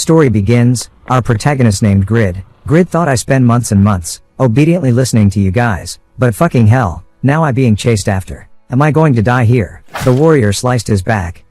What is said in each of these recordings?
Story begins. Our protagonist named Grid. Grid thought I spend months and months, obediently listening to you guys, but fucking hell, now I being chased after. Am I going to die here? The warrior sliced his back.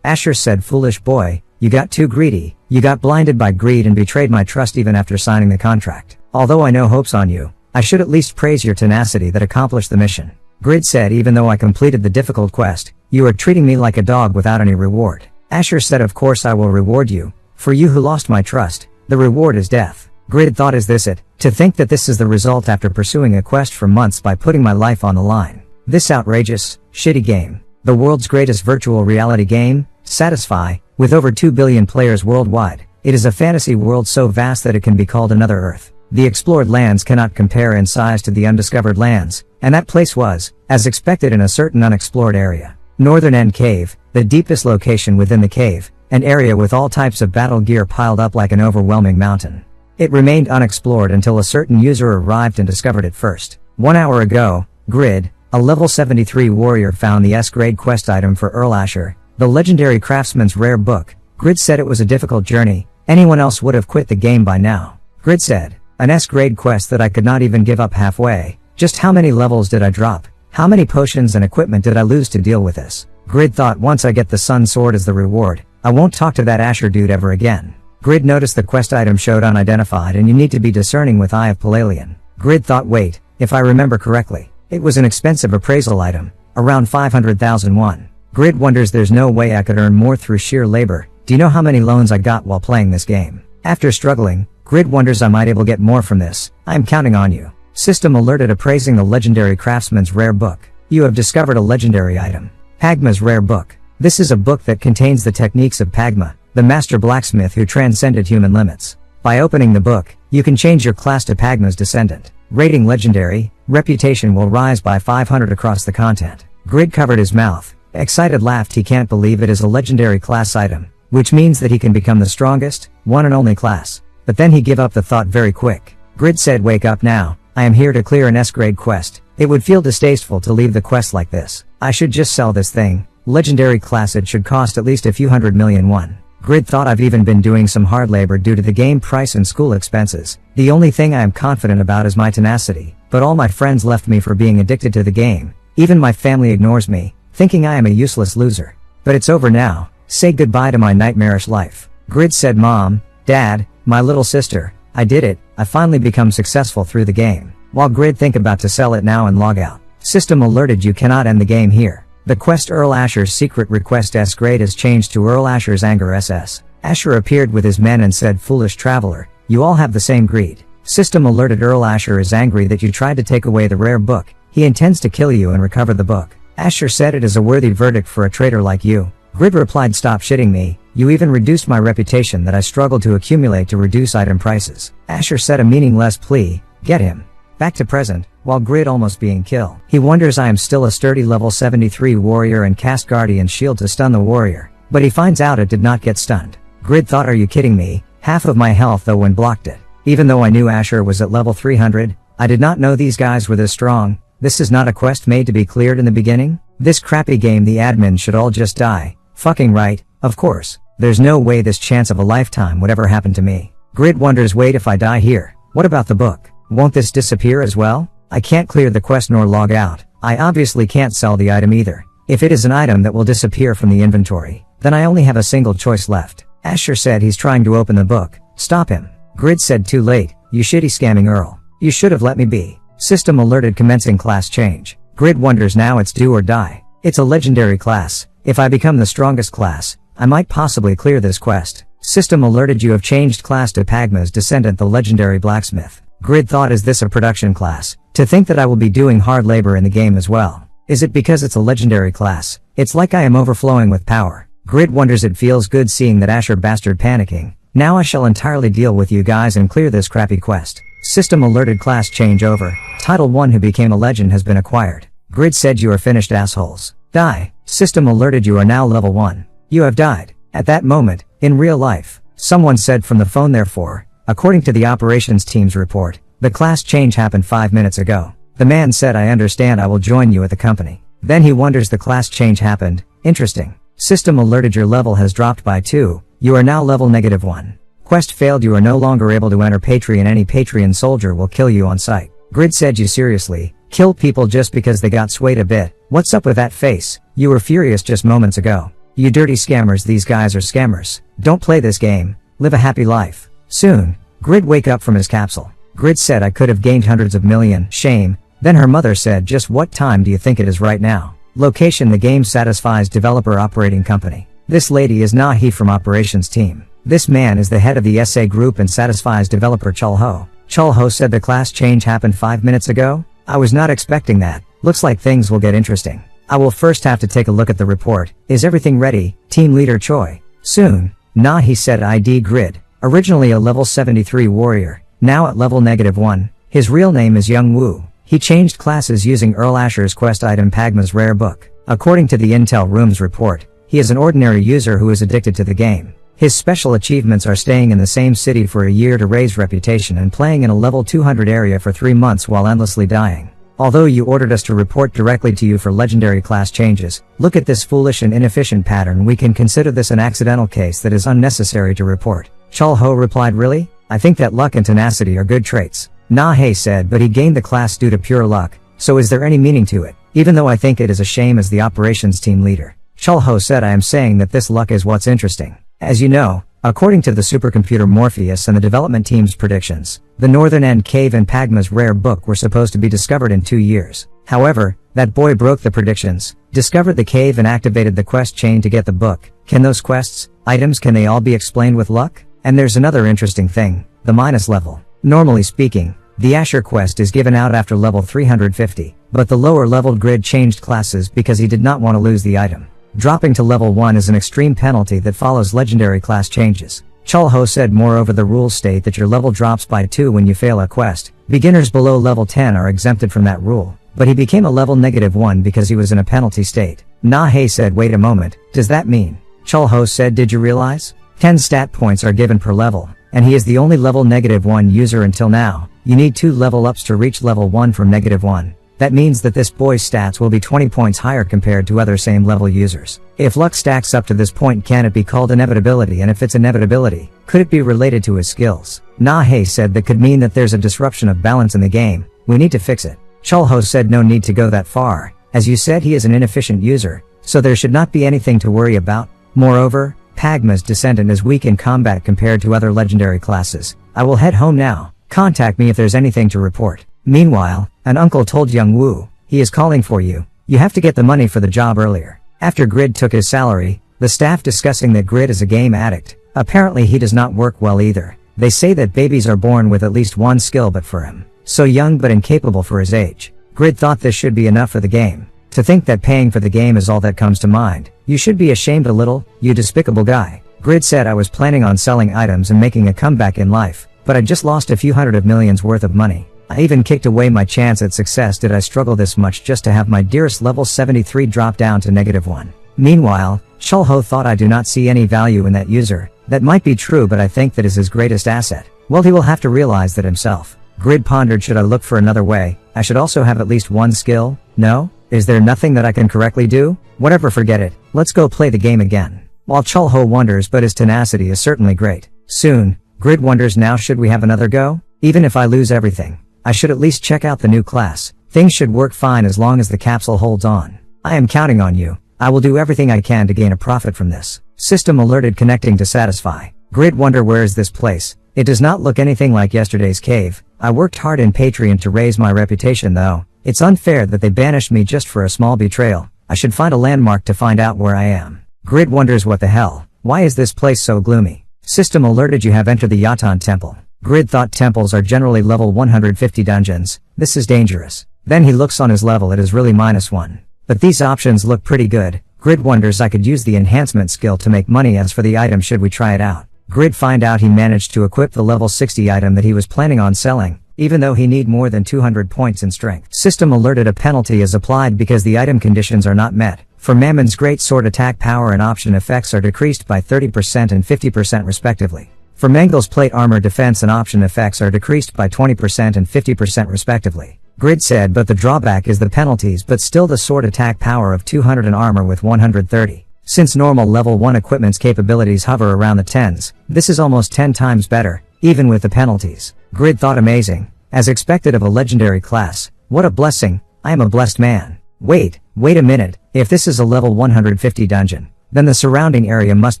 Asher said, foolish boy, you got too greedy, you got blinded by greed and betrayed my trust even after signing the contract. Although I know hopes on you, I should at least praise your tenacity that accomplished the mission. Grid said, even though I completed the difficult quest, you are treating me like a dog without any reward. Asher said, of course I will reward you. For you who lost my trust, the reward is death. Grid thought, is this it? To think that this is the result after pursuing a quest for months by putting my life on the line. This outrageous, shitty game. The world's greatest virtual reality game, Satisfy, with over 2 billion players worldwide. It is a fantasy world so vast that it can be called another Earth. The explored lands cannot compare in size to the undiscovered lands, and that place was, as expected, in a certain unexplored area. Northern End Cave, the deepest location within the cave, an area with all types of battle gear piled up like an overwhelming mountain. It remained unexplored until a certain user arrived and discovered it first. 1 hour ago, Grid, a level 73 warrior, found the S-grade quest item for Earl Asher, the legendary craftsman's rare book. Grid said it was a difficult journey, anyone else would have quit the game by now. Grid said, an S-grade quest that I could not even give up halfway. Just how many levels did I drop? How many potions and equipment did I lose to deal with this? Grid thought, once I get the Sun Sword as the reward, I won't talk to that Asher dude ever again. Grid noticed the quest item showed unidentified and you need to be discerning with Eye of Palalian. Grid thought, wait, if I remember correctly, it was an expensive appraisal item, around 500,000 won. Grid wonders, there's no way I could earn more through sheer labor. Do you know how many loans I got while playing this game? After struggling, Grid wonders, I might able get more from this. I'm counting on you. System alerted, appraising the legendary craftsman's rare book. You have discovered a legendary item. Pagma's rare book. This is a book that contains the techniques of Pagma, the master blacksmith who transcended human limits. By opening the book, you can change your class to Pagma's descendant. Rating legendary, reputation will rise by 500 across the content. Grid covered his mouth, excited laughed, he can't believe it is a legendary class item, which means that he can become the strongest, one and only class. But then he gave up the thought very quick. Grid said, wake up now, I am here to clear an S-grade quest. It would feel distasteful to leave the quest like this. I should just sell this thing. Legendary class, it should cost at least a few 100 million won. Grid thought, I've even been doing some hard labor due to the game price and school expenses. The only thing I am confident about is my tenacity, but all my friends left me for being addicted to the game. Even my family ignores me, thinking I am a useless loser. But it's over now, say goodbye to my nightmarish life. Grid said, Mom, Dad, my little sister, I did it, I finally become successful through the game. While Grid think about to sell it now and log out. System alerted, you cannot end the game here. The quest Earl Asher's secret request S-grade has changed to Earl Asher's anger SS. Asher appeared with his men and said, foolish traveler, you all have the same greed. System alerted, Earl Asher is angry that you tried to take away the rare book. He intends to kill you and recover the book. Asher said, it is a worthy verdict for a traitor like you. Grid replied, stop shitting me, you even reduced my reputation that I struggled to accumulate to reduce item prices. Asher said, a meaningless plea, get him. Back to present, while Grid almost being killed. He wonders, I am still a sturdy level 73 warrior and cast Guardian Shield to stun the warrior, but he finds out it did not get stunned. Grid thought, are you kidding me? Half of my health though when blocked it. Even though I knew Asher was at level 300, I did not know these guys were this strong. This is not a quest made to be cleared in the beginning? This crappy game, the admin should all just die. Fucking right, of course. There's no way this chance of a lifetime would ever happen to me. Grid wonders, wait, if I die here, what about the book? Won't this disappear as well? I can't clear the quest nor log out. I obviously can't sell the item either. If it is an item that will disappear from the inventory, then I only have a single choice left. Asher said, he's trying to open the book. Stop him. Grid said, too late, you shitty scamming Earl. You should have let me be. System alerted, commencing class change. Grid wonders, now it's do or die. It's a legendary class. If I become the strongest class, I might possibly clear this quest. System alerted, you have changed class to Pagma's descendant, the legendary blacksmith. Grid thought, is this a production class? To think that I will be doing hard labor in the game as well. Is it because it's a legendary class? It's like I am overflowing with power. Grid wonders, it feels good seeing that Asher bastard panicking. Now I shall entirely deal with you guys and clear this crappy quest. System alerted, class change over. Title 1 who became a legend has been acquired. Grid said, you are finished assholes. Die. System alerted, you are now level 1. You have died. At that moment, in real life, someone said from the phone, therefore, according to the operations team's report, the class change happened 5 minutes ago. The man said, I understand, I will join you at the company. Then he wonders, the class change happened. Interesting. System alerted, your level has dropped by 2. You are now level -1. Quest failed. You are no longer able to enter Patreon. Any Patreon soldier will kill you on sight. Grid said, you seriously kill people just because they got swayed a bit? What's up with that face? You were furious just moments ago. You dirty scammers. These guys are scammers. Don't play this game. Live a happy life. Soon. Grid wake up from his capsule. Grid said, I could have gained hundreds of million. Shame. Then her mother said, just what time do you think it is right now? Location, the game satisfies developer operating company. This lady is Nahi from operations team. This man is the head of the SA group and satisfies developer Chulho. Chulho said the class change happened 5 minutes ago? I was not expecting that. Looks like things will get interesting. I will first have to take a look at the report. Is everything ready? Team leader Choi. Soon. Nahi said, ID Grid. Originally a level 73 warrior. Now at level -1. His real name is Young Woo. He changed classes using Earl Asher's quest item Pagma's rare book. According to the Intel Room's report, he is an ordinary user who is addicted to the game. His special achievements are staying in the same city for a year to raise reputation and playing in a level 200 area for 3 months while endlessly dying. Although you ordered us to report directly to you for legendary class changes, look at this foolish and inefficient pattern. We can consider this an accidental case that is unnecessary to report. Chulho replied, really? I think that luck and tenacity are good traits. Nahe said, but he gained the class due to pure luck, so is there any meaning to it? Even though I think it is a shame as the operations team leader. Chulho said, I am saying that this luck is what's interesting. As you know, according to the supercomputer Morpheus and the development team's predictions, the Northern End Cave and Pagma's rare book were supposed to be discovered in 2 years. However, that boy broke the predictions, discovered the cave and activated the quest chain to get the book. Can those quests, items, can they all be explained with luck? And there's another interesting thing, the minus level. Normally speaking, the Asher quest is given out after level 350, but the lower leveled Grid changed classes because he did not want to lose the item. Dropping to level 1 is an extreme penalty that follows legendary class changes. Chulho said, moreover, the rules state that your level drops by 2 when you fail a quest. Beginners below level 10 are exempted from that rule, but he became a level -1 because he was in a penalty state. Nahe said, wait a moment, does that mean? Chulho said, did you realize? 10 stat points are given per level, and he is the only level -1 user until now. You need 2 level ups to reach level 1 from -1. That means that this boy's stats will be 20 points higher compared to other same level users. If luck stacks up to this point, can it be called inevitability? And if it's inevitability, could it be related to his skills? Nahe said that could mean that there's a disruption of balance in the game. We need to fix it. Chulho said, no need to go that far. As you said, he is an inefficient user, so there should not be anything to worry about. Moreover, Pagma's descendant is weak in combat compared to other legendary classes. I will head home now. Contact me if there's anything to report. Meanwhile, an uncle told Young Woo, he is calling for you. You have to get the money for the job earlier. After Grid took his salary, the staff discussing that Grid is a game addict. Apparently he does not work well either. They say that babies are born with at least one skill, but for him, so young but incapable for his age. Grid thought this should be enough for the game. To think that paying for the game is all that comes to mind. You should be ashamed a little, you despicable guy. Grid said, I was planning on selling items and making a comeback in life, but I just lost a few hundred of millions worth of money. I even kicked away my chance at success. Did I struggle this much just to have my dearest level 73 drop down to -1? Meanwhile, Chulho thought, I do not see any value in that user. That might be true, but I think that is his greatest asset. Well, he will have to realize that himself. Grid pondered, should I look for another way? I should also have at least one skill? No? Is there nothing that I can correctly do? Whatever, forget it. Let's go play the game again. While Chulho wonders, but his tenacity is certainly great. Soon, Grid wonders, now should we have another go? Even if I lose everything, I should at least check out the new class. Things should work fine as long as the capsule holds on. I am counting on you. I will do everything I can to gain a profit from this. System alerted, connecting to satisfy. Grid wonder, where is this place? It does not look anything like yesterday's cave. I worked hard in Patreon to raise my reputation though. It's unfair that they banished me just for a small betrayal. I should find a landmark to find out where I am. Grid wonders, what the hell? Why is this place so gloomy? System alerted, you have entered the Yatan Temple. Grid thought temples are generally level 150 dungeons. This is dangerous. Then he looks on his level, it is really -1. But these options look pretty good. Grid wonders, I could use the enhancement skill to make money. As for the item, should we try it out? Grid find out he managed to equip the level 60 item that he was planning on selling, even though he need more than 200 points in strength. System alerted, a penalty is applied because the item conditions are not met. For Mammon's great sword, attack power and option effects are decreased by 30% and 50% respectively. For Mangel's plate armor, defense and option effects are decreased by 20% and 50% respectively. Grid said, but the drawback is the penalties, but still the sword attack power of 200 and armor with 130. Since normal level 1 equipment's capabilities hover around the 10s, this is almost 10 times better, even with the penalties. Grid thought amazing. As expected of a legendary class. What a blessing, I am a blessed man. Wait a minute, if this is a level 150 dungeon, then the surrounding area must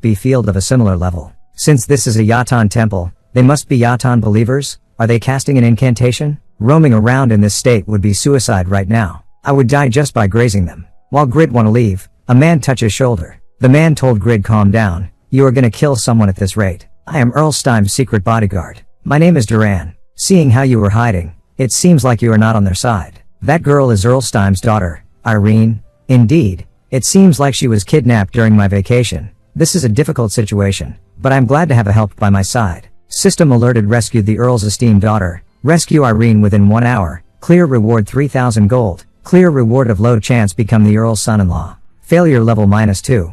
be field of a similar level. Since this is a Yatan temple, they must be Yatan believers? Are they casting an incantation? Roaming around in this state would be suicide right now. I would die just by grazing them. While Grid wanna leave, a man touched his shoulder. The man told Grid calm down, you are gonna kill someone at this rate. I am Earlsteim's secret bodyguard. My name is Duran. Seeing how you were hiding, it seems like you are not on their side. That girl is Earlsteim's daughter, Irene. Indeed, it seems like she was kidnapped during my vacation. This is a difficult situation, but I'm glad to have a help by my side. System alerted rescued the Earl's esteemed daughter. Rescue Irene within 1 hour. Clear reward 3000 gold. Clear reward of low chance become the Earl's son-in-law. Failure level -2.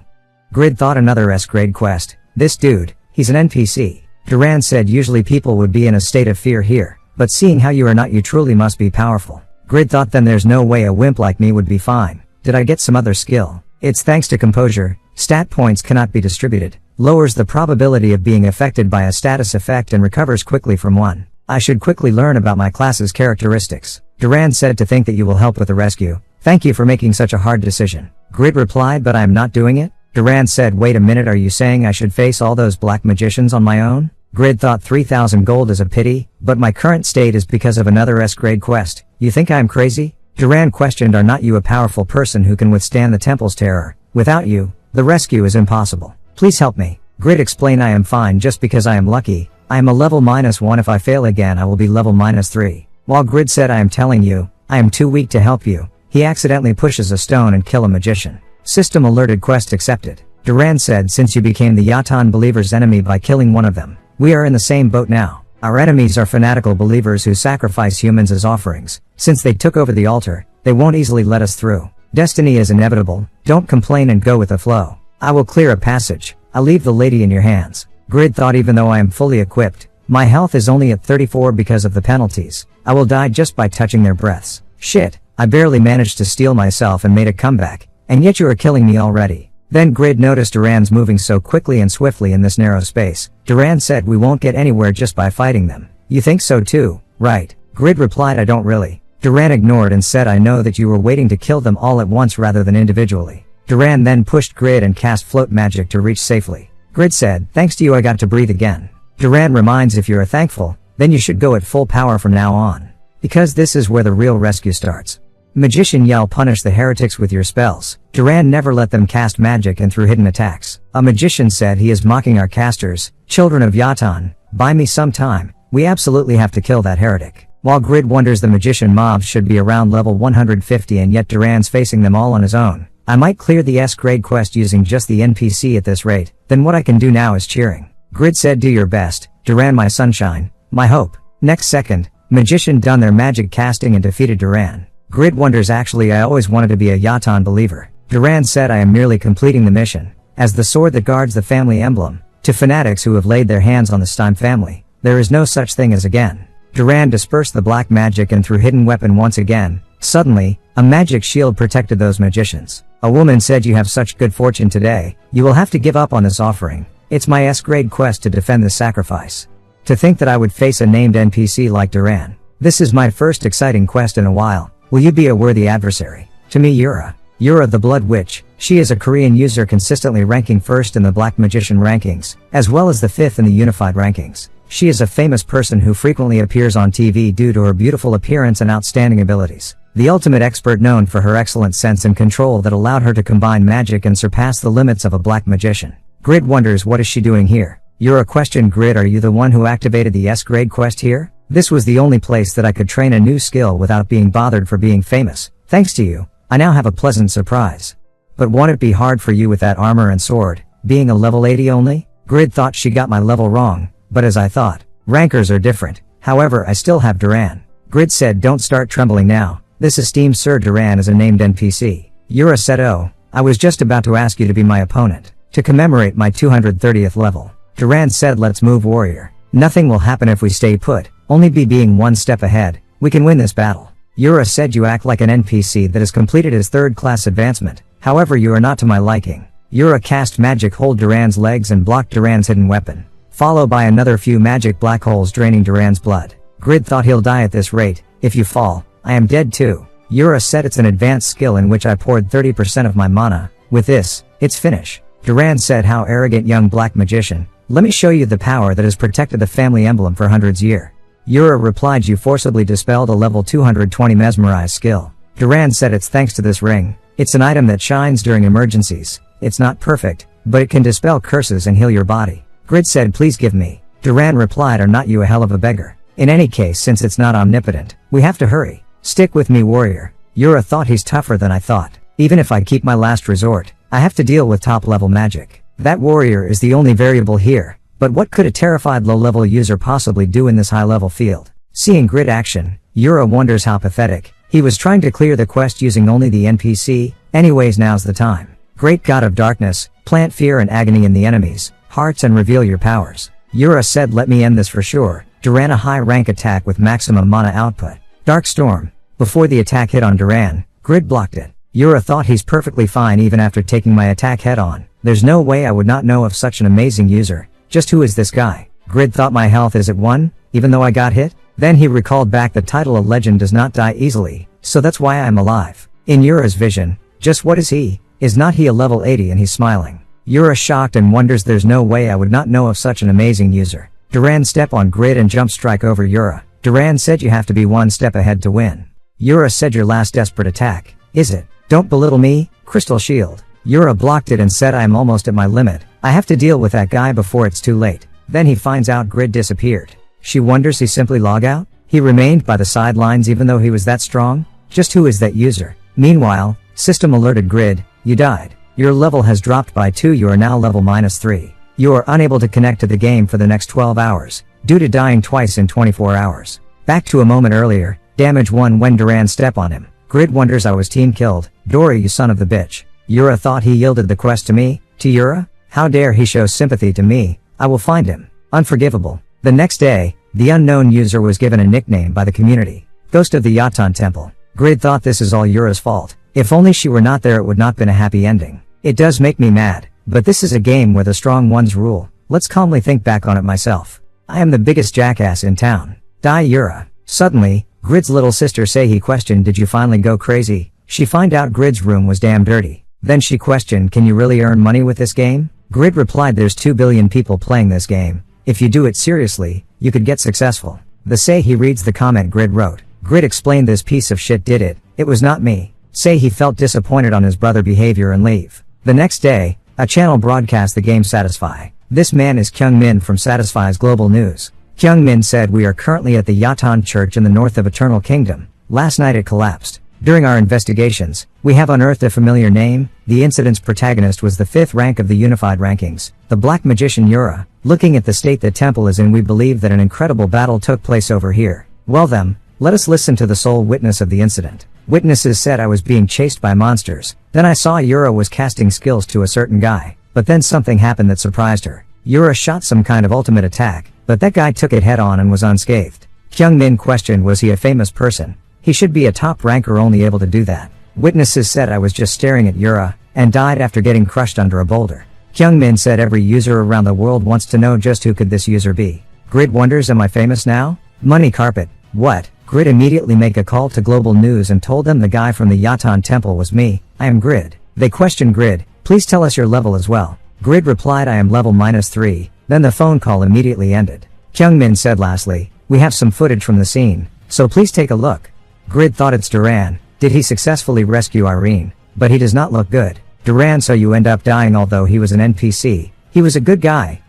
Grid thought another S-grade quest. This dude, he's an NPC. Duran said usually people would be in a state of fear here, but seeing how you are not, you truly must be powerful. Grid thought then there's no way a wimp like me would be fine. Did I get some other skill? It's thanks to composure. Stat points cannot be distributed. Lowers the probability of being affected by a status effect and recovers quickly from one. I should quickly learn about my class's characteristics. Duran said to think that you will help with the rescue. Thank you for making such a hard decision. Grid replied, but I am not doing it. Duran said, wait a minute, are you saying I should face all those black magicians on my own? Grid thought 3000 gold is a pity, but my current state is because of another S-grade quest. You think I am crazy? Duran questioned, are not you a powerful person who can withstand the temple's terror? Without you, the rescue is impossible. Please help me. Grid explained, I am fine just because I am lucky. I am a level -1, if I fail again I will be level -3. While Grid said, I am telling you, I am too weak to help you, he accidentally pushes a stone and kill a magician. System alerted, quest accepted. Duran said, since you became the Yatan believers' enemy by killing one of them, we are in the same boat now. Our enemies are fanatical believers who sacrifice humans as offerings. Since they took over the altar, they won't easily let us through. Destiny is inevitable, don't complain and go with the flow. I will clear a passage, I'll leave the lady in your hands. Grid thought, even though I am fully equipped, my health is only at 34 because of the penalties. I will die just by touching their breaths. Shit, I barely managed to steal myself and made a comeback, and yet you are killing me already. Then Grid noticed Duran's moving so quickly and swiftly in this narrow space. Duran said, we won't get anywhere just by fighting them. You think so too, right? Grid replied, I don't really. Duran ignored and said, I know that you were waiting to kill them all at once rather than individually. Duran then pushed Grid and cast float magic to reach safely. Grid said, thanks to you I got to breathe again. Duran reminds, if you are thankful, then you should go at full power from now on. Because this is where the real rescue starts. Magician yell, punish the heretics with your spells. Duran never let them cast magic and through hidden attacks. A magician said, he is mocking our casters, children of Yatan. Buy me some time, we absolutely have to kill that heretic. While Grid wonders the magician mobs should be around level 150 and yet Duran's facing them all on his own. I might clear the S-grade quest using just the NPC at this rate, then what I can do now is cheering. Grid said, do your best, Duran my sunshine, my hope. Next second, magician done their magic casting and defeated Duran. Grid wonders, actually I always wanted to be a Yatan believer. Duran said, I am merely completing the mission. As the sword that guards the family emblem. To fanatics who have laid their hands on the Steim family, there is no such thing as again. Duran dispersed the black magic and threw hidden weapon once again. Suddenly, a magic shield protected those magicians. A woman said, you have such good fortune today, you will have to give up on this offering. It's my S-grade quest to defend this sacrifice. To think that I would face a named NPC like Duran. This is my first exciting quest in a while. Will you be a worthy adversary? To me, Yura. Yura the Blood Witch. She is a Korean user consistently ranking first in the Black Magician rankings, as well as the 5th in the Unified rankings. She is a famous person who frequently appears on TV due to her beautiful appearance and outstanding abilities. The ultimate expert known for her excellent sense and control that allowed her to combine magic and surpass the limits of a black magician. Grid wonders, what is she doing here? Yura questioned Grid, are you the one who activated the S-grade quest here? This was the only place that I could train a new skill without being bothered for being famous. Thanks to you, I now have a pleasant surprise. But won't it be hard for you with that armor and sword, being a level 80 only? Grid thought she got my level wrong, but as I thought, rankers are different. However, I still have Duran. Grid said, don't start trembling now. This esteemed Sir Duran is a named NPC. Yura said, oh, I was just about to ask you to be my opponent, to commemorate my 230th level. Duran said, let's move, warrior. Nothing will happen if we stay put, only being one step ahead. We can win this battle. Yura said, you act like an NPC that has completed his 3rd class advancement. However, you are not to my liking. Yura cast magic hold Duran's legs and blocked Duran's hidden weapon, followed by another few magic black holes draining Duran's blood. Grid thought he'll die at this rate. If you fall, I am dead too. Yura said it's an advanced skill in which I poured 30% of my mana. With this, it's finish. Duran said, how arrogant young black magician. Let me show you the power that has protected the family emblem for hundreds years. Yura replied, you forcibly dispelled a level 220 mesmerize skill. Duran said, it's thanks to this ring. It's an item that shines during emergencies. It's not perfect, but it can dispel curses and heal your body. Grid said, please give me. Duran replied, are not you a hell of a beggar? In any case, since it's not omnipotent, we have to hurry. Stick with me, warrior. Yura thought, he's tougher than I thought. Even if I keep my last resort, I have to deal with top level magic. That warrior is the only variable here, but what could a terrified low level user possibly do in this high level field? Seeing Grid action, Yura wonders how pathetic. He was trying to clear the quest using only the NPC. Anyways, now's the time. Great god of darkness, plant fear and agony in the enemies' hearts and reveal your powers. Yura said, let me end this for sure. Duran a high rank attack with maximum mana output. Dark Storm. Before the attack hit on Duran, Grid blocked it. Yura thought, he's perfectly fine even after taking my attack head on. There's no way I would not know of such an amazing user. Just who is this guy? Grid thought, my health is at 1, even though I got hit? Then he recalled back the title, a legend does not die easily, so that's why I'm alive. In Yura's vision, just what is he? Is not he a level 80 and he's smiling? Yura shocked and wonders, there's no way I would not know of such an amazing user. Duran step on Grid and jump strike over Yura. Duran said, you have to be one step ahead to win. Yura said, your last desperate attack, is it? Don't belittle me, Crystal Shield. Yura blocked it and said, I am almost at my limit. I have to deal with that guy before it's too late. Then he finds out Grid disappeared. She wonders, he simply log out? He remained by the sidelines even though he was that strong? Just who is that user? Meanwhile, system alerted Grid, you died. Your level has dropped by 2, you are now level -3. You are unable to connect to the game for the next 12 hours, due to dying twice in 24 hours. Back to a moment earlier, damage 1 when Duran step on him. Grid wonders, I was team killed. Dory, you son of the bitch. Yura thought he yielded the quest to me? To Yura? How dare he show sympathy to me? I will find him. Unforgivable. The next day, the unknown user was given a nickname by the community. Ghost of the Yatan Temple. Grid thought, this is all Yura's fault. If only she were not there, it would not been a happy ending. It does make me mad, but this is a game where the strong ones rule. Let's calmly think back on it myself. I am the biggest jackass in town. Die, Yura. Suddenly, Grid's little sister say, he questioned, did you finally go crazy? She find out Grid's room was damn dirty. Then she questioned, can you really earn money with this game? Grid replied, there's 2 billion people playing this game. If you do it seriously, you could get successful. The say he reads the comment Grid wrote. Grid explained, this piece of shit did it. It was not me. Say he felt disappointed on his brother behavior and leave. The next day, a channel broadcast the game Satisfy. This man is Kyung Min from Satisfy's Global News. Kyung Min said, we are currently at the Yatan Church in the north of Eternal Kingdom. Last night it collapsed. During our investigations, we have unearthed a familiar name. The incident's protagonist was the 5th rank of the unified rankings, the Black Magician Yura. Looking at the state the temple is in, we believe that an incredible battle took place over here. Well then, let us listen to the sole witness of the incident. Witnesses said, I was being chased by monsters. Then I saw Yura was casting skills to a certain guy. But then something happened that surprised her. Yura shot some kind of ultimate attack, but that guy took it head on and was unscathed. Kyung Min questioned, was he a famous person? He should be a top ranker only able to do that. Witnesses said, I was just staring at Yura, and died after getting crushed under a boulder. Kyung Min said, every user around the world wants to know just who could this user be. Grid wonders, am I famous now? Money carpet. What? Grid immediately make a call to Global News and told them the guy from the Yatan Temple was me. I am Grid. They questioned Grid, please tell us your level as well. Grid replied, I am level -3, then the phone call immediately ended. Kyung Min said, lastly, we have some footage from the scene, so please take a look. Grid thought, it's Duran. Did he successfully rescue Irene? But he does not look good. Duran, so you end up dying although he was an NPC. He was a good guy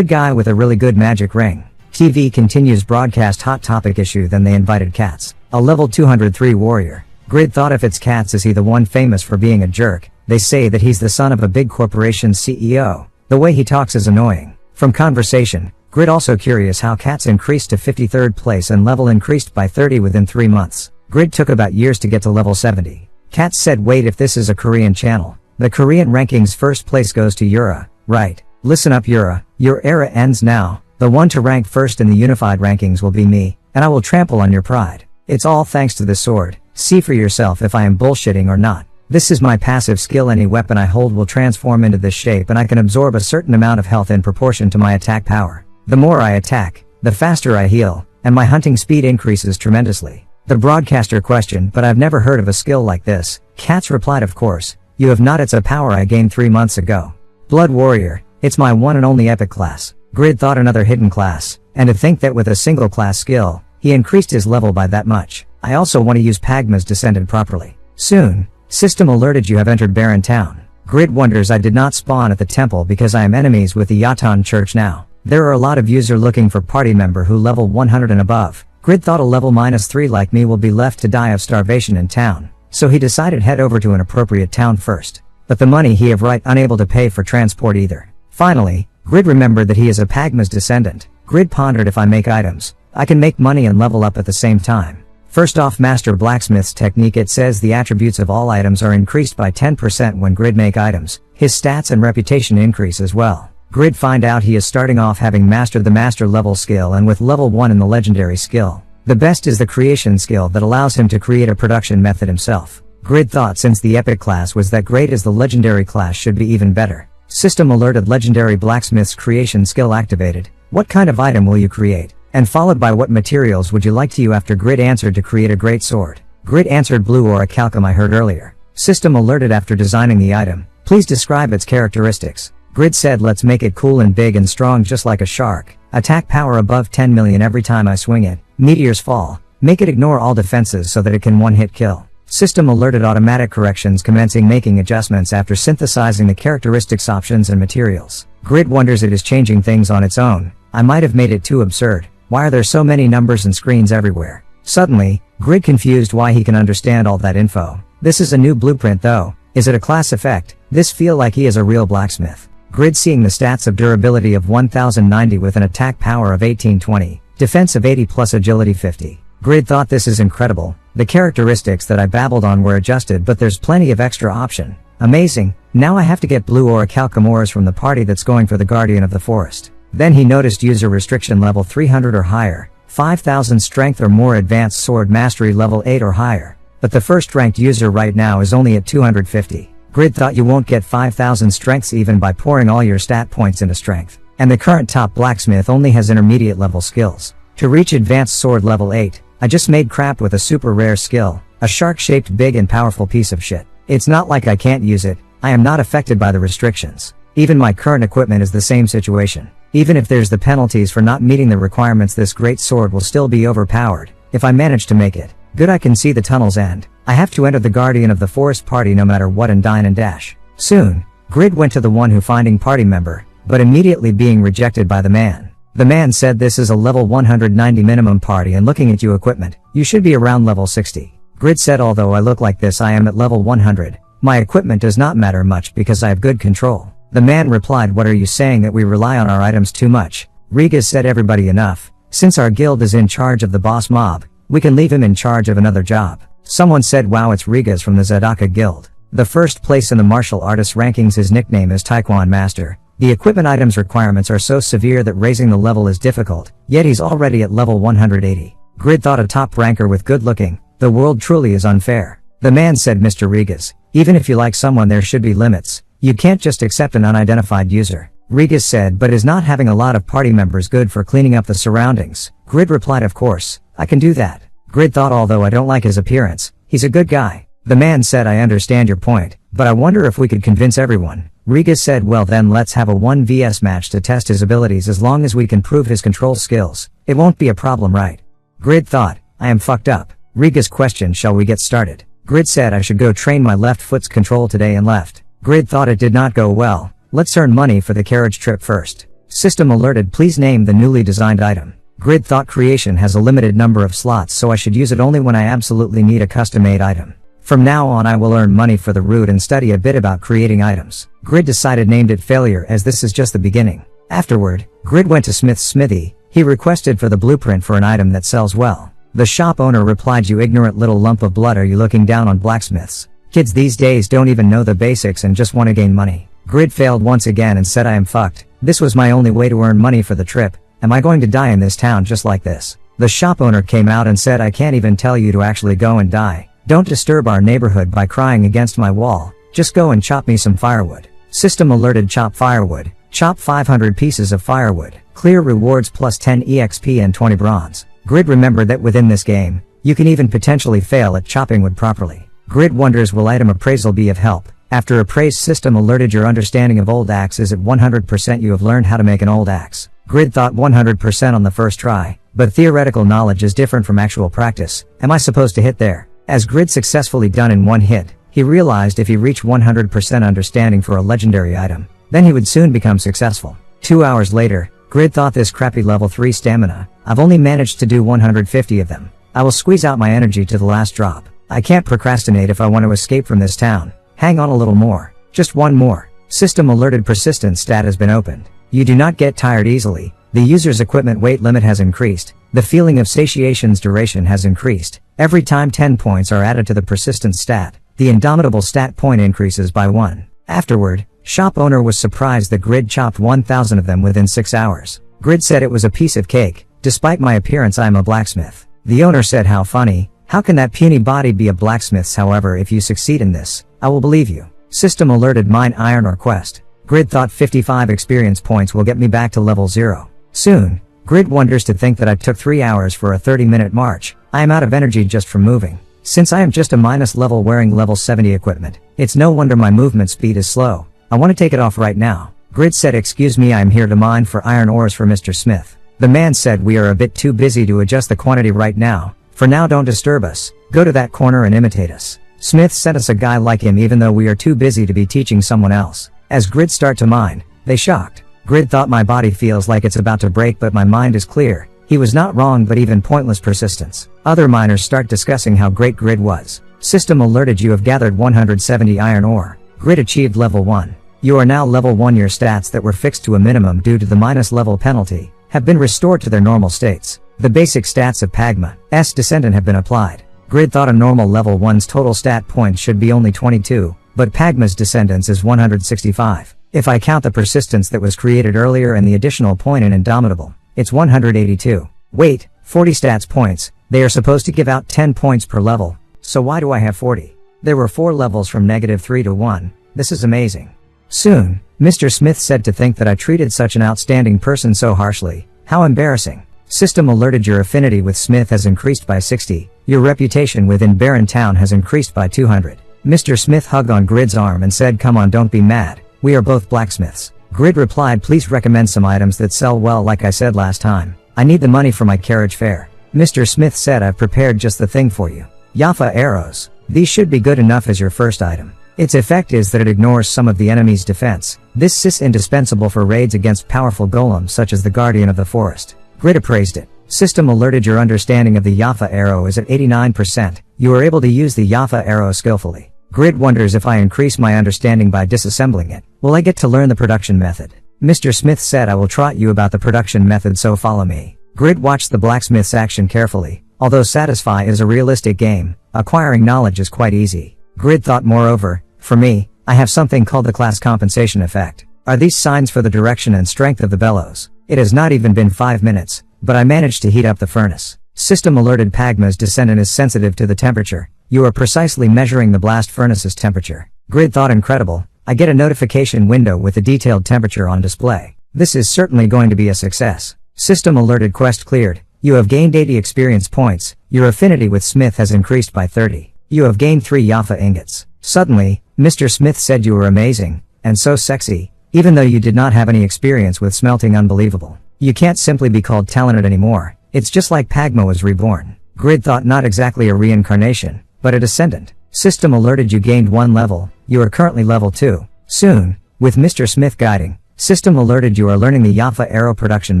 with a really good magic ring. TV continues broadcast hot topic issue, then they invited Cats, a level 203 warrior. Grid thought, if it's Cats, is he the one famous for being a jerk? They say that he's the son of a big corporation's CEO. The way he talks is annoying. From conversation, Grid also curious how Cats increased to 53rd place and level increased by 30 within 3 months. Grid took about years to get to level 70. Cats said, wait, if this is a Korean channel, the Korean rankings first place goes to Yura, right? Listen up, Yura, your era ends now. The one to rank first in the unified rankings will be me, and I will trample on your pride. It's all thanks to this sword. See for yourself if I am bullshitting or not. This is my passive skill. Any weapon I hold will transform into this shape and I can absorb a certain amount of health in proportion to my attack power. The more I attack, the faster I heal, and my hunting speed increases tremendously. The broadcaster questioned, but I've never heard of a skill like this. Katz replied, of course, you have not. It's a power I gained 3 months ago. Blood Warrior, it's my one and only epic class. Grid thought another hidden class, and to think that with a single class skill, he increased his level by that much. I also want to use Pagma's Descendant properly. Soon, system alerted you have entered Barren Town. Grid wonders I did not spawn at the temple because I am enemies with the Yatan Church now. There are a lot of user looking for party member who level 100 and above. Grid thought a level -3 like me will be left to die of starvation in town, so he decided head over to an appropriate town first. But the money he have right unable to pay for transport either. Finally, Grid remembered that he is a Pagma's Descendant. Grid pondered, if I make items, I can make money and level up at the same time. First off, Master Blacksmith's technique, it says the attributes of all items are increased by 10% when Grid make items. His stats and reputation increase as well. Grid find out he is starting off having mastered the master level skill and with level 1 in the legendary skill. The best is the creation skill that allows him to create a production method himself. Grid thought since the epic class was that great as the legendary class should be even better. System alerted legendary blacksmith's creation skill activated. What kind of item will you create? And followed by what materials would you like to use after Grid answered to create a great sword. Grid answered blue orichalcum I heard earlier. System alerted after designing the item. Please describe its characteristics. Grid said let's make it cool and big and strong just like a shark. Attack power above 10 million every time I swing it. Meteors fall. Make it ignore all defenses so that it can one-hit kill. System alerted automatic corrections commencing making adjustments after synthesizing the characteristics options and materials. Grid wonders it is changing things on its own. I might have made it too absurd. Why are there so many numbers and screens everywhere? Suddenly, Grid confused why he can understand all that info. This is a new blueprint though. Is it a class effect? This feel like he is a real blacksmith. Grid seeing the stats of durability of 1090 with an attack power of 1820, defense of 80 plus agility 50. Grid thought this is incredible. The characteristics that I babbled on were adjusted, but there's plenty of extra option. Amazing. Now I have to get blue orichalcum ores from the party that's going for the Guardian of the Forest. Then he noticed user restriction level 300 or higher, 5000 strength or more, advanced sword mastery level 8 or higher. But the first ranked user right now is only at 250. Grid thought you won't get 5000 strengths even by pouring all your stat points into strength. And the current top blacksmith only has intermediate level skills. To reach advanced sword level 8, I just made crap with a super rare skill, a shark-shaped big and powerful piece of shit. It's not like I can't use it, I am not affected by the restrictions. Even my current equipment is the same situation. Even if there's the penalties for not meeting the requirements, this great sword will still be overpowered, if I manage to make it. Good, I can see the tunnel's end. I have to enter the Guardian of the Forest party no matter what and dine and dash. Soon, Grid went to the one who finding party member, but immediately being rejected by the man. The man said this is a level 190 minimum party and looking at you equipment, you should be around level 60. Grid said although I look like this I am at level 100, my equipment does not matter much because I have good control. The man replied, what are you saying that we rely on our items too much? Rigas said everybody enough, since our guild is in charge of the boss mob, we can leave him in charge of another job. Someone said wow it's Rigas from the Zadaka guild. The first place in the martial artist rankings, his nickname is Taekwondo Master. The equipment items requirements are so severe that raising the level is difficult, yet he's already at level 180. Grid thought a top ranker with good looking, the world truly is unfair. The man said Mr. Rigas, even if you like someone there should be limits, you can't just accept an unidentified user. Rigas said but is not having a lot of party members good for cleaning up the surroundings. Grid replied of course, I can do that. Grid thought although I don't like his appearance, he's a good guy. The man said I understand your point, but I wonder if we could convince everyone. Rigas said well then let's have a 1vs match to test his abilities as long as we can prove his control skills. It won't be a problem, right? Grid thought, I am fucked up. Rigas questioned shall we get started? Grid said I should go train my left foot's control today and left. Grid thought it did not go well. Let's earn money for the carriage trip first. System alerted please name the newly designed item. Grid thought creation has a limited number of slots so I should use it only when I absolutely need a custom-made item. From now on I will earn money for the route and study a bit about creating items. Grid decided named it failure as this is just the beginning. Afterward, Grid went to Smith's smithy. He requested for the blueprint for an item that sells well. The shop owner replied you ignorant little lump of blood, are you looking down on blacksmiths? Kids these days don't even know the basics and just want to gain money. Grid failed once again and said I am fucked. This was my only way to earn money for the trip. Am I going to die in this town just like this? The shop owner came out and said I can't even tell you to actually go and die. Don't disturb our neighborhood by crying against my wall, just go and chop me some firewood. System alerted chop firewood, chop 500 pieces of firewood, clear rewards plus 10 EXP and 20 bronze. Grid remembered that within this game, you can even potentially fail at chopping wood properly. Grid wonders will item appraisal be of help. After appraised system alerted your understanding of old axe is at 100% you have learned how to make an old axe. Grid thought 100% on the first try, but theoretical knowledge is different from actual practice. Am I supposed to hit there? As Grid successfully done in one hit, he realized if he reached 100% understanding for a legendary item, then he would soon become successful. 2 hours later, Grid thought this crappy level 3 stamina, I've only managed to do 150 of them. I will squeeze out my energy to the last drop. I can't procrastinate if I want to escape from this town. Hang on a little more. Just one more. System alerted persistence stat has been opened. You do not get tired easily. The user's equipment weight limit has increased. The feeling of satiation's duration has increased. Every time 10 points are added to the persistence stat, the indomitable stat point increases by 1. Afterward, shop owner was surprised that Grid chopped 1,000 of them within 6 hours. Grid said it was a piece of cake. Despite my appearance I am a blacksmith. The owner said how funny. How can that puny body be a blacksmith's? However, if you succeed in this, I will believe you. System alerted mine iron or quest. Grid thought 55 experience points will get me back to level 0. Soon. Grid wonders to think that I took 3 hours for a 30-minute march. I am out of energy just from moving. Since I am just a minus level wearing level 70 equipment, it's no wonder my movement speed is slow. I want to take it off right now. Grid said excuse me, I am here to mine for iron ores for Mr. Smith. The man said we are a bit too busy to adjust the quantity right now. For now don't disturb us. Go to that corner and imitate us. Smith sent us a guy like him even though we are too busy to be teaching someone else. As Grid start to mine, they shocked. Grid thought my body feels like it's about to break but my mind is clear. He was not wrong but even pointless persistence. Other miners start discussing how great Grid was. System alerted you have gathered 170 iron ore. Grid achieved level 1. You are now level 1. Your stats that were fixed to a minimum due to the minus level penalty have been restored to their normal states. The basic stats of Pagma's descendant have been applied. Grid thought a normal level 1's total stat points should be only 22, but Pagma's descendants is 165. If I count the persistence that was created earlier and the additional point in Indomitable, it's 182. Wait, 40 stats points, they are supposed to give out 10 points per level, so why do I have 40? There were 4 levels from -3 to 1, this is amazing. Soon, Mr. Smith said to think that I treated such an outstanding person so harshly, how embarrassing. System alerted your affinity with Smith has increased by 60, your reputation within Barren Town has increased by 200. Mr. Smith hugged on Grid's arm and said come on don't be mad, we are both blacksmiths. Grid replied please recommend some items that sell well like I said last time, I need the money for my carriage fare. Mr. Smith said I've prepared just the thing for you. Yafa arrows, these should be good enough as your first item. Its effect is that it ignores some of the enemy's defense. This is indispensable for raids against powerful golems such as the Guardian of the Forest. Grid appraised it. System alerted your understanding of the Yafa arrow is at 89%. You are able to use the Yafa arrow skillfully. Grid wonders if I increase my understanding by disassembling it, will I get to learn the production method? Mr. Smith said I will trot you about the production method so follow me. Grid watched the blacksmith's action carefully. Although Satisfy is a realistic game, acquiring knowledge is quite easy. Grid thought moreover, for me, I have something called the class compensation effect. Are these signs for the direction and strength of the bellows? It has not even been 5 minutes, but I managed to heat up the furnace. System alerted Pagma's descendant is sensitive to the temperature. You are precisely measuring the blast furnace's temperature. Grid thought incredible, I get a notification window with the detailed temperature on display. This is certainly going to be a success. System alerted quest cleared. You have gained 80 experience points. Your affinity with Smith has increased by 30. You have gained 3 Yafa ingots. Suddenly, Mr. Smith said you were amazing, and so sexy, even though you did not have any experience with smelting unbelievable. You can't simply be called talented anymore, it's just like Pagma was reborn. Grid thought not exactly a reincarnation, but a descendant. System alerted you gained 1 level, you are currently level 2. Soon, with Mr. Smith guiding, system alerted you are learning the Yafa arrow production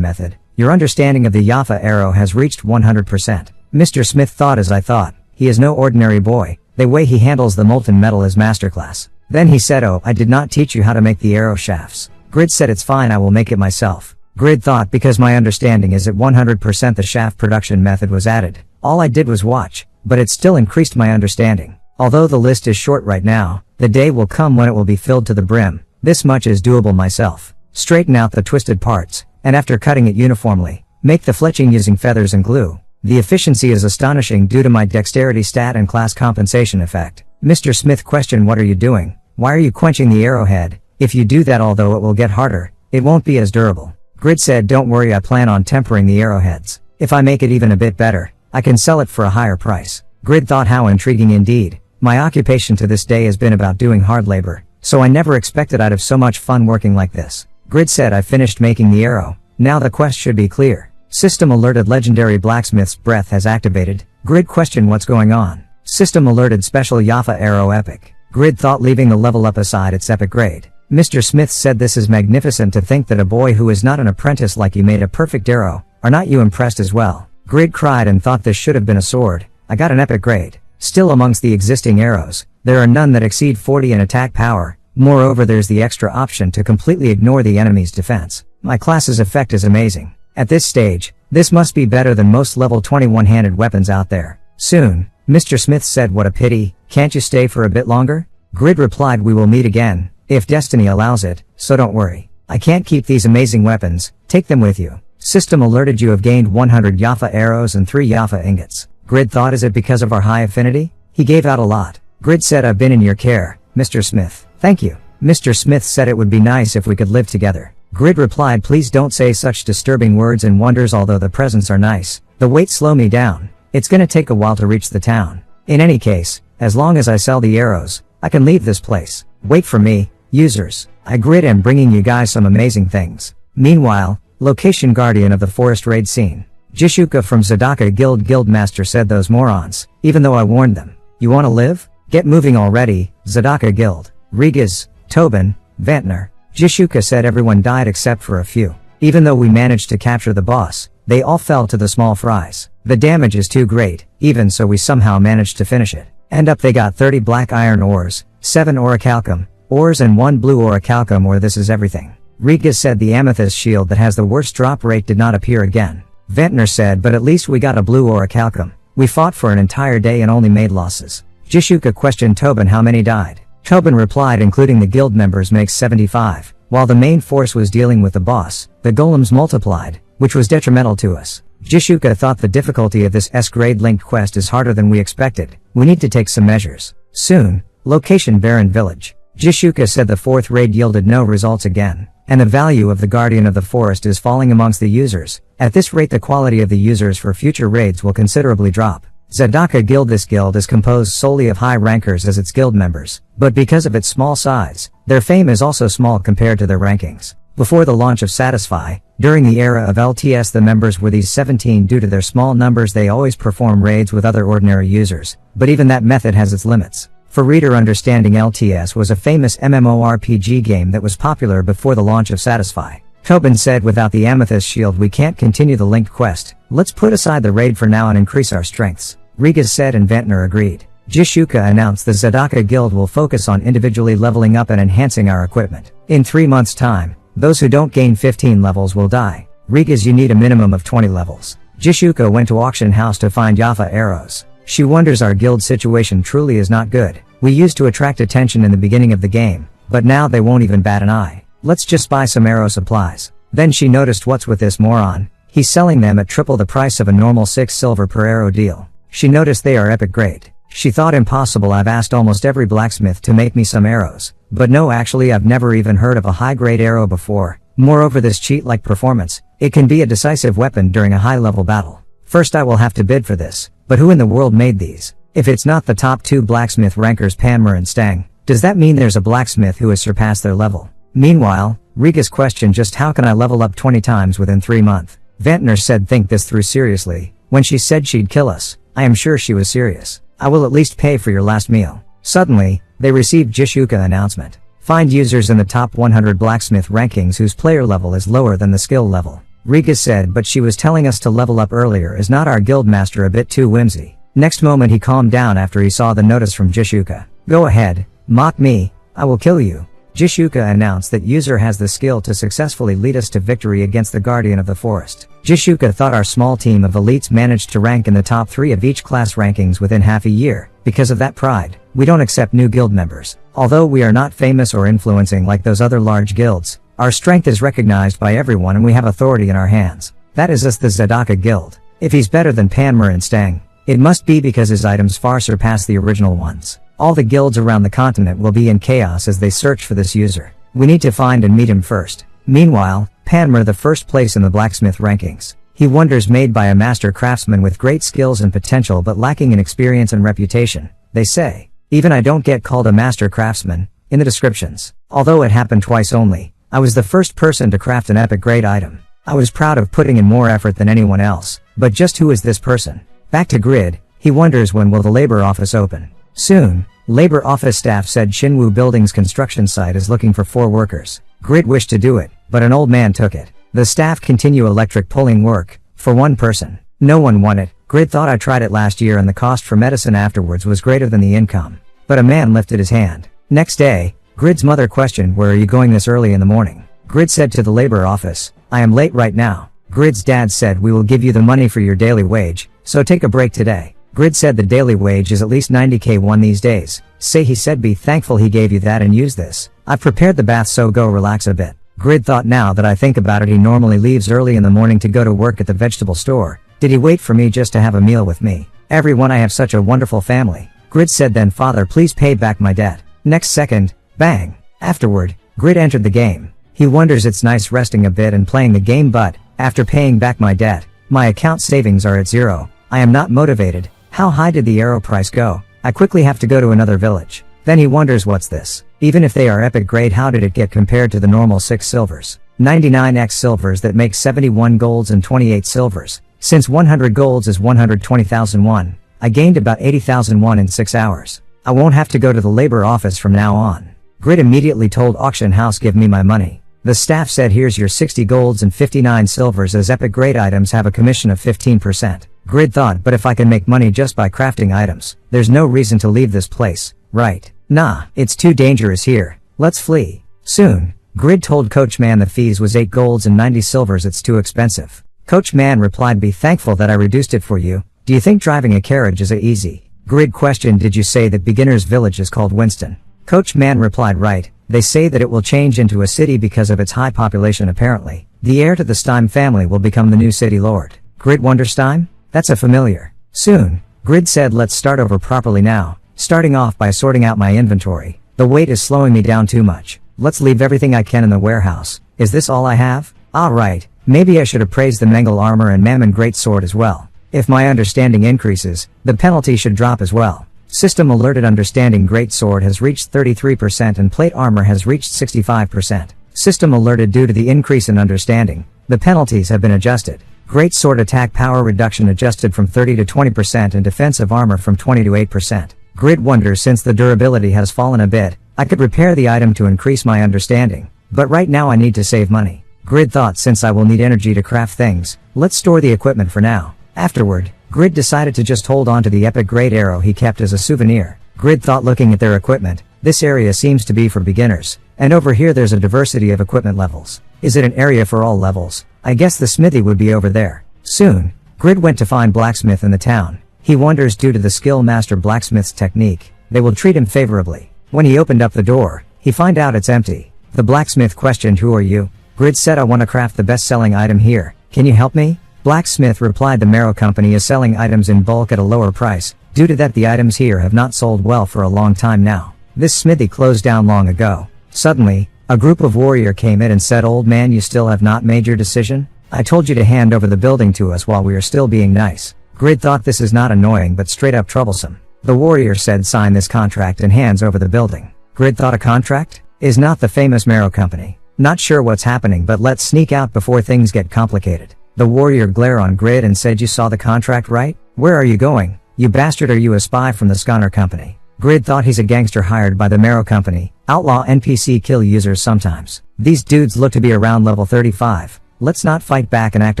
method. Your understanding of the Yafa arrow has reached 100%. Mr. Smith thought as I thought, he is no ordinary boy, the way he handles the molten metal is masterclass. Then he said oh, I did not teach you how to make the arrow shafts. Grid said it's fine I will make it myself. Grid thought because my understanding is at 100% the shaft production method was added. All I did was watch, but it still increased my understanding. Although the list is short right now, the day will come when it will be filled to the brim. This much is doable myself. Straighten out the twisted parts, and after cutting it uniformly, make the fletching using feathers and glue. The efficiency is astonishing due to my dexterity stat and class compensation effect. Mr. Smith questioned, what are you doing? Why are you quenching the arrowhead? If you do that, although it will get harder, it won't be as durable. Grid said, don't worry, I plan on tempering the arrowheads. If I make it even a bit better, I can sell it for a higher price. Grid thought, how intriguing indeed. My occupation to this day has been about doing hard labor, so I never expected I'd have so much fun working like this. Grid said, I finished making the arrow. Now the quest should be clear. System alerted, legendary blacksmith's breath has activated. Grid questioned, what's going on? System alerted, special Yafa arrow epic. Grid thought, leaving the level up aside, it's epic grade. Mr. Smith said, this is magnificent. To think that a boy who is not an apprentice like you made a perfect arrow. Are not you impressed as well? Grid cried and thought, this should have been a sword. I got an epic grade. Still, amongst the existing arrows, there are none that exceed 40 in attack power. Moreover, there's the extra option to completely ignore the enemy's defense. My class's effect is amazing. At this stage, this must be better than most level 20 one-handed weapons out there. Soon, Mr. Smith said, what a pity, can't you stay for a bit longer? Grid replied, we will meet again, if destiny allows it, so don't worry. I can't keep these amazing weapons, take them with you. System alerted, you have gained 100 Yafa arrows and 3 Yafa ingots. Grid thought, is it because of our high affinity? He gave out a lot. Grid said, I've been in your care, Mr. Smith. Thank you. Mr. Smith said, it would be nice if we could live together. Grid replied, please don't say such disturbing words and wonders, although the presents are nice. The weight slow me down. It's gonna take a while to reach the town. In any case, as long as I sell the arrows, I can leave this place. Wait for me, users. I Grid am bringing you guys some amazing things. Meanwhile, location guardian of the forest raid scene. Jishuka from Zadaka Guild Guildmaster said, those morons. Even though I warned them. You wanna live? Get moving already, Zadaka Guild. Rigas, Tobin, Vantner. Jishuka said, everyone died except for a few. Even though we managed to capture the boss, they all fell to the small fries. The damage is too great, even so we somehow managed to finish it. End up they got 30 black iron ores, 7 orichalcum ores and 1 blue orichalcum ore. This is everything. Rigas said, the amethyst shield that has the worst drop rate did not appear again. Ventnor said, but at least we got a blue orichalcum. We fought for an entire day and only made losses. Jishuka questioned Tobin, how many died? Tobin replied, including the guild members makes 75. While the main force was dealing with the boss, the golems multiplied, which was detrimental to us. Jishuka thought the difficulty of this S-grade linked quest is harder than we expected. We need to take some measures. Soon. Location, Barren Village. Jishuka said the 4th raid yielded no results again, and the value of the guardian of the forest is falling amongst the users. At this rate, the quality of the users for future raids will considerably drop. Zadaka Guild. This guild is composed solely of high rankers as its guild members, but because of its small size, their fame is also small compared to their rankings. Before the launch of Satisfy, during the era of LTS, the members were these 17. Due to their small numbers, they always perform raids with other ordinary users, but even that method has its limits. For reader understanding, LTS was a famous MMORPG game that was popular before the launch of Satisfy. Tobin said, without the amethyst shield we can't continue the linked quest. Let's put aside the raid for now and increase our strengths. Rigas said, and Vantner agreed. Jishuka announced the Zadaka Guild will focus on individually leveling up and enhancing our equipment. In 3 months' time, those who don't gain 15 levels will die. Rigas, you need a minimum of 20 levels. Jishuka went to auction house to find Yafa arrows. She wonders, our guild situation truly is not good. We used to attract attention in the beginning of the game, but now they won't even bat an eye. Let's just buy some arrow supplies. Then she noticed, what's with this moron? He's selling them at triple the price of a normal 6 silver per arrow deal. She noticed they are epic grade. She thought, impossible, I've asked almost every blacksmith to make me some arrows. But no, actually I've never even heard of a high grade arrow before. Moreover, this cheat-like performance, it can be a decisive weapon during a high level battle. First I will have to bid for this, but who in the world made these? If it's not the top 2 blacksmith rankers Panmer and Stang, does that mean there's a blacksmith who has surpassed their level? Meanwhile, Rigas questioned, just how can I level up 20 times within 3 months? Vantner said, think this through seriously. When she said she'd kill us, I am sure she was serious. I will at least pay for your last meal. Suddenly, they received Jishuka announcement. Find users in the top 100 blacksmith rankings whose player level is lower than the skill level. Rigas said, but she was telling us to level up earlier. Is not our guild master a bit too whimsy? Next moment he calmed down after he saw the notice from Jishuka. Go ahead, mock me, I will kill you. Jishuka announced that user has the skill to successfully lead us to victory against the guardian of the forest. Jishuka thought our small team of elites managed to rank in the top 3 of each class rankings within half a year. Because of that pride, we don't accept new guild members. Although we are not famous or influencing like those other large guilds, our strength is recognized by everyone and we have authority in our hands. That is us, the Zadaka Guild. If he's better than Panmer and Stang, it must be because his items far surpass the original ones. All the guilds around the continent will be in chaos as they search for this user. We need to find and meet him first. Meanwhile, Panmer the first place in the blacksmith rankings. He wonders made by a master craftsman with great skills and potential but lacking in experience and reputation. They say, even I don't get called a master craftsman, in the descriptions. Although it happened twice only, I was the first person to craft an epic grade item. I was proud of putting in more effort than anyone else, but just who is this person? Back to Grid, he wonders when will the labor office open. Soon, labor office staff said Shinwoo Building's construction site is looking for 4 workers. Grid wished to do it, but an old man took it. The staff continue electric pulling work, for 1 person. No one won it. Grid thought I tried it last year and the cost for medicine afterwards was greater than the income. But a man lifted his hand. Next day, Grid's mother questioned, where are you going this early in the morning? Grid said to the labor office, I am late right now. Grid's dad said we will give you the money for your daily wage, so take a break today. Grid said the daily wage is at least 90k1 these days. He said be thankful he gave you that and use this. I've prepared the bath so go relax a bit. Grid thought now that I think about it he normally leaves early in the morning to go to work at the vegetable store. Did he wait for me just to have a meal with me? Everyone I have such a wonderful family. Grid said then father please pay back my debt. Next second, bang. Afterward, Grid entered the game. He wonders it's nice resting a bit and playing the game but, after paying back my debt, my account savings are at 0. I am not motivated. How high did the arrow price go? I quickly have to go to another village. Then he wonders what's this? Even if they are epic grade how did it get compared to the normal 6 silvers? 99x silvers that make 71 golds and 28 silvers. Since 100 golds is 120,000 won, I gained about 80,000 won in 6 hours. I won't have to go to the labor office from now on. Grid immediately told auction house give me my money. The staff said here's your 60 golds and 59 silvers as epic grade items have a commission of 15%. Grid thought but if I can make money just by crafting items, there's no reason to leave this place, right? Nah, it's too dangerous here. Let's flee. Soon, Grid told Coachman the fees was 8 golds and 90 silvers it's too expensive. Coachman replied be thankful that I reduced it for you. Do you think driving a carriage is easy? Grid questioned did you say that beginner's village is called Winston? Coachman replied right, they say that it will change into a city because of its high population apparently. The heir to the Stein family will become the new city lord. Grid wonder Stein? That's a familiar. Soon, Grid said let's start over properly now, starting off by sorting out my inventory. The weight is slowing me down too much. Let's leave everything I can in the warehouse. Is this all I have? Alright, maybe I should appraise the Mengel armor and Mammon greatsword as well. If my understanding increases, the penalty should drop as well. System alerted understanding greatsword has reached 33% and plate armor has reached 65%. System alerted due to the increase in understanding, the penalties have been adjusted. Greatsword attack power reduction adjusted from 30 to 20% and defensive armor from 20 to 8%. Grid wonders since the durability has fallen a bit, I could repair the item to increase my understanding, but right now I need to save money. Grid thought since I will need energy to craft things, let's store the equipment for now. Afterward, Grid decided to just hold on to the epic grade arrow he kept as a souvenir. Grid thought looking at their equipment, this area seems to be for beginners, and over here there's a diversity of equipment levels. Is it an area for all levels? I guess the smithy would be over there. Soon, Grid went to find Blacksmith in the town. He wonders due to the skill master Blacksmith's technique, they will treat him favorably. When he opened up the door, he find out it's empty. The blacksmith questioned who are you? Grid said I want to craft the best-selling item here, can you help me? Blacksmith replied the Marrow Company is selling items in bulk at a lower price, due to that the items here have not sold well for a long time now. This smithy closed down long ago. Suddenly, a group of warrior came in and said old man you still have not made your decision? I told you to hand over the building to us while we are still being nice. Grid thought this is not annoying but straight up troublesome. The warrior said sign this contract and hands over the building. Grid thought a contract? Is not the famous Marrow Company. Not sure what's happening but let's sneak out before things get complicated. The warrior glared on Grid and said you saw the contract right? Where are you going? You bastard, are you a spy from the Sconner Company? Grid thought he's a gangster hired by the Marrow Company. Outlaw NPC kill users sometimes. These dudes look to be around level 35. Let's not fight back and act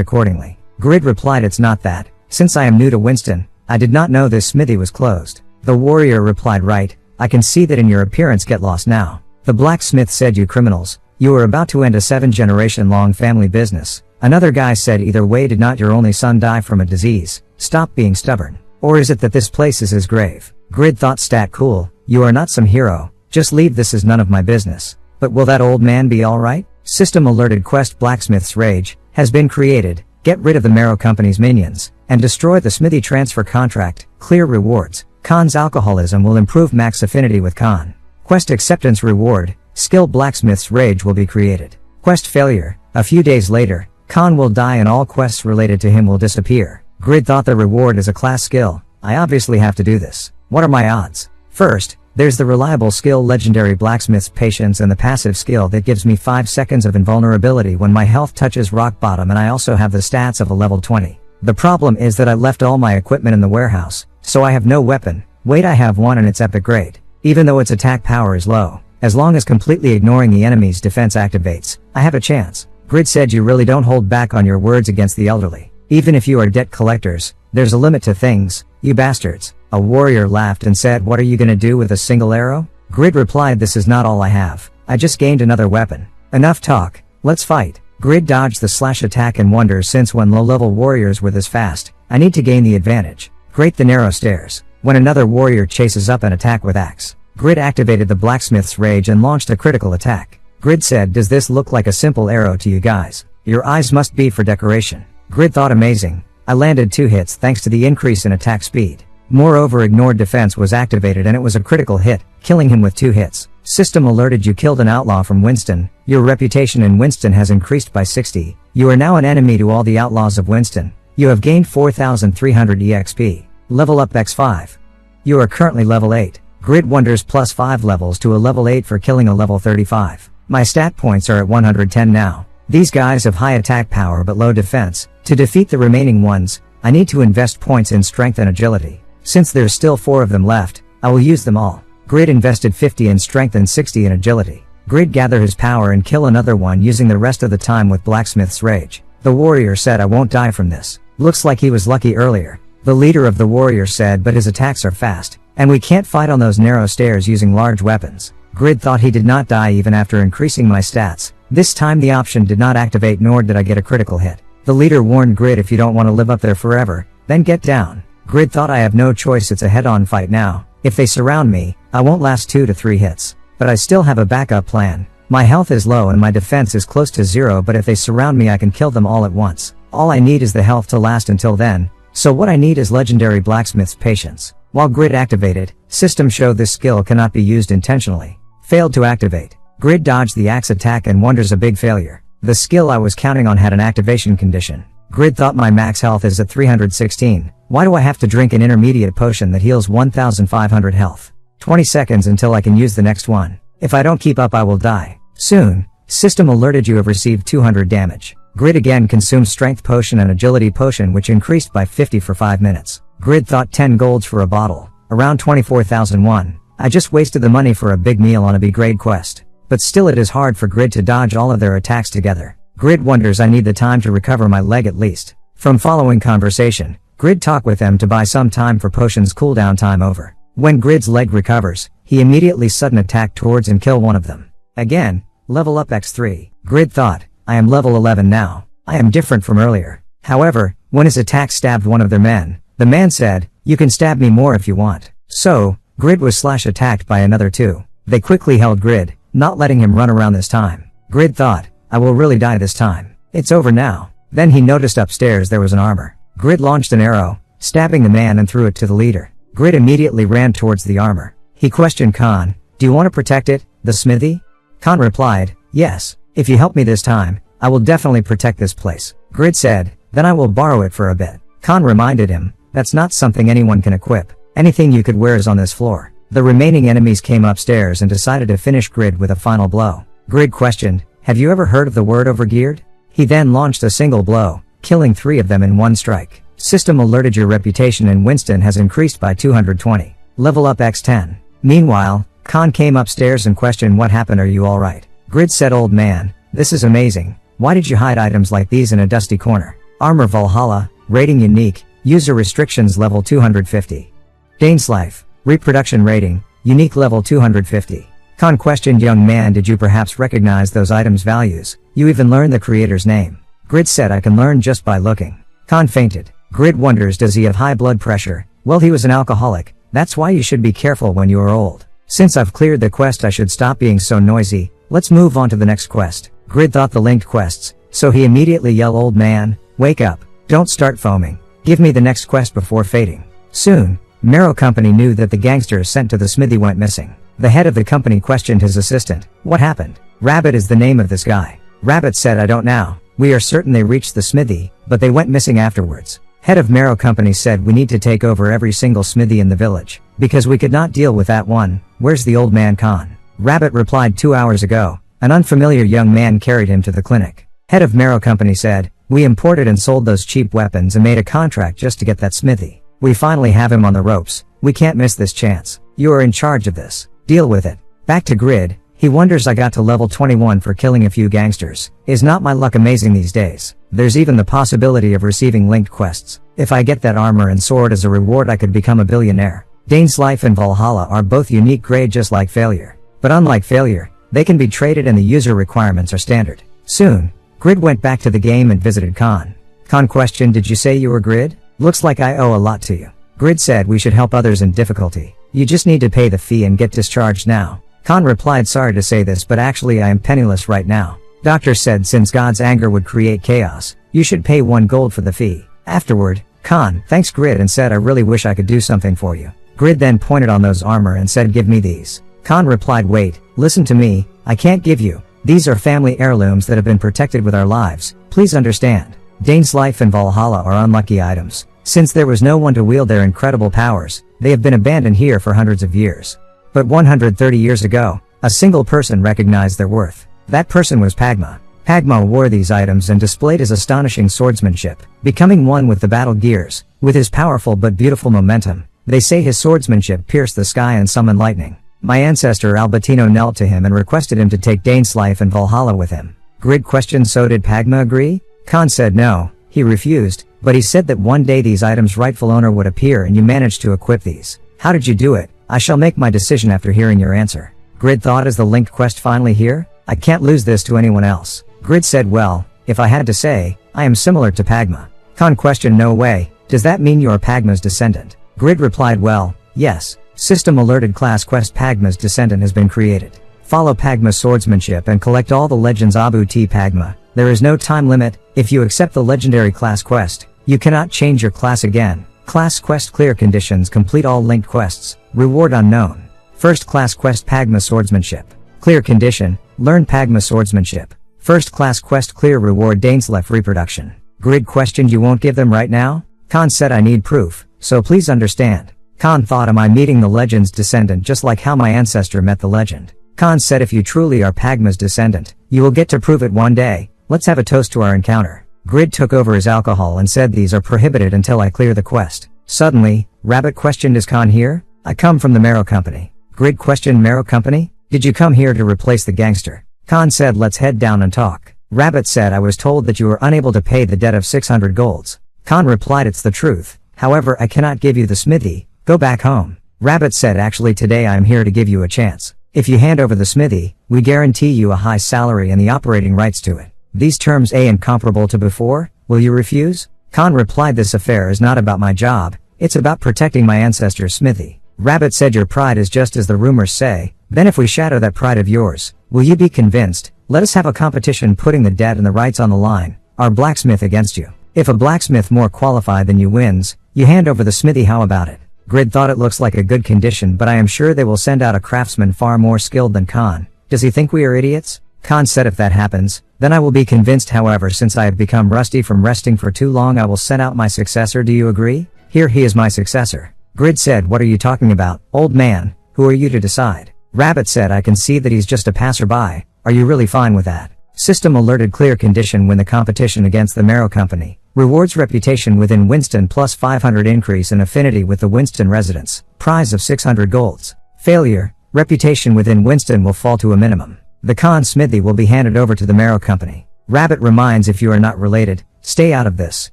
accordingly. Grid replied it's not that. Since I am new to Winston, I did not know this smithy was closed. The warrior replied right, I can see that in your appearance get lost now. The blacksmith said you criminals, you are about to end a 7-generation long family business. Another guy said either way did not your only son die from a disease, stop being stubborn. Or is it that this place is his grave? Grid thought stat cool, you are not some hero, just leave this is none of my business. But will that old man be alright? System alerted quest Blacksmith's Rage has been created, get rid of the Marrow Company's minions, and destroy the smithy transfer contract. Clear rewards. Khan's alcoholism will improve max affinity with Khan. Quest acceptance reward. Skill Blacksmith's rage will be created. Quest failure. A few days later, Khan will die and all quests related to him will disappear. Grid thought the reward is a class skill. I obviously have to do this. What are my odds? First, there's the reliable skill Legendary Blacksmith's Patience and the passive skill that gives me 5 seconds of invulnerability when my health touches rock bottom, and I also have the stats of a level 20. The problem is that I left all my equipment in the warehouse, so I have no weapon. Wait, I have one and it's epic grade. Even though its attack power is low, as long as completely ignoring the enemy's defense activates, I have a chance. Grid said you really don't hold back on your words against the elderly. Even if you are debt collectors, there's a limit to things, you bastards. A warrior laughed and said, what are you gonna do with a single arrow? Grid replied, this is not all I have. I just gained another weapon. Enough talk, let's fight. Grid dodged the slash attack and wonders, since when low-level warriors were this fast, I need to gain the advantage. Great, the narrow stairs. When another warrior chases up an attack with axe, Grid activated the Blacksmith's rage and launched a critical attack. Grid said, does this look like a simple arrow to you guys? Your eyes must be for decoration. Grid thought, amazing. I landed 2 hits thanks to the increase in attack speed. Moreover, ignored defense was activated and it was a critical hit, killing him with 2 hits. System alerted, you killed an outlaw from Winston. Your reputation in Winston has increased by 60. You are now an enemy to all the outlaws of Winston. You have gained 4,300 EXP. Level up X5. You are currently level 8. Grid wonders, plus 5 levels to a level 8 for killing a level 35. My stat points are at 110 now. These guys have high attack power but low defense. To defeat the remaining ones, I need to invest points in strength and agility. Since there's still 4 of them left, I will use them all. Grid invested 50 in strength and 60 in agility. Grid gather his power and kill another one using the rest of the time with Blacksmith's rage. The warrior said, I won't die from this. Looks like he was lucky earlier. The leader of the warrior said, but his attacks are fast, and we can't fight on those narrow stairs using large weapons. Grid thought he did not die even after increasing my stats. This time the option did not activate, nor did I get a critical hit. The leader warned Grid, if you don't want to live up there forever, then get down. Grid thought, I have no choice, it's a head-on fight now. If they surround me, I won't last 2 to 3 hits. But I still have a backup plan. My health is low and my defense is close to 0, but if they surround me I can kill them all at once. All I need is the health to last until then, so what I need is Legendary Blacksmith's Patience. While Grid activated, system showed this skill cannot be used intentionally. Failed to activate. Grid dodged the axe attack and wonders, a big failure. The skill I was counting on had an activation condition. Grid thought, my max health is at 316. Why do I have to drink an intermediate potion that heals 1500 health? 20 seconds until I can use the next one. If I don't keep up I will die. Soon. System alerted, you have received 200 damage. Grid again consumed strength potion and agility potion, which increased by 50 for 5 minutes. Grid thought, 10 golds for a bottle. Around 24,001. I just wasted the money for a big meal on a B grade quest. But still it is hard for Grid to dodge all of their attacks together. Grid wonders, I need the time to recover my leg at least. From following conversation, Grid talked with them to buy some time for potions cooldown time over. When Grid's leg recovers, he immediately sudden attack towards and kill one of them. Again, level up X3. Grid thought, I am level 11 now. I am different from earlier. However, when his attack stabbed one of their men, the man said, you can stab me more if you want. So, Grid was slash attacked by another 2. They quickly held Grid, not letting him run around this time. Grid thought, I will really die this time. It's over now. Then he noticed upstairs there was an armor. Grid launched an arrow, stabbing the man, and threw it to the leader. Grid immediately ran towards the armor. He questioned Khan, do you want to protect it, the smithy? Khan replied, yes. If you help me this time, I will definitely protect this place. Grid said, then I will borrow it for a bit. Khan reminded him, that's not something anyone can equip. Anything you could wear is on this floor. The remaining enemies came upstairs and decided to finish Grid with a final blow. Grid questioned, have you ever heard of the word overgeared? He then launched a single blow, killing 3 of them in one strike. System alerted, your reputation in Winston has increased by 220. Level up X10. Meanwhile, Khan came upstairs and questioned, what happened, are you alright? Grid said, old man, this is amazing. Why did you hide items like these in a dusty corner? Armor Valhalla, rating unique, user restrictions level 250. Dane's life, reproduction rating, unique level 250. Khan questioned, young man, did you perhaps recognize those items' values? You even learned the creator's name. Grid said, I can learn just by looking. Khan fainted. Grid wonders, does he have high blood pressure? Well, he was an alcoholic. That's why you should be careful when you are old. Since I've cleared the quest, I should stop being so noisy. Let's move on to the next quest. Grid thought the linked quests, so he immediately yelled, old man, wake up. Don't start foaming. Give me the next quest before fading. Soon, Marrow Company knew that the gangsters sent to the smithy went missing. The head of the company questioned his assistant. What happened? Rabbit is the name of this guy. Rabbit said, I don't know. We are certain they reached the smithy, but they went missing afterwards. Head of Marrow Company said, we need to take over every single smithy in the village, because we could not deal with that one. Where's the old man Khan? Rabbit replied, 2 hours ago. An unfamiliar young man carried him to the clinic. Head of Marrow Company said, we imported and sold those cheap weapons and made a contract just to get that smithy. We finally have him on the ropes. We can't miss this chance. You are in charge of this. Deal with it. Back to Grid. He wonders, I got to level 21 for killing a few gangsters. Is not my luck amazing these days? There's even the possibility of receiving linked quests. If I get that armor and sword as a reward, I could become a billionaire. Dane's Life and Valhalla are both unique grade just like Failure. But unlike Failure, they can be traded and the user requirements are standard. Soon, Grid went back to the game and visited Khan. Khan questioned, did you say you were Grid? Looks like I owe a lot to you. Grid said, we should help others in difficulty. You just need to pay the fee and get discharged now. Khan replied, sorry to say this, but actually I am penniless right now. Doctor said, since God's anger would create chaos, you should pay 1 gold for the fee. Afterward, Khan thanks Grid and said, I really wish I could do something for you. Grid then pointed on those armor and said, give me these. Khan replied, wait, listen to me, I can't give you. These are family heirlooms that have been protected with our lives, please understand. Dane's Life and Valhalla are unlucky items. Since there was no one to wield their incredible powers, they have been abandoned here for hundreds of years. But 130 years ago, a single person recognized their worth. That person was Pagma. Pagma wore these items and displayed his astonishing swordsmanship, becoming one with the battle gears. With his powerful but beautiful momentum, they say his swordsmanship pierced the sky and summoned lightning. My ancestor Albertino knelt to him and requested him to take Dane's Life and Valhalla with him. Grid questioned, so did Pagma agree? Khan said no, he refused, but he said that one day these items' rightful owner would appear and you managed to equip these. How did you do it? I shall make my decision after hearing your answer. Grid thought, is the linked quest finally here? I can't lose this to anyone else. Grid said, well, if I had to say, I am similar to Pagma. Khan questioned, no way, does that mean you are Pagma's descendant? Grid replied, well, yes. System alerted class quest Pagma's descendant has been created. Follow Pagma's swordsmanship and collect all the legends Abu T Pagma. There is no time limit. If you accept the legendary class quest, you cannot change your class again. Class quest clear conditions, complete all linked quests. Reward unknown. First class quest Pagma swordsmanship. Clear condition, learn Pagma swordsmanship. First class quest clear reward Dane's Life reproduction. Grid questioned, you won't give them right now? Khan said, I need proof, so please understand. Khan thought, am I meeting the legend's descendant just like how my ancestor met the legend? Khan said, if you truly are Pagma's descendant, you will get to prove it one day. Let's have a toast to our encounter. Grid took over his alcohol and said, these are prohibited until I clear the quest. Suddenly, Rabbit questioned, is Khan here? I come from the Marrow Company. Grid questioned, Marrow Company? Did you come here to replace the gangster? Khan said, let's head down and talk. Rabbit said, I was told that you were unable to pay the debt of 600 golds. Khan replied, it's the truth. However, I cannot give you the smithy. Go back home. Rabbit said, actually today I am here to give you a chance. If you hand over the smithy, we guarantee you a high salary and the operating rights to it. These terms A and comparable to before, will you refuse? Khan replied, this affair is not about my job, it's about protecting my ancestor's smithy. Rabbit said, your pride is just as the rumors say, then if we shatter that pride of yours, will you be convinced? Let us have a competition putting the debt and the rights on the line, our blacksmith against you. If a blacksmith more qualified than you wins, you hand over the smithy, how about it? Grid thought, it looks like a good condition, but I am sure they will send out a craftsman far more skilled than Khan. Does he think we are idiots? Khan said, if that happens, then I will be convinced. However, since I have become rusty from resting for too long, I will send out my successor. Do you agree? Here he is, my successor. Grid said, what are you talking about, old man? Who are you to decide? Rabbit said, I can see that he's just a passerby. Are you really fine with that? System alerted, clear condition, win the competition against the Marrow Company. Rewards reputation within Winston plus 500 increase in affinity with the Winston residents. Prize of 600 golds. Failure, reputation within Winston will fall to a minimum. The Khan smithy will be handed over to the Marrow Company. Rabbit reminds, if you are not related, stay out of this.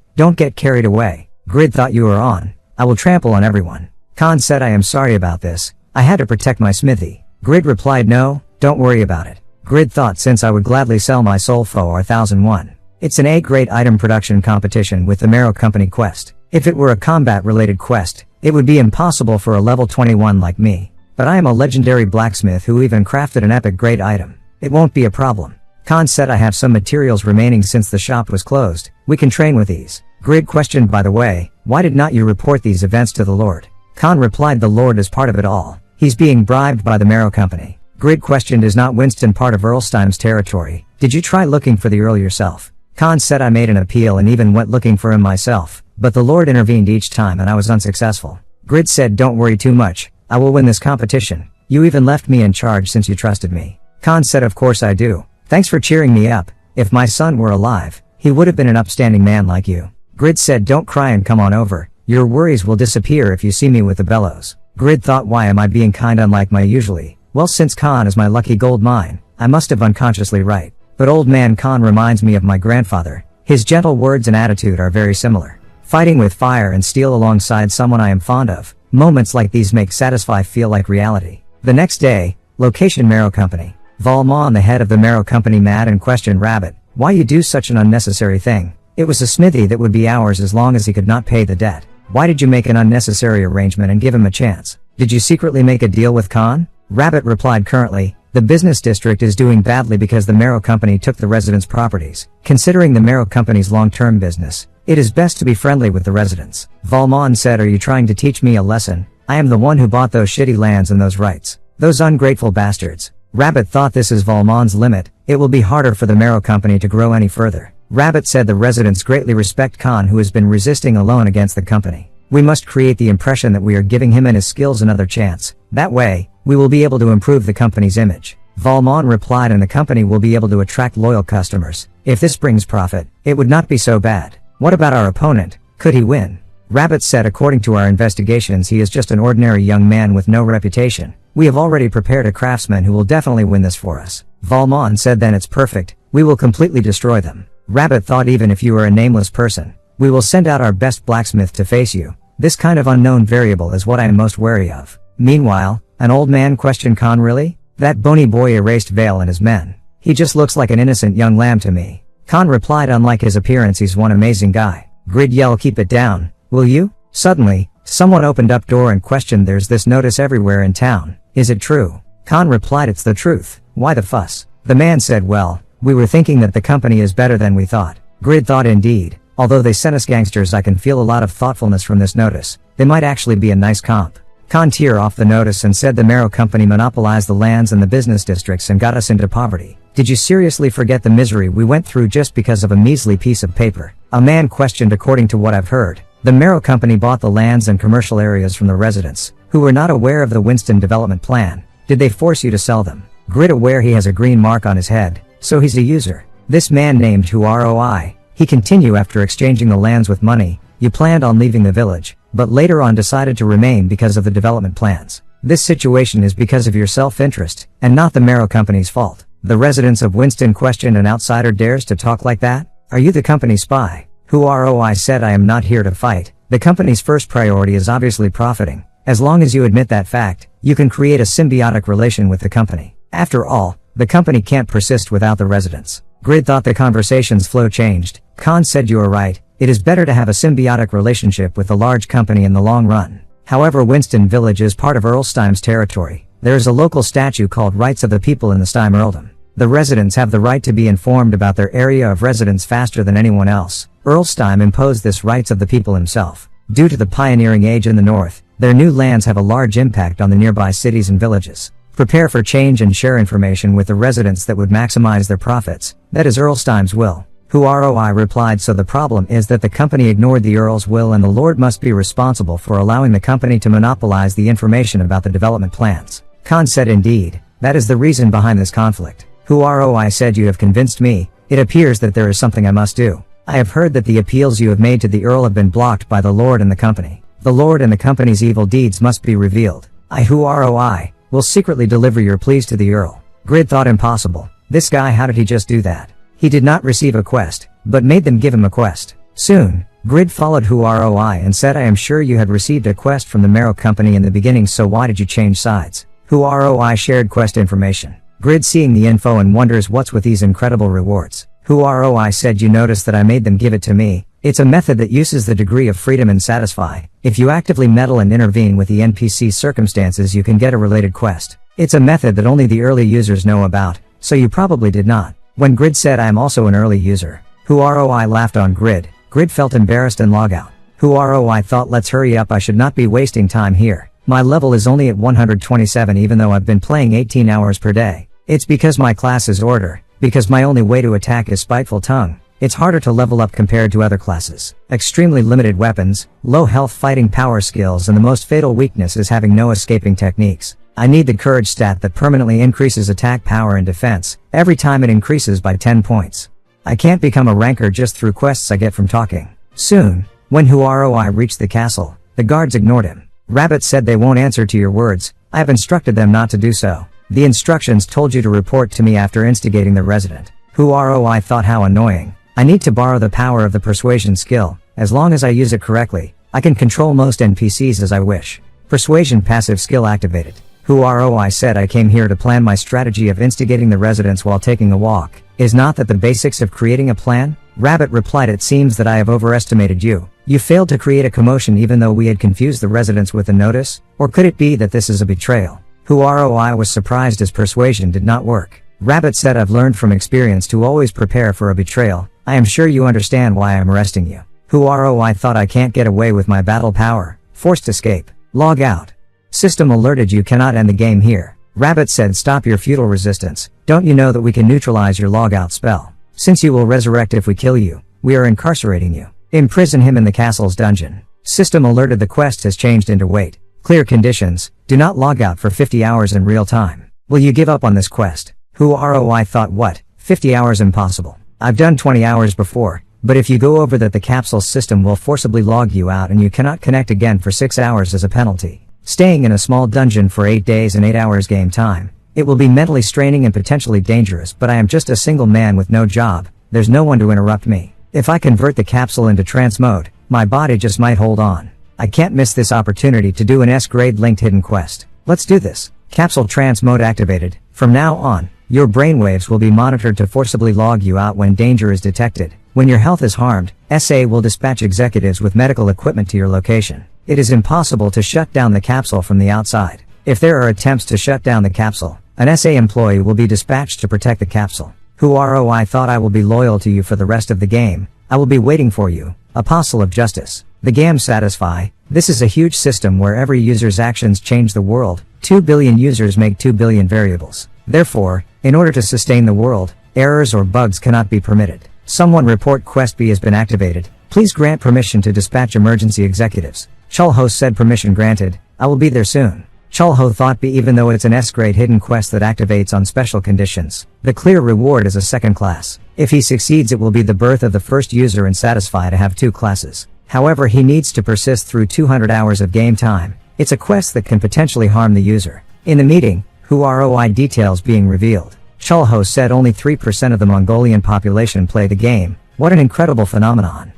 Don't get carried away. Grid thought, you are on. I will trample on everyone. Khan said, I am sorry about this. I had to protect my smithy. Grid replied, no, don't worry about it. Grid thought, since I would gladly sell my soul for 1001. It's an A-grade item production competition with the Marrow Company quest. If it were a combat-related quest, it would be impossible for a level 21 like me. But I am a legendary blacksmith who even crafted an epic grade item. It won't be a problem. Khan said, I have some materials remaining since the shop was closed. We can train with these. Grid questioned, by the way, why did not you report these events to the Lord? Khan replied, the Lord is part of it all. He's being bribed by the Marrow Company. Grid questioned, is not Winston part of Earlsteim's territory? Did you try looking for the Earl yourself? Khan said, I made an appeal and even went looking for him myself, but the Lord intervened each time and I was unsuccessful. Grid said, don't worry too much, I will win this competition. You even left me in charge since you trusted me. Khan said, of course I do. Thanks for cheering me up. If my son were alive, he would have been an upstanding man like you. Grid said, don't cry and come on over. Your worries will disappear if you see me with the bellows. Grid thought, why am I being kind unlike my usually? Well, since Khan is my lucky gold mine, I must have unconsciously right. But old man Khan reminds me of my grandfather. His gentle words and attitude are very similar. Fighting with fire and steel alongside someone I am fond of. Moments like these make satisfy feel like reality. The next day, location Marrow Company. Valmont, the head of the Marrow Company, mad and questioned Rabbit, why you do such an unnecessary thing? It was a smithy that would be ours as long as he could not pay the debt. Why did you make an unnecessary arrangement and give him a chance? Did you secretly make a deal with Khan? Rabbit replied, currently, the business district is doing badly because the Marrow Company took the residents' properties. Considering the Marrow Company's long-term business, it is best to be friendly with the residents. Valmont said, are you trying to teach me a lesson? I am the one who bought those shitty lands and those rights. Those ungrateful bastards. Rabbit thought this is Valmont's limit. It will be harder for the Marrow Company to grow any further. Rabbit said, the residents greatly respect Khan, who has been resisting a loan against the company. We must create the impression that we are giving him and his skills another chance. That way, we will be able to improve the company's image. Valmont replied, and the company will be able to attract loyal customers. If this brings profit, it would not be so bad. What about our opponent? Could he win? Rabbit said, according to our investigations, he is just an ordinary young man with no reputation. We have already prepared a craftsman who will definitely win this for us. Valmont said, then it's perfect. We will completely destroy them. Rabbit thought, even if you are a nameless person, we will send out our best blacksmith to face you. This kind of unknown variable is what I am most wary of. Meanwhile, an old man questioned Khan, really? That bony boy erased Vale and his men. He just looks like an innocent young lamb to me. Khan replied, unlike his appearance, he's one amazing guy. Grid yelled, keep it down, will you? Suddenly, someone opened up door and questioned, there's this notice everywhere in town. Is it true? Khan replied, it's the truth. Why the fuss? The man said, well, we were thinking that the company is better than we thought. Grid thought, indeed. Although they sent us gangsters, I can feel a lot of thoughtfulness from this notice. They might actually be a nice comp. Khan teared off the notice and said, the Marrow Company monopolized the lands and the business districts and got us into poverty. Did you seriously forget the misery we went through just because of a measly piece of paper? A man questioned, according to what I've heard, the Marrow Company bought the lands and commercial areas from the residents, who were not aware of the Winston development plan. Did they force you to sell them? Grid aware he has a green mark on his head, so he's a user. This man named Who ROI. He continued, after exchanging the lands with money, you planned on leaving the village, but later on decided to remain because of the development plans. This situation is because of your self-interest, and not the Marrow Company's fault. The residents of Winston questioned, an outsider dares to talk like that? Are you the company spy? Who ROI said, I am not here to fight. The company's first priority is obviously profiting. As long as you admit that fact, you can create a symbiotic relation with the company. After all, the company can't persist without the residents. Grid thought the conversation's flow changed. Khan said, you are right. It is better to have a symbiotic relationship with a large company in the long run. However, Winston Village is part of Earlsteim's territory. There is a local statute called Rights of the People in the Steim Earldom. The residents have the right to be informed about their area of residence faster than anyone else. Earlsteim imposed this Rights of the People himself. Due to the pioneering age in the north, their new lands have a large impact on the nearby cities and villages. Prepare for change and share information with the residents that would maximize their profits. That is Earlsteim's will. Who ROI replied, so the problem is that the company ignored the Earl's will, and the Lord must be responsible for allowing the company to monopolize the information about the development plans. Khan said, indeed, that is the reason behind this conflict. Who ROI said, you have convinced me. It appears that there is something I must do. I have heard that the appeals you have made to the Earl have been blocked by the Lord and the company. The Lord and the company's evil deeds must be revealed. I, Who ROI, will secretly deliver your pleas to the Earl. Grid thought, impossible. This guy, how did he just do that? He did not receive a quest, but made them give him a quest. Soon, Grid followed Who ROI and said, I am sure you had received a quest from the Marrow Company in the beginning, so why did you change sides? Who ROI shared quest information. Grid seeing the info and wonders what's with these incredible rewards. Who ROI said, you notice that I made them give it to me. It's a method that uses the degree of freedom and satisfy. If you actively meddle and intervene with the NPC circumstances, you can get a related quest. It's a method that only the early users know about, so you probably did not. When Grid said, I am also an early user, Who ROI laughed on Grid. Grid felt embarrassed and log out. I thought, let's hurry up, I should not be wasting time here. My level is only at 127 even though I've been playing 18 hours per day. It's because my class is order, because my only way to attack is spiteful tongue. It's harder to level up compared to other classes. Extremely limited weapons, low health fighting power skills, and the most fatal weakness is having no escaping techniques. I need the courage stat that permanently increases attack power and defense, every time it increases by 10 points. I can't become a ranker just through quests I get from talking. Soon, when I reached the castle, the guards ignored him. Rabbit said they won't answer to your words, I have instructed them not to do so. The instructions told you to report to me after instigating the resident. I thought, how annoying. I need to borrow the power of the persuasion skill. As long as I use it correctly, I can control most NPCs as I wish. Persuasion passive skill activated. I said I came here to plan my strategy of instigating the residents while taking a walk. Is not that the basics of creating a plan? Rabbit replied, it seems that I have overestimated you. You failed to create a commotion even though we had confused the residents with a notice? Or could it be that this is a betrayal? I was surprised as persuasion did not work. Rabbit said, I've learned from experience to always prepare for a betrayal. I am sure you understand why I am arresting you. I thought, I can't get away with my battle power. Forced escape. Log out. System alerted, you cannot end the game here. Rabbit said, stop your futile resistance. Don't you know that we can neutralize your logout spell? Since you will resurrect if we kill you, we are incarcerating you. Imprison him in the castle's dungeon. System alerted, the quest has changed into wait. Clear conditions. Do not log out for 50 hours in real time. Will you give up on this quest? I thought, what? 50 hours impossible. I've done 20 hours before, but if you go over that the capsule system will forcibly log you out and you cannot connect again for 6 hours as a penalty. Staying in a small dungeon for 8 days and 8 hours game time. It will be mentally straining and potentially dangerous, but I am just a single man with no job. There's no one to interrupt me. If I convert the capsule into trance mode, my body just might hold on. I can't miss this opportunity to do an S-grade linked hidden quest. Let's do this. Capsule trance mode activated. From now on, your brainwaves will be monitored to forcibly log you out when danger is detected. When your health is harmed, SA will dispatch executives with medical equipment to your location. It is impossible to shut down the capsule from the outside. If there are attempts to shut down the capsule, an SA employee will be dispatched to protect the capsule. I thought, I will be loyal to you for the rest of the game. I will be waiting for you. Apostle of Justice. The game satisfy. This is a huge system where every user's actions change the world. 2 billion users make 2 billion variables. Therefore, in order to sustain the world, errors or bugs cannot be permitted. Someone report quest B has been activated. Please grant permission to dispatch emergency executives. Chulho said, permission granted. I will be there soon. Chulho thought B, even though it's an S-grade hidden quest that activates on special conditions, the clear reward is a second class. If he succeeds, it will be the birth of the first user in Satisfy to have 2 classes. However, he needs to persist through 200 hours of game time. It's a quest that can potentially harm the user. In the meeting, ROI details being revealed. Chulho said only 3% of the Mongolian population play the game. What an incredible phenomenon.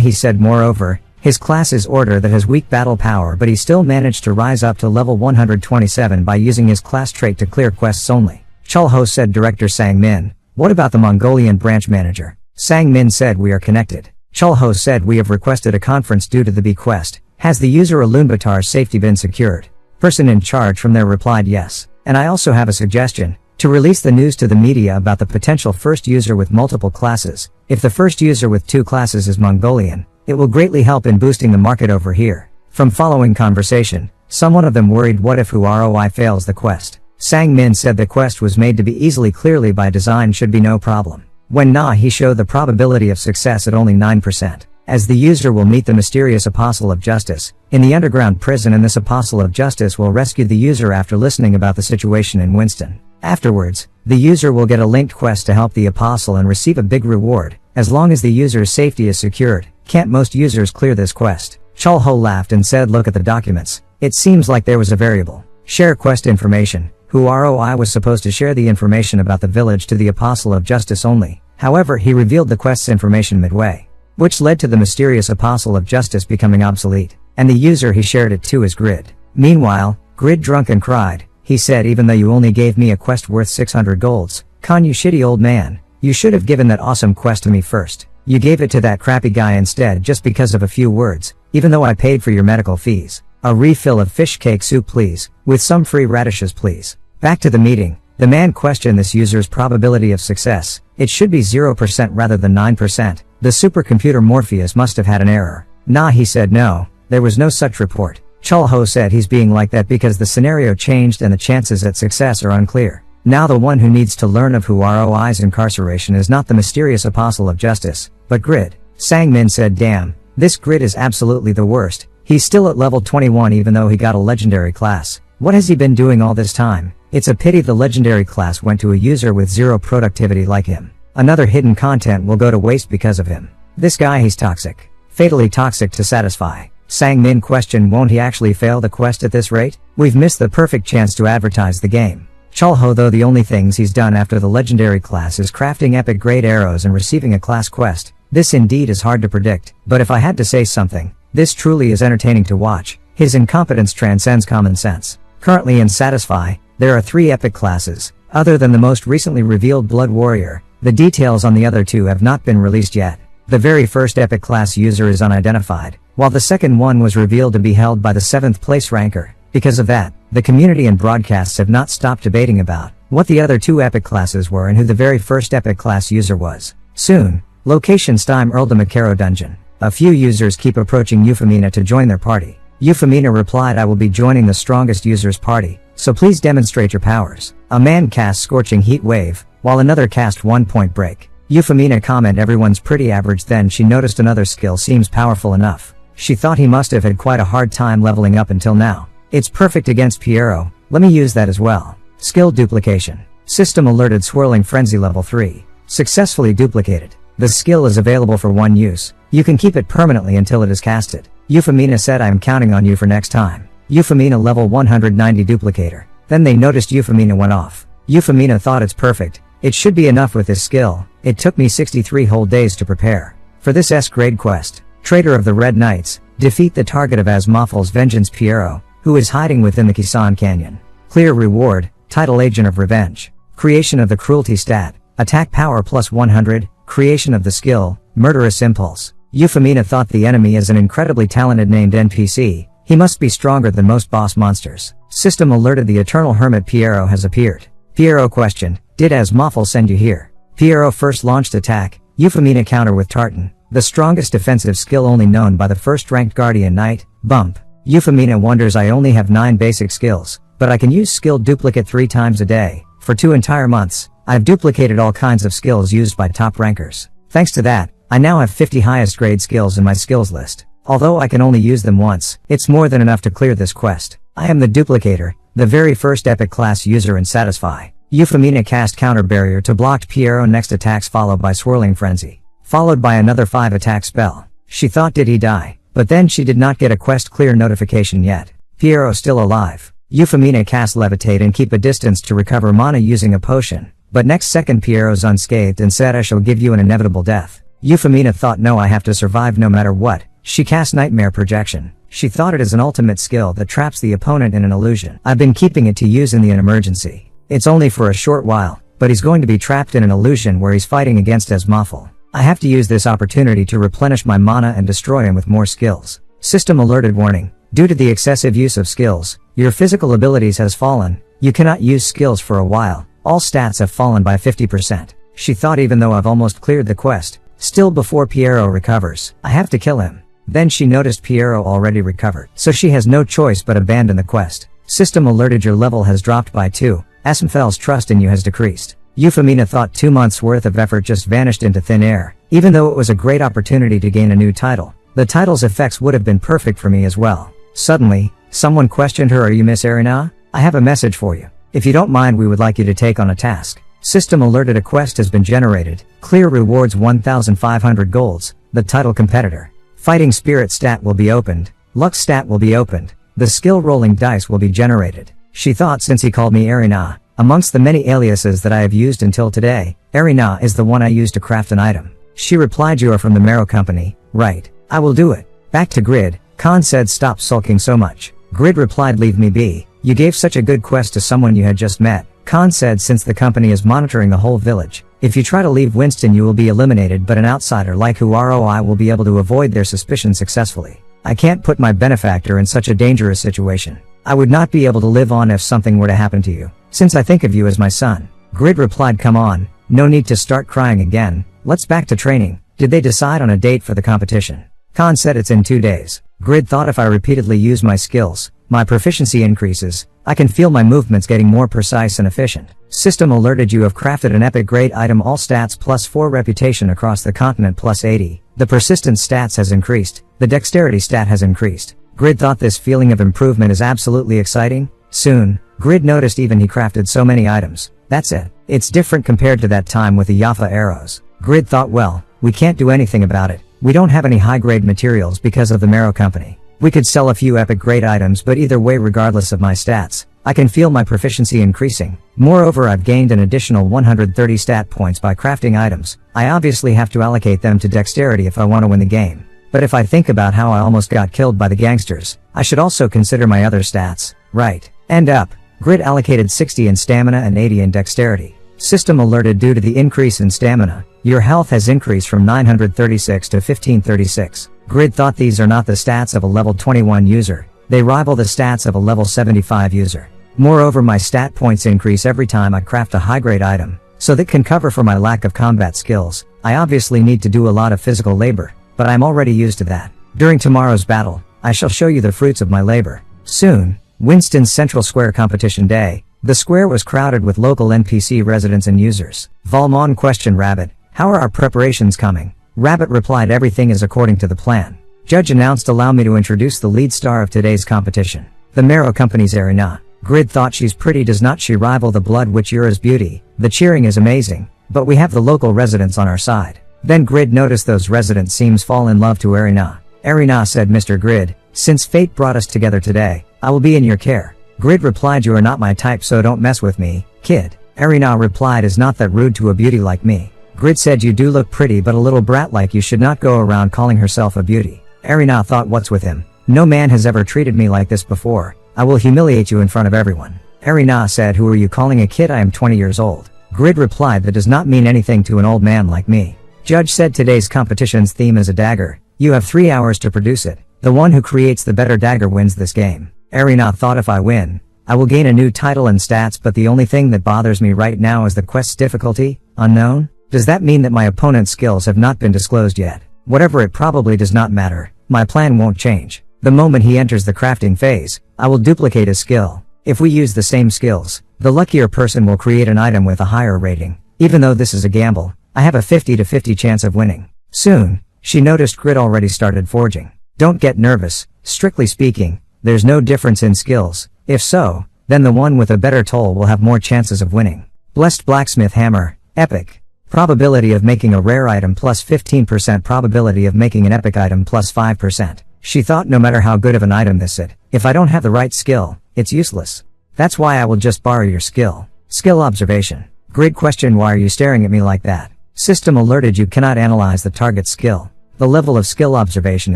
He said, moreover, his class is order that has weak battle power, but he still managed to rise up to level 127 by using his class trait to clear quests only. Chulho said, Director Sang Min, what about the Mongolian branch manager? Sang Min said, we are connected. Chulho said, we have requested a conference due to the B quest. Has the user Alunbatar's safety been secured? Person in charge from there replied, yes. And I also have a suggestion. To release the news to the media about the potential first user with multiple classes. If the first user with 2 classes is Mongolian, it will greatly help in boosting the market over here. From following conversation, someone of them worried, what if ROI fails the quest? Sang Min said the quest was made to be easily, clearly by design, should be no problem. When he showed the probability of success at only 9%. As the user will meet the mysterious Apostle of Justice in the underground prison, and this Apostle of Justice will rescue the user after listening about the situation in Winston. Afterwards, the user will get a linked quest to help the Apostle and receive a big reward, as long as the user's safety is secured. Can't most users clear this quest? Chulho laughed and said, look at the documents. It seems like there was a variable. Share quest information. ROI was supposed to share the information about the village to the Apostle of Justice only. However, he revealed the quest's information midway, which led to the mysterious Apostle of Justice becoming obsolete, and the user he shared it to is Grid. Meanwhile, Grid drunk and cried. He said, even though you only gave me a quest worth 600 golds, you shitty old man, you should have given that awesome quest to me first. You gave it to that crappy guy instead just because of a few words, even though I paid for your medical fees. A refill of fish cake soup please, with some free radishes please. Back to the meeting, the man questioned this user's probability of success. It should be 0% rather than 9%. The supercomputer Morpheus must have had an error. Nah, he said no, there was no such report. Chulho said he's being like that because the scenario changed and the chances at success are unclear. Now the one who needs to learn of who ROI's incarceration is not the mysterious apostle of justice, but Grid. Sangmin said damn, this Grid is absolutely the worst. He's still at level 21 even though he got a legendary class. What has he been doing all this time? It's a pity the legendary class went to a user with zero productivity like him. Another hidden content will go to waste because of him. This guy, he's toxic. Fatally toxic to satisfy. Sangmin questioned, won't he actually fail the quest at this rate? We've missed the perfect chance to advertise the game. Chulho, though, the only things he's done after the legendary class is crafting epic grade arrows and receiving a class quest. This indeed is hard to predict, but if I had to say something, this truly is entertaining to watch. His incompetence transcends common sense. Currently in Satisfy, there are 3 epic classes, other than the most recently revealed Blood Warrior. The details on the other 2 have not been released yet. The very first epic class user is unidentified, while the second one was revealed to be held by the 7th place ranker. Because of that, the community and broadcasts have not stopped debating about what the other 2 epic classes were and who the very first epic class user was. Soon, location Steim Earldom Makaro Dungeon. A few users keep approaching Euphemina to join their party. Euphemina replied, I will be joining the strongest user's party, so please demonstrate your powers. A man cast Scorching Heat Wave, while another cast 1 Point Break. Euphemina comment, everyone's pretty average. Then she noticed another skill seems powerful enough. She thought he must have had quite a hard time leveling up until now. It's perfect against Piero, let me use that as well. Skill duplication. System alerted Swirling Frenzy level 3. Successfully duplicated. The skill is available for 1 use. You can keep it permanently until it is casted. Euphemina said, I am counting on you for next time. Euphemina level 190 duplicator. Then they noticed Euphemina went off. Euphemina thought it's perfect. It should be enough with this skill. It took me 63 whole days to prepare. For this S-grade quest, Traitor of the Red Knights, defeat the target of Asmoffel's Vengeance Piero, who is hiding within the Kisan Canyon. Clear reward, Title Agent of Revenge. Creation of the Cruelty stat, Attack Power plus 100, Creation of the skill, Murderous Impulse. Euphemina thought the enemy is an incredibly talented named NPC, he must be stronger than most boss monsters. System alerted the Eternal Hermit Piero has appeared. Piero questioned, did Asmoffel send you here? Piero first launched attack, Euphemina counter with Tartan, the strongest defensive skill only known by the first ranked Guardian Knight, Bump. Euphemina wonders, I only have 9 basic skills, but I can use skill duplicate 3 times a day. For 2 entire months, I've duplicated all kinds of skills used by top rankers. Thanks to that, I now have 50 highest grade skills in my skills list. Although I can only use them once, it's more than enough to clear this quest. I am the duplicator, the very first epic class user in Satisfy. Euphemina cast counter barrier to blocked Piero next attacks followed by Swirling Frenzy. Followed by another 5 attack spell. She thought, did he die? But then she did not get a quest clear notification yet. Piero still alive. Euphemina cast Levitate and keep a distance to recover mana using a potion. But next second Piero's unscathed and said, I shall give you an inevitable death. Euphemina thought, no, I have to survive no matter what. She cast Nightmare Projection. She thought it is an ultimate skill that traps the opponent in an illusion. I've been keeping it to use in the emergency. It's only for a short while, but he's going to be trapped in an illusion where he's fighting against Asmoffel. I have to use this opportunity to replenish my mana and destroy him with more skills. System alerted warning. Due to the excessive use of skills, your physical abilities has fallen. You cannot use skills for a while. All stats have fallen by 50%. She thought, even though I've almost cleared the quest, still before Piero recovers, I have to kill him. Then she noticed Piero already recovered, so she has no choice but abandon the quest. System alerted, your level has dropped by 2. Asmfel's trust in you has decreased. Euphemina thought 2 months worth of effort just vanished into thin air. Even though it was a great opportunity to gain a new title, the title's effects would have been perfect for me as well. Suddenly, someone questioned her, are you Miss Erina? I have a message for you. If you don't mind, we would like you to take on a task. System alerted, a quest has been generated. Clear rewards 1,500 golds. The title competitor. Fighting Spirit stat will be opened. Luck stat will be opened. The skill rolling dice will be generated. She thought, since he called me Erina, amongst the many aliases that I have used until today, Erina is the one I use to craft an item. She replied, you are from the Marrow Company, right? I will do it. Back to Grid. Khan said, stop sulking so much. Grid replied, leave me be. You gave such a good quest to someone you had just met. Khan said, since the company is monitoring the whole village, if you try to leave Winston you will be eliminated, but an outsider like who ROI will be able to avoid their suspicion successfully. I can't put my benefactor in such a dangerous situation. I would not be able to live on if something were to happen to you, since I think of you as my son. Grid replied, come on, no need to start crying again, let's back to training. Did they decide on a date for the competition? Khan said it's in 2 days. Grid thought if I repeatedly use my skills, my proficiency increases. I can feel my movements getting more precise and efficient. System alerted you have crafted an epic grade item, all stats +4, reputation across the continent +80. The persistence stats has increased. The dexterity stat has increased. Grid thought this feeling of improvement is absolutely exciting. Soon, Grid noticed even he crafted so many items. That's it. It's different compared to that time with the Yafa arrows. Grid thought, well, we can't do anything about it. We don't have any high-grade materials because of the Marrow Company. We could sell a few epic grade items, but either way, regardless of my stats, I can feel my proficiency increasing. Moreover, I've gained an additional 130 stat points by crafting items. I obviously have to allocate them to dexterity if I want to win the game. But if I think about how I almost got killed by the gangsters, I should also consider my other stats, right? End up. Grid allocated 60 in stamina and 80 in dexterity. System alerted, due to the increase in stamina, your health has increased from 936 to 1536. Grid thought these are not the stats of a level 21 user. They rival the stats of a level 75 user. Moreover, my stat points increase every time I craft a high-grade item, so that can cover for my lack of combat skills. I obviously need to do a lot of physical labor, but I'm already used to that. During tomorrow's battle, I shall show you the fruits of my labor. Soon, Winston's Central Square competition day. The square was crowded with local NPC residents and users. Valmon questioned Rabbit, "How are our preparations coming?" Rabbit replied, "Everything is according to the plan." Judge announced, "Allow me to introduce the lead star of today's competition. The Marrow Company's Erina." Grid thought, she's pretty, does not she rival the Blood Witch Yura's beauty? The cheering is amazing, but we have the local residents on our side. Then Grid noticed those residents seems fall in love to Erina. Erina said, "Mr. Grid, since fate brought us together today, I will be in your care." Grid replied, "You are not my type, so don't mess with me, kid." Erina replied, "Is not that rude to a beauty like me?" Grid said, "You do look pretty, but a little brat like you should not go around calling herself a beauty." Erina thought, "What's with him? No man has ever treated me like this before. I will humiliate you in front of everyone." Erina said, "Who are you calling a kid? I am 20 years old." Grid replied, "That does not mean anything to an old man like me." Judge said, "Today's competition's theme is a dagger. You have 3 hours to produce it. The one who creates the better dagger wins this game." Erina thought, "If I win, I will gain a new title and stats, but the only thing that bothers me right now is the quest's difficulty, unknown. Does that mean that my opponent's skills have not been disclosed yet? Whatever, it probably does not matter. My plan won't change. The moment he enters the crafting phase, I will duplicate his skill. If we use the same skills, the luckier person will create an item with a higher rating. Even though this is a gamble, I have a 50-50 chance of winning." Soon, she noticed Grid already started forging. Don't get nervous. Strictly speaking, there's no difference in skills. If so, then the one with a better toll will have more chances of winning. Blessed Blacksmith Hammer, epic. Probability of making a rare item plus 15%, probability of making an epic item plus 5%. She thought, no matter how good of an item this is, if I don't have the right skill, it's useless. That's why I will just borrow your skill. Skill observation. Grid questioned, "Why are you staring at me like that?" System alerted, "You cannot analyze the target's skill. The level of skill observation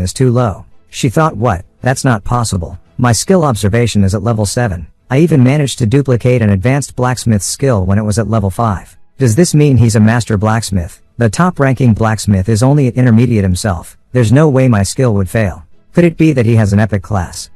is too low." She thought, "What? That's not possible. My skill observation is at level 7. I even managed to duplicate an advanced blacksmith skill when it was at level 5. Does this mean he's a master blacksmith? The top-ranking blacksmith is only at intermediate himself. There's no way my skill would fail. Could it be that he has an epic class?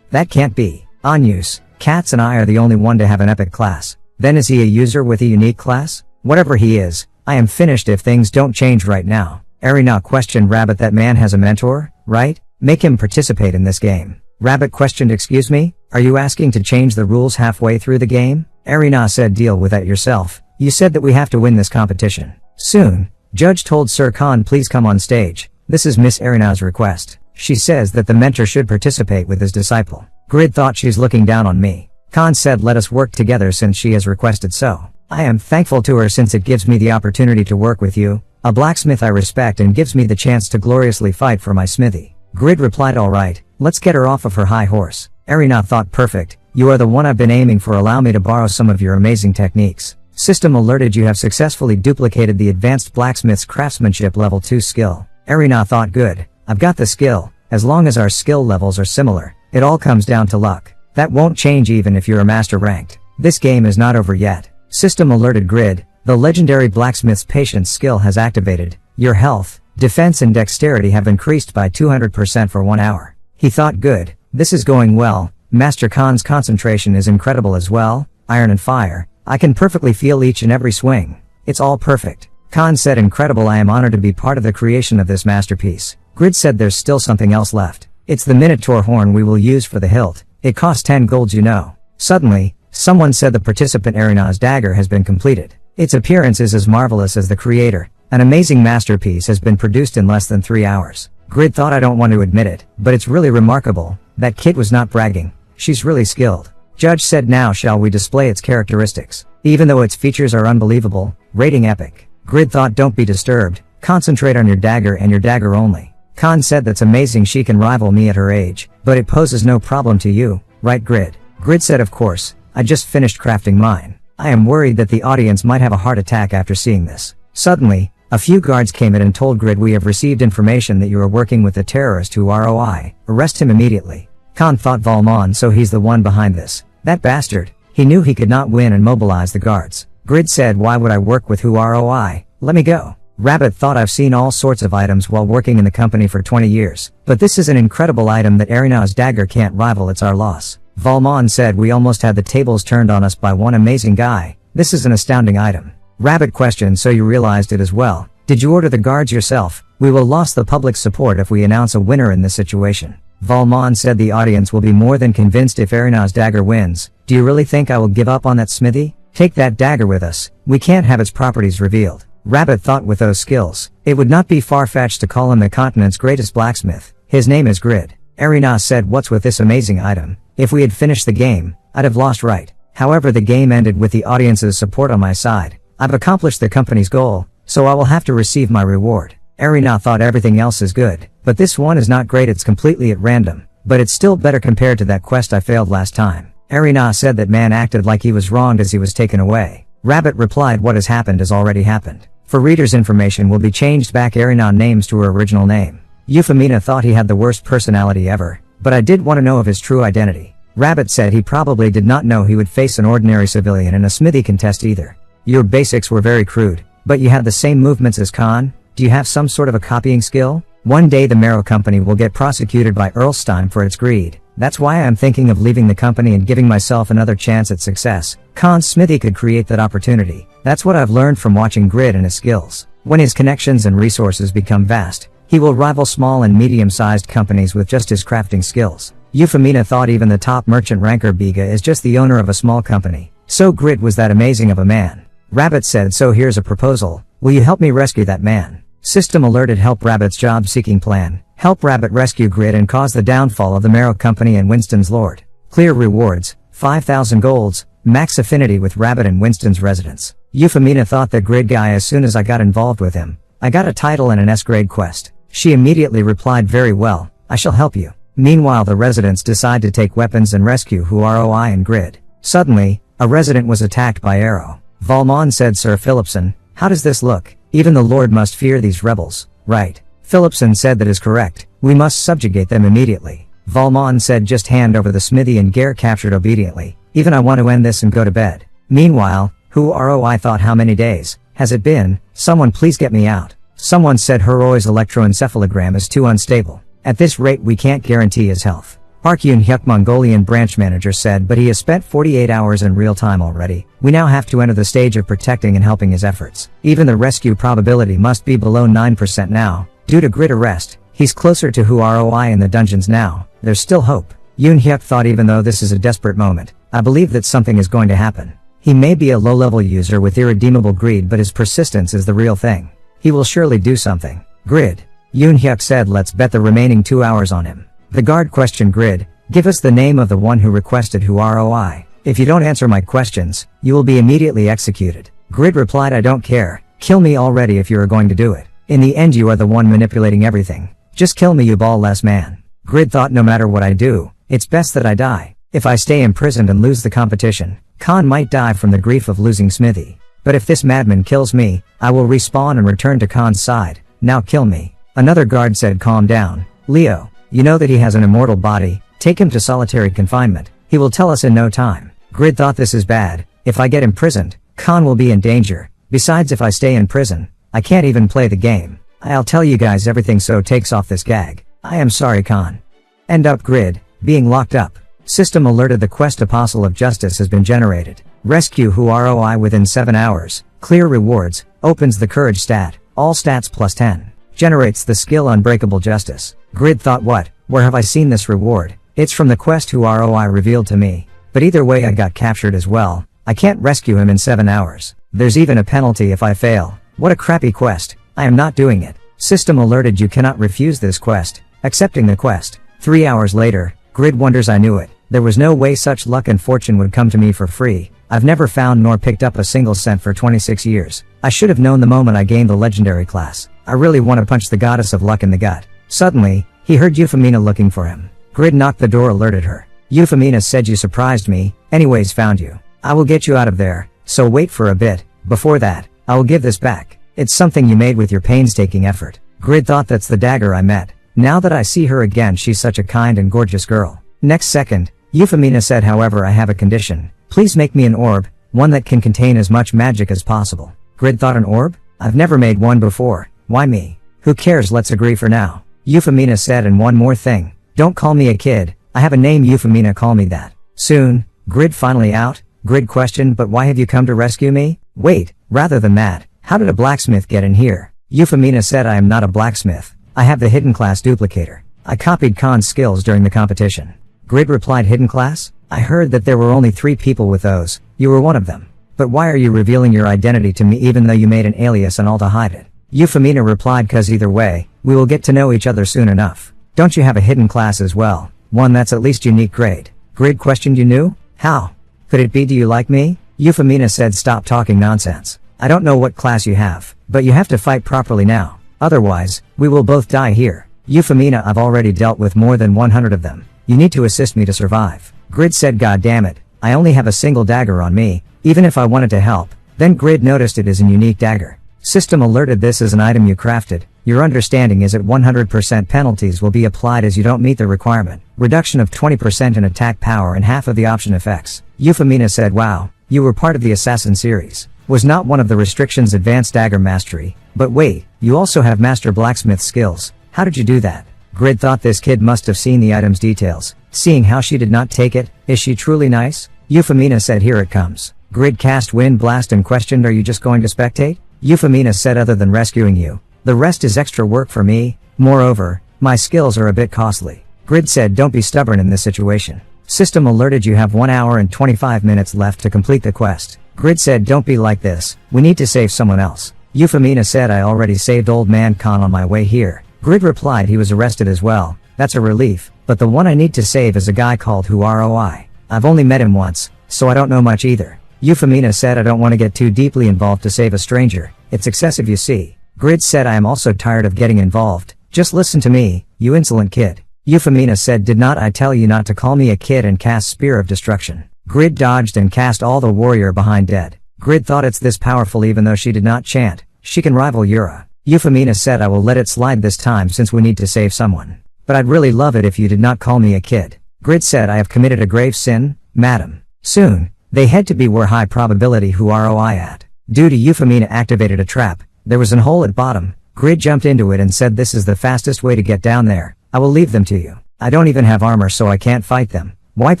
That can't be. Anyus, Cats and I are the only one to have an epic class. Then is he a user with a unique class? Whatever he is, I am finished if things don't change right now." Erina questioned Rabbit, "That man has a mentor, right? Make him participate in this game." Rabbit questioned, "Excuse me? Are you asking to change the rules halfway through the game?" Erina said, "Deal with that yourself. You said that we have to win this competition." Soon, Judge told Sir Khan, "Please come on stage. This is Miss Erina's request. She says that the mentor should participate with his disciple." Grid thought, she's looking down on me. Khan said, "Let us work together since she has requested so. I am thankful to her since it gives me the opportunity to work with you, a blacksmith I respect, and gives me the chance to gloriously fight for my smithy." Grid replied, "All right, let's get her off of her high horse." Erina thought, "Perfect. You are the one I've been aiming for. Allow me to borrow some of your amazing techniques." System alerted, "You have successfully duplicated the advanced blacksmith's craftsmanship level 2 skill." Erina thought, "Good. I've got the skill. As long as our skill levels are similar, it all comes down to luck. That won't change even if you're a master ranked. This game is not over yet." System alerted Grid, "The legendary blacksmith's patience skill has activated. Your health, defense and dexterity have increased by 200% for 1 hour." He thought, "Good. This is going well. Master Khan's concentration is incredible as well. Iron and fire. I can perfectly feel each and every swing. It's all perfect. Khan said incredible, I am honored to be part of the creation of this masterpiece. Grid said there's still something else left. It's the Minotaur horn we will use for the hilt. It costs 10 golds, you know. Suddenly, someone said the participant Erina's dagger has been completed. Its appearance is as marvelous as the creator. An amazing masterpiece has been produced in less than 3 hours. Grid thought, I don't want to admit it, but it's really remarkable. That kid was not bragging. She's really skilled. Judge said, now shall we display its characteristics? Even though its features are unbelievable, rating epic. Grid thought, don't be disturbed. Concentrate on your dagger and your dagger only. Khan said, that's amazing, she can rival me at her age, but it poses no problem to you, right Grid? Grid said, of course, I just finished crafting mine. I am worried that the audience might have a heart attack after seeing this. Suddenly, a few guards came in and told Grid, we have received information that you are working with the terrorist who ROI. Arrest him immediately. Khan thought, Valmon, so he's the one behind this. That bastard. He knew he could not win and mobilized the guards. Grid said, why would I work with who ROI? Let me go. Rabbit thought, I've seen all sorts of items while working in the company for 20 years. But this is an incredible item that Erina's dagger can't rival, it's our loss. Valmon said, we almost had the tables turned on us by one amazing guy. This is an astounding item. Rabbit questioned, so you realized it as well. Did you order the guards yourself? We will lose the public's support if we announce a winner in this situation. Valmon said, the audience will be more than convinced if Erina's dagger wins. Do you really think I will give up on that smithy? Take that dagger with us. We can't have its properties revealed. Rabbit thought, with those skills, it would not be far-fetched to call him the continent's greatest blacksmith. His name is Grid. Erina said, what's with this amazing item? If we had finished the game, I'd have lost, right? However, the game ended with the audience's support on my side. I've accomplished the company's goal, so I will have to receive my reward. Erina thought, everything else is good, but this one is not great, it's completely at random, but it's still better compared to that quest I failed last time. Erina said that man acted like he was wronged as he was taken away. Rabbit replied, what has happened has already happened. For readers' information will be changed back Erina names to her original name. Euphemina thought he had the worst personality ever, but I did want to know of his true identity. Rabbit said he probably did not know he would face an ordinary civilian in a smithy contest either. Your basics were very crude, but you had the same movements as Khan. Do you have some sort of a copying skill? One day the Marrow Company will get prosecuted by Erlstein for its greed. That's why I'm thinking of leaving the company and giving myself another chance at success. Khan's smithy could create that opportunity. That's what I've learned from watching Grid and his skills. When his connections and resources become vast, he will rival small and medium-sized companies with just his crafting skills. Euphemina thought even the top merchant ranker Biga is just the owner of a small company. So Grid was that amazing of a man. Rabbit said, so here's a proposal. Will you help me rescue that man? System alerted, help Rabbit's job-seeking plan. Help Rabbit rescue Grid and cause the downfall of the Marrow Company and Winston's Lord. Clear rewards, 5,000 golds, max affinity with Rabbit and Winston's residence. Euphemina thought that Grid guy, as soon as I got involved with him, I got a title and an S-grade quest. She immediately replied, very well, I shall help you. Meanwhile, the residents decide to take weapons and rescue who ROI and Grid. Suddenly, a resident was attacked by arrow. Valmon said, Sir Philipson, how does this look? Even the Lord must fear these rebels, right? Philipson said, that is correct. We must subjugate them immediately. Valmon said, just hand over the smithy, and Gare captured obediently. Even I want to end this and go to bed. Meanwhile, who ROI thought, how many days has it been? Someone please get me out. Someone said Heroi's electroencephalogram is too unstable. At this rate we can't guarantee his health. Park Yun-hyuk, Mongolian branch manager, said, but he has spent 48 hours in real time already. We now have to enter the stage of protecting and helping his efforts. Even the rescue probability must be below 9% now. Due to Grid arrest, he's closer to who ROI in the dungeons now. There's still hope. Yun-hyuk thought, even though this is a desperate moment, I believe that something is going to happen. He may be a low-level user with irredeemable greed, but his persistence is the real thing. He will surely do something. Grid. Yun-hyuk said, let's bet the remaining 2 hours on him. The guard questioned Grid, give us the name of the one who requested who ROI. If you don't answer my questions, you will be immediately executed. Grid replied, I don't care. Kill me already if you are going to do it. In the end you are the one manipulating everything. Just kill me, you ball-less man. Grid thought, no matter what I do, it's best that I die. If I stay imprisoned and lose the competition, Khan might die from the grief of losing Smithy. But if this madman kills me, I will respawn and return to Khan's side. Now kill me. Another guard said, calm down. Leo, you know that he has an immortal body. Take him to solitary confinement. He will tell us in no time. Grid thought, this is bad. If I get imprisoned, Khan will be in danger. Besides, if I stay in prison, I can't even play the game. I'll tell you guys everything, so takes off this gag. I am sorry, Khan. End up. Grid, being locked up. System alerted, the quest Apostle of Justice has been generated. Rescue who ROI within 7 hours. Clear rewards, opens the courage stat, all stats plus 10. Generates the skill Unbreakable Justice. Grid thought, what, where have I seen this reward? It's from the quest Who ROI revealed to me. But either way I got captured as well. I can't rescue him in 7 hours. There's even a penalty if I fail. What a crappy quest. I am not doing it. System alerted, you cannot refuse this quest. Accepting the quest. 3 hours later, Grid wonders, I knew it. There was no way such luck and fortune would come to me for free. I've never found nor picked up a single cent for 26 years. I should have known the moment I gained the legendary class. I really want to punch the goddess of luck in the gut. Suddenly, he heard Euphemina looking for him. Grid knocked the door, alerted her. Euphemina said, you surprised me, anyways found you. I will get you out of there, so wait for a bit. Before that, I will give this back. It's something you made with your painstaking effort. Grid thought, that's the dagger I met. Now that I see her again, she's such a kind and gorgeous girl. Next second, Euphemina said, however, I have a condition. Please make me an orb, one that can contain as much magic as possible. Grid thought, an orb? I've never made one before. Why me? Who cares, let's agree for now. Euphemina said, and one more thing. Don't call me a kid. I have a name, Euphemina, call me that. Soon. Grid finally out. Grid questioned, but why have you come to rescue me? Wait, rather than that, how did a blacksmith get in here? Euphemina said, I am not a blacksmith. I have the hidden class duplicator. I copied Khan's skills during the competition. Grid replied, hidden class? I heard that there were only 3 people with those. You were one of them. But why are you revealing your identity to me even though you made an alias and all to hide it? Euphemina replied, cause either way, we will get to know each other soon enough. Don't you have a hidden class as well? One that's at least unique grade. Grid questioned, you knew? How? Could it be, do you like me? Euphemina said, stop talking nonsense. I don't know what class you have, but you have to fight properly now. Otherwise, we will both die here. Euphemina, I've already dealt with more than 100 of them. You need to assist me to survive. Grid said, God damn it. I only have a single dagger on me, even if I wanted to help. Then Grid noticed it is a unique dagger. System alerted, this is an item you crafted. Your understanding is that 100% penalties will be applied as you don't meet the requirement. Reduction of 20% in attack power and half of the option effects. Euphemina said, wow, you were part of the Assassin series. Was not one of the restrictions advanced dagger mastery. But wait, you also have master blacksmith skills. How did you do that? Grid thought, this kid must have seen the item's details. Seeing how she did not take it, is she truly nice? Euphemina said, here it comes. Grid cast Wind Blast and questioned, are you just going to spectate? Euphemina said, other than rescuing you, the rest is extra work for me. Moreover, my skills are a bit costly. Grid said, don't be stubborn in this situation. System alerted, you have 1 hour and 25 minutes left to complete the quest. Grid said, don't be like this, we need to save someone else. Euphemina said, I already saved old man Khan on my way here. Grid replied, he was arrested as well. That's a relief, but the one I need to save is a guy called Who ROI. I've only met him once, so I don't know much either. Euphemina said, I don't want to get too deeply involved to save a stranger. It's excessive, you see. Grid said, I am also tired of getting involved. Just listen to me, you insolent kid. Euphemina said, did not I tell you not to call me a kid, and cast Spear of Destruction. Grid dodged and cast all the warrior behind dead. Grid thought, it's this powerful even though she did not chant. She can rival Yura. Euphemina said, I will let it slide this time since we need to save someone. But I'd really love it if you did not call me a kid. Grid said, I have committed a grave sin, madam. Soon, they head to be where high probability Who ROI at. Due to Euphemina activated a trap. There was an hole at bottom. Grid jumped into it and said, this is the fastest way to get down there. I will leave them to you. I don't even have armor, so I can't fight them. Wipe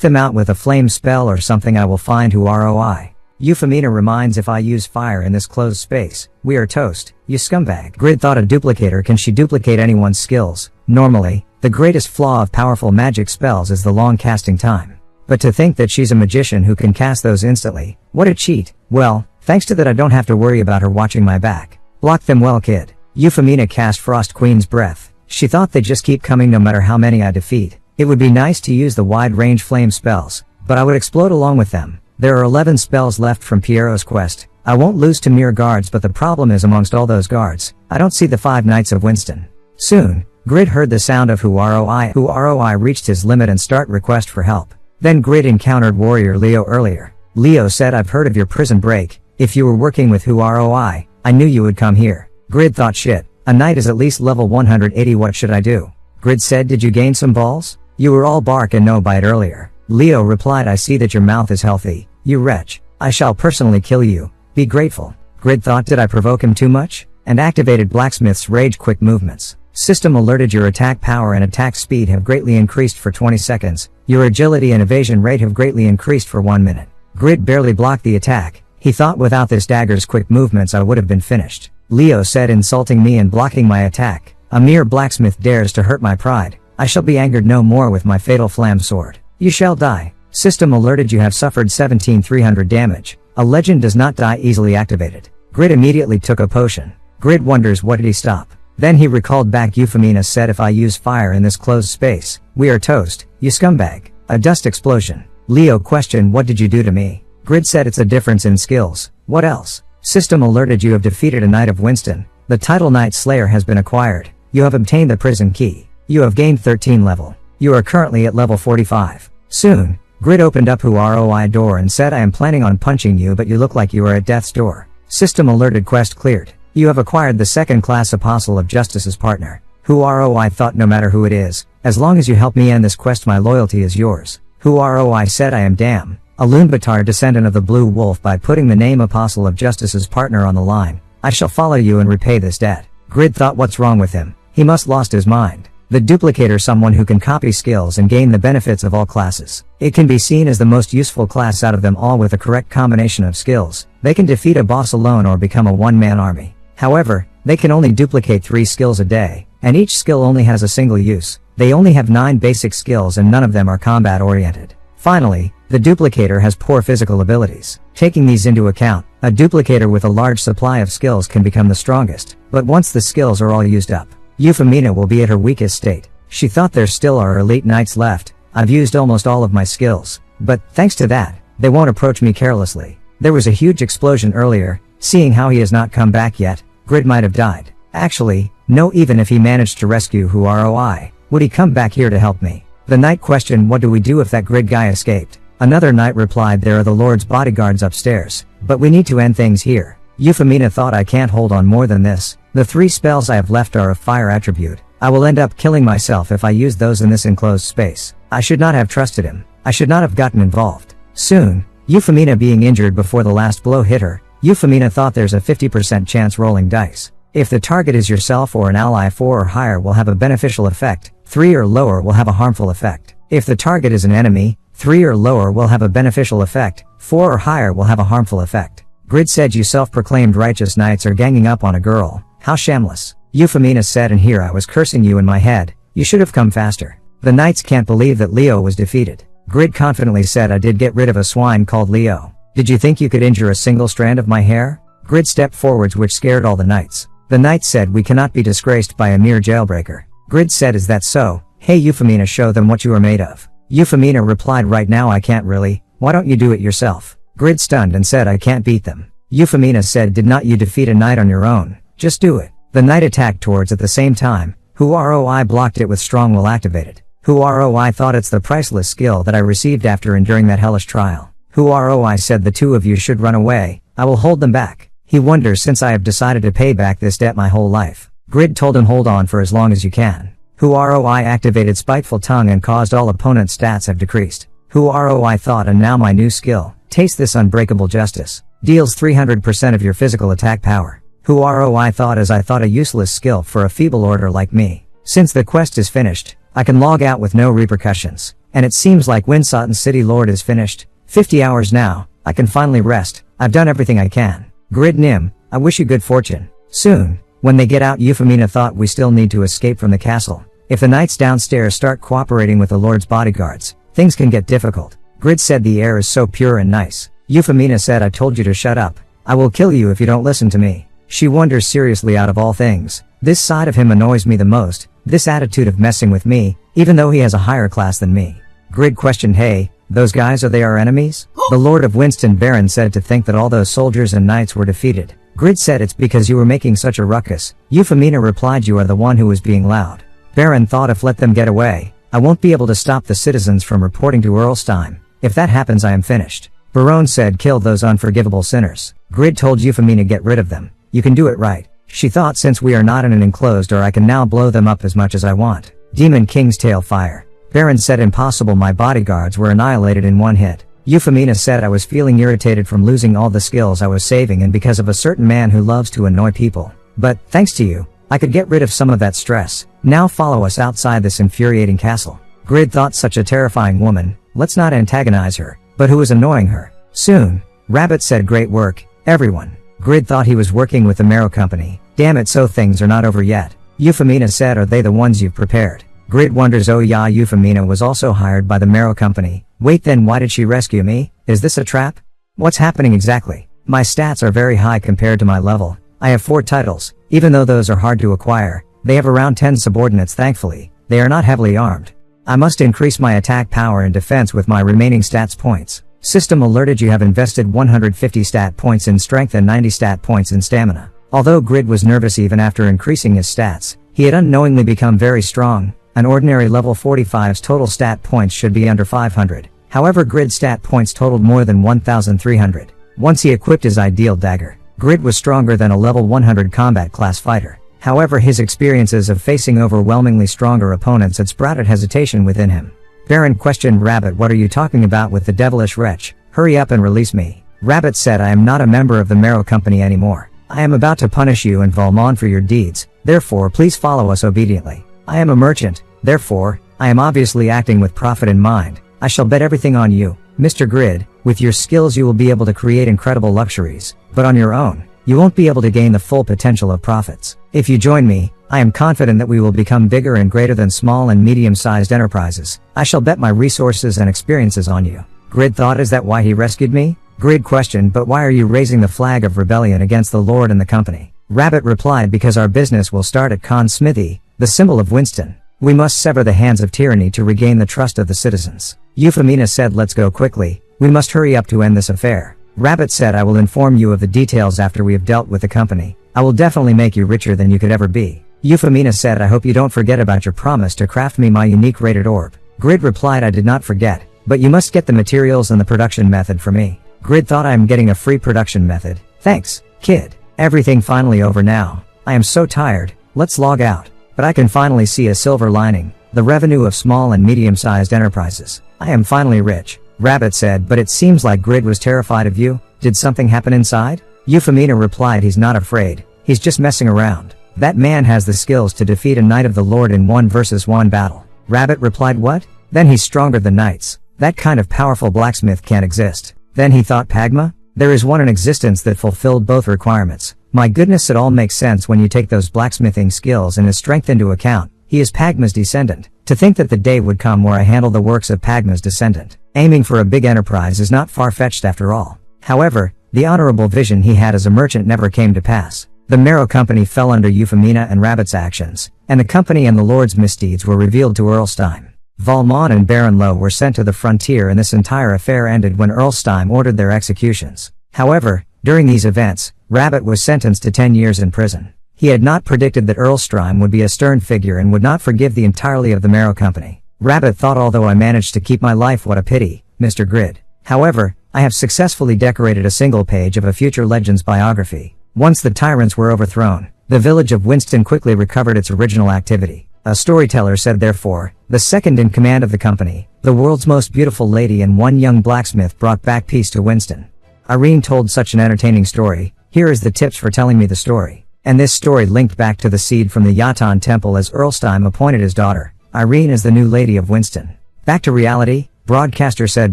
them out with a flame spell or something. I will find Who ROI. Euphemina reminds, if I use fire in this closed space, we are toast, you scumbag. Grid thought, a duplicator, can she duplicate anyone's skills? Normally, the greatest flaw of powerful magic spells is the long casting time. But to think that she's a magician who can cast those instantly, what a cheat. Well, thanks to that I don't have to worry about her watching my back. Block them well, kid. Euphemina cast Frost Queen's Breath. She thought they'd just keep coming no matter how many I defeat. It would be nice to use the wide-range flame spells, but I would explode along with them. There are 11 spells left from Piero's quest. I won't lose to mere guards, but the problem is amongst all those guards, I don't see the 5 Knights of Winston. Soon, Grid heard the sound of Who ROI. Who ROI reached his limit and start request for help. Then Grid encountered warrior Leo earlier. Leo said, I've heard of your prison break. If you were working with Who ROI, I knew you would come here. Grid thought, shit, a knight is at least level 180, what should I do? Grid said, did you gain some balls? You were all bark and no bite earlier. Leo replied, I see that your mouth is healthy. You wretch. I shall personally kill you. Be grateful. Grid thought, did I provoke him too much? And activated Blacksmith's rage quick movements. System alerted, your attack power and attack speed have greatly increased for 20 seconds. Your agility and evasion rate have greatly increased for 1 minute. Grid barely blocked the attack. He thought without this dagger's quick movements I would have been finished. Leo said, insulting me and blocking my attack. A mere blacksmith dares to hurt my pride. I shall be angered no more with my fatal flam sword. You shall die. System alerted, you have suffered 17,300 damage. A legend does not die easily activated. Grid immediately took a potion. Grid wonders what did he stop. Then he recalled back. Euphemina said, if I use fire in this closed space, we are toast, you scumbag. A dust explosion. Leo questioned, what did you do to me? Grid said, it's a difference in skills. What else? System alerted, you have defeated a Knight of Winston. The title Knight Slayer has been acquired. You have obtained the prison key. You have gained 13 level. You are currently at level 45. Soon, Grid opened up ROI door and said, I am planning on punching you, but you look like you are at death's door. System alerted, quest cleared. You have acquired the second class Apostle of Justice's partner. ROI thought, no matter who it is, as long as you help me end this quest, my loyalty is yours. ROI said, I am Dam, a Loonbatar descendant of the Blue Wolf. By putting the name Apostle of Justice's partner on the line, I shall follow you and repay this debt. Grid thought, what's wrong with him? He must lost his mind. The duplicator, someone who can copy skills and gain the benefits of all classes. It can be seen as the most useful class out of them all. With the correct combination of skills, they can defeat a boss alone or become a one-man army. However, they can only duplicate 3 skills a day, and each skill only has a single use. They only have 9 basic skills and none of them are combat oriented. Finally, the duplicator has poor physical abilities. Taking these into account, a duplicator with a large supply of skills can become the strongest, but once the skills are all used up, Euphemina will be at her weakest state. She thought there still are elite knights left. I've used almost all of my skills, but thanks to that, they won't approach me carelessly. There was a huge explosion earlier. Seeing how he has not come back yet, Grid might have died. Actually, no, even if he managed to rescue ROI, would he come back here to help me? The knight questioned, what do we do if that Grid guy escaped? Another knight replied, there are the Lord's bodyguards upstairs, but we need to end things here. Euphemina thought, I can't hold on more than this. The 3 spells I have left are of fire attribute. I will end up killing myself if I use those in this enclosed space. I should not have trusted him. I should not have gotten involved. Soon, Euphemina being injured before the last blow hit her, Euphemina thought there's a 50% chance rolling dice. If the target is yourself or an ally, 4 or higher will have a beneficial effect, 3 or lower will have a harmful effect. If the target is an enemy, 3 or lower will have a beneficial effect, 4 or higher will have a harmful effect. Grid said, you self-proclaimed righteous knights are ganging up on a girl. How shameless. Euphemina said, and here I was cursing you in my head. You should have come faster. The knights can't believe that Leo was defeated. Grid confidently said, I did get rid of a swine called Leo. Did you think you could injure a single strand of my hair? Grid stepped forwards, which scared all the knights. The knights said, we cannot be disgraced by a mere jailbreaker. Grid said, is that so? Hey Euphemina, show them what you are made of. Euphemina replied, right now I can't really. Why don't you do it yourself? Grid stunned and said, I can't beat them. Euphemina said, did not you defeat a knight on your own? Just do it. The knight attacked towards at the same time. ROI blocked it with strong will activated. ROI thought, it's the priceless skill that I received after enduring that hellish trial. ROI said, the 2 of you should run away. I will hold them back. He wonders, since I have decided to pay back this debt my whole life. Grid told him, hold on for as long as you can. ROI activated spiteful tongue and caused all opponents' stats have decreased. ROI thought, and now my new skill, taste this unbreakable justice. Deals 300% of your physical attack power. ROI thought, as I thought, a useless skill for a feeble order like me. Since the quest is finished, I can log out with no repercussions. And it seems like Winsotten's City Lord is finished. 50 hours now, I can finally rest. I've done everything I can. Grid Nim, I wish you good fortune. Soon, when they get out, Euphemina thought, we still need to escape from the castle. If the knights downstairs start cooperating with the Lord's bodyguards, things can get difficult. Grid said, the air is so pure and nice. Euphemina said, I told you to shut up. I will kill you if you don't listen to me. She wonders seriously, out of all things, this side of him annoys me the most, this attitude of messing with me, even though he has a higher class than me. Grid questioned, hey, those guys, are they our enemies? The Lord of Winston Baron said, to think that all those soldiers and knights were defeated. Grid said, it's because you were making such a ruckus. Euphemina replied, you are the one who was being loud. Baron thought, if let them get away, I won't be able to stop the citizens from reporting to Earlstein. If that happens, I am finished. Baron said, kill those unforgivable sinners. Grid told Euphemina, get rid of them. You can do it right. She thought, since we are not in an enclosed door, I can now blow them up as much as I want. Demon King's tail fire. Baron said, impossible, my bodyguards were annihilated in one hit. Euphemina said, I was feeling irritated from losing all the skills I was saving and because of a certain man who loves to annoy people. But, thanks to you, I could get rid of some of that stress. Now follow us outside this infuriating castle. Grid thought, such a terrifying woman, let's not antagonize her. But who is annoying her? Soon, Rabbit said great work, everyone. Grid thought he was working with the Marrow Company. Damn it, so things are not over yet. Euphemina said, are they the ones you've prepared? Grid wonders, oh yeah, Euphemina was also hired by the Marrow Company. Wait, then why did she rescue me? Is this a trap? What's happening exactly? My stats are very high compared to my level. I have 4 titles. Even though those are hard to acquire, they have around 10 subordinates thankfully. They are not heavily armed. I must increase my attack power and defense with my remaining stats points. System alerted, you have invested 150 stat points in strength and 90 stat points in stamina. Although Grid was nervous even after increasing his stats, he had unknowingly become very strong. An ordinary level 45's total stat points should be under 500. However, Grid's stat points totaled more than 1,300. Once he equipped his ideal dagger, Grid was stronger than a level 100 combat class fighter. However, his experiences of facing overwhelmingly stronger opponents had sprouted hesitation within him. Baron questioned Rabbit, what are you talking about with the devilish wretch? Hurry up and release me. Rabbit said, I am not a member of the Marrow Company anymore. I am about to punish you and Valmont for your deeds, therefore please follow us obediently. I am a merchant, therefore, I am obviously acting with profit in mind. I shall bet everything on you, Mr. Grid. With your skills you will be able to create incredible luxuries, but on your own, you won't be able to gain the full potential of profits. If you join me, I am confident that we will become bigger and greater than small and medium-sized enterprises. I shall bet my resources and experiences on you. Grid thought, is that why he rescued me? Grid questioned, but why are you raising the flag of rebellion against the Lord and the company? Rabbit replied, because our business will start at Khan's smithy, the symbol of Winston. We must sever the hands of tyranny to regain the trust of the citizens. Euphemina said, let's go quickly. We must hurry up to end this affair. Rabbit said, I will inform you of the details after we have dealt with the company. I will definitely make you richer than you could ever be. Euphemina said, I hope you don't forget about your promise to craft me my unique rated orb. Grid replied, I did not forget, but you must get the materials and the production method for me. Grid thought, I am getting a free production method. Thanks, kid. Everything finally over now. I am so tired, let's log out. But I can finally see a silver lining, the revenue of small and medium-sized enterprises. I am finally rich. Rabbit said, but it seems like Grid was terrified of you. Did something happen inside? Euphemina replied, he's not afraid, he's just messing around. That man has the skills to defeat a Knight of the Lord in 1 versus 1 battle. Rabbit replied, what? Then he's stronger than knights. That kind of powerful blacksmith can't exist. Then he thought, Pagma? There is one in existence that fulfilled both requirements. My goodness, it all makes sense when you take those blacksmithing skills and his strength into account. He is Pagma's descendant. To think that the day would come where I handle the works of Pagma's descendant. Aiming for a big enterprise is not far-fetched after all. However, the honorable vision he had as a merchant never came to pass. The Marrow Company fell under Euphemina and Rabbit's actions, and the company and the Lord's misdeeds were revealed to Earlstein. Valmont and Baron Lowe were sent to the frontier, and this entire affair ended when Earlstein ordered their executions. However, during these events, Rabbit was sentenced to 10 years in prison. He had not predicted that Earlstein would be a stern figure and would not forgive the entirety of the Marrow Company. Rabbit thought, although I managed to keep my life, what a pity, Mr. Grid. However, I have successfully decorated a single page of a future Legends biography. Once the tyrants were overthrown, the village of Winston quickly recovered its original activity. A storyteller said, therefore, the second in command of the company, the world's most beautiful lady and one young blacksmith brought back peace to Winston. Irene told such an entertaining story. Here is the tips for telling me the story. And this story linked back to the seed from the Yatan temple as Earlstein appointed his daughter, Irene, as the new lady of Winston. Back to reality, broadcaster said,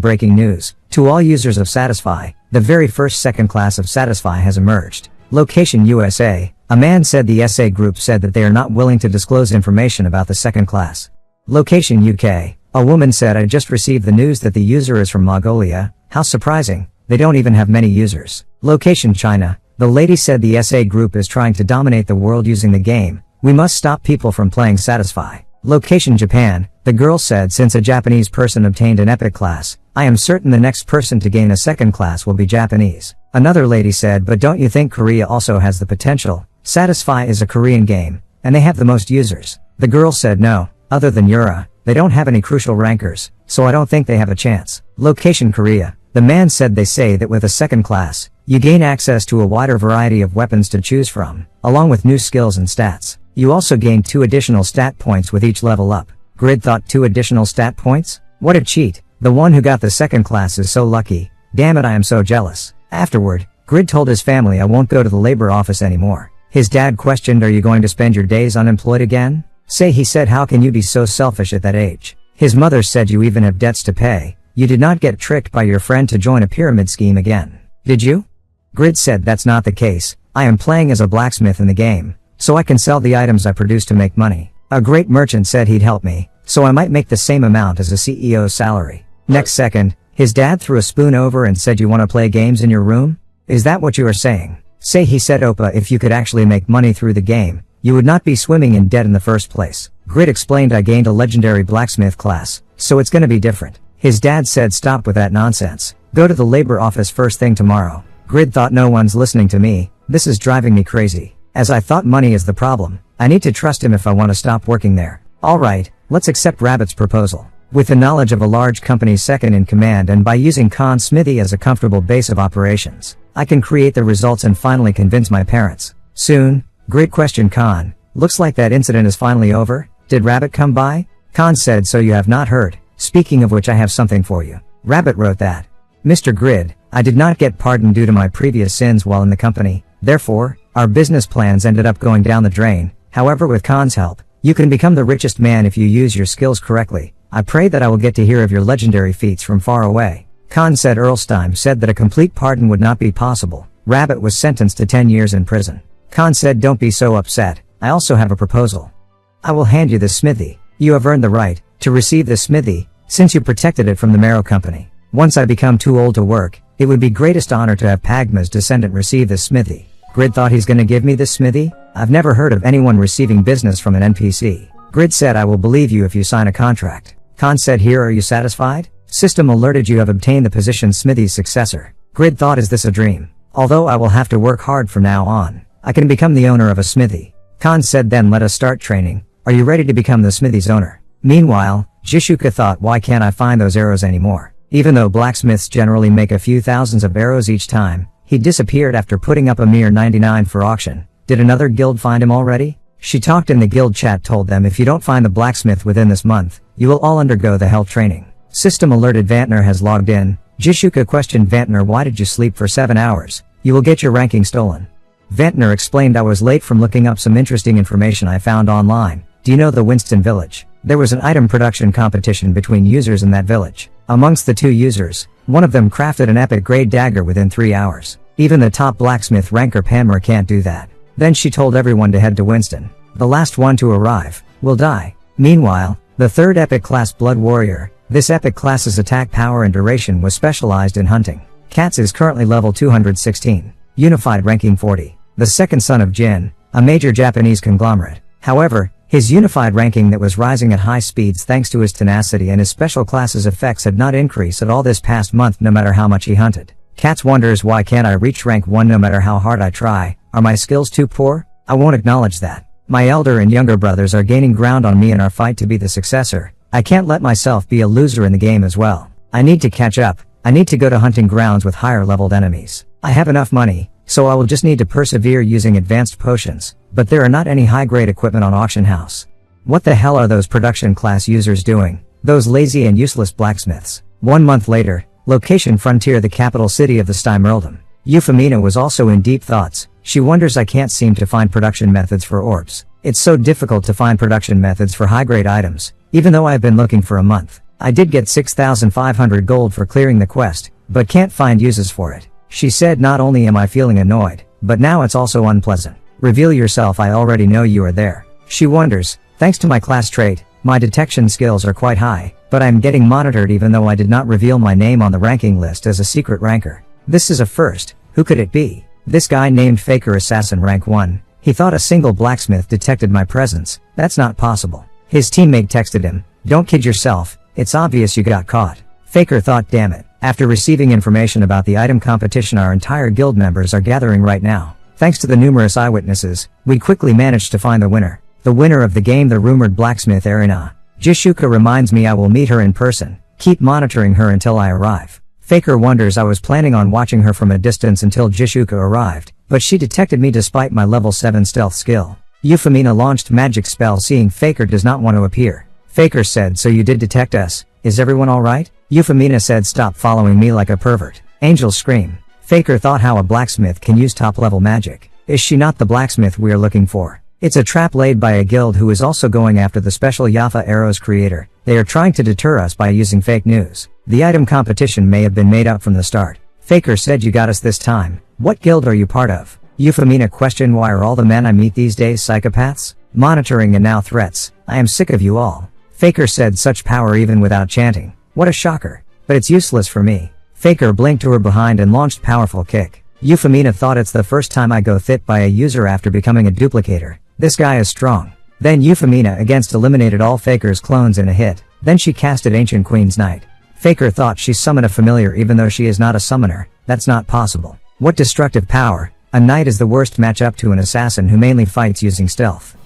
breaking news. To all users of Satisfy, the very first second class of Satisfy has emerged. Location USA. A man said the SA group said that they are not willing to disclose information about the second class. Location UK. A woman said, I just received the news that the user is from Mongolia. How surprising. They don't even have many users. Location China. The lady said the SA group is trying to dominate the world using the game. We must stop people from playing Satisfy. Location Japan. The girl said, since a Japanese person obtained an epic class, I am certain the next person to gain a second class will be Japanese. Another lady said, but don't you think Korea also has the potential? Satisfy is a Korean game, and they have the most users. The girl said, no, other than Yura, they don't have any crucial rankers, so I don't think they have a chance. Location Korea. The man said, they say that with a second class, you gain access to a wider variety of weapons to choose from, along with new skills and stats. You also gain 2 additional stat points with each level up. Grid thought, 2 additional stat points? What a cheat. The one who got the second class is so lucky. Damn it, I am so jealous. Afterward, Grid told his family, I won't go to the labor office anymore. His dad questioned, are you going to spend your days unemployed again? Say, he said, how can you be so selfish at that age? His mother said, you even have debts to pay. You did not get tricked by your friend to join a pyramid scheme again. Did you? Grid said that's not the case. I am playing as a blacksmith in the game, so I can sell the items I produce to make money. A great merchant said he'd help me, so I might make the same amount as a CEO's salary. Next second, his dad threw a spoon over and said, you wanna play games in your room? Is that what you are saying? Say, he said, Opa, if you could actually make money through the game, you would not be swimming in debt in the first place. Grid explained, I gained a legendary blacksmith class, so it's gonna be different. His dad said, stop with that nonsense. Go to the labor office first thing tomorrow. Grid thought, no one's listening to me, this is driving me crazy. As I thought money is the problem, I need to trust him if I want to stop working there. Alright, let's accept Rabbit's proposal. With the knowledge of a large company's second in command and by using Khan's smithy as a comfortable base of operations, I can create the results and finally convince my parents. Soon, Grid questioned Khan, looks like that incident is finally over? Did Rabbit come by? Khan said, so you have not heard. Speaking of which, I have something for you. Rabbit wrote that. Mr. Grid, I did not get pardoned due to my previous sins while in the company, therefore, our business plans ended up going down the drain. However, with Khan's help, you can become the richest man if you use your skills correctly. I pray that I will get to hear of your legendary feats from far away. Khan said. Earlstein said that a complete pardon would not be possible. Rabbit was sentenced to 10 years in prison. Khan said, don't be so upset, I also have a proposal. I will hand you this smithy. You have earned the right to receive this smithy, since you protected it from the Marrow Company. Once I become too old to work, it would be greatest honor to have Pagma's descendant receive this smithy. Grid thought, he's gonna give me this smithy? I've never heard of anyone receiving business from an NPC. Grid said, I will believe you if you sign a contract. Khan said, here, are you satisfied? System alerted, you have obtained the position smithy's successor. Grid thought, is this a dream? Although I will have to work hard from now on, I can become the owner of a smithy. Khan said, then let us start training. Are you ready to become the smithy's owner? Meanwhile, Jishuka thought, why can't I find those arrows anymore? Even though blacksmiths generally make a few thousands of arrows each time, he disappeared after putting up a mere 99 for auction. Did another guild find him already? She talked in the guild chat, told them if you don't find the blacksmith within this month, you will all undergo the hell training. System alerted, Vantner has logged in. Jishuka questioned Vantner, why did you sleep for 7 hours? You will get your ranking stolen. Vantner explained, I was late from looking up some interesting information I found online. Do you know the Winston village? There was an item production competition between users in that village. Amongst the 2 users, one of them crafted an epic grade dagger within 3 hours. Even the top blacksmith ranker Panmer can't do that. Then she told everyone to head to Winston. The last one to arrive will die. Meanwhile, the 3rd epic class Blood Warrior, this epic class's attack power and duration was specialized in hunting. Cats is currently level 216. Unified ranking 40. The second son of Jin, a major Japanese conglomerate. However, his unified ranking that was rising at high speeds thanks to his tenacity and his special class's effects had not increased at all this past month no matter how much he hunted. Cats wonders, why can't I reach rank 1 no matter how hard I try? Are my skills too poor? I won't acknowledge that. My elder and younger brothers are gaining ground on me in our fight to be the successor. I can't let myself be a loser in the game as well. I need to catch up. I need to go to hunting grounds with higher leveled enemies. I have enough money, so I will just need to persevere using advanced potions, but there are not any high grade equipment on auction house. What the hell are those production class users doing? Those lazy and useless blacksmiths. 1 month later, location Frontier, the capital city of the Steimerldom. Euphemina was also in deep thoughts. She wonders, I can't seem to find production methods for orbs. It's so difficult to find production methods for high grade items, even though I've been looking for a month. I did get 6,500 gold for clearing the quest, but can't find uses for it. She said, not only am I feeling annoyed, but now it's also unpleasant. Reveal yourself, I already know you are there. She wonders, thanks to my class trait, my detection skills are quite high, but I'm getting monitored even though I did not reveal my name on the ranking list as a secret ranker. This is a first. Who could it be? This guy named Faker Assassin rank 1. He thought a single blacksmith detected my presence. That's not possible. His teammate texted him, don't kid yourself, it's obvious you got caught. Faker thought, damn it. After receiving information about the item competition our entire guild members are gathering right now. Thanks to the numerous eyewitnesses, we quickly managed to find the winner. The winner of the game, the rumored blacksmith Erina. Jishuka reminds me I will meet her in person. Keep monitoring her until I arrive. Faker wonders, I was planning on watching her from a distance until Jishuka arrived, but she detected me despite my level 7 stealth skill. Euphemina launched magic spell seeing Faker does not want to appear. Faker said, so you did detect us, is everyone alright? Euphemina said, stop following me like a pervert. Angels scream. Faker thought, how a blacksmith can use top level magic. Is she not the blacksmith we are looking for? It's a trap laid by a guild who is also going after the special Yafa arrows creator. They are trying to deter us by using fake news. The item competition may have been made up from the start. Faker said you got us this time. What guild are you part of? Euphemina questioned why are all the men I meet these days psychopaths? Monitoring and now threats. I am sick of you all. Faker said such power even without chanting. What a shocker. But it's useless for me. Faker blinked to her behind and launched powerful kick. Euphemina thought it's the first time I go fit by a user after becoming a duplicator. This guy is strong. Then Euphemina against eliminated all Faker's clones in a hit. Then she casted Ancient Queen's Knight. Faker thought she summoned a familiar even though she is not a summoner. That's not possible. What destructive power. A knight is the worst matchup to an assassin who mainly fights using stealth.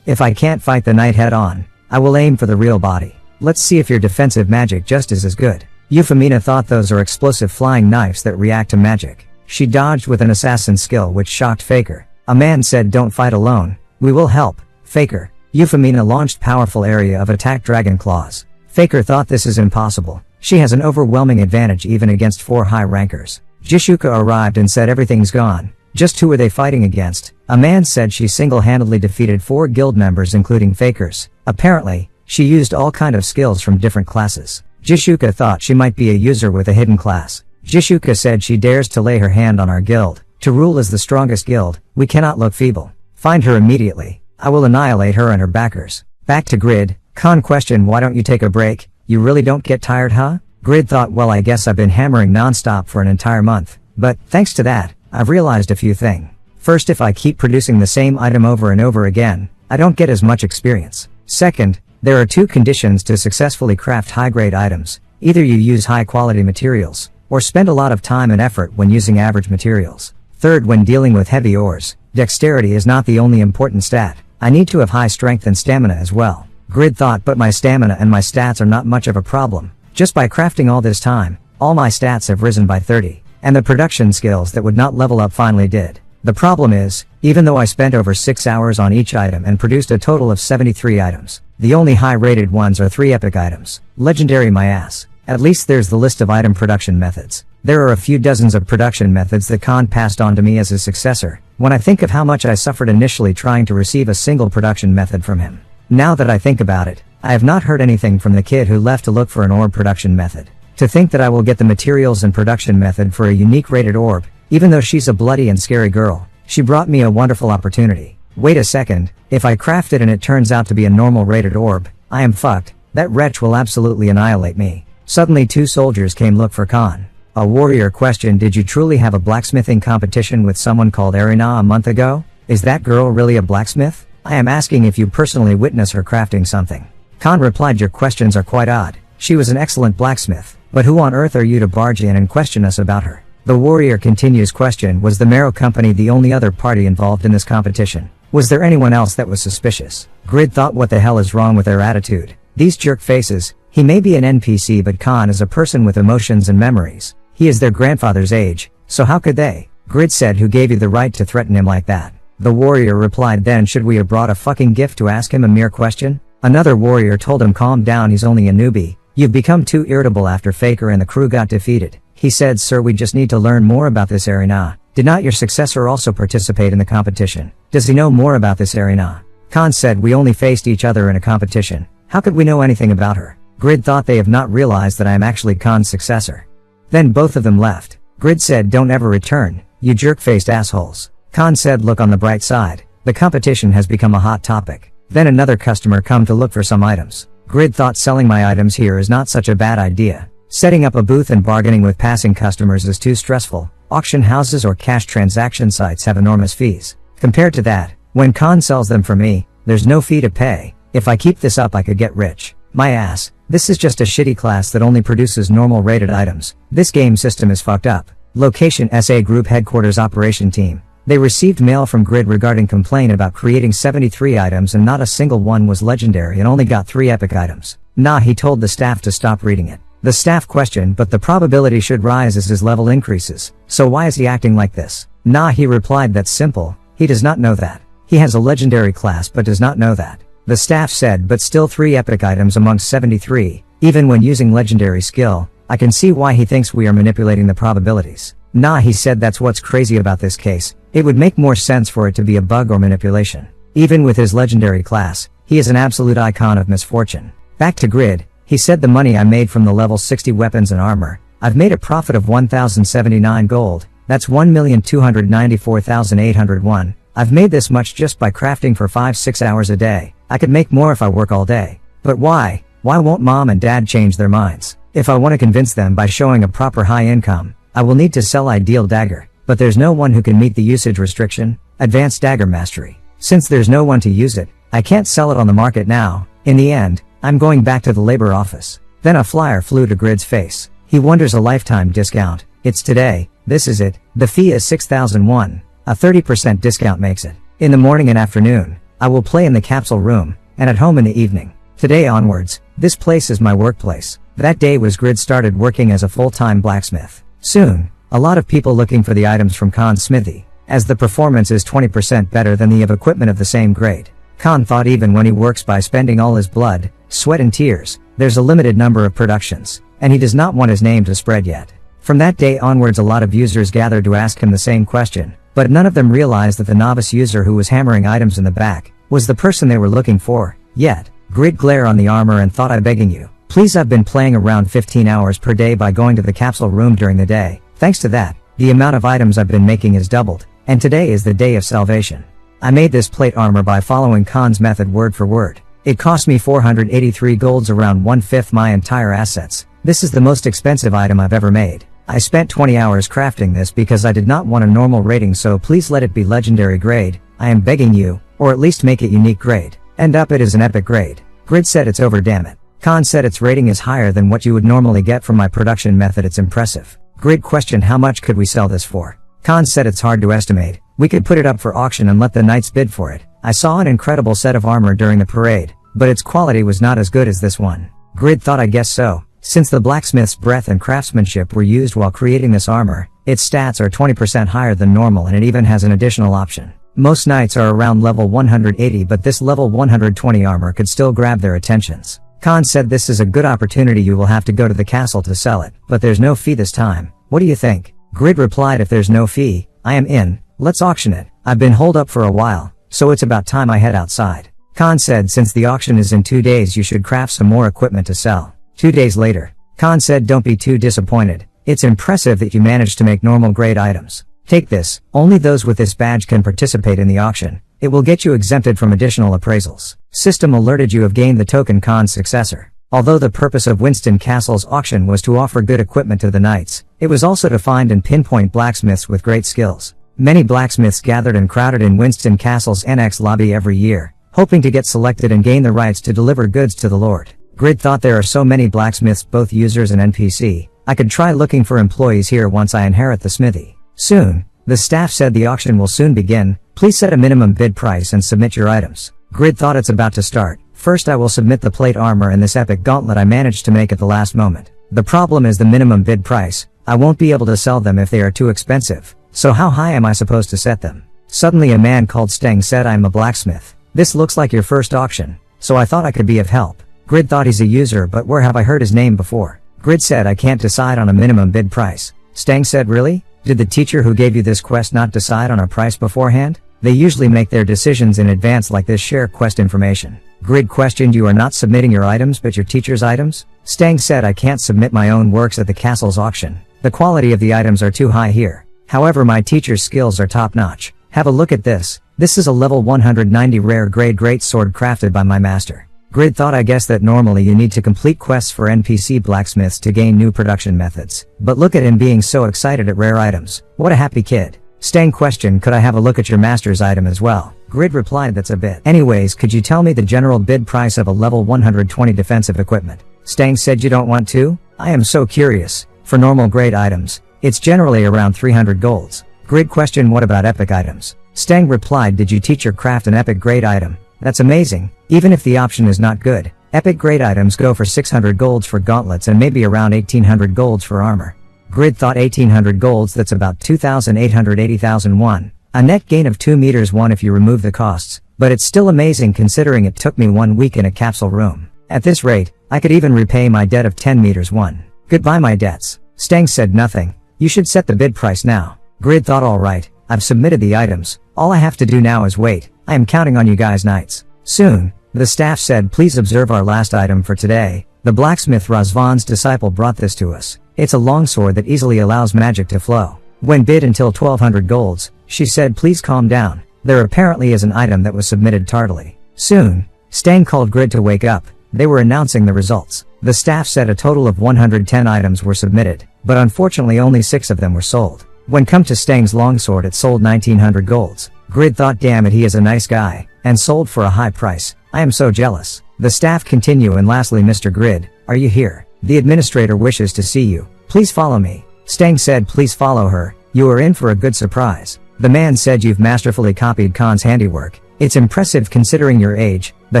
If I can't fight the knight head on, I will aim for the real body. Let's see if your defensive magic just is as good. Euphemina thought those are explosive flying knives that react to magic. She dodged with an assassin skill which shocked Faker. A man said don't fight alone. We will help. Faker. Euphemina launched powerful area of attack dragon claws. Faker thought this is impossible. She has an overwhelming advantage even against 4 high rankers. Jishuka arrived and said everything's gone. Just who are they fighting against? A man said she single-handedly defeated 4 guild members including Fakers. Apparently, she used all kind of skills from different classes. Jishuka thought she might be a user with a hidden class. Jishuka said she dares to lay her hand on our guild. To rule as the strongest guild, we cannot look feeble. Find her immediately. I will annihilate her and her backers. Back to Grid. Khan questioned why don't you take a break? You really don't get tired, huh? Grid thought well I guess I've been hammering non-stop for an entire month. But, thanks to that, I've realized a few things. First, if I keep producing the same item over and over again, I don't get as much experience. Second, there are 2 conditions to successfully craft high-grade items. Either you use high-quality materials, or spend a lot of time and effort when using average materials. Third, when dealing with heavy ores, dexterity is not the only important stat. I need to have high strength and stamina as well. Grid thought but my stamina and my stats are not much of a problem. Just by crafting all this time, all my stats have risen by 30. And the production skills that would not level up finally did. The problem is, even though I spent over 6 hours on each item and produced a total of 73 items, the only high-rated ones are 3 epic items. Legendary my ass. At least there's the list of item production methods. There are a few dozens of production methods that Khan passed on to me as his successor, when I think of how much I suffered initially trying to receive a single production method from him. Now that I think about it, I have not heard anything from the kid who left to look for an orb production method. To think that I will get the materials and production method for a unique rated orb, even though she's a bloody and scary girl, she brought me a wonderful opportunity. Wait a second, if I craft it and it turns out to be a normal rated orb, I am fucked. That wretch will absolutely annihilate me. Suddenly 2 soldiers came look for Khan. A warrior questioned did you truly have a blacksmithing competition with someone called Erina a month ago? Is that girl really a blacksmith? I am asking if you personally witness her crafting something. Khan replied your questions are quite odd. She was an excellent blacksmith, but who on earth are you to barge in and question us about her? The warrior continues question was the Marrow Company the only other party involved in this competition? Was there anyone else that was suspicious? Grid thought what the hell is wrong with their attitude? These jerk faces. He may be an NPC but Khan is a person with emotions and memories. He is their grandfather's age, so how could they? Grid said who gave you the right to threaten him like that? The warrior replied then should we have brought a fucking gift to ask him a mere question? Another warrior told him calm down he's only a newbie. You've become too irritable after Faker and the crew got defeated. He said sir we just need to learn more about this Erina. Did not your successor also participate in the competition? Does he know more about this Erina? Khan said we only faced each other in a competition. How could we know anything about her? Grid thought they have not realized that I am actually Khan's successor. Then both of them left. Grid said don't ever return, you jerk-faced assholes. Khan said look on the bright side. The competition has become a hot topic. Then another customer come to look for some items. Grid thought selling my items here is not such a bad idea. Setting up a booth and bargaining with passing customers is too stressful. Auction houses or cash transaction sites have enormous fees. Compared to that, when Khan sells them for me, there's no fee to pay. If I keep this up I could get rich. My ass. This is just a shitty class that only produces normal rated items. This game system is fucked up. Location SA Group Headquarters Operation Team. They received mail from Grid regarding complaint about creating 73 items and not a single one was legendary and only got 3 epic items. Nah, he told the staff to stop reading it. The staff questioned but the probability should rise as his level increases. So why is he acting like this? Nah, he replied that's simple. He does not know that. He has a legendary class but does not know that. The staff said but still 3 epic items amongst 73. Even when using legendary skill, I can see why he thinks we are manipulating the probabilities. Nah, he said that's what's crazy about this case. It would make more sense for it to be a bug or manipulation. Even with his legendary class, he is an absolute icon of misfortune. Back to Grid, he said the money I made from the level 60 weapons and armor, I've made a profit of 1079 gold, that's 1,294,801. I've made this much just by crafting for 5-6 hours a day. I could make more if I work all day. But why? Why won't mom and dad change their minds? If I want to convince them by showing a proper high income, I will need to sell ideal dagger, but there's no one who can meet the usage restriction, advanced dagger mastery. Since there's no one to use it, I can't sell it on the market now. In the end, I'm going back to the labor office. Then a flyer flew to Grid's face. He wonders a lifetime discount. It's today, this is it. The fee is 6,001. A 30% discount makes it. In the morning and afternoon, I will play in the capsule room, and at home in the evening. Today onwards, this place is my workplace. That day was Grid started working as a full-time blacksmith. Soon, a lot of people looking for the items from Khan's smithy, as the performance is 20% better than the of equipment of the same grade. Khan thought even when he works by spending all his blood, sweat and tears, there's a limited number of productions, and he does not want his name to spread yet. From that day onwards a lot of users gathered to ask him the same question, but none of them realized that the novice user who was hammering items in the back, was the person they were looking for, yet. Grid glared on the armor and thought, I'm begging you, please, I've been playing around 15 hours per day by going to the capsule room during the day. Thanks to that, the amount of items I've been making is doubled, and today is the day of salvation. I made this plate armor by following Khan's method word for word. It cost me 483 golds, around 1/5 my entire assets. This is the most expensive item I've ever made. I spent 20 hours crafting this because I did not want a normal rating, so please let it be legendary grade. I am begging you, or at least make it unique grade. End up it is an epic grade. Grid said it's over, damn it. Khan said its rating is higher than what you would normally get from my production method, it's impressive. Grid questioned how much could we sell this for. Khan said it's hard to estimate. We could put it up for auction and let the knights bid for it. I saw an incredible set of armor during the parade, but its quality was not as good as this one. Grid thought, I guess so. Since the blacksmith's breath and craftsmanship were used while creating this armor, its stats are 20% higher than normal, and it even has an additional option. Most knights are around level 180, but this level 120 armor could still grab their attentions. Khan said this is a good opportunity, you will have to go to the castle to sell it, but there's no fee this time. What do you think? Grid replied, if there's no fee, I am in, let's auction it. I've been holed up for a while, so it's about time I head outside. Khan said since the auction is in 2 days you should craft some more equipment to sell. 2 days later, Khan said don't be too disappointed. It's impressive that you managed to make normal grade items. Take this, only those with this badge can participate in the auction. It will get you exempted from additional appraisals. System alerted you have gained the token Khan's successor. Although the purpose of Winston Castle's auction was to offer good equipment to the knights, it was also to find and pinpoint blacksmiths with great skills. Many blacksmiths gathered and crowded in Winston Castle's NX lobby every year, hoping to get selected and gain the rights to deliver goods to the Lord. Grid thought there are so many blacksmiths, both users and NPC, I could try looking for employees here once I inherit the smithy. Soon, the staff said the auction will soon begin, please set a minimum bid price and submit your items. Grid thought it's about to start. First I will submit the plate armor and this epic gauntlet I managed to make at the last moment. The problem is the minimum bid price. I won't be able to sell them if they are too expensive. So how high am I supposed to set them? Suddenly a man called Steng said, I'm a blacksmith. This looks like your first auction, so I thought I could be of help. Grid thought he's a user, but where have I heard his name before? Grid said, I can't decide on a minimum bid price. Steng said, really? Did the teacher who gave you this quest not decide on a price beforehand? They usually make their decisions in advance like this. Share quest information. Grid questioned, you are not submitting your items but your teacher's items? Steng said, I can't submit my own works at the castle's auction. The quality of the items are too high here. However, my teacher's skills are top notch. Have a look at this. This is a level 190 rare grade great sword crafted by my master. Grid thought, I guess that normally you need to complete quests for NPC blacksmiths to gain new production methods. But look at him being so excited at rare items. What a happy kid. Steng questioned, could I have a look at your master's item as well? Grid replied, that's a bit. Anyways, could you tell me the general bid price of a level 120 defensive equipment? Steng said, you don't want to? I am so curious. For normal grade items, it's generally around 300 golds. Grid questioned, what about epic items? Steng replied, did you teach your craft an epic grade item? That's amazing. Even if the option is not good, epic grade items go for 600 golds for gauntlets and maybe around 1800 golds for armor. Grid thought 1800 golds, that's about 2,880,001. A net gain of 2 meters 1 if you remove the costs, but it's still amazing considering it took me 1 week in a capsule room. At this rate, I could even repay my debt of 10 meters 1. Goodbye my debts. Steng said, nothing. You should set the bid price now. Grid thought, alright, I've submitted the items. All I have to do now is wait. I am counting on you guys knights. Soon, the staff said, please observe our last item for today. The blacksmith Razvan's disciple brought this to us. It's a longsword that easily allows magic to flow. When bid until 1200 golds, she said please calm down. There apparently is an item that was submitted tardily. Soon, Stang called Grid to wake up. They were announcing the results. The staff said a total of 110 items were submitted, but unfortunately only 6 of them were sold. When come to Stang's longsword it sold 1900 golds. Grid thought damn it he is a nice guy, and sold for a high price. I am so jealous. The staff continue and lastly Mr. Grid, are you here? The administrator wishes to see you. Please follow me. Stang said please follow her, you are in for a good surprise. The man said you've masterfully copied Khan's handiwork. It's impressive considering your age, the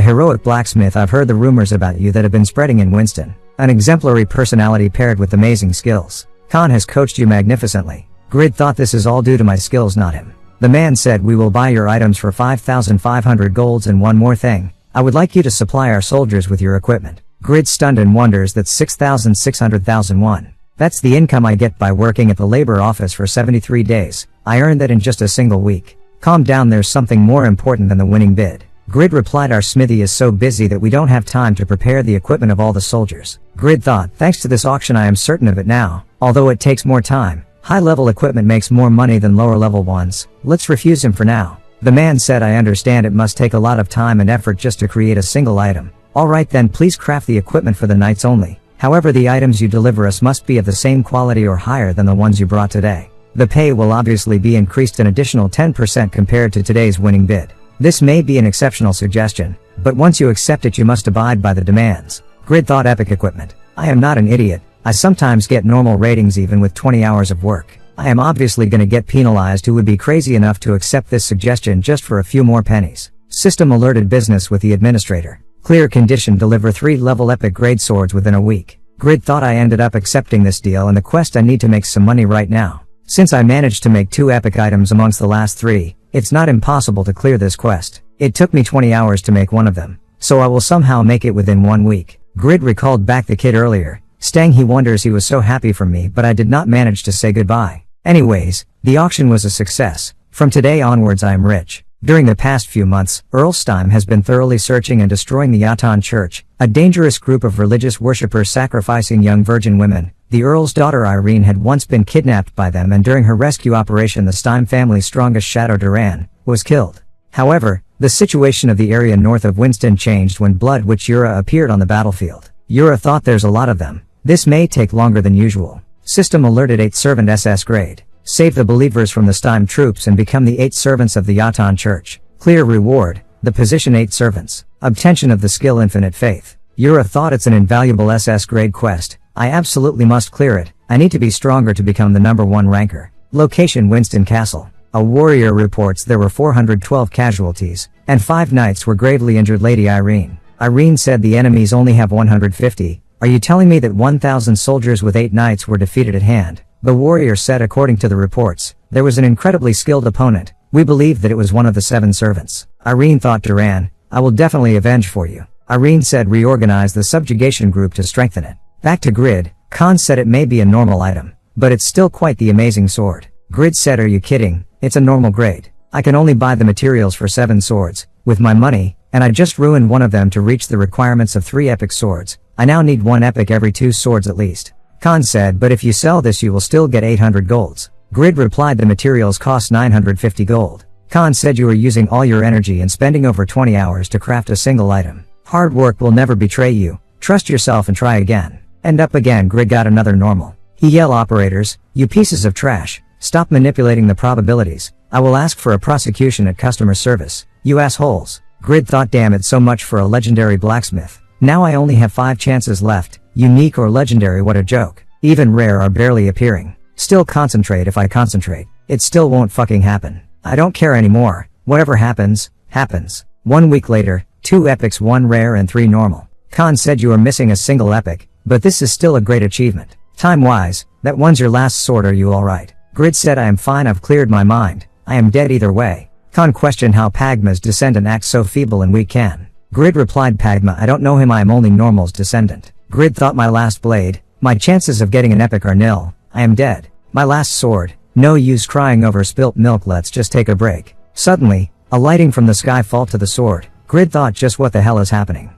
heroic blacksmith. I've heard the rumors about you that have been spreading in Winston. An exemplary personality paired with amazing skills. Khan has coached you magnificently. Grid thought this is all due to my skills not him. The man said we will buy your items for 5,500 golds and one more thing. I would like you to supply our soldiers with your equipment. Grid stunned and wonders that's 6,600,001. That's the income I get by working at the labor office for 73 days. I earned that in just a single week. Calm down, there's something more important than the winning bid. Grid replied our smithy is so busy that we don't have time to prepare the equipment of all the soldiers. Grid thought thanks to this auction I am certain of it now, although it takes more time. High level equipment makes more money than lower level ones. Let's refuse him for now. The man said I understand it must take a lot of time and effort just to create a single item. Alright then please craft the equipment for the knights only. However the items you deliver us must be of the same quality or higher than the ones you brought today. The pay will obviously be increased an additional 10% compared to today's winning bid. This may be an exceptional suggestion, but once you accept it you must abide by the demands. Grid thought epic equipment. I am not an idiot. I sometimes get normal ratings even with 20 hours of work. I am obviously gonna get penalized. Who would be crazy enough to accept this suggestion just for a few more pennies? System alerted business with the administrator. Clear condition deliver 3-level epic grade swords within a week. Grid thought I ended up accepting this deal and the quest I need to make some money right now. Since I managed to make 2 epic items amongst the last 3, it's not impossible to clear this quest. It took me 20 hours to make one of them, so I will somehow make it within 1 week. Grid recalled back the kid earlier. Stang he wonders he was so happy for me but I did not manage to say goodbye. Anyways, the auction was a success. From today onwards I am rich. During the past few months, Earlstein has been thoroughly searching and destroying the Yatan Church, a dangerous group of religious worshippers sacrificing young virgin women. The Earl's daughter Irene had once been kidnapped by them and during her rescue operation the Stein family's strongest shadow Duran was killed. However, the situation of the area north of Winston changed when Blood Witch Yura appeared on the battlefield. Yura thought there's a lot of them. This may take longer than usual. System alerted 8 servant SS grade. Save the believers from the Stein troops and become the 8 servants of the Yatan Church. Clear reward, the position 8 servants. Obtention of the skill Infinite Faith. Yura thought it's an invaluable SS grade quest. I absolutely must clear it. I need to be stronger to become the number 1 ranker. Location Winston Castle. A warrior reports there were 412 casualties, and 5 knights were gravely injured. Lady Irene. Irene said the enemies only have 150. Are you telling me that 1,000 soldiers with 8 knights were defeated at hand? The warrior said according to the reports, there was an incredibly skilled opponent. We believe that it was one of the 7 servants. Irene thought Duran, I will definitely avenge for you. Irene said reorganize the subjugation group to strengthen it. Back to Grid, Khan said it may be a normal item, but it's still quite the amazing sword. Grid said are you kidding, it's a normal grade. I can only buy the materials for 7 swords, with my money, and I just ruined one of them to reach the requirements of 3 epic swords. I now need 1 epic every 2 swords at least. Khan said but if you sell this you will still get 800 golds. Grid replied the materials cost 950 gold. Khan said you are using all your energy and spending over 20 hours to craft a single item. Hard work will never betray you. Trust yourself and try again. End up again. Grid got another normal. He yelled operators, you pieces of trash, stop manipulating the probabilities. I will ask for a prosecution at customer service, you assholes. Grid thought damn it so much for a legendary blacksmith. Now I only have 5 chances left. Unique or legendary, what a joke. Even rare are barely appearing. Still concentrate if I concentrate. It still won't fucking happen. I don't care anymore. Whatever happens, happens. 1 week later, 2 epics, 1 rare and 3 normal. Khan said you are missing a single epic, but this is still a great achievement. Time-wise, that one's your last sword. Are you alright? Grid said I am fine, I've cleared my mind. I am dead either way. Khan questioned how Pagma's descendant acts so feeble and weak can. Grid replied Pagma I don't know him, I am only Normal's descendant. Grid thought my last blade, my chances of getting an epic are nil. I am dead. My last sword, no use crying over spilt milk, let's just take a break. Suddenly, a lighting from the sky fall to the sword. Grid thought just what the hell is happening?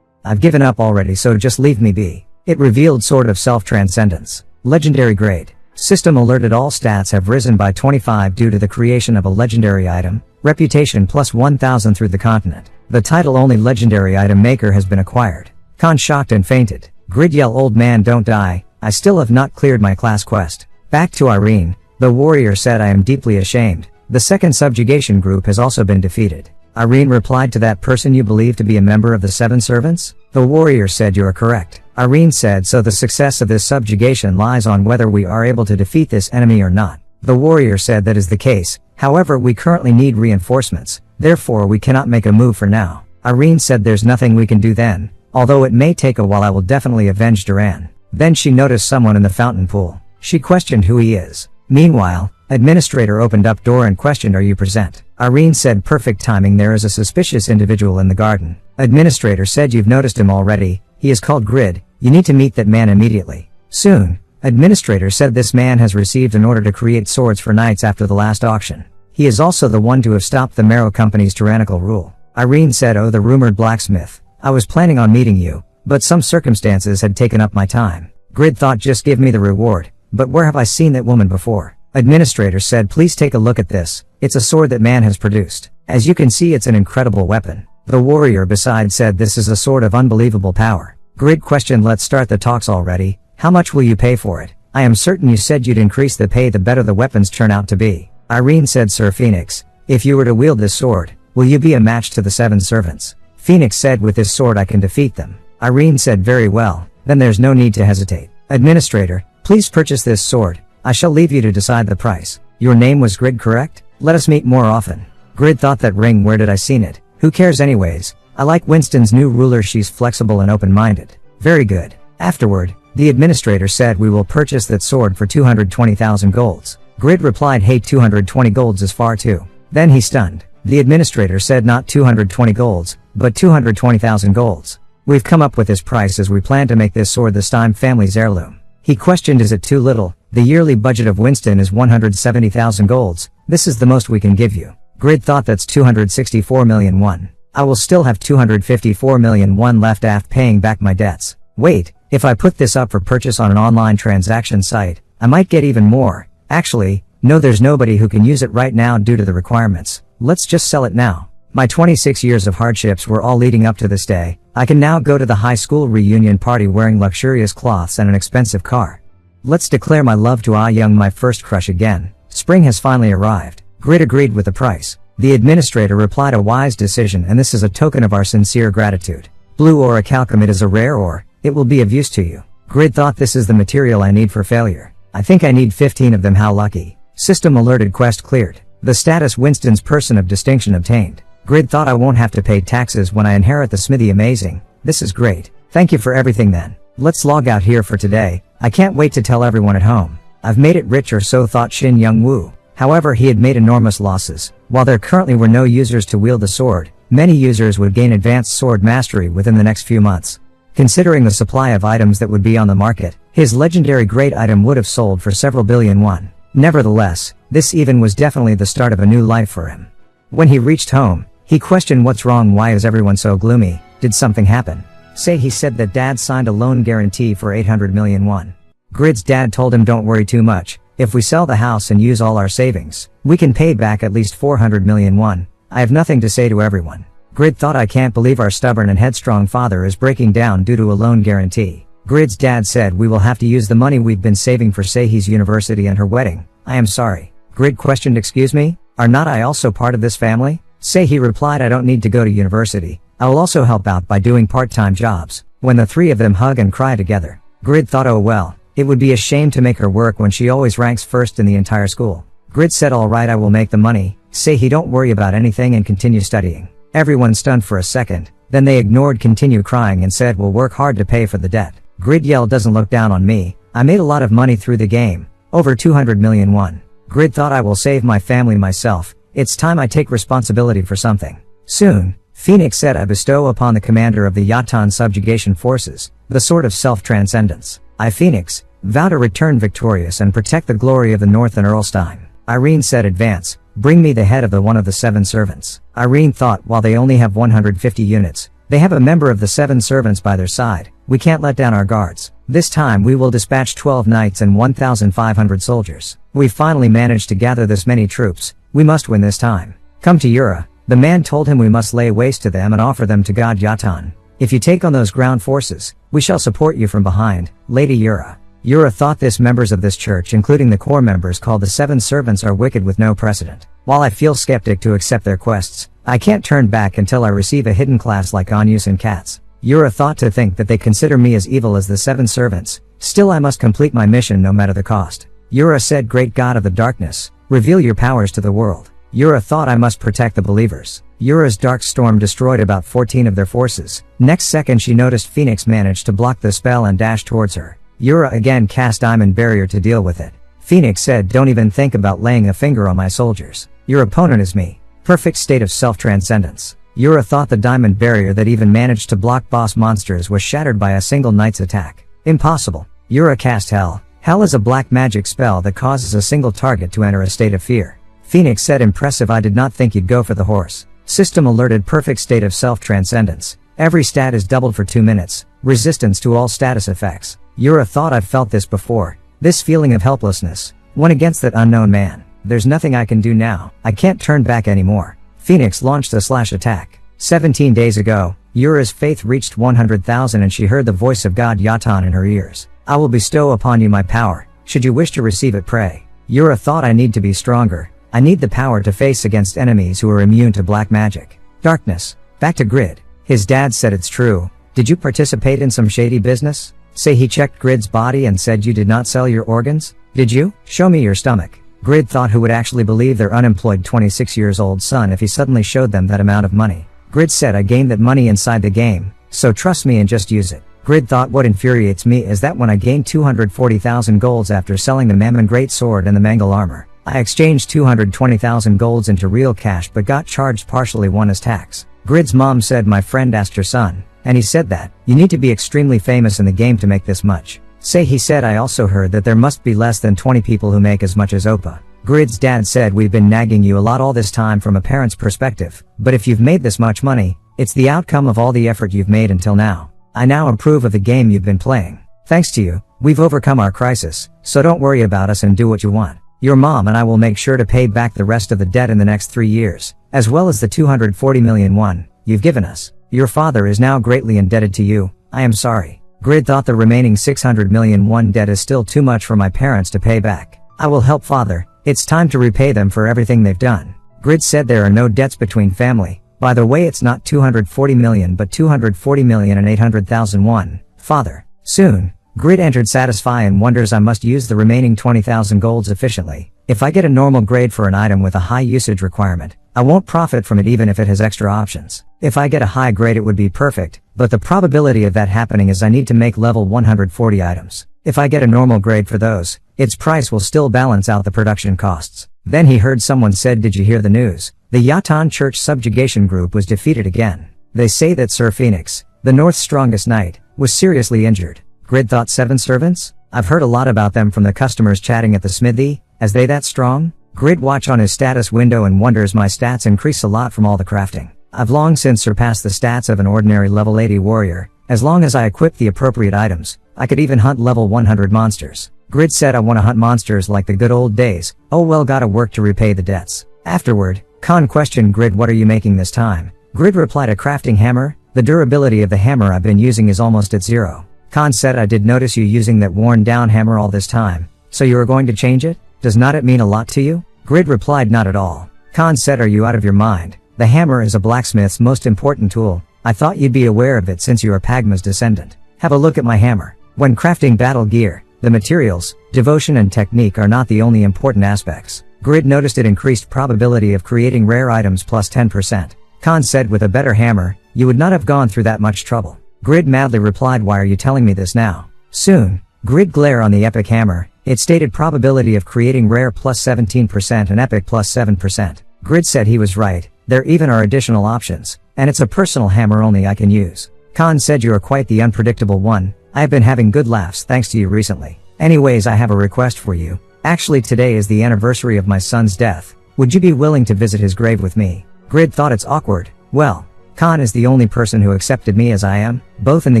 I've given up already, so just leave me be. It revealed Sword of Self-Transcendence. Legendary grade. System alerted all stats have risen by 25 due to the creation of a legendary item. Reputation plus 1000 through the continent. The title only legendary item maker has been acquired. Khan shocked and fainted. Grid yell old man don't die, I still have not cleared my class quest. Back to Irene. The warrior said I am deeply ashamed. The second subjugation group has also been defeated. Irene replied to that person you believe to be a member of the Seven Servants? The warrior said you are correct. Irene said so the success of this subjugation lies on whether we are able to defeat this enemy or not. The warrior said that is the case, however we currently need reinforcements, therefore we cannot make a move for now. Irene said there's nothing we can do then, although it may take a while I will definitely avenge Duran. Then she noticed someone in the fountain pool. She questioned who he is. Meanwhile, administrator opened up door and questioned are you present? Irene said perfect timing there is a suspicious individual in the garden. Administrator said you've noticed him already, he is called Grid, you need to meet that man immediately. Soon, administrator said this man has received an order to create swords for knights after the last auction. He is also the one to have stopped the Marrow Company's tyrannical rule. Irene said oh the rumored blacksmith, I was planning on meeting you, but some circumstances had taken up my time. Grid thought just give me the reward, but where have I seen that woman before? Administrator said please take a look at this, it's a sword that man has produced. As you can see it's an incredible weapon. The warrior beside said this is a sword of unbelievable power. Grid questioned let's start the talks already, how much will you pay for it? I am certain you said you'd increase the pay the better the weapons turn out to be. Irene said Sir Phoenix, if you were to wield this sword, will you be a match to the Seven Servants? Phoenix said with this sword I can defeat them. Irene said very well, then there's no need to hesitate. Administrator, please purchase this sword, I shall leave you to decide the price. Your name was Grid correct? Let us meet more often. Grid thought that ring where did I seen it? Who cares anyways? I like Winston's new ruler she's flexible and open-minded. Very good. Afterward, the administrator said we will purchase that sword for 220,000 golds. Grid replied hey 220 golds is far too. Then he stunned. The administrator said not 220 golds, but 220,000 golds. We've come up with this price as we plan to make this sword the Stein family's heirloom. He questioned is it too little? The yearly budget of Winston is 170,000 golds, this is the most we can give you. Grid thought that's 264 million won. I will still have 254 million won left after paying back my debts. Wait, if I put this up for purchase on an online transaction site, I might get even more. Actually, no there's nobody who can use it right now due to the requirements. Let's just sell it now. My 26 years of hardships were all leading up to this day. I can now go to the high school reunion party wearing luxurious cloths and an expensive car. Let's declare my love to Ah Young my first crush again. Spring has finally arrived. Grid agreed with the price. The administrator replied a wise decision and this is a token of our sincere gratitude. Blue orichalcum is a rare ore, it will be of use to you. Grid thought this is the material I need for failure. I think I need 15 of them how lucky. System alerted quest cleared. The status Winston's person of distinction obtained. Grid thought I won't have to pay taxes when I inherit the smithy amazing. This is great. Thank you for everything then. Let's log out here for today. I can't wait to tell everyone at home. I've made it rich or so thought Shin Young Woo. However he had made enormous losses. While there currently were no users to wield the sword, many users would gain advanced sword mastery within the next few months. Considering the supply of items that would be on the market, his legendary great item would have sold for several billion won. Nevertheless, this even was definitely the start of a new life for him. When he reached home, he questioned what's wrong, why is everyone so gloomy, did something happen? Say he said that dad signed a loan guarantee for 800 million won. Grid's dad told him don't worry too much, if we sell the house and use all our savings, we can pay back at least 400 million won. I have nothing to say to everyone. Grid thought I can't believe our stubborn and headstrong father is breaking down due to a loan guarantee. Grid's dad said we will have to use the money we've been saving for Seihi's university and her wedding. I am sorry. Grid questioned excuse me? Are not I also part of this family? Seihi replied I don't need to go to university. I will also help out by doing part-time jobs. When the three of them hug and cry together. Grid thought oh well, it would be a shame to make her work when she always ranks first in the entire school. Grid said alright I will make the money. Seihi don't worry about anything and continue studying. Everyone stunned for a second, then they ignored continue crying and said we'll work hard to pay for the debt. Grid yelled doesn't look down on me, I made a lot of money through the game, over 200 million won. Grid thought I will save my family myself, it's time I take responsibility for something. Soon, Phoenix said I bestow upon the commander of the Yatan subjugation forces, the sword of self-transcendence. I Phoenix, vow to return victorious and protect the glory of the North and Earlstein. Irene said advance, bring me the head of the one of the seven servants. Irene thought while they only have 150 units, they have a member of the seven servants by their side, we can't let down our guards. This time we will dispatch 12 knights and 1,500 soldiers. We finally managed to gather this many troops. We must win this time. Come to Yura. The man told him we must lay waste to them and offer them to God Yatan. If you take on those ground forces, we shall support you from behind, Lady Yura. Yura thought this members of this church, including the core members called the Seven Servants, are wicked with no precedent. While I feel skeptic to accept their quests, I can't turn back until I receive a hidden class like Anyus and Cats. Yura thought to think that they consider me as evil as the Seven Servants. Still, I must complete my mission no matter the cost. Yura said, Great God of the darkness, reveal your powers to the world. Yura thought I must protect the believers. Yura's dark storm destroyed about 14 of their forces. Next second she noticed Phoenix managed to block the spell and dash towards her. Yura again cast Diamond Barrier to deal with it. Phoenix said, Don't even think about laying a finger on my soldiers. Your opponent is me. Perfect state of self-transcendence. Yura thought the Diamond Barrier that even managed to block boss monsters was shattered by a single knight's attack. Impossible. Yura cast Hell. Hell is a black magic spell that causes a single target to enter a state of fear. Phoenix said, Impressive, I did not think you'd go for the horse. System alerted, perfect state of self-transcendence. Every stat is doubled for 2 minutes. Resistance to all status effects. Yura thought, I've felt this before. This feeling of helplessness. When against that unknown man. There's nothing I can do now. I can't turn back anymore. Phoenix launched a slash attack. 17 days ago, Yura's faith reached 100,000 and she heard the voice of God Yatan in her ears. I will bestow upon you my power. Should you wish to receive it, pray. Yura thought, I need to be stronger. I need the power to face against enemies who are immune to black magic. Darkness. Back to Grid. His dad said, It's true. Did you participate in some shady business? Say he checked Grid's body and said you did not sell your organs? Did you? Show me your stomach. Grid thought who would actually believe their unemployed 26 years old son if he suddenly showed them that amount of money. Grid said, I gained that money inside the game, so trust me and just use it. Grid thought, what infuriates me is that when I gained 240,000 golds after selling the Mammon Great Sword and the Mangle Armor, I exchanged 220,000 golds into real cash but got charged partially one as tax. Grid's mom said, my friend asked her son, and he said that, you need to be extremely famous in the game to make this much. Say he said, I also heard that there must be less than 20 people who make as much as Oppa. Grid's dad said, we've been nagging you a lot all this time from a parent's perspective, but if you've made this much money, it's the outcome of all the effort you've made until now. I now approve of the game you've been playing. Thanks to you, we've overcome our crisis, so don't worry about us and do what you want. Your mom and I will make sure to pay back the rest of the debt in the next 3 years, as well as the 240 million won you've given us. Your father is now greatly indebted to you. I am sorry. Grid thought the remaining 600 million won debt is still too much for my parents to pay back. I will help father. It's time to repay them for everything they've done. Grid said there are no debts between family. By the way, it's not 240 million but 240 million and 800,000 won. Father. Soon. Grid entered Satisfy and wonders, I must use the remaining 20,000 golds efficiently. If I get a normal grade for an item with a high usage requirement, I won't profit from it even if it has extra options. If I get a high grade it would be perfect, but the probability of that happening is I need to make level 140 items. If I get a normal grade for those, its price will still balance out the production costs. Then he heard someone said, did you hear the news? The Yatan Church subjugation group was defeated again. They say that Sir Phoenix, the North's strongest knight, was seriously injured. Grid thought, 7 servants? I've heard a lot about them from the customers chatting at the smithy. As they that strong? Grid watch on his status window and wonders, my stats increase a lot from all the crafting. I've long since surpassed the stats of an ordinary level 80 warrior. As long as I equip the appropriate items, I could even hunt level 100 monsters. Grid said, I want to hunt monsters like the good old days. Oh well, gotta work to repay the debts. Afterward, Khan questioned Grid, what are you making this time? Grid replied, a crafting hammer. The durability of the hammer I've been using is almost at 0. Khan said, I did notice you using that worn down hammer all this time. So you are going to change it? Does not it mean a lot to you? Grid replied, not at all. Khan said, are you out of your mind? The hammer is a blacksmith's most important tool. I thought you'd be aware of it since you are Pagma's descendant. Have a look at my hammer. When crafting battle gear, the materials, devotion and technique are not the only important aspects. Grid noticed it increased probability of creating rare items plus 10%. Khan said, with a better hammer, you would not have gone through that much trouble. Grid madly replied, why are you telling me this now? Soon. Grid glare on the epic hammer. It stated probability of creating rare plus 17% and epic plus 7%. Grid said he was right. There even are additional options, and it's a personal hammer only I can use. Khan said, you are quite the unpredictable one. I have been having good laughs thanks to you recently. Anyways, I have a request for you. Actually, today is the anniversary of my son's death. Would you be willing to visit his grave with me? Grid thought, it's awkward. Well, Khan is the only person who accepted me as I am, both in the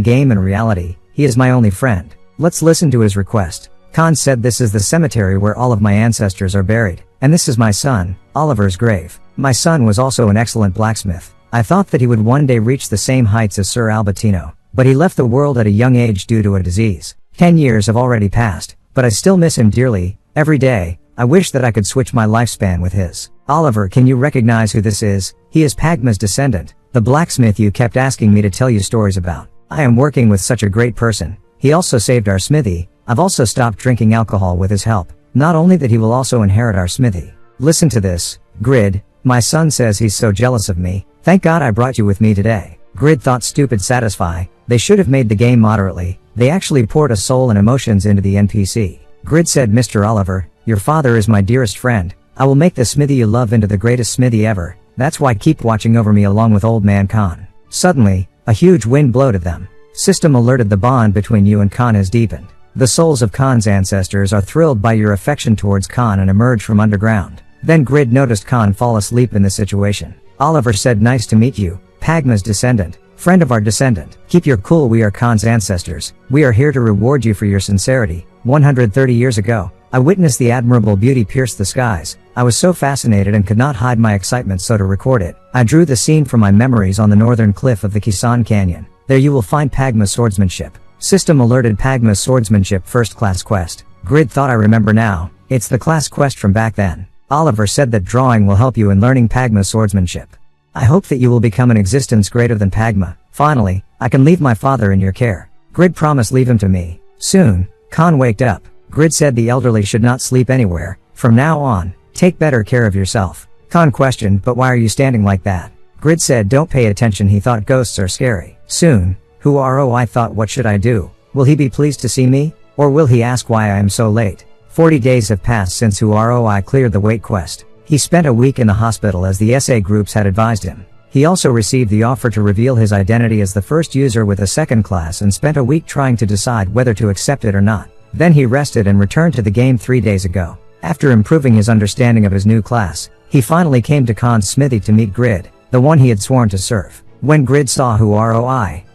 game and reality. He is my only friend. Let's listen to his request. Khan said, this is the cemetery where all of my ancestors are buried, and this is my son, Oliver's grave. My son was also an excellent blacksmith. I thought that he would one day reach the same heights as Sir Albertino, but he left the world at a young age due to a disease. 10 years have already passed, but I still miss him dearly. Every day, I wish that I could switch my lifespan with his. Oliver, can you recognize who this is? He is Pagma's descendant, the blacksmith you kept asking me to tell you stories about. I am working with such a great person. He also saved our smithy. I've also stopped drinking alcohol with his help. Not only that, he will also inherit our smithy. Listen to this. Grid, my son says he's so jealous of me. Thank God I brought you with me today. Grid thought, stupid satisfy. They should have made the game moderately. They actually poured a soul and emotions into the NPC. Grid said, Mr. Oliver, your father is my dearest friend. I will make the smithy you love into the greatest smithy ever. That's why keep watching over me along with old man Khan. Suddenly, a huge wind blowed at them. System alerted, the bond between you and Khan has deepened. The souls of Khan's ancestors are thrilled by your affection towards Khan and emerge from underground. Then Grid noticed Khan fall asleep in the situation. Oliver said, nice to meet you, Pagma's descendant, friend of our descendant. Keep your cool, we are Khan's ancestors. We are here to reward you for your sincerity. 130 years ago, I witnessed the admirable beauty pierce the skies. I was so fascinated and could not hide my excitement, so to record it, I drew the scene from my memories on the northern cliff of the Kisan Canyon. There you will find Pagma's swordsmanship. System alerted, Pagma's swordsmanship first class quest. Grid thought, I remember now. It's the class quest from back then. Oliver said that drawing will help you in learning Pagma's swordsmanship. I hope that you will become an existence greater than Pagma. Finally, I can leave my father in your care. Grid promised, leave him to me. Soon, Khan waked up. Grid said the elderly should not sleep anywhere. From now on, take better care of yourself. Khan questioned, but why are you standing like that? Grid said, don't pay attention, he thought ghosts are scary. Soon, I thought, what should I do? Will he be pleased to see me? Or will he ask why I am so late? 40 days have passed since I cleared the wait quest. He spent a week in the hospital as the SA groups had advised him. He also received the offer to reveal his identity as the first user with a second class and spent a week trying to decide whether to accept it or not. Then he rested and returned to the game 3 days ago. After improving his understanding of his new class, he finally came to Khan's smithy to meet Grid, the one he had sworn to serve. When Grid saw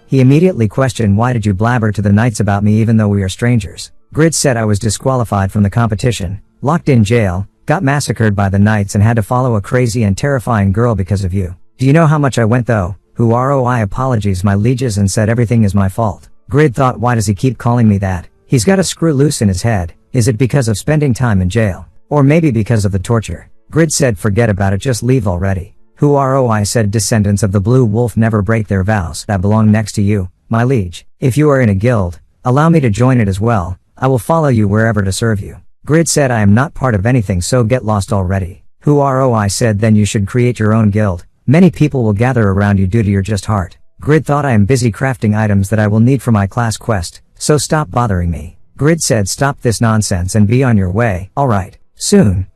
he immediately questioned, why did you blabber to the knights about me even though we are strangers? Grid said, I was disqualified from the competition, locked in jail, got massacred by the knights and had to follow a crazy and terrifying girl because of you. Do you know how much I went though? Apologies my lieges, and said everything is my fault. Grid thought, why does he keep calling me that? He's got a screw loose in his head. Is it because of spending time in jail? Or maybe because of the torture? Grid said, forget about it, just leave already. Said, descendants of the Blue Wolf never break their vows. I belong next to you, my liege. If you are in a guild, allow me to join it as well. I will follow you wherever to serve you. Grid said, I am not part of anything, so get lost already. Said, then you should create your own guild. Many people will gather around you due to your just heart. Grid thought, I am busy crafting items that I will need for my class quest, so stop bothering me. Grid said, stop this nonsense and be on your way. Alright. Soon,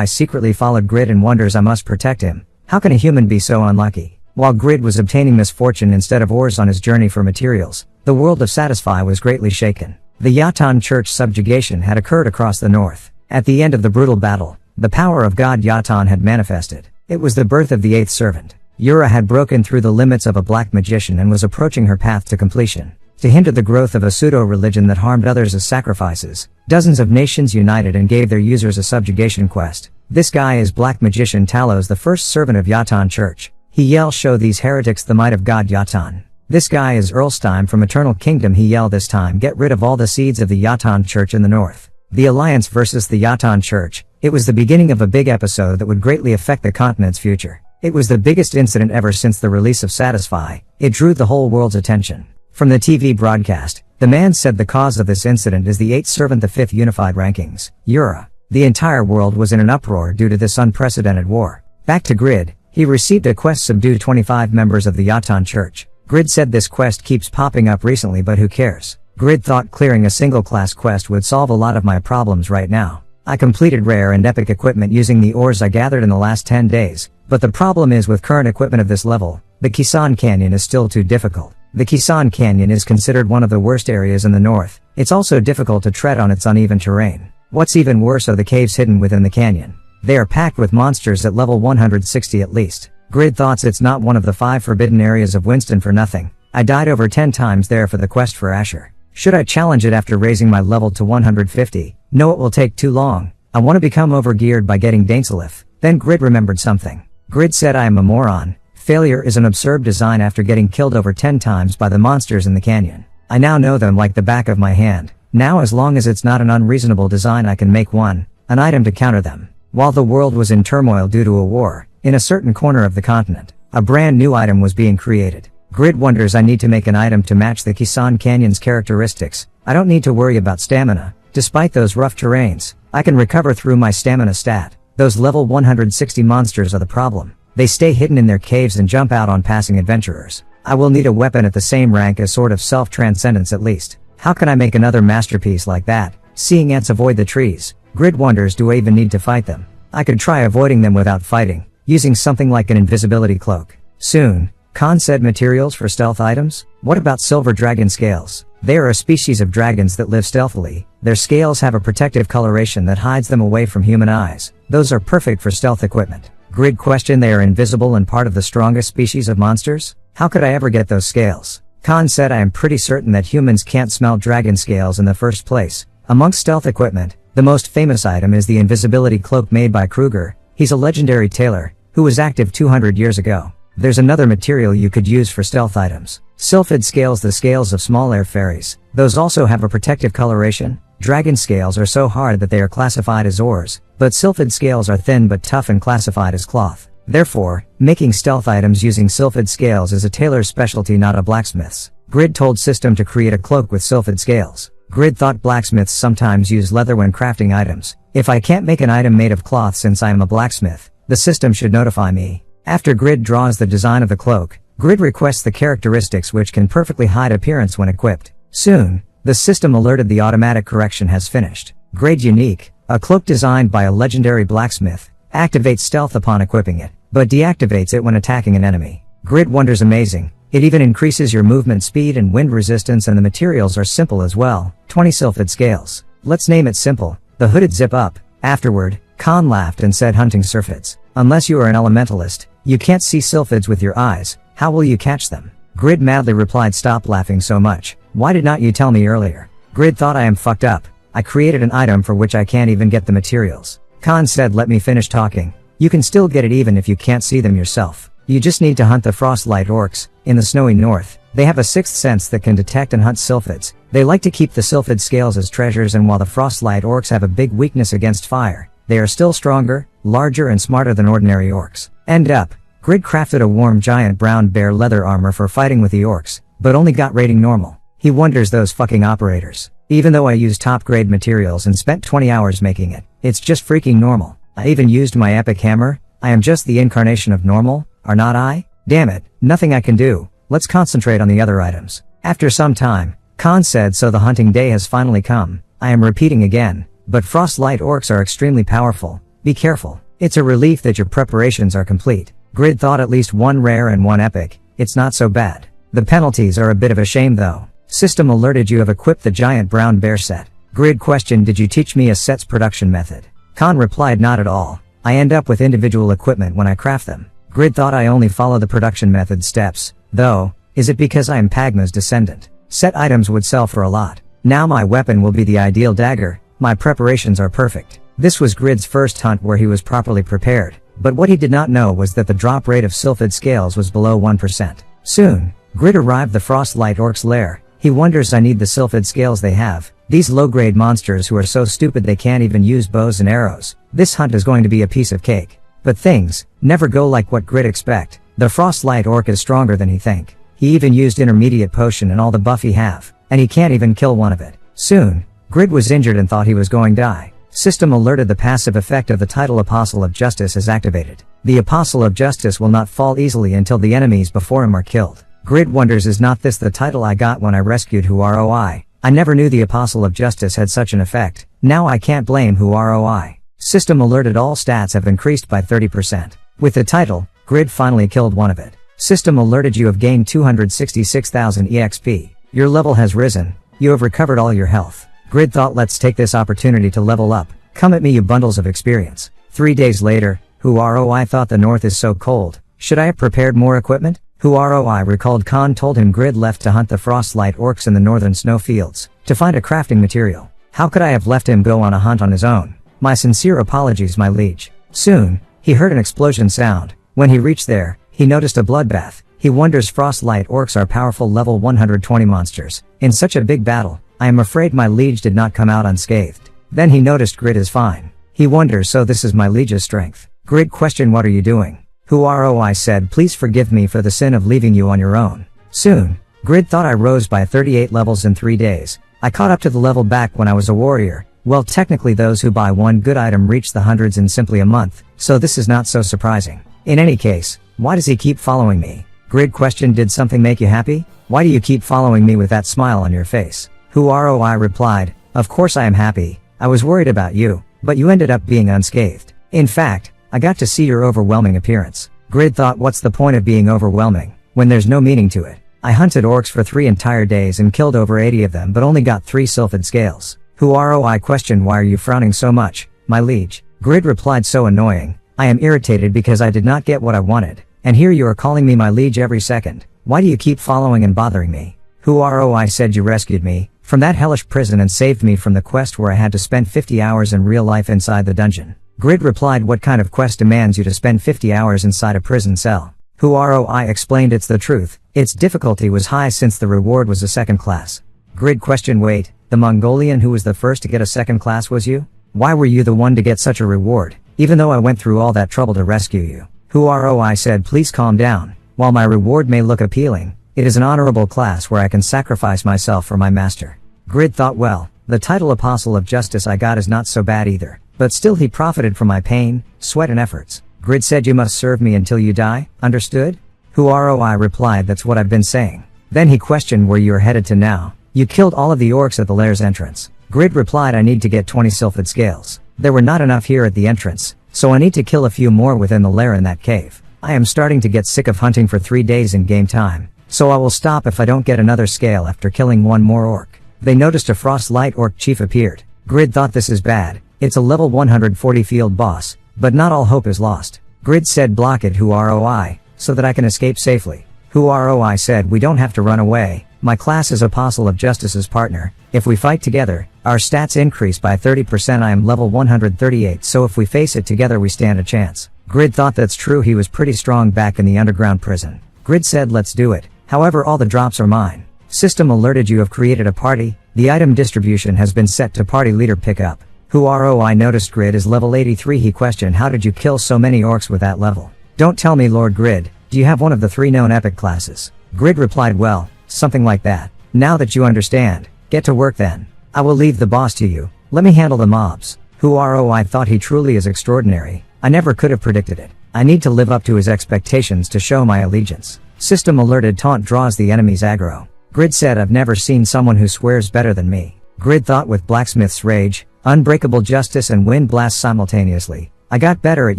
secretly followed Grid and wonders, I must protect him. How can a human be so unlucky? While Grid was obtaining misfortune instead of ores on his journey for materials, the world of Satisfy was greatly shaken. The Yatan Church subjugation had occurred across the north. At the end of the brutal battle, the power of God Yatan had manifested. It was the birth of the eighth servant. Yura had broken through the limits of a black magician and was approaching her path to completion. To hinder the growth of a pseudo-religion that harmed others as sacrifices, dozens of nations united and gave their users a subjugation quest. This guy is Black Magician Talos, the first servant of Yatan Church. He yells, show these heretics the might of God Yatan. This guy is Erlstein from Eternal Kingdom. He yelled, this time get rid of all the seeds of the Yatan Church in the north. The Alliance versus the Yatan Church. It was the beginning of a big episode that would greatly affect the continent's future. It was the biggest incident ever since the release of Satisfy. It drew the whole world's attention. From the TV broadcast, the man said the cause of this incident is the 8th servant, the 5th unified rankings, Yura. The entire world was in an uproar due to this unprecedented war. Back to Grid, he received a quest, subdue 25 members of the Yatan Church. Grid said, this quest keeps popping up recently, but who cares? Grid thought clearing a single class quest would solve a lot of my problems right now. I completed rare and epic equipment using the ores I gathered in the last 10 days, but the problem is with current equipment of this level, the Kisan Canyon is still too difficult. The Kisan Canyon is considered one of the worst areas in the north. It's also difficult to tread on its uneven terrain. What's even worse are the caves hidden within the canyon. They are packed with monsters at level 160 at least. Grid thoughts, it's not one of the 5 forbidden areas of Winston for nothing. I died over 10 times there for the quest for Asher. Should I challenge it after raising my level to 150? No, it will take too long. I want to become overgeared by getting Dainsalif. Then Grid remembered something. Grid said, I am a moron. Failure is an absurd design after getting killed over 10 times by the monsters in the canyon. I now know them like the back of my hand. Now as long as it's not an unreasonable design, I can make an item to counter them. While the world was in turmoil due to a war, in a certain corner of the continent, a brand new item was being created. Grid wonders, I need to make an item to match the Kisan Canyon's characteristics. I don't need to worry about stamina. Despite those rough terrains, I can recover through my stamina stat. Those level 160 monsters are the problem. They stay hidden in their caves and jump out on passing adventurers. I will need a weapon at the same rank as Sword of Self-Transcendence at least. How can I make another masterpiece like that? Seeing ants avoid the trees. Grid wonders, do I even need to fight them? I could try avoiding them without fighting, using something like an invisibility cloak. Soon, Khan said, materials for stealth items? What about silver dragon scales? They are a species of dragons that live stealthily. Their scales have a protective coloration that hides them away from human eyes. Those are perfect for stealth equipment. Grid question, they are invisible and part of the strongest species of monsters? How could I ever get those scales? Khan said, I am pretty certain that humans can't smell dragon scales in the first place. Amongst stealth equipment, the most famous item is the invisibility cloak made by Kruger. He's a legendary tailor, who was active 200 years ago. There's another material you could use for stealth items. Sylphid scales, the scales of small air fairies. Those also have a protective coloration. Dragon scales are so hard that they are classified as ores, but sylphid scales are thin but tough and classified as cloth. Therefore, making stealth items using sylphid scales is a tailor's specialty, not a blacksmith's. Grid told System to create a cloak with sylphid scales. Grid thought blacksmiths sometimes use leather when crafting items. If I can't make an item made of cloth since I am a blacksmith, the system should notify me. After Grid draws the design of the cloak, Grid requests the characteristics which can perfectly hide appearance when equipped. Soon, the system alerted the automatic correction has finished. Grade unique, a cloak designed by a legendary blacksmith, activates stealth upon equipping it, but deactivates it when attacking an enemy. Grid wonders, amazing. It even increases your movement speed and wind resistance, and the materials are simple as well. 20 sylphid scales. Let's name it simple, the hooded zip up. Afterward, Khan laughed and said, hunting sylphids. Unless you are an elementalist, you can't see sylphids with your eyes. How will you catch them? Grid madly replied, stop laughing so much. Why did not you tell me earlier? Grid thought, I am fucked up. I created an item for which I can't even get the materials. Khan said, let me finish talking. You can still get it even if you can't see them yourself. You just need to hunt the frostlight orcs. In the snowy north, they have a sixth sense that can detect and hunt sylphids. They like to keep the sylphid scales as treasures, and while the frostlight orcs have a big weakness against fire, they are still stronger, larger and smarter than ordinary orcs. End up, Grid crafted a warm giant brown bear leather armor for fighting with the orcs, but only got rating normal. He wonders, those fucking operators. Even though I used top grade materials and spent 20 hours making it, it's just freaking normal. I even used my epic hammer. I am just the incarnation of normal, are not I? Damn it, nothing I can do. Let's concentrate on the other items. After some time, Khan said, so the hunting day has finally come. I am repeating again, but frostlight orcs are extremely powerful. Be careful. It's a relief that your preparations are complete. Grid thought, at least one rare and one epic. It's not so bad. The penalties are a bit of a shame though. System alerted, you have equipped the giant brown bear set. Grid questioned, did you teach me a set's production method? Khan replied, not at all. I end up with individual equipment when I craft them. Grid thought, I only follow the production method steps, though. Is it because I am Pagma's descendant? Set items would sell for a lot. Now my weapon will be the ideal dagger. My preparations are perfect. This was Grid's first hunt where he was properly prepared, but what he did not know was that the drop rate of sylphid scales was below 1%. Soon, Grid arrived the frostlight orc's lair. He wonders, I need the sylphid scales they have. These low-grade monsters who are so stupid they can't even use bows and arrows. This hunt is going to be a piece of cake. But things never go like what Grid expect. The frostlight orc is stronger than he think. He even used intermediate potion and all the buff he have, and he can't even kill one of it. Soon, Grid was injured and thought he was going to die. System alerted the passive effect of the title Apostle of Justice is activated. The Apostle of Justice will not fall easily until the enemies before him are killed. Grid wonders, is not this the title I got when I rescued Who-ROI? I never knew the Apostle of Justice had such an effect. Now I can't blame Who-ROI. System alerted, all stats have increased by 30%. With the title, Grid finally killed one of it. System alerted, you have gained 266,000 EXP. Your level has risen. You have recovered all your health. Grid thought, let's take this opportunity to level up. Come at me, you bundles of experience. 3 days later, Who-ROI thought, the north is so cold. Should I have prepared more equipment? Who ROI recalled Khan told him Grid left to hunt the Frostlight orcs in the northern snowfields, to find a crafting material. How could I have left him go on a hunt on his own? My sincere apologies, my liege. Soon, he heard an explosion sound. When he reached there, he noticed a bloodbath. He wonders Frostlight orcs are powerful level 120 monsters. In such a big battle, I am afraid my liege did not come out unscathed. Then he noticed Grid is fine. He wonders, so this is my liege's strength. Grid questioned, what are you doing? Who ROI said, please forgive me for the sin of leaving you on your own. Soon, Grid thought I rose by 38 levels in 3 days. I caught up to the level back when I was a warrior. Well, technically those who buy one good item reach the hundreds in simply a month, so this is not so surprising. In any case, why does he keep following me? Grid questioned, did something make you happy? Why do you keep following me with that smile on your face? Who ROI replied, of course I am happy. I was worried about you, but you ended up being unscathed. In fact, I got to see your overwhelming appearance. Grid thought, what's the point of being overwhelming, when there's no meaning to it? I hunted orcs for 3 entire days and killed over 80 of them but only got 3 sylphid scales. Who ROI questioned, why are you frowning so much, my liege? Grid replied, so annoying. I am irritated because I did not get what I wanted. And here you are calling me my liege every second. Why do you keep following and bothering me? Who ROI said, you rescued me from that hellish prison and saved me from the quest where I had to spend 50 hours in real life inside the dungeon. Grid replied, what kind of quest demands you to spend 50 hours inside a prison cell? Who ROI explained, it's the truth. Its difficulty was high since the reward was a second class. Grid questioned, wait, the Mongolian who was the first to get a second class was you? Why were you the one to get such a reward, even though I went through all that trouble to rescue you? Who ROI said, please calm down. While my reward may look appealing, it is an honorable class where I can sacrifice myself for my master. Grid thought, well, the title Apostle of Justice I got is not so bad either. But still he profited from my pain, sweat and efforts. Grid said, you must serve me until you die, understood? Who ROI replied, that's what I've been saying. Then he questioned where you are headed to now. You killed all of the orcs at the lair's entrance. Grid replied, I need to get 20 sylphid scales. There were not enough here at the entrance, so I need to kill a few more within the lair in that cave. I am starting to get sick of hunting for 3 days in game time, so I will stop if I don't get another scale after killing one more orc. They noticed a Frostlight orc chief appeared. Grid thought, this is bad. It's a level 140 field boss, but not all hope is lost. Grid said, block it, Who ROI, so that I can escape safely. Who ROI said, we don't have to run away. My class is Apostle of Justice's partner. If we fight together, our stats increase by 30%. I am level 138, so if we face it together we stand a chance. Grid thought, that's true, he was pretty strong back in the underground prison. Grid said, let's do it. However, all the drops are mine. System alerted, you have created a party. The item distribution has been set to party leader pickup. Who ROI noticed Grid is level 83. He questioned, how did you kill so many orcs with that level? Don't tell me, Lord Grid, do you have one of the 3 known epic classes? Grid replied, well, something like that. Now that you understand, get to work then. I will leave the boss to you. Let me handle the mobs. Who ROI thought, he truly is extraordinary. I never could have predicted it. I need to live up to his expectations to show my allegiance. System alerted, taunt draws the enemy's aggro. Grid said, I've never seen someone who swears better than me. Grid thought, with Blacksmith's rage, Unbreakable Justice and Wind Blast simultaneously, I got better at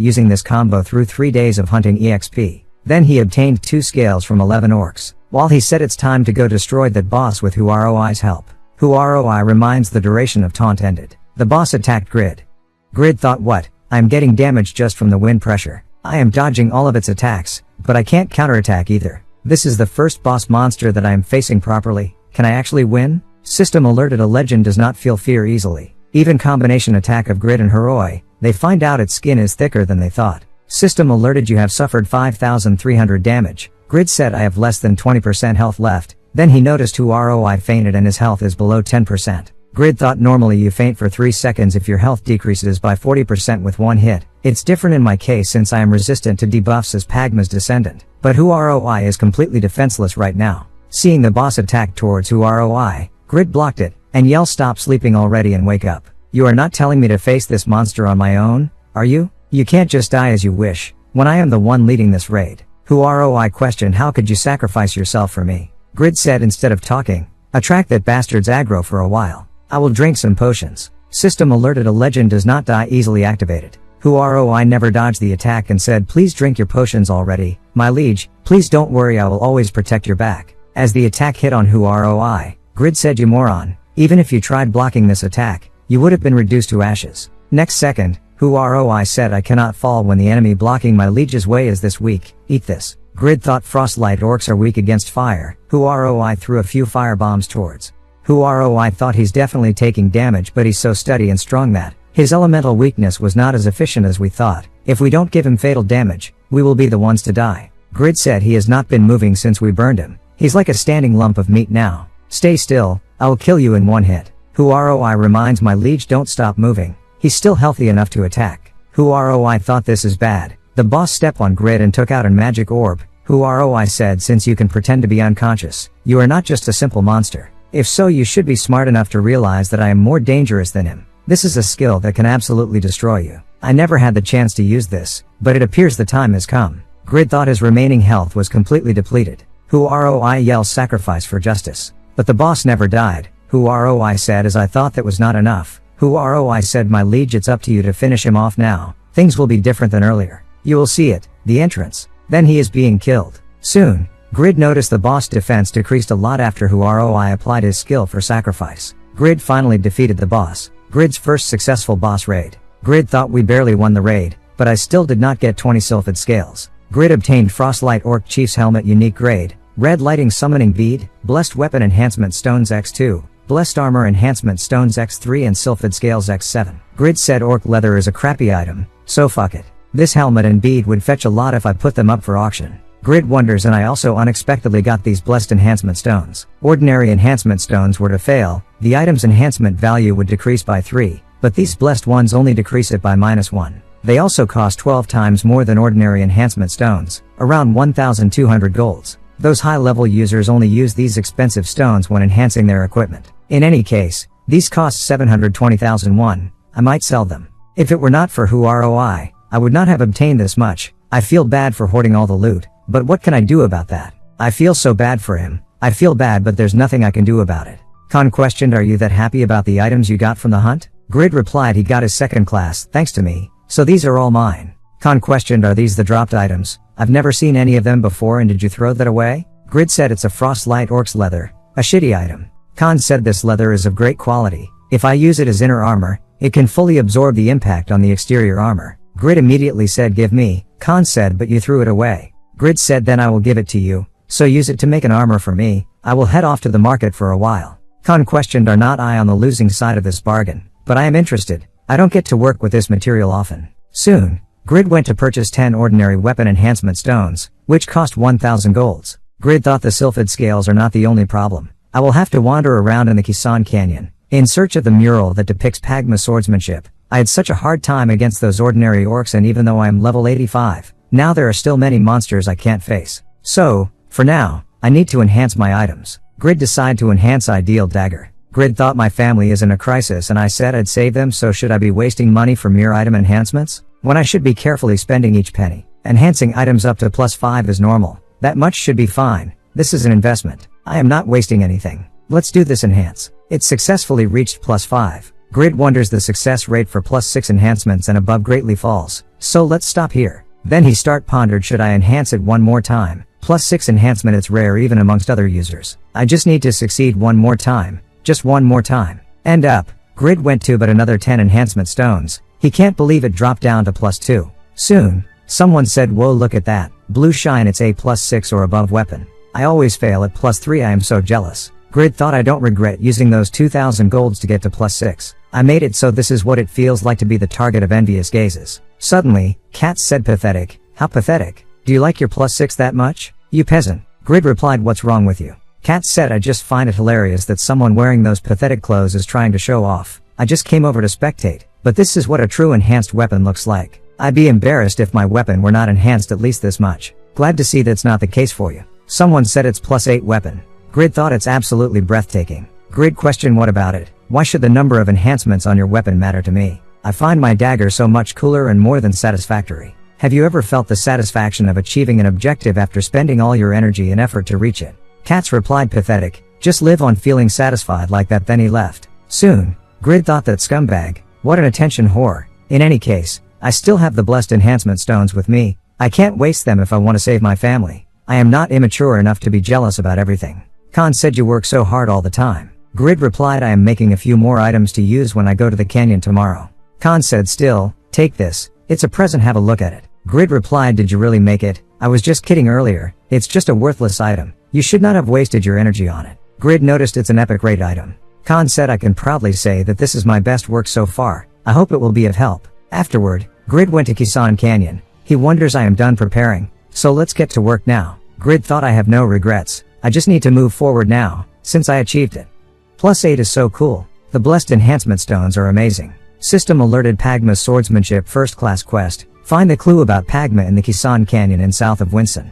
using this combo through 3 days of hunting EXP. Then he obtained 2 scales from 11 orcs. While he said it's time to go destroy that boss with Who ROI's help. Who ROI reminds the duration of taunt ended. The boss attacked Grid. Grid thought, what? I am getting damaged just from the wind pressure. I am dodging all of its attacks, but I can't counterattack either. This is the first boss monster that I am facing properly. Can I actually win? System alerted, a legend does not feel fear easily. Even combination attack of Grid and Heroi, they find out its skin is thicker than they thought. System alerted, you have suffered 5,300 damage. Grid said, I have less than 20% health left. Then he noticed Who ROI fainted and his health is below 10%. Grid thought, normally you faint for 3 seconds if your health decreases by 40% with 1 hit. It's different in my case since I am resistant to debuffs as Pagma's descendant. But Who ROI is completely defenseless right now. Seeing the boss attack towards Who ROI, Grid blocked it, and yell, stop sleeping already and wake up. You are not telling me to face this monster on my own, are you? You can't just die as you wish, when I am the one leading this raid. Who ROI questioned, how could you sacrifice yourself for me? Grid said, instead of talking, attract that bastard's aggro for a while. I will drink some potions. System alerted, a legend does not die easily activated. Who ROI never dodged the attack and said, please drink your potions already, my liege, please don't worry, I will always protect your back. As the attack hit on Who ROI, Grid said, you moron, even if you tried blocking this attack, you would have been reduced to ashes. Next second, I said I cannot fall when the enemy blocking my liege's way is this weak, eat this. Grid thought frostlight orcs are weak against fire, I threw a few fire bombs towards. I thought he's definitely taking damage but he's so steady and strong that his elemental weakness was not as efficient as we thought. If we don't give him fatal damage, we will be the ones to die. Grid said he has not been moving since we burned him. He's like a standing lump of meat now. Stay still, I'll kill you in one hit. I reminds my liege don't stop moving. He's still healthy enough to attack. I thought this is bad. The boss stepped on Grid and took out a magic orb. I said since you can pretend to be unconscious, you are not just a simple monster. If so you should be smart enough to realize that I am more dangerous than him. This is a skill that can absolutely destroy you. I never had the chance to use this, but it appears the time has come. Grid thought his remaining health was completely depleted. I yells sacrifice for justice. But the boss never died. I said as I thought that was not enough. I said my liege it's up to you to finish him off now. Things will be different than earlier. You will see it, the entrance. Then he is being killed. Soon, Grid noticed the boss defense decreased a lot after I applied his skill for sacrifice. Grid finally defeated the boss. Grid's first successful boss raid. Grid thought we barely won the raid, but I still did not get 20 sylphid scales. Grid obtained Frostlight Orc Chief's Helmet Unique Grade, Red Lighting Summoning Bead, Blessed Weapon Enhancement Stones X2, Blessed Armor Enhancement Stones X3 and Sylphid Scales X7. Grid said Orc Leather is a crappy item, so fuck it. This helmet and bead would fetch a lot if I put them up for auction. Grid wonders and I also unexpectedly got these Blessed Enhancement Stones. Ordinary Enhancement Stones were to fail, the item's enhancement value would decrease by 3, but these blessed ones only decrease it by -1. They also cost 12 times more than ordinary enhancement stones, around 1,200 golds. Those high-level users only use these expensive stones when enhancing their equipment. In any case, these cost 720,001. I might sell them. If it were not for I would not have obtained this much. I feel bad for hoarding all the loot, but what can I do about that? I feel so bad for him. I feel bad but there's nothing I can do about it. Khan questioned, are you that happy about the items you got from the hunt? Grid replied he got his second class, thanks to me, so these are all mine. Khan questioned, are these the dropped items? I've never seen any of them before and did you throw that away? Grid said it's a Frostlight Orc's leather, a shitty item. Khan said this leather is of great quality. If I use it as inner armor, it can fully absorb the impact on the exterior armor. Grid immediately said give me. Khan said but you threw it away. Grid said then I will give it to you, so use it to make an armor for me. I will head off to the market for a while. Khan questioned, are not I on the losing side of this bargain? But I am interested. I don't get to work with this material often. Soon, Grid went to purchase 10 ordinary weapon enhancement stones, which cost 1,000 golds. Grid thought the sylphid scales are not the only problem. I will have to wander around in the Kisan Canyon, in search of the mural that depicts Pagma swordsmanship. I had such a hard time against those ordinary orcs and even though I am level 85, now there are still many monsters I can't face. So, for now, I need to enhance my items. Grid decided to enhance Ideal Dagger. Grid thought my family is in a crisis and I said I'd save them, so should I be wasting money for mere item enhancements? When I should be carefully spending each penny. Enhancing items up to +5 is normal. That much should be fine. This is an investment. I am not wasting anything. Let's do this enhance. It successfully reached +5. Grid wonders the success rate for +6 enhancements and above greatly falls. So let's stop here. Then he pondered, should I enhance it one more time? +6 enhancement, it's rare even amongst other users. I just need to succeed one more time. Just one more time. And up. Grid went to but another 10 enhancement stones. He can't believe it dropped down to +2. Soon, someone said, whoa, look at that. Blue shine, it's a +6 or above weapon. I always fail at +3, I am so jealous. Grid thought I don't regret using those 2,000 golds to get to +6. I made it, so this is what it feels like to be the target of envious gazes. Suddenly, Katz said, pathetic. How pathetic? Do you like your +6 that much? You peasant. Grid replied, what's wrong with you? Katz said, I just find it hilarious that someone wearing those pathetic clothes is trying to show off. I just came over to spectate, but this is what a true enhanced weapon looks like. I'd be embarrassed if my weapon were not enhanced at least this much. Glad to see that's not the case for you. Someone said it's +8 weapon. Grid thought it's absolutely breathtaking. Grid questioned, what about it? Why should the number of enhancements on your weapon matter to me? I find my dagger so much cooler and more than satisfactory. Have you ever felt the satisfaction of achieving an objective after spending all your energy and effort to reach it? Katz replied, pathetic. Just live on feeling satisfied like that. Then he left. Soon, Grid thought, that scumbag. What an attention whore. In any case, I still have the blessed enhancement stones with me. I can't waste them if I want to save my family. I am not immature enough to be jealous about everything. Khan said, you work so hard all the time. Grid replied, I am making a few more items to use when I go to the canyon tomorrow. Khan said, still, Take this, it's a present, have a look at it. Grid replied, did you really make it? I was just kidding earlier, it's just a worthless item. You should not have wasted your energy on it. Grid noticed it's an epic rate item. Khan said, I can proudly say that this is my best work so far. I hope it will be of help. Afterward, Grid went to Kisan Canyon. He wonders, I am done preparing, so let's get to work now. Grid thought, I have no regrets. I just need to move forward now, since I achieved it. +8 is so cool. The blessed enhancement stones are amazing. System alerted Pagma's swordsmanship first class quest. Find the clue about Pagma in the Kisan Canyon in south of Winson.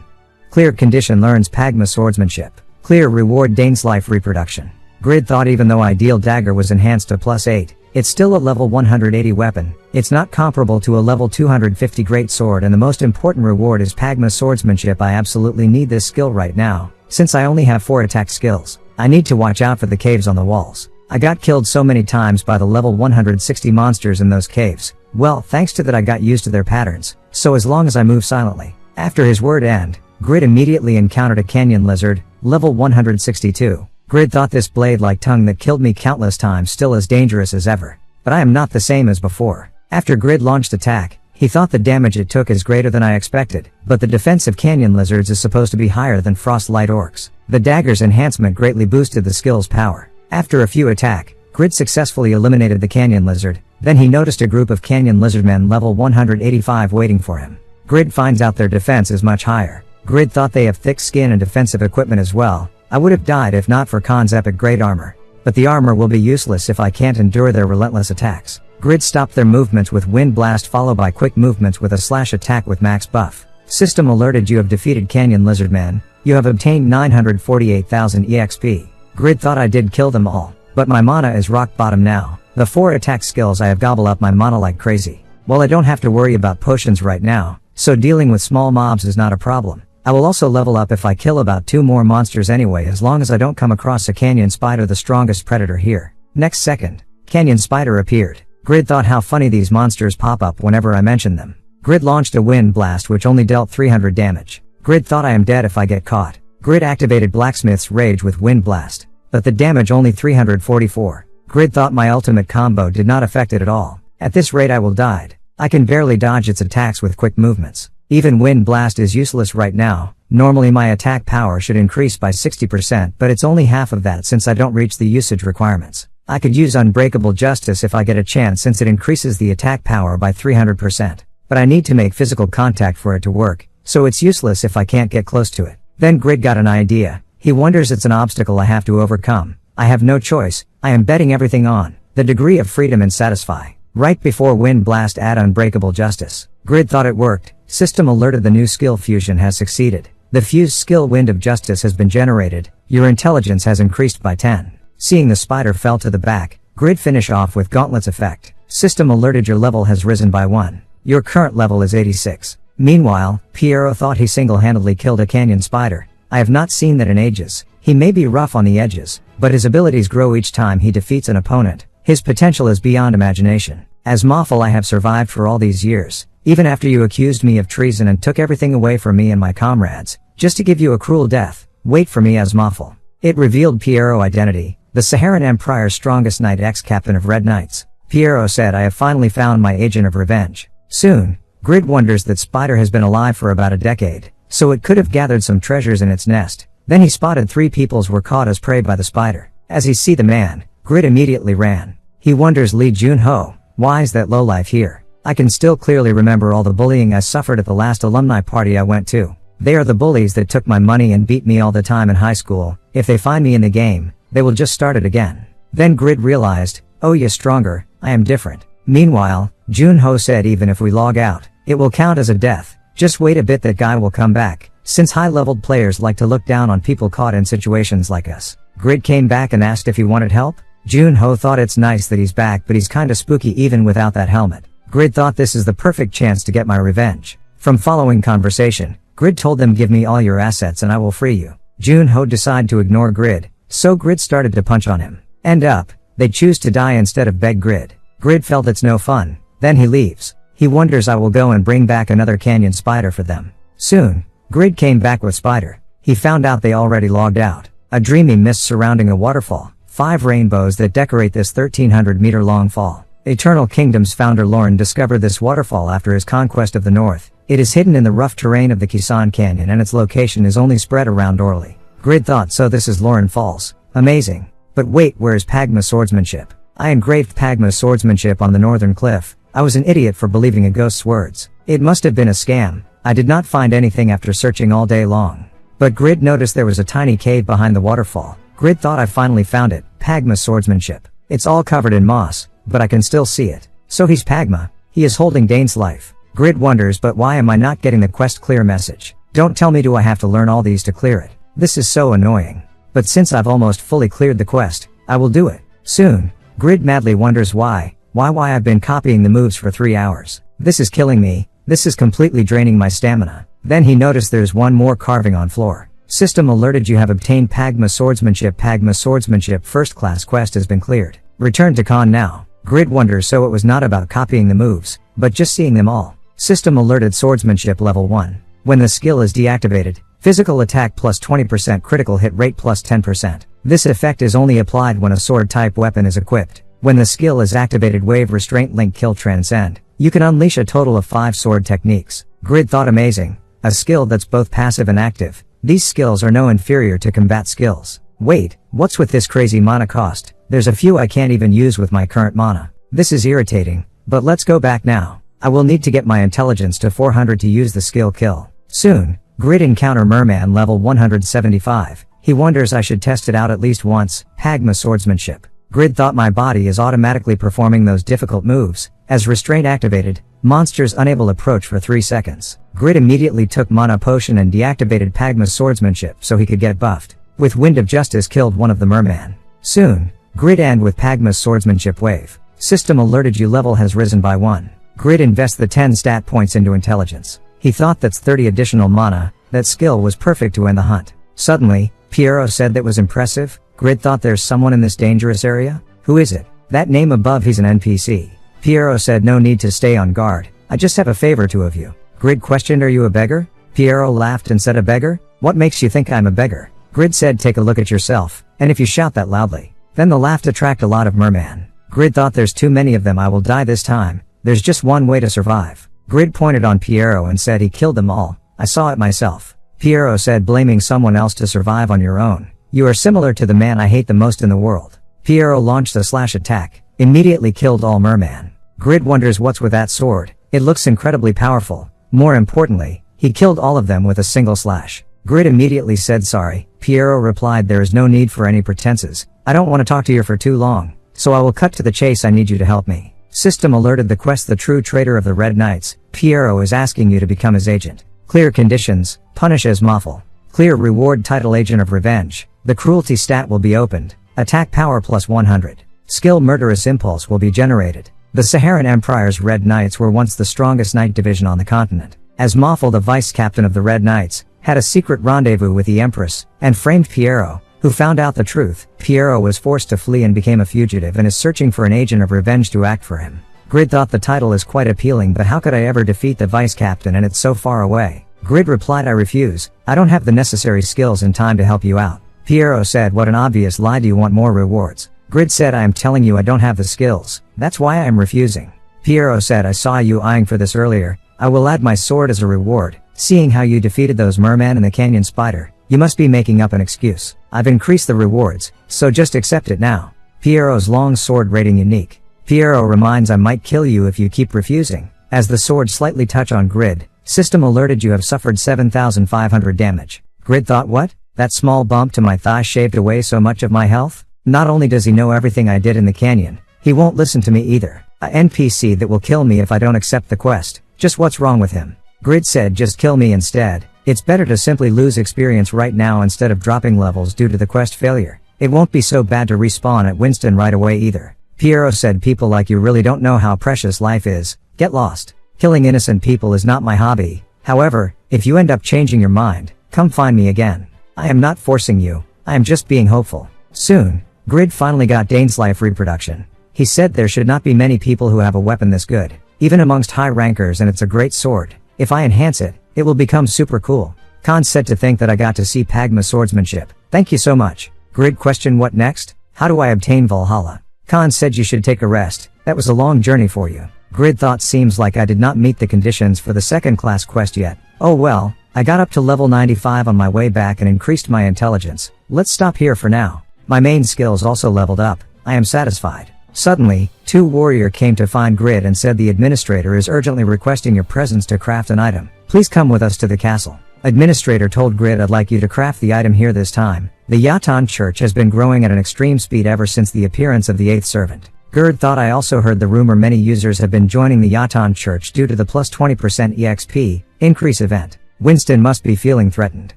Cleared condition learns Pagma swordsmanship. Clear reward Dane's life reproduction. Grid thought, even though Ideal Dagger was enhanced to +8, it's still a level 180 weapon. It's not comparable to a level 250 great sword, and the most important reward is Pagma swordsmanship. I absolutely need this skill right now, since I only have 4 attack skills. I need to watch out for the caves on the walls. I got killed so many times by the level 160 monsters in those caves. Well, thanks to that I got used to their patterns, so as long as I move silently. After his word end, Grid immediately encountered a canyon lizard, level 162. Grid thought, this blade-like tongue that killed me countless times still as dangerous as ever. But I am not the same as before. After Grid launched attack, he thought the damage it took is greater than I expected, but the defense of canyon lizards is supposed to be higher than frost light orcs. The dagger's enhancement greatly boosted the skill's power. After a few attack, Grid successfully eliminated the canyon lizard. Then he noticed a group of canyon lizardmen level 185 waiting for him. Grid finds out their defense is much higher. Grid thought they have thick skin and defensive equipment as well. I would have died if not for Khan's epic great armor. But the armor will be useless if I can't endure their relentless attacks. Grid stopped their movements with Wind Blast, followed by quick movements with a slash attack with max buff. System alerted, you have defeated canyon lizardmen. You have obtained 948,000 EXP. Grid thought, I did kill them all, but my mana is rock bottom now. The 4 attack skills I have gobble up my mana like crazy. Well, I don't have to worry about potions right now, so dealing with small mobs is not a problem. I will also level up if I kill about 2 more monsters anyway, as long as I don't come across a canyon spider, the strongest predator here. Next second, canyon spider appeared. Grid thought, how funny these monsters pop up whenever I mention them. Grid launched a wind blast which only dealt 300 damage. Grid thought, I am dead if I get caught. Grid activated Blacksmith's rage with wind blast, but the damage only 344. Grid thought, my ultimate combo did not affect it at all. At this rate I will die. I can barely dodge its attacks with quick movements. Even Wind Blast is useless right now. Normally my attack power should increase by 60%, but it's only half of that since I don't reach the usage requirements. I could use Unbreakable Justice if I get a chance, since it increases the attack power by 300%. But I need to make physical contact for it to work, so it's useless if I can't get close to it. Then Grid got an idea. He wonders, it's an obstacle I have to overcome. I have no choice. I am betting everything on the degree of freedom and satisfy. Right before Wind Blast, add Unbreakable Justice. Grid thought it worked. System alerted, the new skill fusion has succeeded. The fused skill Wind of Justice has been generated. Your intelligence has increased by 10. Seeing the spider fell to the back, Grid finish off with Gauntlet's effect. System alerted, your level has risen by 1. Your current level is 86. Meanwhile, Piero thought he single-handedly killed a canyon spider. I have not seen that in ages. He may be rough on the edges, but his abilities grow each time he defeats an opponent. His potential is beyond imagination. As Moffel, I have survived for all these years, even after you accused me of treason and took everything away from me and my comrades, just to give you a cruel death. Wait for me, as Moffel. It revealed Piero identity, the Saharan Empire's strongest knight, ex-captain of Red Knights. Piero said, I have finally found my agent of revenge. Soon, Grid wonders that spider has been alive for about a decade, so it could have gathered some treasures in its nest. Then he spotted 3 peoples were caught as prey by the spider. As he see the man, Grid immediately ran. He wonders, Lee Jun-ho, why is that lowlife here? I can still clearly remember all the bullying I suffered at the last alumni party I went to. They are the bullies that took my money and beat me all the time in high school. If they find me in the game, they will just start it again. Then Grid realized, oh yeah, stronger, I am different. Meanwhile, Jun-ho said, even if we log out, it will count as a death. Just wait a bit, that guy will come back, since high-leveled players like to look down on people caught in situations like us. Grid came back and asked if he wanted help. Jun-ho thought it's nice that he's back, but he's kinda spooky even without that helmet. Grid thought this is the perfect chance to get my revenge. From following conversation, Grid told them, give me all your assets and I will free you. Jun-ho decided to ignore Grid, so Grid started to punch on him. End up, they choose to die instead of beg Grid. Grid felt it's no fun. Then he leaves. He wonders, I will go and bring back another canyon spider for them. Soon, Grid came back with spider. He found out they already logged out. A dreamy mist surrounding a waterfall. 5 rainbows that decorate this 1300 meter long fall. Eternal Kingdom's founder Lauren discovered this waterfall after his conquest of the north. It is hidden in the rough terrain of the Kisan Canyon and its location is only spread around Orly. Grid thought, so this is Lauren Falls. Amazing. But wait, where is Pagma's swordsmanship? I engraved Pagma's swordsmanship on the northern cliff. I was an idiot for believing a ghost's words. It must have been a scam. I did not find anything after searching all day long. But Grid noticed there was a tiny cave behind the waterfall. Grid thought, I finally found it. Pagma's swordsmanship. It's all covered in moss, but I can still see it. So he's Pagma. He is holding Dane's life. Grid wonders, but why am I not getting the quest clear message? Don't tell me, do I have to learn all these to clear it? This is so annoying. But since I've almost fully cleared the quest, I will do it. Soon. Grid madly wonders why I've been copying the moves for 3 hours. This is killing me. This is completely draining my stamina. Then he noticed there's one more carving on floor. System alerted, you have obtained Pagma swordsmanship. Pagma swordsmanship first class quest has been cleared. Return to Khan now. Grid wonders, so it was not about copying the moves, but just seeing them all. System alerted, swordsmanship level 1. When the skill is deactivated, physical attack plus 20%, critical hit rate plus 10%. This effect is only applied when a sword type weapon is equipped. When the skill is activated, wave, restraint, link, kill, transcend. You can unleash a total of 5 sword techniques. Grid thought, amazing. A skill that's both passive and active. These skills are no inferior to combat skills. Wait, what's with this crazy mana cost? There's a few I can't even use with my current mana. This is irritating, but let's go back now. I will need to get my intelligence to 400 to use the skill kill. Soon. Grid encounter Merman level 175. He wonders, I should test it out at least once. Pagma swordsmanship. Grid thought, my body is automatically performing those difficult moves. As restraint activated, monsters unable approach for 3 seconds. Grid immediately took mana potion and deactivated Pagma's swordsmanship so he could get buffed. With Wind of Justice killed one of the merman. Soon. Grid and with Pagma's swordsmanship wave. System alerted, you level has risen by 1. Grid invests the 10 stat points into intelligence. He thought that's 30 additional mana. That skill was perfect to end the hunt. Suddenly, Piero said that was impressive. Grid thought, there's someone in this dangerous area? Who is it? That name above, he's an NPC. Piero said, no need to stay on guard. I just have a favor to of you. Grid questioned, are you a beggar? Piero laughed and said, a beggar? What makes you think I'm a beggar? Grid said, take a look at yourself, and if you shout that loudly. Then the laugh attract a lot of merman. Grid thought, there's too many of them, I will die this time. There's just one way to survive. Grid pointed on Piero and said, he killed them all. I saw it myself. Piero said, blaming someone else to survive on your own. You are similar to the man I hate the most in the world. Piero launched a slash attack, immediately killed all merman. Grid wonders, what's with that sword? It looks incredibly powerful. More importantly, he killed all of them with a single slash. Grid immediately said sorry. Piero replied, there is no need for any pretenses. I don't want to talk to you for too long, so I will cut to the chase. I need you to help me. System alerted, the quest, the true traitor of the Red Knights. Piero is asking you to become his agent. Clear conditions. Punish as Moffel. Clear reward, title agent of revenge. The cruelty stat will be opened. Attack power plus 100. Skill murderous impulse will be generated. The Saharan Empire's Red Knights were once the strongest knight division on the continent. As Moffel, the vice captain of the Red Knights, had a secret rendezvous with the Empress, and framed Piero, who found out the truth. Piero was forced to flee and became a fugitive and is searching for an agent of revenge to act for him. Grid thought the title is quite appealing, but how could I ever defeat the vice captain and it's so far away? Grid replied, I refuse. I don't have the necessary skills and time to help you out. Piero said, what an obvious lie, do you want more rewards? Grid said, I am telling you I don't have the skills. That's why I am refusing. Piero said, I saw you eyeing for this earlier. I will add my sword as a reward. Seeing how you defeated those mermen and the canyon spider, you must be making up an excuse. I've increased the rewards, so just accept it now. Piero's long sword rating unique. Piero reminds, I might kill you if you keep refusing. As the sword slightly touch on Grid, system alerted, you have suffered 7,500 damage. Grid thought, what? That small bump to my thigh shaved away so much of my health? Not only does he know everything I did in the canyon, he won't listen to me either. A NPC that will kill me if I don't accept the quest. Just what's wrong with him? Grid said, just kill me instead. It's better to simply lose experience right now instead of dropping levels due to the quest failure. It won't be so bad to respawn at Winston right away either. Piero said, people like you really don't know how precious life is. Get lost. Killing innocent people is not my hobby. However, if you end up changing your mind, come find me again. I am not forcing you. I am just being hopeful. Soon, Grid finally got Dane's life reproduction. He said there should not be many people who have a weapon this good, even amongst high rankers, and it's a great sword. If I enhance it, it will become super cool. Khan said, to think that I got to see Pagma swordsmanship. Thank you so much. Grid questioned, what next? How do I obtain Valhalla? Khan said, you should take a rest. That was a long journey for you. Grid thought seems like I did not meet the conditions for the second class quest yet. Oh well, I got up to level 95 on my way back and increased my intelligence. Let's stop here for now. My main skills also leveled up. I am satisfied. Suddenly, two warrior came to find Grid and said the administrator is urgently requesting your presence to craft an item. Please come with us to the castle. Administrator told Grid I'd like you to craft the item here this time. The Yatan church has been growing at an extreme speed ever since the appearance of the 8th servant. Grid thought I also heard the rumor many users have been joining the Yatan church due to the plus 20% EXP increase event. Winston must be feeling threatened.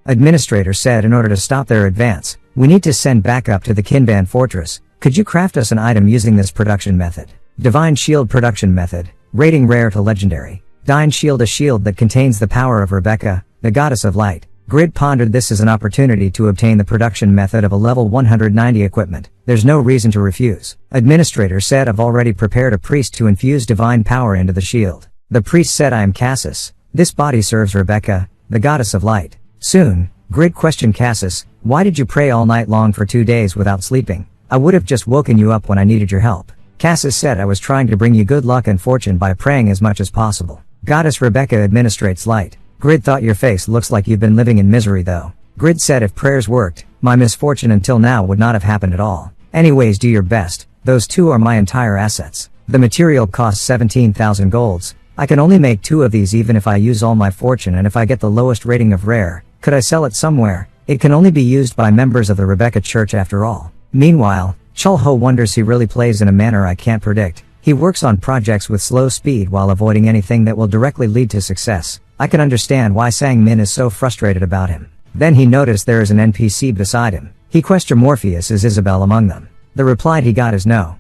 Administrator said in order to stop their advance, we need to send backup to the Kinban fortress. Could you craft us an item using this production method? Divine Shield production method. Rating rare to legendary. Divine Shield, a shield that contains the power of Rebecca, the goddess of light. Grid pondered this as an opportunity to obtain the production method of a level 190 equipment. There's no reason to refuse. Administrator said I've already prepared a priest to infuse divine power into the shield. The priest said I am Cassis. This body serves Rebecca, the goddess of light. Soon, Grid questioned Cassis, why did you pray all night long for 2 days without sleeping? I would have just woken you up when I needed your help. Cassis said I was trying to bring you good luck and fortune by praying as much as possible. Goddess Rebecca administrates light. Grid thought your face looks like you've been living in misery though. Grid said if prayers worked, my misfortune until now would not have happened at all. Anyways, do your best. Those two are my entire assets. The material costs 17,000 golds. I can only make 2 of these even if I use all my fortune, and if I get the lowest rating of rare, could I sell it somewhere? It can only be used by members of the Rebecca church after all. Meanwhile, Chulho wonders he really plays in a manner I can't predict. He works on projects with slow speed while avoiding anything that will directly lead to success. I can understand why Sang Min is so frustrated about him. Then he noticed there is an NPC beside him. He questioned Morpheus, is Isabel among them? The reply he got is no.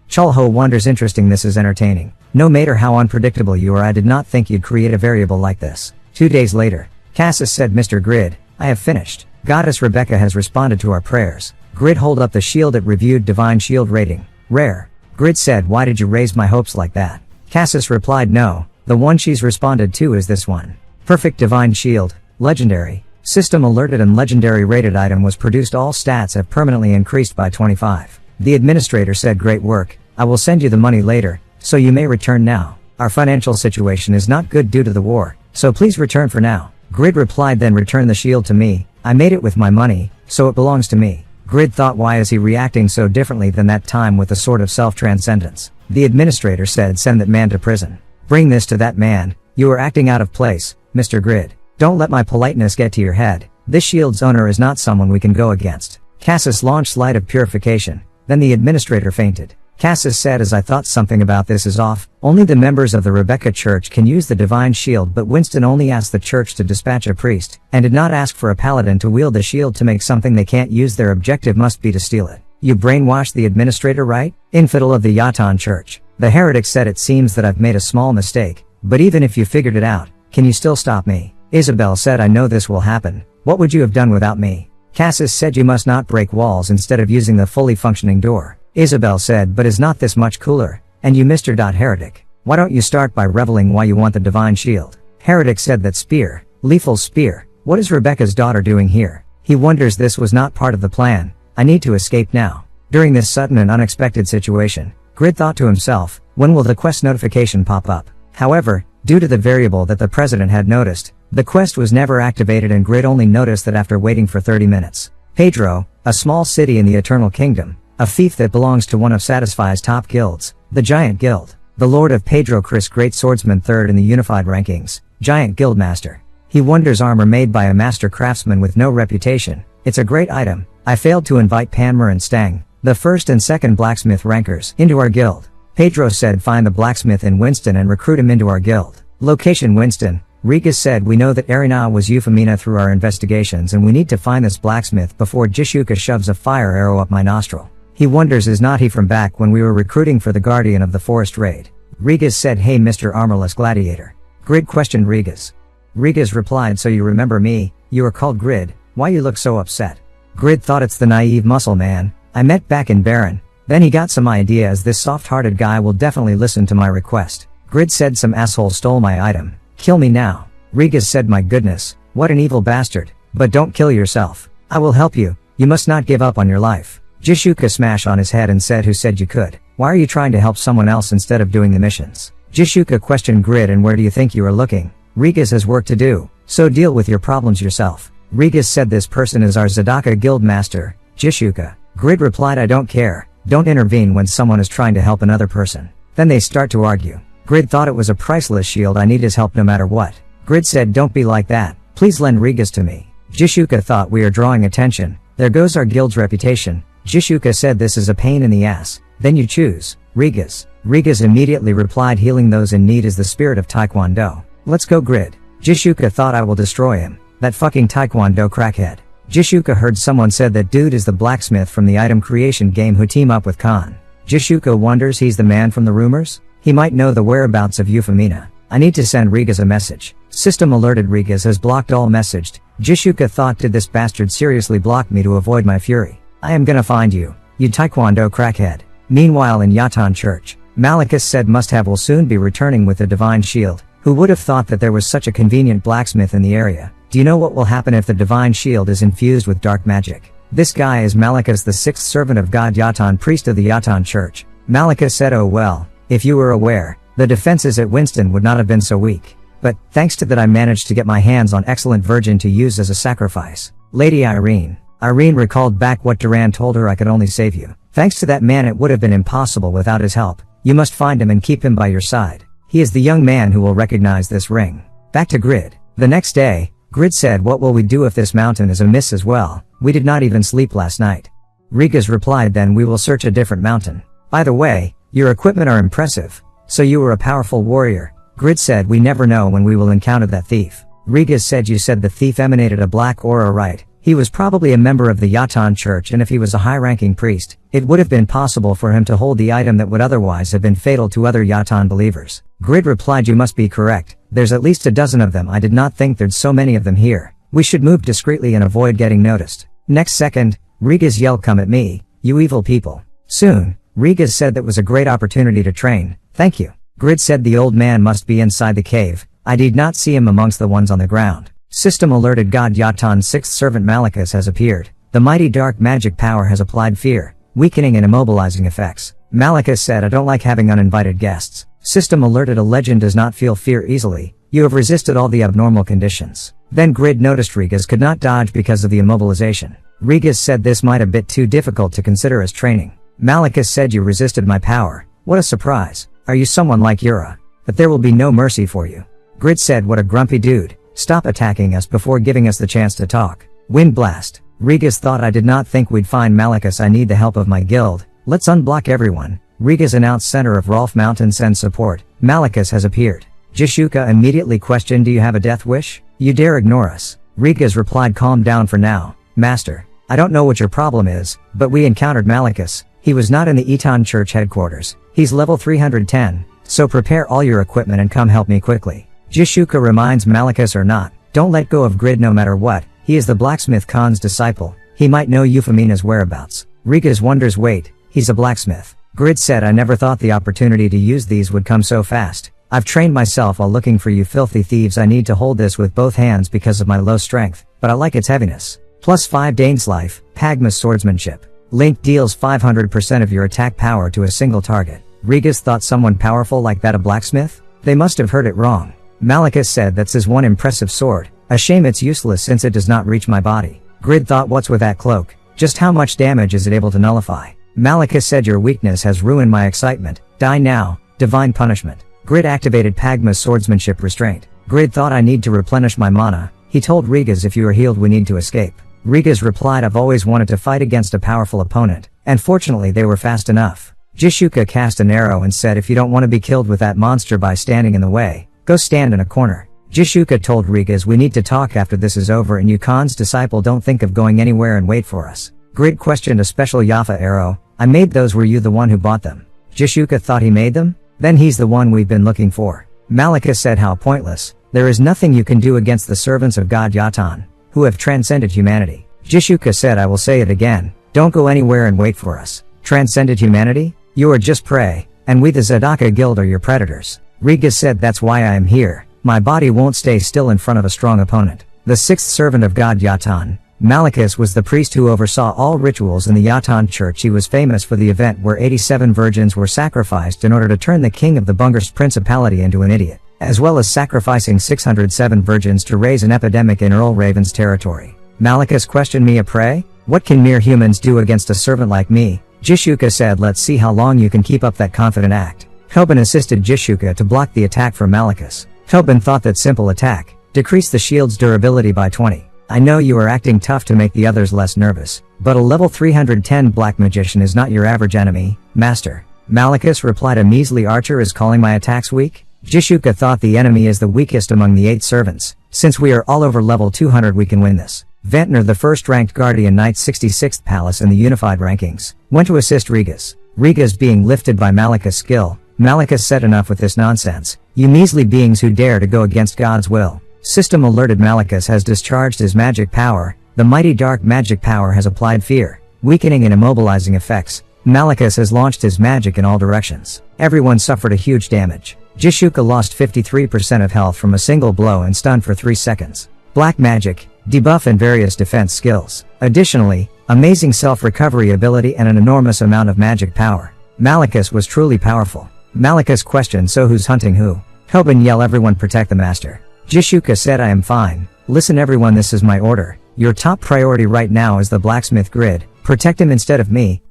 Chulho wonders, interesting, this is entertaining. No matter how unpredictable you are, I did not think you'd create a variable like this. 2 days later, Cassis said, Mr. Grid, I have finished. Goddess Rebecca has responded to our prayers. Grid hold up the shield. It reviewed divine shield rating. Rare. Grid said, why did you raise my hopes like that? Cassis replied, no, the one she's responded to is this one. Perfect divine shield. Legendary. System alerted and legendary rated item was produced. All stats have permanently increased by 25. The administrator said, great work. I will send you the money later, so you may return now. Our financial situation is not good due to the war, so please return for now. Grid replied, then return the shield to me. I made it with my money, so it belongs to me. Grid thought, why is he reacting so differently than that time with a sort of self-transcendence? The administrator said, send that man to prison. Bring this to that man. You are acting out of place, Mr. Grid. Don't let my politeness get to your head. This shield's owner is not someone we can go against. Cassis launched light of purification. Then the administrator fainted. Cassis said, as I thought something about this is off. Only the members of the Rebecca church can use the divine shield, but Winston only asked the church to dispatch a priest, and did not ask for a paladin to wield the shield to make something they can't use. Their objective must be to steal it. You brainwashed the administrator, right? Infidel of the Yatan church. The heretic said, it seems that I've made a small mistake, but even if you figured it out, can you still stop me? Isabel said, I know this will happen. What would you have done without me? Cassis said, you must not break walls instead of using the fully functioning door. Isabel said, but is not this much cooler? And you, Mr. Heretic, why don't you start by reveling why you want the divine shield? Heretic said, that spear, lethal spear. What is Rebecca's daughter doing here? He wonders, this was not part of the plan. I need to escape now. During this sudden and unexpected situation, Grid thought to himself, when will the quest notification pop up? However, due to the variable that the president had noticed, the quest was never activated, and Grid only noticed that after waiting for 30 minutes. Pedro, a small city in the Eternal Kingdom, a fief that belongs to one of Satisfy's top guilds, the Giant Guild. The Lord of Pedro, Chris, great swordsman, 3rd in the unified rankings, Giant Guild Master. He wonders, armor made by a master craftsman with no reputation. It's a great item. I failed to invite Panmer and Stang, the 1st and 2nd blacksmith rankers, into our guild. Pedro said, find the blacksmith in Winston and recruit him into our guild. Location, Winston. Rigas said, we know that Erina was Euphemina through our investigations, and we need to find this blacksmith before Jishuka shoves a fire arrow up my nostril. He wonders, is not he from back when we were recruiting for the Guardian of the Forest raid? Rigas said, hey Mr. Armorless Gladiator. Grid questioned Rigas. Rigas replied, so you remember me? You are called Grid. Why you look so upset? Grid thought, it's the naive muscle man I met back in Baron. Then he got some idea, as this soft-hearted guy will definitely listen to my request. Grid said, some asshole stole my item. Kill me now. Rigas said, my goodness, what an evil bastard. But don't kill yourself. I will help you. You must not give up on your life. Jishuka smashed on his head and said, who said you could? Why are you trying to help someone else instead of doing the missions? Jishuka questioned Grid. And where do you think you are looking? Rigas has work to do, so deal with your problems yourself. Rigas said this person is our Zadaka guild master, Jishuka. Grid replied I don't care, don't intervene when someone is trying to help another person. Then they start to argue. Grid thought it was a priceless shield, I need his help no matter what. Grid said don't be like that, please lend Rigas to me. Jishuka thought we are drawing attention, there goes our guild's reputation. Jishuka said this is a pain in the ass, then you choose, Rigas. Rigas immediately replied healing those in need is the spirit of Taekwondo. Let's go Grid. Jishuka thought I will destroy him, that fucking Taekwondo crackhead. Jishuka heard someone said that dude is the blacksmith from the item creation game who team up with Khan. Jishuka wonders he's the man from the rumors? He might know the whereabouts of Euphemina. I need to send Rigas a message. System alerted Rigas has blocked all messaged. Jishuka thought did this bastard seriously block me to avoid my fury? I am gonna find you, you Taekwondo crackhead. Meanwhile in Yatan Church, Malikus said must-have will soon be returning with a divine shield. Who would have thought that there was such a convenient blacksmith in the area? Do you know what will happen if the divine shield is infused with dark magic? This guy is Malikus, the sixth servant of God Yatan, priest of the Yatan Church. Malikus said oh well, if you were aware, the defenses at Winston would not have been so weak. But, thanks to that I managed to get my hands on excellent virgin to use as a sacrifice. Lady Irene. Irene recalled back what Duran told her I could only save you. Thanks to that man it would have been impossible without his help. You must find him and keep him by your side. He is the young man who will recognize this ring. Back to Grid. The next day, Grid said what will we do if this mountain is amiss as well? We did not even sleep last night. Rigas replied then we will search a different mountain. By the way, your equipment are impressive. So you were a powerful warrior. Grid said we never know when we will encounter that thief. Rigas said you said the thief emanated a black aura, right? He was probably a member of the Yatan Church, and if he was a high-ranking priest, it would have been possible for him to hold the item that would otherwise have been fatal to other Yatan believers. Grid replied you must be correct, there's at least a dozen of them. I did not think there'd so many of them here. We should move discreetly and avoid getting noticed. Next second, Rigas yelled come at me, you evil people. Soon, Rigas said that was a great opportunity to train, thank you. Grid said the old man must be inside the cave, I did not see him amongst the ones on the ground. System alerted God Yatan's sixth servant Malikus has appeared. The mighty dark magic power has applied fear, weakening and immobilizing effects. Malikus said I don't like having uninvited guests. System alerted a legend does not feel fear easily. You have resisted all the abnormal conditions. Then Grid noticed Rigas could not dodge because of the immobilization. Rigas said this might a bit too difficult to consider as training. Malikus said you resisted my power. What a surprise. Are you someone like Yura? But there will be no mercy for you. Grid said what a grumpy dude. Stop attacking us before giving us the chance to talk. Wind blast. Rigas thought I did not think we'd find Malikus. I need the help of my guild. Let's unblock everyone. Rigas announced center of Rolf Mountain sends support. Malikus has appeared. Jishuka immediately questioned do you have a death wish? You dare ignore us. Rigas replied calm down for now, master. I don't know what your problem is, but we encountered Malikus. He was not in the Eton Church headquarters. He's level 310, so prepare all your equipment and come help me quickly. Jishuka reminds Malikus or not, don't let go of Grid no matter what, he is the blacksmith Khan's disciple, he might know Euphemina's whereabouts. Rigas wonders wait, he's a blacksmith. Grid said I never thought the opportunity to use these would come so fast. I've trained myself while looking for you filthy thieves. I need to hold this with both hands because of my low strength, but I like its heaviness. Plus 5 Dane's life, Pagma's swordsmanship. Link deals 500% of your attack power to a single target. Rigas thought someone powerful like that a blacksmith? They must have heard it wrong. Malikus said that's his one impressive sword. A shame it's useless since it does not reach my body. Grid thought what's with that cloak? Just how much damage is it able to nullify? Malikus said your weakness has ruined my excitement. Die now, divine punishment. Grid activated Pagma's swordsmanship restraint. Grid thought I need to replenish my mana. He told Rigas if you are healed we need to escape. Rigas replied I've always wanted to fight against a powerful opponent, and fortunately they were fast enough. Jishuka cast an arrow and said if you don't want to be killed with that monster by standing in the way, go stand in a corner. Jishuka told Rigas we need to talk after this is over and you Khan's disciple don't think of going anywhere and wait for us. Grid questioned a special Yafa arrow, I made those, were you the one who bought them? Jishuka thought he made them? Then he's the one we've been looking for. Malikus said how pointless, there is nothing you can do against the servants of God Yatan, who have transcended humanity. Jishuka said I will say it again, don't go anywhere and wait for us. Transcended humanity? You are just prey, and we the Zadaka guild are your predators. Rigas said that's why I am here, my body won't stay still in front of a strong opponent. The sixth servant of God Yatan, Malicus was the priest who oversaw all rituals in the Yatan church. He was famous for the event where 87 virgins were sacrificed in order to turn the king of the Bungarst principality into an idiot, as well as sacrificing 607 virgins to raise an epidemic in Earl Raven's territory. Malicus questioned me a prey? What can mere humans do against a servant like me? Jishuka said, let's see how long you can keep up that confident act. Tobin assisted Jishuka to block the attack from Malicus. Tobin thought that simple attack decreased the shield's durability by 20. I know you are acting tough to make the others less nervous, but a level 310 black magician is not your average enemy, master. Malicus replied, a measly archer is calling my attacks weak? Jishuka thought the enemy is the weakest among the 8 servants. Since we are all over level 200 we can win this. Ventnor, the first ranked guardian knight 66th palace in the unified rankings, went to assist Regas. Regas being lifted by Malicus' skill. Malicus said, enough with this nonsense. You measly beings who dare to go against God's will. System alerted. Malicus has discharged his magic power. The mighty dark magic power has applied fear, weakening and immobilizing effects. Malicus has launched his magic in all directions. Everyone suffered a huge damage. Jishuka lost 53% of health from a single blow and stunned for 3 seconds. Black magic, debuff and various defense skills. Additionally, amazing self-recovery ability and an enormous amount of magic power. Malicus was truly powerful. Malicus questioned, so who's hunting who? Tobin yelled, everyone protect the master. Jishuka said, I am fine. Listen everyone, this is my order. Your top priority right now is the blacksmith Grid. Protect him instead of me.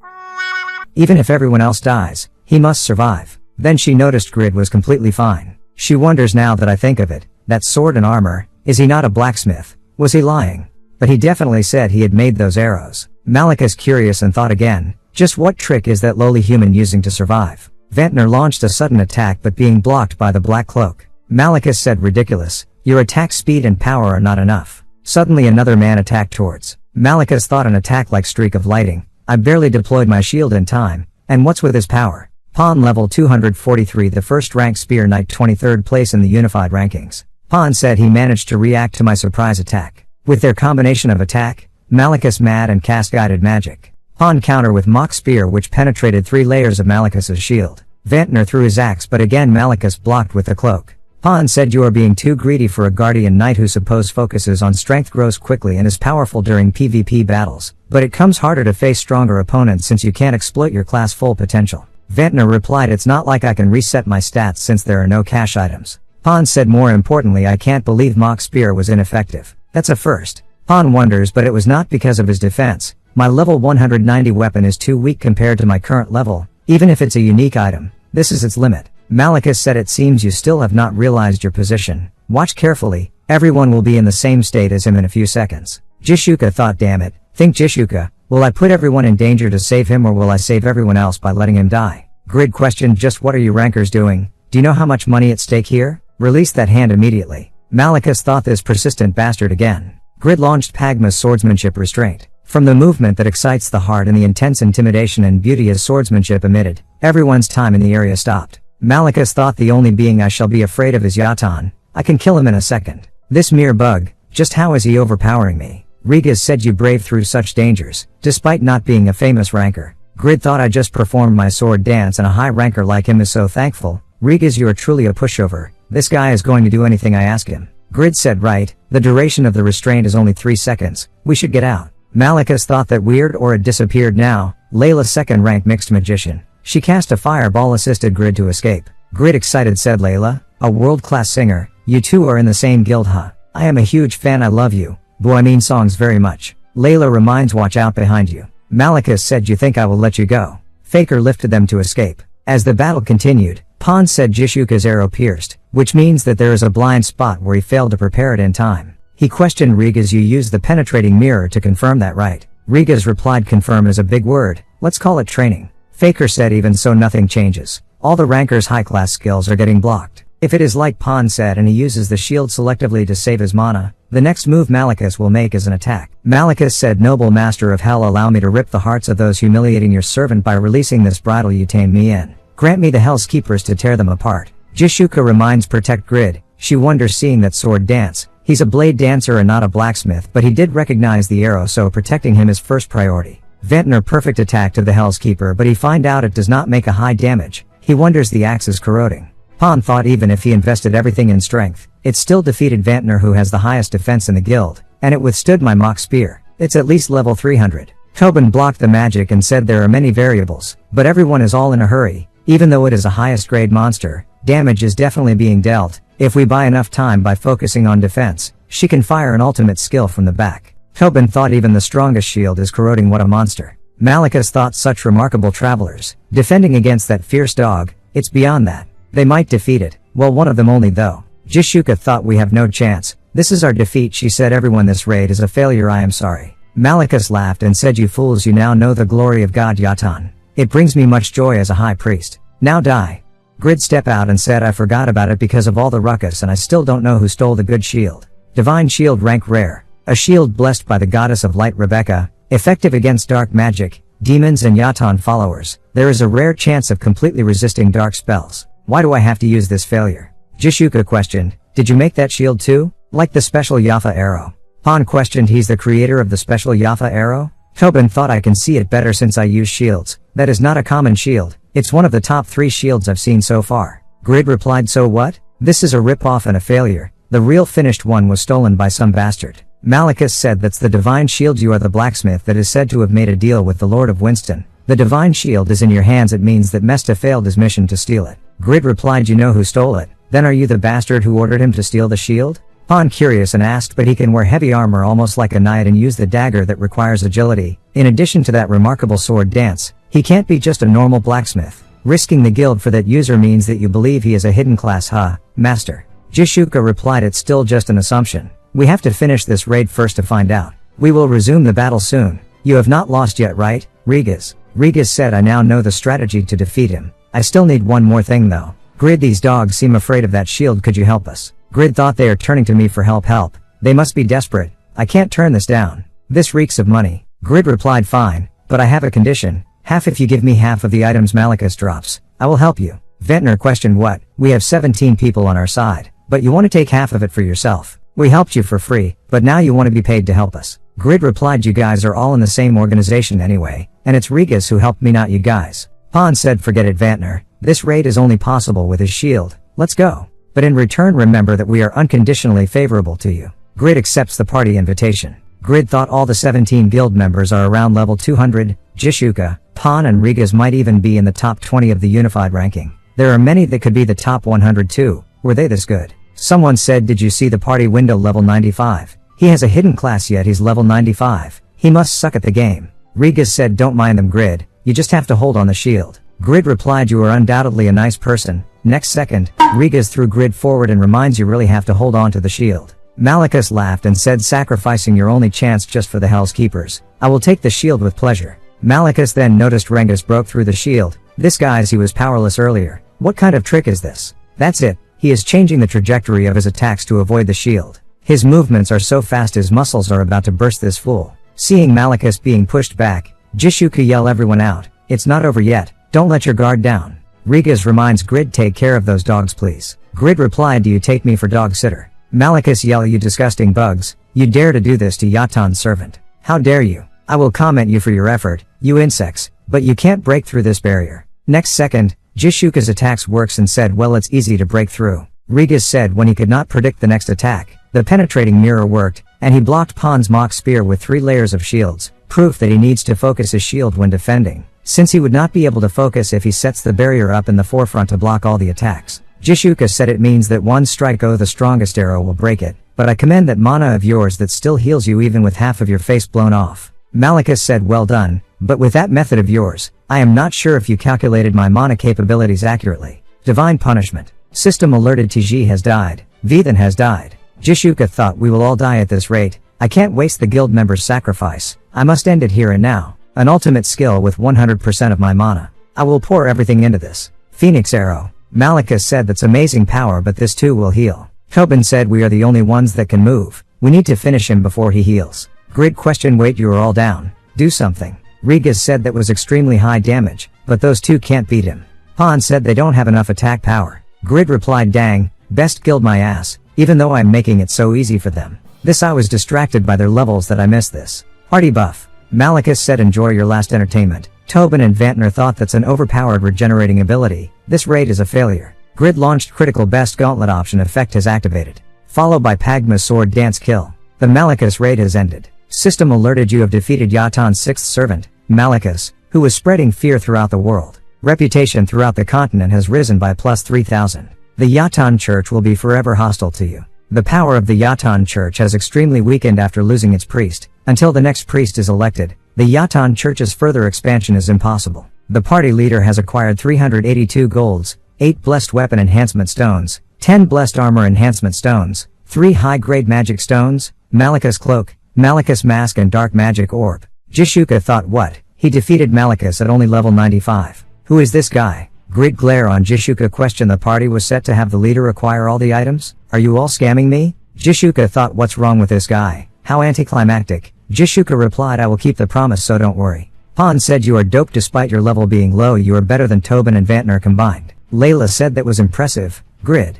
Even if everyone else dies, he must survive. Then she noticed Grid was completely fine. She wonders now that I think of it, that sword and armor, is he not a blacksmith? Was he lying? But he definitely said he had made those arrows. Malicus curious and thought again, just what trick is that lowly human using to survive? Ventnor launched a sudden attack but being blocked by the black cloak. Malicus said, ridiculous, your attack speed and power are not enough. Suddenly another man attacked towards. Malicus thought, an attack like streak of lighting. I barely deployed my shield in time, and what's with his power? Pawn level 243, the first ranked spear knight 23rd place in the unified rankings. Pawn said he managed to react to my surprise attack. With their combination of attack, Malicus mad and cast guided magic. Pawn counter with mock spear which penetrated 3 layers of Malicus's shield. Ventnor threw his axe but again Malicus blocked with the cloak. Pawn said, you are being too greedy for a guardian knight who suppose focuses on strength, grows quickly and is powerful during PvP battles, but it comes harder to face stronger opponents since you can't exploit your class full potential. Ventnor replied, it's not like I can reset my stats since there are no cash items. Pawn said, more importantly, I can't believe mock spear was ineffective. That's a first. Pawn wonders, but it was not because of his defense. My level 190 weapon is too weak compared to my current level. Even if it's a unique item, this is its limit. Malicus said, it seems you still have not realized your position. Watch carefully, everyone will be in the same state as him in a few seconds. Jishuka thought, damn it, think Jishuka, will I put everyone in danger to save him or will I save everyone else by letting him die? Grid questioned, just what are you rankers doing? Do you know how much money at stake here? Release that hand immediately. Malicus thought, this persistent bastard again. Grid launched Pagma's swordsmanship restraint. From the movement that excites the heart and the intense intimidation and beauty his swordsmanship emitted, everyone's time in the area stopped. Malicus thought, the only being I shall be afraid of is Yatan. I can kill him in a second. This mere bug, just how is he overpowering me? Regas said, you brave through such dangers, despite not being a famous ranker. Grid thought, I just performed my sword dance and a high ranker like him is so thankful. Regas, you are truly a pushover. This guy is going to do anything I ask him. Grid said, right, the duration of the restraint is only 3 seconds. We should get out. Malicus thought, that weird or it disappeared now. Layla, second rank mixed magician. She cast a fireball, assisted Grid to escape. Grid excited said, Layla, a world-class singer, you two are in the same guild, huh? I am a huge fan, I love you. Boy, I mean songs very much. Layla reminds, watch out behind you. Malicus said, you think I will let you go? Faker lifted them to escape. As the battle continued, Pawn said Jishuka's arrow pierced, which means that there is a blind spot where he failed to prepare it in time. He questioned Regas, you used the penetrating mirror to confirm that, right? Regas replied, confirm is a big word, let's call it training. Faker said, even so nothing changes. All the rankers' high-class skills are getting blocked. If it is like Pawn said and he uses the shield selectively to save his mana, the next move Malicus will make is an attack. Malicus said, noble master of hell, allow me to rip the hearts of those humiliating your servant by releasing this bridle you tamed me in. Grant me the Hell's Keepers to tear them apart. Jishuka reminds, protect Grid. She wonders seeing that sword dance. He's a blade dancer and not a blacksmith, but he did recognize the arrow, so protecting him is first priority. Ventnor perfect attack to the Hell's Keeper, but he find out it does not make a high damage. He wonders the axe is corroding. Pawn thought even if he invested everything in strength, it still defeated Ventnor, who has the highest defense in the guild, and it withstood my mock spear. It's at least level 300. Tobin blocked the magic and said there are many variables, but everyone is all in a hurry. Even though it is a highest grade monster, damage is definitely being dealt. If we buy enough time by focusing on defense, she can fire an ultimate skill from the back. Tobin thought even the strongest shield is corroding. What a monster. Malikas thought such remarkable travelers, defending against that fierce dog, it's beyond that. They might defeat it, well one of them only though. Jishuka thought we have no chance. This is our defeat, she said. Everyone, this raid is a failure, I am sorry. Malikas laughed and said, you fools, you now know the glory of God Yatan. It brings me much joy as a high priest. Now die. Grid stepped out and said, I forgot about it because of all the ruckus and I still don't know who stole the good shield. Divine shield, rank rare. A shield blessed by the goddess of light Rebecca, effective against dark magic, demons and Yatan followers. There is a rare chance of completely resisting dark spells. Why do I have to use this failure? Jishuka questioned, did you make that shield too? Like the special Yafa arrow? Pan questioned, he's the creator of the special Yafa arrow? Tobin thought, I can see it better since I use shields. That is not a common shield. It's one of the top 3 shields I've seen so far. Grid replied, so what? This is a rip-off and a failure. The real finished one was stolen by some bastard. Malikas said, that's the divine shield. You are the blacksmith that is said to have made a deal with the Lord of Winston. The divine shield is in your hands. It means that Mesta failed his mission to steal it. Grid replied, you know who stole it? Then are you the bastard who ordered him to steal the shield? Pan curious and asked, but he can wear heavy armor almost like a knight and use the dagger that requires agility. In addition to that remarkable sword dance, he can't be just a normal blacksmith. Risking the guild for that user means that you believe he is a hidden class, huh, master? Jishuka replied, it's still just an assumption. We have to finish this raid first to find out. We will resume the battle soon. You have not lost yet, right, Regas? Regas said, I now know the strategy to defeat him. I still need one more thing though. Grid, these dogs seem afraid of that shield, could you help us? Grid thought, they are turning to me for help. They must be desperate. I can't turn this down. This reeks of money. Grid replied, fine, but I have a condition. Half if you give me half of the items Malikas drops. I will help you. Ventnor questioned, what? We have 17 people on our side, but you want to take half of it for yourself. We helped you for free, but now you want to be paid to help us. Grid replied, you guys are all in the same organization anyway, and it's Regas who helped me, not you guys. Pan said, forget it, Vantnor. This raid is only possible with his shield. Let's go. But in return, remember that we are unconditionally favorable to you. Grid accepts the party invitation. Grid thought all the 17 guild members are around level 200. Jishuka, Pan and Regas might even be in the top 20 of the unified ranking. There are many that could be the top 100 too. Were they this good? Someone said, did you see the party window level 95? He has a hidden class yet he's level 95. He must suck at the game. Regas said, don't mind them, Grid. You just have to hold on the shield. Grid replied, you are undoubtedly a nice person. Next second, Regas threw Grid forward and reminds, you really have to hold on to the shield. Malikas laughed and said, sacrificing your only chance just for the Hell's Keepers. I will take the shield with pleasure. Malikas then noticed Rengas broke through the shield. This guy's, he was powerless earlier. What kind of trick is this? That's it. He is changing the trajectory of his attacks to avoid the shield. His movements are so fast his muscles are about to burst. This fool. Seeing Malikas being pushed back, Jishuka yelled everyone out. It's not over yet. Don't let your guard down. Regas reminds Grid, take care of those dogs please. Grid replied, do you take me for dog sitter? Malikas yell, you disgusting bugs. You dare to do this to Yatan's servant. How dare you? I will comment you for your effort, you insects, but you can't break through this barrier. Next second, Jishuka's attacks works and said, well, it's easy to break through. Regas said when he could not predict the next attack. The penetrating mirror worked, and he blocked Pan's mock spear with 3 layers of shields, proof that he needs to focus his shield when defending, since he would not be able to focus if he sets the barrier up in the forefront to block all the attacks. Jishuka said, it means that one strike, the strongest arrow will break it, but I commend that mana of yours that still heals you even with half of your face blown off. Malikas said, well done, but with that method of yours, I am not sure if you calculated my mana capabilities accurately. Divine punishment. System alerted, TG has died. Vethan has died. Jishuka thought, we will all die at this rate. I can't waste the guild member's sacrifice. I must end it here and now. An ultimate skill with 100% of my mana. I will pour everything into this. Phoenix arrow. Malikas said, that's amazing power, but this too will heal. Tobin said, we are the only ones that can move. We need to finish him before he heals. Grid questioned, wait, you are all down. Do something. Regas said that was extremely high damage, but those two can't beat him. Pan said they don't have enough attack power. Grid replied, dang, best guild my ass, even though I'm making it so easy for them. This I was distracted by their levels that I missed this. Party buff. Malikas said, enjoy your last entertainment. Tobin and Vantnor thought that's an overpowered regenerating ability. This raid is a failure. Grid launched critical best gauntlet option effect has activated. Followed by Pagma's sword dance kill. The Malikas raid has ended. System alerted you have defeated Yatan's sixth servant, Malachus, who was spreading fear throughout the world. Reputation throughout the continent has risen by plus 3,000. The Yatan Church will be forever hostile to you. The power of the Yatan Church has extremely weakened after losing its priest. Until the next priest is elected, the Yatan Church's further expansion is impossible. The party leader has acquired 382 golds, 8 blessed weapon enhancement stones, 10 blessed armor enhancement stones, 3 high-grade magic stones, Malachus cloak, Malachus mask and dark magic orb. Jishuka thought what? He defeated Malachus at only level 95. Who is this guy? Grid glare on Jishuka question. The party was set to have the leader acquire all the items? Are you all scamming me? Jishuka thought what's wrong with this guy? How anticlimactic. Jishuka replied I will keep the promise so don't worry. Pan said you are dope despite your level being low. You are better than Tobin and Vantner combined. Layla said that was impressive. Grid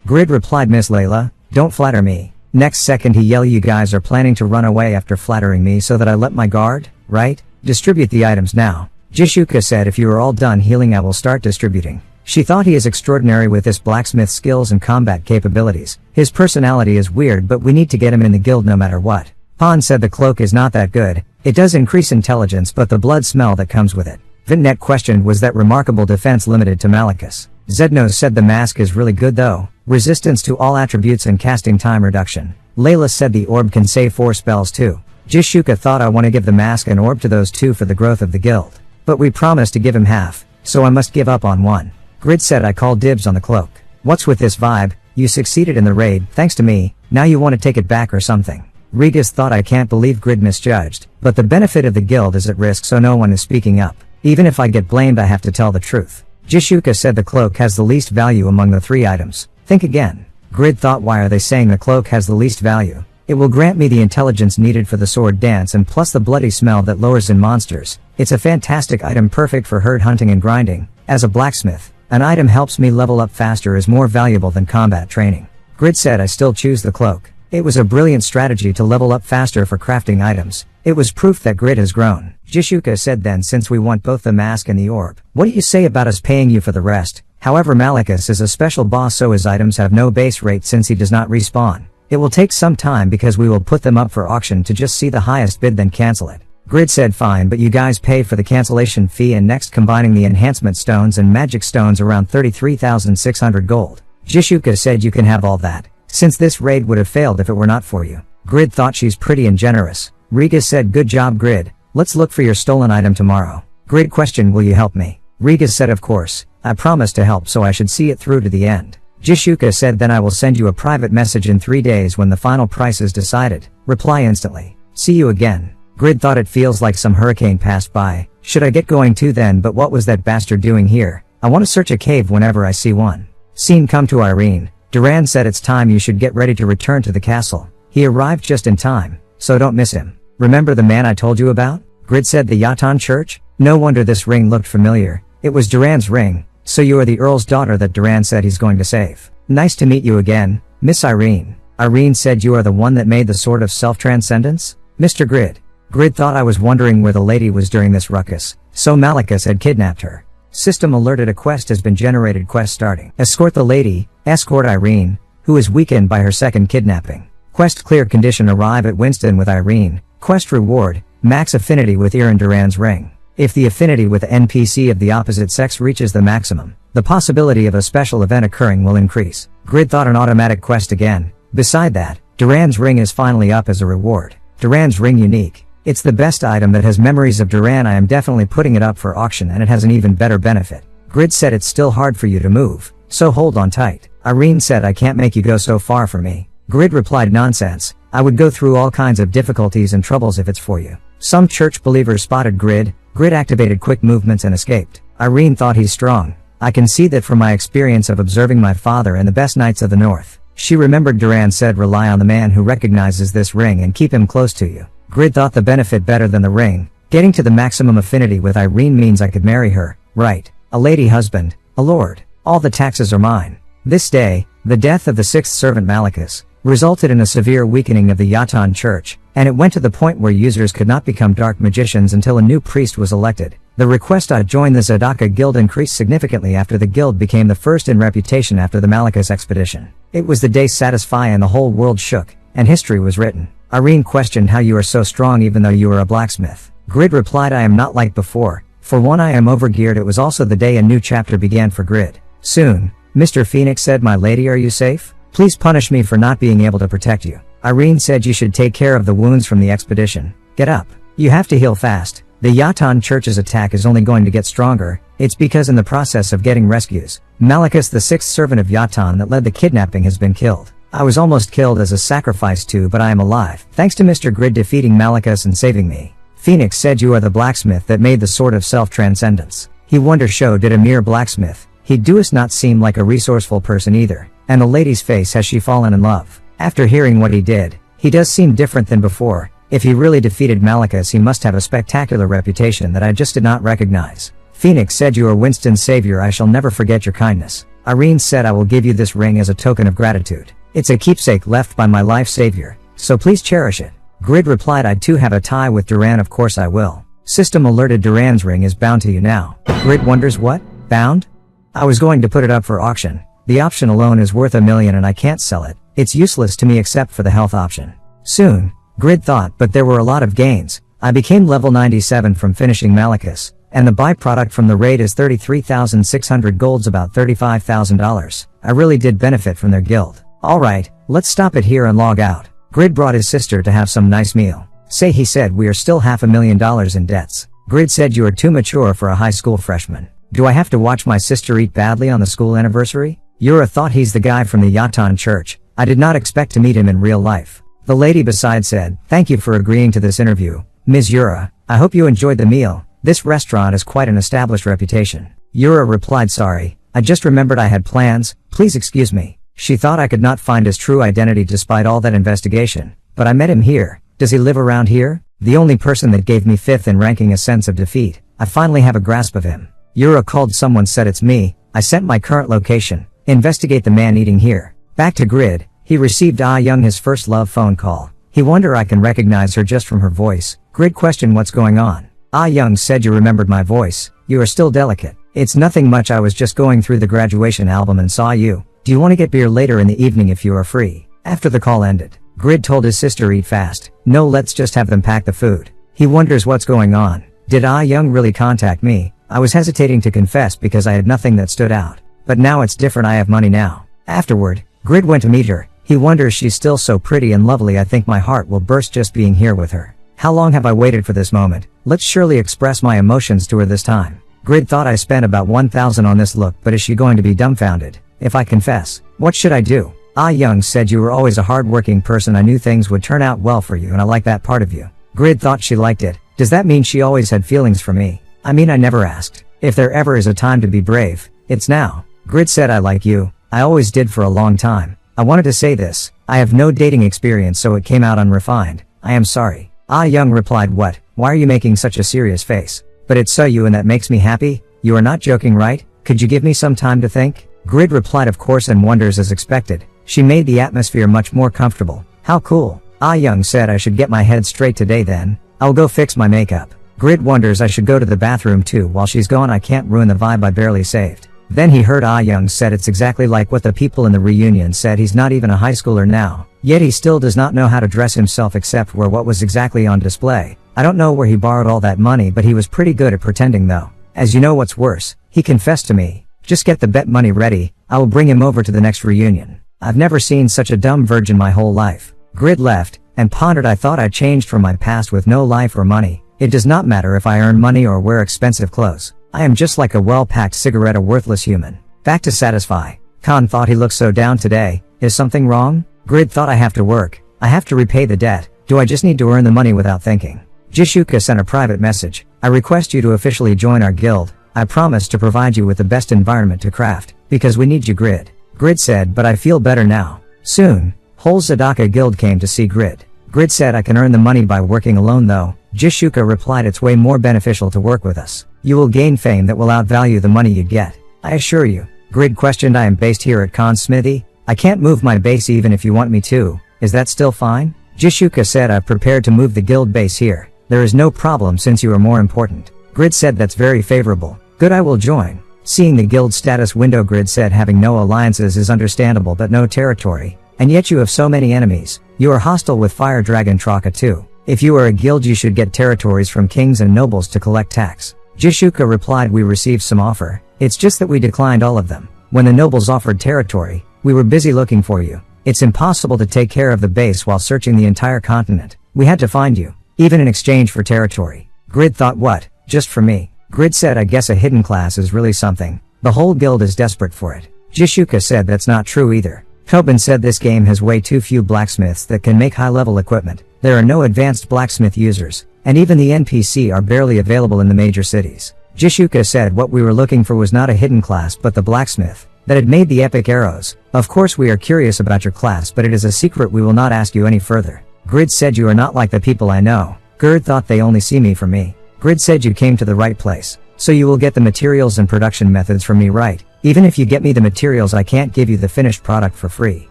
replied Miss Layla, don't flatter me. Next second he yelled you guys are planning to run away after flattering me so that I let my guard, right? Distribute the items now. Jishuka said if you are all done healing I will start distributing. She thought he is extraordinary with his blacksmith skills and combat capabilities. His personality is weird but we need to get him in the guild no matter what. Pan said the cloak is not that good. It does increase intelligence but the blood smell that comes with it. Vintnet questioned was that remarkable defense limited to Malachus. Zednos said the mask is really good though. Resistance to all attributes and casting time reduction. Layla said the orb can save 4 spells too. Jishuka thought I want to give the mask and orb to those 2 for the growth of the guild. But we promised to give him half, so I must give up on 1. Grid said I call dibs on the cloak. What's with this vibe? You succeeded in the raid, thanks to me, now you want to take it back or something. Regas thought I can't believe Grid misjudged, but the benefit of the guild is at risk so no one is speaking up. Even if I get blamed I have to tell the truth. Jishuka said the cloak has the least value among the 3 items. Think again. Grid thought why are they saying the cloak has the least value? It will grant me the intelligence needed for the sword dance and plus the bloody smell that lowers in monsters. It's a fantastic item perfect for herd hunting and grinding. As a blacksmith, an item helps me level up faster is more valuable than combat training. Grid said I still choose the cloak. It was a brilliant strategy to level up faster for crafting items. It was proof that Grid has grown. Jishuka said then since we want both the mask and the orb, what do you say about us paying you for the rest? However Malachus is a special boss so his items have no base rate since he does not respawn. It will take some time because we will put them up for auction to just see the highest bid then cancel it. Grid said fine but you guys pay for the cancellation fee and next combining the enhancement stones and magic stones around 33,600 gold. Jishuka said you can have all that, since this raid would have failed if it were not for you. Grid thought she's pretty and generous. Riga said good job Grid, let's look for your stolen item tomorrow. Grid questioned will you help me? Riga said of course, I promised to help so I should see it through to the end. Jishuka said then I will send you a private message in 3 days when the final price is decided. Reply instantly. See you again. Grid thought it feels like some hurricane passed by. Should I get going too then but what was that bastard doing here? I want to search a cave whenever I see one. Scene come to Irene. Duran said it's time you should get ready to return to the castle. He arrived just in time, so don't miss him. Remember the man I told you about? Grid said the Yatan Church? No wonder this ring looked familiar. It was Duran's ring. So you are the Earl's daughter that Duran said he's going to save. Nice to meet you again, Miss Irene. Irene said you are the one that made the Sword of Self-Transcendence? Mr. Grid. Grid thought I was wondering where the lady was during this ruckus, so Malachus had kidnapped her. System alerted a quest has been generated quest starting. Escort the lady, escort Irene, who is weakened by her second kidnapping. Quest clear condition arrive at Winston with Irene. Quest reward, max affinity with Erin Duran's ring. If the affinity with NPC of the opposite sex reaches the maximum, the possibility of a special event occurring will increase. Grid thought an automatic quest again. Beside that, Duran's ring is finally up as a reward. Duran's ring unique. It's the best item that has memories of Duran. I am definitely putting it up for auction and it has an even better benefit. Grid said it's still hard for you to move, so hold on tight. Irene said I can't make you go so far for me. Grid replied nonsense, I would go through all kinds of difficulties and troubles if it's for you. Some church believers spotted Grid. Grid activated quick movements and escaped. Irene thought he's strong. I can see that from my experience of observing my father and the best knights of the north. She remembered Duran said rely on the man who recognizes this ring and keep him close to you. Grid thought the benefit better than the ring. Getting to the maximum affinity with Irene means I could marry her, right? A lady husband, a lord. All the taxes are mine. This day, the death of the sixth servant Malachus resulted in a severe weakening of the Yatan Church, and it went to the point where users could not become dark magicians until a new priest was elected. The request to join the Zadaka Guild increased significantly after the guild became the first in reputation after the Malachus expedition. It was the day satisfy and the whole world shook, and history was written. Irene questioned how you are so strong even though you are a blacksmith. Grid replied, I am not like before. For one, I am overgeared. It was also the day a new chapter began for Grid. Soon, Mr. Phoenix said, my lady, are you safe? Please punish me for not being able to protect you. Irene said, you should take care of the wounds from the expedition. Get up. You have to heal fast. The Yatan Church's attack is only going to get stronger. It's because in the process of getting rescues, Malachus, the sixth servant of Yatan that led the kidnapping, has been killed. I was almost killed as a sacrifice too, but I am alive, thanks to Mr. Grid defeating Malachus and saving me. Phoenix said, you are the blacksmith that made the sword of self-transcendence. He wonder show did a mere blacksmith. He does not seem like a resourceful person either. And the lady's face, has she fallen in love? After hearing what he did, he does seem different than before. If he really defeated Malachus, he must have a spectacular reputation that I just did not recognize. Phoenix said, you are Winston's savior. I shall never forget your kindness. Irene said, I will give you this ring as a token of gratitude. It's a keepsake left by my life savior, so please cherish it. Grid replied, I too have a tie with Duran. Of course I will. System alerted, Duran's ring is bound to you now. Grid wonders, what? Bound? I was going to put it up for auction. The option alone is worth $1 million and I can't sell it. It's useless to me except for the health option. Soon, Grid thought, but there were a lot of gains. I became level 97 from finishing Malachus, and the byproduct from the raid is 33,600 golds, about $35,000. I really did benefit from their guild. Alright, let's stop it here and log out. Grid brought his sister to have some nice meal. Say, he said, we are still $500,000 in debts. Grid said, you are too mature for a high school freshman. Do I have to watch my sister eat badly on the school anniversary? Yura thought, he's the guy from the Yatan Church. I did not expect to meet him in real life. The lady beside said, thank you for agreeing to this interview, Ms. Yura. I hope you enjoyed the meal. This restaurant has quite an established reputation. Yura replied, sorry, I just remembered I had plans, please excuse me. She thought I could not find his true identity despite all that investigation, but I met him here. Does he live around here? The only person that gave me fifth in ranking a sense of defeat. I finally have a grasp of him. Yura called someone, said, it's me. I sent my current location. Investigate the man eating here. Back to Grid. He received Ah Young, his first love phone call. He wonder I can recognize her just from her voice. Grid questioned, what's going on? Ah Young said, you remembered my voice. You are still delicate. It's nothing much, I was just going through the graduation album and saw you. Do you want to get beer later in the evening if you are free? After the call ended, Grid told his sister, eat fast. No, let's just have them pack the food. He wonders what's going on. Did Ah Young really contact me? I was hesitating to confess because I had nothing that stood out. But now it's different, I have money now. Afterward, Grid went to meet her. He wonders, she's still so pretty and lovely. I think my heart will burst just being here with her. How long have I waited for this moment? Let's surely express my emotions to her this time. Grid thought, I spent about 1,000 on this look, but is she going to be dumbfounded if I confess? What should I do? Ah Young said, you were always a hard-working person. I knew things would turn out well for you and I like that part of you. Grid thought she liked it. Does that mean she always had feelings for me? I mean, I never asked. If there ever is a time to be brave, it's now. Grid said, I like you. I always did for a long time. I wanted to say this. I have no dating experience, so it came out unrefined. I am sorry. Ah Young replied, what? Why are you making such a serious face? But it's so you and that makes me happy. You are not joking, right? Could you give me some time to think? Grid replied, of course, and wonders as expected. She made the atmosphere much more comfortable. How cool. Ah Young said, I should get my head straight today then. I'll go fix my makeup. Grid wonders, I should go to the bathroom too. While she's gone, I can't ruin the vibe I barely saved. Then he heard Ah Young said, it's exactly like what the people in the reunion said. He's not even a high schooler now. Yet he still does not know how to dress himself except wear what was exactly on display. I don't know where he borrowed all that money, but he was pretty good at pretending though. As you know what's worse, he confessed to me. Just get the bet money ready. I will bring him over to the next reunion. I've never seen such a dumb virgin my whole life. Grid left and pondered, I thought I changed from my past with no life or money. It does not matter if I earn money or wear expensive clothes. I am just like a well-packed cigarette, a worthless human. Back to satisfy. Khan thought, he looks so down today. Is something wrong? Grid thought, I have to work. I have to repay the debt. Do I just need to earn the money without thinking? Jishuka sent a private message. I request you to officially join our guild. I promise to provide you with the best environment to craft, because we need you, Grid. Grid said, but I feel better now. Soon, whole Zadaka guild came to see Grid. Grid said, I can earn the money by working alone though. Jishuka replied, it's way more beneficial to work with us. You will gain fame that will outvalue the money you get. I assure you. Grid questioned, I am based here at Khan's smithy. I can't move my base even if you want me to. Is that still fine? Jishuka said, I've prepared to move the guild base here. There is no problem since you are more important. Grid said, that's very favorable. Good, I will join. Seeing the guild status window, Grid said, having no alliances is understandable but no territory. And yet you have so many enemies. You are hostile with Fire Dragon Traka too. If you are a guild you should get territories from kings and nobles to collect tax. Jishuka replied, we received some offer. It's just that we declined all of them. When the nobles offered territory, we were busy looking for you. It's impossible to take care of the base while searching the entire continent. We had to find you, even in exchange for territory. Grid thought, what? Just for me? Grid said, I guess a hidden class is really something. The whole guild is desperate for it. Jishuka said that's not true either. Tobin said this game has way too few blacksmiths that can make high-level equipment. There are no advanced blacksmith users, and even the NPC are barely available in the major cities. Jishuka said what we were looking for was not a hidden class but the blacksmith that had made the epic arrows. Of course we are curious about your class, but it is a secret, we will not ask you any further. Grid said, you are not like the people I know. Gerd thought they only see me for me. Grid said, you came to the right place. So you will get the materials and production methods from me, right? Even if you get me the materials I can't give you the finished product for free.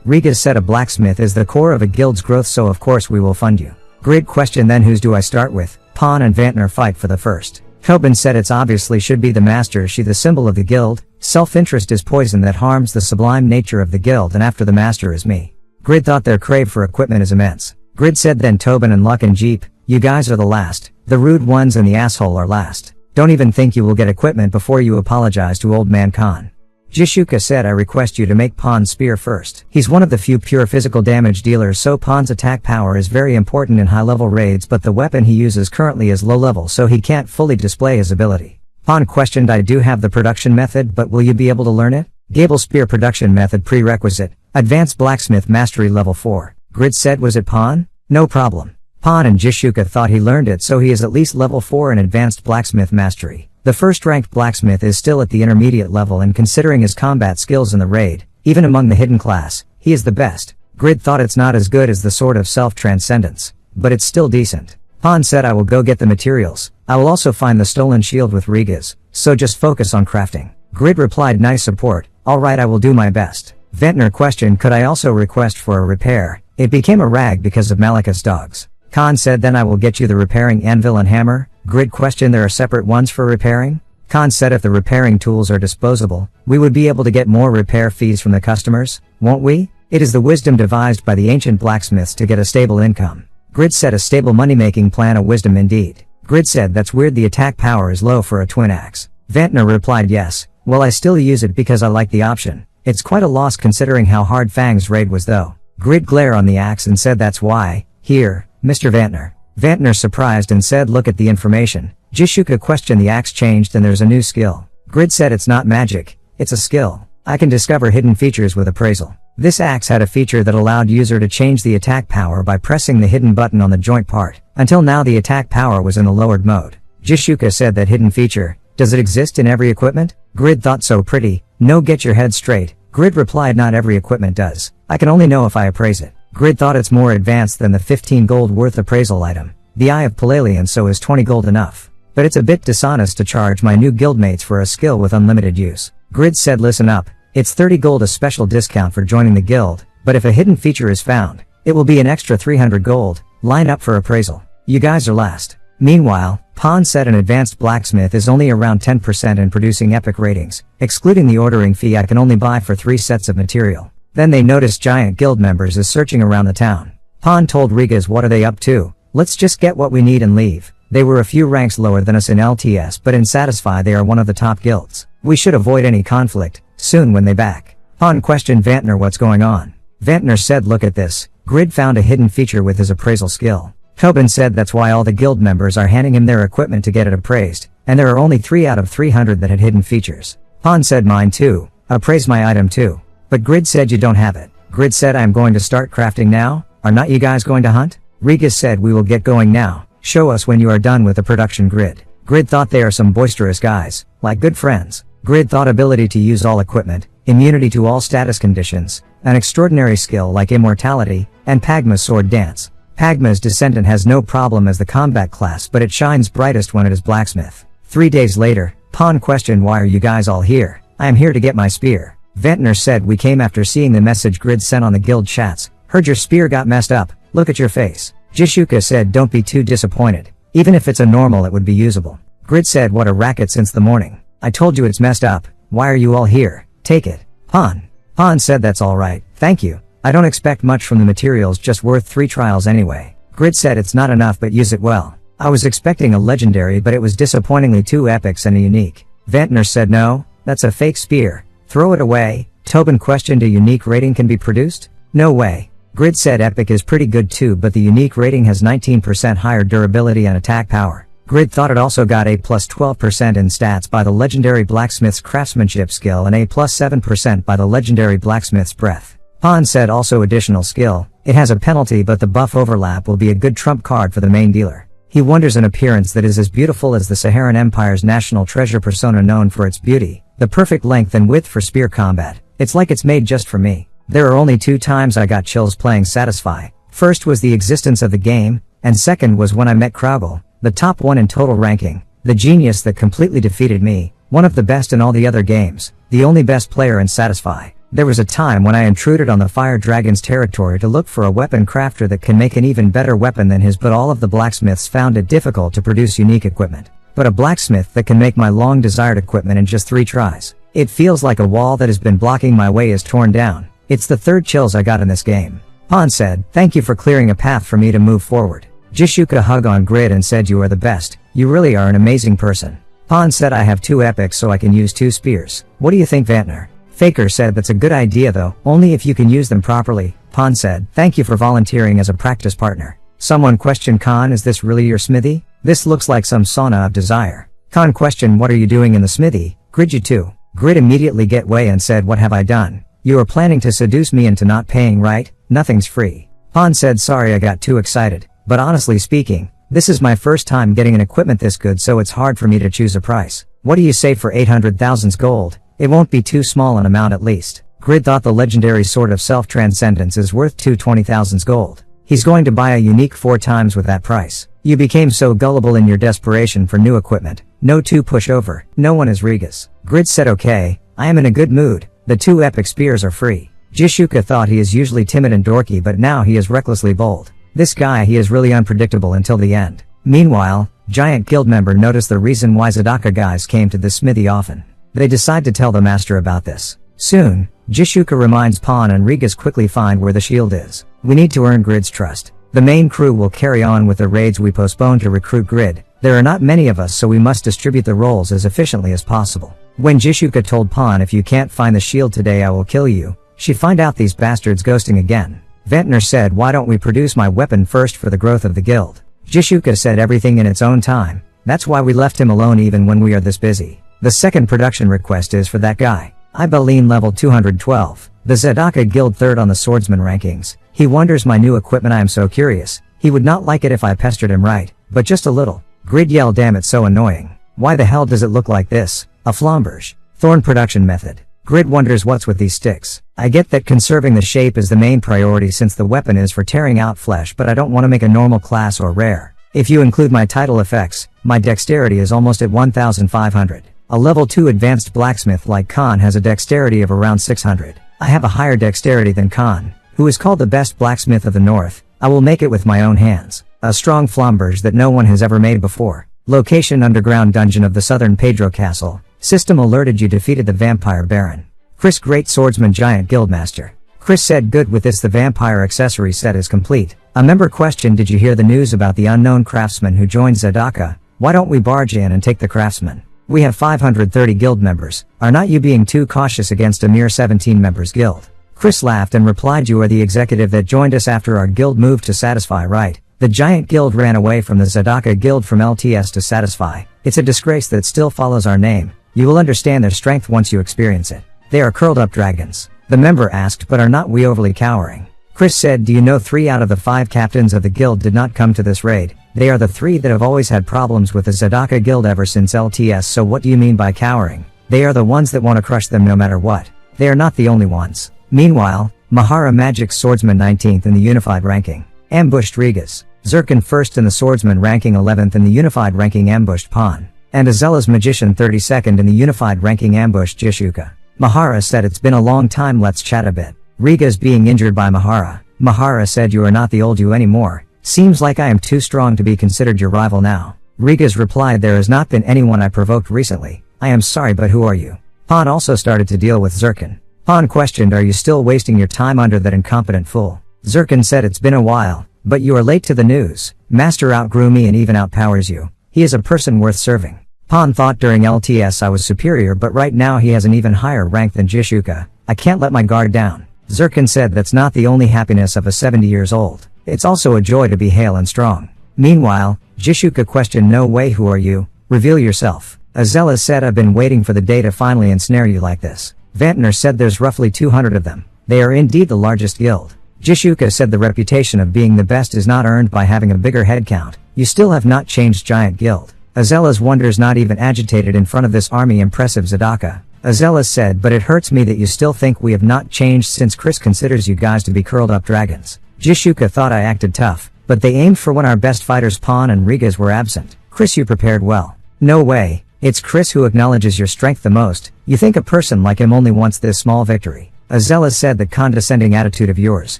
Riga said, a blacksmith is the core of a guild's growth, so of course we will fund you. Grid questioned, then whose do I start with? Pawn and Vantner fight for the first. Tobin said, it's obviously should be the master, she the symbol of the guild. Self-interest is poison that harms the sublime nature of the guild, and after the master is me. Grid thought their crave for equipment is immense. Grid said, then Tobin and Luck and Jeep, you guys are the last. The rude ones and the asshole are last. Don't even think you will get equipment before you apologize to Old Man Khan. Jishuka said, I request you to make Pawn's spear first. He's one of the few pure physical damage dealers, so Pawn's attack power is very important in high-level raids, but the weapon he uses currently is low-level, so he can't fully display his ability. Pawn questioned, I do have the production method, but will you be able to learn it? Gable spear production method prerequisite, advanced blacksmith mastery level 4. Grid said, was it Pawn? No problem. Pawn and Jishuka thought he learned it, so he is at least level 4 in advanced blacksmith mastery. The first-ranked blacksmith is still at the intermediate level, and considering his combat skills in the raid, even among the hidden class, he is the best. Grid thought it's not as good as the Sword of Self-Transcendence, but it's still decent. Pawn said, I will go get the materials. I will also find the stolen shield with Rigas, so just focus on crafting. Grid replied, nice support. Alright, I will do my best. Ventnor questioned, could I also request for a repair? It became a rag because of Malika's dogs. Khan said, then I will get you the repairing anvil and hammer. Grid questioned, there are separate ones for repairing? Khan said, if the repairing tools are disposable, we would be able to get more repair fees from the customers, won't we? It is the wisdom devised by the ancient blacksmiths to get a stable income. Grid said, a stable money-making plan, a wisdom indeed. Grid said, that's weird, the attack power is low for a twin axe. Vantner replied, yes, well I still use it because I like the option. It's quite a loss considering how hard Fang's raid was though. Grid glared on the axe and said, that's why. Here, Mr. Vantner. Vantner surprised and said, look at the information. Jishuka questioned, the axe changed and there's a new skill. Grid said, it's not magic, it's a skill. I can discover hidden features with appraisal. This axe had a feature that allowed user to change the attack power by pressing the hidden button on the joint part. Until now the attack power was in the lowered mode. Jishuka said, that hidden feature, does it exist in every equipment? Grid thought, so pretty. No, get your head straight. Grid replied, not every equipment does. I can only know if I appraise it. Grid thought it's more advanced than the 15 gold worth appraisal item. The Eye of Palalian, so is 20 gold enough. But it's a bit dishonest to charge my new guildmates for a skill with unlimited use. Grid said, listen up. It's 30 gold a special discount for joining the guild, but if a hidden feature is found, it will be an extra 300 gold. Line up for appraisal. You guys are last. Meanwhile, Pawn said an advanced blacksmith is only around 10% in producing epic ratings. Excluding the ordering fee, I can only buy for 3 sets of material. Then they noticed giant guild members is searching around the town. Pawn told Rigas, what are they up to? Let's just get what we need and leave. They were a few ranks lower than us in LTS, but in Satisfy they are one of the top guilds. We should avoid any conflict, soon when they back. Pawn questioned Vantner, what's going on? Vantner said, look at this. Grid found a hidden feature with his appraisal skill. Tobin said that's why all the guild members are handing him their equipment to get it appraised, and there are only 3 out of 300 that had hidden features. Pawn said, mine too. Appraise my item too. But Grid said, you don't have it. Grid said, I'm going to start crafting now. Are not you guys going to hunt? Rigas said, we will get going now. Show us when you are done with the production. Grid. Grid thought they are some boisterous guys, like good friends. Grid thought ability to use all equipment, immunity to all status conditions, an extraordinary skill like immortality, and Pagma's sword dance. Pagma's descendant has no problem as the combat class, but it shines brightest when it is blacksmith. 3 days later, Pawn questioned, why are you guys all here? I am here to get my spear. Ventnor said, we came after seeing the message Grid sent on the guild chats. Heard your spear got messed up. Look at your face. Jishuka said, don't be too disappointed. Even if it's a normal it would be usable. Grid said, what a racket since the morning. I told you it's messed up. Why are you all here? Take it. Pawn said, that's alright, thank you. I don't expect much from the materials, just worth 3 trials anyway. Grid said it's not enough but use it well. I was expecting a legendary but it was disappointingly 2 epics and a unique. Ventnor said no, that's a fake spear. Throw it away. Tobin questioned a unique rating can be produced? No way. Grid said epic is pretty good too but the unique rating has 19% higher durability and attack power. Grid thought it also got a plus 12% in stats by the legendary Blacksmith's craftsmanship skill and a plus 7% by the legendary Blacksmith's breath. Pon said also additional skill, it has a penalty but the buff overlap will be a good trump card for the main dealer. He wonders an appearance that is as beautiful as the Saharan Empire's national treasure persona known for its beauty, the perfect length and width for spear combat. It's like it's made just for me. There are only 2 times I got chills playing Satisfy. First was the existence of the game, and second was when I met Kraugel, the top 1 in total ranking, the genius that completely defeated me, one of the best in all the other games, the only best player in Satisfy. There was a time when I intruded on the Fire Dragon's territory to look for a weapon crafter that can make an even better weapon than his, but all of the blacksmiths found it difficult to produce unique equipment. But a blacksmith that can make my long desired equipment in just 3 tries. It feels like a wall that has been blocking my way is torn down. It's the 3rd chills I got in this game. Pon said, thank you for clearing a path for me to move forward. Jishuka hugged on Grid and said you are the best, you really are an amazing person. Pon said I have 2 epics so I can use 2 spears. What do you think, Vantner? Faker said that's a good idea though, only if you can use them properly. Pon said, thank you for volunteering as a practice partner. Someone questioned Khan, is this really your smithy? This looks like some sauna of desire. Khan questioned, what are you doing in the smithy? Grid, you too. Grid immediately get way and said, what have I done? You are planning to seduce me into not paying, right? Nothing's free. Pon said, sorry I got too excited, but honestly speaking, this is my first time getting an equipment this good so it's hard for me to choose a price. What do you say for 800,000 gold? It won't be too small an amount at least. Grid thought the legendary Sword of Self-Transcendence is worth 220,000 gold. He's going to buy a unique 4 times with that price. You became so gullible in your desperation for new equipment. No 2 pushover. No one is Regas. Grid said okay, I am in a good mood. The 2 epic spears are free. Jishuka thought he is usually timid and dorky but now he is recklessly bold. This guy, he is really unpredictable until the end. Meanwhile, Giant Guild member noticed the reason why Zadaka guys came to this smithy often. They decide to tell the master about this. Soon, Jishuka reminds Pon and Regas quickly find where the shield is. We need to earn Grid's trust. The main crew will carry on with the raids we postponed to recruit Grid. There are not many of us so we must distribute the roles as efficiently as possible. When Jishuka told Pon if you can't find the shield today I will kill you, she find out these bastards ghosting again. Ventnor said why don't we produce my weapon first for the growth of the guild. Jishuka said everything in its own time, that's why we left him alone even when we are this busy. The second production request is for that guy. Ibeline level 212, the Zadaka guild 3rd on the swordsman rankings. He wonders my new equipment, I am so curious. He would not like it if I pestered him right, but just a little. Grid yelled, damn it's so annoying. Why the hell does it look like this? A flamberge. Thorn production method. Grid wonders what's with these sticks. I get that conserving the shape is the main priority since the weapon is for tearing out flesh, but I don't want to make a normal class or rare. If you include my title effects, my dexterity is almost at 1500. A level 2 advanced blacksmith like Khan has a dexterity of around 600. I have a higher dexterity than Khan, who is called the best blacksmith of the north. I will make it with my own hands. A strong flamberge that no one has ever made before. Location: underground dungeon of the southern Pedro Castle. System alerted you defeated the vampire baron. Chris, great swordsman, giant guildmaster. Chris said good, with this the vampire accessory set is complete. A member questioned, did you hear the news about the unknown craftsman who joined Zadaka? Why don't we barge in and take the craftsman? We have 530 guild members. Are not you being too cautious against a mere 17 members guild? Chris laughed and replied, you are the executive that joined us after our guild moved to Satisfy, right? The giant guild ran away from the Zadaka guild from LTS to Satisfy. It's a disgrace that still follows our name. You will understand their strength once you experience it. They are curled up dragons. The member asked, but are not we overly cowering? Chris said, do you know 3 out of the 5 captains of the guild did not come to this raid? They are the 3 that have always had problems with the Zadaka guild ever since LTS, so what do you mean by cowering? They are the ones that want to crush them no matter what. They are not the only ones. Meanwhile, Mahara Magic's swordsman 19th in the unified ranking. Ambushed Regas. Zirkin 1st in the swordsman ranking, 11th in the unified ranking, ambushed Pon. And Azella's magician 32nd in the unified ranking, ambushed Jishuka. Mahara said, it's been a long time, let's chat a bit. Regas being injured by Mahara. Mahara said, you are not the old you anymore. Seems like I am too strong to be considered your rival now. Regas replied, there has not been anyone I provoked recently. I am sorry, but who are you? Pon also started to deal with Zirkin. Pan questioned, are you still wasting your time under that incompetent fool? Zircon said, it's been a while, but you are late to the news. Master outgrew me and even outpowers you. He is a person worth serving. Pan thought during LTS I was superior, but right now he has an even higher rank than Jishuka. I can't let my guard down. Zircon said, that's not the only happiness of a 70 years old. It's also a joy to be hale and strong. Meanwhile, Jishuka questioned, no way, who are you? Reveal yourself. Azella said, I've been waiting for the day to finally ensnare you like this. Vantner said, there's roughly 200 of them. They are indeed the largest guild. Jishuka said, the reputation of being the best is not earned by having a bigger head count. You still have not changed giant guild. Azella's wonders not even agitated in front of this army impressive Zadaka. Azella said, but it hurts me that you still think we have not changed since Chris considers you guys to be curled up dragons. Jishuka thought I acted tough, but they aimed for when our best fighters Pawn and Rigas were absent. Chris, you prepared well. No way. It's Chris who acknowledges your strength the most. You think a person like him only wants this small victory. Azella said, that condescending attitude of yours.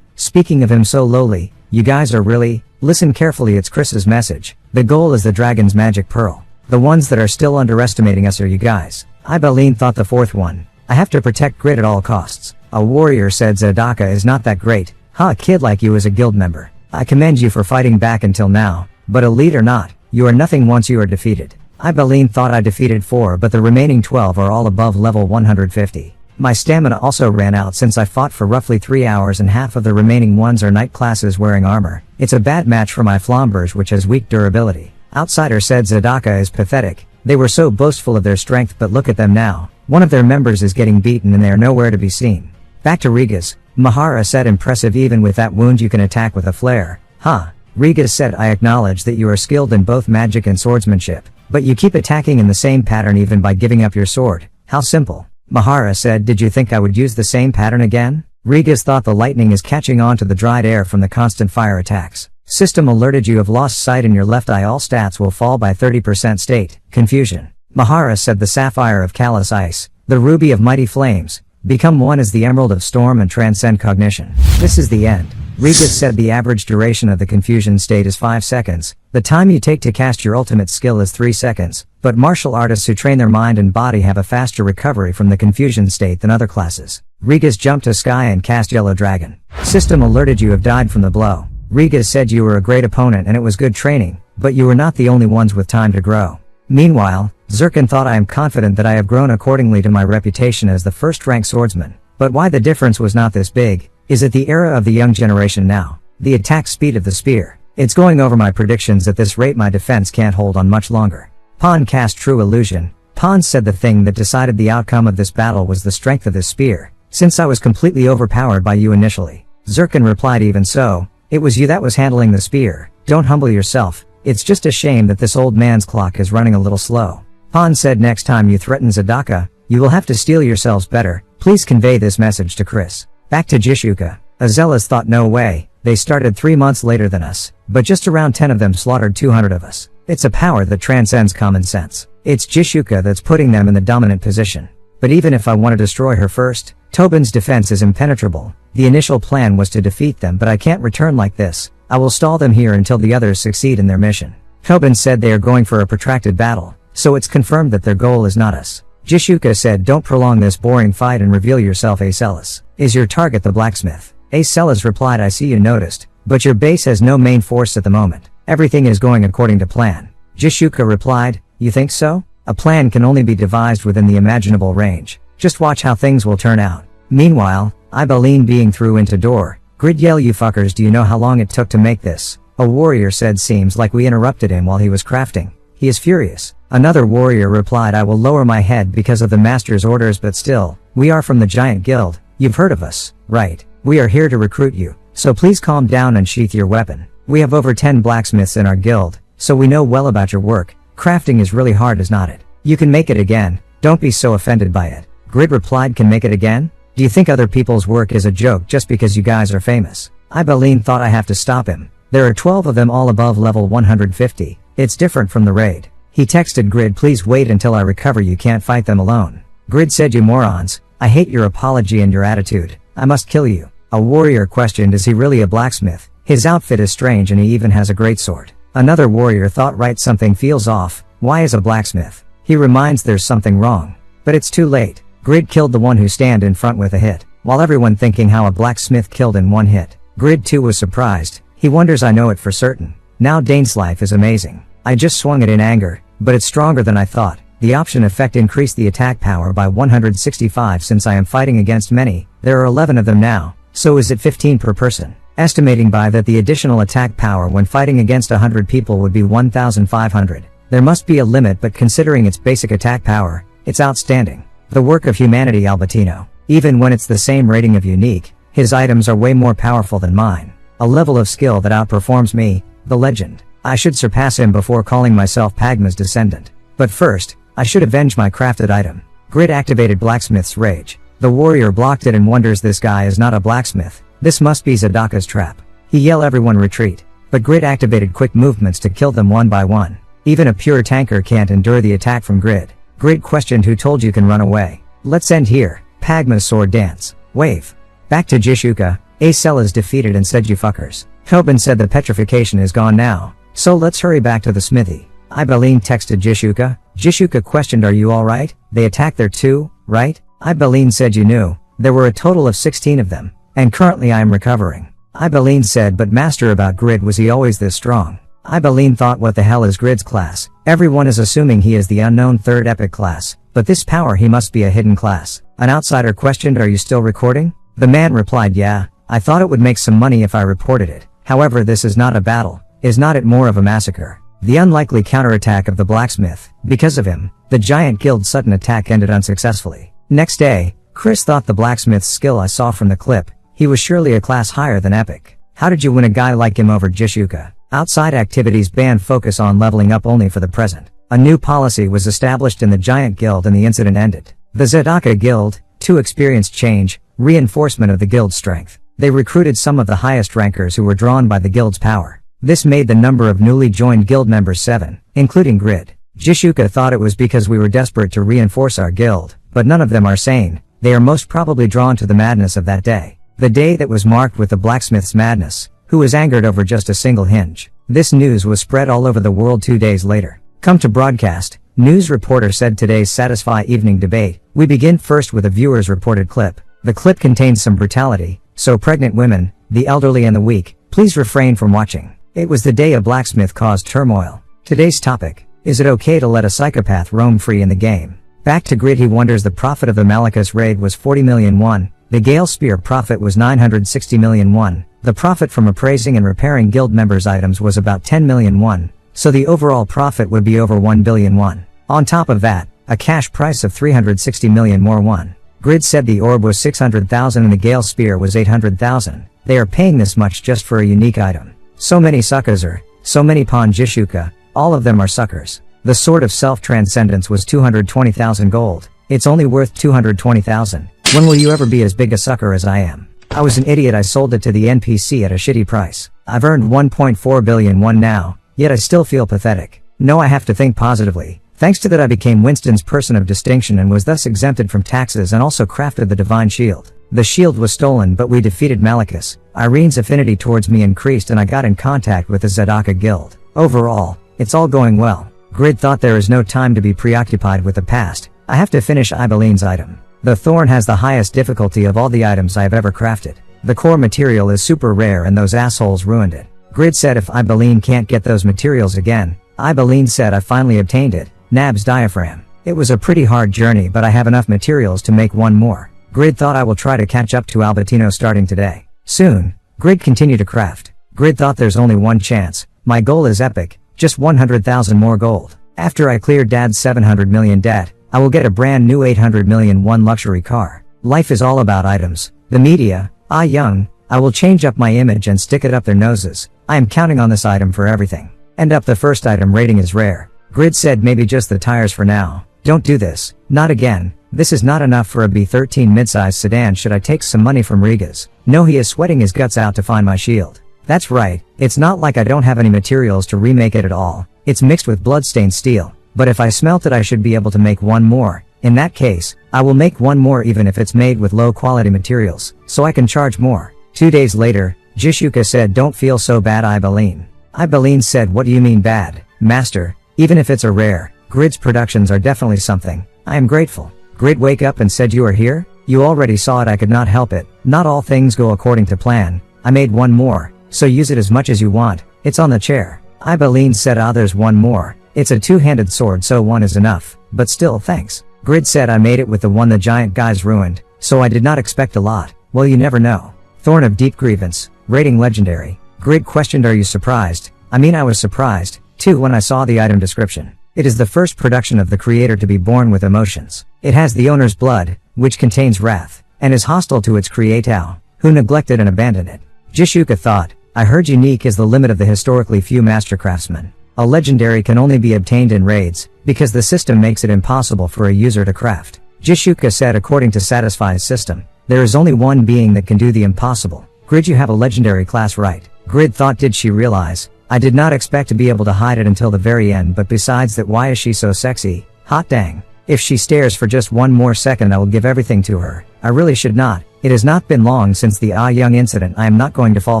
Speaking of him so lowly, you guys are really, listen carefully, it's Chris's message. The goal is the dragon's magic pearl. The ones that are still underestimating us are you guys. Ibeline thought the fourth one. I have to protect Grid at all costs. A warrior said, Zadaka is not that great. A kid like you is a guild member. I commend you for fighting back until now, but elite or not, you are nothing once you are defeated. Ibeline thought I defeated 4, but the remaining 12 are all above level 150. My stamina also ran out since I fought for roughly 3 hours and half of the remaining ones are knight classes wearing armor. It's a bad match for my Flambers, which has weak durability. Outsider said, Zadaka is pathetic. They were so boastful of their strength, but look at them now. One of their members is getting beaten and they are nowhere to be seen. Back to Rigas. Mahara said, impressive, even with that wound you can attack with a flare. Huh. Rigas said, I acknowledge that you are skilled in both magic and swordsmanship, but you keep attacking in the same pattern even by giving up your sword. How simple. Mahara said, did you think I would use the same pattern again? Rigas thought the lightning is catching on to the dried air from the constant fire attacks. System alerted you have lost sight in your left eye, all stats will fall by 30% state. Confusion. Mahara said, the sapphire of callous ice, the ruby of mighty flames, become one as the emerald of storm and transcend cognition. This is the end. Rigas said, the average duration of the confusion state is 5 seconds. The time you take to cast your ultimate skill is 3 seconds, but martial artists who train their mind and body have a faster recovery from the confusion state than other classes. Rigas jumped to sky and cast Yellow Dragon. System alerted you have died from the blow. Rigas said, you were a great opponent and it was good training, but you were not the only ones with time to grow. Meanwhile, Zircon thought, I am confident that I have grown accordingly to my reputation as the first-rank swordsman. But why the difference was not this big? Is it the era of the young generation now? The attack speed of the spear. It's going over my predictions. At this rate my defense can't hold on much longer. Pan cast True Illusion. Pan said, the thing that decided the outcome of this battle was the strength of this spear, since I was completely overpowered by you initially. Zircon replied, even so, it was you that was handling the spear. Don't humble yourself. It's just a shame that this old man's clock is running a little slow. Pan said, next time you threaten Zadaka, you will have to steel yourselves better. Please convey this message to Chris. Back to Jishuka. Azelas thought, no way. They started 3 months later than us, but just around 10 of them slaughtered 200 of us. It's a power that transcends common sense. It's Jishuka that's putting them in the dominant position. But even if I want to destroy her first, Tobin's defense is impenetrable. The initial plan was to defeat them, but I can't return like this. I will stall them here until the others succeed in their mission. Tobin said they are going for a protracted battle, so it's confirmed that their goal is not us. Jishuka said, don't prolong this boring fight and reveal yourself, Acelas. Is your target the blacksmith? Acelas replied, I see you noticed, but your base has no main force at the moment. Everything is going according to plan. Jishuka replied, you think so? A plan can only be devised within the imaginable range. Just watch how things will turn out. Meanwhile, Ibeline being through into door. Grid yell, you fuckers, do you know how long it took to make this? A warrior said, seems like we interrupted him while he was crafting. He is furious. Another warrior replied, I will lower my head because of the master's orders, but still, we are from the giant guild. You've heard of us, right? We are here to recruit you, so please calm down and sheath your weapon. We have over 10 blacksmiths in our guild, so we know well about your work. Crafting is really hard, is not it? You can make it again. Don't be so offended by it. Grid replied, can make it again? Do you think other people's work is a joke just because you guys are famous? Ibeline thought, I have to stop him. There are 12 of them all above level 150. It's different from the raid. He texted Grid, please wait until I recover, you can't fight them alone. Grid said, you morons. I hate your apology and your attitude. I must kill you. A warrior questioned, is he really a blacksmith? His outfit is strange and he even has a great sword. Another warrior thought, right, something feels off. Why is a blacksmith? He reminds there's something wrong. But it's too late. Grid killed the one who stand in front with a hit, while everyone thinking how a blacksmith killed in one hit. Grid too was surprised. He wonders I know it for certain. Now Dane's life is amazing. I just swung it in anger, but it's stronger than I thought. The option effect increased the attack power by 165 since I am fighting against many. There are 11 of them now, so is it 15 per person. Estimating by that the additional attack power when fighting against 100 people would be 1500. There must be a limit, but considering its basic attack power, it's outstanding. The work of humanity Albertino. Even when it's the same rating of unique, his items are way more powerful than mine. A level of skill that outperforms me, the legend. I should surpass him before calling myself Pagma's descendant. But first, I should avenge my crafted item. Grid activated Blacksmith's rage. The warrior blocked it and wonders this guy is not a blacksmith. This must be Zadaka's trap. He yell everyone retreat. But Grid activated quick movements to kill them one by one. Even a pure tanker can't endure the attack from Grid. Grid questioned who told you can run away. Let's end here. Pagma's sword dance. Wave. Back to Jishuka. Acel is defeated and said you fuckers. Tobin said the petrification is gone now. So let's hurry back to the smithy. Ibeline texted Jishuka. Jishuka questioned are you alright? They attacked there too, right? Ibeline said you knew. There were a total of 16 of them. And currently I am recovering. Ibeline said but master about Grid was he always this strong? Ibeline thought what the hell is Grid's class? Everyone is assuming he is the unknown third epic class. But this power he must be a hidden class. An outsider questioned are you still recording? The man replied yeah, I thought it would make some money if I reported it. However this is not a battle. Is not it more of a massacre? The unlikely counterattack of the blacksmith. Because of him, the giant guild's sudden attack ended unsuccessfully. Next day, Chris thought the blacksmith's skill I saw from the clip. He was surely a class higher than epic. How did you win a guy like him over Jishuka? Outside activities banned focus on leveling up only for the present. A new policy was established in the giant guild and the incident ended. The Zadaka guild, 2 experience change, reinforcement of the guild's strength. They recruited some of the highest rankers who were drawn by the guild's power. This made the number of newly joined guild members 7, including Grid. Jishuka thought it was because we were desperate to reinforce our guild, but none of them are sane. They are most probably drawn to the madness of that day. The day that was marked with the blacksmith's madness, who was angered over just a single hinge. This news was spread all over the world 2 days later. Come to broadcast, news reporter said today's Satisfy evening debate. We begin first with a viewer's reported clip. The clip contains some brutality, so pregnant women, the elderly and the weak, please refrain from watching. It was the day a blacksmith caused turmoil. Today's topic, is it okay to let a psychopath roam free in the game? Back to Grid he wonders the profit of the Malachus raid was 40 million won, the Gale Spear profit was 960 million won, the profit from appraising and repairing guild members' items was about 10 million won, so the overall profit would be over 1 billion won. On top of that, a cash price of 360 million more won. Grid said the orb was 600,000 and the Gale Spear was 800,000. They are paying this much just for a unique item. So many suckers are, so many pawn Jishuka, all of them are suckers. The Sword of Self-Transcendence was 220,000 gold. It's only worth 220,000. When will you ever be as big a sucker as I am? I was an idiot, I sold it to the NPC at a shitty price. I've earned 1.4 billion won now, yet I still feel pathetic. No, I have to think positively. Thanks to that I became Winston's person of distinction and was thus exempted from taxes and also crafted the divine shield. The shield was stolen but we defeated Malachus. Irene's affinity towards me increased and I got in contact with the Zadaka guild. Overall, it's all going well. Grid thought there is no time to be preoccupied with the past. I have to finish Ibeline's item. The thorn has the highest difficulty of all the items I have ever crafted. The core material is super rare and those assholes ruined it. Grid said if Ibeline can't get those materials again. Ibeline said I finally obtained it, Nab's diaphragm. It was a pretty hard journey but I have enough materials to make one more. Grid thought I will try to catch up to Albertino starting today. Soon, Grid continued to craft. Grid thought there's only one chance. My goal is epic, just 100,000 more gold. After I clear Dad's 700 million debt, I will get a brand new 800 million won luxury car. Life is all about items. The media, young, I will change up my image and stick it up their noses. I am counting on this item for everything. End up the first item rating is rare. Grid said maybe just the tires for now. Don't do this. Not again. This is not enough for a B13 midsize sedan. Should I take some money from Riga's? No, he is sweating his guts out to find my shield. That's right. It's not like I don't have any materials to remake it at all. It's mixed with bloodstained steel. But if I smelt it I should be able to make one more. In that case, I will make one more even if it's made with low quality materials, so I can charge more. 2 days later, Jishuka said don't feel so bad Ibeline. Ibeline said what do you mean bad, master? Even if it's a rare, Grid's productions are definitely something. I am grateful. Grid wake up and said you are here? You already saw it, I could not help it. Not all things go according to plan. I made one more, so use it as much as you want. It's on the chair. Eileen said there's one more. It's a two-handed sword so one is enough, but still thanks. Grid said I made it with the one the giant guys ruined, so I did not expect a lot. Well you never know. Thorn of Deep Grievance, rating legendary. Grid questioned are you surprised? I mean I was surprised, too when I saw the item description. It is the first production of the creator to be born with emotions. It has the owner's blood, which contains wrath, and is hostile to its creator, who neglected and abandoned it. Jishuka thought, I heard unique is the limit of the historically few master craftsmen. A legendary can only be obtained in raids, because the system makes it impossible for a user to craft. Jishuka said according to Satisfy's system, there is only one being that can do the impossible. Grid you have a legendary class right. Grid thought did she realize? I did not expect to be able to hide it until the very end but besides that why is she so sexy? Hot dang. If she stares for just one more second I will give everything to her. I really should not. It has not been long since the Young incident I am not going to fall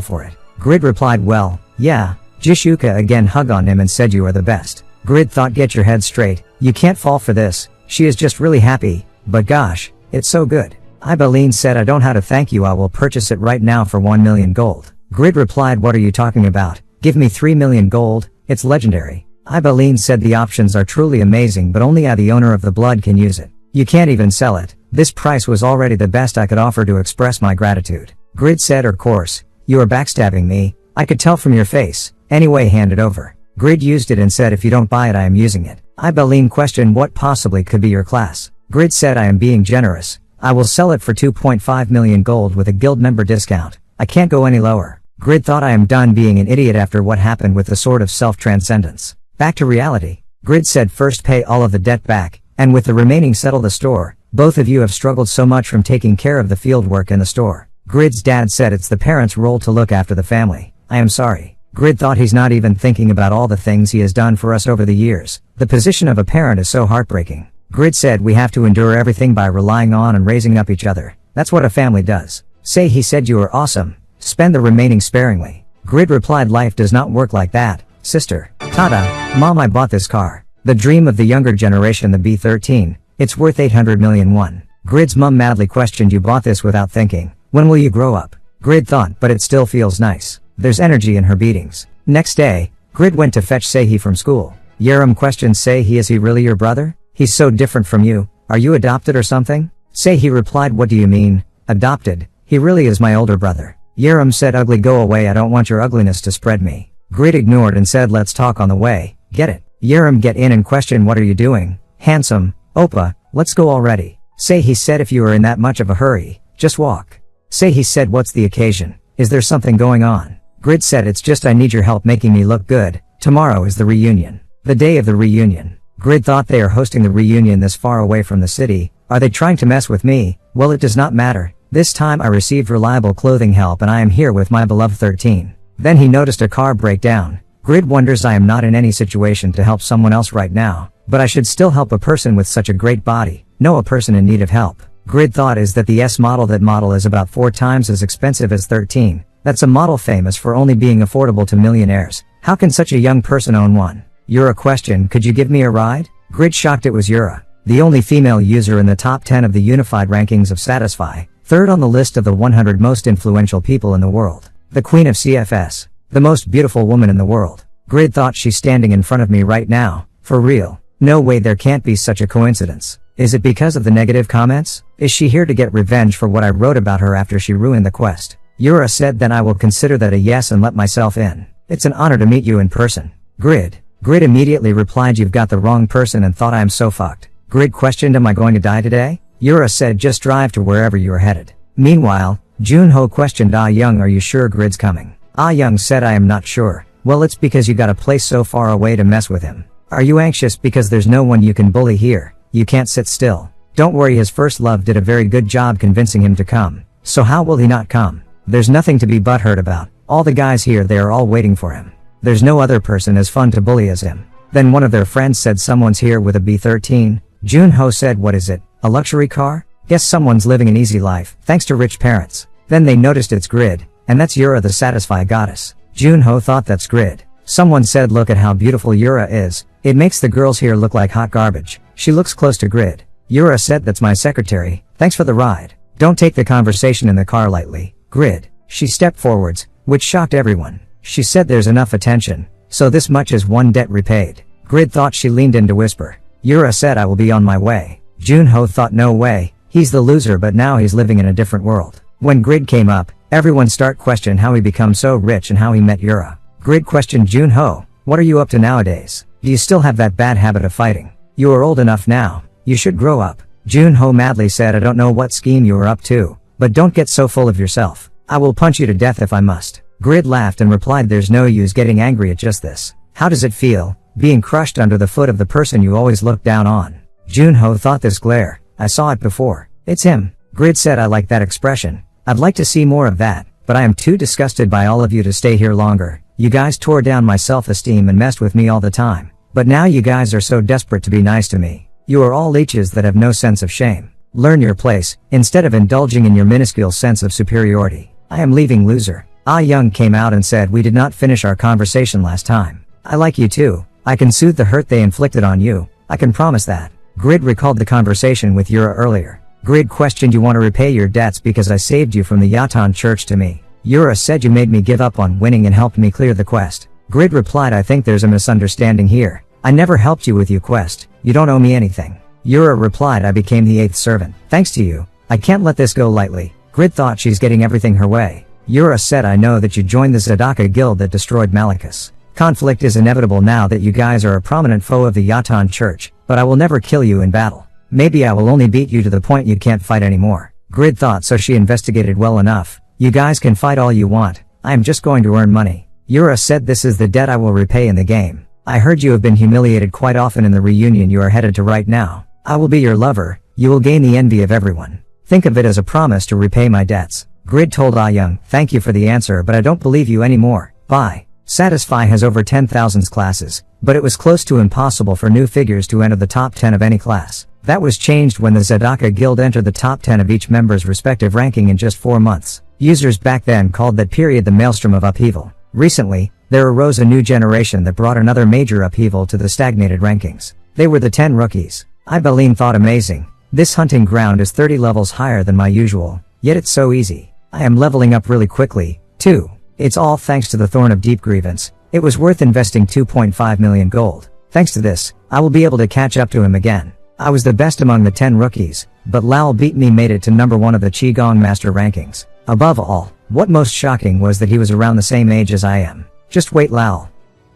for it. Grid replied well, yeah. Jishuka again hugged on him and said you are the best. Grid thought get your head straight, you can't fall for this. She is just really happy, but gosh, it's so good. Eileen said I don't how to thank you I will purchase it right now for 1 million gold. Grid replied what are you talking about? Give me 3 million gold, it's legendary. Eileen said the options are truly amazing but only the owner of the blood can use it. You can't even sell it. This price was already the best I could offer to express my gratitude. Grid said of course, you are backstabbing me, I could tell from your face. Anyway hand it over. Grid used it and said if you don't buy it I am using it. Eileen questioned what possibly could be your class. Grid said I am being generous. I will sell it for 2.5 million gold with a guild member discount. I can't go any lower. Grid thought I am done being an idiot after what happened with the Sword of Self-Transcendence. Back to reality. Grid said first pay all of the debt back, and with the remaining settle the store. Both of you have struggled so much from taking care of the field work in the store. Grid's dad said it's the parents' role to look after the family. I am sorry. Grid thought he's not even thinking about all the things he has done for us over the years. The position of a parent is so heartbreaking. Grid said we have to endure everything by relying on and raising up each other. That's what a family does. Say he said you are awesome. Spend the remaining sparingly. Grid replied life does not work like that, sister. Tada, mom I bought this car. The dream of the younger generation the B13. It's worth 800 million won. Grid's mom madly questioned you bought this without thinking. When will you grow up? Grid thought but it still feels nice. There's energy in her beatings. Next day, Grid went to fetch Seihi from school. Yerim questioned Seihi is he really your brother? He's so different from you. Are you adopted or something? Seihi replied what do you mean? Adopted? He really is my older brother. Yerim said ugly go away I don't want your ugliness to spread me. Grid ignored and said let's talk on the way. Get it? Yerim get in and questioned what are you doing? Handsome. Oppa, let's go already. Seihi said if you are in that much of a hurry, just walk. Seihi said what's the occasion? Is there something going on? Grid said it's just I need your help making me look good. Tomorrow is the reunion. The day of the reunion. Grid thought they are hosting the reunion this far away from the city. Are they trying to mess with me? Well it does not matter. This time I received reliable clothing help and I am here with my beloved 13. Then he noticed a car break down. Grid wonders I am not in any situation to help someone else right now, but I should still help a person with such a great body. No a person in need of help. Grid thought is that the S model that model is about 4 times as expensive as 13. That's a model famous for only being affordable to millionaires. How can such a young person own one? Yura question could you give me a ride? Grid shocked it was Yura. The only female user in the top 10 of the unified rankings of Satisfy. Third on the list of the 100 most influential people in the world. The queen of CFS. The most beautiful woman in the world. Grid thought she's standing in front of me right now. For real. No way there can't be such a coincidence. Is it because of the negative comments? Is she here to get revenge for what I wrote about her after she ruined the quest? Yura said then I will consider that a yes and let myself in. It's an honor to meet you in person. Grid immediately replied you've got the wrong person and thought I am so fucked. Grid questioned am I going to die today? Yura said just drive to wherever you are headed. Meanwhile, Junho questioned Young are you sure Grid's coming? Young said I am not sure. Well it's because you got a place so far away to mess with him. Are you anxious because there's no one you can bully here? You can't sit still. Don't worry his first love did a very good job convincing him to come. So how will he not come? There's nothing to be butthurt about. All the guys here they are all waiting for him. There's no other person as fun to bully as him. Then one of their friends said someone's here with a B13. Junho said what is it? A luxury car? Guess someone's living an easy life, thanks to rich parents. Then they noticed it's Grid, and that's Yura the Satisfy goddess. Junho thought that's Grid. Someone said look at how beautiful Yura is, it makes the girls here look like hot garbage. She looks close to Grid. Yura said that's my secretary, thanks for the ride. Don't take the conversation in the car lightly. Grid. She stepped forwards, which shocked everyone. She said there's enough attention, so this much is one debt repaid. Grid thought she leaned in to whisper. Yura said I will be on my way. Junho thought no way, he's the loser but now he's living in a different world. When Grid came up, everyone start question how he become so rich and how he met Yura. Grid questioned Junho, what are you up to nowadays? Do you still have that bad habit of fighting? You are old enough now, you should grow up. Junho madly said I don't know what scheme you are up to, but don't get so full of yourself. I will punch you to death if I must. Grid laughed and replied there's no use getting angry at just this. How does it feel, being crushed under the foot of the person you always look down on? Junho thought this glare, I saw it before. It's him. Grid said I like that expression. I'd like to see more of that, but I am too disgusted by all of you to stay here longer. You guys tore down my self-esteem and messed with me all the time. But now you guys are so desperate to be nice to me. You are all leeches that have no sense of shame. Learn your place, instead of indulging in your minuscule sense of superiority. I am leaving, loser. Ah Young came out and said we did not finish our conversation last time. I like you too. I can soothe the hurt they inflicted on you. I can promise that. Grid recalled the conversation with Yura earlier. Grid questioned you want to repay your debts because I saved you from the Yatan church to me. Yura said you made me give up on winning and helped me clear the quest. Grid replied I think there's a misunderstanding here. I never helped you with your quest. You don't owe me anything. Yura replied I became the 8th servant. Thanks to you. I can't let this go lightly. Grid thought she's getting everything her way. Yura said I know that you joined the Zadaka guild that destroyed Malachus. Conflict is inevitable now that you guys are a prominent foe of the Yatan church, but I will never kill you in battle. Maybe I will only beat you to the point you can't fight anymore. Grid thought so she investigated well enough. You guys can fight all you want. I am just going to earn money. Yura said this is the debt I will repay in the game. I heard you have been humiliated quite often in the reunion you are headed to right now. I will be your lover. You will gain the envy of everyone. Think of it as a promise to repay my debts. Grid told Ah Young, thank you for the answer but I don't believe you anymore. Bye. Satisfy has over 10,000 classes, but it was close to impossible for new figures to enter the top 10 of any class. That was changed when the Zadaka guild entered the top 10 of each member's respective ranking in just 4 months. Users back then called that period the maelstrom of upheaval. Recently, there arose a new generation that brought another major upheaval to the stagnated rankings. They were the 10 rookies. Ibeline thought amazing. This hunting ground is 30 levels higher than my usual, yet it's so easy. I am leveling up really quickly, too. It's all thanks to the Thorn of Deep Grievance. It was worth investing 2.5 million gold. Thanks to this, I will be able to catch up to him again. I was the best among the 10 rookies, but Lao beat me made it to number 1 of the Qigong Master rankings. Above all, what most shocking was that he was around the same age as I am. Just wait Lao.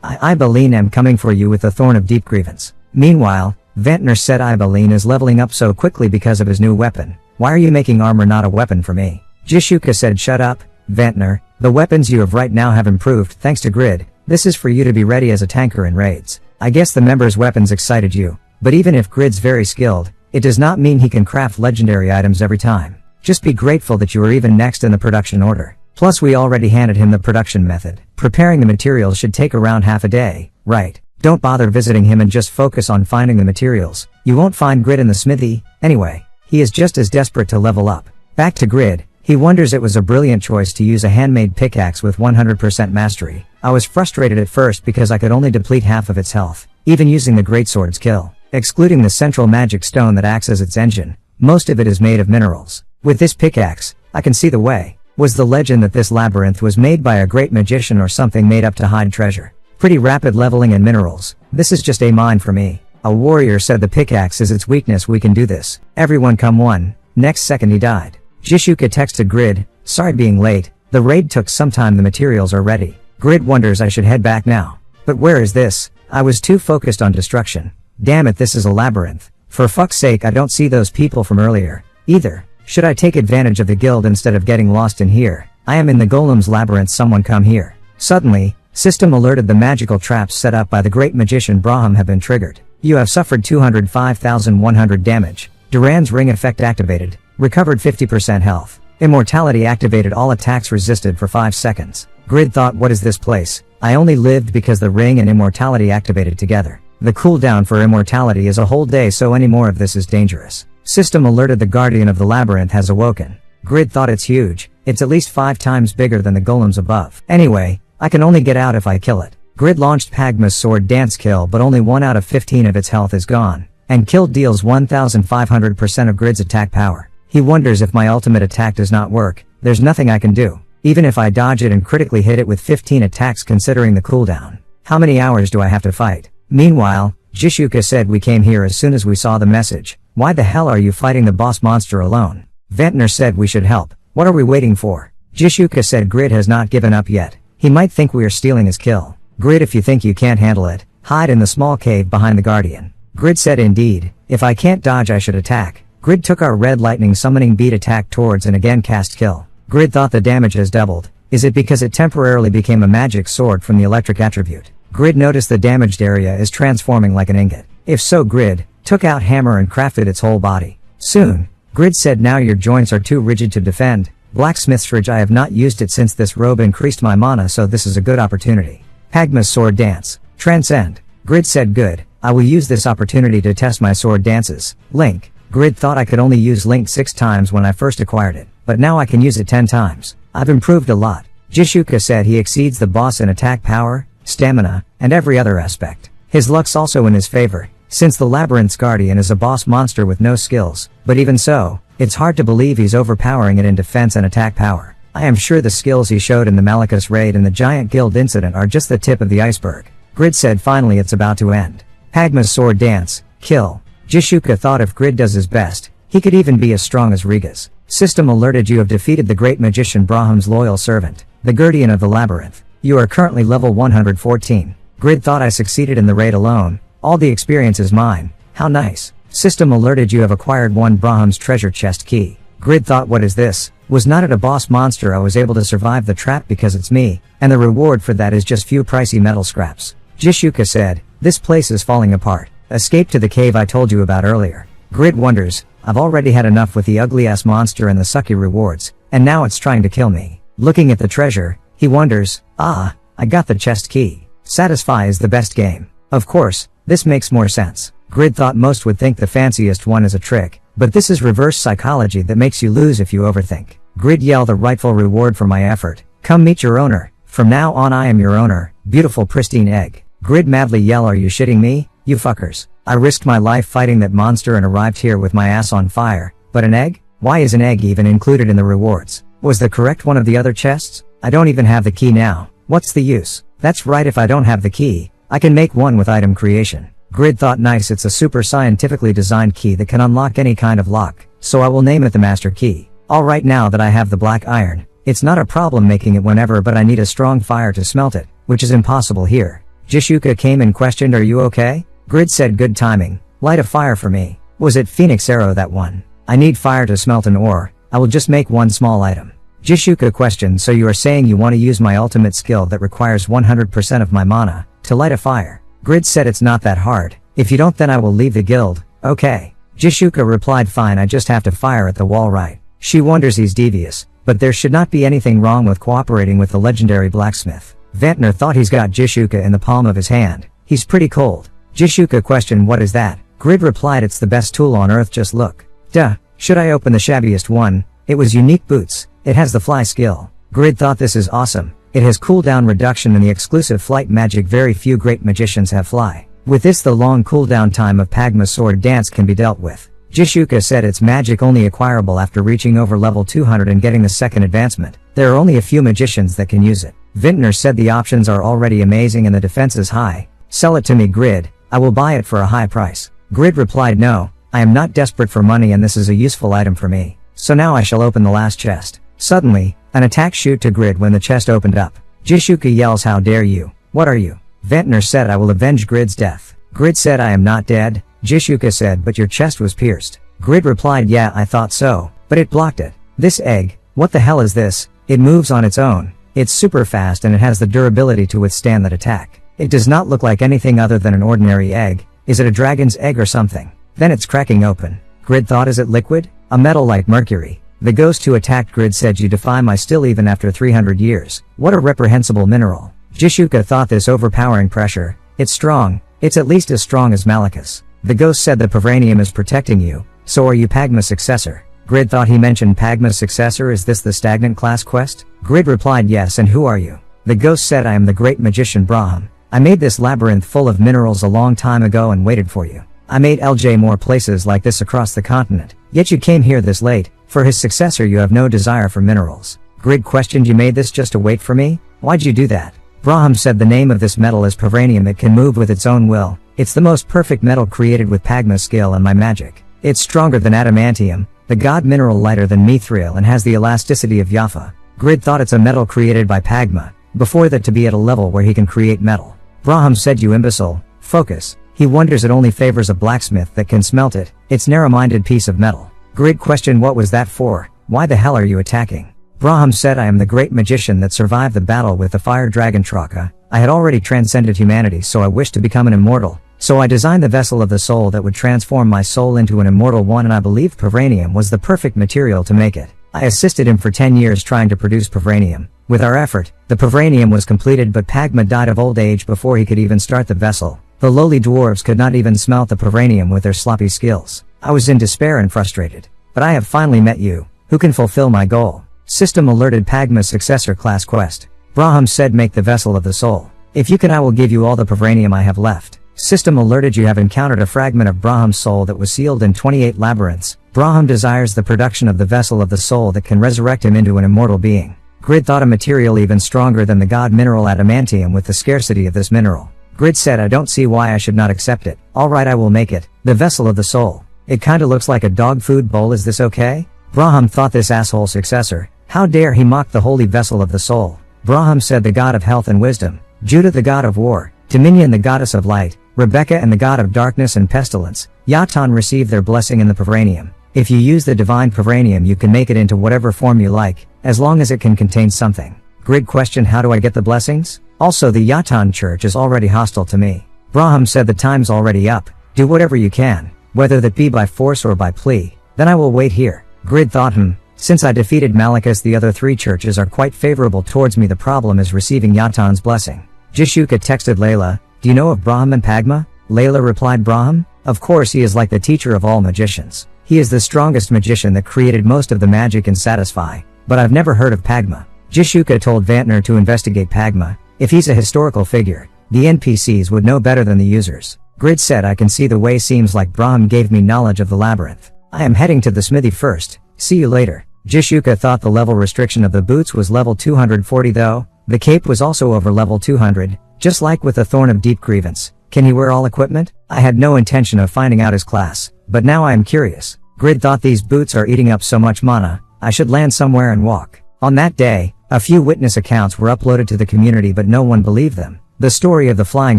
Ibeline am coming for you with the Thorn of Deep Grievance. Meanwhile, Ventnor said Ibeline is leveling up so quickly because of his new weapon. Why are you making armor not a weapon for me? Jishuka said shut up, Ventnor. The weapons you have right now have improved thanks to Grid. This is for you to be ready as a tanker in raids. I guess the members' weapons excited you, but even if Grid's very skilled, it does not mean he can craft legendary items every time. Just be grateful that you are even next in the production order. Plus we already handed him the production method. Preparing the materials should take around half a day, right? Don't bother visiting him and just focus on finding the materials. You won't find Grid in the smithy, anyway. He is just as desperate to level up. Back to Grid, he wonders it was a brilliant choice to use a handmade pickaxe with 100% mastery. I was frustrated at first because I could only deplete half of its health, even using the greatsword's kill. Excluding the central magic stone that acts as its engine, most of it is made of minerals. With this pickaxe, I can see the way. Was the legend that this labyrinth was made by a great magician or something made up to hide treasure? Pretty rapid leveling in minerals. This is just a mine for me. A warrior said the pickaxe is its weakness. We can do this. Everyone come one. Next second he died. Jishuka texted Grid, sorry being late. The raid took some time. The materials are ready. Grid wonders I should head back now. But where is this? I was too focused on destruction. Damn it, this is a labyrinth. For fuck's sake, I don't see those people from earlier, either. Should I take advantage of the guild instead of getting lost in here? I am in the golem's labyrinth. Someone come here. Suddenly, system alerted the magical traps set up by the great magician Braham have been triggered. You have suffered 205,100 damage. Duran's ring effect activated. Recovered 50% health. Immortality activated. All attacks resisted for 5 seconds. Grid thought, what is this place? I only lived because the ring and immortality activated together. The cooldown for immortality is a whole day, so any more of this is dangerous. System alerted the guardian of the labyrinth has awoken. Grid thought it's huge. It's at least 5 times bigger than the golems above. Anyway, I can only get out if I kill it. Grid launched Pagma's sword dance kill, but only 1 out of 15 of its health is gone. and killed deals 1500% of Grid's attack power. He wonders if my ultimate attack does not work, there's nothing I can do. Even if I dodge it and critically hit it with 15 attacks considering the cooldown. How many hours do I have to fight? Meanwhile, Jishuka said we came here as soon as we saw the message. Why the hell are you fighting the boss monster alone? Ventnor said we should help. What are we waiting for? Jishuka said Grid has not given up yet. He might think we are stealing his kill. Grid, if you think you can't handle it, hide in the small cave behind the Guardian. Grid said indeed, if I can't dodge I should attack. Grid took our red lightning summoning beat attack towards and again cast kill. Grid thought the damage has doubled. Is it because it temporarily became a magic sword from the electric attribute? Grid noticed the damaged area is transforming like an ingot. If so, Grid took out hammer and crafted its whole body. Soon, Grid said now your joints are too rigid to defend. Blacksmith's ridge, I have not used it since this robe increased my mana, so this is a good opportunity. Pagma's sword dance. Transcend. Grid said good, I will use this opportunity to test my sword dances. Link. Grid thought I could only use Link 6 times when I first acquired it, but now I can use it 10 times. I've improved a lot. Jishuka said he exceeds the boss in attack power, stamina, and every other aspect. His luck's also in his favor, since the Labyrinth's Guardian is a boss monster with no skills, but even so, it's hard to believe he's overpowering it in defense and attack power. I am sure the skills he showed in the Malachus raid and the Giant Guild incident are just the tip of the iceberg. Grid said finally it's about to end. Pagma's sword dance, kill. Jishuka thought if Grid does his best, he could even be as strong as Riga's. System alerted you have defeated the great magician Brahm's loyal servant, the Guardian of the Labyrinth. You are currently level 114. Grid thought I succeeded in the raid alone. All the experience is mine. How nice. System alerted you have acquired one Brahm's treasure chest key. Grid thought what is this? Was not it a boss monster? I was able to survive the trap because it's me, and the reward for that is just few pricey metal scraps. Jishuka said, this place is falling apart. Escape to the cave I told you about earlier. Grid wonders, I've already had enough with the ugly ass monster and the sucky rewards, and now it's trying to kill me. Looking at the treasure, he wonders, I got the chest key. Satisfy is the best game. Of course, this makes more sense. Grid thought most would think the fanciest one is a trick, but this is reverse psychology that makes you lose if you overthink. Grid yelled the rightful reward for my effort. Come meet your owner. From now on I am your owner, beautiful pristine egg. Grid madly yell, are you shitting me? You fuckers. I risked my life fighting that monster and arrived here with my ass on fire, but an egg? Why is an egg even included in the rewards? Was the correct one of the other chests? I don't even have the key now. What's the use? That's right, if I don't have the key, I can make one with item creation. Grid thought nice, it's a super scientifically designed key that can unlock any kind of lock, so I will name it the master key. Alright, now that I have the black iron, it's not a problem making it whenever, but I need a strong fire to smelt it, which is impossible here. Jishuka came and questioned, are you okay? Grid said good timing, light a fire for me. Was it Phoenix Arrow that one? I need fire to smelt an ore, I will just make one small item. Jishuka questioned, so you are saying you want to use my ultimate skill that requires 100% of my mana, to light a fire? Grid said it's not that hard, if you don't then I will leave the guild. Okay. Jishuka replied fine, I just have to fire at the wall, right? She wonders he's devious, but there should not be anything wrong with cooperating with the legendary Blacksmith. Ventnor thought he's got Jishuka in the palm of his hand. He's pretty cold. Jishuka questioned, what is that? Grid replied, it's the best tool on earth, just look. Duh, should I open the shabbiest one? It was unique boots. It has the fly skill. Grid thought this is awesome. It has cooldown reduction and the exclusive flight magic very few great magicians have fly. With this the long cooldown time of Pagma's sword dance can be dealt with. Jishuka said it's magic only acquirable after reaching over level 200 and getting the second advancement. There are only a few magicians that can use it. Vintner said the options are already amazing and the defense is high. Sell it to me, Grid. I will buy it for a high price. Grid replied, no, I am not desperate for money and this is a useful item for me. So now I shall open the last chest. Suddenly, an attack shoot to Grid when the chest opened up. Jishuka yells, how dare you? What are you? Ventnor said, I will avenge Grid's death. Grid said, I am not dead. Jishuka said, but your chest was pierced. Grid replied, yeah, I thought so, but it blocked it. This egg, what the hell is this? It moves on its own. It's super fast and it has the durability to withstand that attack. It does not look like anything other than an ordinary egg. Is it a dragon's egg or something? Then it's cracking open. Grid thought, is it liquid? A metal like mercury. The ghost who attacked Grid said, you defy my still even after 300 years. What a reprehensible mineral. Jishuka thought, this overpowering pressure. It's strong. It's at least as strong as Malachus. The ghost said the Pavranium is protecting you. So are you Pagma's successor? Grid thought he mentioned Pagma's successor. Is this the stagnant class quest? Grid replied, yes, and who are you? The ghost said, I am the great magician Brahm. I made this labyrinth full of minerals a long time ago and waited for you. I made LJ more places like this across the continent, yet you came here this late. For his successor you have no desire for minerals. Grid questioned, you made this just to wait for me? Why'd you do that? Braham said, the name of this metal is Pavranium. It can move with its own will. It's the most perfect metal created with Pagma's skill and my magic. It's stronger than adamantium, the god mineral, lighter than mithril, and has the elasticity of Yafa. Grid thought it's a metal created by Pagma, before that to be at a level where he can create metal. Braham said, you imbecile, focus. He wonders it only favors a blacksmith that can smelt it. It's narrow-minded piece of metal. Grid questioned, what was that for? Why the hell are you attacking? Braham said, I am the great magician that survived the battle with the fire dragon Traka. I had already transcended humanity, so I wished to become an immortal. So I designed the vessel of the soul that would transform my soul into an immortal one, and I believed Pavranium was the perfect material to make it. I assisted him for 10 years trying to produce Pavranium. With our effort, the Pavranium was completed, but Pagma died of old age before he could even start the vessel. The lowly dwarves could not even smelt the Pavranium with their sloppy skills. I was in despair and frustrated. But I have finally met you, who can fulfill my goal. System alerted, Pagma's successor class quest. Braham said, make the vessel of the soul. If you can, I will give you all the Pavranium I have left. System alerted, you have encountered a fragment of Braham's soul that was sealed in 28 labyrinths. Braham desires the production of the vessel of the soul that can resurrect him into an immortal being. Grid thought, a material even stronger than the god mineral adamantium. With the scarcity of this mineral, Grid said, I don't see why I should not accept it. Alright, I will make it. The vessel of the soul. It kinda looks like a dog food bowl, is this okay? Braham thought, this asshole successor. How dare he mock the holy vessel of the soul? Braham said, the god of health and wisdom, Judah the god of war, Dominion the goddess of light, Rebecca and the god of darkness and pestilence, Yatan receive their blessing in the Pavranium. If you use the divine Pavranium, you can make it into whatever form you like, as long as it can contain something. Grid questioned, how do I get the blessings? Also, the Yatan church is already hostile to me. Braham said, the time's already up. Do whatever you can, whether that be by force or by plea. Then I will wait here. Grid thought, since I defeated Malachus, the other 3 churches are quite favorable towards me. The problem is receiving Yatan's blessing. Jishuka texted Layla, do you know of Braham and Pagma? Layla replied, Braham? Of course, he is like the teacher of all magicians. He is the strongest magician that created most of the magic in Satisfy, but I've never heard of Pagma. Jishuka told Vantner to investigate Pagma. If he's a historical figure, the NPCs would know better than the users. Grid said, I can see the way. Seems like Braham gave me knowledge of the labyrinth. I am heading to the smithy first. See you later. Jishuka thought the level restriction of the boots was level 240 though. The cape was also over level 200, just like with the Thorn of Deep Grievance. Can he wear all equipment? I had no intention of finding out his class, but now I am curious. Grid thought, these boots are eating up so much mana, I should land somewhere and walk. On that day, a few witness accounts were uploaded to the community, but no one believed them. The story of the flying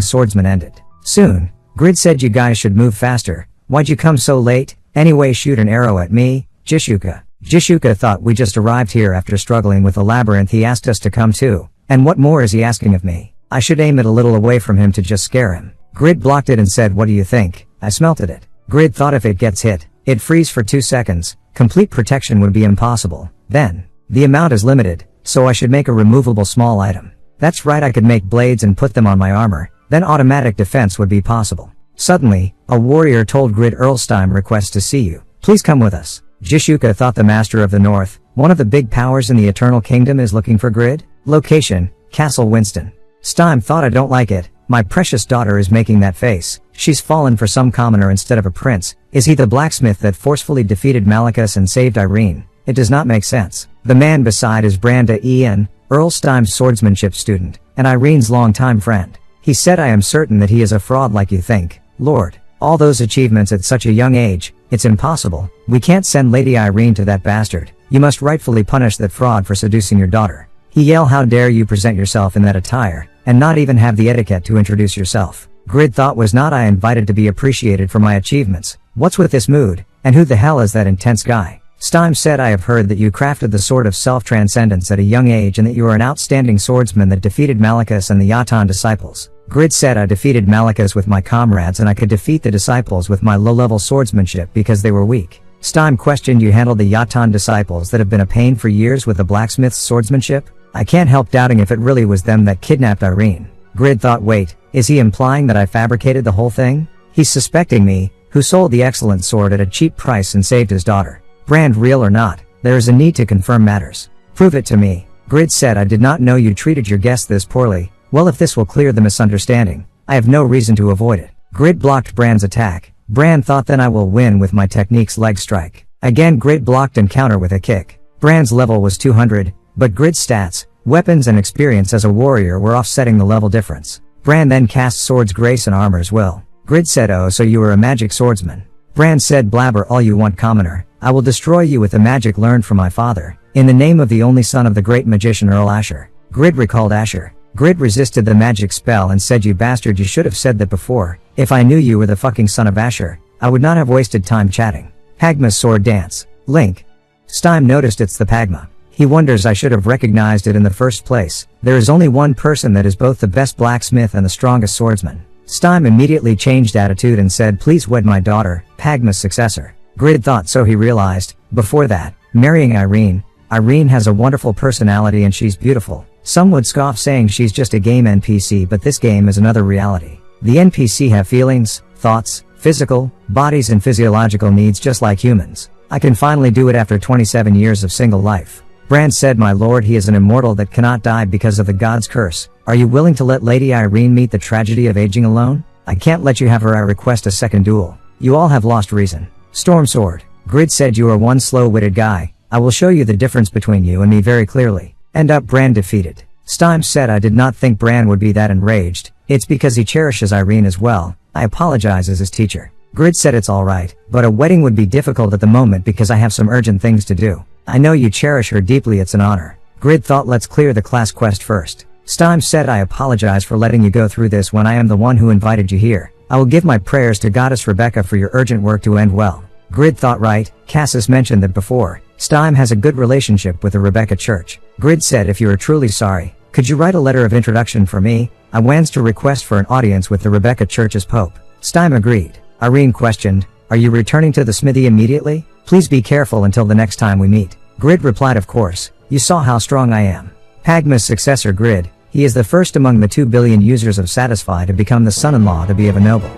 swordsman ended. Soon, Grid said, you guys should move faster. Why'd you come so late? Anyway, shoot an arrow at me, Jishuka. Jishuka thought, we just arrived here after struggling with the labyrinth. He asked us to come too. And what more is he asking of me? I should aim it a little away from him to just scare him. Grid blocked it and said, what do you think? I smelted it. Grid thought, if it gets hit, it freeze for 2 seconds. Complete protection would be impossible. Then, the amount is limited, so I should make a removable small item. That's right, I could make blades and put them on my armor, then automatic defense would be possible. Suddenly, a warrior told Grid, Earlstein requests to see you. Please come with us. Jishuka thought, the Master of the North, one of the big powers in the Eternal Kingdom, is looking for Grid. Location, Castle Winston. Steim thought, I don't like it. My precious daughter is making that face. She's fallen for some commoner instead of a prince. Is he the blacksmith that forcefully defeated Malachus and saved Irene? It does not make sense. The man beside is Branda Ian, Earl Steim's swordsmanship student, and Irene's longtime friend. He said, I am certain that he is a fraud like you think, Lord. All those achievements at such a young age, it's impossible. We can't send Lady Irene to that bastard. You must rightfully punish that fraud for seducing your daughter. He yelled, how dare you present yourself in that attire, and not even have the etiquette to introduce yourself. Grid thought, was not I invited to be appreciated for my achievements? What's with this mood? And who the hell is that intense guy? Steim said, I have heard that you crafted the sword of self-transcendence at a young age and that you are an outstanding swordsman that defeated Malachus and the Yatan disciples. Grid said, I defeated Malachus with my comrades and I could defeat the disciples with my low-level swordsmanship because they were weak. Steim questioned, you handled the Yatan disciples that have been a pain for years with the blacksmith's swordsmanship? I can't help doubting if it really was them that kidnapped Irene. Grid thought, wait, is he implying that I fabricated the whole thing? He's suspecting me, who sold the excellent sword at a cheap price and saved his daughter. Brand real or not, there is a need to confirm matters. Prove it to me. Grid said, I did not know you treated your guests this poorly. Well, if this will clear the misunderstanding, I have no reason to avoid it. Grid blocked Brand's attack. Bran thought then I will win with my technique's leg strike. Again Grid blocked and counter with a kick. Bran's level was 200, but Grid's stats, weapons and experience as a warrior were offsetting the level difference. Bran then cast Sword's Grace and Armor's Will. Grid said, oh so you were a magic swordsman. Bran said, blabber all you want, commoner. I will destroy you with the magic learned from my father, in the name of the only son of the great magician Earl Asher. Grid recalled Asher. Grid resisted the magic spell and said, you bastard, you should have said that before. If I knew you were the fucking son of Asher, I would not have wasted time chatting. Pagma's sword dance. Link. Stime noticed it's the Pagma. He wonders I should have recognized it in the first place. There is only one person that is both the best blacksmith and the strongest swordsman. Stime immediately changed attitude and said, please wed my daughter, Pagma's successor. Grid thought so he realized, before that, marrying Irene. Irene has a wonderful personality and she's beautiful. Some would scoff saying she's just a game NPC, but this game is another reality. The NPC have feelings, thoughts, physical, bodies and physiological needs just like humans. I can finally do it after 27 years of single life. Bran said, my lord, he is an immortal that cannot die because of the god's curse. Are you willing to let Lady Irene meet the tragedy of aging alone? I can't let you have her. I request a second duel. You all have lost reason. Storm Sword. Grid said, you are one slow-witted guy. I will show you the difference between you and me very clearly. End up Bran defeated. Stime said, I did not think Bran would be that enraged. It's because he cherishes Irene as well. I apologize as his teacher. Grid said, it's alright, but a wedding would be difficult at the moment because I have some urgent things to do. I know you cherish her deeply, it's an honor. Grid thought, let's clear the class quest first. Stime said, I apologize for letting you go through this when I am the one who invited you here. I will give my prayers to Goddess Rebecca for your urgent work to end well. Grid thought, right, Cassus mentioned that before. Stime has a good relationship with the Rebecca Church. Grid said, if you are truly sorry, could you write a letter of introduction for me? I wants to request for an audience with the Rebecca Church as Pope. Stime agreed. Irene questioned, are you returning to the smithy immediately? Please be careful until the next time we meet. Grid replied, of course. You saw how strong I am. Pagma's successor Grid, he is the first among the 2 billion users of Satisfy to become the son-in-law to be of a noble.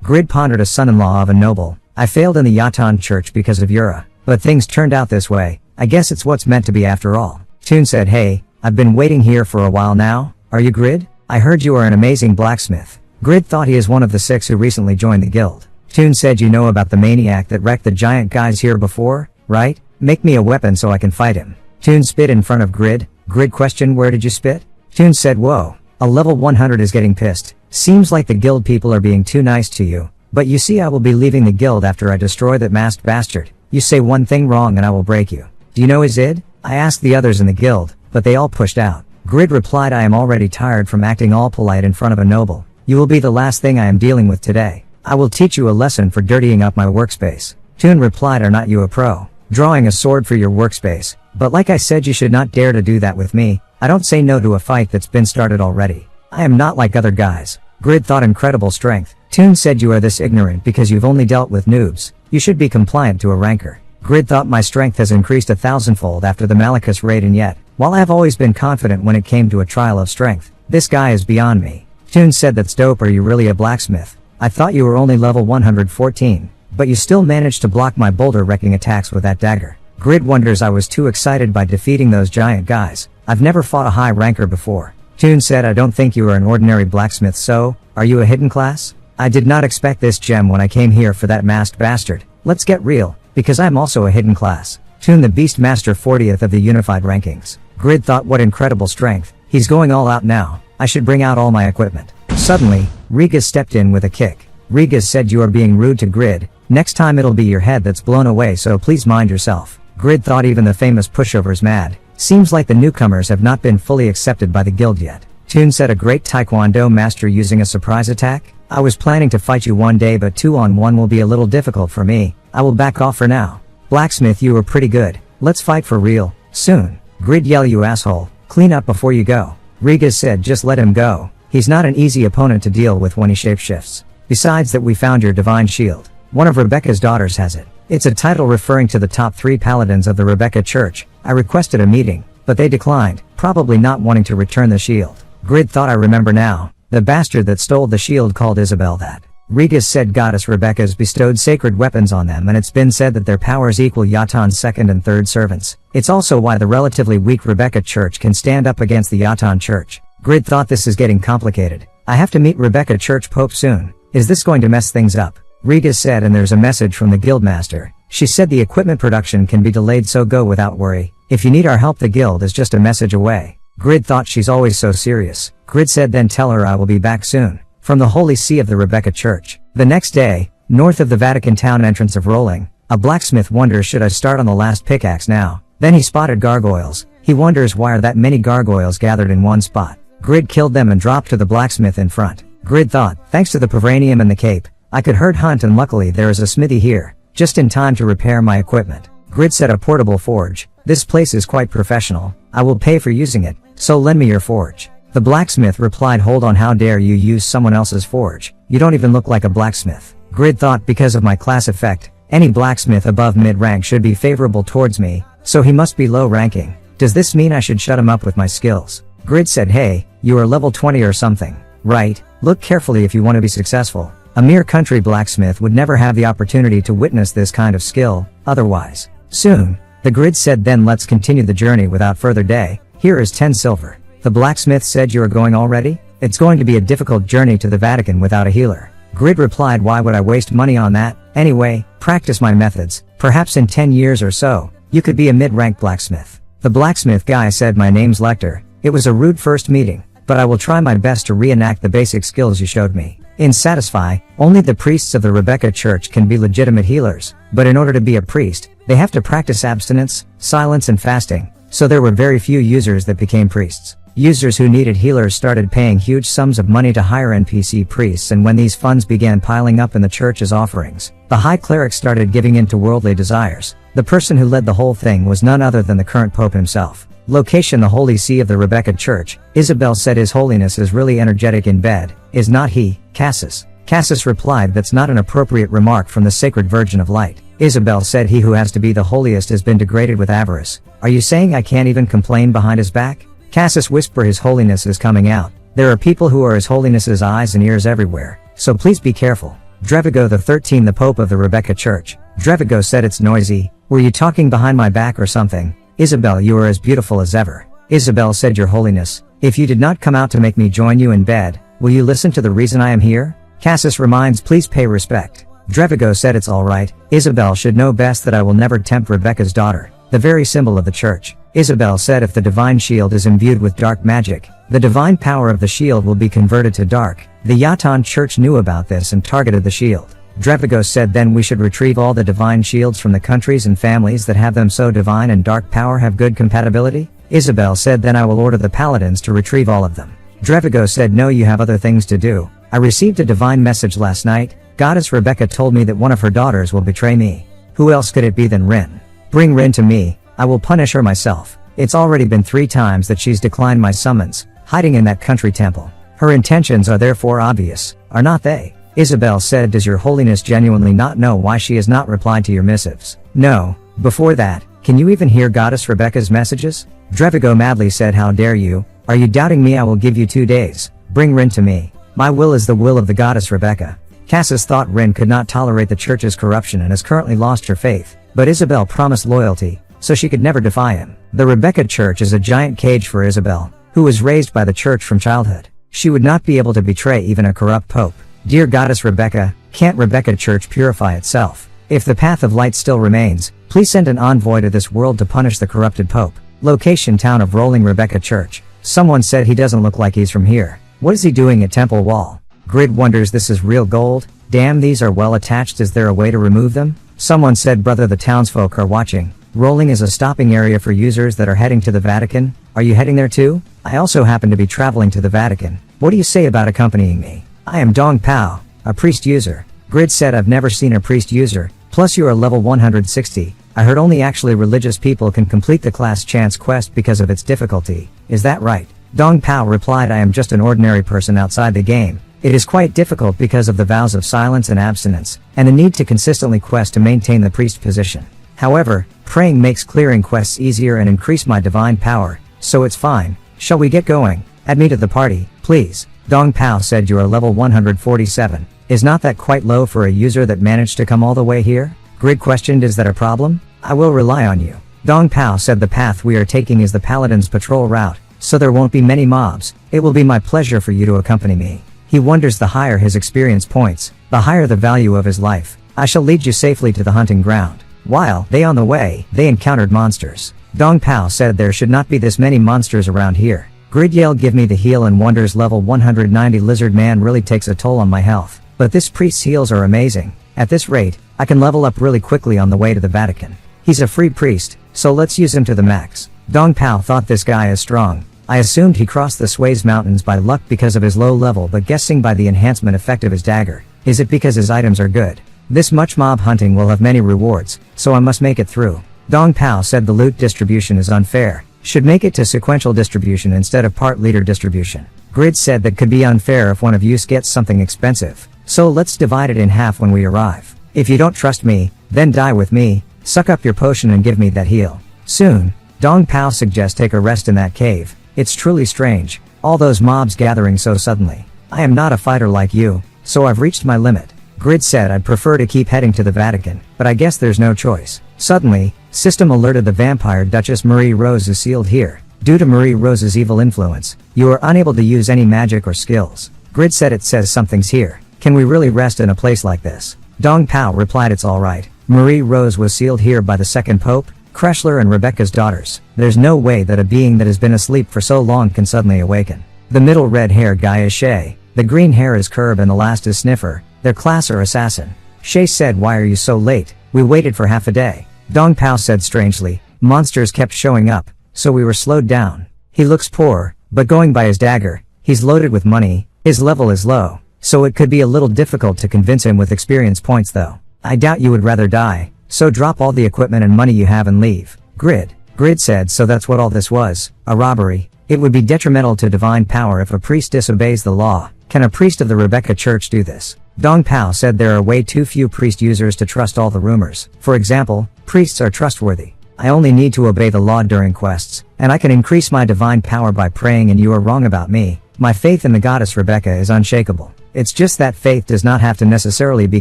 Grid pondered, a son-in-law of a noble. I failed in the Yatan Church because of Yura, but things turned out this way. I guess it's what's meant to be after all. Toon said, hey, I've been waiting here for a while now. Are you Grid? I heard you are an amazing blacksmith. Grid thought he is one of the 6 who recently joined the guild. Toon said, you know about the maniac that wrecked the giant guys here before, right? Make me a weapon so I can fight him. Toon spit in front of Grid. Grid questioned, where did you spit? Toon said, whoa, a level 100 is getting pissed. Seems like the guild people are being too nice to you. But you see, I will be leaving the guild after I destroy that masked bastard. You say one thing wrong and I will break you. Do you know his id? I asked the others in the guild, but they all pushed out. Grid replied, I am already tired from acting all polite in front of a noble. You will be the last thing I am dealing with today. I will teach you a lesson for dirtying up my workspace. Toon replied, are not you a pro? Drawing a sword for your workspace, but like I said, you should not dare to do that with me. I don't say no to a fight that's been started already. I am not like other guys. Grid thought, incredible strength. Toon said, you are this ignorant because you've only dealt with noobs. You should be compliant to a ranker. Grid thought, my strength has increased 1,000-fold after the Malachus raid, and yet, while I have always been confident when it came to a trial of strength, this guy is beyond me. Toon said, that's dope. Are you really a blacksmith? I thought you were only level 114. But you still managed to block my boulder wrecking attacks with that dagger. Grid wonders, I was too excited by defeating those giant guys. I've never fought a high ranker before. Toon said, I don't think you are an ordinary blacksmith, so, are you a hidden class? I did not expect this gem when I came here for that masked bastard. Let's get real, because I'm also a hidden class. Toon the Beastmaster 40th of the unified rankings. Grid thought, what incredible strength. He's going all out now. I should bring out all my equipment. Suddenly, Rigas stepped in with a kick. Rigas said, you are being rude to Grid. Next time it'll be your head that's blown away, so please mind yourself. Grid thought, even the famous pushover's mad. Seems like the newcomers have not been fully accepted by the guild yet. Toon said, a great taekwondo master using a surprise attack? I was planning to fight you one day, but 2-on-1 will be a little difficult for me. I will back off for now. Blacksmith, you were pretty good. Let's fight for real, soon. Grid yell, you asshole. Clean up before you go. Rigas said, just let him go. He's not an easy opponent to deal with when he shapeshifts. Besides that, we found your divine shield. One of Rebecca's daughters has it. It's a title referring to the top 3 paladins of the Rebecca Church. I requested a meeting, but they declined, probably not wanting to return the shield. Grid thought, I remember now. The bastard that stole the shield called Isabel that. Rigas said, Goddess Rebecca's bestowed sacred weapons on them, and it's been said that their powers equal Yatan's 2nd and 3rd servants. It's also why the relatively weak Rebecca Church can stand up against the Yatan Church. Grid thought, this is getting complicated. I have to meet Rebecca Church Pope soon. Is this going to mess things up? Riga said, and there's a message from the guildmaster. She said the equipment production can be delayed, so go without worry. If you need our help, the guild is just a message away. Grid thought she's always so serious. Grid said, then tell her I will be back soon. From the Holy See of the Rebecca Church. The next day, north of the Vatican town entrance of Rolling, a blacksmith wonders, should I start on the last pickaxe now? Then he spotted gargoyles. He wonders why are that many gargoyles gathered in one spot. Grid killed them and dropped to the blacksmith in front. Grid thought, thanks to the Pavranium and the cape, I could herd hunt, and luckily there is a smithy here, just in time to repair my equipment. Grid said, a portable forge. This place is quite professional. I will pay for using it, so lend me your forge. The blacksmith replied, hold on, how dare you use someone else's forge? You don't even look like a blacksmith. Grid thought, because of my class effect, any blacksmith above mid-rank should be favorable towards me, so he must be low ranking. Does this mean I should shut him up with my skills? Grid said, hey, you are level 20 or something, right? Look carefully if you want to be successful. A mere country blacksmith would never have the opportunity to witness this kind of skill, otherwise. Soon, the Grid said, then let's continue the journey without further delay. Here is 10 silver. The blacksmith said, you are going already? It's going to be a difficult journey to the Vatican without a healer. Grid replied, why would I waste money on that? Anyway, practice my methods. Perhaps in 10 years or so, you could be a mid-rank blacksmith. The blacksmith guy said, my name's Lecter. It was a rude first meeting, but I will try my best to reenact the basic skills you showed me. In Satisfy, only the priests of the Rebecca Church can be legitimate healers, but in order to be a priest, they have to practice abstinence, silence and fasting, so there were very few users that became priests. Users who needed healers started paying huge sums of money to hire NPC priests, and when these funds began piling up in the church as offerings, the high cleric started giving in to worldly desires. The person who led the whole thing was none other than the current pope himself. Location: the Holy See of the Rebecca Church. Isabel said, His Holiness is really energetic in bed, is not he, Cassis? Cassis replied, that's not an appropriate remark from the Sacred Virgin of Light. Isabel said, he who has to be the holiest has been degraded with avarice. Are you saying I can't even complain behind his back? Cassis whispered, His Holiness is coming out. There are people who are His Holiness's eyes and ears everywhere, so please be careful. Drevigo XIII, the Pope of the Rebecca Church. Drevigo said, it's noisy. Were you talking behind my back or something? Isabel, you are as beautiful as ever. Isabel said, Your Holiness, if you did not come out to make me join you in bed, will you listen to the reason I am here? Cassis reminds, please pay respect. Drevigo said, it's alright. Isabel should know best that I will never tempt Rebecca's daughter, the very symbol of the church. Isabel said, if the divine shield is imbued with dark magic, the divine power of the shield will be converted to dark. The Yatan church knew about this and targeted the shield. Drevigo said, then we should retrieve all the divine shields from the countries and families that have them, so divine and dark power have good compatibility? Isabel said, then I will order the paladins to retrieve all of them. Drevigo said, no, you have other things to do. I received a divine message last night. Goddess Rebecca told me that one of her daughters will betray me. Who else could it be than Rin? Bring Rin to me. I will punish her myself. It's already been 3 times that she's declined my summons, hiding in that country temple. Her intentions are therefore obvious, are not they? Isabel said, does Your Holiness genuinely not know why she has not replied to your missives? No. Before that, can you even hear Goddess Rebecca's messages? Drevigo madly said, how dare you? Are you doubting me? I will give you 2 days. Bring Rin to me. My will is the will of the Goddess Rebecca. Cassis thought Rin could not tolerate the church's corruption and has currently lost her faith, but Isabel promised loyalty, so she could never defy him. The Rebecca Church is a giant cage for Isabel, who was raised by the church from childhood. She would not be able to betray even a corrupt pope. Dear Goddess Rebecca, can't Rebecca Church purify itself? If the path of light still remains, please send an envoy to this world to punish the corrupted pope. Location: town of Rolling, Rebecca Church. Someone said he doesn't look like he's from here. What is he doing at Temple Wall? Grid wonders, this is real gold? Damn, these are well attached. Is there a way to remove them? Someone said, brother, the townsfolk are watching. Rolling is a stopping area for users that are heading to the Vatican. Are you heading there too? I also happen to be traveling to the Vatican. What do you say about accompanying me? I am Dong Pao, a priest user. Grid said, I've never seen a priest user, plus you are level 160. I heard only actually religious people can complete the class chance quest because of its difficulty. Is that right? Dong Pao replied, I am just an ordinary person outside the game. It is quite difficult because of the vows of silence and abstinence, and the need to consistently quest to maintain the priest position. However, praying makes clearing quests easier and increase my divine power, so it's fine. Shall we get going? Add me to the party, please. Dong Pao said, you are level 147. Is not that quite low for a user that managed to come all the way here? Grid questioned, is that a problem? I will rely on you. Dong Pao said, the path we are taking is the Paladin's patrol route, so there won't be many mobs. It will be my pleasure for you to accompany me. He wonders the higher his experience points, the higher the value of his life. I shall lead you safely to the hunting ground. While they on the way, they encountered monsters. Dong Pao said there should not be this many monsters around here. Grid yelled, give me the heal and wonders level 190 lizard man really takes a toll on my health. But this priest's heals are amazing. At this rate, I can level up really quickly on the way to the Vatican. He's a free priest, so let's use him to the max. Dong Pao thought this guy is strong. I assumed he crossed the Sways Mountains by luck because of his low level, but guessing by the enhancement effect of his dagger. Is it because his items are good? This much mob hunting will have many rewards, so I must make it through. Dong Pao said the loot distribution is unfair. Should make it to sequential distribution instead of part leader distribution. Grid said that could be unfair if one of you gets something expensive. So let's divide it in half when we arrive. If you don't trust me, then die with me, suck up your potion and give me that heal. Soon, Dong Pao suggests take a rest in that cave. It's truly strange, all those mobs gathering so suddenly. I am not a fighter like you, so I've reached my limit. Grid said I'd prefer to keep heading to the Vatican, but I guess there's no choice. Suddenly, system alerted the vampire Duchess Marie Rose is sealed here. Due to Marie Rose's evil influence, you are unable to use any magic or skills. Grid said it says something's here. Can we really rest in a place like this? Dong Pao replied it's alright. Marie Rose was sealed here by the second pope, Kreshler and Rebecca's daughters. There's no way that a being that has been asleep for so long can suddenly awaken. The middle red-haired guy is Shay, the green hair is Curb and the last is Sniffer. Their class are assassin. Shay said, why are you so late? We waited for half a day. Dong Pao said strangely, monsters kept showing up, so we were slowed down. He looks poor, but going by his dagger, he's loaded with money, his level is low, so it could be a little difficult to convince him with experience points though. I doubt you would rather die, so drop all the equipment and money you have and leave. Grid said, so that's what all this was, a robbery. It would be detrimental to divine power if a priest disobeys the law. Can a priest of the Rebecca Church do this? Dong Pao said there are way too few priest users to trust all the rumors. For example, priests are trustworthy. I only need to obey the law during quests, and I can increase my divine power by praying, and you are wrong about me. My faith in the goddess Rebecca is unshakable. It's just that faith does not have to necessarily be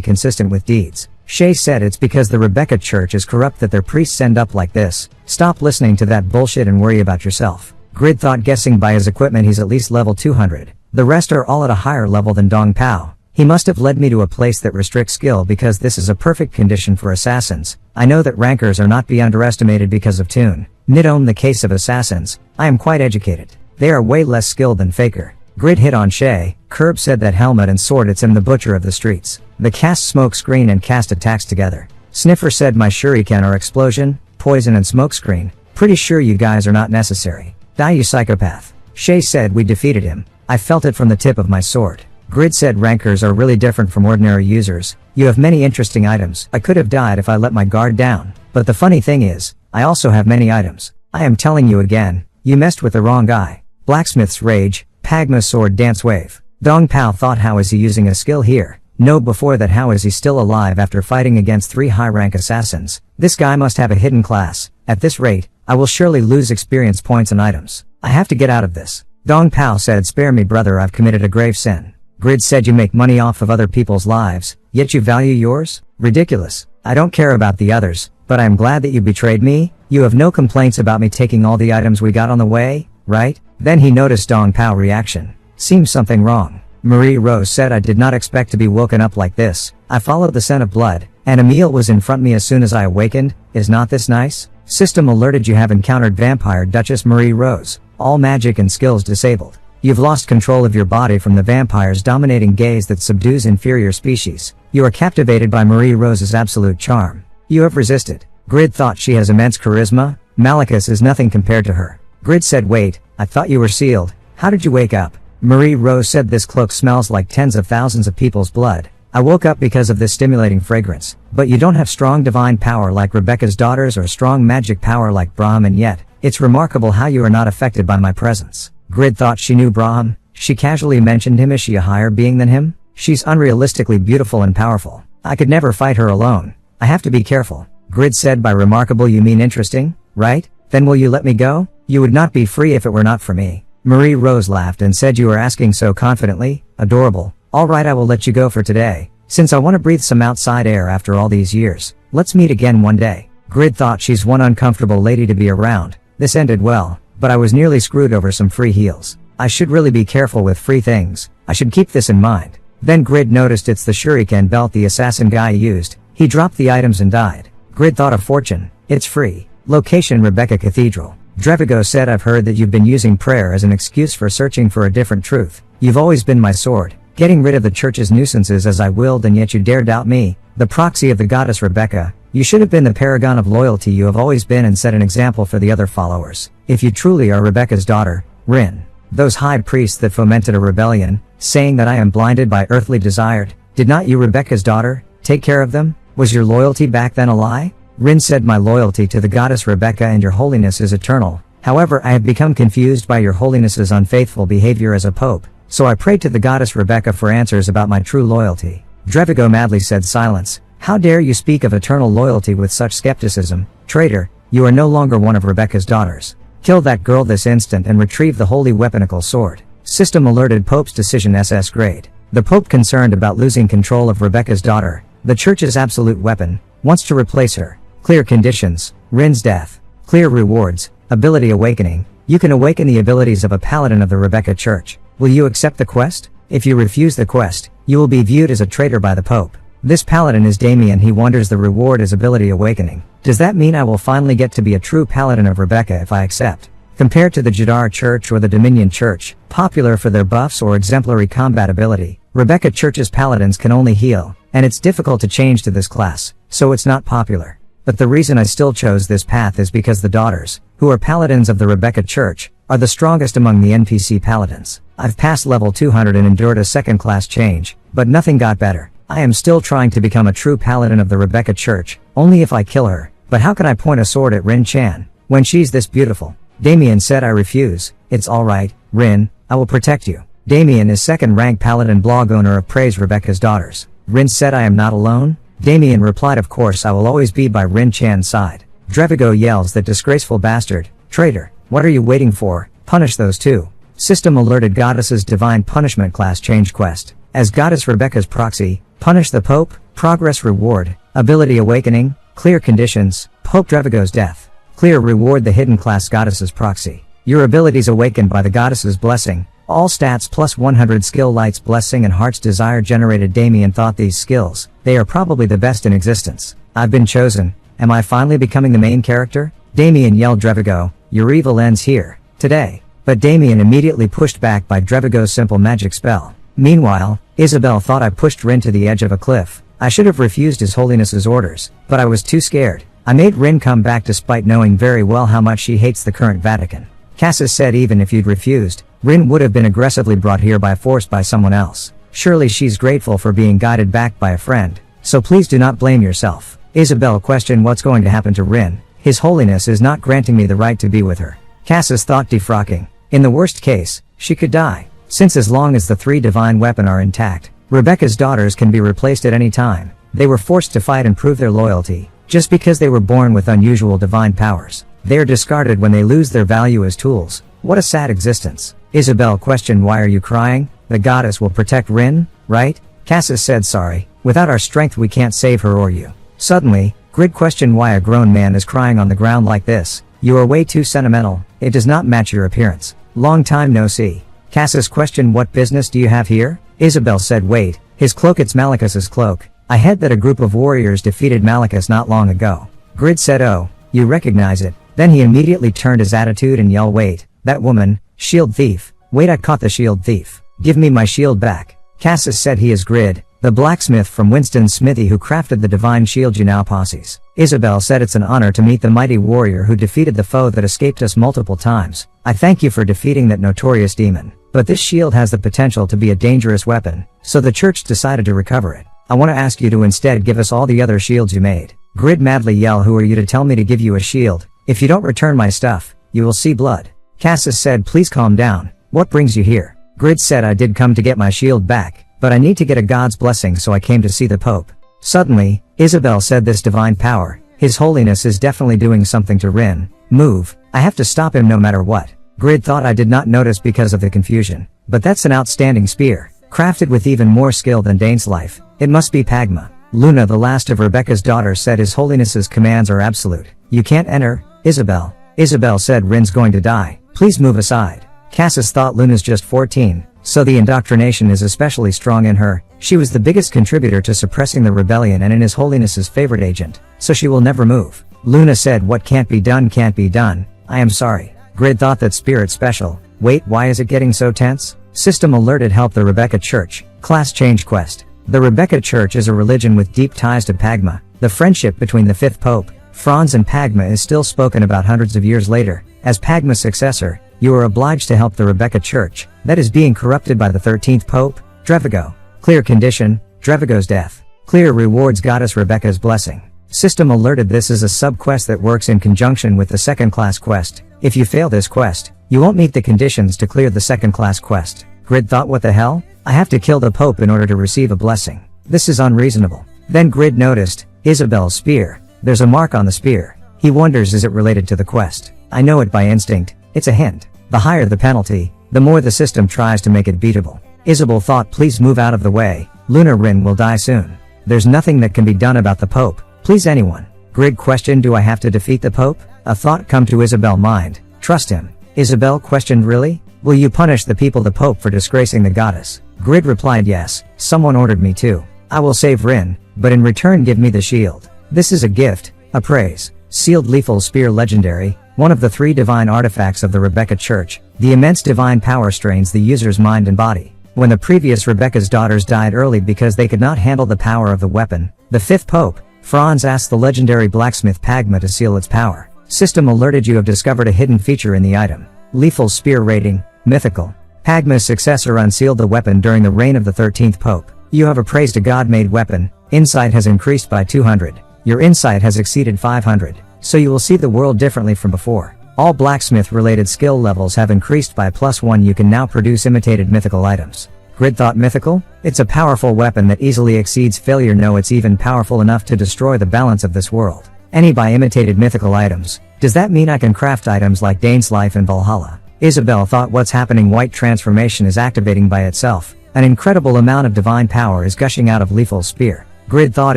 consistent with deeds. Shay said it's because the Rebecca Church is corrupt that their priests end up like this. Stop listening to that bullshit and worry about yourself. Grid thought, guessing by his equipment he's at least level 200. The rest are all at a higher level than Dong Pao. He must have led me to a place that restricts skill because this is a perfect condition for assassins. I know that rankers are not be underestimated because of tune. Nidome the case of assassins. I am quite educated. They are way less skilled than Faker. Grid hit on Shay. Curb said that helmet and sword, it's him, the butcher of the streets. The cast smoke screen and cast attacks together. Sniffer said my shuriken are explosion, poison and smoke screen. Pretty sure you guys are not necessary. Die you psychopath. Shay said we defeated him. I felt it from the tip of my sword. Grid said rankers are really different from ordinary users. You have many interesting items. I could have died if I let my guard down. But the funny thing is, I also have many items. I am telling you again, you messed with the wrong guy. Blacksmith's rage, Pagma's sword dance wave. Dong Pao thought, how is he using a skill here? No, before that, how is he still alive after fighting against 3 high-rank assassins? This guy must have a hidden class. At this rate, I will surely lose experience points and items. I have to get out of this. Dong Pao said, spare me brother, I've committed a grave sin. Grid said you make money off of other people's lives, yet you value yours? Ridiculous. I don't care about the others, but I am glad that you betrayed me. You have no complaints about me taking all the items we got on the way, right? Then he noticed Dong Pao reaction. Seems something wrong. Marie Rose said I did not expect to be woken up like this. I followed the scent of blood, and a meal was in front of me as soon as I awakened. Is not this nice? System alerted you have encountered vampire Duchess Marie Rose. All magic and skills disabled. You've lost control of your body from the vampire's dominating gaze that subdues inferior species. You are captivated by Marie Rose's absolute charm. You have resisted. Grid thought she has immense charisma. Malachus is nothing compared to her. Grid said, wait, I thought you were sealed. How did you wake up? Marie Rose said, this cloak smells like tens of thousands of people's blood. I woke up because of this stimulating fragrance. But you don't have strong divine power like Rebecca's daughters or strong magic power like Brahm, and yet, it's remarkable how you are not affected by my presence. Grid thought she knew Brahm. She casually mentioned him. Is she a higher being than him? She's unrealistically beautiful and powerful. I could never fight her alone. I have to be careful. Grid said, by remarkable you mean interesting, right? Then will you let me go? You would not be free if it were not for me. Marie Rose laughed and said, you are asking so confidently. Adorable. Alright, I will let you go for today. Since I want to breathe some outside air after all these years. Let's meet again one day. Grid thought she's one uncomfortable lady to be around. This ended well, but I was nearly screwed over some free heals. I should really be careful with free things. I should keep this in mind. Then Grid noticed it's the shuriken belt the assassin guy used. He dropped the items and died. Grid thought a fortune. It's free. Location Rebecca Cathedral. Drevigo said, I've heard that you've been using prayer as an excuse for searching for a different truth. You've always been my sword, getting rid of the church's nuisances as I willed, and yet you dare doubt me, the proxy of the goddess Rebecca. You should have been the paragon of loyalty you have always been and set an example for the other followers. If you truly are Rebecca's daughter, Rin. Those high priests that fomented a rebellion, saying that I am blinded by earthly desire, did not you, Rebecca's daughter, take care of them? Was your loyalty back then a lie? Rin said, my loyalty to the goddess Rebecca and your holiness is eternal. However, I have become confused by your holiness's unfaithful behavior as a pope, so I prayed to the goddess Rebecca for answers about my true loyalty. Drevigo madly said, silence. How dare you speak of eternal loyalty with such skepticism? Traitor, you are no longer one of Rebecca's daughters. Kill that girl this instant and retrieve the holy weaponical sword. System alerted Pope's decision SS grade. The Pope, concerned about losing control of Rebecca's daughter, the church's absolute weapon, wants to replace her. Clear conditions. Rin's death. Clear rewards. Ability awakening. You can awaken the abilities of a paladin of the Rebecca Church. Will you accept the quest? If you refuse the quest, you will be viewed as a traitor by the Pope. This paladin is Damien. He wonders the reward is ability awakening. Does that mean I will finally get to be a true paladin of Rebecca if I accept? Compared to the Jadar Church or the Dominion Church, popular for their buffs or exemplary combat ability, Rebecca Church's paladins can only heal, and it's difficult to change to this class, so it's not popular. But the reason I still chose this path is because the daughters, who are paladins of the Rebecca Church, are the strongest among the NPC paladins. I've passed level 200 and endured a second class change, but nothing got better. I am still trying to become a true paladin of the Rebecca Church, only if I kill her. But how can I point a sword at Rin Chan, when she's this beautiful? Damien said, I refuse. It's alright, Rin, I will protect you. Damien is second rank paladin blog owner of Praise Rebecca's Daughters. Rin said, I am not alone? Damien replied, of course I will always be by Rin Chan's side. Drevigo yells, that disgraceful bastard, traitor, what are you waiting for? Punish those two. System alerted Goddess's Divine Punishment class change quest. As Goddess Rebecca's proxy, punish the Pope, progress reward, ability awakening, clear conditions, Pope Drevigo's death. Clear reward the hidden class Goddess's proxy. Your abilities awakened by the Goddess's blessing. All stats plus 100 skill lights blessing and heart's desire generated. Damien thought these skills, they are probably the best in existence. I've been chosen. Am I finally becoming the main character? Damien yelled, Drevigo, your evil ends here, today. But Damien immediately pushed back by Drevigo's simple magic spell. Meanwhile, Isabel thought I pushed Rin to the edge of a cliff. I should have refused His Holiness's orders, but I was too scared. I made Rin come back despite knowing very well how much she hates the current Vatican. Cassis said even if you'd refused, Rin would have been aggressively brought here by force by someone else. Surely she's grateful for being guided back by a friend, so please do not blame yourself. Isabel questioned what's going to happen to Rin. His Holiness is not granting me the right to be with her. Cassis thought, defrocking. In the worst case, she could die. Since as long as the three divine weapons are intact, Rebecca's daughters can be replaced at any time. They were forced to fight and prove their loyalty, just because they were born with unusual divine powers. They are discarded when they lose their value as tools. What a sad existence. Isabel questioned, why are you crying? The goddess will protect Rin, right? Cassis said, sorry, without our strength we can't save her or you. Suddenly, Grid questioned why a grown man is crying on the ground like this. You are way too sentimental, it does not match your appearance. Long time no see. Cassis questioned, what business do you have here? Isabel said, wait, his cloak, it's Malicus's cloak. I heard that a group of warriors defeated Malicus not long ago. Grid said, oh, you recognize it. Then he immediately turned his attitude and yelled, wait, that woman, shield thief. Wait, I caught the shield thief. Give me my shield back. Cassis said, he is Grid, the blacksmith from Winston's smithy who crafted the divine shield you now possess. Isabel said, it's an honor to meet the mighty warrior who defeated the foe that escaped us multiple times. I thank you for defeating that notorious demon. But this shield has the potential to be a dangerous weapon, so the church decided to recover it. I want to ask you to instead give us all the other shields you made. Grid madly yelled, who are you to tell me to give you a shield? If you don't return my stuff, you will see blood. Cassis said, please calm down. What brings you here? Grid said, I did come to get my shield back, but I need to get a god's blessing, so I came to see the Pope. Suddenly, Isabel said, this divine power, His Holiness is definitely doing something to Rin. Move, I have to stop him no matter what. Grid thought I did not notice because of the confusion, but that's an outstanding spear, crafted with even more skill than Dane's life. It must be Pagma. Luna, the last of Rebecca's daughters, said, His Holiness's commands are absolute. You can't enter, Isabel. Isabel said, Rin's going to die. Please move aside. Cassis thought Luna's just 14, so the indoctrination is especially strong in her. She was the biggest contributor to suppressing the rebellion and in His Holiness's favorite agent, so she will never move. Luna said, what can't be done can't be done. I am sorry. Grid thought that spirit special. Wait, why is it getting so tense? System alerted help the Rebecca Church. Class change quest. The Rebecca Church is a religion with deep ties to Pagma. The friendship between the 5th Pope, Franz and Pagma is still spoken about hundreds of years later. As Pagma's successor, you are obliged to help the Rebecca Church, that is being corrupted by the 13th Pope, Drevigo. Clear condition, Drevigo's death. Clear rewards Goddess Rebecca's blessing. System alerted this is a sub-quest that works in conjunction with the second-class quest. If you fail this quest, you won't meet the conditions to clear the second-class quest. Grid thought, what the hell? I have to kill the Pope in order to receive a blessing. This is unreasonable. Then Grid noticed, Isabel's spear. There's a mark on the spear. He wonders, is it related to the quest? I know it by instinct. It's a hint. The higher the penalty, the more the system tries to make it beatable. Isabel thought, please move out of the way. Luna Rin will die soon. There's nothing that can be done about the Pope. Please anyone. Grid questioned, do I have to defeat the Pope? A thought come to Isabel's mind. Trust him. Isabel questioned, really? Will you punish the people the Pope for disgracing the goddess? Grid replied, yes, someone ordered me to. I will save Rin, but in return give me the shield. This is a gift, a praise. Sealed lethal spear legendary, one of the 3 divine artifacts of the Rebecca Church. The immense divine power strains the user's mind and body. When the previous Rebecca's daughters died early because they could not handle the power of the weapon, the 5th Pope, Franz, asked the legendary blacksmith Pagma to seal its power. System alerted you have discovered a hidden feature in the item. Lethal spear rating, mythical. Pagma's successor unsealed the weapon during the reign of the 13th Pope. You have appraised a god-made weapon. Insight has increased by 200. Your insight has exceeded 500. So you will see the world differently from before. All blacksmith-related skill levels have increased by +1. You can now produce imitated mythical items. Grid thought, mythical? It's a powerful weapon that easily exceeds failure. No, it's even powerful enough to destroy the balance of this world. Any by imitated mythical items. Does that mean I can craft items like Dane's life in Valhalla? Isabel thought, what's happening? White transformation is activating by itself. An incredible amount of divine power is gushing out of lethal spear. Grid thought,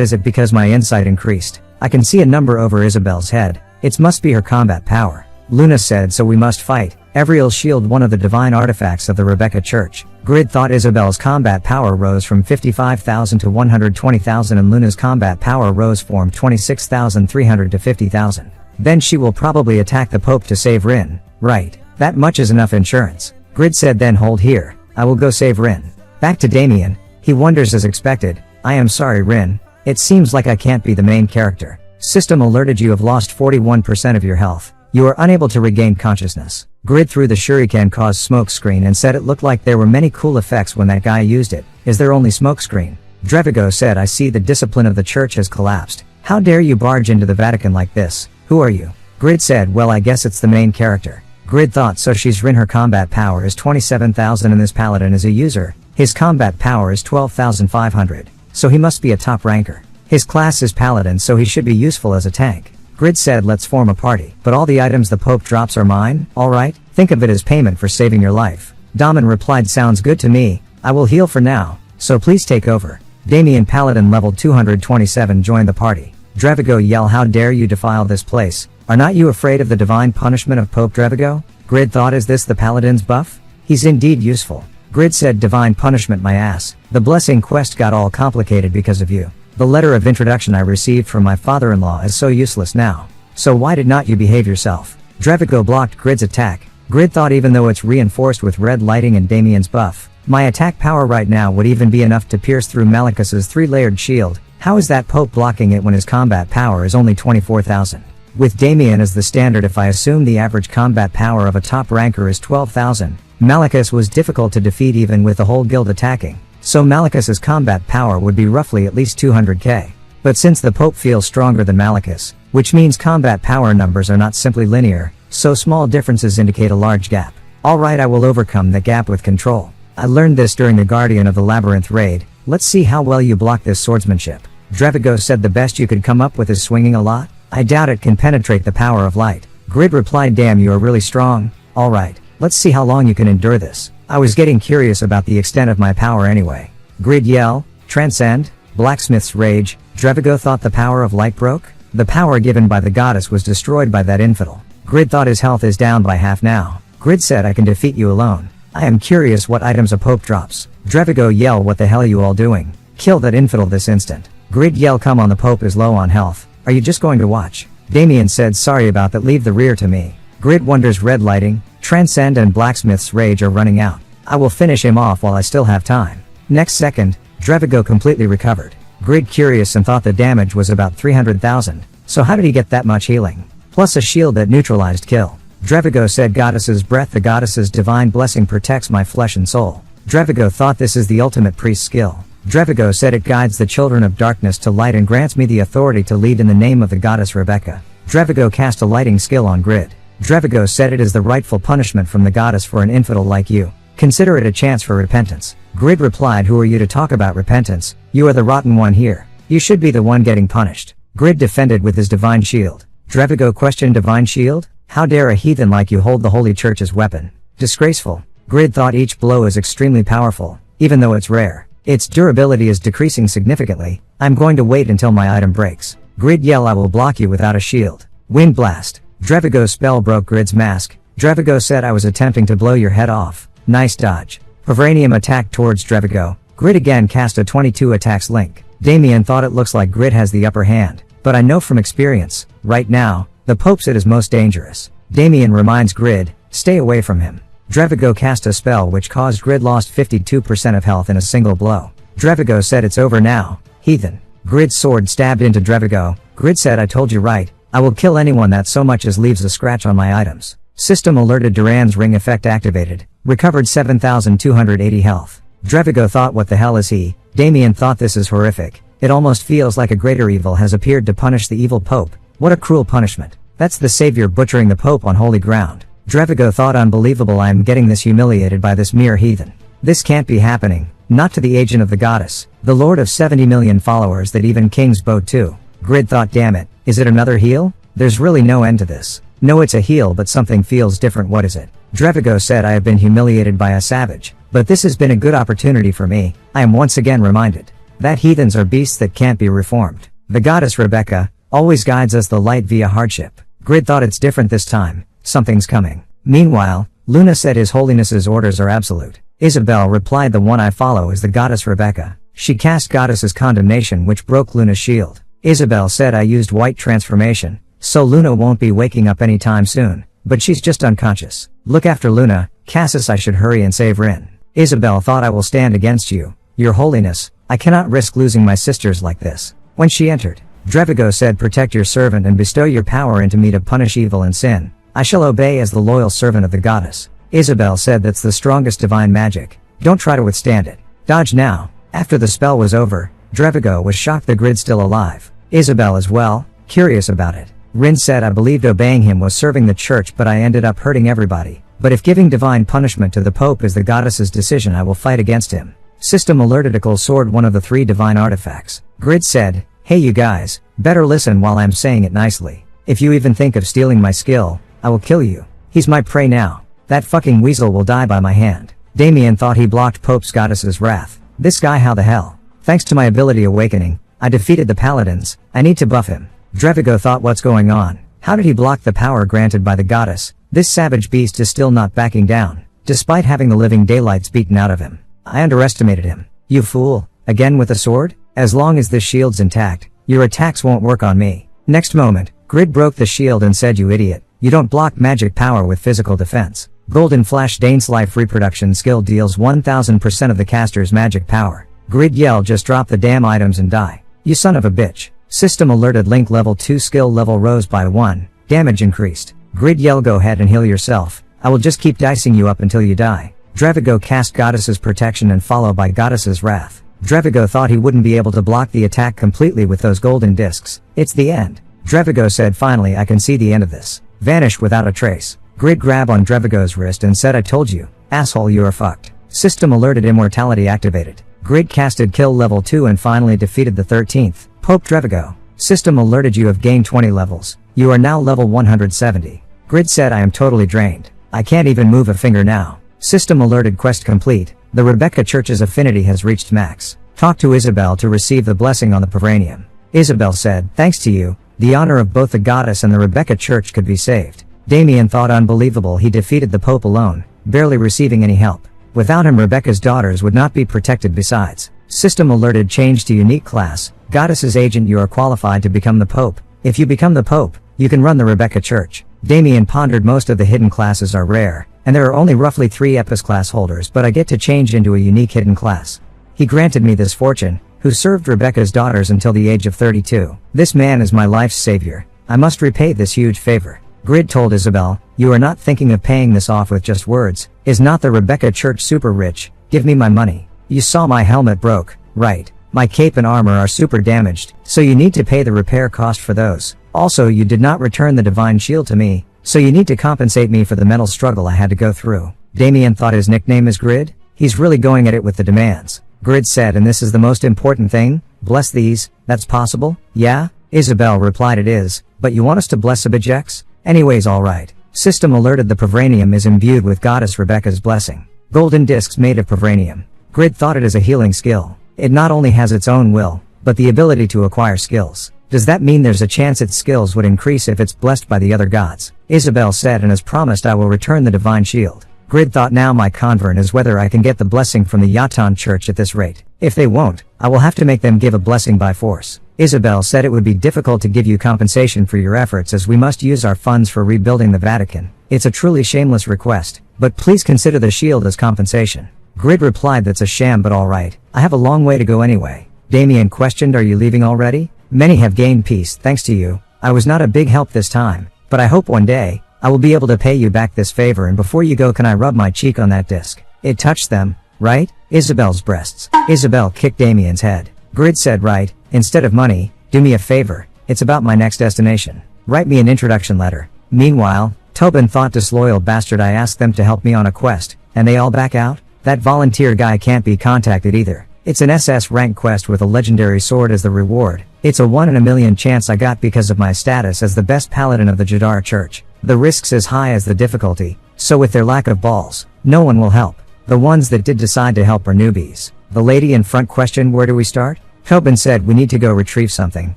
is it because my insight increased? I can see a number over Isabel's head. It must be her combat power. Luna said, so we must fight. Evriel's shield, one of the divine artifacts of the Rebecca Church. Grid thought Isabel's combat power rose from 55,000 to 120,000 and Luna's combat power rose from 26,300 to 50,000. Then she will probably attack the Pope to save Rin. Right. That much is enough insurance. Grid said, then hold here. I will go save Rin. Back to Damien. He wonders as expected. I am sorry, Rin. It seems like I can't be the main character. System alerted you have lost 41% of your health. You are unable to regain consciousness. Grid threw the shuriken caused smoke screen and said it looked like there were many cool effects when that guy used it. Is there only smoke screen? Drevigo said, I see the discipline of the church has collapsed. How dare you barge into the Vatican like this? Who are you? Grid said, well, I guess it's the main character. Grid thought, so she's Rin. Her combat power is 27,000 and this paladin is a user. His combat power is 12,500. So he must be a top ranker. His class is paladin, so he should be useful as a tank. Grid said, let's form a party. But all the items the Pope drops are mine, alright? Think of it as payment for saving your life. Daman replied, sounds good to me. I will heal for now, so please take over. Damien Paladin level 227 joined the party. Drevigo yell, how dare you defile this place? Are not you afraid of the divine punishment of Pope Drevigo? Grid thought, is this the paladin's buff? He's indeed useful. Grid said, divine punishment my ass. The blessing quest got all complicated because of you. The letter of introduction I received from my father-in-law is so useless now. So why did not you behave yourself? Drevigo blocked Grid's attack. Grid thought, even though it's reinforced with red lighting and Damien's buff, my attack power right now would even be enough to pierce through Malicus's 3-layered shield. How is that Pope blocking it when his combat power is only 24,000? With Damien as the standard, if I assume the average combat power of a top ranker is 12,000, Malicus was difficult to defeat even with the whole guild attacking. So Malicus's combat power would be roughly at least 200k. But since the Pope feels stronger than Malicus, which means combat power numbers are not simply linear, so small differences indicate a large gap. Alright, I will overcome the gap with control. I learned this during the Guardian of the Labyrinth raid. Let's see how well you block this swordsmanship. Drevigo said, the best you could come up with is swinging a lot? I doubt it can penetrate the power of light. Grid replied, damn, you are really strong. Alright, let's see how long you can endure this. I was getting curious about the extent of my power anyway. Grid yell, transcend, blacksmith's rage. Drevigo thought the power of light broke? The power given by the goddess was destroyed by that infidel. Grid thought his health is down by half now. Grid said I can defeat you alone. I am curious what items a pope drops. Drevigo yell, what the hell you all doing? Kill that infidel this instant. Grid yell, come on, the pope is low on health. Are you just going to watch? Damien said, sorry about that, leave the rear to me. Grid wonders, red lighting, Transcend and Blacksmith's rage are running out. I will finish him off while I still have time. Next second, Drevigo completely recovered. Grid curious and thought the damage was about 300,000. So how did he get that much healing? Plus a shield that neutralized kill. Drevigo said, goddess's breath, the goddess's divine blessing protects my flesh and soul. Drevigo thought this is the ultimate priest skill. Drevigo said it guides the children of darkness to light and grants me the authority to lead in the name of the goddess Rebecca. Drevigo cast a lighting skill on Grid. Drevigo said it is the rightful punishment from the goddess for an infidel like you. Consider it a chance for repentance. Grid replied, who are you to talk about repentance? You are the rotten one here. You should be the one getting punished. Grid defended with his divine shield. Drevigo questioned, divine shield? How dare a heathen like you hold the holy church's weapon? Disgraceful. Grid thought each blow is extremely powerful, even though it's rare. Its durability is decreasing significantly. I'm going to wait until my item breaks. Grid yell, I will block you without a shield. Wind blast. Drevigo's spell broke Grid's mask. Drevigo said, I was attempting to blow your head off. Nice dodge. Vibranium attacked towards Drevigo. Grid again cast a 22 attacks link. Damien thought it looks like Grid has the upper hand, but I know from experience, right now, the Pope's it is most dangerous. Damien reminds Grid, stay away from him. Drevigo cast a spell which caused Grid lost 52% of health in a single blow. Drevigo said, it's over now, heathen. Grid's sword stabbed into Drevigo. Grid said, I told you right, I will kill anyone that so much as leaves a scratch on my items. System alerted, Duran's ring effect activated. Recovered 7,280 health. Drevigo thought, what the hell is he? Damien thought, this is horrific. It almost feels like a greater evil has appeared to punish the evil Pope. What a cruel punishment. That's the savior butchering the Pope on holy ground. Drevigo thought, unbelievable, I am getting this humiliated by this mere heathen. This can't be happening. Not to the agent of the goddess, the lord of 70 million followers that even kings bow to. Grid thought, damn it, is it another heal? There's really no end to this. No, it's a heal, but something feels different. What is it? Drevigo said, I have been humiliated by a savage, but this has been a good opportunity for me. I am once again reminded that heathens are beasts that can't be reformed. The goddess Rebecca always guides us the light via hardship. Grid thought, it's different this time. Something's coming. Meanwhile, Luna said, His Holiness's orders are absolute. Isabel replied, the one I follow is the goddess Rebecca. She cast goddess's condemnation which broke Luna's shield. Isabel said, I used white transformation, so Luna won't be waking up anytime soon, but she's just unconscious. Look after Luna, Cassis, I should hurry and save Rin. Isabel thought, I will stand against you, Your Holiness. I cannot risk losing my sisters like this. When she entered, Drevigo said, protect your servant and bestow your power into me to punish evil and sin. I shall obey as the loyal servant of the goddess. Isabel said, that's the strongest divine magic. Don't try to withstand it. Dodge now. After the spell was over, Drevigo was shocked the Grid still alive. Isabel as well, curious about it. Rin said, I believed obeying him was serving the church, but I ended up hurting everybody. But if giving divine punishment to the Pope is the goddess's decision, I will fight against him. System alerted, Ickle's sword, one of the 3 divine artifacts. Grid said, hey you guys, better listen while I'm saying it nicely. If you even think of stealing my skill, I will kill you. He's my prey now. That fucking weasel will die by my hand. Damien thought he blocked Pope's goddess's wrath. This guy, how the hell? Thanks to my ability Awakening, I defeated the paladins. I need to buff him. Drevigo thought, what's going on? How did he block the power granted by the goddess? This savage beast is still not backing down, despite having the living daylights beaten out of him. I underestimated him. You fool. Again with a sword? As long as this shield's intact, your attacks won't work on me. Next moment, Grid broke the shield and said, you idiot. You don't block magic power with physical defense. Golden Flash Dane's life reproduction skill deals 1000% of the caster's magic power. Grid yell, just drop the damn items and die. You son of a bitch. System alerted, Link level 2 skill level rose by 1. Damage increased. Grid yell, go ahead and heal yourself. I will just keep dicing you up until you die. Drevigo cast Goddess's Protection and followed by Goddess's Wrath. Drevigo thought he wouldn't be able to block the attack completely with those golden discs. It's the end. Drevigo said, finally I can see the end of this. Vanished without a trace. Grid grabbed on Drevigo's wrist and said, I told you, asshole, you are fucked. System alerted, Immortality activated. Grid casted Kill level 2 and finally defeated the 13th. Pope Drevigo. System alerted, you have gained 20 levels. You are now level 170. Grid said, I am totally drained. I can't even move a finger now. System alerted, quest complete. The Rebecca Church's affinity has reached max. Talk to Isabel to receive the blessing on the Pavranium. Isabel said, thanks to you, the honor of both the goddess and the Rebecca Church could be saved. Damien thought unbelievable he defeated the Pope alone, barely receiving any help. Without him Rebecca's daughters would not be protected besides. System alerted change to unique class. Goddess's agent, you are qualified to become the Pope. If you become the Pope, you can run the Rebecca Church. Damien pondered. Most of the hidden classes are rare, and there are only roughly 3 Epis class holders, but I get to change into a unique hidden class. He granted me this fortune, who served Rebecca's daughters until the age of 32. This man is my life's savior. I must repay this huge favor. Grid told Isabel, you are not thinking of paying this off with just words. Is not the Rebecca Church super rich? Give me my money. You saw my helmet broke, right? My cape and armor are super damaged, so you need to pay the repair cost for those. Also, you did not return the divine shield to me, so you need to compensate me for the mental struggle I had to go through. Damien thought his nickname is Grid. He's really going at it with the demands. Grid said, and this is the most important thing, bless these. That's possible? Yeah? Isabel replied, it is, but you want us to bless objects? Anyways, alright. System alerted the Provranium is imbued with Goddess Rebecca's blessing. Golden discs made of Provranium. Grid thought it is a healing skill. It not only has its own will, but the ability to acquire skills. Does that mean there's a chance its skills would increase if it's blessed by the other gods? Isabel said, and as promised I will return the divine shield. Grid thought, now my concern is whether I can get the blessing from the Yatan Church at this rate. If they won't, I will have to make them give a blessing by force. Isabel said it would be difficult to give you compensation for your efforts as we must use our funds for rebuilding the Vatican. It's a truly shameless request, but please consider the shield as compensation. Grid replied, that's a sham, but alright. I have a long way to go anyway. Damien questioned, are you leaving already? Many have gained peace thanks to you. I was not a big help this time, but I hope one day, I will be able to pay you back this favor, and before you go can I rub my cheek on that disc? It touched them, right? Isabel's breasts. Isabel kicked Damien's head. Grid said, right, instead of money, do me a favor, it's about my next destination. Write me an introduction letter. Meanwhile, Tobin thought, disloyal bastard, I asked them to help me on a quest, and they all back out? That volunteer guy can't be contacted either. It's an SS rank quest with a legendary sword as the reward. It's a 1 in a million chance I got because of my status as the best paladin of the Jadar Church. The risk's as high as the difficulty, so with their lack of balls, no one will help. The ones that did decide to help are newbies. The lady in front questioned, where do we start? Tobin said, we need to go retrieve something.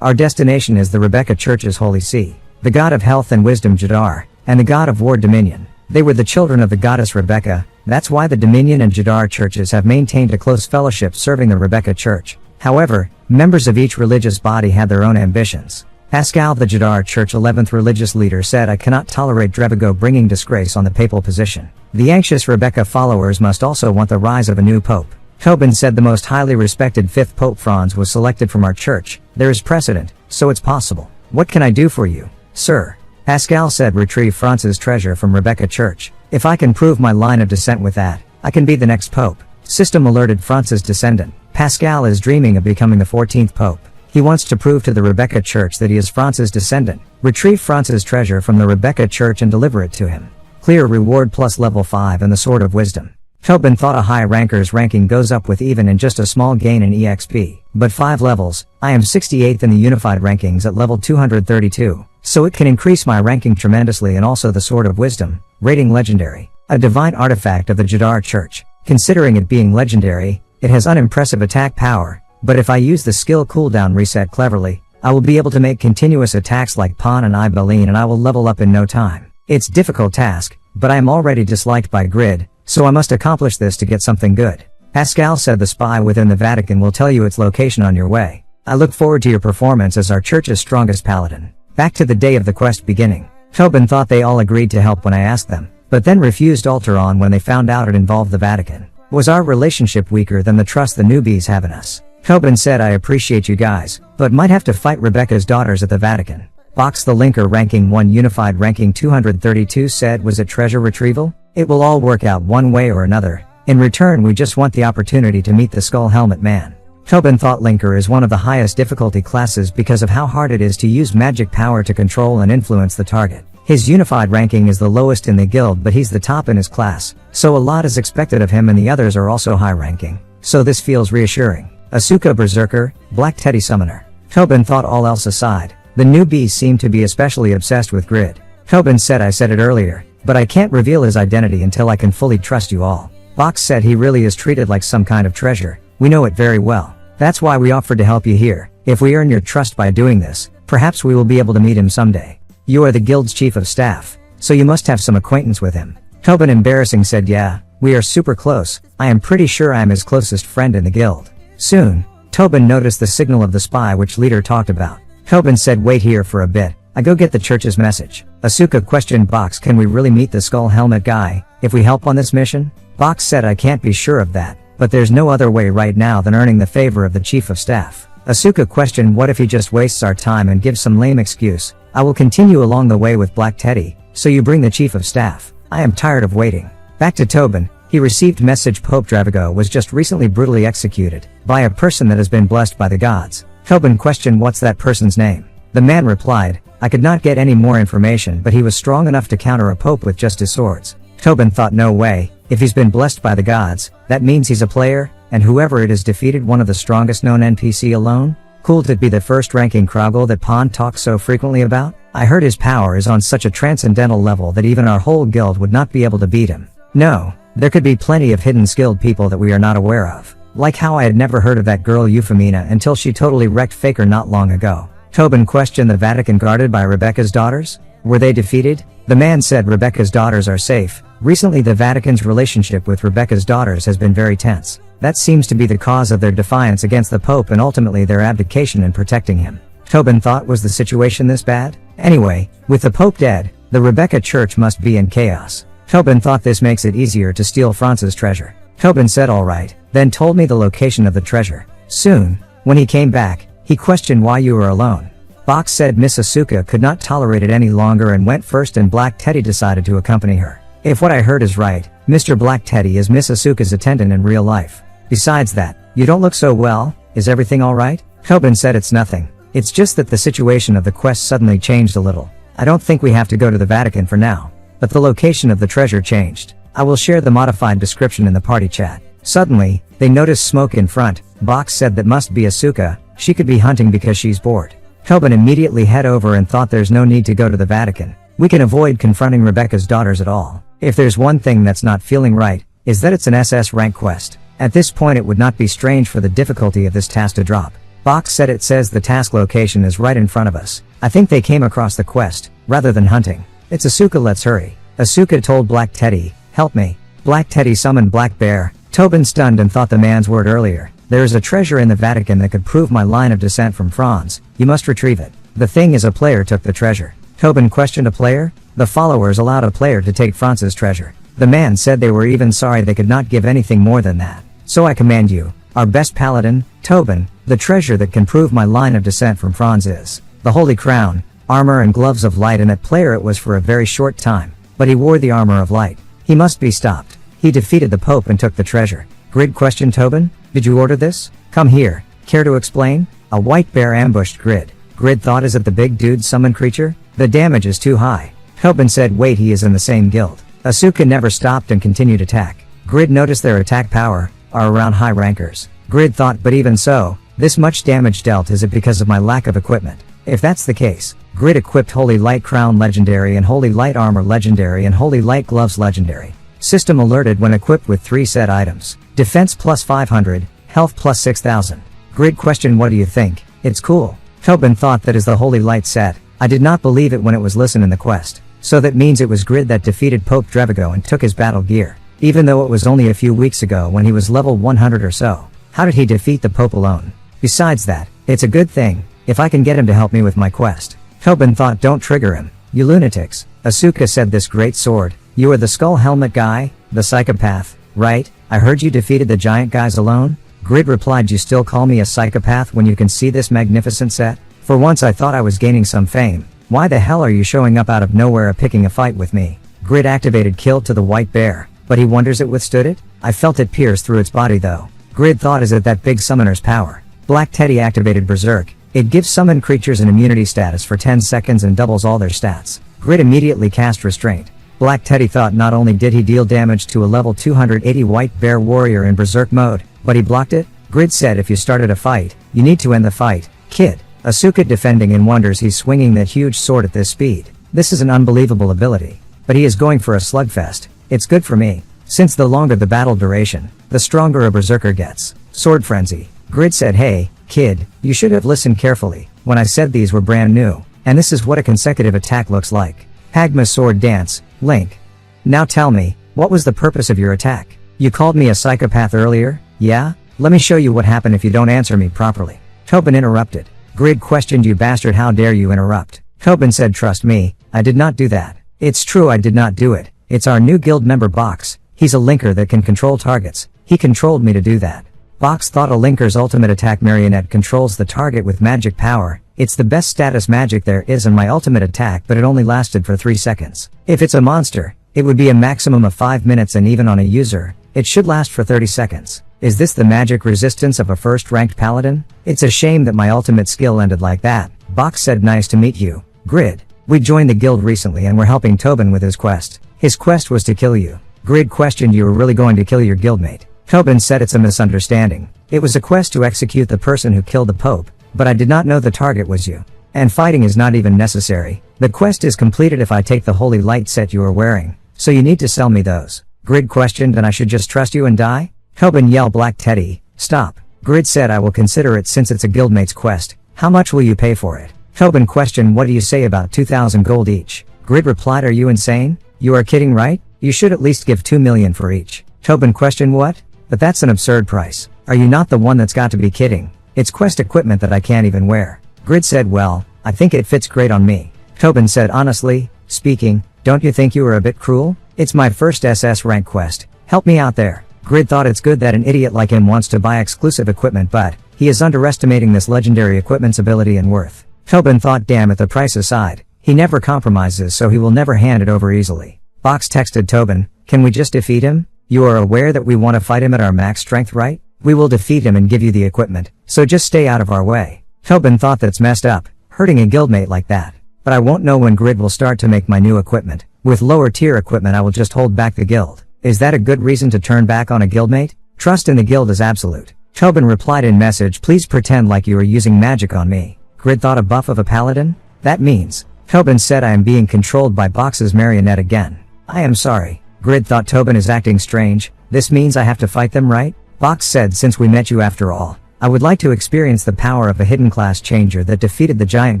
Our destination is the Rebecca Church's holy see. The god of health and wisdom Jadar, and the god of war Dominion. They were the children of the goddess Rebecca. That's why the Dominion and Jadar churches have maintained a close fellowship serving the Rebecca Church. However, members of each religious body had their own ambitions. Pascal, the Jadar Church 11th religious leader, said, I cannot tolerate Drevigo bringing disgrace on the papal position. The anxious Rebecca followers must also want the rise of a new pope. Tobin said, the most highly respected 5th Pope Franz was selected from our church. There is precedent, so it's possible. What can I do for you, sir? Pascal said, retrieve Franz's treasure from Rebecca Church. If I can prove my line of descent with that, I can be the next pope. System alerted Franz's descendant. Pascal is dreaming of becoming the 14th pope. He wants to prove to the Rebecca Church that he is Franz's descendant. Retrieve Franz's treasure from the Rebecca Church and deliver it to him. Clear reward plus level 5 and the Sword of Wisdom. Tobin thought a high ranker's ranking goes up with even and just a small gain in EXP. But 5 levels, I am 68th in the unified rankings at level 232, so it can increase my ranking tremendously. And also the Sword of Wisdom, rating legendary. A divine artifact of the Jadar Church. Considering it being legendary, it has unimpressive attack power, but if I use the skill cooldown reset cleverly, I will be able to make continuous attacks like Pawn and Ibeline, and I will level up in no time. It's a difficult task, but I am already disliked by Grid, so I must accomplish this to get something good. Pascal said, the spy within the Vatican will tell you its location on your way. I look forward to your performance as our church's strongest paladin. Back to the day of the quest beginning. Tobin thought they all agreed to help when I asked them, but then refused Alteron when they found out it involved the Vatican. Was our relationship weaker than the trust the newbies have in us? Tobin said, I appreciate you guys, but might have to fight Rebecca's daughters at the Vatican. Box the linker ranking 1 unified ranking 232 said, was it treasure retrieval? It will all work out one way or another. In return we just want the opportunity to meet the Skull Helmet Man. Tobin thought linker is one of the highest difficulty classes because of how hard it is to use magic power to control and influence the target. His unified ranking is the lowest in the guild, but he's the top in his class, so a lot is expected of him, and the others are also high ranking. So this feels reassuring. Asuka Berserker, Black Teddy Summoner. Tobin thought, all else aside, the newbies seem to be especially obsessed with Grid. Tobin said, I said it earlier, but I can't reveal his identity until I can fully trust you all. Box said, he really is treated like some kind of treasure. We know it very well. That's why we offered to help you here. If we earn your trust by doing this, perhaps we will be able to meet him someday. You are the guild's chief of staff, so you must have some acquaintance with him. Tobin embarrassing said yeah, we are super close, I am pretty sure I am his closest friend in the guild. Soon, Tobin noticed the signal of the spy which leader talked about. Tobin said wait here for a bit, I go get the church's message. Asuka questioned Box can we really meet the skull helmet guy, if we help on this mission? Box said I can't be sure of that, but there's no other way right now than earning the favor of the chief of staff. Asuka questioned what if he just wastes our time and gives some lame excuse. I will continue along the way with Black Teddy, so you bring the chief of staff. I am tired of waiting. Back to Tobin, he received message Pope Dravigo was just recently brutally executed, by a person that has been blessed by the gods. Tobin questioned what's that person's name? The man replied, I could not get any more information but he was strong enough to counter a pope with just his swords. Tobin thought no way, if he's been blessed by the gods, that means he's a player, and whoever it is defeated one of the strongest known NPC alone? Could it be the first ranking Kraugle that Pond talks so frequently about? I heard his power is on such a transcendental level that even our whole guild would not be able to beat him. No, there could be plenty of hidden skilled people that we are not aware of. Like how I had never heard of that girl Euphemina until she totally wrecked Faker not long ago. Tobin questioned the Vatican guarded by Rebecca's daughters? Were they defeated? The man said Rebecca's daughters are safe. Recently the Vatican's relationship with Rebecca's daughters has been very tense. That seems to be the cause of their defiance against the Pope and ultimately their abdication in protecting him. Tobin thought was the situation this bad? Anyway, with the Pope dead, the Rebecca church must be in chaos. Tobin thought this makes it easier to steal Franz's treasure. Tobin said alright, then told me the location of the treasure. Soon, when he came back, he questioned why you were alone. Box said Miss Asuka could not tolerate it any longer and went first and Black Teddy decided to accompany her. If what I heard is right, Mr. Black Teddy is Miss Asuka's attendant in real life. Besides that, you don't look so well, is everything alright? Tobin said it's nothing. It's just that the situation of the quest suddenly changed a little. I don't think we have to go to the Vatican for now. But the location of the treasure changed. I will share the modified description in the party chat. Suddenly, they noticed smoke in front. Box said that must be Asuka, she could be hunting because she's bored. Tobin immediately head over and thought there's no need to go to the Vatican. We can avoid confronting Rebecca's daughters at all. If there's one thing that's not feeling right, is that it's an SS rank quest. At this point it would not be strange for the difficulty of this task to drop. Box said it says the task location is right in front of us. I think they came across the quest, rather than hunting. It's Asuka, let's hurry. Asuka told Black Teddy, help me. Black Teddy summoned Black Bear. Tobin stunned and thought the man's word earlier. There is a treasure in the Vatican that could prove my line of descent from Franz. You must retrieve it. The thing is a player took the treasure. Tobin questioned a player? The followers allowed a player to take Franz's treasure. The man said they were even sorry they could not give anything more than that. So I command you, our best paladin, Tobin, the treasure that can prove my line of descent from Franz is the Holy Crown, armor and gloves of light, and that player it was for a very short time, but he wore the armor of light. He must be stopped. He defeated the Pope and took the treasure. Grid questioned Tobin, did you order this? Come here, care to explain? A white bear ambushed Grid. Grid thought is it the big dude summon creature? The damage is too high. Tobin said wait, he is in the same guild. Asuka never stopped and continued attack. Grid noticed their attack power are around high rankers. Grid thought but even so, this much damage dealt, is it because of my lack of equipment? If that's the case, Grid equipped Holy Light Crown Legendary and Holy Light Armor Legendary and Holy Light Gloves Legendary. System alerted when equipped with 3 set items. Defense plus 500, health plus 6000. Grid questioned what do you think? It's cool. Tobin thought that is the Holy Light set. I did not believe it when it was listened in the quest. So that means it was Grid that defeated Pope Dravigo and took his battle gear. Even though it was only a few weeks ago when he was level 100 or so. How did he defeat the Pope alone? Besides that, it's a good thing, if I can get him to help me with my quest. Tobin thought don't trigger him, you lunatics. Asuka said this great sword, you are the skull helmet guy, the psychopath, right? I heard you defeated the giant guys alone? Grid replied you still call me a psychopath when you can see this magnificent set? For once I thought I was gaining some fame. Why the hell are you showing up out of nowhere picking a fight with me? Grid activated kill to the white bear. But he wonders it withstood it? I felt it pierce through its body though. Grid thought is it that big summoner's power. Black Teddy activated Berserk. It gives summoned creatures an immunity status for 10 seconds and doubles all their stats. Grid immediately cast Restraint. Black Teddy thought not only did he deal damage to a level 280 white bear warrior in Berserk mode, but he blocked it. Grid said if you started a fight, you need to end the fight, kid. Asuka defending and wonders he's swinging that huge sword at this speed. This is an unbelievable ability. But he is going for a slugfest. It's good for me. Since the longer the battle duration, the stronger a berserker gets. Sword frenzy. Grid said hey, kid, you should have listened carefully when I said these were brand new, and this is what a consecutive attack looks like. Hagma sword dance, Link. Now tell me, what was the purpose of your attack? You called me a psychopath earlier, yeah? Let me show you what happened if you don't answer me properly. Tobin interrupted. Grid questioned, you bastard, how dare you interrupt? Tobin said, trust me, I did not do that. It's true, I did not do it. It's our new guild member Box. He's a linker that can control targets. He controlled me to do that. Box thought a linker's ultimate attack marionette controls the target with magic power. It's the best status magic there is in my ultimate attack, but it only lasted for 3 seconds. If it's a monster, it would be a maximum of 5 minutes, and even on a user, it should last for 30 seconds. Is this the magic resistance of a first-ranked paladin? It's a shame that my ultimate skill ended like that. Box said, nice to meet you, Grid. We joined the guild recently and we're helping Tobin with his quest. His quest was to kill you. Grid questioned, you were really going to kill your guildmate? Tobin said, it's a misunderstanding. It was a quest to execute the person who killed the Pope, but I did not know the target was you. And fighting is not even necessary. The quest is completed if I take the holy light set you are wearing, so you need to sell me those. Grid questioned, and I should just trust you and die? Tobin yelled, Black Teddy, stop. Grid said, I will consider it since it's a guildmate's quest. How much will you pay for it? Tobin questioned, what do you say about 2,000 gold each? Grid replied, are you insane? You are kidding, right? You should at least give 2 million for each. Tobin questioned, what? But that's an absurd price. Are you not the one that's got to be kidding? It's quest equipment that I can't even wear. Grid said, well, I think it fits great on me. Tobin said, honestly speaking, don't you think you were a bit cruel? It's my first SS rank quest. Help me out there. Grid thought it's good that an idiot like him wants to buy exclusive equipment, but he is underestimating this legendary equipment's ability and worth. Tobin thought, damn it, the price aside, he never compromises, so he will never hand it over easily. Box texted Tobin, can we just defeat him? You are aware that we want to fight him at our max strength, right? We will defeat him and give you the equipment, so just stay out of our way. Tobin thought, that's messed up, hurting a guildmate like that. But I won't know when Grid will start to make my new equipment. With lower tier equipment I will just hold back the guild. Is that a good reason to turn back on a guildmate? Trust in the guild is absolute. Tobin replied in message, please pretend like you are using magic on me. Grid thought, a buff of a paladin? That means. Tobin said, I am being controlled by Box's marionette again. I am sorry. Grid thought, Tobin is acting strange. This means I have to fight them, right? Box said, since we met you after all, I would like to experience the power of a hidden class changer that defeated the giant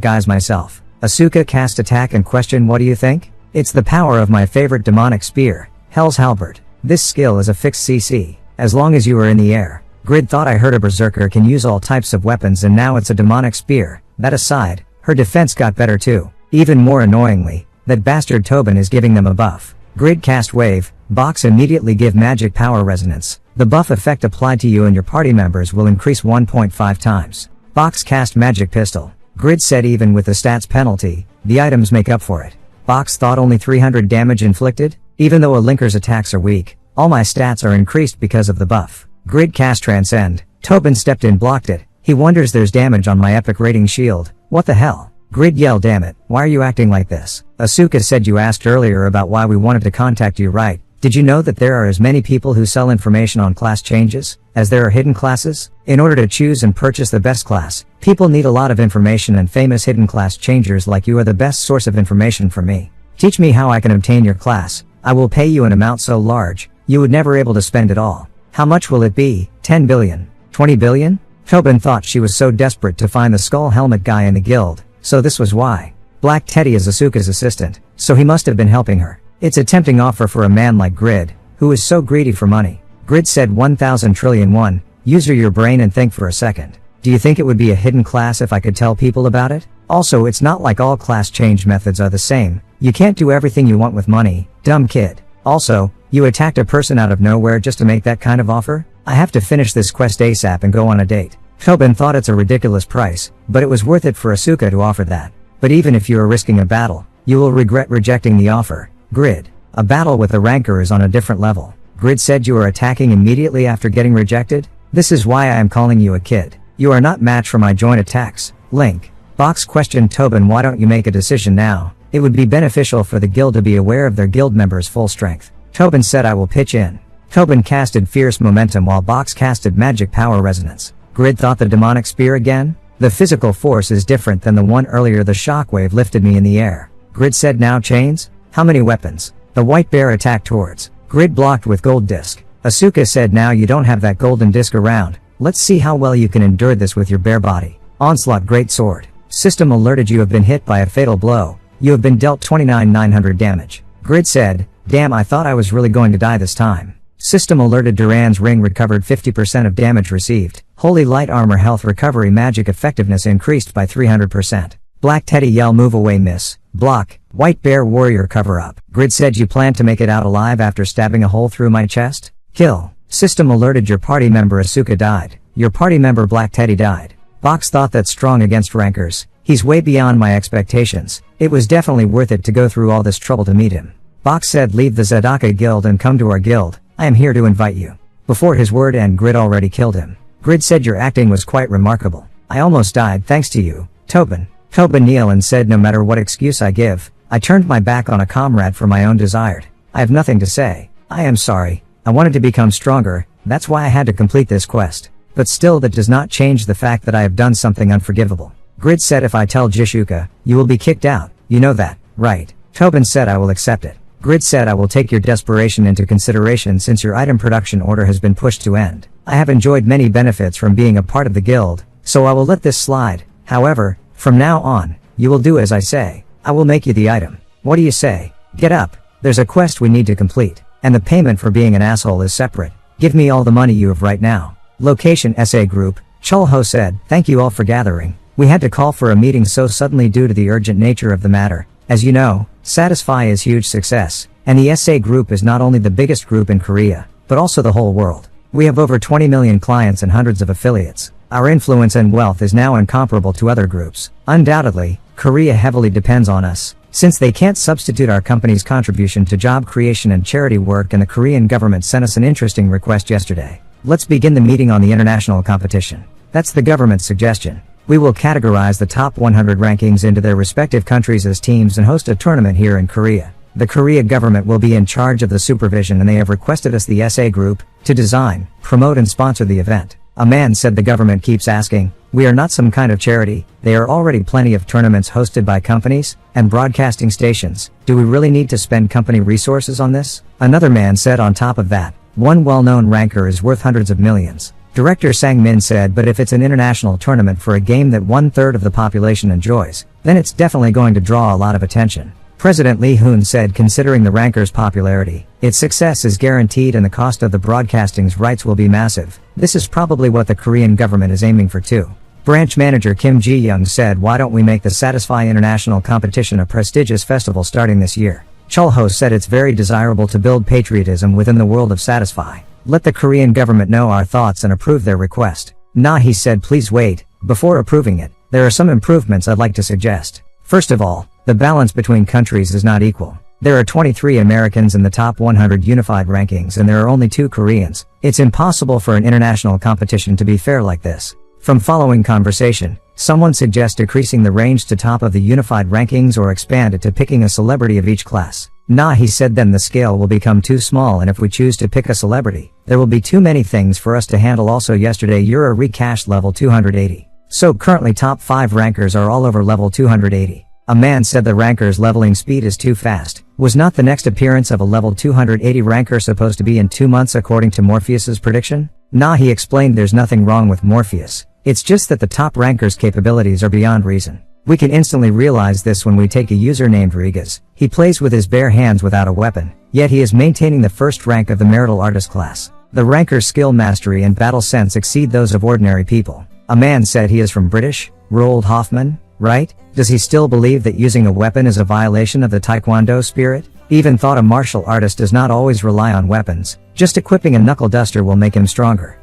guys myself. Asuka cast attack and questioned, what do you think? It's the power of my favorite demonic spear, Hell's Halberd. This skill is a fixed CC, as long as you are in the air. Grid thought, I heard a berserker can use all types of weapons and now it's a demonic spear. That aside, her defense got better too. Even more annoyingly, that bastard Tobin is giving them a buff. Grid cast wave, Box immediately give magic power resonance. The buff effect applied to you and your party members will increase 1.5 times. Box cast magic pistol. Grid said, even with the stats penalty, the items make up for it. Box thought, only 300 damage inflicted? Even though a linker's attacks are weak, all my stats are increased because of the buff. Grid cast transcend. Tobin stepped in, blocked it. He wonders there's damage on my epic rating shield. What the hell? Grid yelled, damn it, why are you acting like this? Asuka said, you asked earlier about why we wanted to contact you, right? Did you know that there are as many people who sell information on class changes as there are hidden classes? In order to choose and purchase the best class, people need a lot of information, and famous hidden class changers like you are the best source of information for me. Teach me how I can obtain your class. I will pay you an amount so large, you would never able to spend it all. How much will it be? 10 billion? 20 billion? Tobin thought she was so desperate to find the skull helmet guy in the guild, so this was why. Black Teddy is Asuka's assistant, so he must have been helping her. It's a tempting offer for a man like Grid, who is so greedy for money. Grid said, 1,000 trillion won. User your brain and think for a second. Do you think it would be a hidden class if I could tell people about it? Also, it's not like all class change methods are the same. You can't do everything you want with money, dumb kid. Also, you attacked a person out of nowhere just to make that kind of offer? I have to finish this quest ASAP and go on a date. Tobin thought, it's a ridiculous price, but it was worth it for Asuka to offer that. But even if you are risking a battle, you will regret rejecting the offer. Grid. A battle with a rancor is on a different level. Grid said, you are attacking immediately after getting rejected? This is why I am calling you a kid. You are not match for my joint attacks. Link. Box questioned Tobin, why don't you make a decision now? It would be beneficial for the guild to be aware of their guild members' full strength. Tobin said, I will pitch in. Tobin casted fierce momentum while Box casted magic power resonance. Grid thought, the demonic spear again? The physical force is different than the one earlier. The shockwave lifted me in the air. Grid said, now chains? How many weapons? The white bear attacked towards. Grid blocked with gold disc. Asuka said, now you don't have that golden disc around. Let's see how well you can endure this with your bare body. Onslaught great sword. System alerted, you have been hit by a fatal blow. You have been dealt 29,900 damage. Grid said, damn, I thought I was really going to die this time. System alerted Duran's ring recovered 50% of damage received. Holy light armor health recovery magic effectiveness increased by 300%. Black Teddy yell move away miss. Block. White bear warrior cover up. Grid said you plan to make it out alive after stabbing a hole through my chest? Kill. System alerted your party member Asuka died. Your party member Black Teddy died. Box thought that strong against rankers. He's way beyond my expectations. It was definitely worth it to go through all this trouble to meet him. Box said leave the Zadaka guild and come to our guild. I am here to invite you. Before his word end, Grid already killed him. Grid said your acting was quite remarkable. I almost died thanks to you, Tobin. Tobin kneeled and said no matter what excuse I give, I turned my back on a comrade for my own desired. I have nothing to say. I am sorry. I wanted to become stronger, that's why I had to complete this quest. But still that does not change the fact that I have done something unforgivable. Grid said if I tell Jishuka, you will be kicked out. You know that, right? Tobin said I will accept it. Grid said I will take your desperation into consideration since your item production order has been pushed to end. I have enjoyed many benefits from being a part of the guild, so I will let this slide. However, from now on, you will do as I say. I will make you the item. What do you say? Get up. There's a quest we need to complete, and the payment for being an asshole is separate. Give me all the money you have right now. Location SA Group. Chulho said, thank you all for gathering. We had to call for a meeting so suddenly due to the urgent nature of the matter. As you know, Satisfy is huge success, and the SA Group is not only the biggest group in Korea, but also the whole world. We have over 20 million clients and hundreds of affiliates. Our influence and wealth is now incomparable to other groups. Undoubtedly, Korea heavily depends on us, since they can't substitute our company's contribution to job creation and charity work, and the Korean government sent us an interesting request yesterday. Let's begin the meeting on the international competition. That's the government's suggestion. We will categorize the top 100 rankings into their respective countries as teams and host a tournament here in Korea. The Korea government will be in charge of the supervision, and they have requested us, the SA Group, to design, promote and sponsor the event. A man said the government keeps asking, we are not some kind of charity, there are already plenty of tournaments hosted by companies and broadcasting stations. Do we really need to spend company resources on this? Another man said on top of that, one well-known ranker is worth hundreds of millions. Director Sang Min said, but if it's an international tournament for a game that 1/3 of the population enjoys, then it's definitely going to draw a lot of attention. President Lee Hoon said considering the ranker's popularity, its success is guaranteed and the cost of the broadcasting's rights will be massive. This is probably what the Korean government is aiming for too. Branch manager Kim Ji-young said, why don't we make the Satisfy International Competition a prestigious festival starting this year? Chulho said it's very desirable to build patriotism within the world of Satisfy. Let the Korean government know our thoughts and approve their request. He said please wait, before approving it, there are some improvements I'd like to suggest. First of all, the balance between countries is not equal. There are 23 Americans in the top 100 unified rankings and there are only 2 Koreans. It's impossible for an international competition to be fair like this. From following conversation, someone suggests decreasing the range to top of the unified rankings or expand it to picking a celebrity of each class. He said then the scale will become too small, and if we choose to pick a celebrity, there will be too many things for us to handle. Also yesterday Euro recashed level 280. So currently top 5 rankers are all over level 280. A man said the ranker's leveling speed is too fast. Was not the next appearance of a level 280 ranker supposed to be in 2 months according to Morpheus's prediction? He explained there's nothing wrong with Morpheus. It's just that the top ranker's capabilities are beyond reason. We can instantly realize this when we take a user named Rigas. He plays with his bare hands without a weapon, yet he is maintaining the first rank of the marital artist class. The ranker's skill mastery and battle sense exceed those of ordinary people. A man said he is from British, Roald Hoffman, right? Does he still believe that using a weapon is a violation of the Taekwondo spirit? Even thought a martial artist does not always rely on weapons. Just equipping a knuckle duster will make him stronger.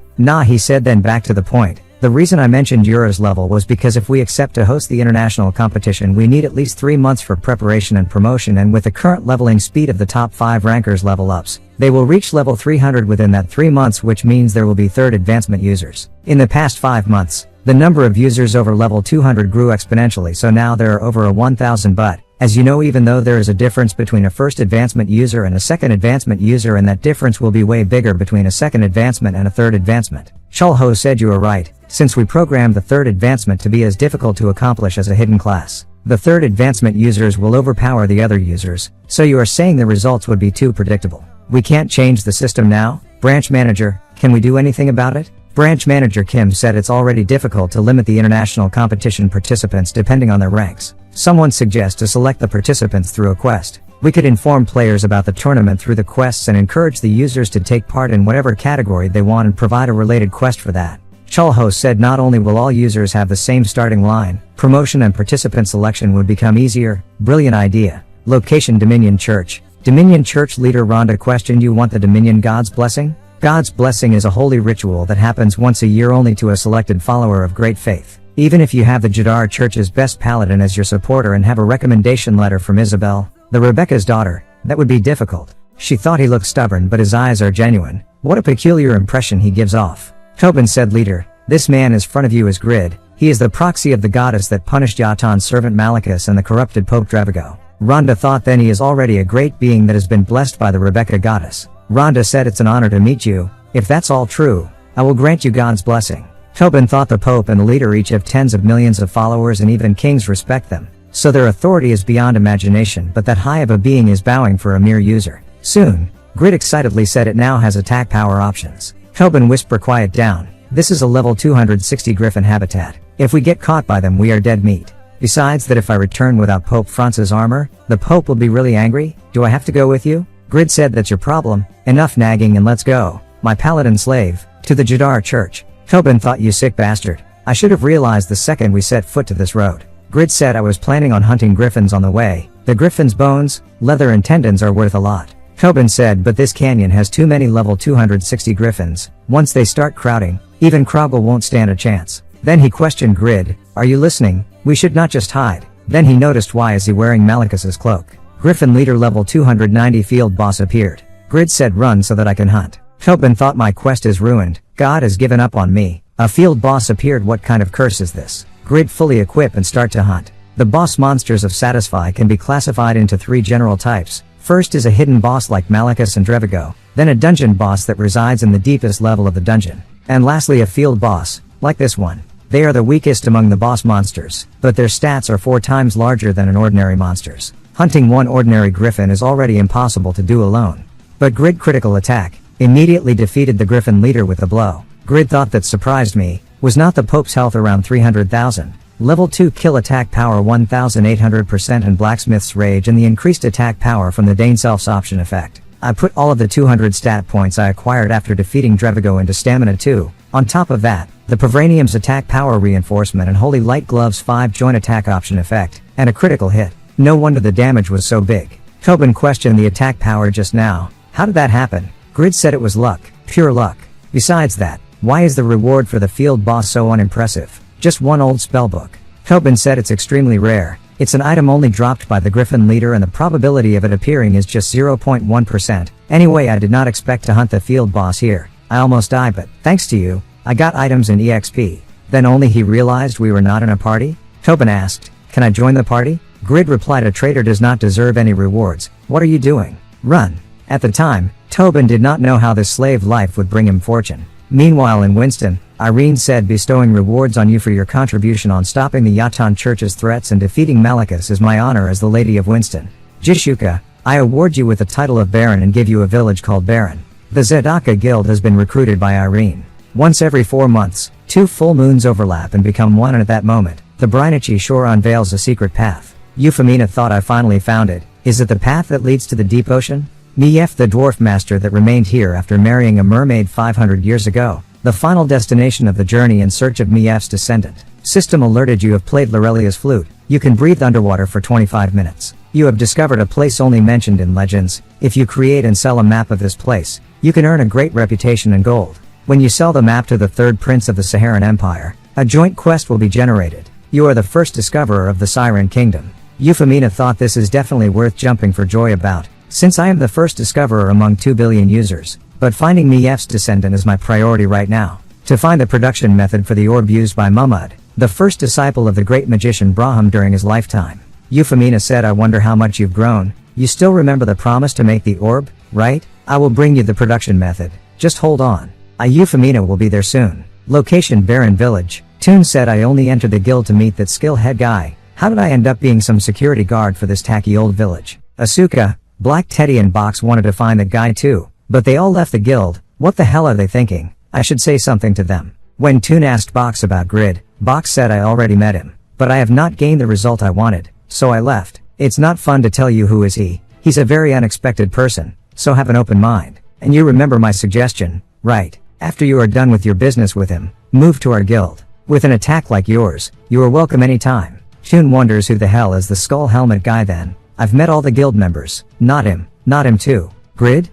He said then back to the point. The reason I mentioned Euro's level was because if we accept to host the international competition we need at least 3 months for preparation and promotion, and with the current leveling speed of the top 5 rankers level ups, they will reach level 300 within that 3 months, which means there will be 3rd advancement users. In the past 5 months, the number of users over level 200 grew exponentially, so now there are over 1,000, but, as you know, even though there is a difference between a 1st advancement user and a 2nd advancement user, and that difference will be way bigger between a 2nd advancement and a 3rd advancement. Chulho said you are right, since we programmed the 3rd advancement to be as difficult to accomplish as a hidden class. The 3rd advancement users will overpower the other users, so you are saying the results would be too predictable. We can't change the system now? Branch manager, can we do anything about it? Branch manager Kim said it's already difficult to limit the international competition participants depending on their ranks. Someone suggests to select the participants through a quest. We could inform players about the tournament through the quests and encourage the users to take part in whatever category they want and provide a related quest for that. Chulho said not only will all users have the same starting line, promotion and participant selection would become easier. Brilliant idea. Location Dominion Church. Dominion Church leader Rhonda questioned, you want the Dominion God's blessing? God's blessing is a holy ritual that happens once a year only to a selected follower of great faith. Even if you have the Jadar Church's best paladin as your supporter and have a recommendation letter from Isabel, the Rebecca's daughter, that would be difficult. She thought he looked stubborn, but his eyes are genuine. What a peculiar impression he gives off. Tobin said, leader, this man in front of you is Grid. He is the proxy of the goddess that punished Yatan's servant Malachus and the corrupted Pope Drevigo. Rhonda thought then he is already a great being that has been blessed by the Rebecca goddess. Rhonda said, it's an honor to meet you. If that's all true, I will grant you God's blessing. Tobin thought the Pope and the leader each have tens of millions of followers and even kings respect them. So their authority is beyond imagination, but that high of a being is bowing for a mere user. Soon, Grid excitedly said it now has attack power options. Tobin whispered, quiet down. This is a level 260 griffin habitat. If we get caught by them we are dead meat. Besides that if I return without Pope Francis' armor, the Pope will be really angry. Do I have to go with you? Grid said, that's your problem. Enough nagging and let's go. My paladin slave, to the Jadar Church. Tobin thought, you sick bastard. I should have realized the second we set foot to this road. Grid said, I was planning on hunting griffins on the way. The griffin's bones, leather and tendons are worth a lot. Tobin said, but this canyon has too many level 260 griffins. Once they start crowding, even Krogel won't stand a chance. Then he questioned Grid, are you listening? We should not just hide. Then he noticed, why is he wearing Malachus's cloak? Griffin leader level 290 field boss appeared. Grid said, run so that I can hunt. Tobin thought, my quest is ruined. God has given up on me. A field boss appeared. What kind of curse is this? Grid fully equip and start to hunt. The boss monsters of Satisfy can be classified into 3 general types. First is a hidden boss like Malachus and Drevigo, then a dungeon boss that resides in the deepest level of the dungeon, and lastly a field boss, like this one. They are the weakest among the boss monsters, but their stats are 4 times larger than an ordinary monster's. Hunting one ordinary griffin is already impossible to do alone. But Grid critical attack immediately defeated the griffin leader with a blow. Grid thought that surprised me was not the Pope's health around 300,000, level 2 kill attack power 1800% and Blacksmith's rage and the increased attack power from the Dane Self's option effect. I put all of the 200 stat points I acquired after defeating Drevigo into stamina 2. On top of that, the Pavranium's attack power reinforcement and Holy Light Glove's 5 joint attack option effect, and a critical hit. No wonder the damage was so big. Tobin questioned the attack power just now. How did that happen? Grid said it was luck, pure luck. Besides that, why is the reward for the field boss so unimpressive? Just one old spellbook. Tobin said it's extremely rare. It's an item only dropped by the griffin leader and the probability of it appearing is just 0.1%. Anyway, I did not expect to hunt the field boss here. I almost died, but thanks to you, I got items and EXP. Then only he realized we were not in a party? Tobin asked, can I join the party? Grid replied, a traitor does not deserve any rewards. What are you doing? Run. At the time, Tobin did not know how this slave life would bring him fortune. Meanwhile in Winston, Irene said, bestowing rewards on you for your contribution on stopping the Yatan Church's threats and defeating Malachus is my honor as the Lady of Winston. Jishuka, I award you with the title of Baron and give you a village called Baron. The Zedaka Guild has been recruited by Irene. Once every 4 months, 2 full moons overlap and become one, and at that moment, the Brinichi shore unveils a secret path. Euphemina thought, I finally found it. Is it the path that leads to the deep ocean? Mief, the dwarf master that remained here after marrying a mermaid 500 years ago, the final destination of the journey in search of Mief's descendant. System alerted, you have played Lorelia's flute. You can breathe underwater for 25 minutes. You have discovered a place only mentioned in legends. If you create and sell a map of this place, you can earn a great reputation and gold. When you sell the map to the 3rd prince of the Saharan Empire, a joint quest will be generated. You are the first discoverer of the Siren Kingdom. Euphemina thought, this is definitely worth jumping for joy about, since I am the first discoverer among 2 billion users. But finding Mief's descendant is my priority right now. To find the production method for the orb used by Muhammad, the first disciple of the great magician Braham during his lifetime. Euphemina said, I wonder how much you've grown. You still remember the promise to make the orb, right? I will bring you the production method. Just hold on. Euphemina will be there soon. Location, Baron Village. Toon said, I only entered the guild to meet that skill head guy. How did I end up being some security guard for this tacky old village? Asuka, Black Teddy and Box wanted to find that guy too, but they all left the guild. What the hell are they thinking? I should say something to them. When Toon asked Box about Grid, Box said I already met him, but I have not gained the result I wanted, so I left. It's not fun to tell you who is he. He's a very unexpected person, so have an open mind. And you remember my suggestion, right? After you are done with your business with him, move to our guild. With an attack like yours, you are welcome anytime. Toon wonders who the hell is the skull helmet guy then. I've met all the guild members. Not him too. Grid?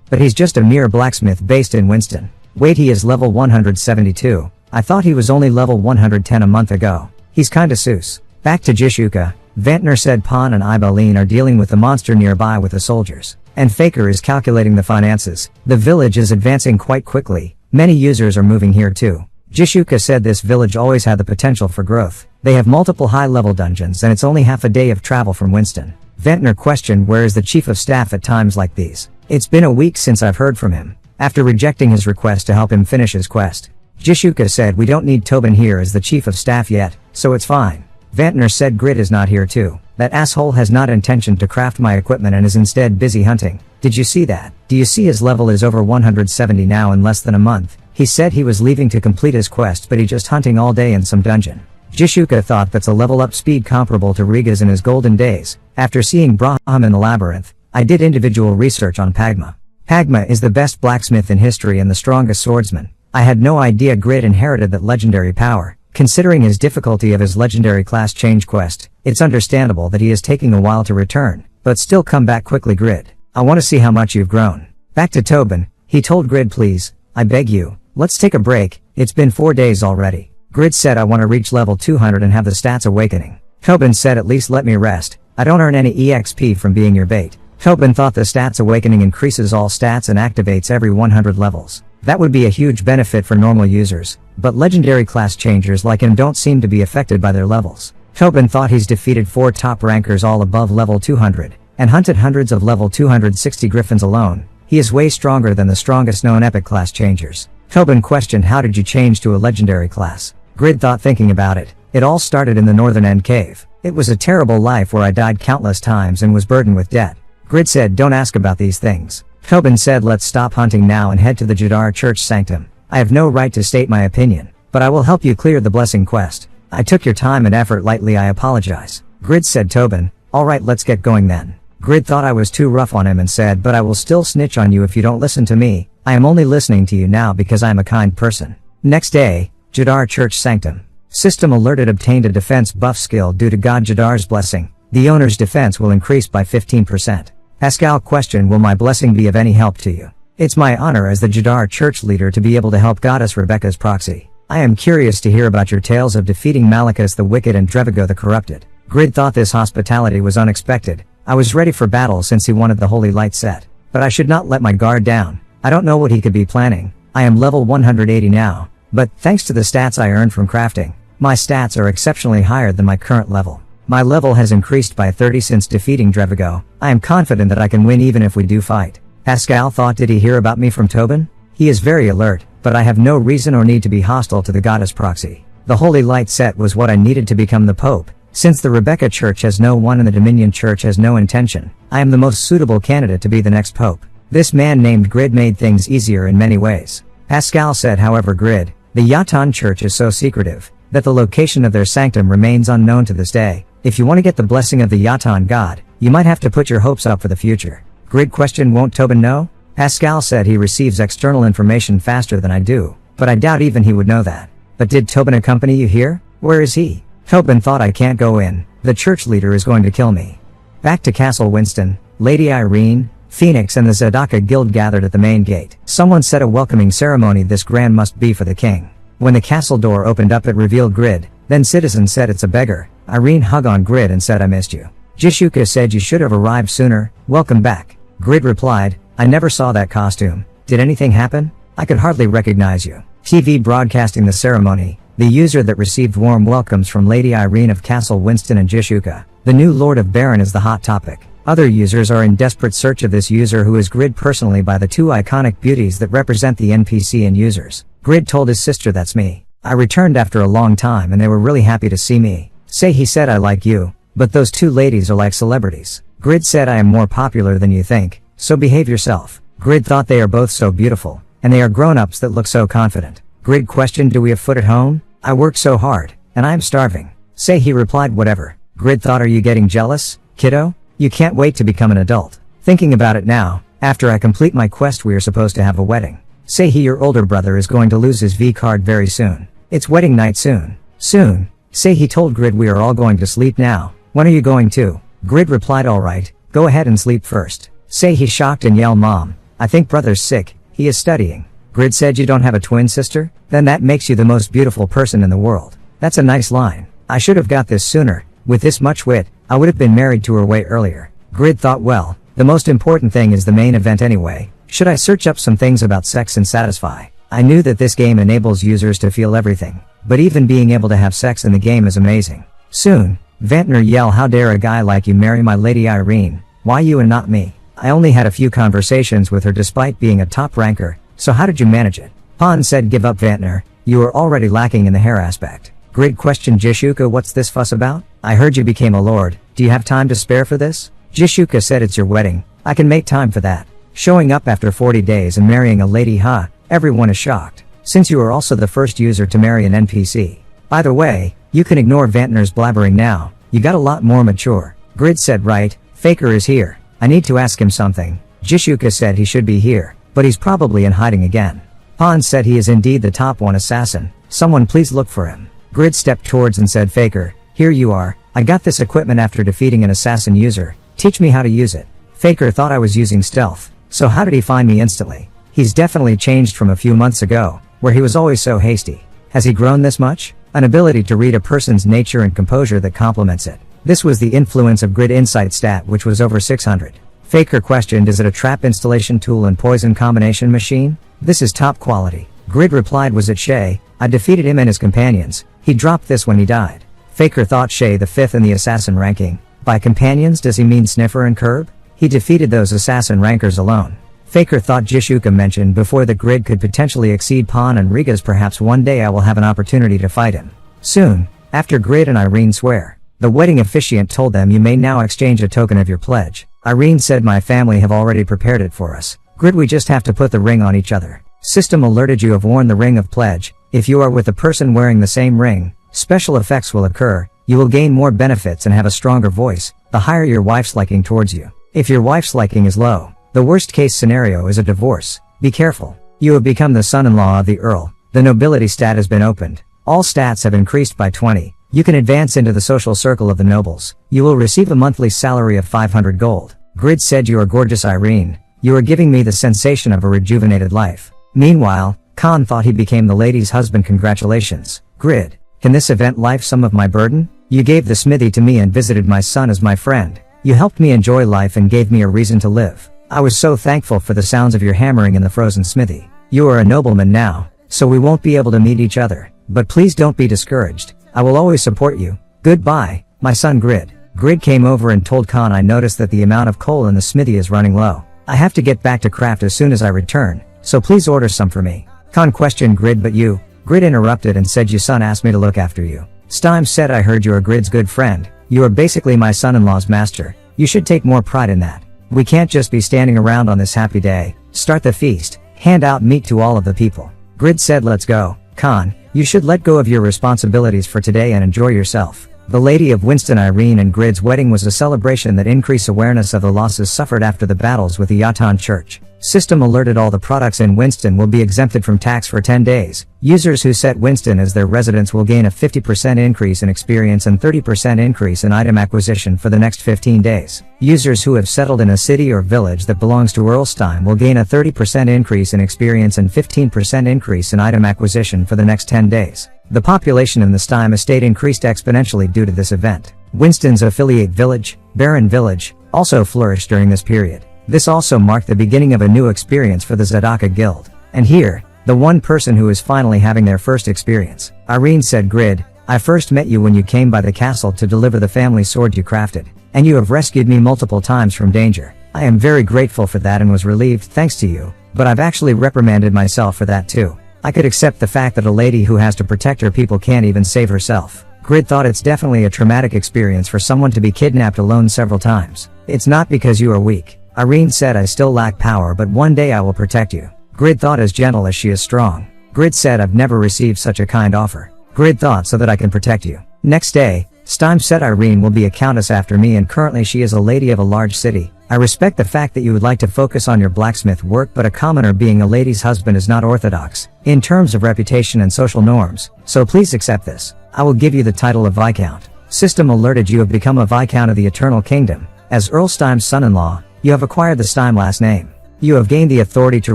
But he's just a mere blacksmith based in Winston. Wait, he is level 172. I thought he was only level 110 a month ago. He's kinda sus. Back to Jishuka. Vantner said Pan and Ibaline are dealing with the monster nearby with the soldiers. And Faker is calculating the finances. The village is advancing quite quickly. Many users are moving here too. Jishuka said this village always had the potential for growth. They have multiple high-level dungeons and it's only half a day of travel from Winston. Vantner questioned where is the chief of staff at times like these. It's been a week since I've heard from him, after rejecting his request to help him finish his quest. Jishuka said we don't need Tobin here as the chief of staff yet, so it's fine. Vantner said Grid is not here too. That asshole has not intention to craft my equipment and is instead busy hunting. Did you see that? Do you see his level is over 170 now in less than a month? He said he was leaving to complete his quest but he just hunting all day in some dungeon. Jishuka thought that's a level up speed comparable to Riga's in his golden days. After seeing Braham in the labyrinth, I did individual research on Pagma. Pagma is the best blacksmith in history and the strongest swordsman. I had no idea Grid inherited that legendary power. Considering his difficulty of his legendary class change quest, it's understandable that he is taking a while to return, but still come back quickly Grid. I want to see how much you've grown. Back to Tobin, he told Grid please, I beg you, let's take a break, it's been 4 days already. Grid said I want to reach level 200 and have the stats awakening. Tobin said at least let me rest, I don't earn any EXP from being your bait. Tobin thought the stats awakening increases all stats and activates every 100 levels. That would be a huge benefit for normal users, but legendary class changers like him don't seem to be affected by their levels. Tobin thought he's defeated 4 top rankers all above level 200, and hunted hundreds of level 260 griffins alone. He is way stronger than the strongest known epic class changers. Tobin questioned how did you change to a legendary class? Grid thought thinking about it. It all started in the northern end cave. It was a terrible life where I died countless times and was burdened with debt. Grid said don't ask about these things. Tobin said let's stop hunting now and head to the Jadar church sanctum. I have no right to state my opinion, but I will help you clear the blessing quest. I took your time and effort lightly, I apologize. Grid said Tobin, alright let's get going then. Grid thought I was too rough on him and said but I will still snitch on you if you don't listen to me. I am only listening to you now because I am a kind person. Next day, Jadar church sanctum. System alerted obtained a defense buff skill due to God Jadar's blessing. The owner's defense will increase by 15%. Pascal questioned will my blessing be of any help to you? It's my honor as the Jadar church leader to be able to help Goddess Rebecca's proxy. I am curious to hear about your tales of defeating Malachus the Wicked and Drevigo the Corrupted. Grid thought this hospitality was unexpected. I was ready for battle since he wanted the holy light set. But I should not let my guard down. I don't know what he could be planning. I am level 180 now, but thanks to the stats I earned from crafting, my stats are exceptionally higher than my current level. My level has increased by 30 since defeating Drevigo. I am confident that I can win even if we do fight. Pascal thought did he hear about me from Tobin? He is very alert, but I have no reason or need to be hostile to the goddess proxy. The holy light set was what I needed to become the Pope. Since the Rebecca Church has no one and the Dominion Church has no intention, I am the most suitable candidate to be the next Pope. This man named Grid made things easier in many ways. Pascal said however Grid, the Yatan Church is so secretive, that the location of their sanctum remains unknown to this day. If you want to get the blessing of the Yatan god, you might have to put your hopes up for the future. Grid questioned won't Tobin know? Pascal said he receives external information faster than I do, but I doubt even he would know that. But did Tobin accompany you here? Where is he? Tobin thought I can't go in, the church leader is going to kill me. Back to Castle Winston, Lady Irene, Phoenix and the Zadaka guild gathered at the main gate. Someone said a welcoming ceremony this grand must be for the king. When the castle door opened up it revealed Grid, then Citizen said it's a beggar. Irene hugged on Grid and said I missed you. Jishuka said you should have arrived sooner, welcome back. Grid replied, I never saw that costume. Did anything happen? I could hardly recognize you. TV broadcasting the ceremony. The user that received warm welcomes from Lady Irene of Castle Winston and Jishuka. The new Lord of Baron is the hot topic. Other users are in desperate search of this user who is Grid personally by the two iconic beauties that represent the NPC and users. Grid told his sister that's me. I returned after a long time and they were really happy to see me. Say he said I like you, but those two ladies are like celebrities. Grid said I am more popular than you think, so behave yourself. Grid thought they are both so beautiful. And they are grown-ups that look so confident. Grid questioned, do we have food at home? I work so hard, and I am starving. Say he replied, whatever. Grid thought, are you getting jealous, kiddo? You can't wait to become an adult. Thinking about it now, after I complete my quest we are supposed to have a wedding. Say he, your older brother, is going to lose his V card very soon. It's wedding night soon. Soon. Say he told Grid we are all going to sleep now. When are you going to? Grid replied, alright, go ahead and sleep first. Say he shocked and yelled, Mom, I think brother's sick, he is studying. Grid said, you don't have a twin sister? Then that makes you the most beautiful person in the world. That's a nice line. I should have got this sooner. With this much wit, I would have been married to her way earlier. Grid thought, well, the most important thing is the main event anyway. Should I search up some things about sex and satisfy? I knew that this game enables users to feel everything, but even being able to have sex in the game is amazing. Soon, Vantner yell, how dare a guy like you marry my lady Irene? Why you and not me? I only had a few conversations with her despite being a top ranker, so how did you manage it? Pan said, give up Vantner, you are already lacking in the hair aspect. Grid questioned Jishuka, what's this fuss about? I heard you became a lord, do you have time to spare for this? Jishuka said, it's your wedding, I can make time for that. Showing up after 40 days and marrying a lady, huh? Everyone is shocked. Since you are also the first user to marry an NPC. By the way, you can ignore Vantner's blabbering now, you got a lot more mature. Grid said, right, Faker is here, I need to ask him something. Jishuka said he should be here, but he's probably in hiding again. Pan said he is indeed the top one assassin, someone please look for him. Grid stepped towards and said, Faker, here you are, I got this equipment after defeating an assassin user, teach me how to use it. Faker thought I was using stealth, so how did he find me instantly? He's definitely changed from a few months ago, where he was always so hasty. Has he grown this much? An ability to read a person's nature and composure that complements it. This was the influence of Grid Insight stat, which was over 600. Faker questioned, is it a trap installation tool and poison combination machine? This is top quality. Grid replied, was it Shay? I defeated him and his companions. He dropped this when he died. Faker thought, Shay the 5th in the assassin ranking. By companions does he mean Sniffer and Curb? He defeated those assassin rankers alone. Faker thought Jishuka mentioned before that Grid could potentially exceed Pan and Riga's, perhaps one day I will have an opportunity to fight him. Soon, after Grid and Irene swear. The wedding officiant told them, you may now exchange a token of your pledge. Irene said, my family have already prepared it for us. Grid, we just have to put the ring on each other. System alerted, you have worn the ring of pledge. If you are with a person wearing the same ring, special effects will occur, you will gain more benefits and have a stronger voice, the higher your wife's liking towards you. If your wife's liking is low, the worst case scenario is a divorce. Be careful. You have become the son-in-law of the Earl. The nobility stat has been opened. All stats have increased by 20. You can advance into the social circle of the nobles. You will receive a monthly salary of 500 gold. Grid said, you are gorgeous Irene. You are giving me the sensation of a rejuvenated life. Meanwhile, Khan thought he became the lady's husband. Congratulations. Grid, can this event lighten some of my burden? You gave the smithy to me and visited my son as my friend. You helped me enjoy life and gave me a reason to live. I was so thankful for the sounds of your hammering in the frozen smithy. You are a nobleman now, so we won't be able to meet each other. But please don't be discouraged. I will always support you. Goodbye, my son Grid. Grid came over and told Khan, I noticed that the amount of coal in the smithy is running low. I have to get back to craft as soon as I return, so please order some for me. Khan questioned Grid, but you? Grid interrupted and said, your son asked me to look after you. Stime said, I heard you are Grid's good friend. You are basically my son-in-law's master. You should take more pride in that. We can't just be standing around on this happy day. Start the feast. Hand out meat to all of the people. Grid said, let's go. Khan, you should let go of your responsibilities for today and enjoy yourself. The Lady of Winston Irene and Grid's wedding was a celebration that increased awareness of the losses suffered after the battles with the Yatan Church. System alerted all the products in Winston will be exempted from tax for 10 days. Users who set Winston as their residence will gain a 50% increase in experience and 30% increase in item acquisition for the next 15 days. Users who have settled in a city or village that belongs to Earlstein will gain a 30% increase in experience and 15% increase in item acquisition for the next 10 days. The population in the Steim estate increased exponentially due to this event. Winston's affiliate village, Baron Village, also flourished during this period. This also marked the beginning of a new experience for the Zadaka Guild. And here, the one person who is finally having their first experience. Irene said, Grid, I first met you when you came by the castle to deliver the family sword you crafted, and you have rescued me multiple times from danger. I am very grateful for that and was relieved thanks to you, but I've actually reprimanded myself for that too. I could accept the fact that a lady who has to protect her people can't even save herself. Grid thought it's definitely a traumatic experience for someone to be kidnapped alone several times. It's not because you are weak. Irene said, I still lack power, but one day I will protect you. Grid thought as gentle as she is strong. Grid said I've never received such a kind offer. Grid thought so that I can protect you. Next day, Steim said Irene will be a countess after me and currently she is a lady of a large city. I respect the fact that you would like to focus on your blacksmith work but a commoner being a lady's husband is not orthodox, in terms of reputation and social norms, so please accept this. I will give you the title of Viscount. System alerted you have become a Viscount of the Eternal Kingdom. As Earl Steim's son-in-law, you have acquired the Steim last name. You have gained the authority to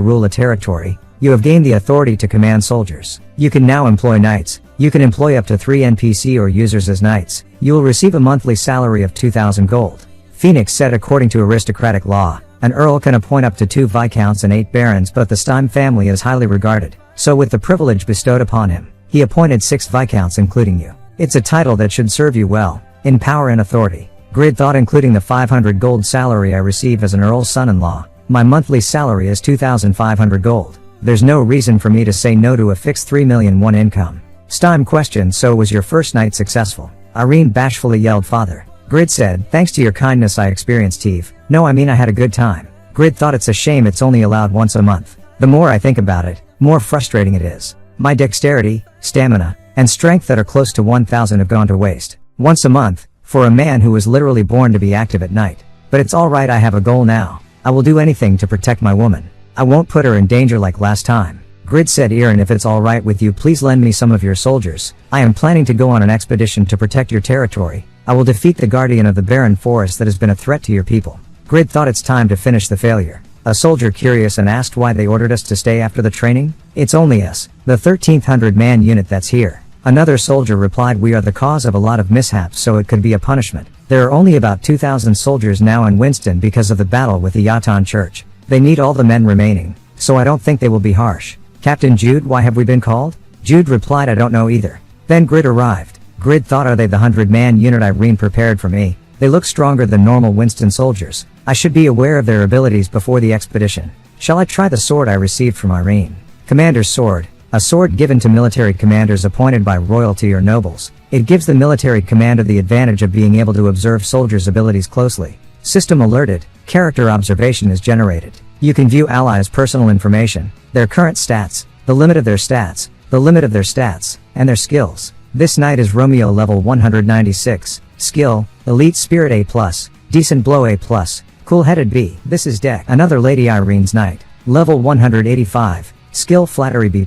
rule a territory. You have gained the authority to command soldiers. You can now employ knights. You can employ up to 3 NPC or users as knights. You will receive a monthly salary of 2,000 gold. Phoenix said according to aristocratic law, an earl can appoint up to 2 viscounts and 8 barons but the Steim family is highly regarded, so with the privilege bestowed upon him, he appointed 6 viscounts including you. It's a title that should serve you well, in power and authority. Grid thought including the 500 gold salary I receive as an earl's son-in-law, my monthly salary is 2,500 gold. There's no reason for me to say no to a fixed 3,000,001 income. Steim questioned, so was your first night successful? Irene bashfully yelled father. Grid said, thanks to your kindness I experienced Eve. No, I mean I had a good time. Grid thought it's a shame it's only allowed once a month. The more I think about it, more frustrating it is. My dexterity, stamina, and strength that are close to 1,000 have gone to waste. Once a month, for a man who was literally born to be active at night. But it's alright, I have a goal now. I will do anything to protect my woman. I won't put her in danger like last time. Grid said, Erin, if it's alright with you please lend me some of your soldiers. I am planning to go on an expedition to protect your territory. I will defeat the guardian of the barren forest that has been a threat to your people. Grid thought it's time to finish the failure. A soldier curious and asked why they ordered us to stay after the training. It's only us, the 1,300-man unit that's here. Another soldier replied, we are the cause of a lot of mishaps so it could be a punishment. There are only about 2,000 soldiers now in Winston because of the battle with the Yatan Church. They need all the men remaining, so I don't think they will be harsh. Captain Jude, why have we been called? Jude replied, I don't know either. Then Grid arrived. Grid thought, are they the 100-man unit Irene prepared for me? They look stronger than normal Winston soldiers. I should be aware of their abilities before the expedition. Shall I try the sword I received from Irene? Commander's sword. A sword given to military commanders appointed by royalty or nobles. It gives the military commander the advantage of being able to observe soldiers' abilities closely. System alerted. Character observation is generated. You can view allies' personal information, their current stats, the limit of their stats, the limit of their stats, and their skills. This knight is Romeo level 196. Skill, Elite Spirit A+, Decent Blow A+, Cool-Headed B. This is Deck. Another Lady Irene's knight. Level 185. Skill Flattery B+,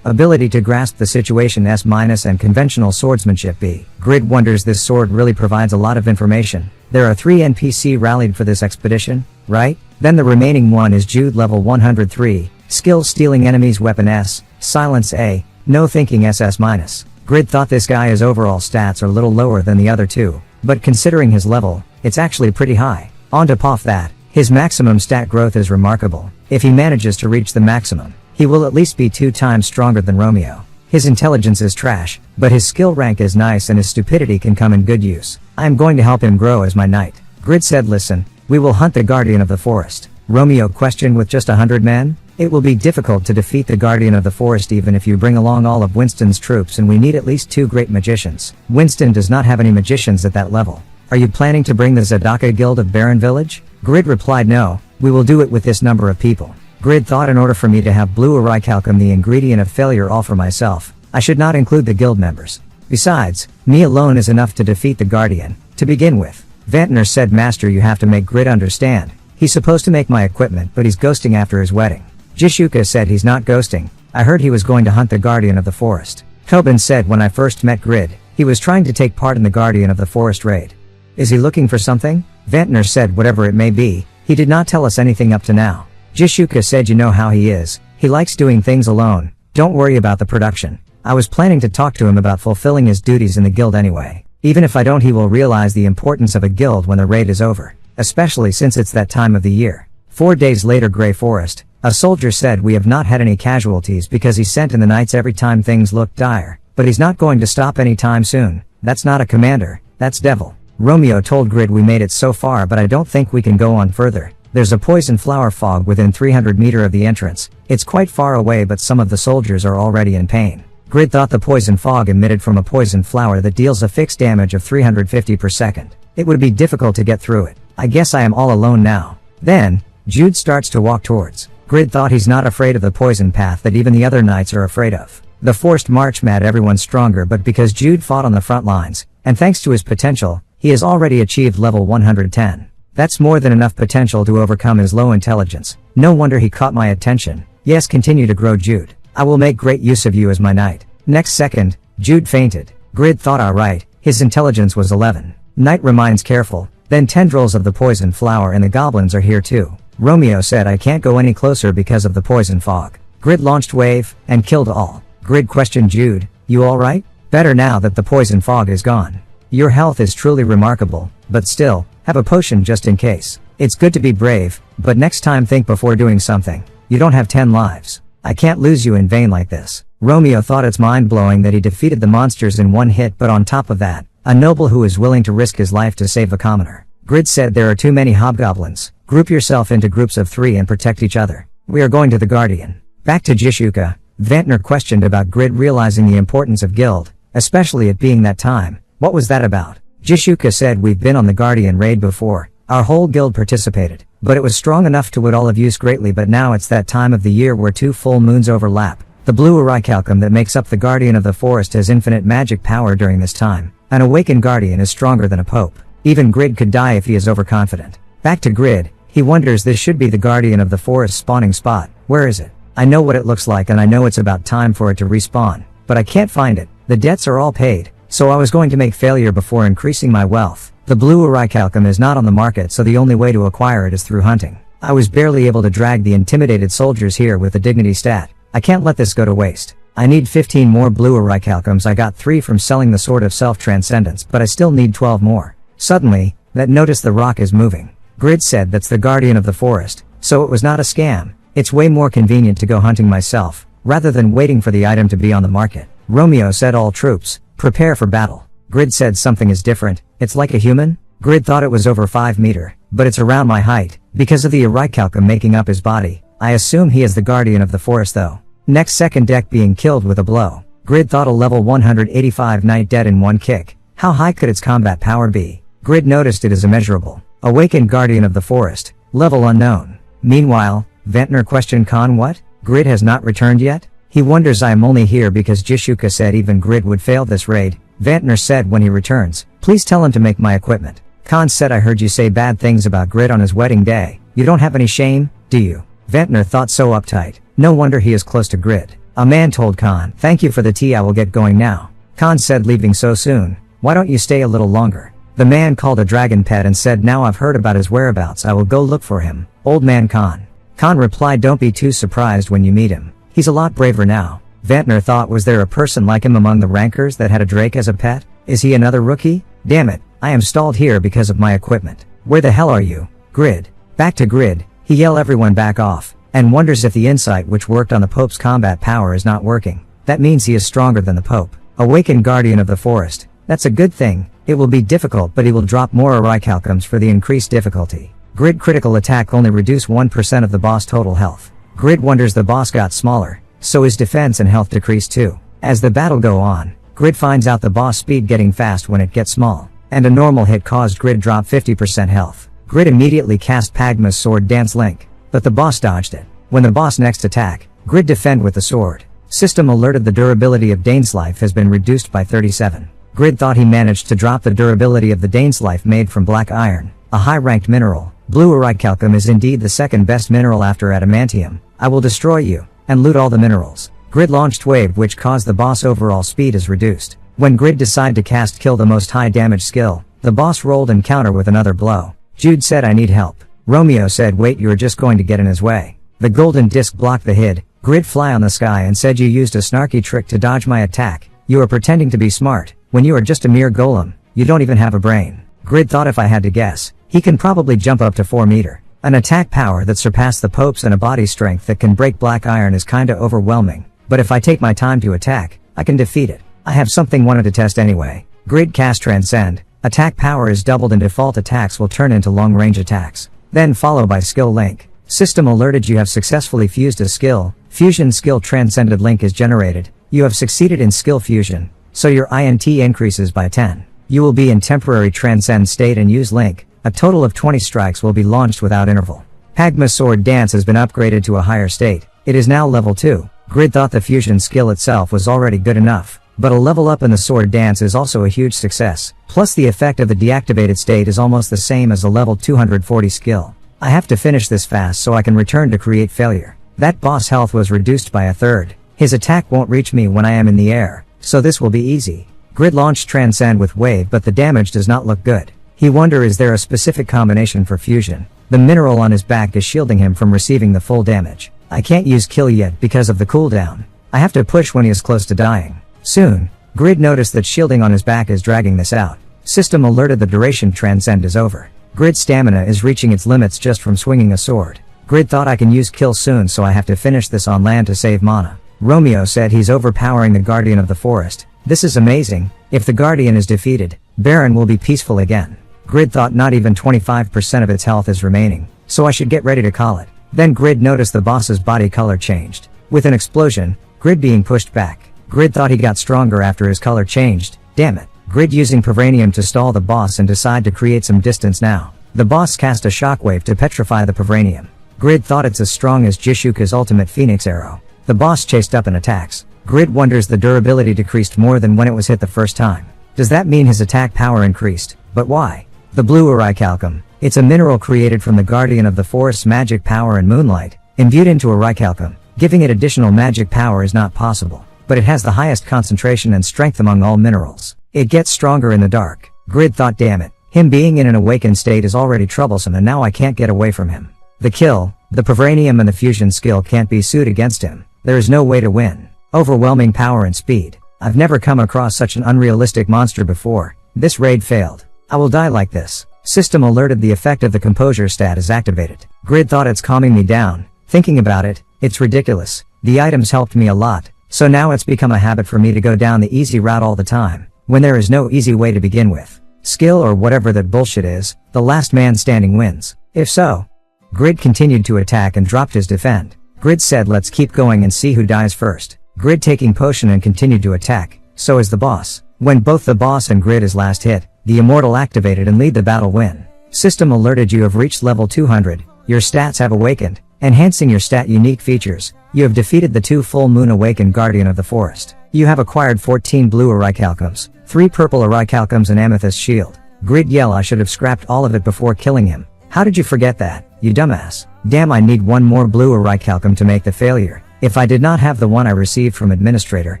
Ability to grasp the situation S- and conventional swordsmanship B. Grid wonders this sword really provides a lot of information. There are 3 NPC rallied for this expedition, right? Then the remaining one is Jude level 103. Skill Stealing Enemies Weapon S, Silence A, No Thinking SS-. Grid thought this guy's overall stats are a little lower than the other two, but considering his level, it's actually pretty high. On top of that, his maximum stat growth is remarkable. If he manages to reach the maximum, he will at least be 2 times stronger than Romeo. His intelligence is trash, but his skill rank is nice and his stupidity can come in good use. I am going to help him grow as my knight. Grid said, listen, we will hunt the guardian of the forest. Romeo questioned, with just 100 men? It will be difficult to defeat the guardian of the forest even if you bring along all of Winston's troops, and we need at least 2 great magicians. Winston does not have any magicians at that level. Are you planning to bring the Zadaka Guild of Barren Village? Grid replied, no, we will do it with this number of people. Grid thought, in order for me to have blue orichalcum, the ingredient of failure, all for myself, I should not include the guild members. Besides, me alone is enough to defeat the guardian, to begin with. Vantner said, Master, you have to make Grid understand. He's supposed to make my equipment, but he's ghosting after his wedding. Jishuka said, he's not ghosting. I heard he was going to hunt the guardian of the forest. Tobin said, when I first met Grid, he was trying to take part in the guardian of the forest raid. Is he looking for something? Vantner said, whatever it may be, he did not tell us anything up to now. Jishuka said, you know how he is. He likes doing things alone. Don't worry about the production. I was planning to talk to him about fulfilling his duties in the guild anyway. Even if I don't, he will realize the importance of a guild when the raid is over. Especially since it's that time of the year. 4 days later, Grey Forest. A soldier said, we have not had any casualties because he sent in the knights every time things looked dire. But he's not going to stop anytime soon. That's not a commander, that's devil. Romeo told Grid, we made it so far but I don't think we can go on further. There's a poison flower fog within 300 meters of the entrance. It's quite far away but some of the soldiers are already in pain. Grid thought the poison fog emitted from a poison flower that deals a fixed damage of 350 per second. It would be difficult to get through it. I guess I am all alone now. Then, Jude starts to walk towards Grid thought he's not afraid of the poison path that even the other knights are afraid of. The forced march made everyone stronger, but because Jude fought on the front lines, and thanks to his potential, he has already achieved level 110. That's more than enough potential to overcome his low intelligence. No wonder he caught my attention. Yes, continue to grow, Jude. I will make great use of you as my knight. Next second, Jude fainted. Grid thought alright, his intelligence was 11. Knight remains careful, then tendrils of the poison flower and the goblins are here too. Romeo said I can't go any closer because of the poison fog. Grid launched wave, and killed all. Grid questioned Jude, you alright? Better now that the poison fog is gone. Your health is truly remarkable, but still, have a potion just in case. It's good to be brave, but next time think before doing something. You don't have 10 lives. I can't lose you in vain like this. Romeo thought it's mind-blowing that he defeated the monsters in one hit, but on top of that, a noble who is willing to risk his life to save a commoner. Grid said there are too many hobgoblins. Group yourself into groups of 3 and protect each other. We are going to the Guardian. Back to Jishuka, Vantner questioned about Grid realizing the importance of guild, especially it being that time. What was that about? Jishuka said we've been on the Guardian raid before. Our whole guild participated, but it was strong enough to would all of use greatly, but now it's that time of the year where 2 full moons overlap. The blue orichalcum that makes up the Guardian of the Forest has infinite magic power during this time. An awakened Guardian is stronger than a Pope. Even Grid could die if he is overconfident. Back to Grid, he wonders this should be the Guardian of the Forest spawning spot. Where is it? I know what it looks like and I know it's about time for it to respawn, but I can't find it. The debts are all paid, so I was going to make failure before increasing my wealth. The blue orichalcum is not on the market, so the only way to acquire it is through hunting. I was barely able to drag the intimidated soldiers here with the dignity stat. I can't let this go to waste. I need 15 more blue orichalcums. I got 3 from selling the Sword of Self-Transcendence, but I still need 12 more. Suddenly, that notice the rock is moving. Grid said that's the Guardian of the Forest, so it was not a scam. It's way more convenient to go hunting myself, rather than waiting for the item to be on the market. Romeo said all troops, prepare for battle. Grid said something is different, it's like a human? Grid thought it was over 5 meter, but it's around my height, because of the orichalcum making up his body. I assume he is the Guardian of the Forest though. Next second deck being killed with a blow. Grid thought a level 185 knight dead in one kick. How high could its combat power be? Grid noticed it is immeasurable. Awakened Guardian of the Forest, level unknown. Meanwhile, Vantner questioned Khan what? Grid has not returned yet? He wonders I am only here because Jishuka said even Grid would fail this raid. Vantner said when he returns, please tell him to make my equipment. Khan said I heard you say bad things about Grid on his wedding day. You don't have any shame, do you? Vantner thought so uptight. No wonder he is close to Grid. A man told Khan, thank you for the tea, I will get going now. Khan said leaving so soon. Why don't you stay a little longer? The man called a dragon pet and said now I've heard about his whereabouts, I will go look for him. Old man Khan. Khan replied don't be too surprised when you meet him. He's a lot braver now. Vantner thought was there a person like him among the rankers that had a drake as a pet? Is he another rookie? Damn it, I am stalled here because of my equipment. Where the hell are you? Grid. Back to Grid, he yell everyone back off, and wonders if the insight which worked on the Pope's combat power is not working. That means he is stronger than the Pope. Awakened Guardian of the Forest. That's a good thing. It will be difficult but he will drop more orichalcums for the increased difficulty. Grid critical attack only reduce 1% of the boss total health. Grid wonders the boss got smaller, so his defense and health decreased too. As the battle go on, Grid finds out the boss speed getting fast when it gets small, and a normal hit caused Grid drop 50% health. Grid immediately cast Pagma's sword Dance Link, but the boss dodged it. When the boss next attack, Grid defend with the sword. System alerted the durability of Dane's life has been reduced by 37. Grid thought he managed to drop the durability of the Dane's life made from black iron, a high-ranked mineral. Blue orichalcum is indeed the second best mineral after adamantium. I will destroy you, and loot all the minerals. Grid launched wave which caused the boss overall speed is reduced. When Grid decided to cast kill the most high damage skill, the boss rolled and counter with another blow. Jude said I need help. Romeo said wait you are just going to get in his way. The golden disc blocked the hit. Grid fly on the sky and said you used a snarky trick to dodge my attack. You are pretending to be smart, when you are just a mere golem. You don't even have a brain. Grid thought if I had to guess, he can probably jump up to 4 meter. An attack power that surpassed the Pope's and a body strength that can break black iron is kinda overwhelming, but if I take my time to attack, I can defeat it. I have something wanted to test anyway. Grid cast Transcend. Attack power is doubled and default attacks will turn into long range attacks. Then follow by skill link. System alerted you have successfully fused a skill. Fusion skill transcended link is generated. You have succeeded in skill fusion, so your INT increases by 10. You will be in temporary transcend state and use link. A total of 20 strikes will be launched without interval. Pagma's sword dance has been upgraded to a higher state. It is now level 2. Grid thought the fusion skill itself was already good enough, but a level up in the sword dance is also a huge success. Plus the effect of the deactivated state is almost the same as the level 240 skill. I have to finish this fast so I can return to create failure. That boss health was reduced by a third. His attack won't reach me when I am in the air, so this will be easy. Grid launched Transcend with Wave, but the damage does not look good. He wonder is there a specific combination for fusion. The mineral on his back is shielding him from receiving the full damage. I can't use kill yet because of the cooldown. I have to push when he is close to dying. Soon, Grid noticed that shielding on his back is dragging this out. System alerted the duration Transcend is over. Grid's stamina is reaching its limits just from swinging a sword. Grid thought I can use kill soon, so I have to finish this on land to save mana. Romeo said he's overpowering the Guardian of the Forest. This is amazing. If the Guardian is defeated, Baron will be peaceful again. Grid thought not even 25% of its health is remaining, so I should get ready to call it. Then Grid noticed the boss's body color changed. With an explosion, Grid being pushed back. Grid thought he got stronger after his color changed. Damn it. Grid using Pavranium to stall the boss and decide to create some distance now. The boss cast a shockwave to petrify the Pavranium. Grid thought it's as strong as Jishuka's ultimate Phoenix arrow. The boss chased up and attacks. Grid wonders the durability decreased more than when it was hit the first time. Does that mean his attack power increased? But why? The blue Orichalcum. It's a mineral created from the Guardian of the Forest's magic power and moonlight, imbued into Orichalcum. Giving it additional magic power is not possible, but it has the highest concentration and strength among all minerals. It gets stronger in the dark. Grid thought, damn it. Him being in an awakened state is already troublesome and now I can't get away from him. The kill, the Pavranium and the fusion skill can't be sued against him. There is no way to win. Overwhelming power and speed. I've never come across such an unrealistic monster before. This raid failed. I will die like this. System alerted the effect of the composure stat is activated. Grid thought it's calming me down. Thinking about it, it's ridiculous. The items helped me a lot, so now it's become a habit for me to go down the easy route all the time, when there is no easy way to begin with. Skill or whatever that bullshit is, the last man standing wins. If so. Grid continued to attack and dropped his defend. Grid said let's keep going and see who dies first. Grid taking potion and continued to attack, so is the boss. When both the boss and Grid is last hit, the immortal activated and lead the battle win. System alerted you have reached level 200, your stats have awakened, enhancing your stat unique features. You have defeated the 2 full moon awakened Guardian of the Forest. You have acquired 14 blue Orichalcums, 3 purple Orichalcums and amethyst shield. Grid yell I should have scrapped all of it before killing him. How did you forget that, you dumbass? Damn, I need 1 more blue Orichalcum to make the failure. If I did not have the one I received from administrator,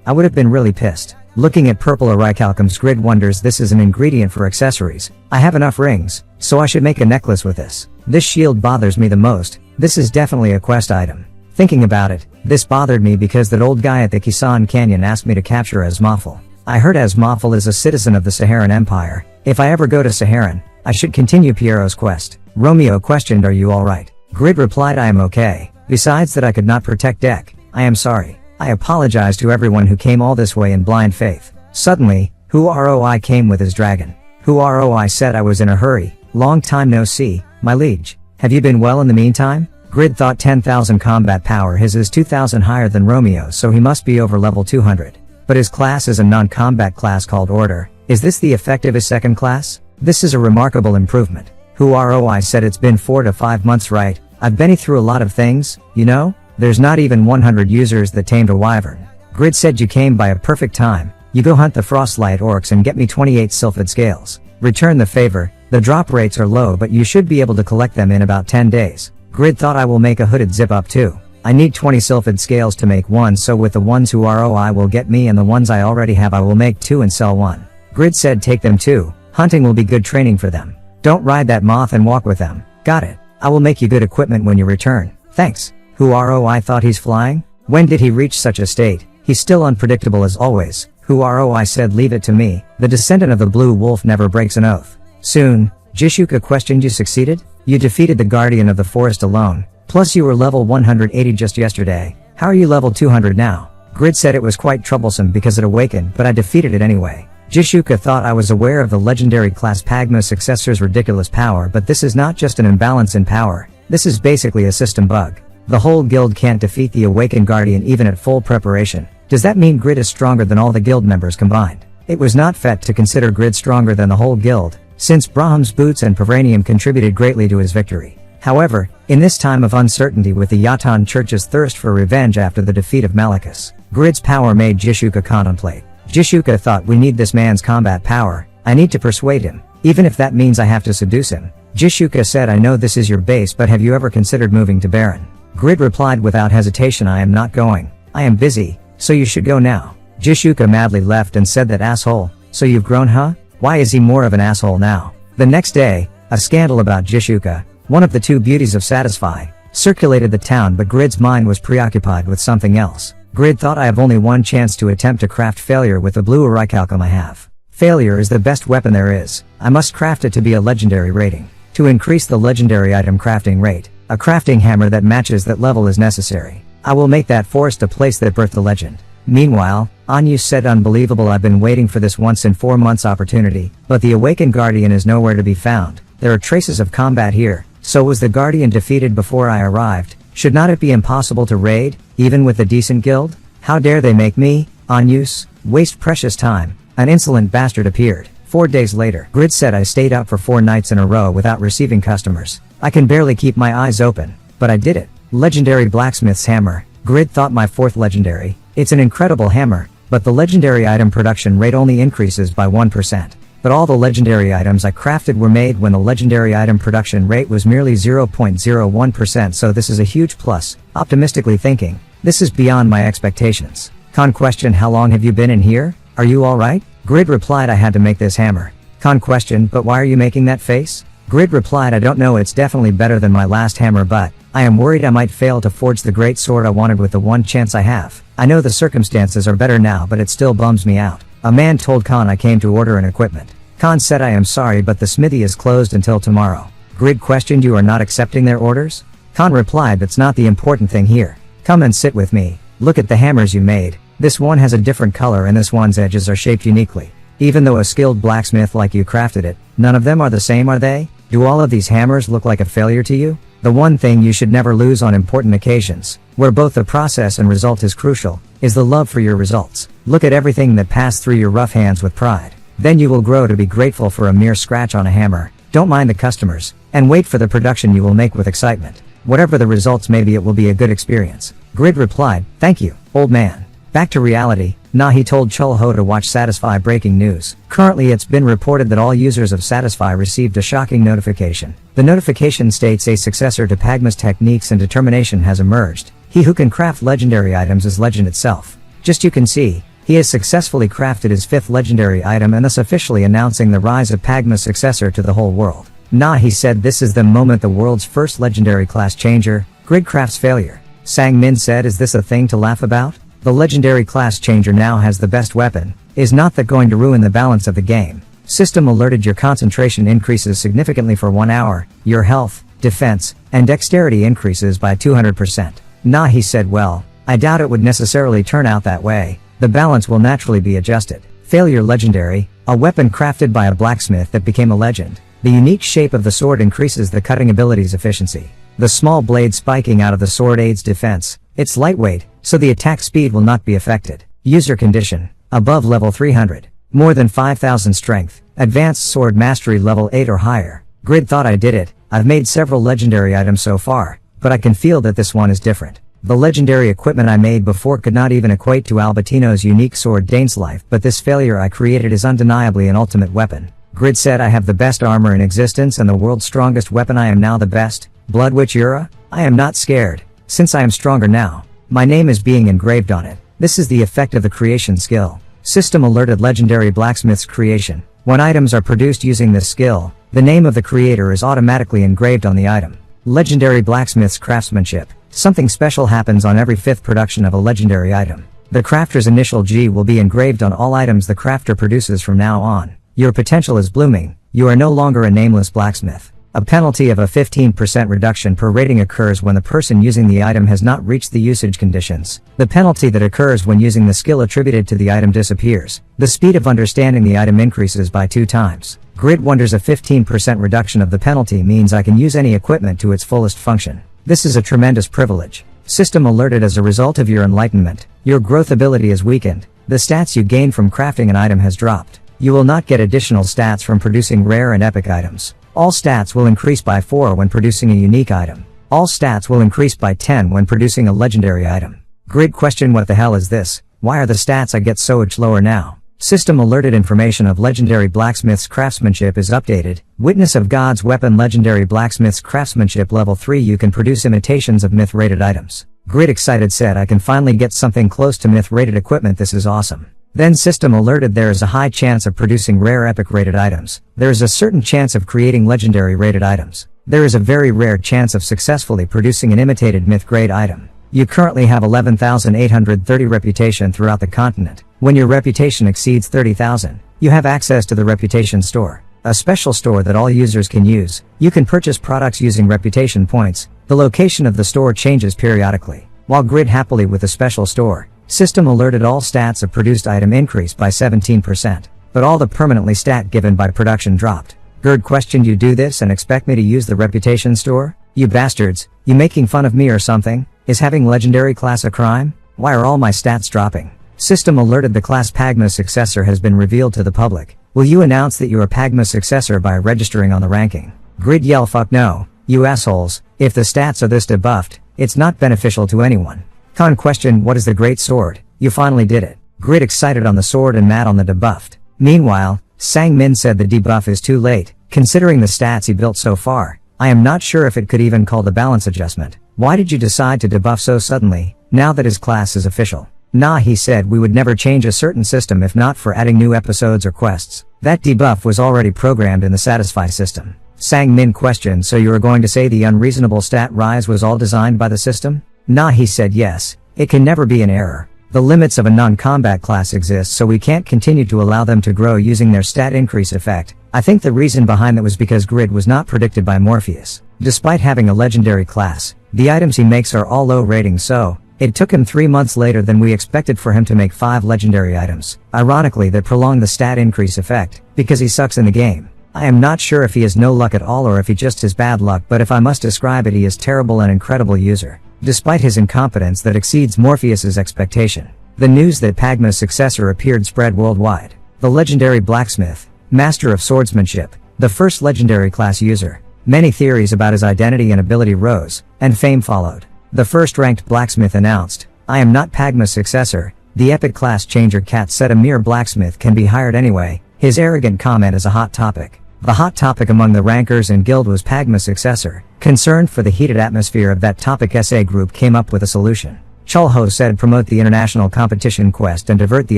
I would have been really pissed. Looking at purple Orichalcums, Grid wonders this is an ingredient for accessories. I have enough rings, so I should make a necklace with this. This shield bothers me the most. This is definitely a quest item. Thinking about it, this bothered me because that old guy at the Kisan Canyon asked me to capture Asmafal. I heard Asmafal is a citizen of the Saharan Empire. If I ever go to Saharan, I should continue Piero's quest. Romeo questioned, are you alright? Grid replied, I am okay. Besides that I could not protect Deck. I am sorry. I apologize to everyone who came all this way in blind faith. Suddenly, Hu Roi came with his dragon. Hu Roi said I was in a hurry. Long time no see, my liege. Have you been well in the meantime? Grid thought 10,000 combat power, his is 2,000 higher than Romeo's, so he must be over level 200. But his class is a non-combat class called Order. Is this the effect of his second class? This is a remarkable improvement. Hu Roi said it's been 4 to 5 months, right? I've been through a lot of things, you know? There's not even 100 users that tamed a wyvern. Grid said you came by a perfect time. You go hunt the Frostlight orcs and get me 28 sylphid scales. Return the favor. The drop rates are low, but you should be able to collect them in about 10 days. Grid thought I will make a hooded zip up too. I need 20 sylphid scales to make one, so with the ones who ROI will get me and the ones I already have I will make 2 and sell 1. Grid said take them too. Hunting will be good training for them. Don't ride that moth and walk with them. Got it. I will make you good equipment when you return. Thanks. Hu Roi thought he's flying? When did he reach such a state? He's still unpredictable as always. Hu Roi said leave it to me. The descendant of the blue wolf never breaks an oath. Soon, Jishuka questioned, you succeeded? You defeated the Guardian of the Forest alone. Plus you were level 180 just yesterday. How are you level 200 now? Grid said it was quite troublesome because it awakened, but I defeated it anyway. Jishuka thought I was aware of the legendary class Pagma's successor's ridiculous power, but this is not just an imbalance in power. This is basically a system bug. The whole guild can't defeat the awakened Guardian even at full preparation. Does that mean Grid is stronger than all the guild members combined? It was not fair to consider Grid stronger than the whole guild, since Brahm's boots and Pavranium contributed greatly to his victory. However, In this time of uncertainty with the Yatan Church's thirst for revenge after the defeat of Malachus, Grid's power made Jishuka contemplate. Jishuka thought, we need this man's combat power, I need to persuade him, even if that means I have to seduce him. Jishuka said, I know this is your base, but have you ever considered moving to Baron? Grid replied without hesitation, I am not going. I am busy, so you should go now. Jishuka madly left and said, that asshole, so you've grown, huh? Why is he more of an asshole now? The next day, a scandal about Jishuka, one of the two beauties of Satisfy, circulated the town, but Grid's mind was preoccupied with something else. Grid thought, I have only one chance to attempt to craft failure with the blue orichalcum I have. Failure is the best weapon there is. I must craft it to be a legendary rating. To increase the legendary item crafting rate, a crafting hammer that matches that level is necessary. I will make that forest a place that birthed the legend. Meanwhile, Anyu said, unbelievable, I've been waiting for this once in 4 months opportunity, but the awakened guardian is nowhere to be found. There are traces of combat here. So was the guardian defeated before I arrived? Should not it be impossible to raid, even with a decent guild? How dare they make me, Anyus, waste precious time? An insolent bastard appeared. 4 days later, Grid said, I stayed up for 4 nights in a row without receiving customers. I can barely keep my eyes open, but I did it. Legendary Blacksmith's hammer. Grid thought, my 4th legendary. It's an incredible hammer, but the legendary item production rate only increases by 1%. But all the legendary items I crafted were made when the legendary item production rate was merely 0.01%, so this is a huge plus. Optimistically thinking, this is beyond my expectations. Con question, how long have you been in here? Are you alright? Grid replied, I had to make this hammer. Con question, but why are you making that face? Grid replied, I don't know, it's definitely better than my last hammer, but I am worried I might fail to forge the great sword I wanted with the one chance I have. I know the circumstances are better now, but it still bums me out. A man told Khan I came to order an equipment. Khan said, I am sorry, but the smithy is closed until tomorrow. Grid questioned, you are not accepting their orders? Khan replied, that's not the important thing here. Come and sit with me. Look at the hammers you made. This one has a different color and this one's edges are shaped uniquely. Even though a skilled blacksmith like you crafted it, none of them are the same, are they? Do all of these hammers look like a failure to you? The one thing you should never lose on important occasions, where both the process and result is crucial, is the love for your results. Look at everything that passed through your rough hands with pride. Then you will grow to be grateful for a mere scratch on a hammer. Don't mind the customers, and wait for the production you will make with excitement. Whatever the results may be, it will be a good experience. Grid replied, thank you, old man. Back to reality, Nahi told Chulho to watch Satisfy breaking news. Currently it's been reported that all users of Satisfy received a shocking notification. The notification states a successor to Pagma's techniques and determination has emerged. He who can craft legendary items is legend itself. Just you can see, he has successfully crafted his 5th legendary item and thus officially announcing the rise of Pagma's successor to the whole world. Nahi said, this is the moment the world's first legendary class changer, Grid crafts failure. Sang Min said, is this a thing to laugh about? The legendary class changer now has the best weapon. Is not that going to ruin the balance of the game? System alerted, your concentration increases significantly for 1 hour, your health, defense, and dexterity increases by 200%. Nahi said, well, I doubt it would necessarily turn out that way. The balance will naturally be adjusted. Failure legendary, a weapon crafted by a blacksmith that became a legend. The unique shape of the sword increases the cutting ability's efficiency. The small blade spiking out of the sword aids defense. It's lightweight, so the attack speed will not be affected. User condition, above level 300. More than 5000 strength, advanced sword mastery level 8 or higher. Grid thought, I did it. I've made several legendary items so far, but I can feel that this one is different. The legendary equipment I made before could not even equate to Albertino's unique sword Dane's life, but this failure I created is undeniably an ultimate weapon. Grid said, I have the best armor in existence and the world's strongest weapon. I am now the best. Blood Witch Ura? I am not scared, since I am stronger now. My name is being engraved on it. This is the effect of the creation skill. System alerted legendary blacksmith's creation. When items are produced using this skill, the name of the creator is automatically engraved on the item. Legendary blacksmith's craftsmanship. Something special happens on every 5th production of a legendary item. The crafter's initial G will be engraved on all items the crafter produces from now on. Your potential is blooming. You are no longer a nameless blacksmith. A penalty of a 15% reduction per rating occurs when the person using the item has not reached the usage conditions. The penalty that occurs when using the skill attributed to the item disappears. The speed of understanding the item increases by 2 times. Grid wonders, a 15% reduction of the penalty means I can use any equipment to its fullest function. This is a tremendous privilege. System alerted, as a result of your enlightenment, your growth ability is weakened. The stats you gain from crafting an item has dropped. You will not get additional stats from producing rare and epic items. All stats will increase by 4 when producing a unique item. All stats will increase by 10 when producing a legendary item. Grid question: what the hell is this? Why are the stats I get so much lower now? System alerted: information of legendary blacksmith's craftsmanship is updated. Witness of God's weapon legendary blacksmith's craftsmanship level 3. You can produce imitations of myth rated items. Grid excited said, I can finally get something close to myth rated equipment. This is awesome. Then system alerted: there is a high chance of producing rare epic rated items. There is a certain chance of creating legendary rated items. There is a very rare chance of successfully producing an imitated myth grade item. You currently have 11,830 reputation throughout the continent. When your reputation exceeds 30,000, you have access to the reputation store, a special store that all users can use. You can purchase products using reputation points. The location of the store changes periodically. While Grid happily with the special store, system alerted all stats of produced item increased by 17%, but all the permanently stat given by production dropped. Grid questioned: you do this and expect me to use the reputation store? You bastards, you making fun of me or something? Is having legendary class a crime? Why are all my stats dropping? System alerted: the class Pagma's successor has been revealed to the public. Will you announce that you are Pagma's successor by registering on the ranking? Grid yell: fuck no, you assholes. If the stats are this debuffed, it's not beneficial to anyone. Con question: what is the great sword? You finally did it. Grid excited on the sword and mad on the debuffed. Meanwhile, Sang Min said the debuff is too late, considering the stats he built so far. I am not sure if it could even call the balance adjustment. Why did you decide to debuff so suddenly, now that his class is official? Nah, he said, we would never change a certain system if not for adding new episodes or quests. That debuff was already programmed in the Satisfy system. Sang Min questioned: so you are going to say the unreasonable stat rise was all designed by the system? Nah, he said, yes, it can never be an error. The limits of a non-combat class exist, so we can't continue to allow them to grow using their stat increase effect. I think the reason behind that was because Grid was not predicted by Morpheus. Despite having a legendary class, the items he makes are all low rating, so it took him 3 months later than we expected for him to make 5 legendary items. Ironically, that prolonged the stat increase effect, because he sucks in the game. I am not sure if he has no luck at all or if he just has bad luck, but if I must describe it, he is terrible and incredible user. Despite his incompetence that exceeds Morpheus's expectation. The news that Pagma's successor appeared spread worldwide. The legendary Blacksmith, master of swordsmanship, the first legendary class user. Many theories about his identity and ability rose, and fame followed. The first ranked Blacksmith announced, I am not Pagma's successor. The epic class changer Cat said a mere blacksmith can be hired anyway. His arrogant comment is a hot topic. The hot topic among the rankers and guild was Pagma's successor. Concerned for the heated atmosphere of that topic, SA group came up with a solution. Chulho said promote the international competition quest and divert the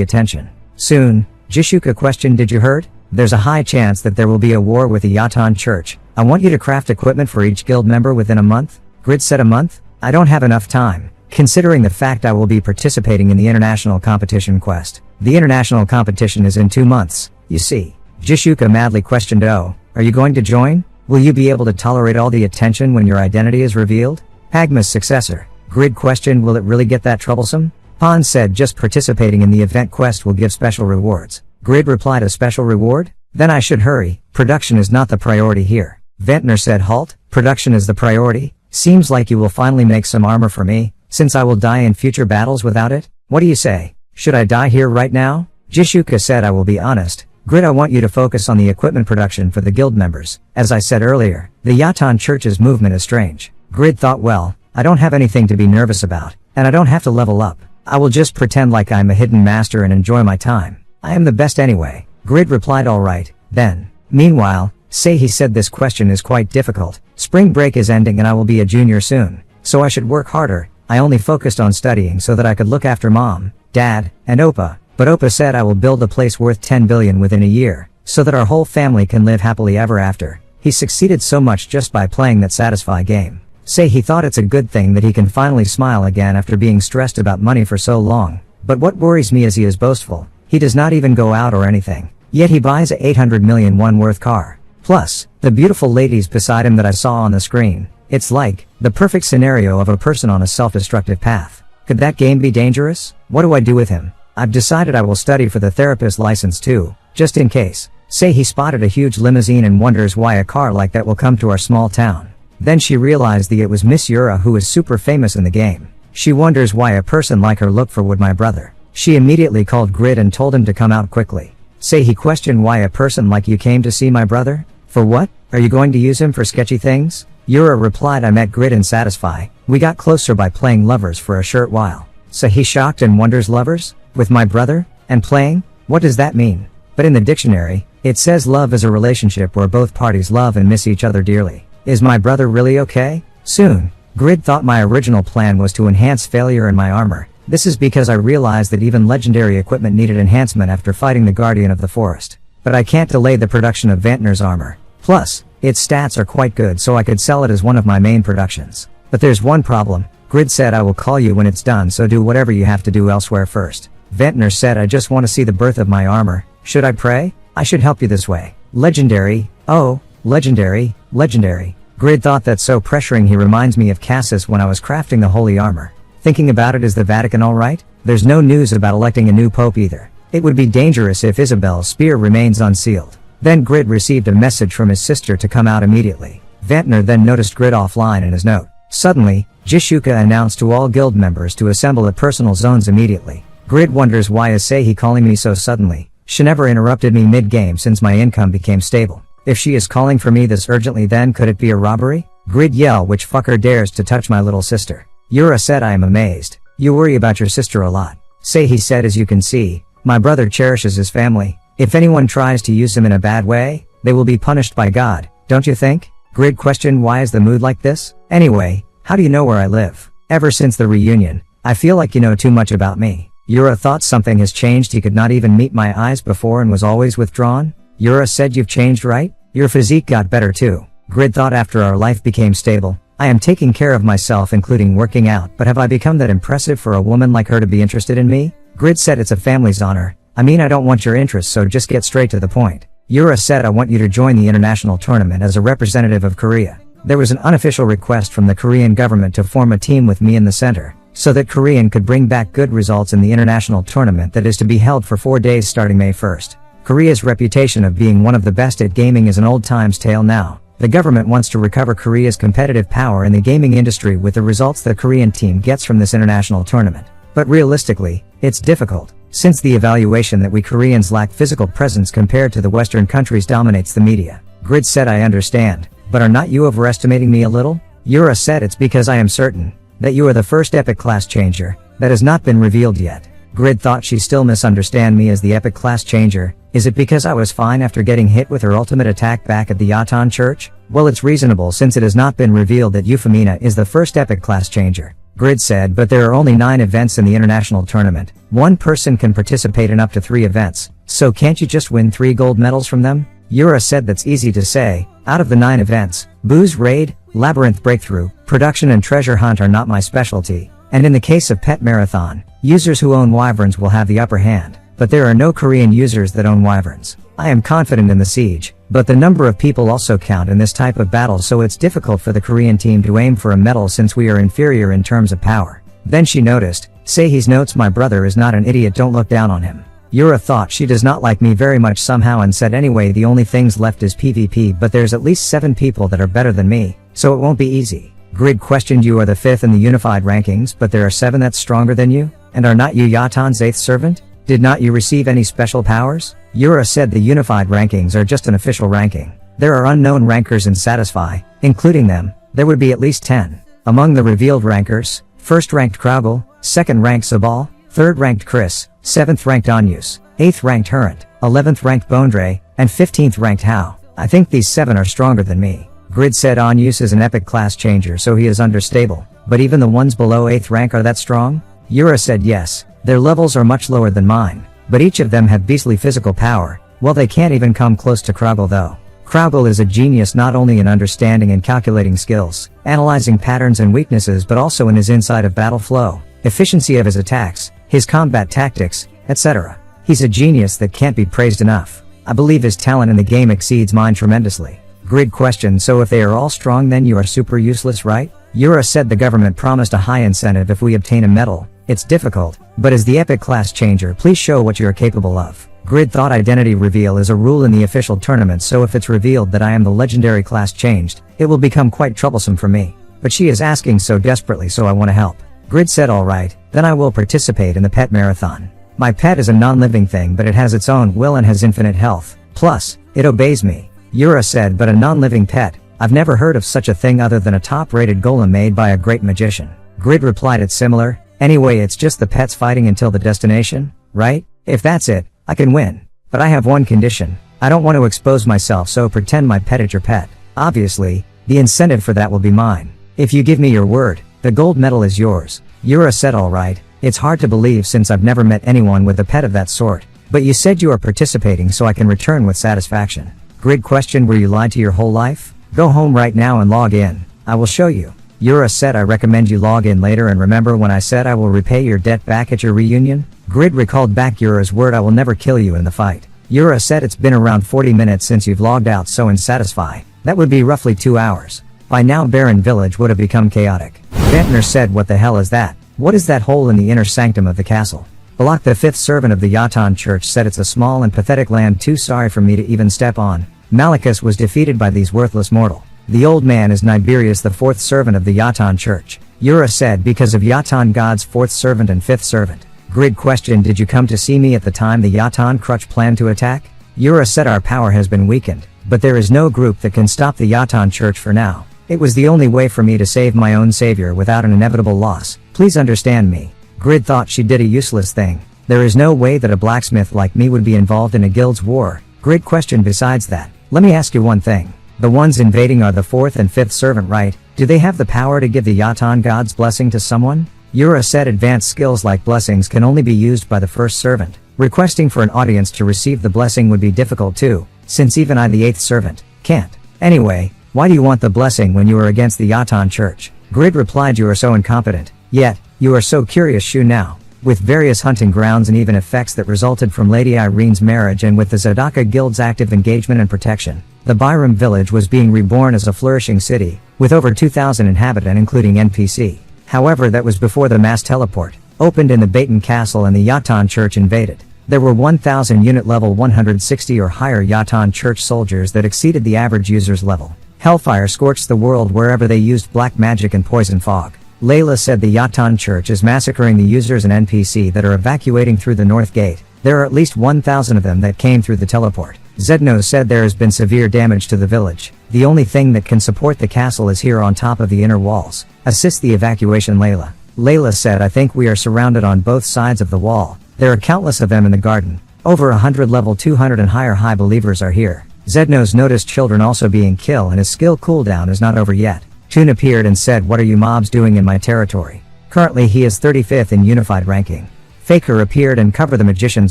attention. Soon, Jishuka questioned: did you heard? There's a high chance that there will be a war with the Yatan Church. I want you to craft equipment for each guild member within a month. Grid said a month? I don't have enough time, considering the fact I will be participating in the international competition quest. The international competition is in 2 months, you see. Jishuka madly questioned: oh, are you going to join? Will you be able to tolerate all the attention when your identity is revealed? Pagma's successor. Grid questioned: will it really get that troublesome? Pon said just participating in the event quest will give special rewards. Grid replied: a special reward? Then I should hurry, production is not the priority here. Ventnor said: halt, production is the priority? Seems like you will finally make some armor for me, since I will die in future battles without it? What do you say? Should I die here right now? Jishuka said: I will be honest. Grid, I want you to focus on the equipment production for the guild members. As I said earlier, the Yatan Church's movement is strange. Grid thought, well, I don't have anything to be nervous about, and I don't have to level up. I will just pretend like I'm a hidden master and enjoy my time. I am the best anyway. Grid replied: alright, then. Meanwhile, Seihi said this question is quite difficult. Spring break is ending and I will be a junior soon, so I should work harder. I only focused on studying so that I could look after mom, dad, and Oppa. But Oppa said I will build a place worth 10 billion within a year, so that our whole family can live happily ever after. He succeeded so much just by playing that Satisfy game. He thought it's a good thing that he can finally smile again after being stressed about money for so long. But what worries me is he is boastful. He does not even go out or anything. Yet he buys a 800 million won worth car. Plus, the beautiful ladies beside him that I saw on the screen. It's like the perfect scenario of a person on a self-destructive path. Could that game be dangerous? What do I do with him? I've decided I will study for the therapist license too, just in case. He spotted a huge limousine and wonders why a car like that will come to our small town. Then she realized that it was Miss Yura, who is super famous in the game. She wonders why a person like her look for would my brother. She immediately called Grid and told him to come out quickly. He questioned: why a person like you came to see my brother? For what? Are you going to use him for sketchy things? Yura replied, I met Grid and Satisfy. We got closer by playing lovers for a short while. So he shocked and wonders lovers? With my brother? And playing? What does that mean? But in the dictionary, it says love is a relationship where both parties love and miss each other dearly. Is my brother really okay? Soon. Grid thought my original plan was to enhance failure in my armor. This is because I realized that even legendary equipment needed enhancement after fighting the Guardian of the Forest. But I can't delay the production of Vantner's armor. Plus, its stats are quite good, so I could sell it as one of my main productions. But there's one problem. Grid said, I will call you when it's done, so do whatever you have to do elsewhere first. Vantner said, I just want to see the birth of my armor. Should I pray? I should help you this way. Legendary. Oh, legendary, legendary. Grid thought that so pressuring. He reminds me of Cassis when I was crafting the holy armor. Thinking about it, is the Vatican alright? There's no news about electing a new pope either. It would be dangerous if Isabel's spear remains unsealed. Then Grid received a message from his sister to come out immediately. Vantner then noticed Grid offline in his note. Suddenly, Jishuka announced to all guild members to assemble at personal zones immediately. Grid wonders, why is Seihi calling me so suddenly? She never interrupted me mid-game since my income became stable. If she is calling for me this urgently, then could it be a robbery? Grid yell, which fucker dares to touch my little sister? Yura said, I am amazed. You worry about your sister a lot. Seihi said, as you can see, my brother cherishes his family. If anyone tries to use him in a bad way, they will be punished by God, don't you think? Grid questioned, why is the mood like this? Anyway, how do you know where I live? Ever since the reunion, I feel like you know too much about me. Yura thought something has changed. He could not even meet my eyes before and was always withdrawn. Yura said, you've changed, right? Your physique got better too. Grid thought, after our life became stable, I am taking care of myself, including working out, but have I become that impressive for a woman like her to be interested in me? Grid said, it's a family's honor. I mean, I don't want your interest, so just get straight to the point. Yura said, I want you to join the international tournament as a representative of Korea. There was an unofficial request from the Korean government to form a team with me in the center, so that Korean could bring back good results in the international tournament that is to be held for 4 days starting May 1st. Korea's reputation of being one of the best at gaming is an old times tale now. The government wants to recover Korea's competitive power in the gaming industry with the results the Korean team gets from this international tournament. But realistically, it's difficult, since the evaluation that we Koreans lack physical presence compared to the Western countries dominates the media. Grid said, I understand, but are not you overestimating me a little? Yura said, it's because I am certain that you are the first epic class changer that has not been revealed yet. Grid thought she still misunderstand me as the epic class changer. Is it because I was fine after getting hit with her ultimate attack back at the Yatan church? Well, it's reasonable since it has not been revealed that Euphemina is the first epic class changer. Grid said, but there are only 9 events in the international tournament. One person can participate in up to 3 events, so can't you just win 3 gold medals from them? Yura said, that's easy to say. Out of the 9 events, Booze Raid, Labyrinth Breakthrough, Production and Treasure Hunt are not my specialty. And in the case of Pet Marathon, users who own wyverns will have the upper hand. But there are no Korean users that own wyverns. I am confident in the siege, but the number of people also count in this type of battle, so it's difficult for the Korean team to aim for a medal since we are inferior in terms of power. Then she noticed, Seihi's notes, my brother is not an idiot, don't look down on him. Yura thought she does not like me very much somehow and said, anyway, the only things left is PvP, but there's at least 7 people that are better than me, so it won't be easy. Grid questioned, you are the 5th in the unified rankings, but there are 7 that's stronger than you? And are not you Yatan's 8th servant? Did not you receive any special powers? Yura said, the unified rankings are just an official ranking. There are unknown rankers in Satisfy, including them, there would be at least 10. Among the revealed rankers, 1st ranked Kraugel, 2nd ranked Sabal, 3rd ranked Chris, 7th ranked Anyus, 8th ranked Hurrent, 11th ranked Bondre, and 15th ranked Hao. I think these 7 are stronger than me. Grid said, Anyus is an epic class changer, so he is understable, but even the ones below 8th rank are that strong? Yura said, yes. Their levels are much lower than mine, but each of them have beastly physical power. Well, they can't even come close to Kraugel though. Kraugel is a genius not only in understanding and calculating skills, analyzing patterns and weaknesses, but also in his insight of battle flow, efficiency of his attacks, his combat tactics, etc. He's a genius that can't be praised enough. I believe his talent in the game exceeds mine tremendously. Grid questioned, so if they are all strong then you are super useless, right? Yura said, the government promised a high incentive if we obtain a medal. It's difficult, but as the epic class changer, please show what you are capable of. Grid thought identity reveal is a rule in the official tournament, so if it's revealed that I am the legendary class changed, it will become quite troublesome for me. But she is asking so desperately, so I want to help. Grid said, alright, then I will participate in the pet marathon. My pet is a non-living thing, but it has its own will and has infinite health. Plus, it obeys me. Yura said, but a non-living pet, I've never heard of such a thing other than a top-rated golem made by a great magician. Grid replied, it's similar. Anyway, it's just the pets fighting until the destination, right? If that's it, I can win. But I have one condition. I don't want to expose myself, so pretend my pet is your pet. Obviously, the incentive for that will be mine. If you give me your word, the gold medal is yours. Yura said, alright. It's hard to believe since I've never met anyone with a pet of that sort. But you said you are participating so I can return with satisfaction. Grid questioned, were you lied to your whole life? Go home right now and log in. I will show you. Yura said, I recommend you log in later and remember when I said I will repay your debt back at your reunion? Grid recalled back Yura's word, I will never kill you in the fight. Yura said, it's been around 40 minutes since you've logged out, so in satisfy. That would be roughly 2 hours. By now Barren Village would have become chaotic. Ventnor said, what the hell is that? What is that hole in the inner sanctum of the castle? Balak, the fifth servant of the Yatan Church, said, it's a small and pathetic land too sorry for me to even step on. Malachus was defeated by these worthless mortal. The old man is Niberius, the fourth servant of the Yatan Church. Yura said, because of Yatan God's fourth servant and fifth servant. Grid questioned, did you come to see me at the time the Yatan Crutch planned to attack? Yura said, our power has been weakened, but there is no group that can stop the Yatan Church for now. It was the only way for me to save my own savior without an inevitable loss. Please understand me. Grid thought she did a useless thing. There is no way that a blacksmith like me would be involved in a guild's war. Grid questioned, besides that, let me ask you one thing. The ones invading are the fourth and fifth servant, right? Do they have the power to give the Yatan God's blessing to someone? Yura said, advanced skills like blessings can only be used by the first servant. Requesting for an audience to receive the blessing would be difficult too, since even I, the eighth servant, can't. Anyway, why do you want the blessing when you are against the Yatan Church? Grid replied, you are so incompetent. Yet, you are so curious Shu now. With various hunting grounds and even effects that resulted from Lady Irene's marriage and with the Zadaka Guild's active engagement and protection, the Byram village was being reborn as a flourishing city, with over 2,000 inhabitants including NPC. However, that was before the mass teleport opened in the Baton Castle and the Yatan Church invaded. There were 1,000 unit level 160 or higher Yatan Church soldiers that exceeded the average user's level. Hellfire scorched the world wherever they used black magic and poison fog. Layla said the Yatan Church is massacring the users and NPC that are evacuating through the North Gate. There are at least 1,000 of them that came through the teleport. Zedno said there has been severe damage to the village. The only thing that can support the castle is here on top of the inner walls. Assist the evacuation, Layla. Layla said, I think we are surrounded on both sides of the wall. There are countless of them in the garden. Over 100 level 200 and higher high believers are here. Zedno's noticed children also being killed and his skill cooldown is not over yet. Toon appeared and said, what are you mobs doing in my territory? Currently he is 35th in unified ranking. Faker appeared and covered the magicians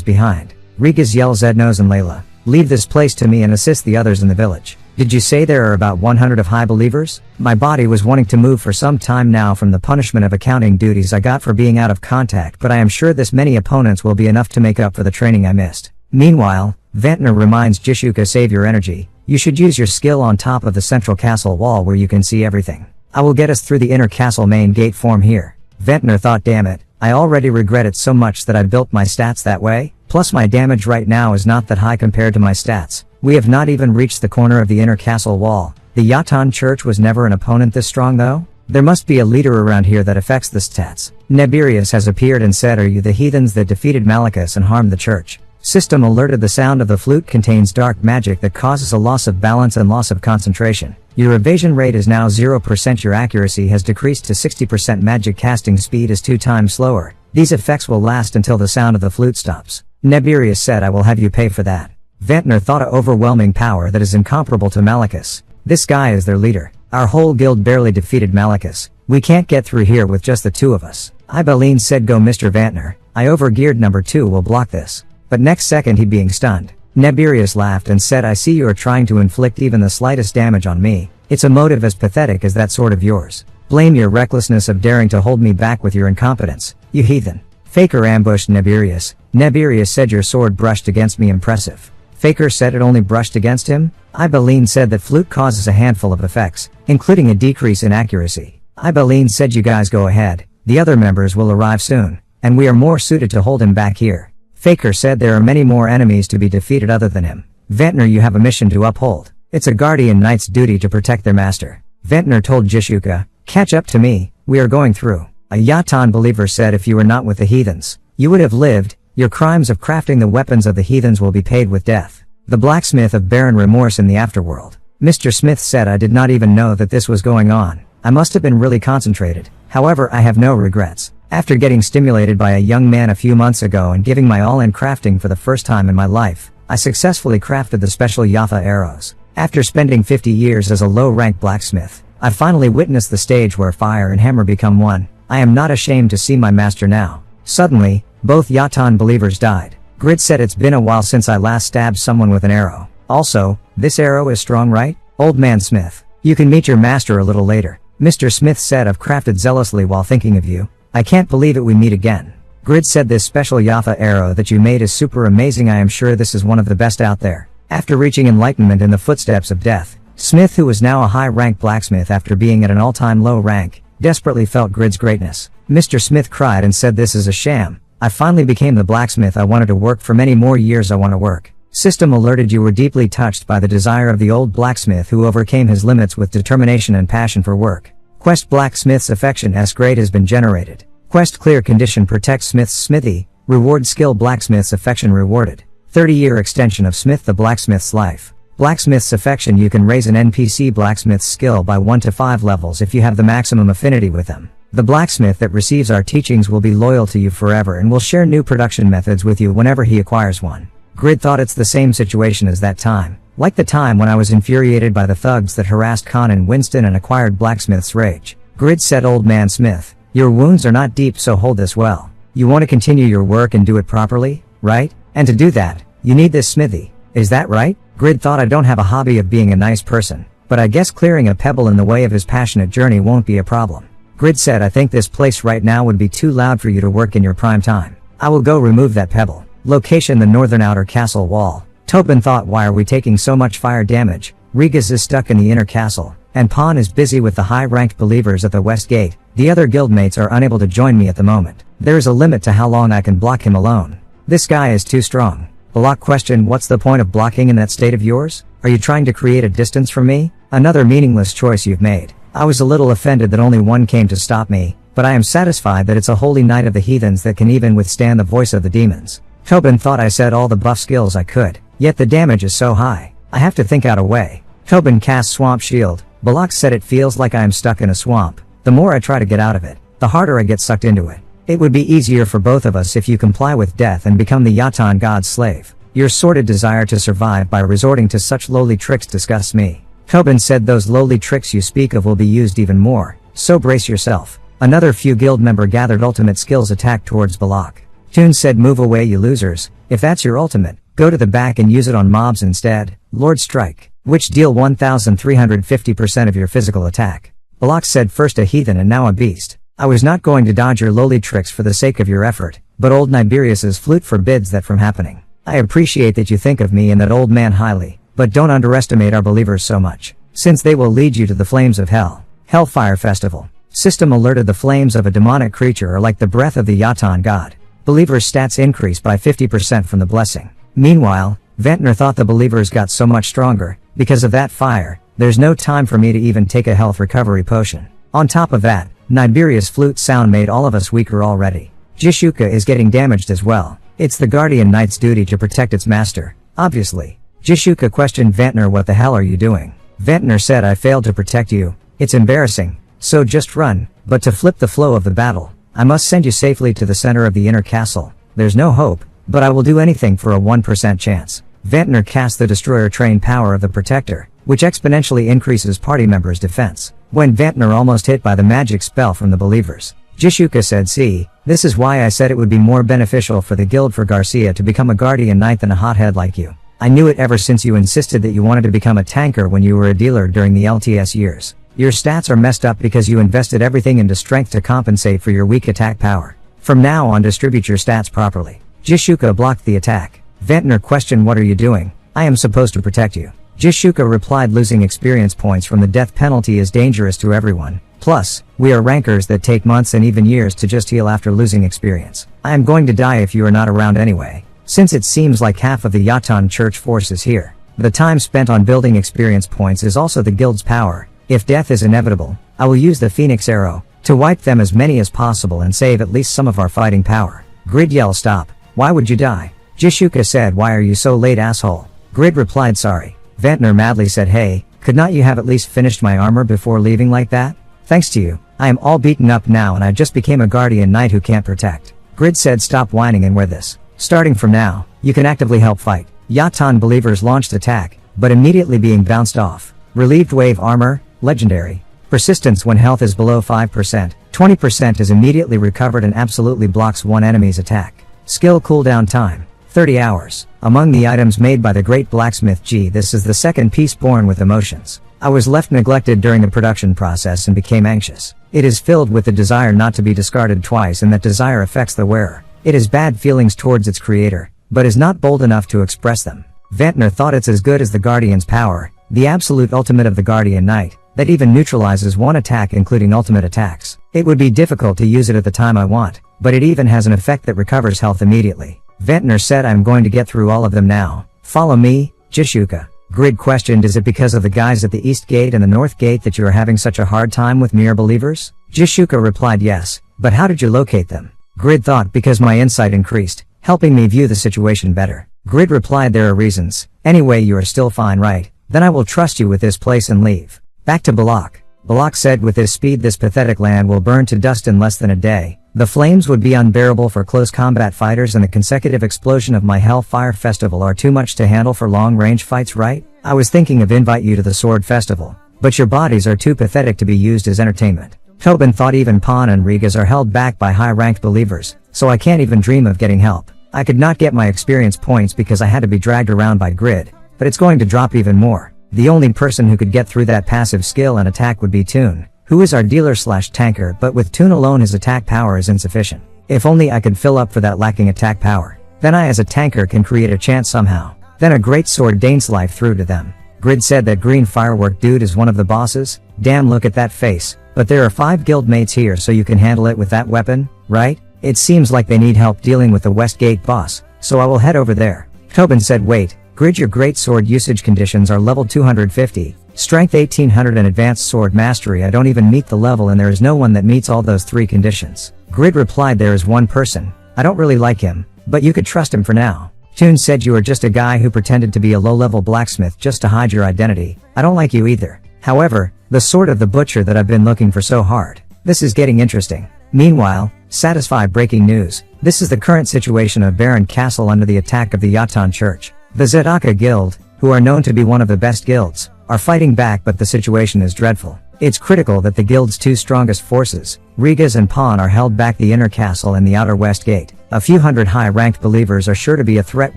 behind. Rigas yelled, Zednos and Layla, leave this place to me and assist the others in the village. Did you say there are about 100 of high believers? My body was wanting to move for some time now from the punishment of accounting duties I got for being out of contact, but I am sure this many opponents will be enough to make up for the training I missed. Meanwhile, Ventnor reminds Jishuka, save your energy. You should use your skill on top of the central castle wall where you can see everything. I will get us through the inner castle main gate form here. Ventnor thought, damn it, I already regret it so much that I built my stats that way, plus my damage right now is not that high compared to my stats. We have not even reached the corner of the inner castle wall. The Yatan Church was never an opponent this strong though? There must be a leader around here that affects the stats. Neberius has appeared and said, are you the heathens that defeated Malachus and harmed the church? System alerted, the sound of the flute contains dark magic that causes a loss of balance and loss of concentration. Your evasion rate is now 0%, your accuracy has decreased to 60%, magic casting speed is 2 times slower. These effects will last until the sound of the flute stops. Neberius said, I will have you pay for that. Ventnor thought, of overwhelming power that is incomparable to Malachus. This guy is their leader. Our whole guild barely defeated Malachus. We can't get through here with just the two of us. Ibeline said, go Mr. Ventnor. I overgeared number 2 will block this. But next second he being stunned. Neberius laughed and said, I see you are trying to inflict even the slightest damage on me. It's a motive as pathetic as that sword of yours. Blame your recklessness of daring to hold me back with your incompetence, you heathen. Faker ambushed Neberius. Neberius said, your sword brushed against me, impressive. Faker said it only brushed against him. Ibeline said that flute causes a handful of effects, including a decrease in accuracy. Ibeline said, you guys go ahead, the other members will arrive soon, and we are more suited to hold him back here. Faker said there are many more enemies to be defeated other than him. Ventnor, you have a mission to uphold. It's a guardian knight's duty to protect their master. Ventnor told Jishuka, catch up to me, we are going through. A Yatan believer said, if you were not with the heathens, you would have lived. Your crimes of crafting the weapons of the heathens will be paid with death. The blacksmith of barren remorse in the afterworld. Mr. Smith said I did not even know that this was going on. I must have been really concentrated. However, I have no regrets. After getting stimulated by a young man a few months ago and giving my all in crafting for the first time in my life, I successfully crafted the special Yafa arrows. After spending 50 years as a low-rank blacksmith, I finally witnessed the stage where fire and hammer become one. I am not ashamed to see my master now. Suddenly, both Yatan believers died. Grid said it's been a while since I last stabbed someone with an arrow. Also, this arrow is strong, right? Old man Smith. You can meet your master a little later. Mr. Smith said I've crafted zealously while thinking of you. I can't believe it we meet again. Grid said this special Yafa arrow that you made is super amazing. I am sure this is one of the best out there. After reaching enlightenment in the footsteps of death, Smith, who was now a high-rank blacksmith after being at an all-time low rank, desperately felt Grid's greatness. Mr. Smith cried and said this is a sham. I finally became the blacksmith I wanted to work for many more years I want to work. System alerted you were deeply touched by the desire of the old blacksmith who overcame his limits with determination and passion for work. Quest Blacksmith's affection S grade has been generated. Quest Clear Condition Protect Smith's Smithy. Reward Skill Blacksmith's affection rewarded. 30-year extension of Smith the Blacksmith's life. Blacksmith's affection. You can raise an NPC blacksmith's skill by 1 to 5 levels if you have the maximum affinity with them. The blacksmith that receives our teachings will be loyal to you forever and will share new production methods with you whenever he acquires one. Grid thought it's the same situation as that time. Like the time when I was infuriated by the thugs that harassed Khan and Winston and acquired Blacksmith's rage. Grid said Old Man Smith, your wounds are not deep, so hold this well. You want to continue your work and do it properly, right? And to do that, you need this smithy. Is that right? Grid thought I don't have a hobby of being a nice person, but I guess clearing a pebble in the way of his passionate journey won't be a problem. Grid said I think this place right now would be too loud for you to work in your prime time. I will go remove that pebble. Location: the northern outer castle wall. Tobin thought, why are we taking so much fire damage? Regas is stuck in the inner castle, and Pawn is busy with the high-ranked believers at the west gate. The other guildmates are unable to join me at the moment. There is a limit to how long I can block him alone. This guy is too strong. Balak questioned, what's the point of blocking in that state of yours? Are you trying to create a distance from me? Another meaningless choice you've made. I was a little offended that only one came to stop me, but I am satisfied that it's a holy knight of the heathens that can even withstand the voice of the demons. Tobin thought I said all the buff skills I could, yet the damage is so high. I have to think out a way. Tobin cast Swamp Shield. Balak said it feels like I am stuck in a swamp. The more I try to get out of it, the harder I get sucked into it. It would be easier for both of us if you comply with death and become the Yatan god's slave. Your sordid desire to survive by resorting to such lowly tricks disgusts me. Tobin said those lowly tricks you speak of will be used even more, so brace yourself. Another few guild member gathered ultimate skills attack towards Balak. Toon said move away you losers. If that's your ultimate, go to the back and use it on mobs instead. Lord Strike, which deal 1350% of your physical attack. Balak said first a heathen and now a beast. I was not going to dodge your lowly tricks for the sake of your effort, but old Niberius's flute forbids that from happening. I appreciate that you think of me and that old man highly, but don't underestimate our believers so much, since they will lead you to the flames of hell. Hellfire Festival. System alerted the flames of a demonic creature are like the breath of the Yatan god. Believers' stats increase by 50% from the blessing. Meanwhile, Ventnor thought the believers got so much stronger, because of that fire, there's no time for me to even take a health recovery potion. On top of that, Niberia's flute sound made all of us weaker already. Jishuka is getting damaged as well. It's the guardian knight's duty to protect its master, obviously. Jishuka questioned Ventnor, what the hell are you doing? Ventnor said I failed to protect you. It's embarrassing, so just run. But to flip the flow of the battle, I must send you safely to the center of the inner castle. There's no hope, but I will do anything for a 1% chance. Ventnor cast the destroyer train power of the protector, which exponentially increases party members' defense. When Ventnor almost hit by the magic spell from the believers, Jishuka said, see, this is why I said it would be more beneficial for the guild for Garcia to become a guardian knight than a hothead like you. I knew it ever since you insisted that you wanted to become a tanker when you were a dealer during the LTS years. Your stats are messed up because you invested everything into strength to compensate for your weak attack power. From now on, distribute your stats properly. Jishuka blocked the attack. Ventnor questioned, what are you doing? I am supposed to protect you. Jishuka replied, losing experience points from the death penalty is dangerous to everyone. Plus, we are rankers that take months and even years to just heal after losing experience. I am going to die if you are not around anyway, since it seems like half of the Yatan church force is here. The time spent on building experience points is also the guild's power. If death is inevitable, I will use the Phoenix Arrow to wipe them as many as possible and save at least some of our fighting power. Grid yelled, stop. Why would you die? Jishuka said, why are you so late, asshole? Grid replied, sorry. Ventnor madly said, hey, Could not you have at least finished my armor before leaving like that? Thanks to you, I am all beaten up now and I just became a guardian knight who can't protect. Grid said stop whining and wear this. Starting from now, you can actively help fight. Yatan believers launched attack, but immediately being bounced off. Relieved wave armor, legendary. Persistence when health is below 5%, 20% is immediately recovered and absolutely blocks one enemy's attack. Skill cooldown time, 30 hours. Among the items made by the great Blacksmith G, this is the second piece born with emotions. I was left neglected during the production process and became anxious. It is filled with the desire not to be discarded twice, and that desire affects the wearer. It has bad feelings towards its creator, but is not bold enough to express them. Ventnor thought it's as good as the Guardian's power, the absolute ultimate of the Guardian Knight, that even neutralizes one attack including ultimate attacks. It would be difficult to use it at the time I want, but it even has an effect that recovers health immediately. Ventnor said I'm going to get through all of them now. Follow me, Jishuka. Grid questioned, is it because of the guys at the East Gate and the North Gate that you are having such a hard time with mere believers? Jishuka replied yes, but how did you locate them? Grid thought because my insight increased, helping me view the situation better. Grid replied there are reasons. Anyway, you are still fine, right? Then I will trust you with this place and leave. Back to Balak. Balak said with this speed this pathetic land will burn to dust in less than a day. The flames would be unbearable for close combat fighters and the consecutive explosion of my Hellfire Festival are too much to handle for long-range fights, right? I was thinking of invite you to the Sword Festival, but your bodies are too pathetic to be used as entertainment. Tobin thought even Pan and Rigas are held back by high-ranked believers, so I can't even dream of getting help. I could not get my experience points because I had to be dragged around by Grid, but it's going to drop even more. The only person who could get through that passive skill and attack would be Toon, who is our dealer/tanker, but with Toon alone his attack power is insufficient. If only I could fill up for that lacking attack power. Then I as a tanker can create a chance somehow. Then a great sword Dane's life through to them. Grid said that green firework dude is one of the bosses. Damn, look at that face. But there are 5 guild mates here, so you can handle it with that weapon, right? It seems like they need help dealing with the Westgate boss, so I will head over there. Tobin said wait, Grid, your great sword usage conditions are level 250, strength 1800 and advanced sword mastery. I don't even meet the level and there is no one that meets all those 3 conditions. Grid replied there is one person. I don't really like him, but you could trust him for now. Toon said you are just a guy who pretended to be a low-level blacksmith just to hide your identity. I don't like you either. However, the sword of the butcher that I've been looking for so hard. This is getting interesting. Meanwhile, Satisfy breaking news. This is the current situation of Baron Castle under the attack of the Yatan Church. The Zedaka Guild, who are known to be one of the best guilds, are fighting back, but the situation is dreadful. It's critical that the guild's 2 strongest forces, Rigas and Pan, are held back the inner castle and the outer west gate. A few hundred high-ranked believers are sure to be a threat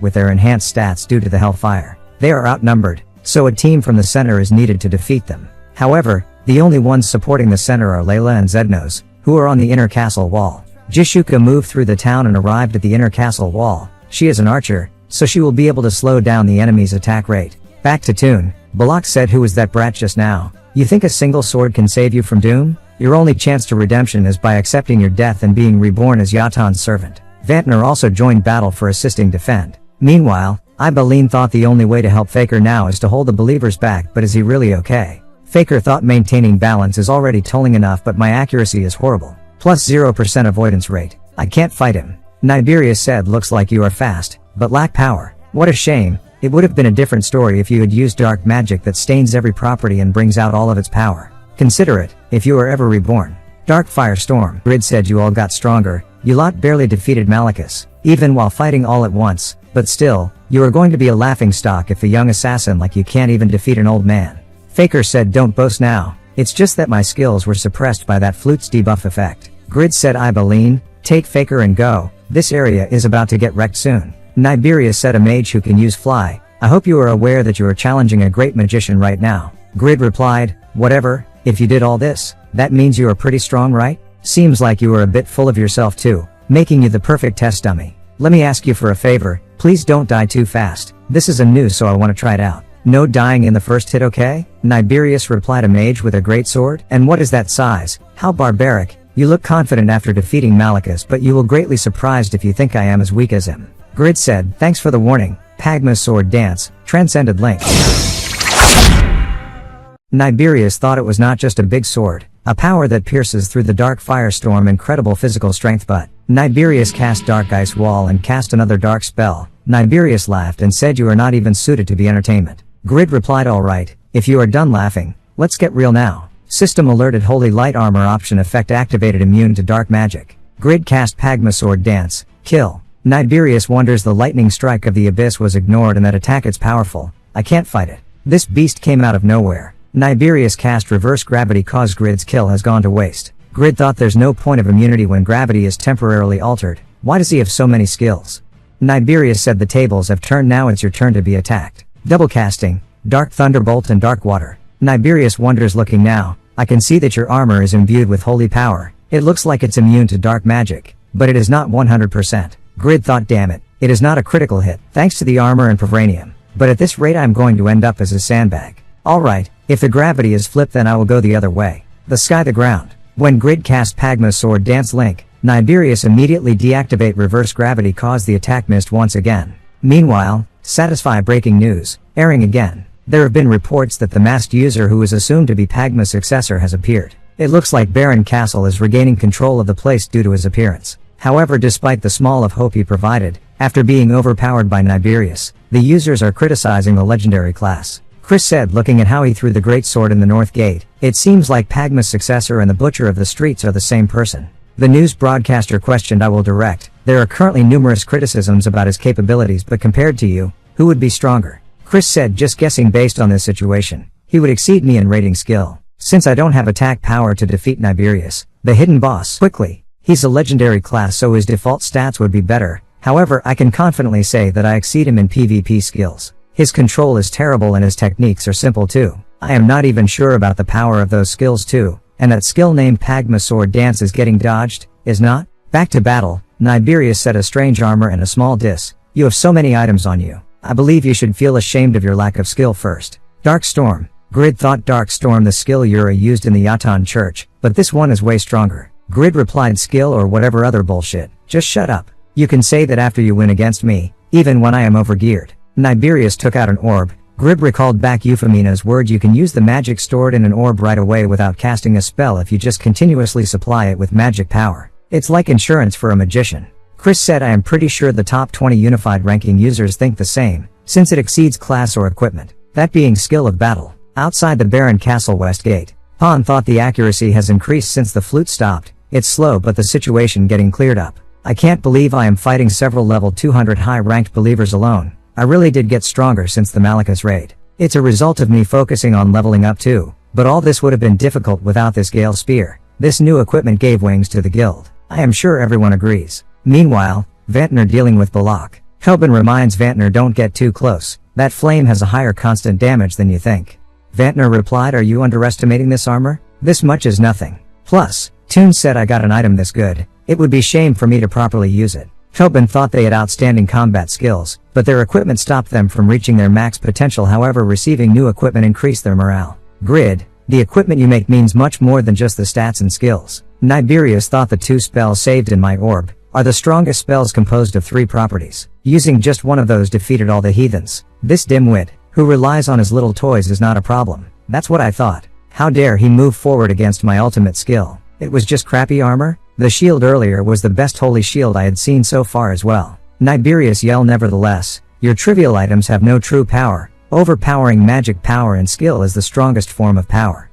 with their enhanced stats due to the hellfire. They are outnumbered, so a team from the center is needed to defeat them. However, the only ones supporting the center are Layla and Zednos, who are on the inner castle wall. Jishuka moved through the town and arrived at the inner castle wall. She is an archer, so she will be able to slow down the enemy's attack rate. Back to Toon. Balak said, who was that brat just now? You think a single sword can save you from doom? Your only chance to redemption is by accepting your death and being reborn as Yatan's servant. Vantner also joined battle for assisting defend. Meanwhile, Ibaline thought the only way to help Faker now is to hold the believers back, but is he really okay? Faker thought maintaining balance is already tolling enough, but my accuracy is horrible. Plus 0% avoidance rate. I can't fight him. Niberia said, looks like you are fast, but lack power. What a shame. It would have been a different story if you had used dark magic that stains every property and brings out all of its power. Consider it, if you are ever reborn. Dark Firestorm. Grid said you all got stronger. You lot barely defeated Malachus, even while fighting all at once, but still, you are going to be a laughing stock if a young assassin like you can't even defeat an old man. Faker said, don't boast now. It's just that my skills were suppressed by that flute's debuff effect. Grid said, Ibaline, take Faker and go. This area is about to get wrecked soon. Niberia said, a mage who can use fly. I hope you are aware that you are challenging a great magician right now. Grid replied, whatever, if you did all this, that means you are pretty strong, right? Seems like you are a bit full of yourself too, making you the perfect test dummy. Let me ask you for a favor, please don't die too fast. This is a new, so I want to try it out. No dying in the first hit, okay? Niberius replied, a mage with a great sword? And what is that size? How barbaric. You look confident after defeating Malachus, but you will greatly surprised if you think I am as weak as him. Grid said, thanks for the warning. Pagma's sword dance, transcended link. Niberius thought it was not just a big sword, a power that pierces through the dark firestorm, incredible physical strength, but Niberius cast dark ice wall and cast another dark spell. Niberius laughed and said, you are not even suited to be entertainment. Grid replied, alright, If you are done laughing, let's get real now. System alerted holy light armor option effect activated immune to dark magic. Grid cast Pagma sword dance, kill. Niberius wonders the lightning strike of the abyss was ignored and that attack it's powerful. I can't fight it. This beast came out of nowhere. Niberius cast reverse gravity cause Grid's kill has gone to waste. Grid thought there's no point of immunity when gravity is temporarily altered. Why does he have so many skills? Niberius said the tables have turned, now it's your turn to be attacked. Double casting, Dark Thunderbolt and Dark Water. Niberius wonders looking now, I can see that your armor is imbued with holy power. It looks like it's immune to dark magic, but it is not 100%. Grid thought damn it, it is not a critical hit, thanks to the armor and Pavranium. But at this rate I'm going to end up as a sandbag. Alright, if the gravity is flipped then I will go the other way. The sky the ground. When Grid cast Pagma's sword dance link, Niberius immediately deactivate reverse gravity caused the attack missed once again. Meanwhile, Satisfy breaking news, airing again. There have been reports that the masked user who is assumed to be Pagma's successor has appeared. It looks like Baron Castle is regaining control of the place due to his appearance. However, despite the small of hope he provided, after being overpowered by Niberius, the users are criticizing the legendary class. Chris said looking at how he threw the great sword in the north gate, it seems like Pagma's successor and the butcher of the streets are the same person. The news broadcaster questioned I will direct, there are currently numerous criticisms about his capabilities but compared to you, who would be stronger? Chris said just guessing based on this situation, he would exceed me in rating skill. Since I don't have attack power to defeat Niberius, the hidden boss, quickly. He's a legendary class so his default stats would be better, however I can confidently say that I exceed him in PvP skills. His control is terrible and his techniques are simple too. I am not even sure about the power of those skills too, and that skill named Pagma sword dance is getting dodged, is not? Back to battle, Niberius said a strange armor and a small diss. You have so many items on you. I believe you should feel ashamed of your lack of skill first. Dark Storm. Grid thought Dark Storm the skill Yura used in the Yatan church, but this one is way stronger. Grid replied skill or whatever other bullshit, just shut up. You can say that after you win against me, even when I am overgeared. Niberius took out an orb. Grid recalled back Euphemina's word you can use the magic stored in an orb right away without casting a spell if you just continuously supply it with magic power. It's like insurance for a magician. Chris said I am pretty sure the top 20 unified ranking users think the same, since it exceeds class or equipment. That being skill of battle. Outside the Baron Castle West Gate, Han thought the accuracy has increased since the flute stopped. It's slow but the situation getting cleared up. I can't believe I am fighting several level 200 high-ranked believers alone. I really did get stronger since the Malachus raid. It's a result of me focusing on leveling up too, but all this would have been difficult without this Gale Spear. This new equipment gave wings to the guild. I am sure everyone agrees. Meanwhile, Vantner dealing with Balak. Tobin reminds Vantner don't get too close, that flame has a higher constant damage than you think. Vantner replied are you underestimating this armor? This much is nothing. Plus, Toon said I got an item this good, it would be shame for me to properly use it. Tobin thought they had outstanding combat skills, but their equipment stopped them from reaching their max potential however receiving new equipment increased their morale. Grid, the equipment you make means much more than just the stats and skills. Niberius thought the 2 spells saved in my orb are the strongest spells composed of 3 properties. Using just one of those defeated all the heathens. This dimwit, who relies on his little toys is not a problem. That's what I thought. How dare he move forward against my ultimate skill? It was just crappy armor? The shield earlier was the best holy shield I had seen so far as well. Niberius yelled nevertheless, your trivial items have no true power. Overpowering magic power and skill is the strongest form of power.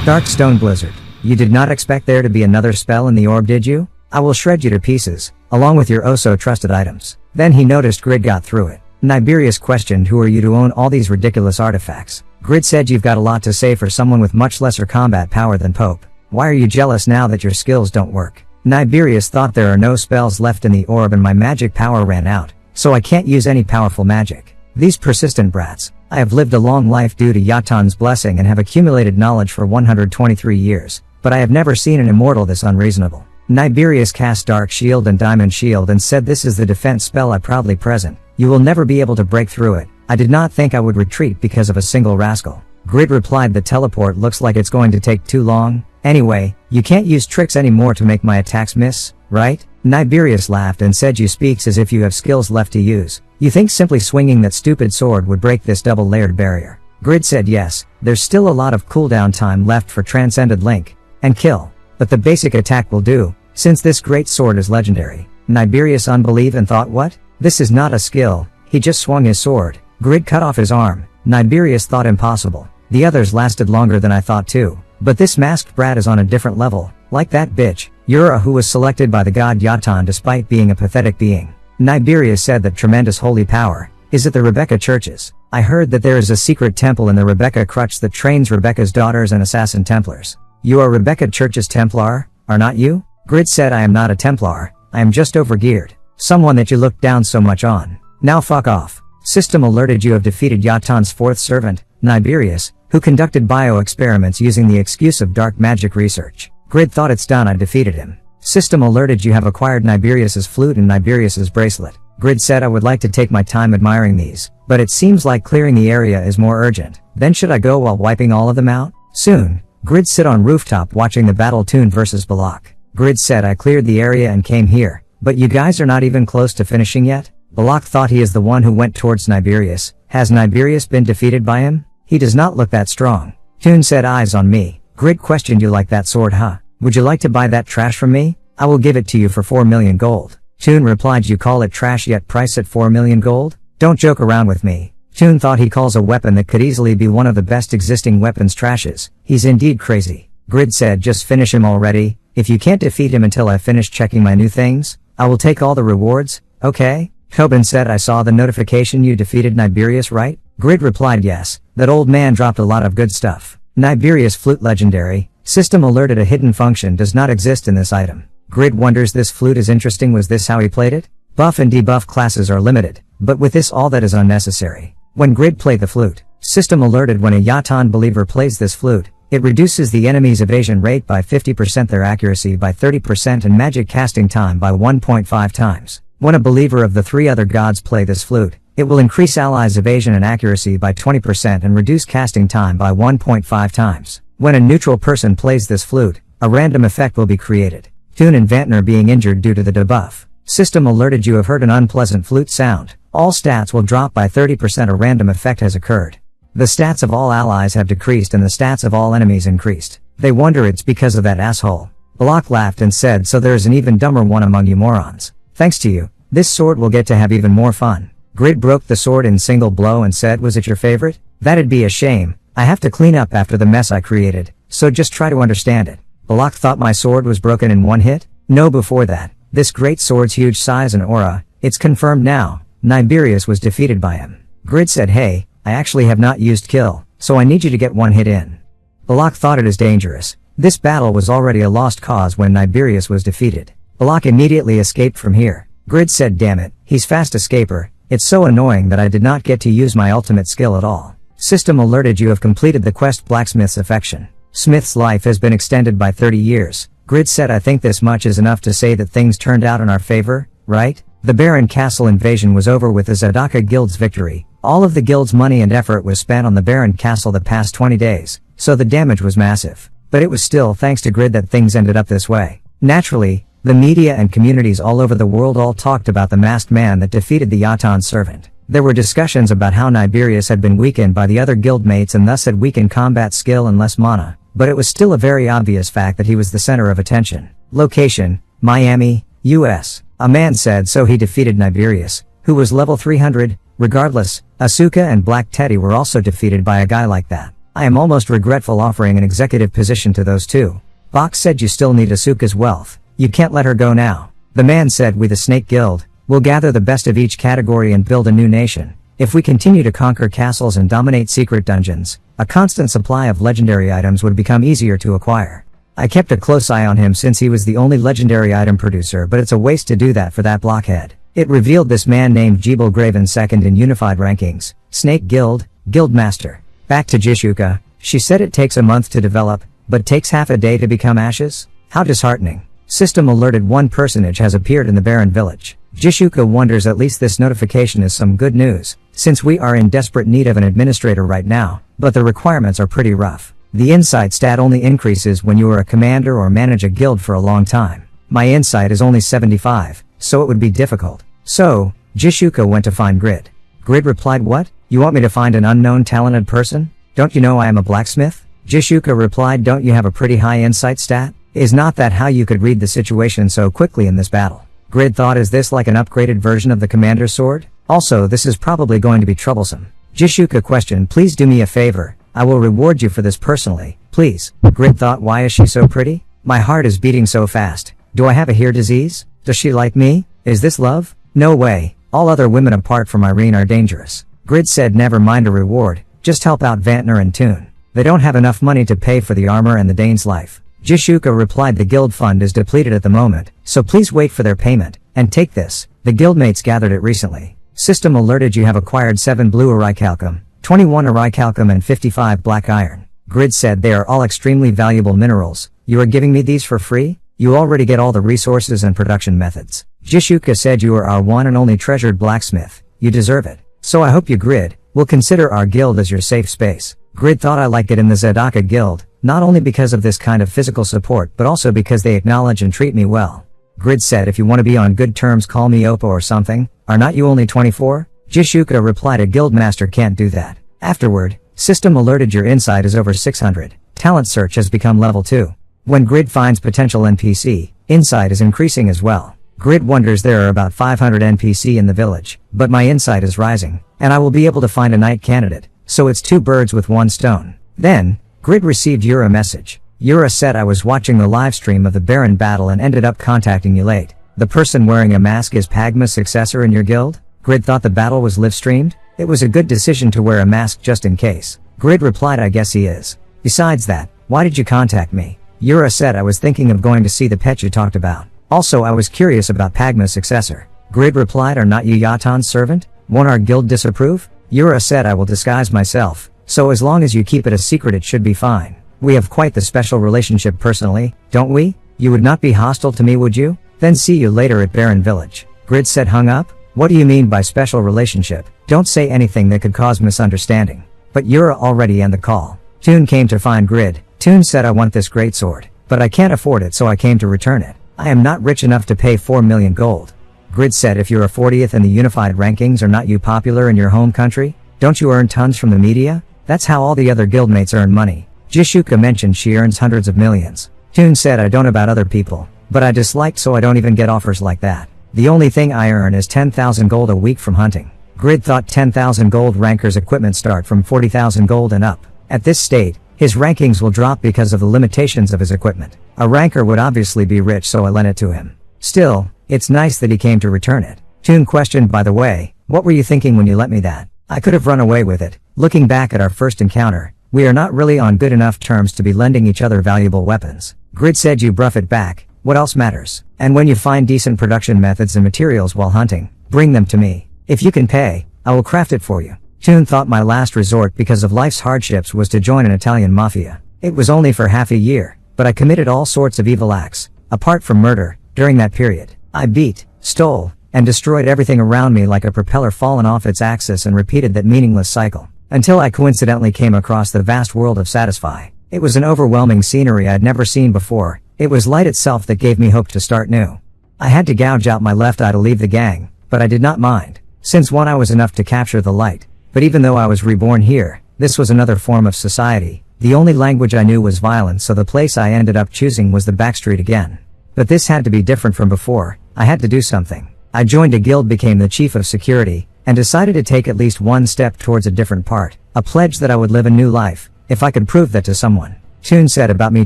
Dark Stone Blizzard. You did not expect there to be another spell in the orb did you? I will shred you to pieces, along with your oh so trusted items. Then he noticed Grid got through it. Niberius questioned who are you to own all these ridiculous artifacts? Grid said you've got a lot to say for someone with much lesser combat power than Pope. Why are you jealous now that your skills don't work? Niberius thought there are no spells left in the orb and my magic power ran out, so I can't use any powerful magic. These persistent brats. I have lived a long life due to Yatan's blessing and have accumulated knowledge for 123 years, but I have never seen an immortal this unreasonable. Niberius cast Dark Shield and Diamond Shield and said this is the defense spell I proudly present. You will never be able to break through it. I did not think I would retreat because of a single rascal. Grid replied the teleport looks like it's going to take too long. Anyway, you can't use tricks anymore to make my attacks miss, right? Niberius laughed and said you speaks as if you have skills left to use. You think simply swinging that stupid sword would break this double-layered barrier? Grid said yes, there's still a lot of cooldown time left for Transcended Link and Kill. But the basic attack will do, since this great sword is legendary. Niberius unbelieved and thought what? This is not a skill, he just swung his sword. Grid cut off his arm. Niberius thought impossible. The others lasted longer than I thought too. But this masked brat is on a different level. Like that bitch, Yura, who was selected by the god Yatan despite being a pathetic being. Niberius said that tremendous holy power. Is it the Rebecca churches? I heard that there is a secret temple in the Rebecca crutch that trains Rebecca's daughters and assassin Templars. You are Rebecca Church's Templar, are not you? Grid said I am not a Templar, I am just Overgeared. Someone that you looked down so much on. Now fuck off. System alerted you have defeated Yatan's fourth servant, Niberius, who conducted bio-experiments using the excuse of dark magic research. Grid thought it's done, I defeated him. System alerted you have acquired Niberius's flute and Niberius's bracelet. Grid said I would like to take my time admiring these, but it seems like clearing the area is more urgent. Then should I go while wiping all of them out? Soon. Grid sit on rooftop watching the battle Toon versus Balak. Grid said I cleared the area and came here, but you guys are not even close to finishing yet? Balak thought he is the one who went towards Niberius. Has Niberius been defeated by him? He does not look that strong. Toon said eyes on me. Grid questioned you like that sword, huh? Would you like to buy that trash from me? I will give it to you for 4 million gold. Toon replied you call it trash yet price it 4 million gold? Don't joke around with me. Toon thought he calls a weapon that could easily be one of the best existing weapons trashes. He's indeed crazy. Grid said just finish him already. If you can't defeat him until I finish checking my new things, I will take all the rewards, okay? Tobin said I saw the notification you defeated Niberius, right? Grid replied yes, that old man dropped a lot of good stuff. Niberius flute legendary. System alerted a hidden function does not exist in this item. Grid wonders this flute is interesting, was this how he played it? Buff and debuff classes are limited, but with this all that is unnecessary. When Grid played the flute, system alerted when a Yatan believer plays this flute, it reduces the enemy's evasion rate by 50%, their accuracy by 30% and magic casting time by 1.5 times. When a believer of the 3 other gods play this flute, it will increase allies' evasion and accuracy by 20% and reduce casting time by 1.5 times. When a neutral person plays this flute, a random effect will be created. Toon and Vantner being injured due to the debuff. System alerted you have heard an unpleasant flute sound. All stats will drop by 30%, a random effect has occurred. The stats of all allies have decreased and the stats of all enemies increased. They wonder it's because of that asshole. Balak laughed and said so there is an even dumber one among you morons. Thanks to you, this sword will get to have even more fun. Grid broke the sword in single blow and said was it your favorite? That'd be a shame. I have to clean up after the mess I created, so just try to understand it. Balak thought my sword was broken in one hit? No, before that. This great sword's huge size and aura, it's confirmed now. Niberius was defeated by him. Grid said hey, I actually have not used kill, so I need you to get one hit in. Balak thought it is dangerous. This battle was already a lost cause when Niberius was defeated. Balak immediately escaped from here. Grid said damn it, he's fast escaper, it's so annoying that I did not get to use my ultimate skill at all. System alerted you have completed the quest Blacksmith's affection. Smith's life has been extended by 30 years. Grid said I think this much is enough to say that things turned out in our favor, right? The Baron Castle invasion was over with the Zadaka Guild's victory. All of the guild's money and effort was spent on the Baron Castle the past 20 days, so the damage was massive. But it was still thanks to Grid that things ended up this way. Naturally, the media and communities all over the world all talked about the masked man that defeated the Yatan servant. There were discussions about how Niberius had been weakened by the other guildmates and thus had weakened combat skill and less mana, but it was still a very obvious fact that he was the center of attention. Location, Miami, US. A man said so he defeated Niberius, who was level 300, regardless, Asuka and Black Teddy were also defeated by a guy like that. I am almost regretful offering an executive position to those two. Box said you still need Asuka's wealth. You can't let her go now. The man said we the Snake Guild, will gather the best of each category and build a new nation. If we continue to conquer castles and dominate secret dungeons, a constant supply of legendary items would become easier to acquire. I kept a close eye on him since he was the only legendary item producer, but it's a waste to do that for that blockhead. It revealed this man named Jebel Graven second in unified rankings, Snake Guild, Guildmaster. Back to Jishuka, she said it takes a month to develop, but takes half a day to become ashes? How disheartening. System alerted one personage has appeared in the barren village. Jishuka wonders at least this notification is some good news, since we are in desperate need of an administrator right now, but the requirements are pretty rough. The insight stat only increases when you are a commander or manage a guild for a long time. My insight is only 75, so it would be difficult. So, Jishuka went to find Grid. Grid replied what? You want me to find an unknown talented person? Don't you know I am a blacksmith? Jishuka replied don't you have a pretty high insight stat? Is not that how you could read the situation so quickly in this battle? Grid thought is this like an upgraded version of the commander's sword? Also this is probably going to be troublesome. Jishuka questioned, please do me a favor, I will reward you for this personally, please. Grid thought, why is she so pretty? My heart is beating so fast. Do I have a hair disease? Does she like me? Is this love? No way, all other women apart from Irene are dangerous. Grid said, never mind a reward, just help out Vantner and Toon. They don't have enough money to pay for the armor and the Dane's life. Jishuka replied, the guild fund is depleted at the moment, so please wait for their payment, and take this, the guildmates gathered it recently. System alerted you have acquired 7 blue orichalcum, 21 orichalcum and 55 black iron. Grid said, they are all extremely valuable minerals, you are giving me these for free? You already get all the resources and production methods. Jishuka said, you are our one and only treasured blacksmith, you deserve it. So I hope you, Grid, will consider our guild as your safe space. Grid thought, I like it in the Zedaka guild, not only because of this kind of physical support but also because they acknowledge and treat me well. Grid said, if you want to be on good terms call me Oppo or something, are not you only 24? Jishuka replied, a guildmaster can't do that. Afterward, system alerted your insight is over 600, talent search has become level 2. When Grid finds potential NPC, insight is increasing as well. Grid wonders, there are about 500 NPC in the village, but my insight is rising, and I will be able to find a knight candidate, so it's 2 birds with 1 stone. Then, Grid received Yura message. Yura said, I was watching the live stream of the Baron battle and ended up contacting you late. The person wearing a mask is Pagma's successor in your guild? Grid thought the battle was live streamed? It was a good decision to wear a mask just in case. Grid replied, I guess he is. Besides that, why did you contact me? Yura said, I was thinking of going to see the pet you talked about. Also I was curious about Pagma's successor. Grid replied, are not you Yatan's servant? Won't our guild disapprove? Yura said, I will disguise myself, so as long as you keep it a secret it should be fine. We have quite the special relationship personally, don't we? You would not be hostile to me, would you? Then see you later at Baron Village. Grid said, hung up? What do you mean by special relationship? Don't say anything that could cause misunderstanding. But Yura already ended the call. Toon came to find Grid. Toon said, I want this great sword, but I can't afford it so I came to return it. I am not rich enough to pay 4 million gold. Grid said, if you're a 40th in the unified rankings, are not you popular in your home country? Don't you earn tons from the media? That's how all the other guildmates earn money. Jishuka mentioned she earns hundreds of millions. Toon said, I don't about other people, but I disliked so I don't even get offers like that. The only thing I earn is 10,000 gold a week from hunting. Grid thought 10,000 gold rankers equipment start from 40,000 gold and up. At this state, his rankings will drop because of the limitations of his equipment. A ranker would obviously be rich so I lent it to him. Still, it's nice that he came to return it. Toon questioned, by the way, what were you thinking when you lent me that? I could have run away with it. Looking back at our first encounter, we are not really on good enough terms to be lending each other valuable weapons. Grid said, you bruff it back, what else matters? And when you find decent production methods and materials while hunting, bring them to me. If you can pay, I will craft it for you. Toon thought my last resort because of life's hardships was to join an Italian mafia. It was only for half a year, but I committed all sorts of evil acts, apart from murder, during that period. I beat, stole, and destroyed everything around me like a propeller fallen off its axis and repeated that meaningless cycle. Until I coincidentally came across the vast world of Satisfy. It was an overwhelming scenery I'd never seen before. It was light itself that gave me hope to start new. I had to gouge out my left eye to leave the gang, but I did not mind. Since one eye was enough to capture the light. But even though I was reborn here, this was another form of society. The only language I knew was violence, so the place I ended up choosing was the backstreet again. But this had to be different from before. I had to do something. I joined a guild, became the chief of security, and decided to take at least one step towards a different part, a pledge that I would live a new life, if I could prove that to someone. Toon said, about me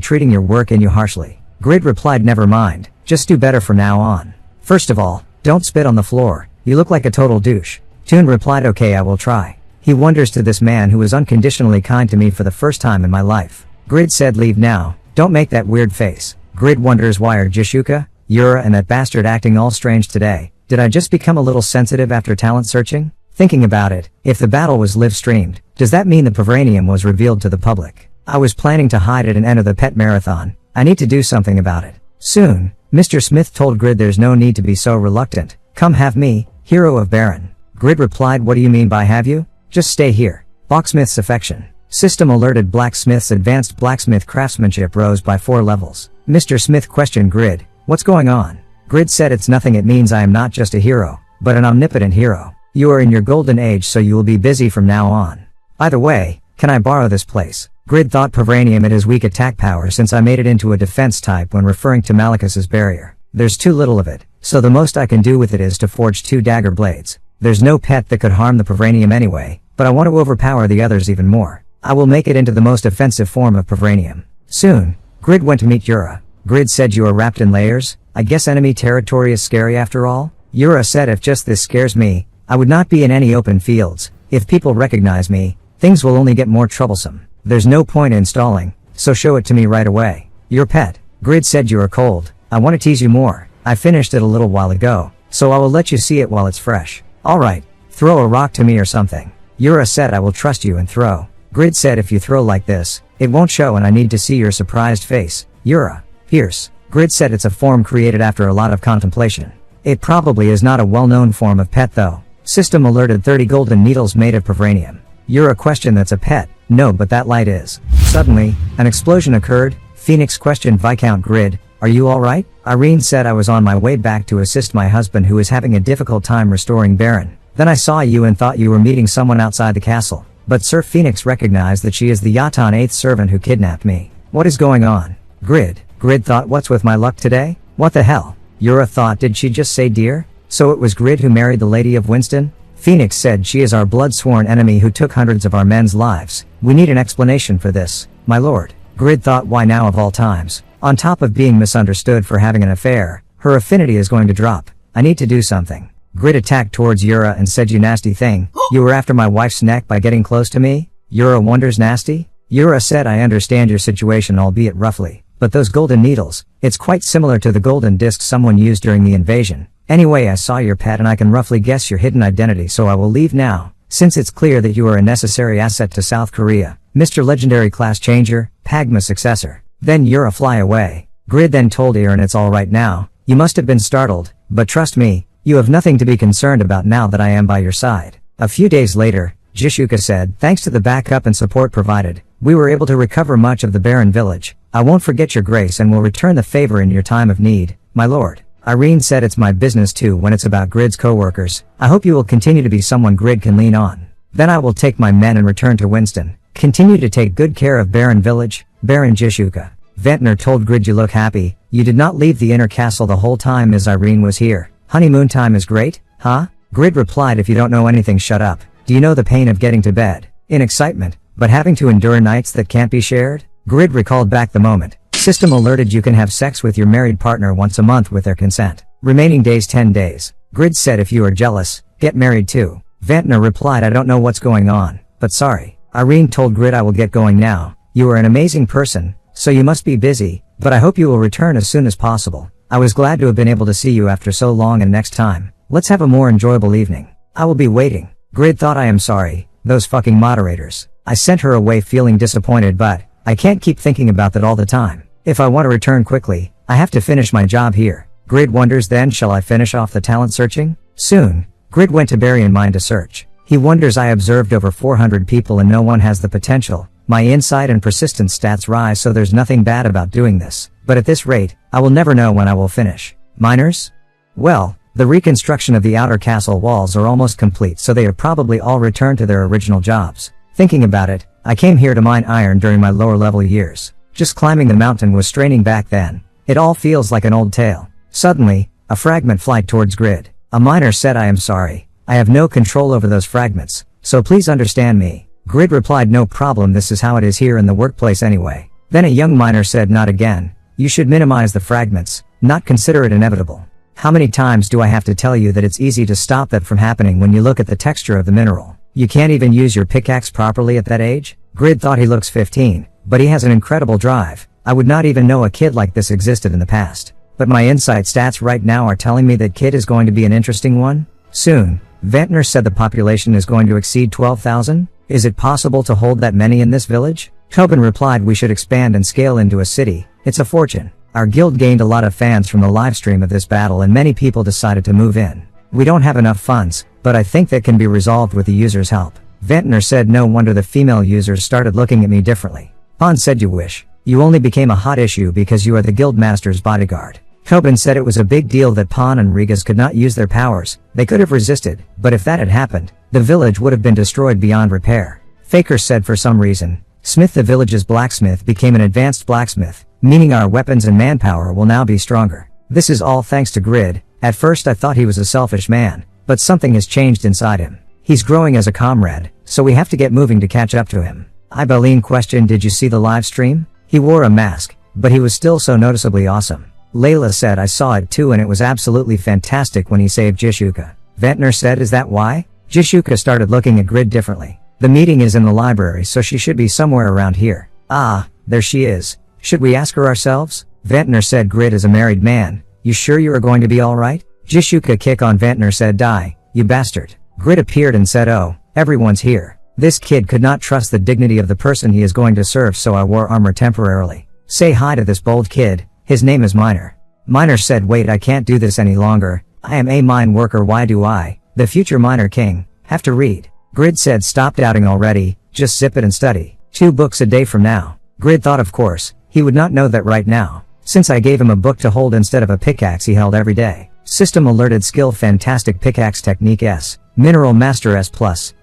treating your work and you harshly. Grid replied, never mind, just do better from now on. First of all, don't spit on the floor, you look like a total douche. Toon replied, okay, I will try. He wonders to this man who was unconditionally kind to me for the first time in my life. Grid said, leave now, don't make that weird face. Grid wonders, why are Jishuka, Yura and that bastard acting all strange today? Did I just become a little sensitive after talent searching? Thinking about it, if the battle was live streamed, does that mean the Pavranium was revealed to the public? I was planning to hide it and enter the pet marathon. I need to do something about it. Soon, Mr. Smith told Grid there's no need to be so reluctant. Come have me, hero of Baron. Grid replied, what do you mean by have you? Just stay here. Blacksmith's affection. System alerted Blacksmith's advanced blacksmith craftsmanship rose by 4 levels. Mr. Smith questioned Grid, what's going on? Grid said, it's nothing, it means I am not just a hero, but an omnipotent hero. You are in your golden age so you will be busy from now on. By the way, can I borrow this place? Grid thought Pavranium it has weak attack power since I made it into a defense type when referring to Malicus's barrier. There's too little of it, so the most I can do with it is to forge 2 dagger blades. There's no pet that could harm the Pavranium anyway, but I want to overpower the others even more. I will make it into the most offensive form of Vibranium. Soon, Grid went to meet Yura. Grid said, you are wrapped in layers? I guess enemy territory is scary after all? Yura said, if just this scares me, I would not be in any open fields. If people recognize me, things will only get more troublesome. There's no point in stalling, so show it to me right away. Your pet. Grid said, you are cold. I want to tease you more. I finished it a little while ago, so I will let you see it while it's fresh. Alright, throw a rock to me or something. Yura said, I will trust you and throw. Grid said, if you throw like this, it won't show and I need to see your surprised face. Yura. Pierce. Grid said, it's a form created after a lot of contemplation. It probably is not a well-known form of pet though. System alerted 30 golden needles made of Vibranium. Yura questioned, that's a pet? No, but that light is. Suddenly, an explosion occurred. Phoenix questioned Viscount Grid, are you alright? Irene said, I was on my way back to assist my husband who is having a difficult time restoring Baron. Then I saw you and thought you were meeting someone outside the castle. But Sir Phoenix recognized that she is the Yatan 8th servant who kidnapped me. What is going on? Grid thought, what's with my luck today? What the hell? Yura thought, did she just say dear? So it was Grid who married the Lady of Winston? Phoenix said, she is our blood-sworn enemy who took hundreds of our men's lives. We need an explanation for this, my lord. Grid thought, why now of all times? On top of being misunderstood for having an affair, her affinity is going to drop. I need to do something. Grid attacked towards Yura and said, you nasty thing. You were after my wife's neck by getting close to me? Yura wonders, nasty? Yura said, I understand your situation, albeit roughly. But those golden needles, it's quite similar to the golden disc someone used during the invasion. Anyway, I saw your pet and I can roughly guess your hidden identity, so I will leave now, since it's clear that you are a necessary asset to South Korea. Mr. Legendary Class Changer, Pagma successor. Then Yura fly away. Grid then told Aaron, it's alright now, you must have been startled, but trust me, you have nothing to be concerned about now that I am by your side. A few days later, Jishuka said, thanks to the backup and support provided, we were able to recover much of the barren village. I won't forget your grace and will return the favor in your time of need, my lord. Irene said, it's my business too when it's about Grid's co-workers. I hope you will continue to be someone Grid can lean on. Then I will take my men and return to Winston. Continue to take good care of Barren Village, Baron Jishuka. Ventnor told Grid, you look happy. You did not leave the inner castle the whole time as Irene was here. Honeymoon time is great, huh? Grid replied, if you don't know anything, shut up. Do you know the pain of getting to bed? In excitement, but having to endure nights that can't be shared? Grid recalled back the moment. System alerted, you can have sex with your married partner once a month with their consent. Remaining days 10 days. Grid said, if you are jealous, get married too. Ventnor replied, I don't know what's going on, but sorry. Irene told Grid, I will get going now. You are an amazing person, so you must be busy, but I hope you will return as soon as possible. I was glad to have been able to see you after so long, and next time, let's have a more enjoyable evening. I will be waiting. Grid thought, I am sorry, those fucking moderators. I sent her away feeling disappointed, but I can't keep thinking about that all the time. If I want to return quickly, I have to finish my job here. Grid wonders, then shall I finish off the talent searching? Soon, Grid went to Baryon Mine to search. He wonders, I observed over 400 people and no one has the potential. My insight and persistence stats rise, so there's nothing bad about doing this. But at this rate, I will never know when I will finish. Miners? Well, the reconstruction of the outer castle walls are almost complete, so they have probably all returned to their original jobs. Thinking about it, I came here to mine iron during my lower level years. Just climbing the mountain was straining back then. It all feels like an old tale. Suddenly, a fragment flied towards Grid. A miner said, I am sorry. I have no control over those fragments, so please understand me. Grid replied, no problem, this is how it is here in the workplace anyway. Then a young miner said, not again. You should minimize the fragments, not consider it inevitable. How many times do I have to tell you that it's easy to stop that from happening when you look at the texture of the mineral? You can't even use your pickaxe properly at that age? Grid thought, he looks 15. But he has an incredible drive. I would not even know a kid like this existed in the past. But my insight stats right now are telling me that kid is going to be an interesting one. Soon, Ventnor said the population is going to exceed 12,000. Is it possible to hold that many in this village? Tobin replied, we should expand and scale into a city. It's a fortune. Our guild gained a lot of fans from the live stream of this battle and many people decided to move in. We don't have enough funds, but I think that can be resolved with the users' help. Ventnor said, no wonder the female users started looking at me differently. Pon said, you wish. You only became a hot issue because you are the guild master's bodyguard. Tobin said it was a big deal that Pon and Rigas could not use their powers. They could have resisted, but if that had happened, the village would have been destroyed beyond repair. Faker said, for some reason, Smith the village's blacksmith became an advanced blacksmith, meaning our weapons and manpower will now be stronger. This is all thanks to Grid. At first I thought he was a selfish man, but something has changed inside him. He's growing as a comrade, so we have to get moving to catch up to him. Ibeline questioned, did you see the live stream? He wore a mask, but he was still so noticeably awesome. Layla said, I saw it too and it was absolutely fantastic when he saved Jishuka. Ventnor said, is that why? Jishuka started looking at Grid differently. The meeting is in the library, so she should be somewhere around here. Ah, there she is. Should we ask her ourselves? Ventnor said, Grid is a married man. You sure you are going to be alright? Jishuka kick on Ventnor said, die, you bastard. Grid appeared and said, oh, everyone's here. This kid could not trust the dignity of the person he is going to serve, so I wore armor temporarily. Say hi to this bold kid, his name is Miner. Miner said, wait, I can't do this any longer. I am a mine worker, why do I, the future miner king, have to read? Grid said, stop doubting already, just zip it and study. 2 books a day from now. Grid thought, of course, he would not know that right now, since I gave him a book to hold instead of a pickaxe he held every day. System alerted, skill fantastic, pickaxe technique S, mineral master S+,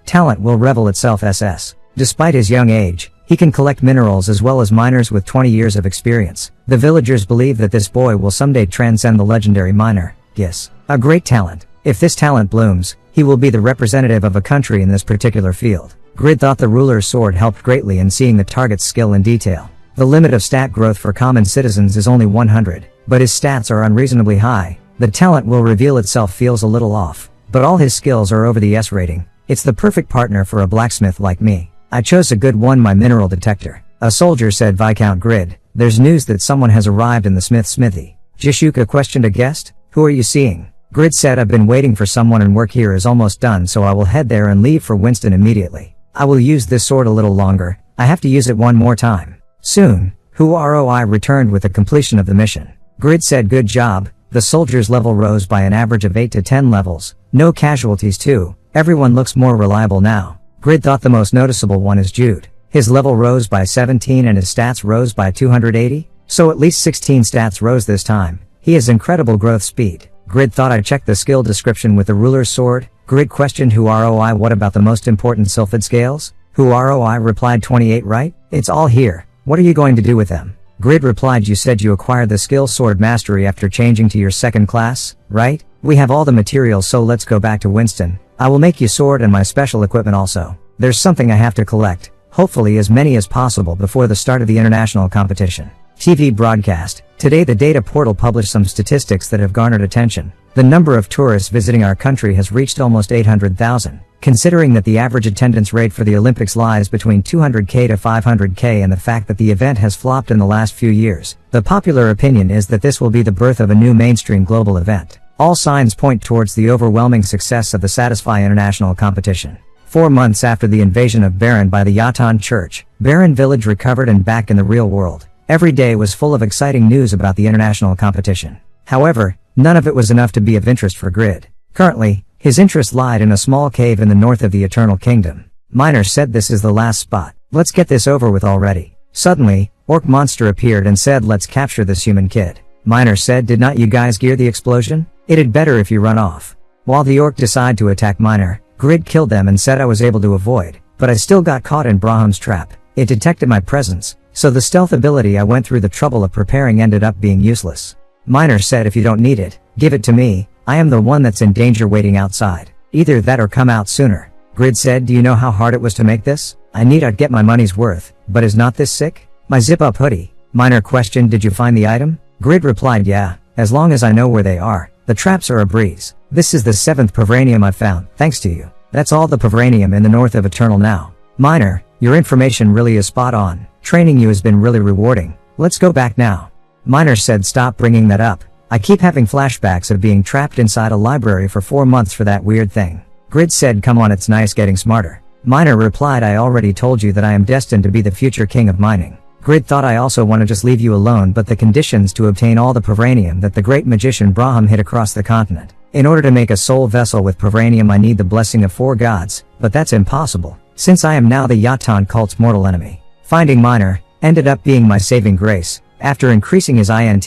talent will reveal itself SS. Despite his young age, he can collect minerals as well as miners with 20 years of experience. The villagers believe that this boy will someday transcend the legendary miner. Yes, a great talent. If this talent blooms, he will be the representative of a country in this particular field. Grid thought the ruler's sword helped greatly in seeing the target's skill in detail. The limit of stat growth for common citizens is only 100, but his stats are unreasonably high. The talent will reveal itself feels a little off, but all his skills are over the S rating. It's the perfect partner for a blacksmith like me. I chose a good one, my mineral detector. A soldier said, Viscount Grid, there's news that someone has arrived in the smith's smithy. Jishuka questioned, a guest? Who are you seeing? Grid said, I've been waiting for someone and work here is almost done, so I will head there and leave for Winston immediately. I will use this sword a little longer. I have to use it one more time. Soon. ROI returned with the completion of the mission. Grid said, good job. The soldier's level rose by an average of 8 to 10 levels. No casualties too. Everyone looks more reliable now. Grid thought the most noticeable one is Jude. His level rose by 17 and his stats rose by 280. So at least 16 stats rose this time. He has incredible growth speed. Grid thought, I checked the skill description with the ruler's sword. Grid questioned, ROI, what about the most important sylphid scales? ROI replied, 28 right? It's all here. What are you going to do with them? Grid replied, you said you acquired the skill sword mastery after changing to your second class, right? We have all the materials, so let's go back to Winston. I will make you sword and my special equipment also. There's something I have to collect, hopefully as many as possible before the start of the international competition. TV broadcast. Today the data portal published some statistics that have garnered attention. The number of tourists visiting our country has reached almost 800,000. Considering that the average attendance rate for the Olympics lies between 200k to 500k and the fact that the event has flopped in the last few years, the popular opinion is that this will be the birth of a new mainstream global event. All signs point towards the overwhelming success of the Satisfy International competition. 4 months after the invasion of Baron by the Yatan Church, Baron Village recovered and back in the real world. Every day was full of exciting news about the international competition. However, none of it was enough to be of interest for Grid. Currently, his interest lied in a small cave in the north of the Eternal Kingdom. Miner said, this is the last spot. Let's get this over with already. Suddenly, Orc Monster appeared and said, let's capture this human kid. Miner said, did not you guys gear the explosion? It'd better if you run off. While the Orc decided to attack Miner, Grid killed them and said I was able to avoid, but I still got caught in Braham's trap. It detected my presence, so the stealth ability I went through the trouble of preparing ended up being useless. Miner said, if you don't need it, give it to me. I am the one that's in danger waiting outside. Either that or come out sooner. Grid said, do you know how hard it was to make this? I need I'd get my money's worth, but is not this sick? My zip-up hoodie. Miner questioned, did you find the item? Grid replied, yeah, as long as I know where they are. The traps are a breeze. This is the 7th Pavranium I've found, thanks to you. That's all the Pavranium in the north of Eternal now. Miner, your information really is spot on. Training you has been really rewarding. Let's go back now. Miner said, stop bringing that up. I keep having flashbacks of being trapped inside a library for 4 months for that weird thing. Grid said, come on, it's nice getting smarter. Miner replied, I already told you that I am destined to be the future king of mining. Grid thought, I also want to just leave you alone, but the conditions to obtain all the Pavranium that the great magician Braham hid across the continent. In order to make a soul vessel with Pavranium I need the blessing of 4 gods, but that's impossible, since I am now the Yatan cult's mortal enemy. Finding Miner ended up being my saving grace. After increasing his INT,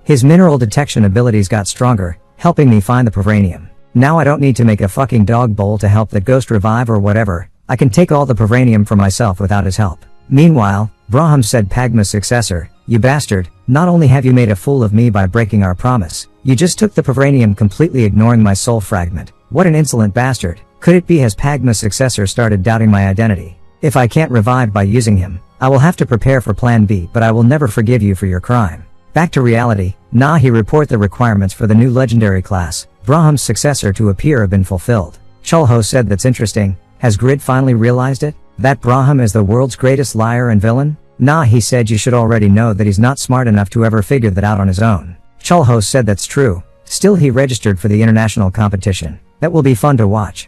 his mineral detection abilities got stronger, helping me find the Pavranium. Now I don't need to make a fucking dog bowl to help the ghost revive or whatever. I can take all the Pavranium for myself without his help. Meanwhile, Braham said, Pagma's successor, you bastard, not only have you made a fool of me by breaking our promise, you just took the Pavranium completely ignoring my soul fragment. What an insolent bastard. Could it be has Pagma's successor started doubting my identity? If I can't revive by using him, I will have to prepare for plan B, but I will never forgive you for your crime. Back to reality. He report the requirements for the new legendary class, Braham's successor to appear have been fulfilled. Chulho said that's interesting. Has Grid finally realized it? That Braham is the world's greatest liar and villain? He said you should already know that he's not smart enough to ever figure that out on his own. Chulho said that's true. Still he registered for the international competition. That will be fun to watch.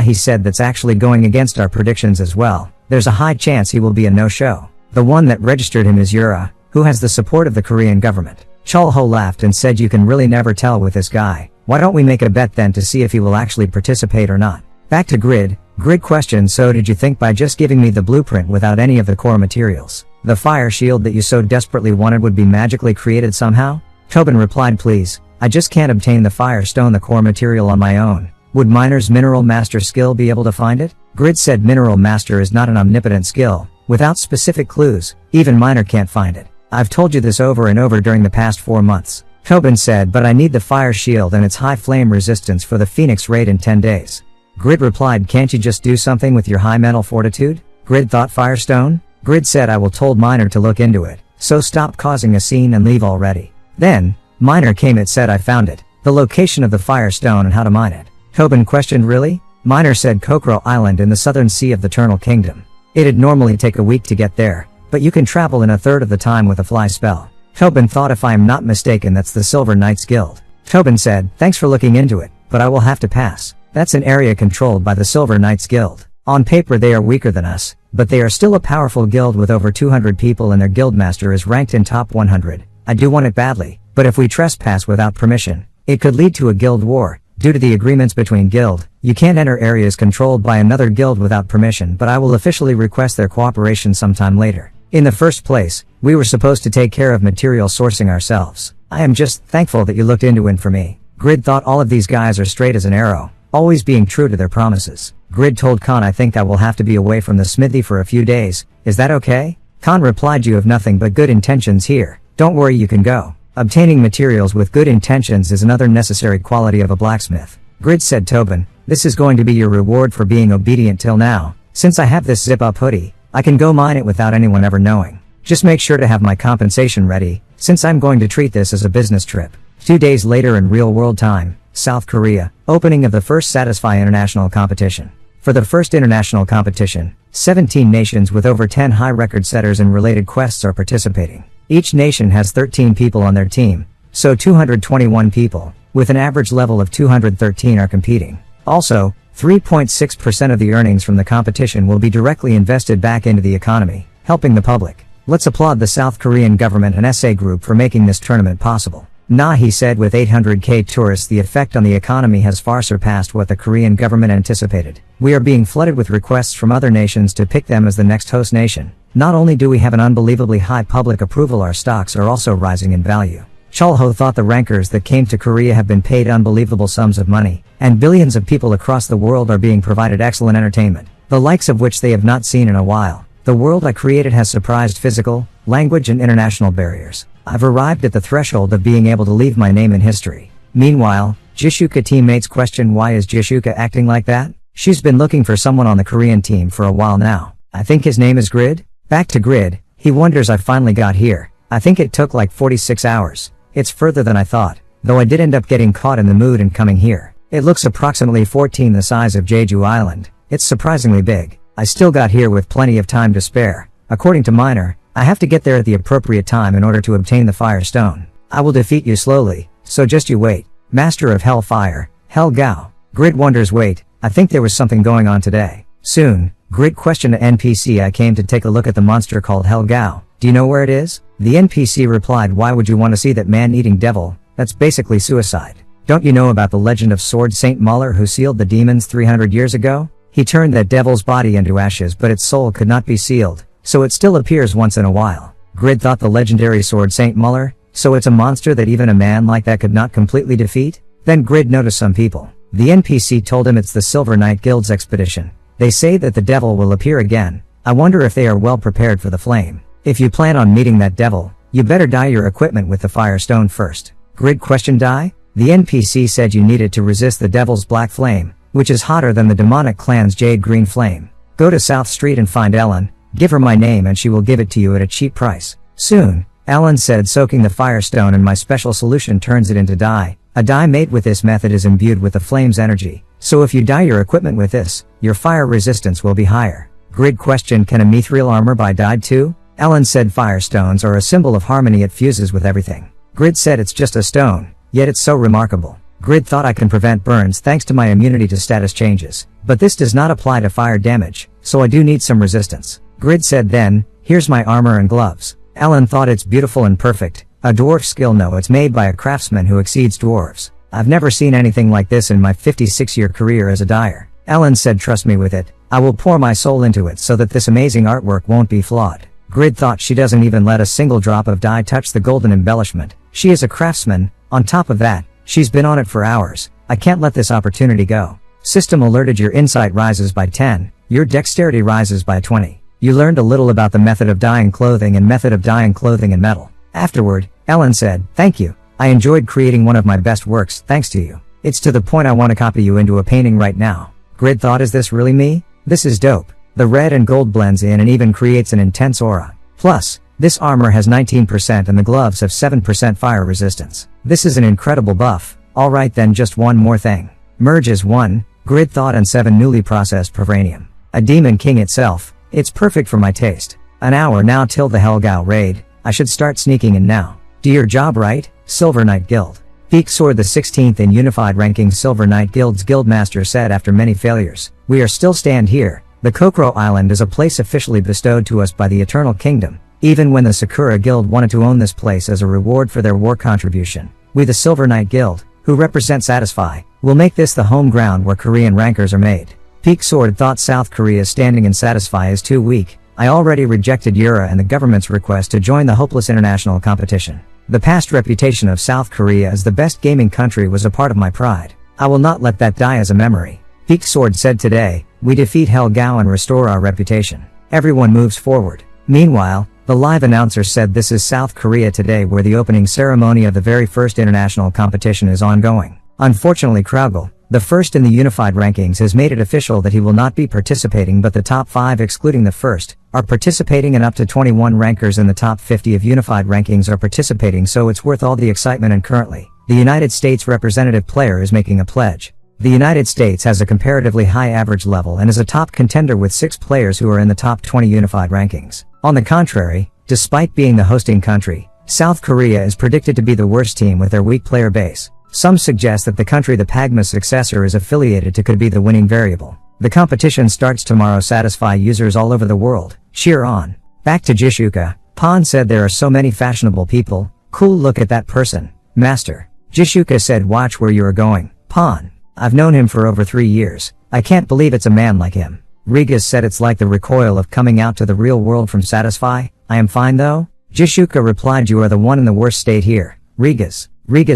He said that's actually going against our predictions as well. There's a high chance he will be a no-show. The one that registered him is Yura, who has the support of the Korean government. Chulho laughed and said you can really never tell with this guy. Why don't we make a bet then to see if he will actually participate or not? Back to Grid. Grid question, so did you think by just giving me the blueprint without any of the core materials, the fire shield that you so desperately wanted would be magically created somehow? Tobin replied, please, I just can't obtain the fire stone, the core material, on my own. Would Miner's Mineral Master skill be able to find it? Grid said Mineral Master is not an omnipotent skill. Without specific clues, even Miner can't find it. I've told you this over and over during the past 4 months. Tobin said, but I need the fire shield and its high flame resistance for the Phoenix raid in 10 days. Grid replied, can't you just do something with your high mental fortitude? Grid thought Firestone? Grid said, I will told Miner to look into it, so stop causing a scene and leave already. Then, Miner came, it said I found it, the location of the Firestone and how to mine it. Tobin questioned, really? Miner said Kokoro Island in the southern sea of the Eternal Kingdom. It'd normally take a week to get there, but you can travel in a third of the time with a fly spell. Tobin thought, if I am not mistaken, that's the Silver Knights Guild. Tobin said, thanks for looking into it, but I will have to pass. That's an area controlled by the Silver Knights Guild. On paper they are weaker than us, but they are still a powerful guild with over 200 people and their guildmaster is ranked in top 100. I do want it badly, but if we trespass without permission, it could lead to a guild war. Due to the agreements between guild, you can't enter areas controlled by another guild without permission, but I will officially request their cooperation sometime later. In the first place, we were supposed to take care of material sourcing ourselves. I am just thankful that you looked into it for me. Grid thought all of these guys are straight as an arrow, always being true to their promises. Grid told Khan, I think I will have to be away from the smithy for a few days. Is that okay? Khan replied, you have nothing but good intentions here. Don't worry, you can go. Obtaining materials with good intentions is another necessary quality of a blacksmith. Grid said, Tobin, this is going to be your reward for being obedient till now. Since I have this zip-up hoodie, I can go mine it without anyone ever knowing. Just make sure to have my compensation ready, since I'm going to treat this as a business trip. 2 days later in real-world time, South Korea, opening of the first Satisfy International Competition. For the first international competition, 17 nations with over 10 high record setters and related quests are participating. Each nation has 13 people on their team, so 221 people, with an average level of 213 are competing. Also, 3.6% of the earnings from the competition will be directly invested back into the economy, helping the public. Let's applaud the South Korean government and SA Group for making this tournament possible. He said, with 800k tourists, the effect on the economy has far surpassed what the Korean government anticipated. We are being flooded with requests from other nations to pick them as the next host nation. Not only do we have an unbelievably high public approval, our stocks are also rising in value. Chulho thought the rankers that came to Korea have been paid unbelievable sums of money, and billions of people across the world are being provided excellent entertainment, the likes of which they have not seen in a while. The world I created has surprised physical, language and international barriers. I've arrived at the threshold of being able to leave my name in history. Meanwhile, Jishuka teammates question, why is Jishuka acting like that? She's been looking for someone on the Korean team for a while now. I think his name is Grid? Back to Grid, he wonders, I finally got here. I think it took like 46 hours. It's further than I thought, though I did end up getting caught in the mood and coming here. It looks approximately 14 the size of Jeju Island. It's surprisingly big. I still got here with plenty of time to spare. According to Miner, I have to get there at the appropriate time in order to obtain the Fire Stone. I will defeat you slowly, so just you wait. Master of Hellfire, Hell Gao. Grid wonders, wait, I think there was something going on today. Soon, Grid questioned an NPC, I came to take a look at the monster called Hell Gao. Do you know where it is? The NPC replied, why would you want to see that man-eating devil? That's basically suicide. Don't you know about the legend of Sword Saint Muller who sealed the demons 300 years ago? He turned that devil's body into ashes, but its soul could not be sealed, so it still appears once in a while. Grid thought the legendary Sword Saint Muller, so it's a monster that even a man like that could not completely defeat? Then Grid noticed some people. The NPC told him it's the Silver Knight Guild's expedition. They say that the devil will appear again. I wonder if they are well prepared for the flame. If you plan on meeting that devil, you better dye your equipment with the Fire Stone first. Grid questioned, dye? The NPC said you needed to resist the devil's black flame, which is hotter than the demonic clan's jade green flame. Go to South Street and find Ellen, give her my name and she will give it to you at a cheap price. Soon, Ellen said, soaking the firestone in my special solution turns it into dye. A dye made with this method is imbued with the flame's energy, so if you dye your equipment with this, your fire resistance will be higher. Grid questioned, can a mithril armor be dyed too? Ellen said firestones are a symbol of harmony, it fuses with everything. Grid said it's just a stone, yet it's so remarkable. Grid thought I can prevent burns thanks to my immunity to status changes, but this does not apply to fire damage, so I do need some resistance. Grid said then, here's my armor and gloves. Ellen thought it's beautiful and perfect, a dwarf skill. No, it's made by a craftsman who exceeds dwarves. I've never seen anything like this in my 56-year career as a dyer. Ellen said, trust me with it, I will pour my soul into it so that this amazing artwork won't be flawed. Grid thought she doesn't even let a single drop of dye touch the golden embellishment. She is a craftsman. On top of that, she's been on it for hours. I can't let this opportunity go. System alerted, your insight rises by 10, your dexterity rises by 20. You learned a little about the method of dyeing clothing and method of dyeing clothing in metal. Afterward, Ellen said, thank you. I enjoyed creating one of my best works thanks to you. It's to the point I want to copy you into a painting right now. Grid thought, is this really me? This is dope. The red and gold blends in and even creates an intense aura. Plus, this armor has 19% and the gloves have 7% fire resistance. This is an incredible buff. Alright then, just one more thing. Merge is 1, Grid thought, and 7 newly processed Provranium. A demon king itself. It's perfect for my taste. An hour now till the Helgao raid. I should start sneaking in now. Do your job right, Silver Knight Guild. Peak Sword, the 16th in unified rankings. Silver Knight Guild's guildmaster said after many failures, we are still stand here. The Kokoro Island is a place officially bestowed to us by the Eternal Kingdom. Even when the Sakura Guild wanted to own this place as a reward for their war contribution, we, the Silver Knight Guild, who represent Satisfy, will make this the home ground where Korean rankers are made. Peak Sword thought South Korea's standing in Satisfy is too weak. I already rejected Yura and the government's request to join the hopeless international competition. The past reputation of South Korea as the best gaming country was a part of my pride. I will not let that die as a memory. Peak Sword said, today, we defeat Helgao and restore our reputation. Everyone moves forward. Meanwhile, the live announcer said, this is South Korea today, where the opening ceremony of the very first international competition is ongoing. Unfortunately, Kraugel, the first in the unified rankings, has made it official that he will not be participating, but the top 5 excluding the first are participating and up to 21 rankers in the top 50 of unified rankings are participating, so it's worth all the excitement. And currently, the United States representative player is making a pledge. The United States has a comparatively high average level and is a top contender with 6 players who are in the top 20 unified rankings. On the contrary, despite being the hosting country, South Korea is predicted to be the worst team with their weak player base. Some suggest that the country the Pagma's successor is affiliated to could be the winning variable. The competition starts tomorrow. Satisfy users all over the world. Cheer on. Back to Jishuka. Pan said, there are so many fashionable people. Cool, look at that person. Master. Jishuka said, watch where you are going. Pan. I've known him for over 3 years. I can't believe it's a man like him. Rigas said, it's like the recoil of coming out to the real world from Satisfy. I am fine though. Jishuka replied, you are the one in the worst state here. Rigas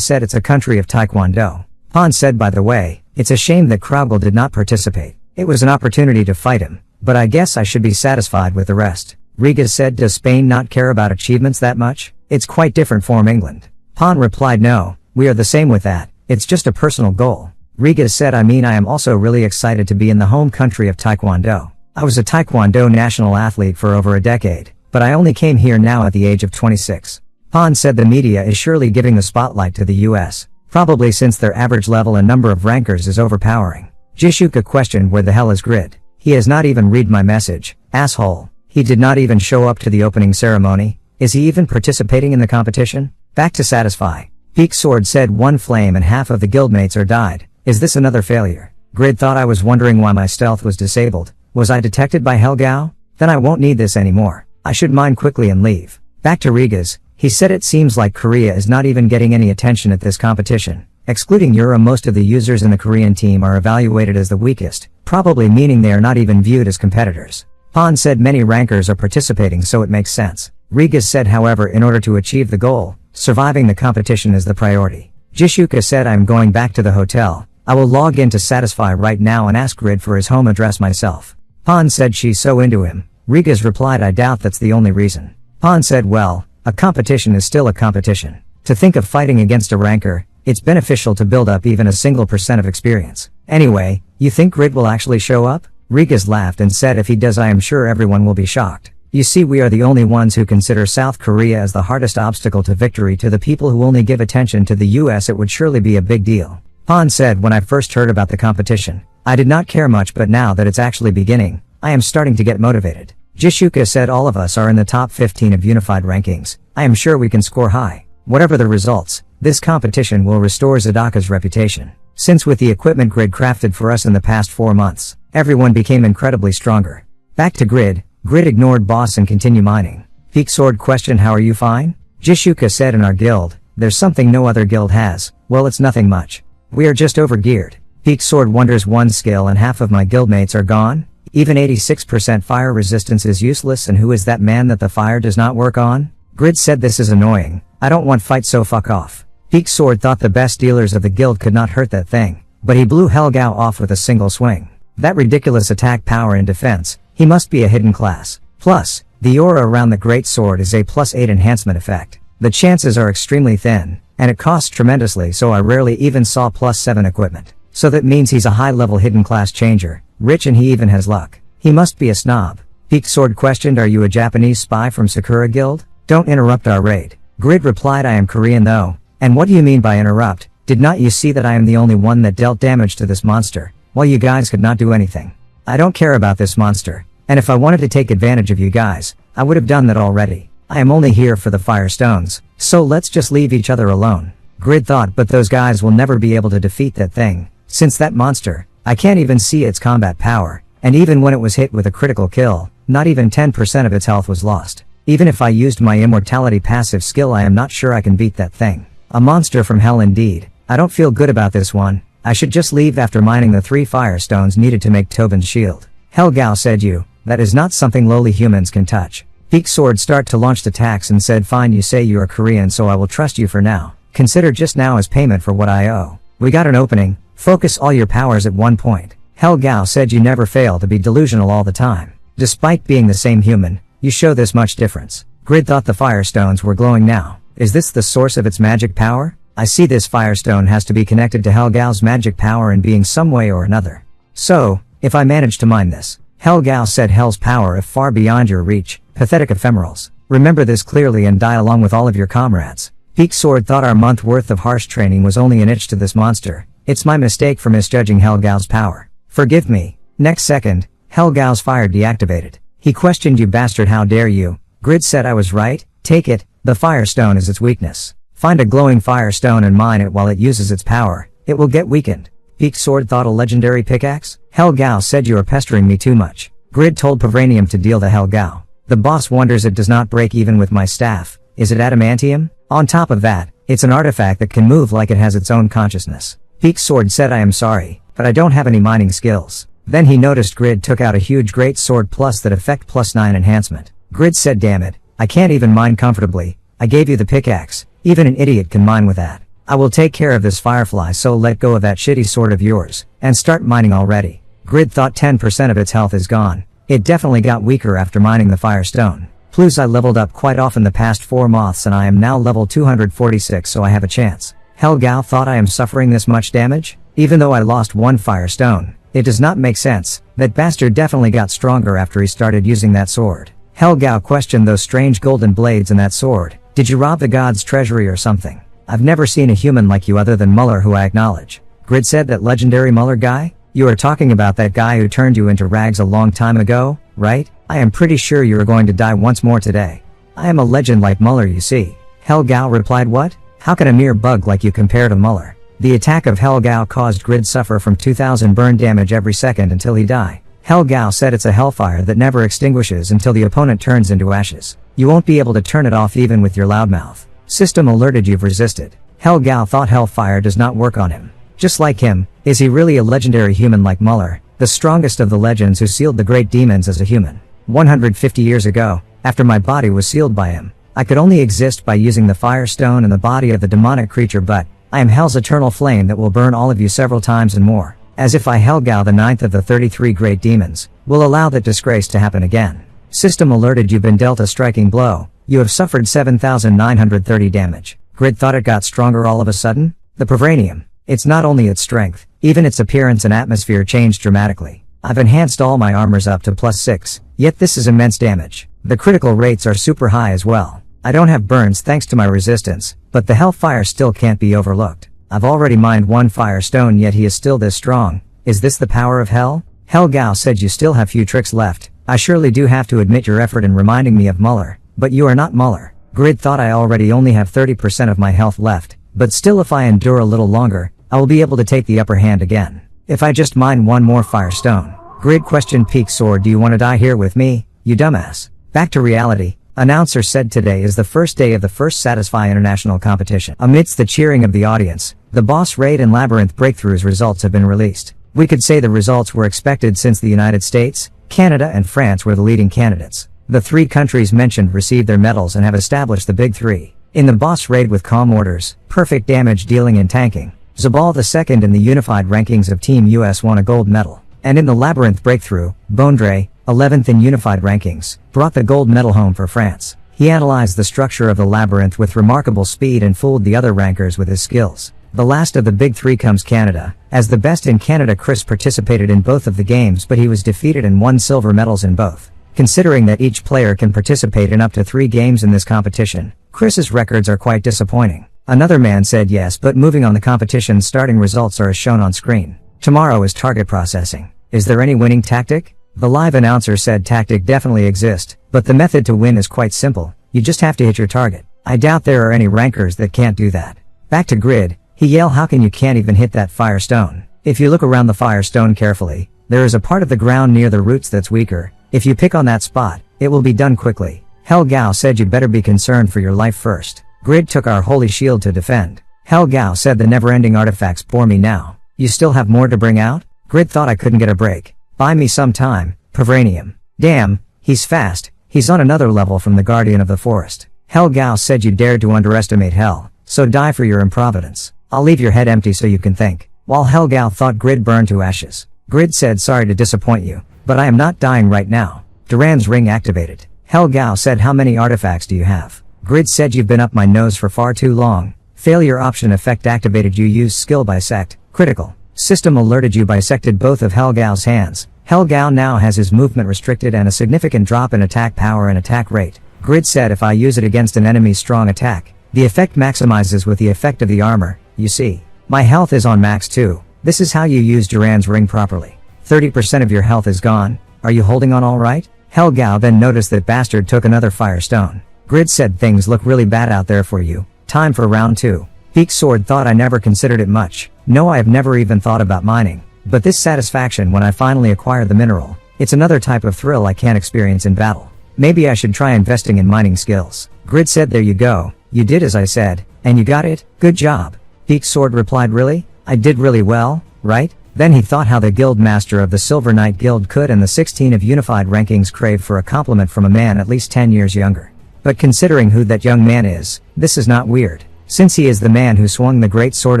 said, it's a country of Taekwondo. Pan said, by the way, it's a shame that Kraugel did not participate. It was an opportunity to fight him, but I guess I should be satisfied with the rest. Rigas said, does Spain not care about achievements that much? It's quite different from England. Pan replied, no, we are the same with that. It's just a personal goal. Rigas said, I mean, I am also really excited to be in the home country of Taekwondo. I was a Taekwondo national athlete for over a decade, but I only came here now at the age of 26. Pan said, the media is surely giving the spotlight to the US, probably since their average level and number of rankers is overpowering. Jishuka questioned, where the hell is Grid? He has not even read my message, asshole. He did not even show up to the opening ceremony. Is he even participating in the competition? Back to Satisfy. Peak Sword said, 1 flame and half of the guildmates are died. Is this another failure? Grid thought, I was wondering why my stealth was disabled. Was I detected by Helgao? Then I won't need this anymore. I should mine quickly and leave. Back to Rigas. He said, it seems like Korea is not even getting any attention at this competition. Excluding Yura, most of the users in the Korean team are evaluated as the weakest, probably meaning they are not even viewed as competitors. Pan said, many rankers are participating, so it makes sense. Rigas said, however, in order to achieve the goal, surviving the competition is the priority. Jishuka said, I'm going back to the hotel. I will log in to Satisfy right now and ask Grid for his home address myself. Pan said, she's so into him. Rigas replied, I doubt that's the only reason. Pan said, well, a competition is still a competition. To think of fighting against a ranker, it's beneficial to build up even a single % of experience. Anyway, you think Grid will actually show up? Rigas laughed and said if he does I am sure everyone will be shocked. You see we are the only ones who consider South Korea as the hardest obstacle to victory. To the people who only give attention to the US it would surely be a big deal. Han said when I first heard about the competition. I did not care much but now that it's actually beginning, I am starting to get motivated. Jishuka said all of us are in the top 15 of unified rankings. I am sure we can score high. Whatever the results, this competition will restore Zadaka's reputation. Since with the equipment Grid crafted for us in the past 4 months, everyone became incredibly stronger. Back to Grid. Grid ignored boss and continued mining. Peak Sword questioned how are you fine? Jishuka said in our guild, there's something no other guild has. Well it's nothing much. We are just overgeared. Peak Sword wonders one skill and half of my guildmates are gone? Even 86% fire resistance is useless and who is that man that the fire does not work on? Grid said this is annoying. I don't want fight so fuck off. Peak Sword thought the best dealers of the guild could not hurt that thing, but he blew Helgao off with a single swing. That ridiculous attack power and defense, he must be a hidden class. Plus, the aura around the great sword is a +8 enhancement effect. The chances are extremely thin, and it costs tremendously so I rarely even saw +7 equipment. So that means he's a high-level hidden class changer, rich and he even has luck. He must be a snob. Peak Sword questioned are you a Japanese spy from Sakura Guild? Don't interrupt our raid. Grid replied I am Korean though. And what do you mean by interrupt? Did not you see that I am the only one that dealt damage to this monster, while you guys could not do anything? I don't care about this monster, and if I wanted to take advantage of you guys, I would have done that already. I am only here for the fire stones, so let's just leave each other alone. Grid thought but those guys will never be able to defeat that thing, since that monster, I can't even see its combat power, and even when it was hit with a critical kill, not even 10% of its health was lost. Even if I used my immortality passive skill I am not sure I can beat that thing. A monster from hell indeed. I don't feel good about this one. I should just leave after mining the 3 fire stones needed to make Tobin's shield. Helgao said that is not something lowly humans can touch. Peak Sword start to launch attacks and said fine you say you are Korean so I will trust you for now. Consider just now as payment for what I owe. We got an opening, focus all your powers at one point. Helgao said you never fail to be delusional all the time. Despite being the same human, you show this much difference. Grid thought the fire stones were glowing now. Is this the source of its magic power? I see this firestone has to be connected to Helgao's magic power in being some way or another. So, if I manage to mine this, Helgao said hell's power if far beyond your reach, pathetic ephemerals. Remember this clearly and die along with all of your comrades. Peak Sword thought our month worth of harsh training was only an itch to this monster. It's my mistake for misjudging Helgao's power. Forgive me. Next second, Helgao's fire deactivated. He questioned you bastard how dare you. Grid said I was right, take it, the firestone is its weakness. Find a glowing firestone and mine it while it uses its power, it will get weakened. Peak Sword thought a legendary pickaxe? Helgao said you are pestering me too much. Grid told Pavranium to deal the Helgao. The boss wonders it does not break even with my staff, is it adamantium? On top of that, it's an artifact that can move like it has its own consciousness. Peak Sword said I am sorry, but I don't have any mining skills. Then he noticed Grid took out a huge great sword plus that effect +9 enhancement. Grid said damn it, I can't even mine comfortably, I gave you the pickaxe, even an idiot can mine with that. I will take care of this firefly so let go of that shitty sword of yours, and start mining already. Grid thought 10% of its health is gone. It definitely got weaker after mining the firestone. Plus I leveled up quite often the past 4 months and I am now level 246 so I have a chance. Helgao thought I am suffering this much damage? Even though I lost 1 firestone, it does not make sense. That bastard definitely got stronger after he started using that sword. Helgao questioned those strange golden blades in that sword. Did you rob the god's treasury or something? I've never seen a human like you other than Muller who I acknowledge. Grid said that legendary Muller guy? You are talking about that guy who turned you into rags a long time ago, right? I am pretty sure you are going to die once more today. I am a legend like Muller you see. Helgao replied what? How can a mere bug like you compare to Muller? The attack of Helgao caused Grid suffer from 2000 burn damage every second until he die. Helgao said it's a hellfire that never extinguishes until the opponent turns into ashes. You won't be able to turn it off even with your loudmouth. System alerted you've resisted. Helgao thought hellfire does not work on him. Just like him, is he really a legendary human like Muller, the strongest of the legends who sealed the great demons as a human? 150 years ago, after my body was sealed by him, I could only exist by using the firestone and the body of the demonic creature but, I am hell's eternal flame that will burn all of you several times and more. As if I Helgao the 9th of the 33 great demons, will allow that disgrace to happen again. System alerted you've been dealt a striking blow, you have suffered 7,930 damage. Grid thought it got stronger all of a sudden? The Pavranium. It's not only its strength, Even its appearance and atmosphere changed dramatically. I've enhanced all my armors up to +6, yet this is immense damage. The critical rates are super high as well. I don't have burns thanks to my resistance, but the hellfire still can't be overlooked. I've already mined 1 firestone yet he is still this strong. Is this the power of hell? Hell Gao said you still have few tricks left. I surely do have to admit your effort in reminding me of Muller, but you are not Muller. Grid thought I already only have 30% of my health left, but still if I endure a little longer, I will be able to take the upper hand again. If I just mine 1 more firestone. Grid questioned Peak Sword, do you want to die here with me, you dumbass? Back to reality. Announcer said today is the first day of the first Satisfy International competition. Amidst the cheering of the audience, the boss raid and labyrinth breakthroughs results have been released. We could say the results were expected since the United States, Canada and France were the leading candidates. The 3 countries mentioned received their medals and have established the big 3. In the boss raid with calm orders, perfect damage dealing and tanking, Zabal II in the unified rankings of Team US won a gold medal. And in the labyrinth breakthrough, Bondre, 11th in unified rankings, brought the gold medal home for France. He analyzed the structure of the labyrinth with remarkable speed and fooled the other rankers with his skills. The last of the big 3 comes Canada. As the best in Canada, Chris participated in both of the games but he was defeated and won silver medals in both. Considering that each player can participate in up to 3 games in this competition, Chris's records are quite disappointing. Another man said yes, but moving on, the competition's starting results are as shown on screen. Tomorrow is target processing. Is there any winning tactic? The live announcer said tactic definitely exists, but the method to win is quite simple. You just have to hit your target. I doubt there are any rankers that can't do that. Back to Grid, he yelled, how can you can't even hit that firestone? If you look around the firestone carefully, there is a part of the ground near the roots that's weaker. If you pick on that spot, it will be done quickly. Hell Gao said you better be concerned for your life first. Grid took our holy shield to defend. Hell Gao said the never-ending artifacts bore me now. You still have more to bring out? Grid thought I couldn't get a break. Buy me some time, Pavranium. Damn, he's fast, he's on another level from the Guardian of the Forest. Hell Gao said you dared to underestimate Hell, so die for your improvidence. I'll leave your head empty so you can think. While Hell Gao thought Grid burned to ashes. Grid said sorry to disappoint you, but I am not dying right now. Duran's ring activated. Hell Gao said how many artifacts do you have? Grid said you've been up my nose for far too long. Failure option effect activated, you used skill bisect, critical. System alerted you bisected both of Hell Gao's hands. Hell Gao now has his movement restricted and a significant drop in attack power and attack rate. Grid said if I use it against an enemy's strong attack, the effect maximizes with the effect of the armor. You see, my health is on max too. This is how you use Duran's ring properly. 30% of your health is gone. Are you holding on alright? Hell Gao then noticed that Bastard took another firestone. Grid said things look really bad out there for you. Time for round 2. Peak Sword thought I never considered it much. No, I have never even thought about mining. But this satisfaction when I finally acquire the mineral, it's another type of thrill I can't experience in battle. Maybe I should try investing in mining skills. Grid said there you go, you did as I said, and you got it, good job. Peak Sword replied really? I did really well, right? Then he thought how the guild master of the Silver Knight Guild could and the 16 of unified rankings crave for a compliment from a man at least 10 years younger. But considering who that young man is, this is not weird, since he is the man who swung the great sword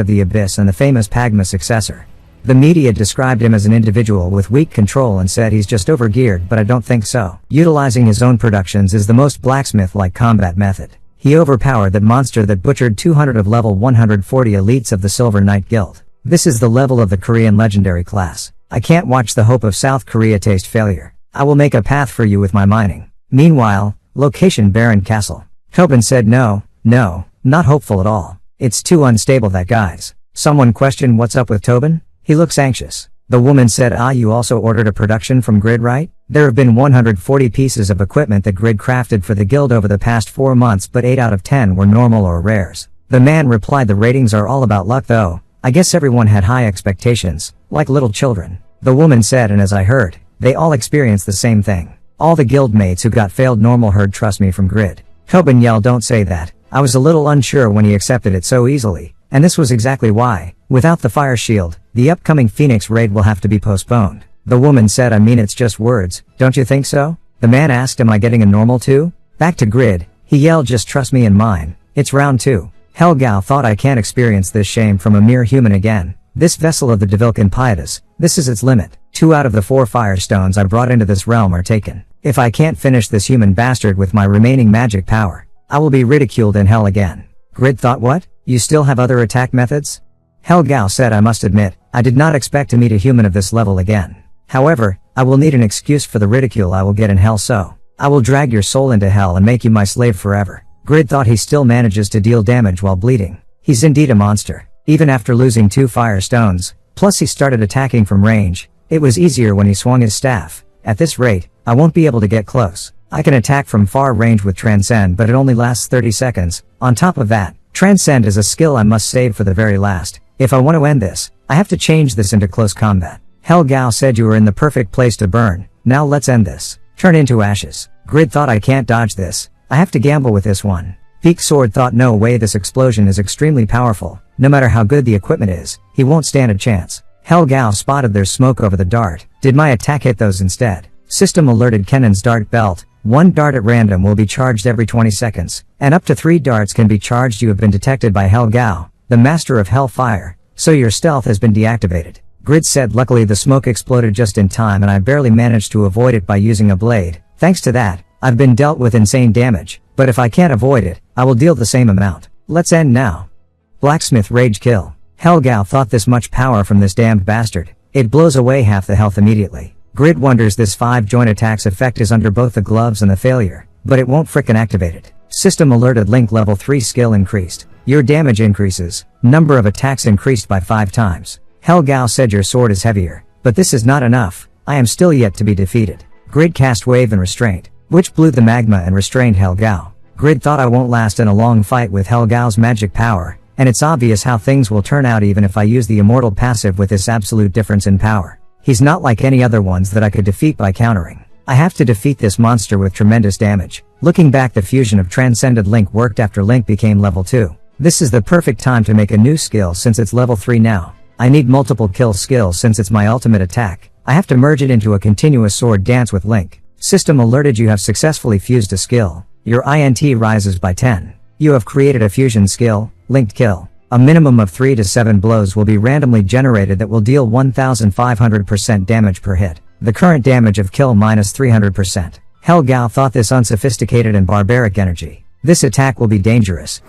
of the abyss and the famous Pagma successor. The media described him as an individual with weak control and said he's just overgeared, but I don't think so. Utilizing his own productions is the most Blacksmith-like combat method. He overpowered that monster that butchered 200 of level 140 elites of the Silver Knight Guild. This is the level of the Korean legendary class. I can't watch the hope of South Korea taste failure. I will make a path for you with my mining. Meanwhile, location Baron Castle. Tobin said no, not hopeful at all. It's too unstable that guys. Someone questioned what's up with Tobin? He looks anxious. The woman said you also ordered a production from Grid, right? There have been 140 pieces of equipment that Grid crafted for the guild over the past 4 months, but 8 out of 10 were normal or rares. The man replied the ratings are all about luck though. I guess everyone had high expectations, like little children. The woman said, and as I heard, they all experienced the same thing. All the guild mates who got failed normal heard trust me from Grid. Tobin yelled don't say that. I was a little unsure when he accepted it so easily, and this was exactly why. Without the fire shield, the upcoming Phoenix raid will have to be postponed. The woman said I mean it's just words, don't you think so? The man asked am I getting a normal too? Back to Grid, he yelled just trust me and mine. It's round 2. Hell Gao thought I can't experience this shame from a mere human again. This vessel of the Devilkin Pietas, this is its limit. 2 out of the 4 firestones I brought into this realm are taken. If I can't finish this human bastard with my remaining magic power, I will be ridiculed in hell again. Grid thought what? You still have other attack methods? Hell Gao said I must admit, I did not expect to meet a human of this level again. However, I will need an excuse for the ridicule I will get in hell, so I will drag your soul into hell and make you my slave forever. Grid thought he still manages to deal damage while bleeding. He's indeed a monster, even after losing 2 fire stones, plus he started attacking from range. It was easier when he swung his staff. At this rate, I won't be able to get close. I can attack from far range with Transcend, but it only lasts 30 seconds. On top of that, Transcend is a skill I must save for the very last. If I want to end this, I have to change this into close combat. Hell Gao said you were in the perfect place to burn. Now let's end this. Turn into ashes. Grid thought I can't dodge this. I have to gamble with this one. Peak Sword thought no way, this explosion is extremely powerful. No matter how good the equipment is, he won't stand a chance. Hell Gao spotted there's smoke over the dart. Did my attack hit those instead? System alerted Kennan's dart belt. 1 dart at random will be charged every 20 seconds, and up to 3 darts can be charged. You have been detected by Hell Gao, the master of hellfire, so your stealth has been deactivated. Grid said luckily the smoke exploded just in time and I barely managed to avoid it by using a blade. Thanks to that, I've been dealt with insane damage, but if I can't avoid it, I will deal the same amount. Let's end now. Blacksmith rage kill. Hell Gao thought this much power from this damned bastard. It blows away half the health immediately. Grid wonders this 5 joint attacks effect is under both the gloves and the failure, but it won't frickin' activate it. System alerted Link level 3 skill increased. Your damage increases. Number of attacks increased by 5 times. Hell Gao said your sword is heavier, but this is not enough. I am still yet to be defeated. Grid cast Wave and Restraint, which blew the magma and restrained Hell Gao. Grid thought I won't last in a long fight with Hell Gao's magic power, and it's obvious how things will turn out even if I use the immortal passive with this absolute difference in power. He's not like any other ones that I could defeat by countering. I have to defeat this monster with tremendous damage. Looking back, the fusion of Transcended Link worked after Link became level 2. This is the perfect time to make a new skill since it's level 3 now. I need multiple kill skills since it's my ultimate attack. I have to merge it into a continuous sword dance with Link. System alerted you have successfully fused a skill. Your INT rises by 10. You have created a fusion skill, Linked Kill. A minimum of 3 to 7 blows will be randomly generated that will deal 1500% damage per hit. The current damage of kill minus 300%. Hell Gao thought this unsophisticated and barbaric energy. This attack will be dangerous.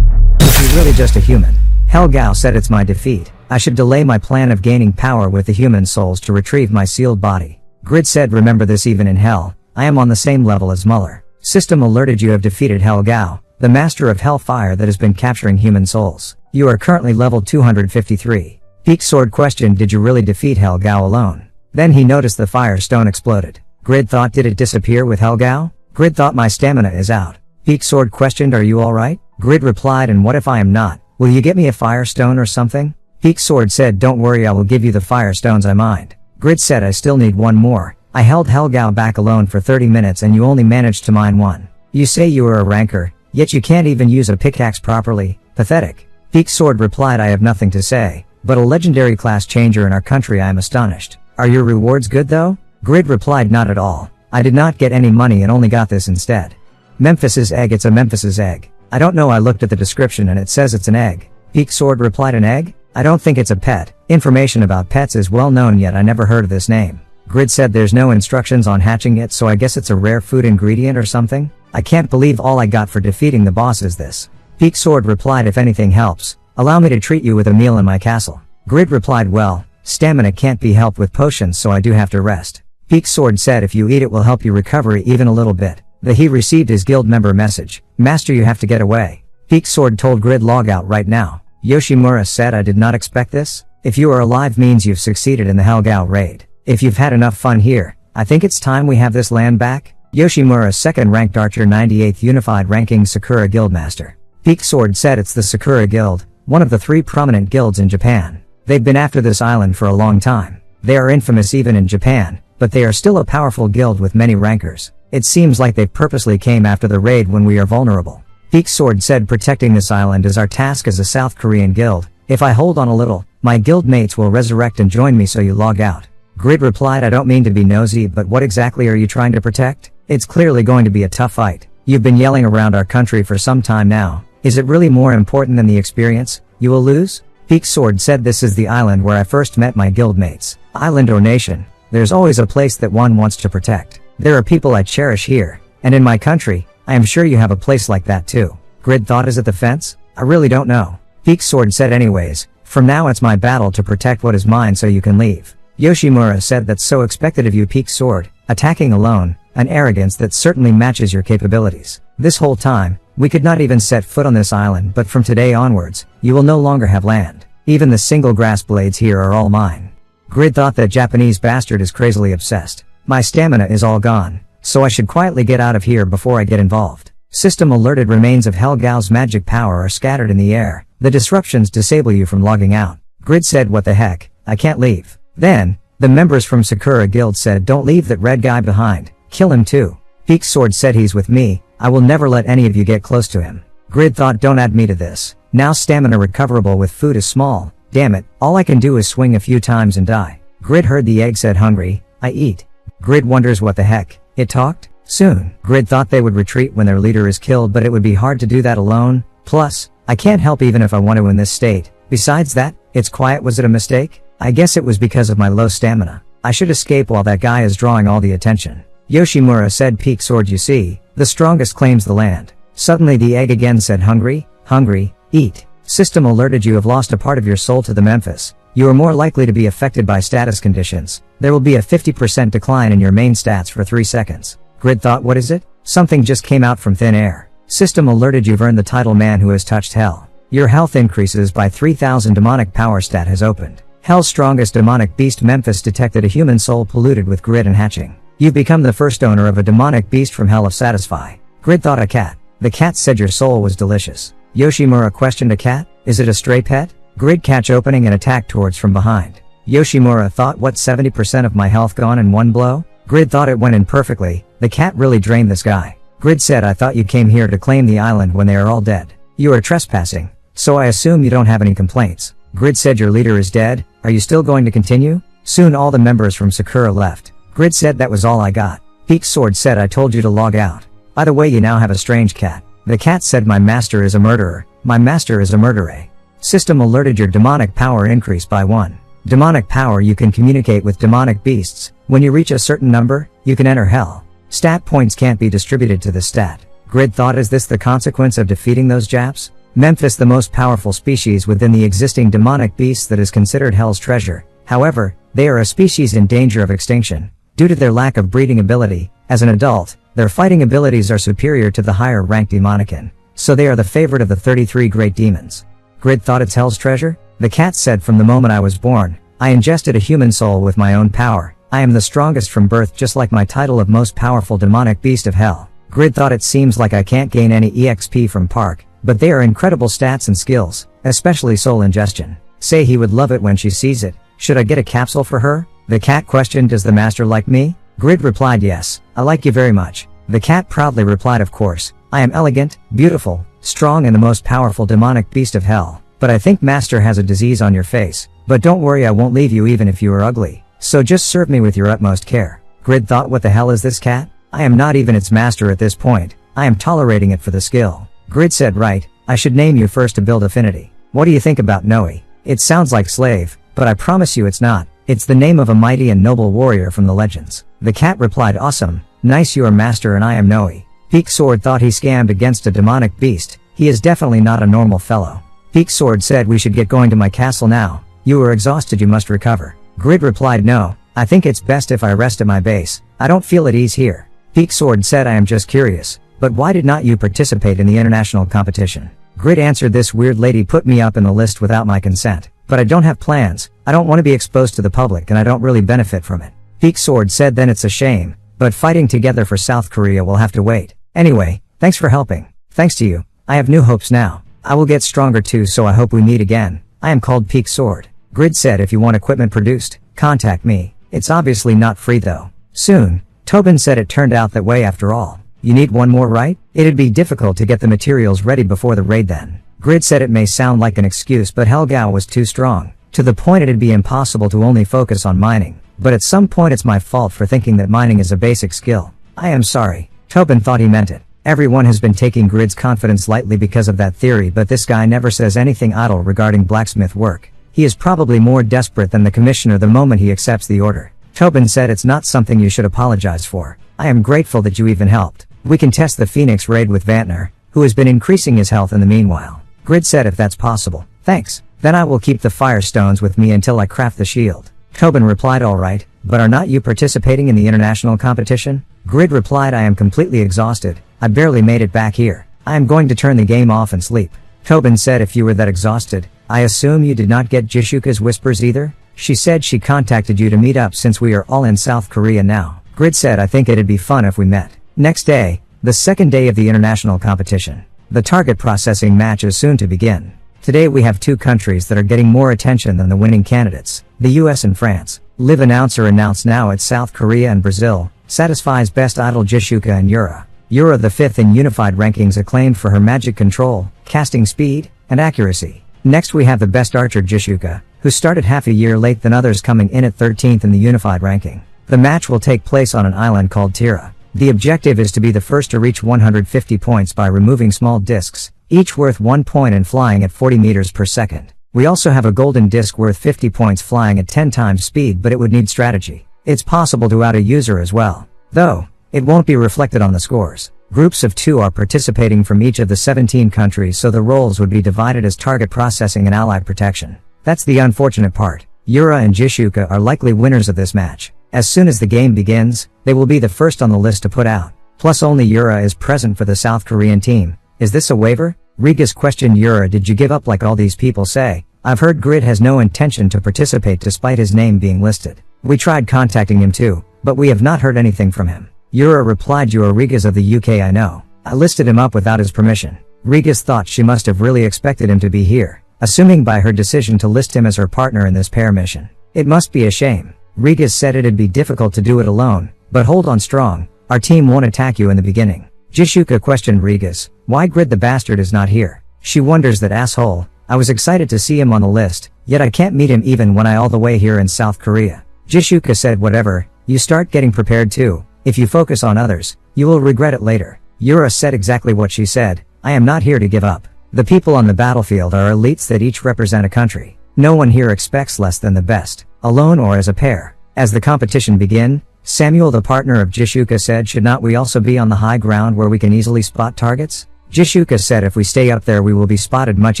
He's really just a human. Hell Gao said it's my defeat. I should delay my plan of gaining power with the human souls to retrieve my sealed body. Grid said remember this, even in hell, I am on the same level as Muller. System alerted you have defeated Hell Gao, the master of hellfire that has been capturing human souls. You are currently level 253. Peak Sword questioned did you really defeat Hell Gao alone? Then he noticed the fire stone exploded. Grid thought did it disappear with Hell Gao? Grid thought my stamina is out. Peak Sword questioned are you alright? Grid replied and what if I am not? Will you get me a fire stone or something? Peak Sword said don't worry, I will give you the fire stones I mined. Grid said I still need one more. I held Hell Gao back alone for 30 minutes and you only managed to mine one. You say you are a ranker, yet you can't even use a pickaxe properly. Pathetic. Peak Sword replied I have nothing to say, but a legendary class changer in our country I am astonished. Are your rewards good though? Grid replied not at all. I did not get any money and only got this instead. Memphis's egg, it's a Memphis's egg. I don't know, I looked at the description and it says it's an egg. Peak Sword replied an egg? I don't think it's a pet. Information about pets is well known yet I never heard of this name. Grid said there's no instructions on hatching it, so I guess it's a rare food ingredient or something? I can't believe all I got for defeating the boss is this. Peak Sword replied if anything helps, allow me to treat you with a meal in my castle. Grid replied well, stamina can't be helped with potions so I do have to rest. Peak Sword said if you eat it will help you recover even a little bit. He received his guild member message. Master, you have to get away. Peak Sword told Grid log out right now. Yoshimura said I did not expect this. If you are alive means you've succeeded in the Hell Gao raid. If you've had enough fun here, I think it's time we have this land back. Yoshimura, second ranked archer, 98th unified ranking Sakura Guildmaster. Peak Sword said it's the Sakura Guild, one of the 3 prominent guilds in Japan. They've been after this island for a long time. They are infamous even in Japan, but they are still a powerful guild with many rankers. It seems like they purposely came after the raid when we are vulnerable. Peak Sword said protecting this island is our task as a South Korean guild. If I hold on a little, my guild mates will resurrect and join me, so you log out. Grid replied I don't mean to be nosy, but what exactly are you trying to protect? It's clearly going to be a tough fight. You've been yelling around our country for some time now. Is it really more important than the experience? You will lose? Peak Sword said this is the island where I first met my guild mates. Island or nation, there's always a place that one wants to protect. There are people I cherish here, and in my country, I am sure you have a place like that too. Grid thought is it the fence? I really don't know. Peak Sword said anyways, From now it's my battle to protect what is mine so you can leave. Yoshimura said, that's so expected of you, Peak Sword, attacking alone, an arrogance that certainly matches your capabilities. This whole time, we could not even set foot on this island, but from today onwards, you will no longer have land. Even the single grass blades here are all mine. Grid thought that Japanese bastard is crazily obsessed. My stamina is all gone, so I should quietly get out of here before I get involved. System alerted, remains of Helgao's magic power are scattered in the air. The disruptions disable you from logging out. Grid said, what the heck, I can't leave. Then, the members from Sakura Guild said, don't leave that red guy behind, kill him too. Peak Sword said, he's with me, I will never let any of you get close to him. Grid thought, don't add me to this. Now stamina recoverable with food is small, damn it, all I can do is swing a few times and die. Grid heard the egg said, hungry, I eat. Grid wonders, what the heck, it talked? Soon, Grid thought they would retreat when their leader is killed, but it would be hard to do that alone. Plus, I can't help even if I want to in this state. Besides that, it's quiet. Was it a mistake? I guess it was because of my low stamina. I should escape while that guy is drawing all the attention. Yoshimura said, Peak Sword, you see, the strongest claims the land. Suddenly the egg again said, hungry, hungry, eat. System alerted, you have lost a part of your soul to the Memphis. You are more likely to be affected by status conditions. There will be a 50% decline in your main stats for 3 seconds. Grid thought, what is it? Something just came out from thin air. System alerted, you've earned the title Man Who Has Touched Hell. Your health increases by 3000. Demonic power stat has opened. Hell's strongest demonic beast Memphis detected a human soul polluted with grid and hatching. You've become the first owner of a demonic beast from Hell of Satisfy. Grid thought, a cat. The cat said, your soul was delicious. Yoshimura questioned, a cat? Is it a stray pet? Grid catch opening and attack towards from behind. Yoshimura thought, what, 70% of my health gone in one blow? Grid thought it went in perfectly. The cat really drained this guy. Grid said, I thought you came here to claim the island when they are all dead. You are trespassing, so I assume you don't have any complaints. Grid said, your leader is dead, are you still going to continue? Soon all the members from Sakura left. Grid said, that was all I got. Peak Sword said, I told you to log out. By the way, you now have a strange cat. The cat said, my master is a murderer. My master is a murderer. System alerted, your demonic power increased by 1. Demonic power, you can communicate with demonic beasts. When you reach a certain number, you can enter hell. Stat points can't be distributed to the stat. Grid thought, is this the consequence of defeating those Japs? Memphis, the most powerful species within the existing demonic beasts that is considered Hell's treasure. However, they are a species in danger of extinction. Due to their lack of breeding ability, as an adult, their fighting abilities are superior to the higher ranked Demonican. So they are the favorite of the 33 great demons. Grid thought, it's Hell's treasure? The cat said, from the moment I was born, I ingested a human soul with my own power. I am the strongest from birth, just like my title of most powerful demonic beast of hell. Grid thought, it seems like I can't gain any EXP from Park, but they are incredible stats and skills, especially soul ingestion. Say he would love it when she sees it. Should I get a capsule for her? The cat questioned, does the master like me? Grid replied, yes, I like you very much. The cat proudly replied, of course. I am elegant, beautiful, strong and the most powerful demonic beast of hell. But I think master has a disease on your face. But don't worry, I won't leave you even if you are ugly. So just serve me with your utmost care. Grid thought, what the hell is this cat? I am not even its master at this point. I am tolerating it for the skill. Grid said, right, I should name you first to build affinity. What do you think about Noe? It sounds like slave, but I promise you it's not. It's the name of a mighty and noble warrior from the legends. The cat replied, awesome, nice, you are master and I am Noe. Peak Sword thought he scammed against a demonic beast. He is definitely not a normal fellow. Peak Sword said, we should get going to my castle now. You are exhausted, you must recover. Grid replied, no, I think it's best if I rest at my base. I don't feel at ease here. Peak Sword said, I am just curious, but why did not you participate in the international competition? Grid answered, this weird lady put me up in the list without my consent. But I don't have plans, I don't want to be exposed to the public and I don't really benefit from it. Peak Sword said, then it's a shame, but fighting together for South Korea will have to wait. Anyway, thanks for helping. Thanks to you, I have new hopes now. I will get stronger too, so I hope we meet again. I am called Peak Sword. Grid said, if you want equipment produced, contact me. It's obviously not free though. Soon, Tobin said, it turned out that way after all. You need one more, right? It'd be difficult to get the materials ready before the raid then. Grid said, it may sound like an excuse, but Helgao was too strong. To the point it'd be impossible to only focus on mining. But at some point it's my fault for thinking that mining is a basic skill. I am sorry. Tobin thought he meant it. Everyone has been taking Grid's confidence lightly because of that theory, but this guy never says anything idle regarding blacksmith work. He is probably more desperate than the commissioner the moment he accepts the order. Tobin said, it's not something you should apologize for. I am grateful that you even helped. We can test the Phoenix raid with Vantner, who has been increasing his health in the meanwhile. Grid said, if that's possible. Thanks. Then I will keep the fire stones with me until I craft the shield. Tobin replied, alright, but are not you participating in the international competition? Grid replied, I am completely exhausted, I barely made it back here. I am going to turn the game off and sleep. Tobin said, if you were that exhausted, I assume you did not get Jishuka's whispers either? She said she contacted you to meet up since we are all in South Korea now. Grid said, I think it'd be fun if we met. Next day, the second day of the international competition. The target processing match is soon to begin. Today we have two countries that are getting more attention than the winning candidates, the US and France. Live announcer announced now it's South Korea and Brazil, satisfies best idol Jishuka and Yura. Yura the fifth in unified rankings, acclaimed for her magic control, casting speed, and accuracy. Next we have the best archer Jishuka, who started half a year late than others, coming in at 13th in the unified ranking. The match will take place on an island called Tira. The objective is to be the first to reach 150 points by removing small discs, each worth 1 point and flying at 40 meters per second. We also have a golden disc worth 50 points flying at 10 times speed, but it would need strategy. It's possible to out a user as well, though it won't be reflected on the scores. Groups of 2 are participating from each of the 17 countries, so the roles would be divided as target processing and ally protection. That's the unfortunate part. Yura and Jishuka are likely winners of this match. As soon as the game begins, they will be the first on the list to put out. Plus only Yura is present for the South Korean team. Is this a waiver? Rigas questioned Yura, did you give up like all these people say? I've heard Grid has no intention to participate despite his name being listed. We tried contacting him too, but we have not heard anything from him. Yura replied, you are Rigas of the UK, I know. I listed him up without his permission. Rigas thought she must have really expected him to be here, assuming by her decision to list him as her partner in this pair mission. It must be a shame. Rigas said it'd be difficult to do it alone, but hold on strong, our team won't attack you in the beginning. Jishuka questioned Rigas, why Grid the bastard is not here? She wonders, that asshole, I was excited to see him on the list, yet I can't meet him even when I all the way here in South Korea. Jishuka said, whatever, you start getting prepared too. If you focus on others, you will regret it later. Yura said exactly what she said, I am not here to give up. The people on the battlefield are elites that each represent a country. No one here expects less than the best, alone or as a pair. As the competition begin, Samuel, the partner of Jishuka, said, should not we also be on the high ground where we can easily spot targets? Jishuka said, if we stay up there we will be spotted much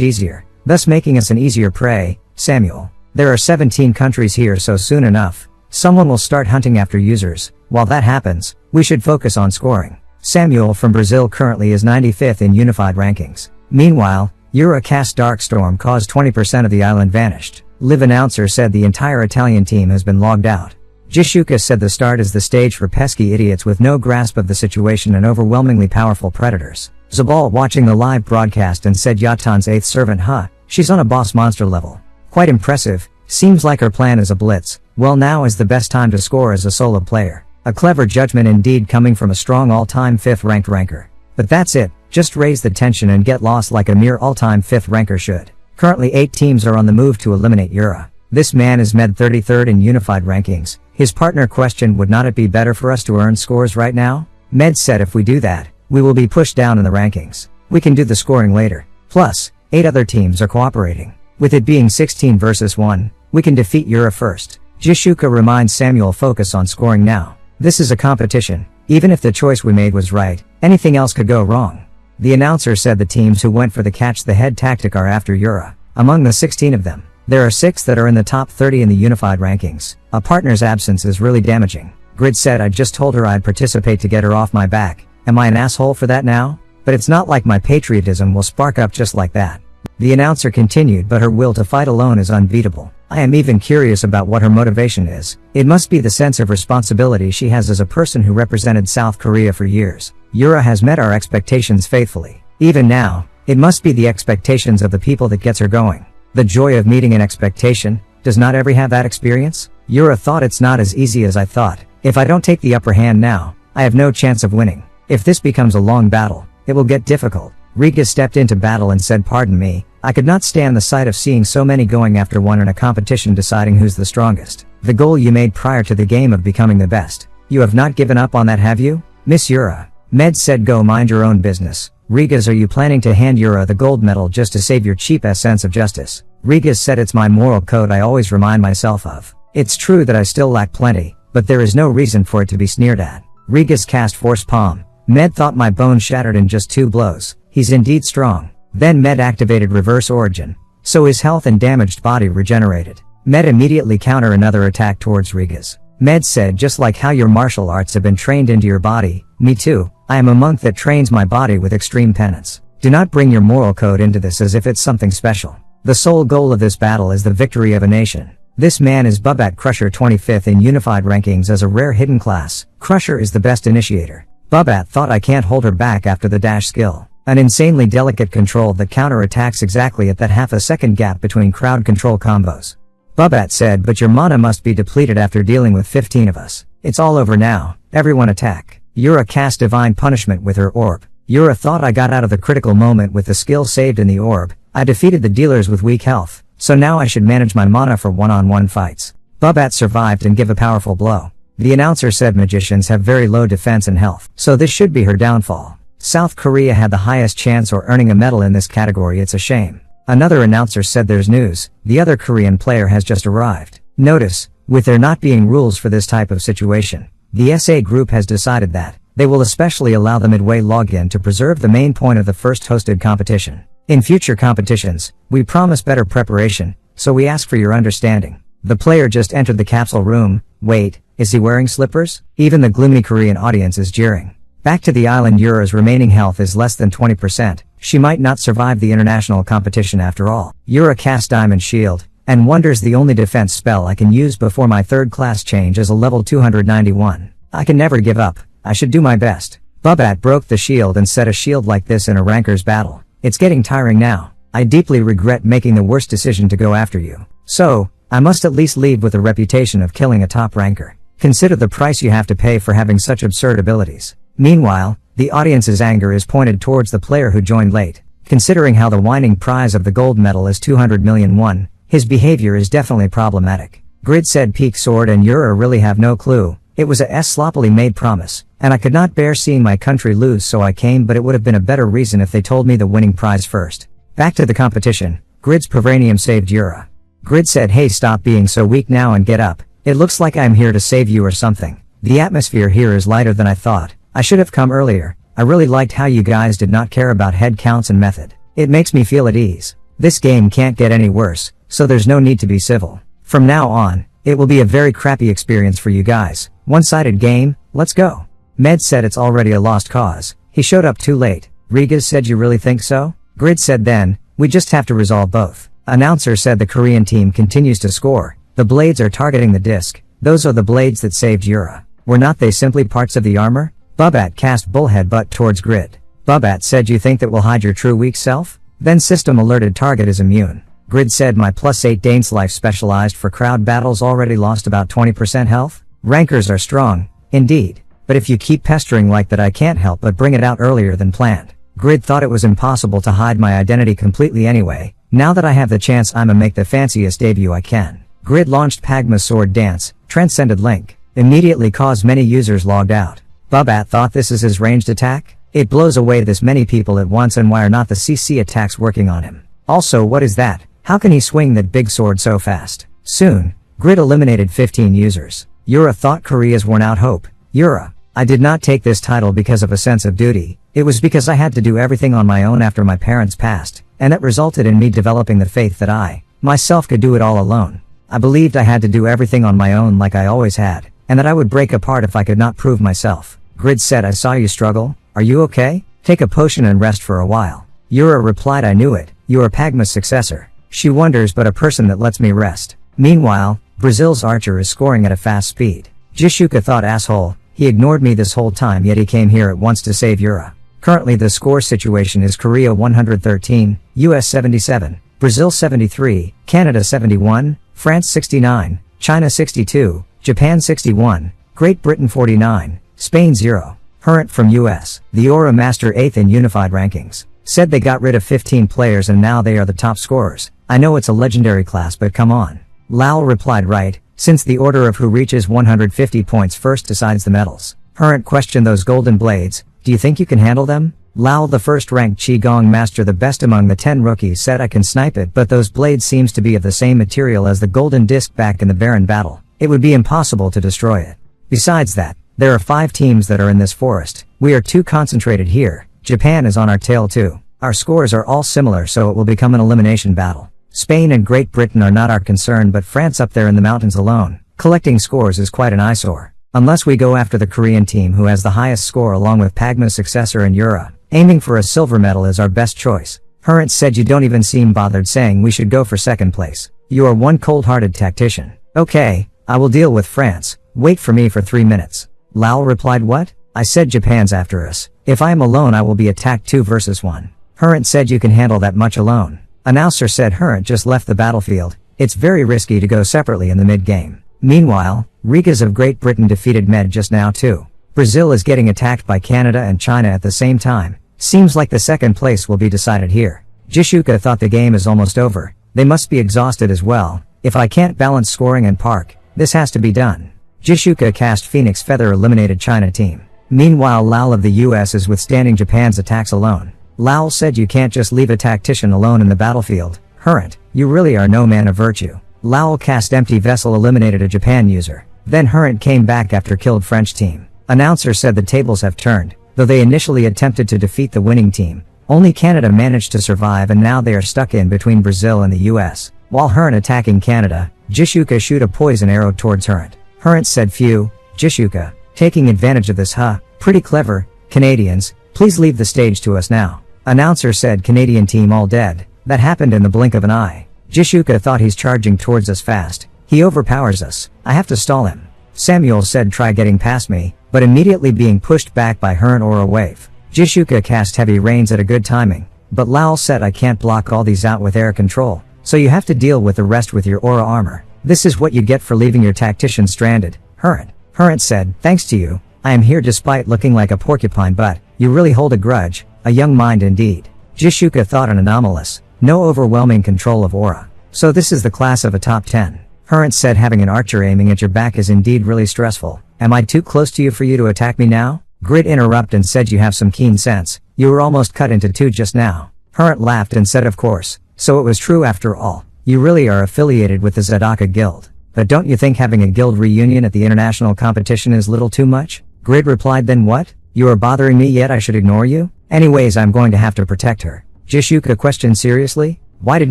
easier, thus making us an easier prey. Samuel, there are 17 countries here, so soon enough, someone will start hunting after users. While that happens, we should focus on scoring. Samuel from Brazil currently is 95th in unified rankings. Meanwhile, Yura cast Darkstorm caused 20% of the island vanished. Live announcer said the entire Italian team has been logged out. Jishuka said the start is the stage for pesky idiots with no grasp of the situation and overwhelmingly powerful predators. Zabal watching the live broadcast and said Yatan's 8th servant, she's on a boss monster level. Quite impressive, seems like her plan is a blitz. Well, now is the best time to score as a solo player. A clever judgment indeed coming from a strong all-time 5th ranked ranker. But that's it, just raise the tension and get lost like a mere all-time 5th ranker should. Currently 8 teams are on the move to eliminate Yura. This man is med 33rd in unified rankings. His partner questioned, would not it be better for us to earn scores right now? Med said, if we do that, we will be pushed down in the rankings. We can do the scoring later. Plus, 8 other teams are cooperating. With it being 16 versus 1, we can defeat Yura first. Jishuka reminds Samuel, focus on scoring now. This is a competition. Even if the choice we made was right, anything else could go wrong. The announcer said the teams who went for the catch the head tactic are after Yura. Among the 16 of them, there are 6 that are in the top 30 in the unified rankings. A partner's absence is really damaging. Grid said, I just told her I'd participate to get her off my back. Am I an asshole for that now? But it's not like my patriotism will spark up just like that. The announcer continued, but her will to fight alone is unbeatable. I am even curious about what her motivation is. It must be the sense of responsibility she has as a person who represented South Korea for years. Yura has met our expectations faithfully. Even now, it must be the expectations of the people that gets her going. The joy of meeting an expectation. Does not every have that experience? Yura thought, it's not as easy as I thought. If I don't take the upper hand now, I have no chance of winning. If this becomes a long battle, it will get difficult. Riga stepped into battle and said, pardon me, I could not stand the sight of seeing so many going after one in a competition deciding who's the strongest. The goal you made prior to the game of becoming the best. You have not given up on that, have you? Miss Yura. Med said, go mind your own business. Rigas, are you planning to hand Yura the gold medal just to save your cheap-ass sense of justice? Rigas said, it's my moral code I always remind myself of. It's true that I still lack plenty, but there is no reason for it to be sneered at. Rigas cast Force Palm. Med thought my bones shattered in just 2 blows. He's indeed strong. Then Med activated Reverse Origin. so his health and damaged body regenerated. Med immediately counter another attack towards Riga's. Med said, just like how your martial arts have been trained into your body, me too, I am a monk that trains my body with extreme penance. Do not bring your moral code into this as if it's something special. The sole goal of this battle is the victory of a nation. This man is Bubat Crusher 25th in unified rankings as a rare hidden class. Crusher is the best initiator. Bubat thought I can't hold her back after the dash skill. An insanely delicate control that counter-attacks exactly at that half a second gap between crowd control combos. Bubat said, but your mana must be depleted after dealing with 15 of us. It's all over now. Everyone attack. Yura cast divine punishment with her orb. Yura thought I got out of the critical moment with the skill saved in the orb. I defeated the dealers with weak health, so now I should manage my mana for one-on-one fights. Bubat survived and give a powerful blow. The announcer said magicians have very low defense and health, so this should be her downfall. South Korea had the highest chance of earning a medal in this category. It's a shame. Another announcer said there's news, the other Korean player has just arrived. Notice, with there not being rules for this type of situation, the SA group has decided that they will especially allow the midway login to preserve the main point of the first hosted competition. In future competitions, we promise better preparation, so we ask for your understanding. The player just entered the capsule room. Wait, is he wearing slippers? Even the gloomy Korean audience is jeering. Back to the island. Yura's remaining health is less than 20%. She might not survive the international competition after all. Yura casts Diamond Shield, and wonders the only defense spell I can use before my third class change is a level 291. I can never give up. I should do my best. Bubat broke the shield and set a shield like this in a ranker's battle. It's getting tiring now. I deeply regret making the worst decision to go after you. So, I must at least leave with a reputation of killing a top ranker. Consider the price you have to pay for having such absurd abilities. Meanwhile, the audience's anger is pointed towards the player who joined late. Considering how the winning prize of the gold medal is 200 million won, his behavior is definitely problematic. Grid said Peak Sword and Yura really have no clue. It was a sloppily made promise, and I could not bear seeing my country lose, so I came, but it would have been a better reason if they told me the winning prize first. Back to the competition. Grid's Pavranium saved Yura. Grid said, hey, stop being so weak now and get up. It looks like I'm here to save you or something. The atmosphere here is lighter than I thought. I should have come earlier. I really liked how you guys did not care about head counts and method. It makes me feel at ease. This game can't get any worse, so there's no need to be civil. From now on, it will be a very crappy experience for you guys. One-sided game, let's go. Med said it's already a lost cause. He showed up too late. Riga said, you really think so? Grid said, then, we just have to resolve both. Announcer said the Korean team continues to score. The blades are targeting the disc. Those are the blades that saved Yura. Were not they simply parts of the armor? Bubat cast bullhead butt towards Grid. Bubat said, you think that will hide your true weak self? Then system alerted target is immune. Grid said, my +8 Dane's life specialized for crowd battles already lost about 20% health? Rankers are strong, indeed. But if you keep pestering like that, I can't help but bring it out earlier than planned. Grid thought it was impossible to hide my identity completely anyway. Now that I have the chance, I'ma make the fanciest debut I can. Grid launched Pagma's sword dance, transcended Link. Immediately caused many users logged out. Bubat thought this is his ranged attack? It blows away this many people at once, and why are not the CC attacks working on him? Also, what is that? How can he swing that big sword so fast? Soon, Grid eliminated 15 users. Yura thought Korea's worn out hope. Yura, I did not take this title because of a sense of duty. It was because I had to do everything on my own after my parents passed, and that resulted in me developing the faith that I, myself, could do it all alone. I believed I had to do everything on my own like I always had, and that I would break apart if I could not prove myself. Grid said, I saw you struggle. Are you okay? Take a potion and rest for a while. Yura replied, I knew it. You are Pagma's successor. She wonders, but a person that lets me rest. Meanwhile, Brazil's archer is scoring at a fast speed. Jishuka thought, asshole, he ignored me this whole time, yet he came here at once to save Yura. Currently the score situation is Korea 113, US 77, Brazil 73, Canada 71, France 69, China 62, Japan 61, Great Britain 49, Spain 0. Hurrent from US, the Aura Master 8th in unified rankings, said they got rid of 15 players and now they are the top scorers. I know it's a legendary class, but come on. Lal replied, right, since the order of who reaches 150 points first decides the medals. Hurrent questioned, those golden blades, do you think you can handle them? Lal, the first ranked Qigong master, the best among the 10 rookies, said, I can snipe it, but those blades seems to be of the same material as the golden disc back in the Baron battle. It would be impossible to destroy it. Besides that, there are 5 teams that are in this forest. We are too concentrated here. Japan is on our tail too. Our scores are all similar, so it will become an elimination battle. Spain and Great Britain are not our concern, but France up there in the mountains alone, collecting scores is quite an eyesore. Unless we go after the Korean team who has the highest score along with Pagma's successor and Yura. Aiming for a silver medal is our best choice. Hurrent said you don't even seem bothered saying we should go for second place. You are one cold-hearted tactician. Okay, I will deal with France. Wait for me for 3 minutes. Lau replied what? I said Japan's after us. If I am alone I will be attacked 2 versus 1. Hurrent said you can handle that much alone. Announcer said Hurrent just left the battlefield. It's very risky to go separately in the mid-game. Meanwhile, Rigas of Great Britain defeated Med just now too. Brazil is getting attacked by Canada and China at the same time. Seems like the second place will be decided here. Jishuka thought the game is almost over. They must be exhausted as well. If I can't balance scoring and park, this has to be done. Jishuka cast Phoenix Feather eliminated China team. Meanwhile Lal of the US is withstanding Japan's attacks alone. Lal said you can't just leave a tactician alone in the battlefield. Hurrent, you really are no man of virtue. Lal cast Empty Vessel eliminated a Japan user. Then Hurrent came back after killed French team. Announcer said the tables have turned. Though they initially attempted to defeat the winning team, only Canada managed to survive and now they are stuck in between Brazil and the US. While Hurrent attacking Canada, Jishuka shoot a poison arrow towards Hurrent. Hurrent said phew, Jishuka, taking advantage of this pretty clever, Canadians, please leave the stage to us now. Announcer said Canadian team all dead. That happened in the blink of an eye. Jishuka thought he's charging towards us fast. He overpowers us. I have to stall him. Samuel said try getting past me, but immediately being pushed back by Hurrent or a wave. Jishuka cast Heavy Rains at a good timing, but Lal said I can't block all these out with air control, so you have to deal with the rest with your aura armor. This is what you get for leaving your tactician stranded. Hurrent said, thanks to you, I am here despite looking like a porcupine but, you really hold a grudge, a young mind indeed. Jishuka thought an anomalous, no overwhelming control of aura. So this is the class of a top 10. Hurrent said having an archer aiming at your back is indeed really stressful. Am I too close to you for you to attack me now? Grid interrupted and said you have some keen sense. You were almost cut into 2 just now. Hurrent laughed and said of course. So it was true after all. You really are affiliated with the Zadaka Guild. But don't you think having a guild reunion at the international competition is little too much? Grid replied then what? You are bothering me yet I should ignore you? Anyways I'm going to have to protect her. Jishuka questioned seriously? Why did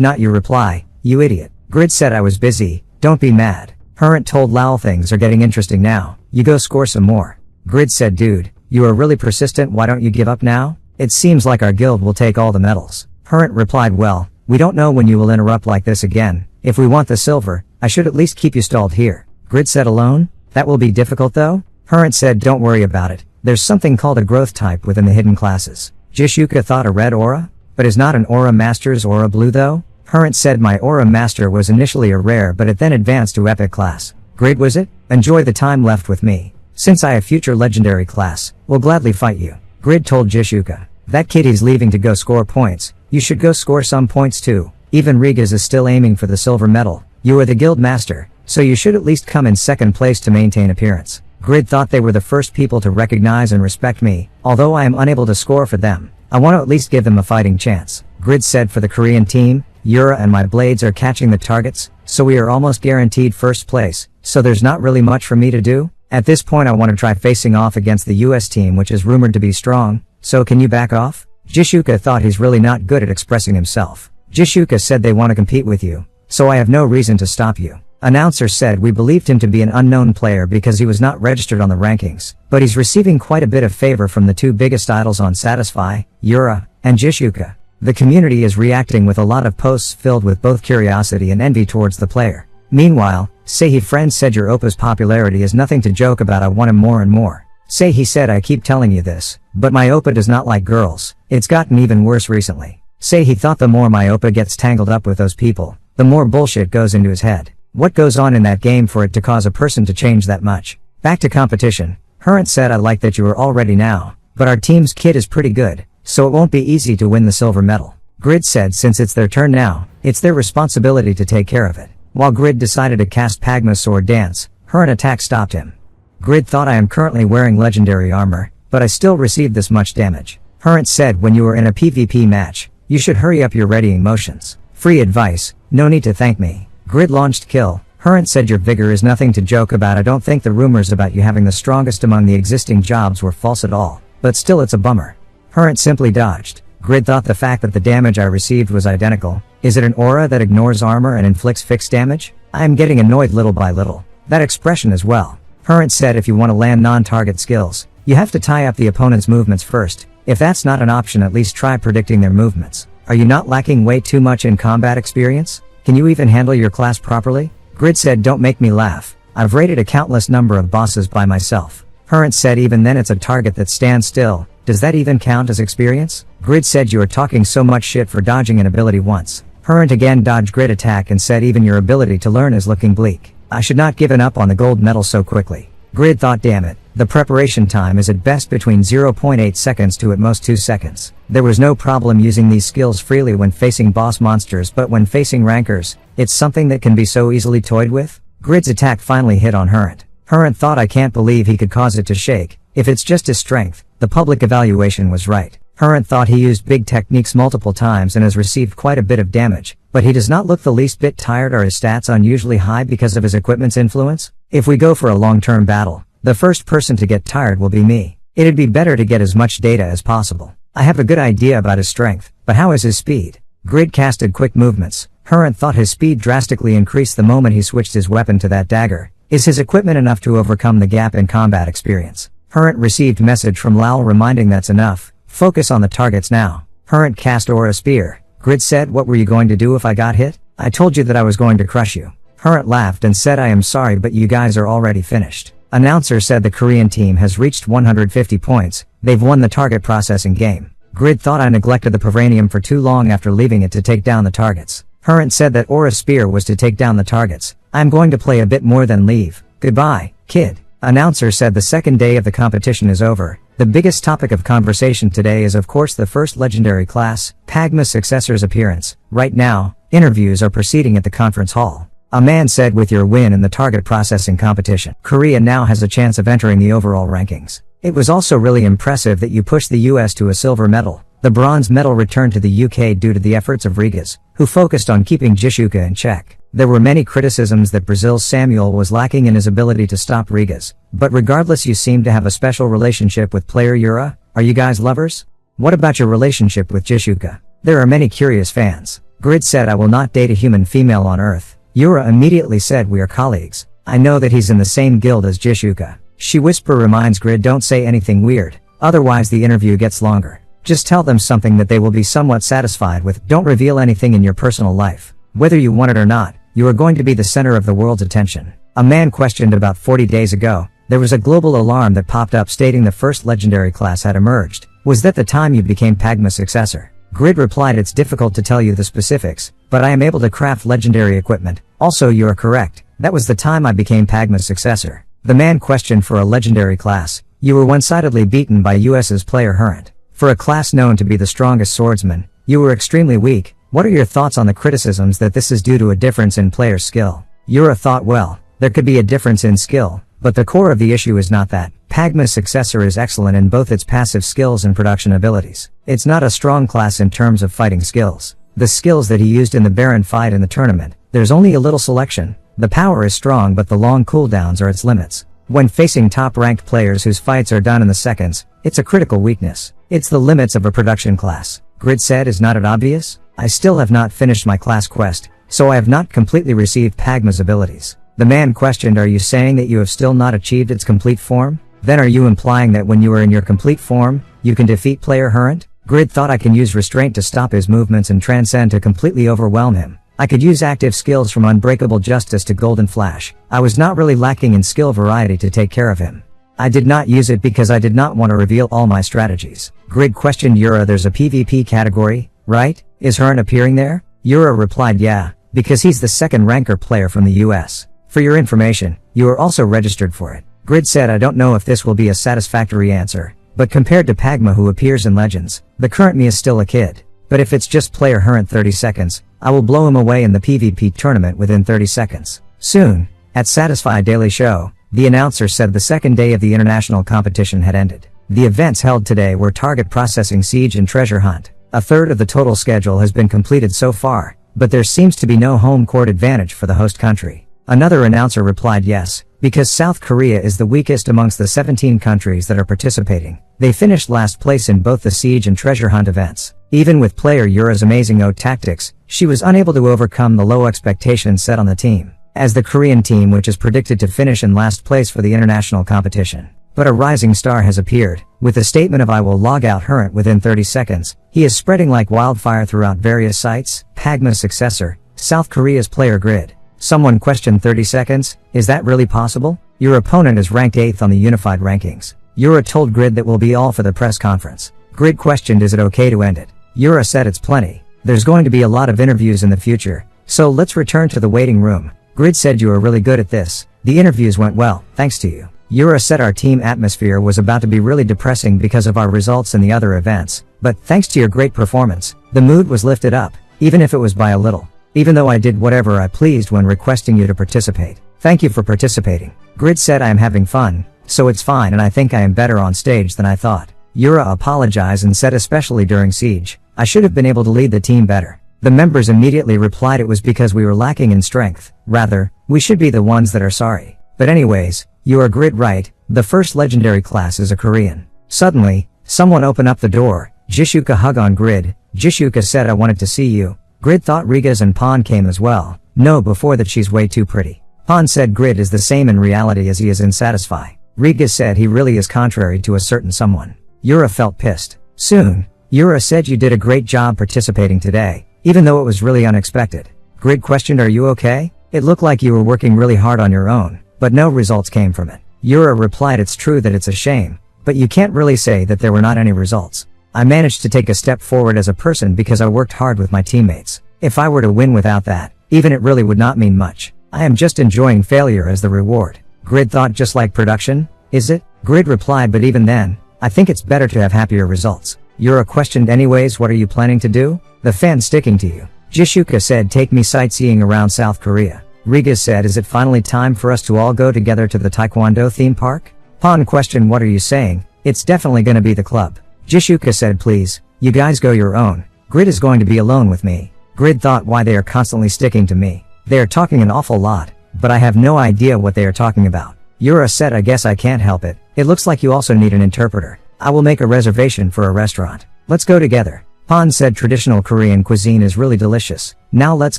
not you reply, you idiot? Grid said I was busy, don't be mad. Hurrent told Lal things are getting interesting now, you go score some more. Grid said dude, you are really persistent, why don't you give up now? It seems like our guild will take all the medals. Hurrent replied well, we don't know when you will interrupt like this again. If we want the silver, I should at least keep you stalled here. Grid said alone? That will be difficult though? Hurrent said don't worry about it, there's something called a growth type within the hidden classes. Jishuka thought a red aura? But is not an aura master's aura blue though? Hurrent said my aura master was initially a rare but it then advanced to epic class. Great was it? Enjoy the time left with me. Since I have future legendary class, will gladly fight you. Grid told Jishuka. That kitty's leaving to go score points, you should go score some points too. Even Rigas is still aiming for the silver medal. You are the guild master, so you should at least come in second place to maintain appearance. Grid thought they were the first people to recognize and respect me, although I am unable to score for them. I want to at least give them a fighting chance. Grid said for the Korean team, Yura and my blades are catching the targets, so we are almost guaranteed first place, so there's not really much for me to do. At this point I want to try facing off against the US team which is rumored to be strong, so can you back off? Jishuka thought he's really not good at expressing himself. Jishuka said they want to compete with you, so I have no reason to stop you. Announcer said we believed him to be an unknown player because he was not registered on the rankings, but he's receiving quite a bit of favor from the 2 biggest idols on Satisfy, Yura, and Jishuka. The community is reacting with a lot of posts filled with both curiosity and envy towards the player. Meanwhile, Seihi friend said your Oppa's popularity is nothing to joke about, I want him more and more. Seihi said I keep telling you this, but my Oppa does not like girls, it's gotten even worse recently. Seihi thought the more my Oppa gets tangled up with those people, the more bullshit goes into his head. What goes on in that game for it to cause a person to change that much? Back to competition. Hurrent said I like that you are all ready now, but our team's kit is pretty good, so it won't be easy to win the silver medal. Grid said since it's their turn now, it's their responsibility to take care of it. While Grid decided to cast Pagma's sword dance, Hurrent attack stopped him. Grid thought I am currently wearing legendary armor, but I still received this much damage. Hurrent said when you are in a PvP match, you should hurry up your readying motions. Free advice, no need to thank me. Grid launched kill. Hurrent said your vigor is nothing to joke about. I don't think the rumors about you having the strongest among the existing jobs were false at all, but still it's a bummer. Hurrent simply dodged. Grid thought the fact that the damage I received was identical. Is it an aura that ignores armor and inflicts fixed damage? I am getting annoyed little by little. That expression as well. Hurrent said if you want to land non-target skills, you have to tie up the opponent's movements first. If that's not an option, at least try predicting their movements. Are you not lacking way too much in combat experience? Can you even handle your class properly? Grid said don't make me laugh. I've raided a countless number of bosses by myself. Hurrent said even then it's a target that stands still. Does that even count as experience? Grid said you are talking so much shit for dodging an ability once. Hurrent again dodged Grid attack and said even your ability to learn is looking bleak. I should not given up on the gold medal so quickly. Grid thought damn it, the preparation time is at best between 0.8 seconds to at most 2 seconds. There was no problem using these skills freely when facing boss monsters, but when facing rankers, it's something that can be so easily toyed with. Grid's attack finally hit on Hurrent. Hurrent thought I can't believe he could cause it to shake. If it's just his strength, the public evaluation was right. Hurrent thought he used big techniques multiple times and has received quite a bit of damage, but he does not look the least bit tired or his stats unusually high because of his equipment's influence. If we go for a long-term battle, the first person to get tired will be me. It'd be better to get as much data as possible. I have a good idea about his strength, but how is his speed? Grid casted quick movements. Hurrent thought his speed drastically increased the moment he switched his weapon to that dagger. Is his equipment enough to overcome the gap in combat experience? Hurrent received message from Lal reminding that's enough. Focus on the targets now. Hurrent cast Aura Spear. Grid said what were you going to do if I got hit? I told you that I was going to crush you. Hurrent laughed and said I am sorry but you guys are already finished. Announcer said the Korean team has reached 150 points. They've won the target processing game. Grid thought I neglected the Pavranium for too long after leaving it to take down the targets. Hurrent said that Aura Spear was to take down the targets. I'm going to play a bit more than leave. Goodbye, kid. Announcer said the second day of the competition is over. The biggest topic of conversation today is of course the first legendary class, Pagma's successor's appearance. Right now, interviews are proceeding at the conference hall. A man said with your win in the target processing competition, Korea now has a chance of entering the overall rankings. It was also really impressive that you pushed the US to a silver medal. The bronze medal returned to the UK due to the efforts of Rigas, who focused on keeping Jishuka in check. There were many criticisms that Brazil's Samuel was lacking in his ability to stop Rigas, but regardless you seem to have a special relationship with player Yura. Are you guys lovers? What about your relationship with Jishuka? There are many curious fans. Grid said I will not date a human female on Earth. Yura immediately said we are colleagues. I know that he's in the same guild as Jishuka. She whisper reminds Grid don't say anything weird, otherwise the interview gets longer. Just tell them something that they will be somewhat satisfied with. Don't reveal anything in your personal life. Whether you want it or not, you are going to be the center of the world's attention. A man questioned about 40 days ago. There was a global alarm that popped up stating the first legendary class had emerged. Was that the time you became Pagma's successor? Grid replied it's difficult to tell you the specifics, but I am able to craft legendary equipment. Also you are correct. That was the time I became Pagma's successor. The man questioned for a legendary class. You were one-sidedly beaten by US's player Hurrent. For a class known to be the strongest swordsman, you were extremely weak. What are your thoughts on the criticisms that this is due to a difference in player skill? Yura thought well, there could be a difference in skill, but the core of the issue is not that. Pagma's successor is excellent in both its passive skills and production abilities. It's not a strong class in terms of fighting skills. The skills that he used in the Baron fight in the tournament, there's only a little selection. The power is strong but the long cooldowns are its limits. When facing top-ranked players whose fights are done in the seconds, it's a critical weakness. It's the limits of a production class. Grid said is not it obvious? I still have not finished my class quest, so I have not completely received Pagma's abilities. The man questioned are you saying that you have still not achieved its complete form? Then are you implying that when you are in your complete form, you can defeat player Hurrent? Grid thought I can use restraint to stop his movements and transcend to completely overwhelm him. I could use active skills from Unbreakable Justice to Golden Flash. I was not really lacking in skill variety to take care of him. I did not use it because I did not want to reveal all my strategies. Grid questioned Yura there's a PvP category, right? Is Hurrent appearing there? Yura replied yeah, because he's the second ranker player from the US. For your information, you are also registered for it. Grid said I don't know if this will be a satisfactory answer, but compared to Pagma who appears in Legends, the current me is still a kid. But if it's just player Hurrent 30 seconds, I will blow him away in the PvP tournament within 30 seconds. Soon, at Satisfy Daily Show, the announcer said the second day of the international competition had ended. The events held today were Target Processing, Siege and Treasure Hunt. A third of the total schedule has been completed so far, but there seems to be no home court advantage for the host country. Another announcer replied yes, because South Korea is the weakest amongst the 17 countries that are participating. They finished last place in both the Siege and Treasure Hunt events. Even with player Yura's amazing tactics, she was unable to overcome the low expectations set on the team, as the Korean team which is predicted to finish in last place for the international competition. But a rising star has appeared, with the statement of "I will log out Hurrent within 30 seconds. He is spreading like wildfire throughout various sites. Pagma's successor, South Korea's player Grid. Someone questioned 30 seconds, is that really possible? Your opponent is ranked 8th on the unified rankings. Yura told Grid that will be all for the press conference. Grid questioned is it okay to end it? Yura said it's plenty. There's going to be a lot of interviews in the future, so let's return to the waiting room. Grid said you are really good at this. The interviews went well, thanks to you. Yura said our team atmosphere was about to be really depressing because of our results in the other events, but thanks to your great performance, the mood was lifted up, even if it was by a little. Even though I did whatever I pleased when requesting you to participate. Thank you for participating. Grid said I am having fun, so it's fine and I think I am better on stage than I thought. Yura apologized and said especially during Siege, I should have been able to lead the team better. The members immediately replied it was because we were lacking in strength. Rather, we should be the ones that are sorry. But anyways, you are Grid right, the first legendary class is a Korean. Suddenly, someone opened up the door. Jishuka hug on Grid. Jishuka said I wanted to see you. Grid thought Riga's and Pon came as well. No, before that she's way too pretty. Pon said Grid is the same in reality as he is in Satisfy. Riga said he really is contrary to a certain someone. Yura felt pissed. Soon, Yura said you did a great job participating today, even though it was really unexpected. Grid questioned are you okay? It looked like you were working really hard on your own, but no results came from it. Yura replied it's true that it's a shame, but you can't really say that there were not any results. I managed to take a step forward as a person because I worked hard with my teammates. If I were to win without that, even it really would not mean much. I am just enjoying failure as the reward. Grid thought just like production, is it? Grid replied but even then, I think it's better to have happier results. Yura questioned anyways what are you planning to do? The fan's sticking to you. Jishuka said take me sightseeing around South Korea. Riga said is it finally time for us to all go together to the Taekwondo theme park? Pon questioned what are you saying? It's definitely gonna be the club. Jishuka said please, you guys go your own. Grid is going to be alone with me. Grid thought why they are constantly sticking to me. They are talking an awful lot, but I have no idea what they are talking about. Yura said I guess I can't help it. It looks like you also need an interpreter. I will make a reservation for a restaurant. Let's go together. Pon said traditional Korean cuisine is really delicious. Now let's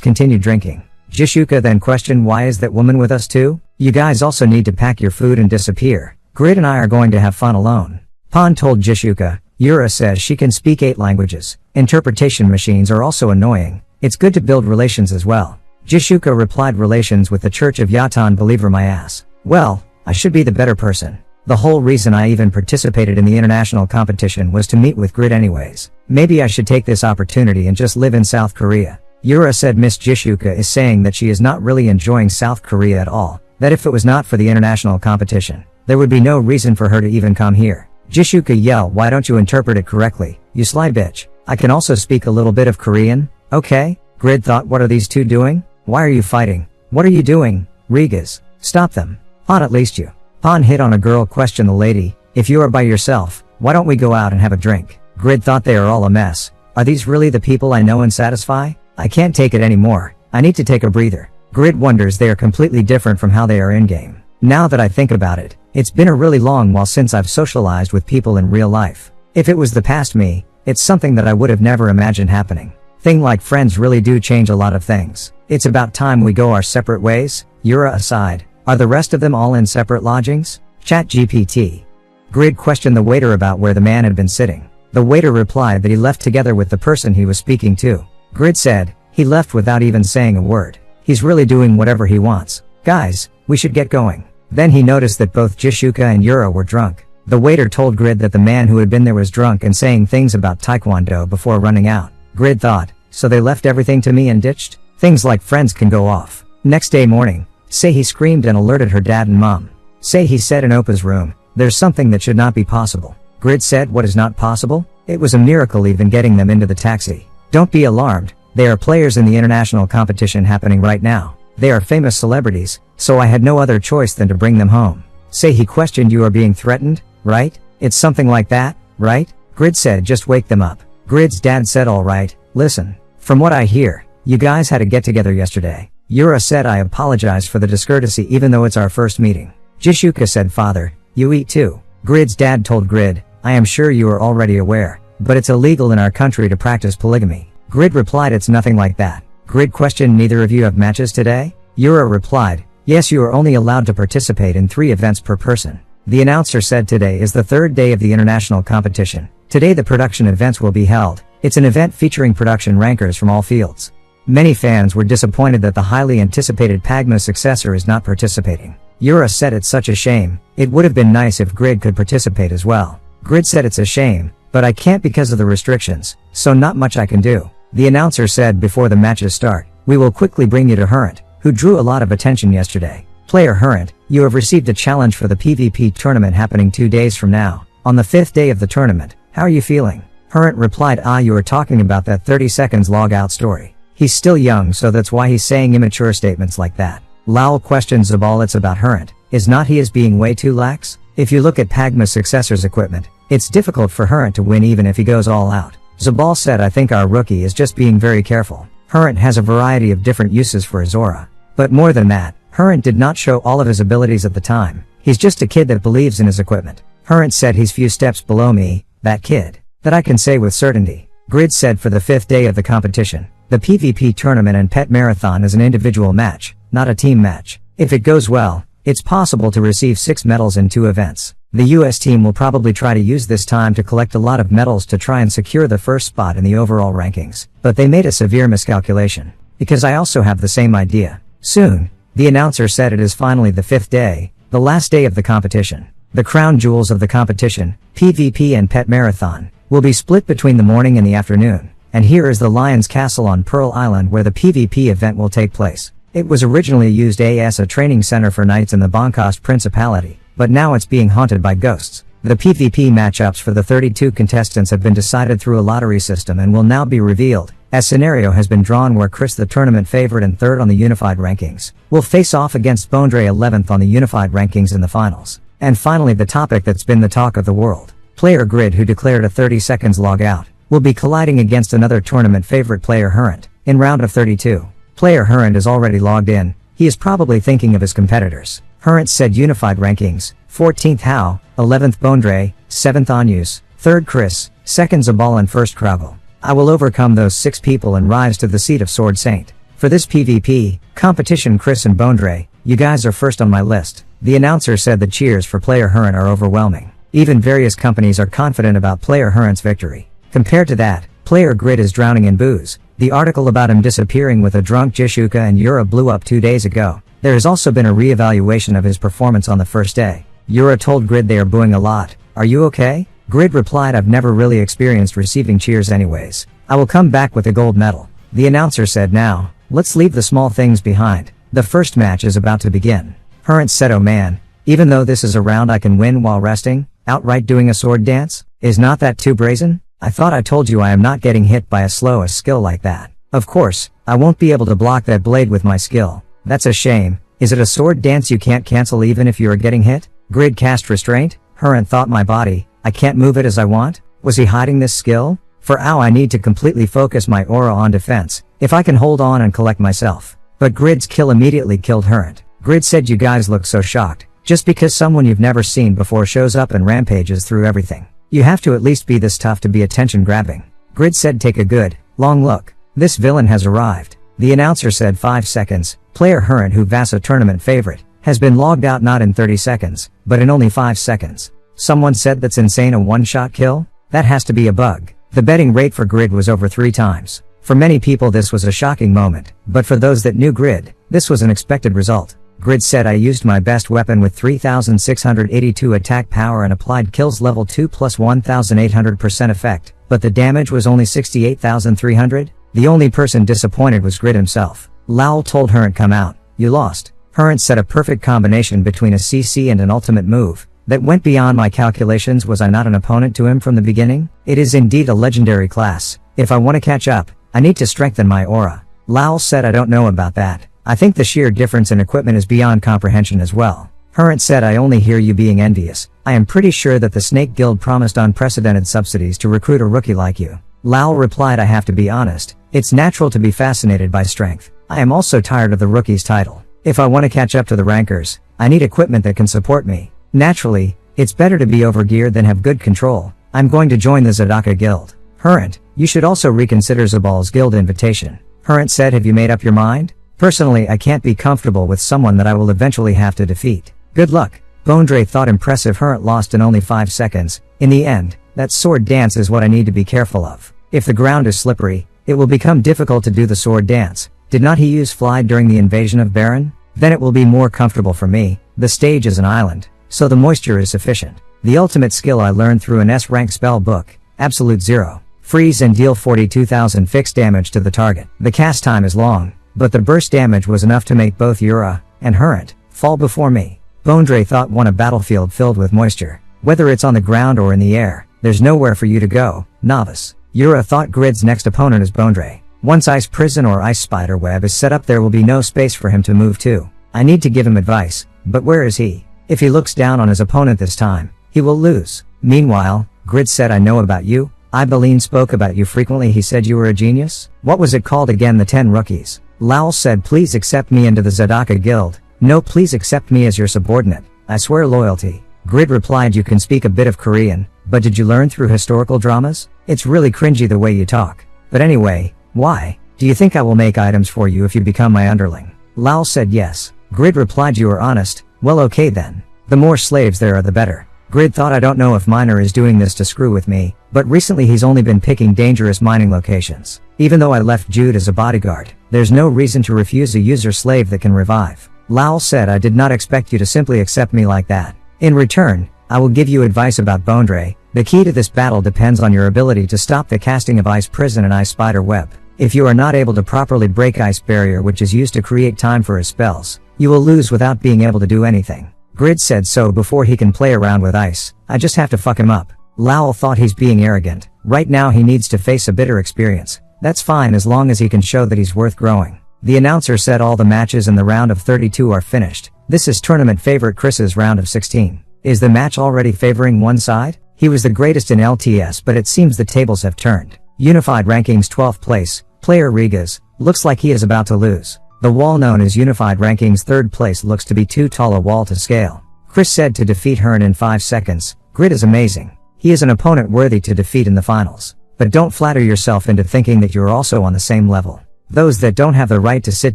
continue drinking. Jishuka then questioned why is that woman with us too? You guys also need to pack your food and disappear. Grid and I are going to have fun alone. Pon told Jishuka, Yura says she can speak 8 languages. Interpretation machines are also annoying. It's good to build relations as well. Jishuka replied relations with the Church of Yatan believer my ass. Well, I should be the better person. The whole reason I even participated in the international competition was to meet with Grid anyways. Maybe I should take this opportunity and just live in South Korea. Yura said Miss Jishuka is saying that she is not really enjoying South Korea at all, that if it was not for the international competition, there would be no reason for her to even come here. Jishuka yelled why don't you interpret it correctly, you sly bitch. I can also speak a little bit of Korean, okay? Grid thought what are these two doing? Why are you fighting? What are you doing? Rigas. Stop them. Pon at least you. Pon hit on a girl questioned the lady, if you are by yourself, why don't we go out and have a drink? Grid thought they are all a mess. Are these really the people I know and satisfy? I can't take it anymore. I need to take a breather. Grid wonders they are completely different from how they are in-game. Now that I think about it, it's been a really long while since I've socialized with people in real life. If it was the past me, it's something that I would have never imagined happening. Thing like friends really do change a lot of things. It's about time we go our separate ways. Yura aside, are the rest of them all in separate lodgings? ChatGPT. Grid questioned the waiter about where the man had been sitting. The waiter replied that he left together with the person he was speaking to. Grid said, he left without even saying a word. He's really doing whatever he wants. Guys, we should get going. Then he noticed that both Jishuka and Yura were drunk. The waiter told Grid that the man who had been there was drunk and saying things about Taekwondo before running out. Grid thought, so they left everything to me and ditched? Things like friends can go off. Next day morning, Seihi screamed and alerted her dad and mom. Seihi said in Oppa's room, there's something that should not be possible. Grid said what is not possible? It was a miracle even getting them into the taxi. Don't be alarmed, they are players in the international competition happening right now. They are famous celebrities, so I had no other choice than to bring them home. Seihi questioned you are being threatened, right? It's something like that, right? Grid said just wake them up. Grid's dad said alright, listen. From what I hear, you guys had a get-together yesterday. Yura said I apologize for the discourtesy even though it's our first meeting. Jishuka said father, you eat too. Grid's dad told Grid, I am sure you are already aware, but it's illegal in our country to practice polygamy. Grid replied, it's nothing like that. Grid questioned, neither of you have matches today? Yura replied, yes, you are only allowed to participate in 3 events per person. The announcer said today is the 3rd day of the international competition. Today the production events will be held. It's an event featuring production rankers from all fields. Many fans were disappointed that the highly anticipated Pagma's successor is not participating. Yura said it's such a shame, it would have been nice if Grid could participate as well. Grid said it's a shame, but I can't because of the restrictions, so not much I can do. The announcer said before the matches start, we will quickly bring you to Hurrent, who drew a lot of attention yesterday. Player Hurrent, you have received a challenge for the PvP tournament happening 2 days from now, on the 5th day of the tournament. How are you feeling? Hurrent replied, you are talking about that 30 seconds log out story. He's still young, so that's why he's saying immature statements like that. Lowell questions Zabal, it's about Hurrent. Is not he as being way too lax? If you look at Pagma's successor's equipment, it's difficult for Hurrent to win even if he goes all out. Zabal said, I think our rookie is just being very careful. Hurrent has a variety of different uses for his aura. But more than that, Hurrent did not show all of his abilities at the time. He's just a kid that believes in his equipment. Hurrent said he's few steps below me, that kid. That I can say with certainty. Grid said for the 5th day of the competition, the PvP tournament and pet marathon is an individual match, not a team match. If it goes well, it's possible to receive 6 medals in 2 events. The US team will probably try to use this time to collect a lot of medals to try and secure the first spot in the overall rankings. But they made a severe miscalculation. Because I also have the same idea. Soon, the announcer said it is finally the 5th day, the last day of the competition. The crown jewels of the competition, PvP and pet marathon, will be split between the morning and the afternoon. And here is the Lion's Castle on Pearl Island where the PvP event will take place. It was originally used as a training center for knights in the Bankost Principality, but now it's being haunted by ghosts. The PvP matchups for the 32 contestants have been decided through a lottery system and will now be revealed. A scenario has been drawn where Chris, the tournament favorite and 3rd on the unified rankings, will face off against Bondre, 11th on the unified rankings in the finals. And finally, the topic that's been the talk of the world. Player Grid, who declared a 30 seconds log out, will be colliding against another tournament favorite, Player Hurrent, in round of 32. Player Hurrent is already logged in. He is probably thinking of his competitors. Hurrent said unified rankings, 14th Hao, 11th Bondre, 7th Anyus, 3rd Chris, 2nd Zabal and 1st Kraugel. I will overcome those 6 people and rise to the seat of Sword Saint. For this PvP competition, Chris and Bondre, you guys are first on my list. The announcer said the cheers for Player Hurrent are overwhelming. Even various companies are confident about Player Hurrent's victory. Compared to that, Player Grid is drowning in booze. The article about him disappearing with a drunk Jishuka and Yura blew up 2 days ago. There has also been a re-evaluation of his performance on the first day. Yura told Grid they are booing a lot. Are you okay? Grid replied, I've never really experienced receiving cheers anyways. I will come back with a gold medal. The announcer said, now, let's leave the small things behind. The first match is about to begin. Hurrent said, oh man, even though this is a round I can win while resting, outright doing a sword dance? Is not that too brazen? I thought I told you I am not getting hit by a slow skill like that. Of course, I won't be able to block that blade with my skill. That's a shame. Is it a sword dance you can't cancel even if you are getting hit? Grid cast restraint? Hurrent thought, my body, I can't move it as I want? Was he hiding this skill? For I need to completely focus my aura on defense, if I can hold on and collect myself. But Grid's kill immediately killed Hurrent. Grid said, you guys look so shocked. Just because someone you've never seen before shows up and rampages through everything. You have to at least be this tough to be attention grabbing. Grid said, take a good, long look. This villain has arrived. The announcer said 5 seconds. Player Hurrent, who Vasa tournament favorite, has been logged out not in 30 seconds, but in only 5 seconds. Someone said that's insane, a one-shot kill? That has to be a bug. The betting rate for Grid was over 3 times. For many people this was a shocking moment, but for those that knew Grid, this was an expected result. Grid said, I used my best weapon with 3682 attack power and applied kills level 2 plus 1800% effect, but the damage was only 68,300? The only person disappointed was Grid himself. Lowell told Hurrent, come out, you lost. Hurrent said, a perfect combination between a CC and an ultimate move that went beyond my calculations. Was I not an opponent to him from the beginning? It is indeed a legendary class. If I want to catch up, I need to strengthen my aura. Lowell said, I don't know about that. I think the sheer difference in equipment is beyond comprehension as well. Hurrent said, I only hear you being envious. I am pretty sure that the Snake Guild promised unprecedented subsidies to recruit a rookie like you. Lowell replied, I have to be honest. It's natural to be fascinated by strength. I am also tired of the rookie's title. If I want to catch up to the rankers, I need equipment that can support me. Naturally, it's better to be overgeared than have good control. I'm going to join the Zadaka Guild. Hurrent, you should also reconsider Zabal's guild invitation. Hurrent said, have you made up your mind? Personally, I can't be comfortable with someone that I will eventually have to defeat. Good luck. Bondre thought impressive. Hurrent lost in only 5 seconds. In the end, that sword dance is what I need to be careful of. If the ground is slippery, it will become difficult to do the sword dance. Did not he use fly during the invasion of Baron? Then it will be more comfortable for me. The stage is an island, so the moisture is sufficient. The ultimate skill I learned through an S-rank spell book, Absolute Zero. Freeze and deal 42,000 fixed damage to the target. The cast time is long, but the burst damage was enough to make both Yura and Hurrent fall before me. Bondre thought, won a battlefield filled with moisture. Whether it's on the ground or in the air, there's nowhere for you to go, novice. Yura thought, Grid's next opponent is Bondre. Once ice prison or ice spider web is set up, there will be no space for him to move to. I need to give him advice, but where is he? If he looks down on his opponent this time, he will lose. Meanwhile, Grid said, I know about you. Ibeline spoke about you frequently. He said you were a genius. What was it called again? The 10 Rookies. Lowell said, please accept me into the Zadaka Guild. No, please accept me as your subordinate. I swear loyalty. Grid replied, you can speak a bit of Korean, but did you learn through historical dramas? It's really cringy the way you talk. But anyway, why? Do you think I will make items for you if you become my underling? Lowell said yes. Grid replied, you are honest. Well, okay then. The more slaves there are, the better. Grid thought, I don't know if Miner is doing this to screw with me, but recently he's only been picking dangerous mining locations. Even though I left Jude as a bodyguard, there's no reason to refuse a user slave that can revive. Lowell said, I did not expect you to simply accept me like that. In return, I will give you advice about Bondre. The key to this battle depends on your ability to stop the casting of ice prison and ice spider web. If you are not able to properly break ice barrier, which is used to create time for his spells, you will lose without being able to do anything. Grid said, so before he can play around with ice, I just have to fuck him up. Lowell thought, he's being arrogant. Right now he needs to face a bitter experience. That's fine as long as he can show that he's worth growing. The announcer said all the matches in the round of 32 are finished. This is tournament favorite Chris's round of 16. Is the match already favoring one side? He was the greatest in LTS, but it seems the tables have turned. Unified rankings 12th place, player Rigas, looks like he is about to lose. The wall known as Unified Rankings 3rd place looks to be too tall a wall to scale. Chris said to defeat Hearn in 5 seconds. Grid is amazing. He is an opponent worthy to defeat in the finals. But don't flatter yourself into thinking that you're also on the same level. Those that don't have the right to sit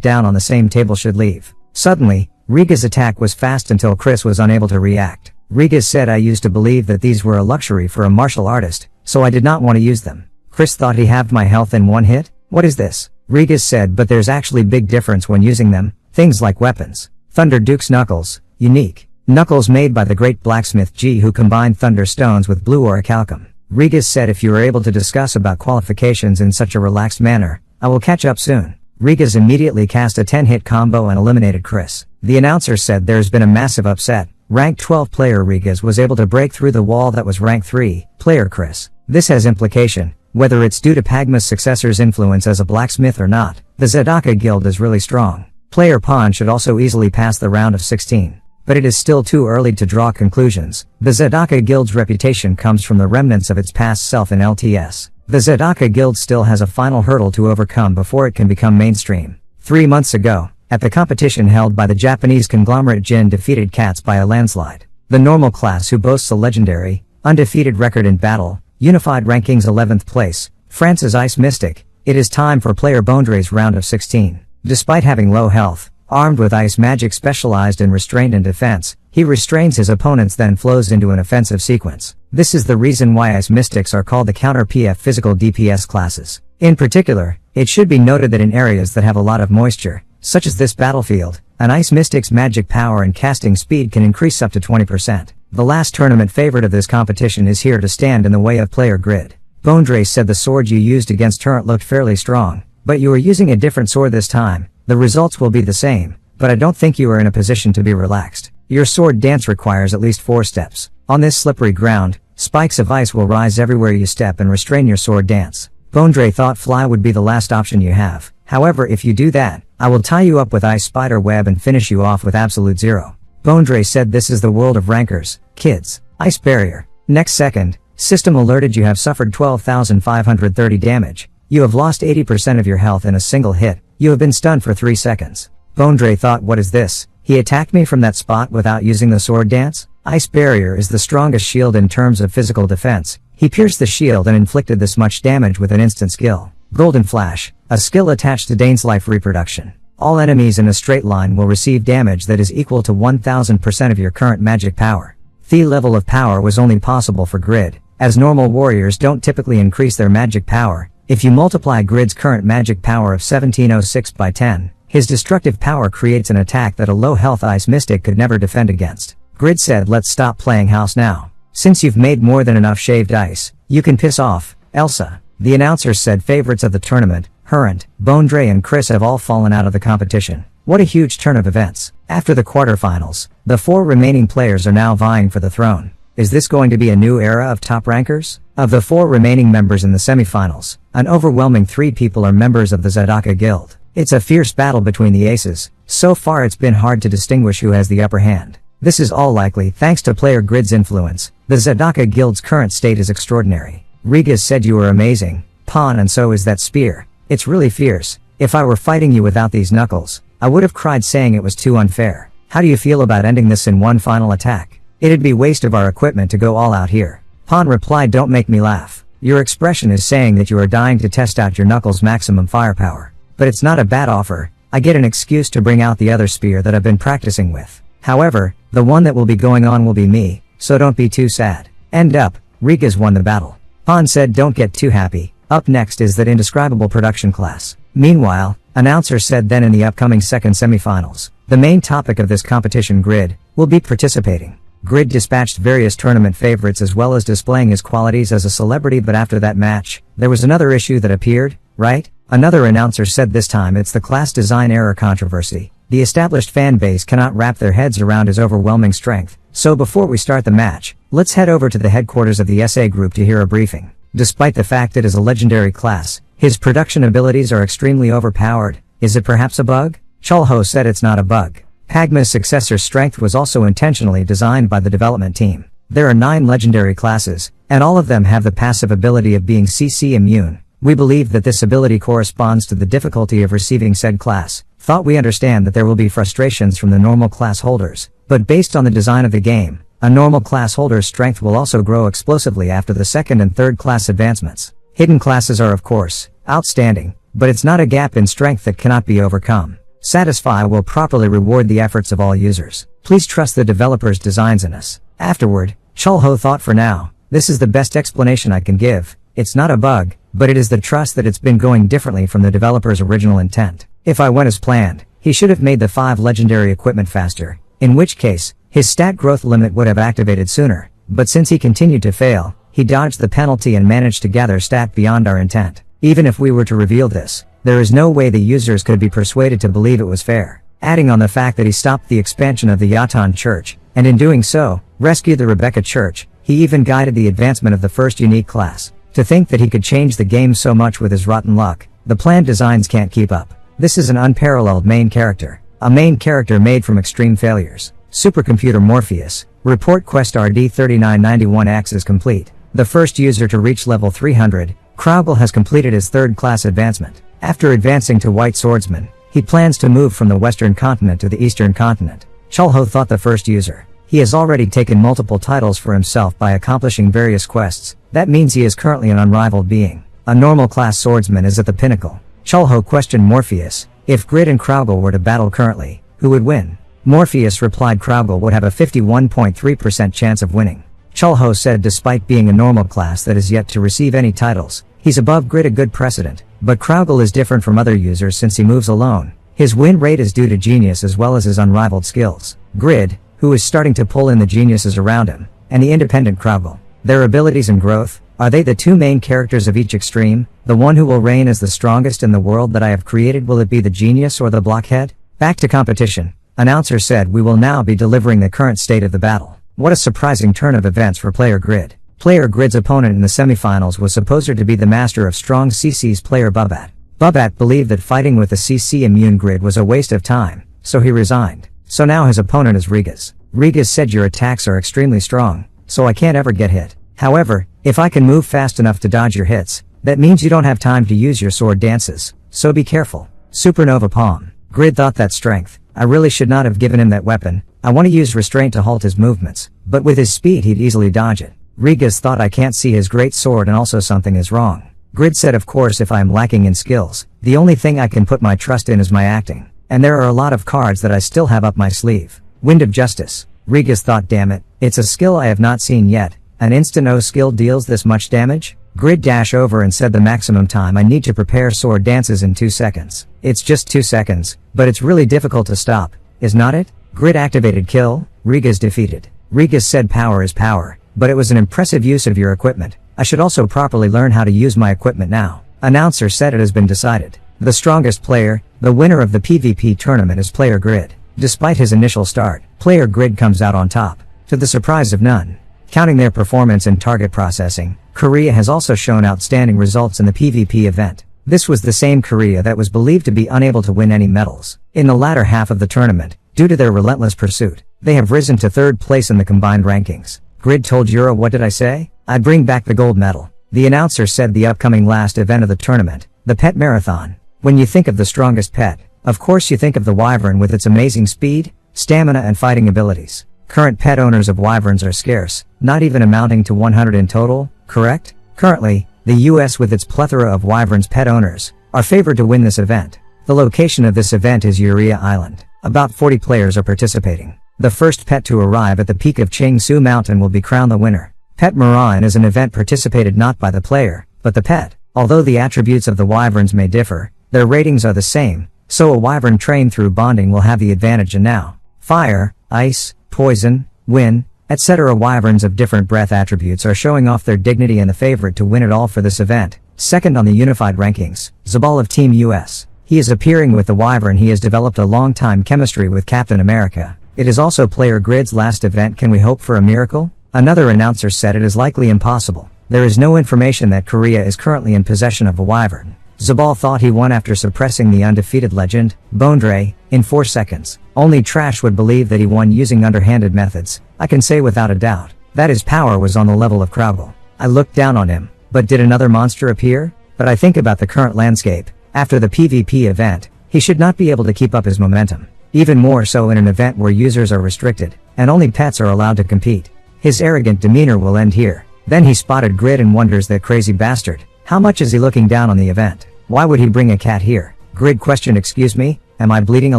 down on the same table should leave. Suddenly, Riga's attack was fast until Chris was unable to react. Riga said, I used to believe that these were a luxury for a martial artist, so I did not want to use them. Chris thought, he halved my health in one hit? What is this? Riga said, but there's actually big difference when using them. Things like weapons. Thunder Duke's Knuckles, unique. Knuckles made by the great Blacksmith G, who combined thunder stones with blue orichalcum. Riga said, if you are able to discuss about qualifications in such a relaxed manner, I will catch up soon. Rigas immediately cast a 10-hit combo and eliminated Chris. The announcer said there's been a massive upset. Rank 12 player Rigas was able to break through the wall that was rank 3 player Chris. This has implication, whether it's due to Pagma's successor's influence as a blacksmith or not. The Zadaka Guild is really strong. Player Pawn should also easily pass the round of 16. But it is still too early to draw conclusions. The Zadaka Guild's reputation comes from the remnants of its past self in LTS. The Zadaka Guild still has a final hurdle to overcome before it can become mainstream. 3 months ago, at the competition held by the Japanese conglomerate Jin defeated Cats by a landslide. The normal class, who boasts a legendary, undefeated record in battle, Unified Rankings 11th place, France's Ice Mystic, it is time for player Bondre's round of 16. Despite having low health, armed with ice magic specialized in restraint and defense, he restrains his opponents then flows into an offensive sequence. This is the reason why Ice Mystics are called the counter PF physical DPS classes. In particular, it should be noted that in areas that have a lot of moisture, such as this battlefield, an Ice Mystic's magic power and casting speed can increase up to 20%. The last tournament favorite of this competition is here to stand in the way of player Grid. Bondre said the sword you used against Turret looked fairly strong, but you are using a different sword this time. The results will be the same, but I don't think you are in a position to be relaxed. Your sword dance requires at least 4 steps. On this slippery ground, spikes of ice will rise everywhere you step and restrain your sword dance. Bondre thought fly would be the last option you have. However, if you do that, I will tie you up with ice spider web and finish you off with absolute zero. Bondre said, this is the world of rankers, kids. Ice barrier. Next second, system alerted you have suffered 12,530 damage. You have lost 80% of your health in a single hit. You have been stunned for 3 seconds. Bondre thought, what is this? He attacked me from that spot without using the sword dance? Ice barrier is the strongest shield in terms of physical defense. He pierced the shield and inflicted this much damage with an instant skill. Golden Flash, a skill attached to Dane's life reproduction. All enemies in a straight line will receive damage that is equal to 1000% of your current magic power. The level of power was only possible for Grid, as normal warriors don't typically increase their magic power. If you multiply Grid's current magic power of 1706 by 10, his destructive power creates an attack that a low health ice mystic could never defend against. Grid said, let's stop playing house now. Since you've made more than enough shaved ice, you can piss off, Elsa. The announcers said favorites of the tournament, Hurrent, Bondre and Chris have all fallen out of the competition. What a huge turn of events. After the quarterfinals, the 4 remaining players are now vying for the throne. Is this going to be a new era of top rankers? Of the 4 remaining members in the semifinals, an overwhelming 3 people are members of the Zadaka Guild. It's a fierce battle between the aces. So far it's been hard to distinguish who has the upper hand. This is all likely thanks to player Grid's influence. The Zadaka Guild's current state is extraordinary. Rigas said you were amazing, Pawn, and so is that spear. It's really fierce. If I were fighting you without these knuckles, I would have cried saying it was too unfair. How do you feel about ending this in one final attack? It'd be waste of our equipment to go all out here. Pawn replied, don't make me laugh. Your expression is saying that you are dying to test out your knuckles' maximum firepower. But it's not a bad offer. I get an excuse to bring out the other spear that I've been practicing with. However, the one that will be going on will be me, so don't be too sad. End up, Rigas won the battle. Pawn said, don't get too happy. Up next is that indescribable production class. Meanwhile, announcer said then in the upcoming second semifinals, the main topic of this competition, Grid, will be participating. Grid dispatched various tournament favorites as well as displaying his qualities as a celebrity, but after that match, there was another issue that appeared, right? Another announcer said this time it's the class design error controversy. The established fan base cannot wrap their heads around his overwhelming strength. So before we start the match, let's head over to the headquarters of the SA group to hear a briefing. Despite the fact it is a legendary class, his production abilities are extremely overpowered. Is it perhaps a bug? Chulho said it's not a bug. Pagma's successor's strength was also intentionally designed by the development team. There are 9 legendary classes, and all of them have the passive ability of being CC immune. We believe that this ability corresponds to the difficulty of receiving said class. Thought we understand that there will be frustrations from the normal class holders, but based on the design of the game, a normal class holder's strength will also grow explosively after the second and third class advancements. Hidden classes are of course outstanding, but it's not a gap in strength that cannot be overcome. Satisfy will properly reward the efforts of all users. Please trust the developers' designs in us. Afterward, Chulho thought, for now, this is the best explanation I can give. It's not a bug, but it is the trust that it's been going differently from the developer's original intent. If I went as planned, he should have made the 5 legendary equipment faster, in which case, his stat growth limit would have activated sooner, but since he continued to fail, he dodged the penalty and managed to gather stat beyond our intent. Even if we were to reveal this, there is no way the users could be persuaded to believe it was fair. Adding on the fact that he stopped the expansion of the Yatan Church, and in doing so, rescued the Rebecca Church, he even guided the advancement of the first unique class. To think that he could change the game so much with his rotten luck, the planned designs can't keep up. This is an unparalleled main character. A main character made from extreme failures. Supercomputer Morpheus. Report quest RD3991X is complete. The first user to reach level 300, Kraugel has completed his 3rd class advancement. After advancing to White Swordsman, he plans to move from the Western Continent to the Eastern Continent. Chulho thought the first user. He has already taken multiple titles for himself by accomplishing various quests. That means he is currently an unrivaled being. A normal class swordsman is at the pinnacle. Chulho questioned Morpheus, if Grid and Kraugel were to battle currently, who would win? Morpheus replied Kraugel would have a 51.3% chance of winning. Chulho said despite being a normal class that is yet to receive any titles, he's above Grid, a good precedent, but Kraugel is different from other users since he moves alone. His win rate is due to genius as well as his unrivaled skills. Grid, who is starting to pull in the geniuses around him, and the independent Kraugel. Their abilities and growth, are they the 2 main characters of each extreme? The one who will reign as the strongest in the world that I have created, will it be the genius or the blockhead? Back to competition. Announcer said we will now be delivering the current state of the battle. What a surprising turn of events for Player Grid. Player Grid's opponent in the semifinals was supposed to be the master of strong CC's player Bubat. Bubat believed that fighting with the CC immune Grid was a waste of time, so he resigned. So now his opponent is Rigas. Rigas said your attacks are extremely strong, so I can't ever get hit. However, if I can move fast enough to dodge your hits, that means you don't have time to use your sword dances, so be careful. Supernova Palm. Grid thought that strength. I really should not have given him that weapon. I want to use restraint to halt his movements, but with his speed he'd easily dodge it. Rigas thought I can't see his great sword and also something is wrong. Grid said of course if I am lacking in skills, the only thing I can put my trust in is my acting. And there are a lot of cards that I still have up my sleeve. Wind of Justice. Rigas thought damn it, it's a skill I have not seen yet. An instant O skill deals this much damage? Grid dash over and said the maximum time I need to prepare sword dances in 2 seconds. It's just 2 seconds, but it's really difficult to stop, is not it? Grid activated kill, Rigas defeated. Rigas said power is power, but it was an impressive use of your equipment. I should also properly learn how to use my equipment now. Announcer said it has been decided. The strongest player, the winner of the PvP tournament is Player Grid. Despite his initial start, Player Grid comes out on top, to the surprise of none. Counting their performance in target processing, Korea has also shown outstanding results in the PvP event. This was the same Korea that was believed to be unable to win any medals. In the latter half of the tournament, due to their relentless pursuit, they have risen to 3rd place in the combined rankings. Grid told Euro what did I say? I'd bring back the gold medal. The announcer said the upcoming last event of the tournament, the pet marathon. When you think of the strongest pet, of course you think of the wyvern with its amazing speed, stamina and fighting abilities. Current pet owners of wyverns are scarce, not even amounting to 100 in total, correct? Currently, the US with its plethora of wyverns pet owners, are favored to win this event. The location of this event is Urea Island. About 40 players are participating. The first pet to arrive at the peak of Changsu Mountain will be crowned the winner. Pet Marathon is an event participated not by the player, but the pet. Although the attributes of the wyverns may differ, their ratings are the same, so a wyvern trained through bonding will have the advantage and now. Fire, ice, poison, wind, etc. Wyverns of different breath attributes are showing off their dignity and the favorite to win it all for this event. Second on the unified rankings, Zabal of Team US. He is appearing with the wyvern he has developed a long-time chemistry with Captain America. It is also Player Grid's last event. Can we hope for a miracle? Another announcer said it is likely impossible. There is no information that Korea is currently in possession of a wyvern. Zabal thought he won after suppressing the undefeated legend, Bondre, in 4 seconds. Only trash would believe that he won using underhanded methods. I can say without a doubt, that his power was on the level of Kraugel. I looked down on him, but did another monster appear? But I think about the current landscape. After the PvP event, he should not be able to keep up his momentum. Even more so in an event where users are restricted, and only pets are allowed to compete. His arrogant demeanor will end here. Then he spotted Grid and wonders that crazy bastard. How much is he looking down on the event? Why would he bring a cat here? Grid questioned, excuse me, am I bleeding a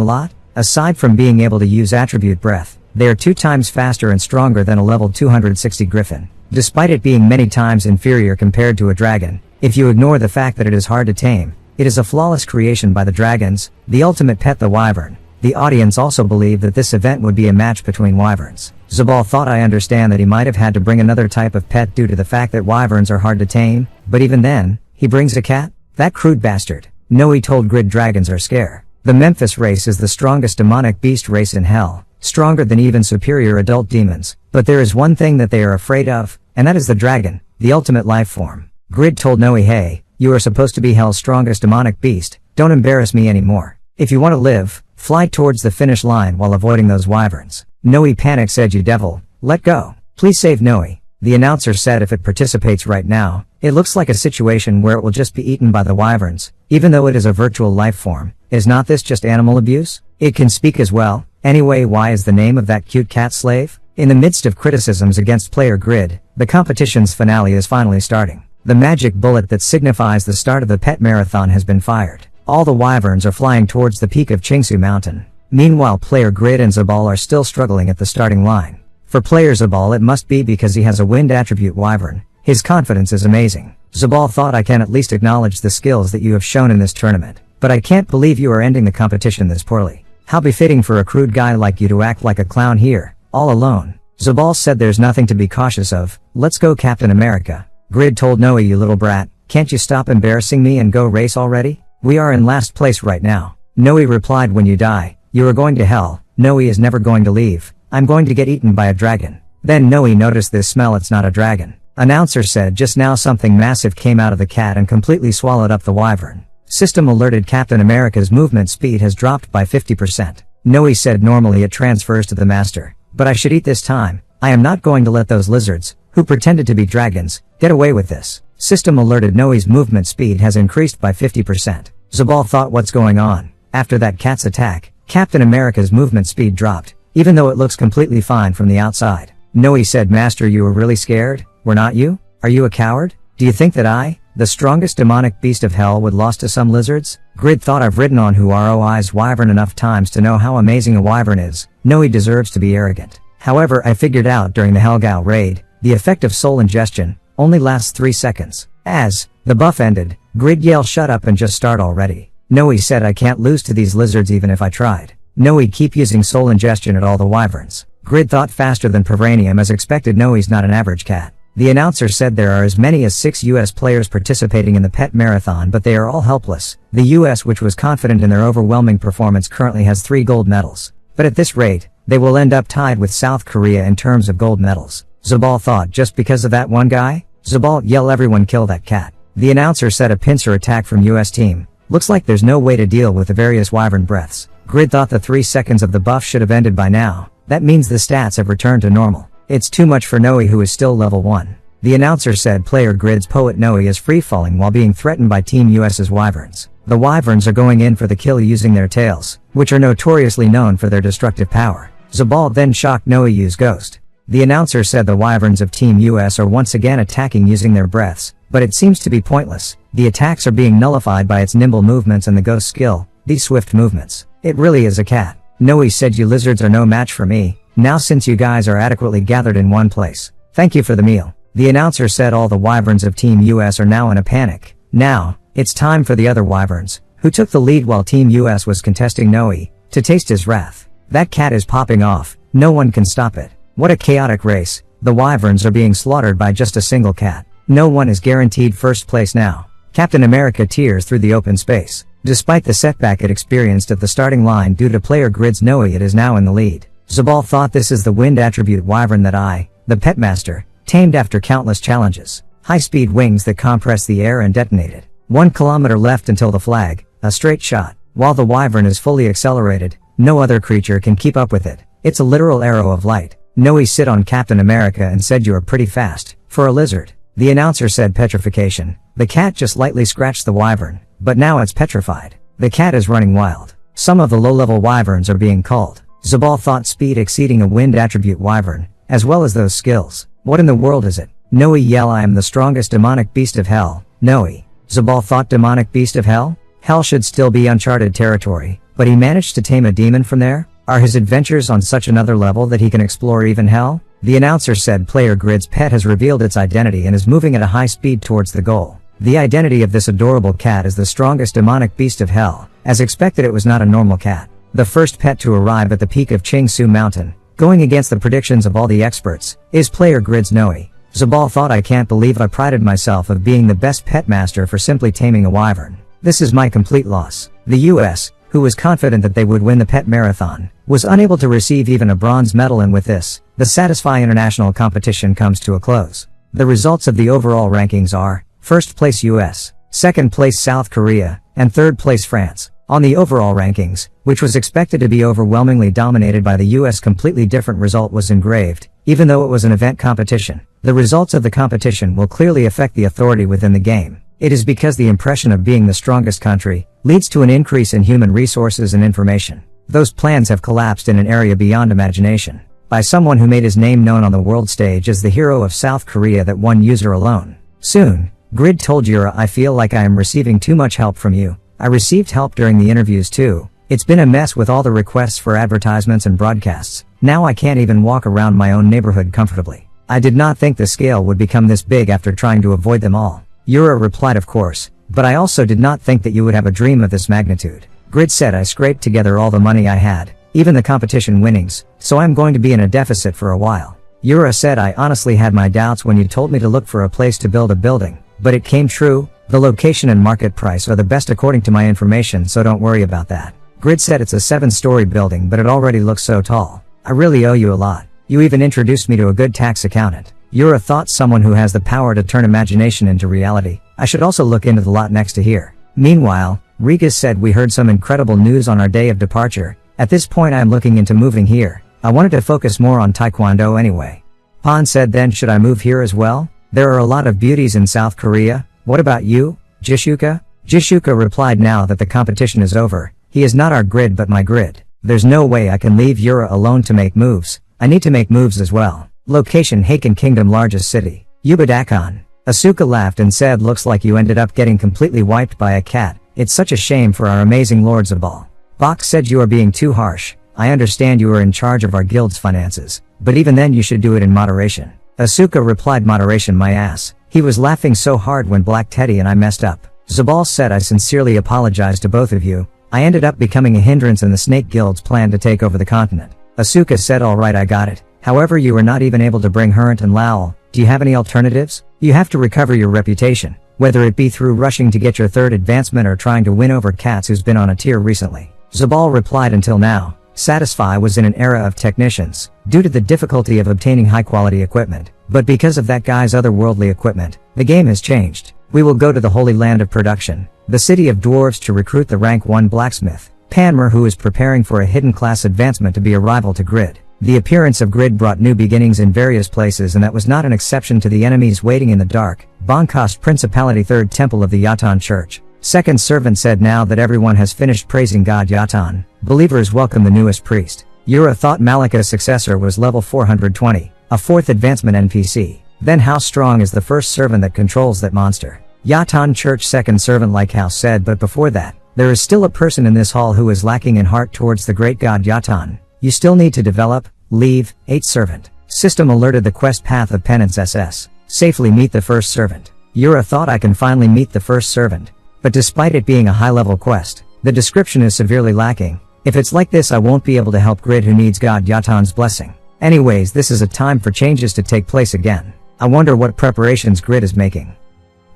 lot? Aside from being able to use attribute breath, they are 2 times faster and stronger than a level 260 griffin. Despite it being many times inferior compared to a dragon, if you ignore the fact that it is hard to tame, it is a flawless creation by the dragons, the ultimate pet the wyvern. The audience also believed that this event would be a match between wyverns. Zabal thought I understand that he might have had to bring another type of pet due to the fact that wyverns are hard to tame, but even then, he brings a cat? That crude bastard. No, he told Grid dragons are scare. The Memphis race is the strongest demonic beast race in hell, stronger than even superior adult demons, but there is one thing that they are afraid of, and that is the dragon, the ultimate life form. Grid told Noe, hey, you are supposed to be hell's strongest demonic beast, don't embarrass me anymore. If you want to live, fly towards the finish line while avoiding those wyverns. Noe panicked, said, you devil, let go. Please save Noe. The announcer said if it participates right now, it looks like a situation where it will just be eaten by the wyverns, even though it is a virtual life form. Is not this just animal abuse? It can speak as well. Anyway, why is the name of that cute cat Slave? In the midst of criticisms against Player Grid, the competition's finale is finally starting. The magic bullet that signifies the start of the pet marathon has been fired. All the wyverns are flying towards the peak of Chingsu Mountain. Meanwhile, Player Grid and Zabal are still struggling at the starting line. For Player Zabal it must be because he has a wind attribute wyvern. His confidence is amazing. Zabal thought I can at least acknowledge the skills that you have shown in this tournament. But I can't believe you are ending the competition this poorly. How befitting for a crude guy like you to act like a clown here, all alone. Zabal said there's nothing to be cautious of. Let's go, Captain America. Grid told Noe, you little brat, can't you stop embarrassing me and go race already? We are in last place right now. Noe replied, when you die, you are going to hell. Noe is never going to leave. I'm going to get eaten by a dragon. Then Noe noticed this smell, it's not a dragon. Announcer said just now something massive came out of the cat and completely swallowed up the wyvern. System alerted Captain America's movement speed has dropped by 50%. Noe said normally it transfers to the master, but I should eat this time. I am not going to let those lizards, who pretended to be dragons, get away with this. System alerted Noe's movement speed has increased by 50%. Zabal thought, what's going on? After that cat's attack, Captain America's movement speed dropped, even though it looks completely fine from the outside. Noe said, Master, you were really scared? were not you? Are you a coward? Do you think that I, the strongest demonic beast of hell, would lost to some lizards? Grid thought I've ridden on Huaroi's wyvern enough times to know how amazing a wyvern is. No, he deserves to be arrogant. However, I figured out during the Helgao raid, the effect of soul ingestion only lasts 3 seconds. As the buff ended, Grid yelled, shut up and just start already. No, he said, I can't lose to these lizards even if I tried. No, he'd keep using soul ingestion at all the wyverns. Grid thought faster than Pervranium as expected. No, he's not an average cat. The announcer said there are as many as 6 US players participating in the pet marathon, but they are all helpless. The US, which was confident in their overwhelming performance, currently has 3 gold medals. But at this rate, they will end up tied with South Korea in terms of gold medals. Zabal thought, just because of that one guy? Zabal yell, everyone kill that cat. The announcer said, a pincer attack from US team. Looks like there's no way to deal with the various wyvern breaths. Grid thought the 3 seconds of the buff should have ended by now. That means the stats have returned to normal. It's too much for Noe, who is still level 1. The announcer said player Grid's poet Noe is free-falling while being threatened by Team US's wyverns. The wyverns are going in for the kill using their tails, which are notoriously known for their destructive power. Zabal then shocked Noe use Ghost. The announcer said the wyverns of Team US are once again attacking using their breaths, but it seems to be pointless. The attacks are being nullified by its nimble movements and the Ghost skill, these swift movements. It really is a cat. Noe said, you lizards are no match for me, now since you guys are adequately gathered in one place. Thank you for the meal. The announcer said all the wyverns of Team US are now in a panic. Now, it's time for the other wyverns, who took the lead while Team US was contesting Noe, to taste his wrath. That cat is popping off, no one can stop it. What a chaotic race. The wyverns are being slaughtered by just a single cat. No one is guaranteed first place now. Captain America tears through the open space. Despite the setback it experienced at the starting line due to player Grid's Noe, it is now in the lead. Zabal thought, this is the wind attribute wyvern that I, the pet master, tamed after countless challenges. High-speed wings that compress the air and detonated. 1 kilometer left until the flag, a straight shot. While the wyvern is fully accelerated, no other creature can keep up with it. It's a literal arrow of light. Noe sit on Captain America and said, you are pretty fast for a lizard. The announcer said, petrification. The cat just lightly scratched the wyvern, but now it's petrified. The cat is running wild. Some of the low-level wyverns are being culled. Zabal thought, speed exceeding a wind attribute wyvern, as well as those skills. What in the world is it? Noe yell, I am the strongest demonic beast of hell. Noe. Zabal thought, demonic beast of hell? Hell should still be uncharted territory, but he managed to tame a demon from there? Are his adventures on such another level that he can explore even hell? The announcer said player Grid's pet has revealed its identity and is moving at a high speed towards the goal. The identity of this adorable cat is the strongest demonic beast of hell. As expected, it was not a normal cat. The first pet to arrive at the peak of Chingsu Mountain, going against the predictions of all the experts, is player Grid's Noe. Zabal thought, I can't believe I prided myself of being the best pet master for simply taming a wyvern. This is my complete loss. The US, who was confident that they would win the pet marathon, was unable to receive even a bronze medal, and with this, the Satisfy International competition comes to a close. The results of the overall rankings are, first place US, second place South Korea, and third place France. On the overall rankings, which was expected to be overwhelmingly dominated by the US, completely different result was engraved, even though it was an event competition. The results of the competition will clearly affect the authority within the game. It is because the impression of being the strongest country leads to an increase in human resources and information. Those plans have collapsed in an area beyond imagination, by someone who made his name known on the world stage as the hero of South Korea, that one user alone. Soon, Grid told Yura, I feel like I am receiving too much help from you. I received help during the interviews too. It's been a mess with all the requests for advertisements and broadcasts. Now I can't even walk around my own neighborhood comfortably. I did not think the scale would become this big after trying to avoid them all. Yura replied, of course, but I also did not think that you would have a dream of this magnitude. Grid said, I scraped together all the money I had, even the competition winnings, so I'm going to be in a deficit for a while. Yura said, I honestly had my doubts when you told me to look for a place to build a building, but it came true. The location and market price are the best according to my information, so don't worry about that. Grid said, it's a 7-story building, but it already looks so tall. I really owe you a lot. You even introduced me to a good tax accountant. Yura thought, someone who has the power to turn imagination into reality. I should also look into the lot next to here. Meanwhile, Rigas said, we heard some incredible news on our day of departure. At this point I am looking into moving here. I wanted to focus more on Taekwondo anyway. Pan said, then should I move here as well? There are a lot of beauties in South Korea. What about you, Jishuka? Jishuka replied, now that the competition is over, he is not our Grid but my Grid. There's no way I can leave Yura alone to make moves. I need to make moves as well. Location, Haken Kingdom, largest city. Yubadakon. Asuka laughed and said, looks like you ended up getting completely wiped by a cat. It's such a shame for our amazing Lord Zabal. Bok said, you are being too harsh. I understand you are in charge of our guild's finances, but even then you should do it in moderation. Asuka replied, moderation my ass. He was laughing so hard when Black Teddy and I messed up. Zabal said, I sincerely apologize to both of you. I ended up becoming a hindrance in the Snake Guild's plan to take over the continent. Asuka said, alright, I got it. However, you were not even able to bring Hurrent and Lowell. Do you have any alternatives? You have to recover your reputation, whether it be through rushing to get your third advancement or trying to win over Cats who's been on a tier recently. Zabal replied, until now, Satisfy was in an era of technicians, due to the difficulty of obtaining high-quality equipment. But because of that guy's otherworldly equipment, the game has changed. We will go to the Holy Land of Production, the City of Dwarves, to recruit the rank 1 Blacksmith, Panmer, who is preparing for a hidden class advancement to be a rival to Grid. The appearance of Grid brought new beginnings in various places, and that was not an exception to the enemies waiting in the dark. Bonkost Principality, 3rd Temple of the Yatan Church. Second Servant said, now that everyone has finished praising God Yatan, believers welcome the newest priest. Yura thought Malika's successor was level 420, a 4th advancement NPC. Then how strong is the first servant that controls that monster? Yatan Church Second Servant Likehouse said, but before that, there is still a person in this hall who is lacking in heart towards the great god Yatan. You still need to develop, leave, 8th Servant. System alerted the quest path of Penance SS. Safely meet the first servant. Yura thought, I can finally meet the first servant. But despite it being a high-level quest, the description is severely lacking. If it's like this, I won't be able to help Grid, who needs God Yatan's blessing. Anyways, this is a time for changes to take place again. I wonder what preparations Grid is making.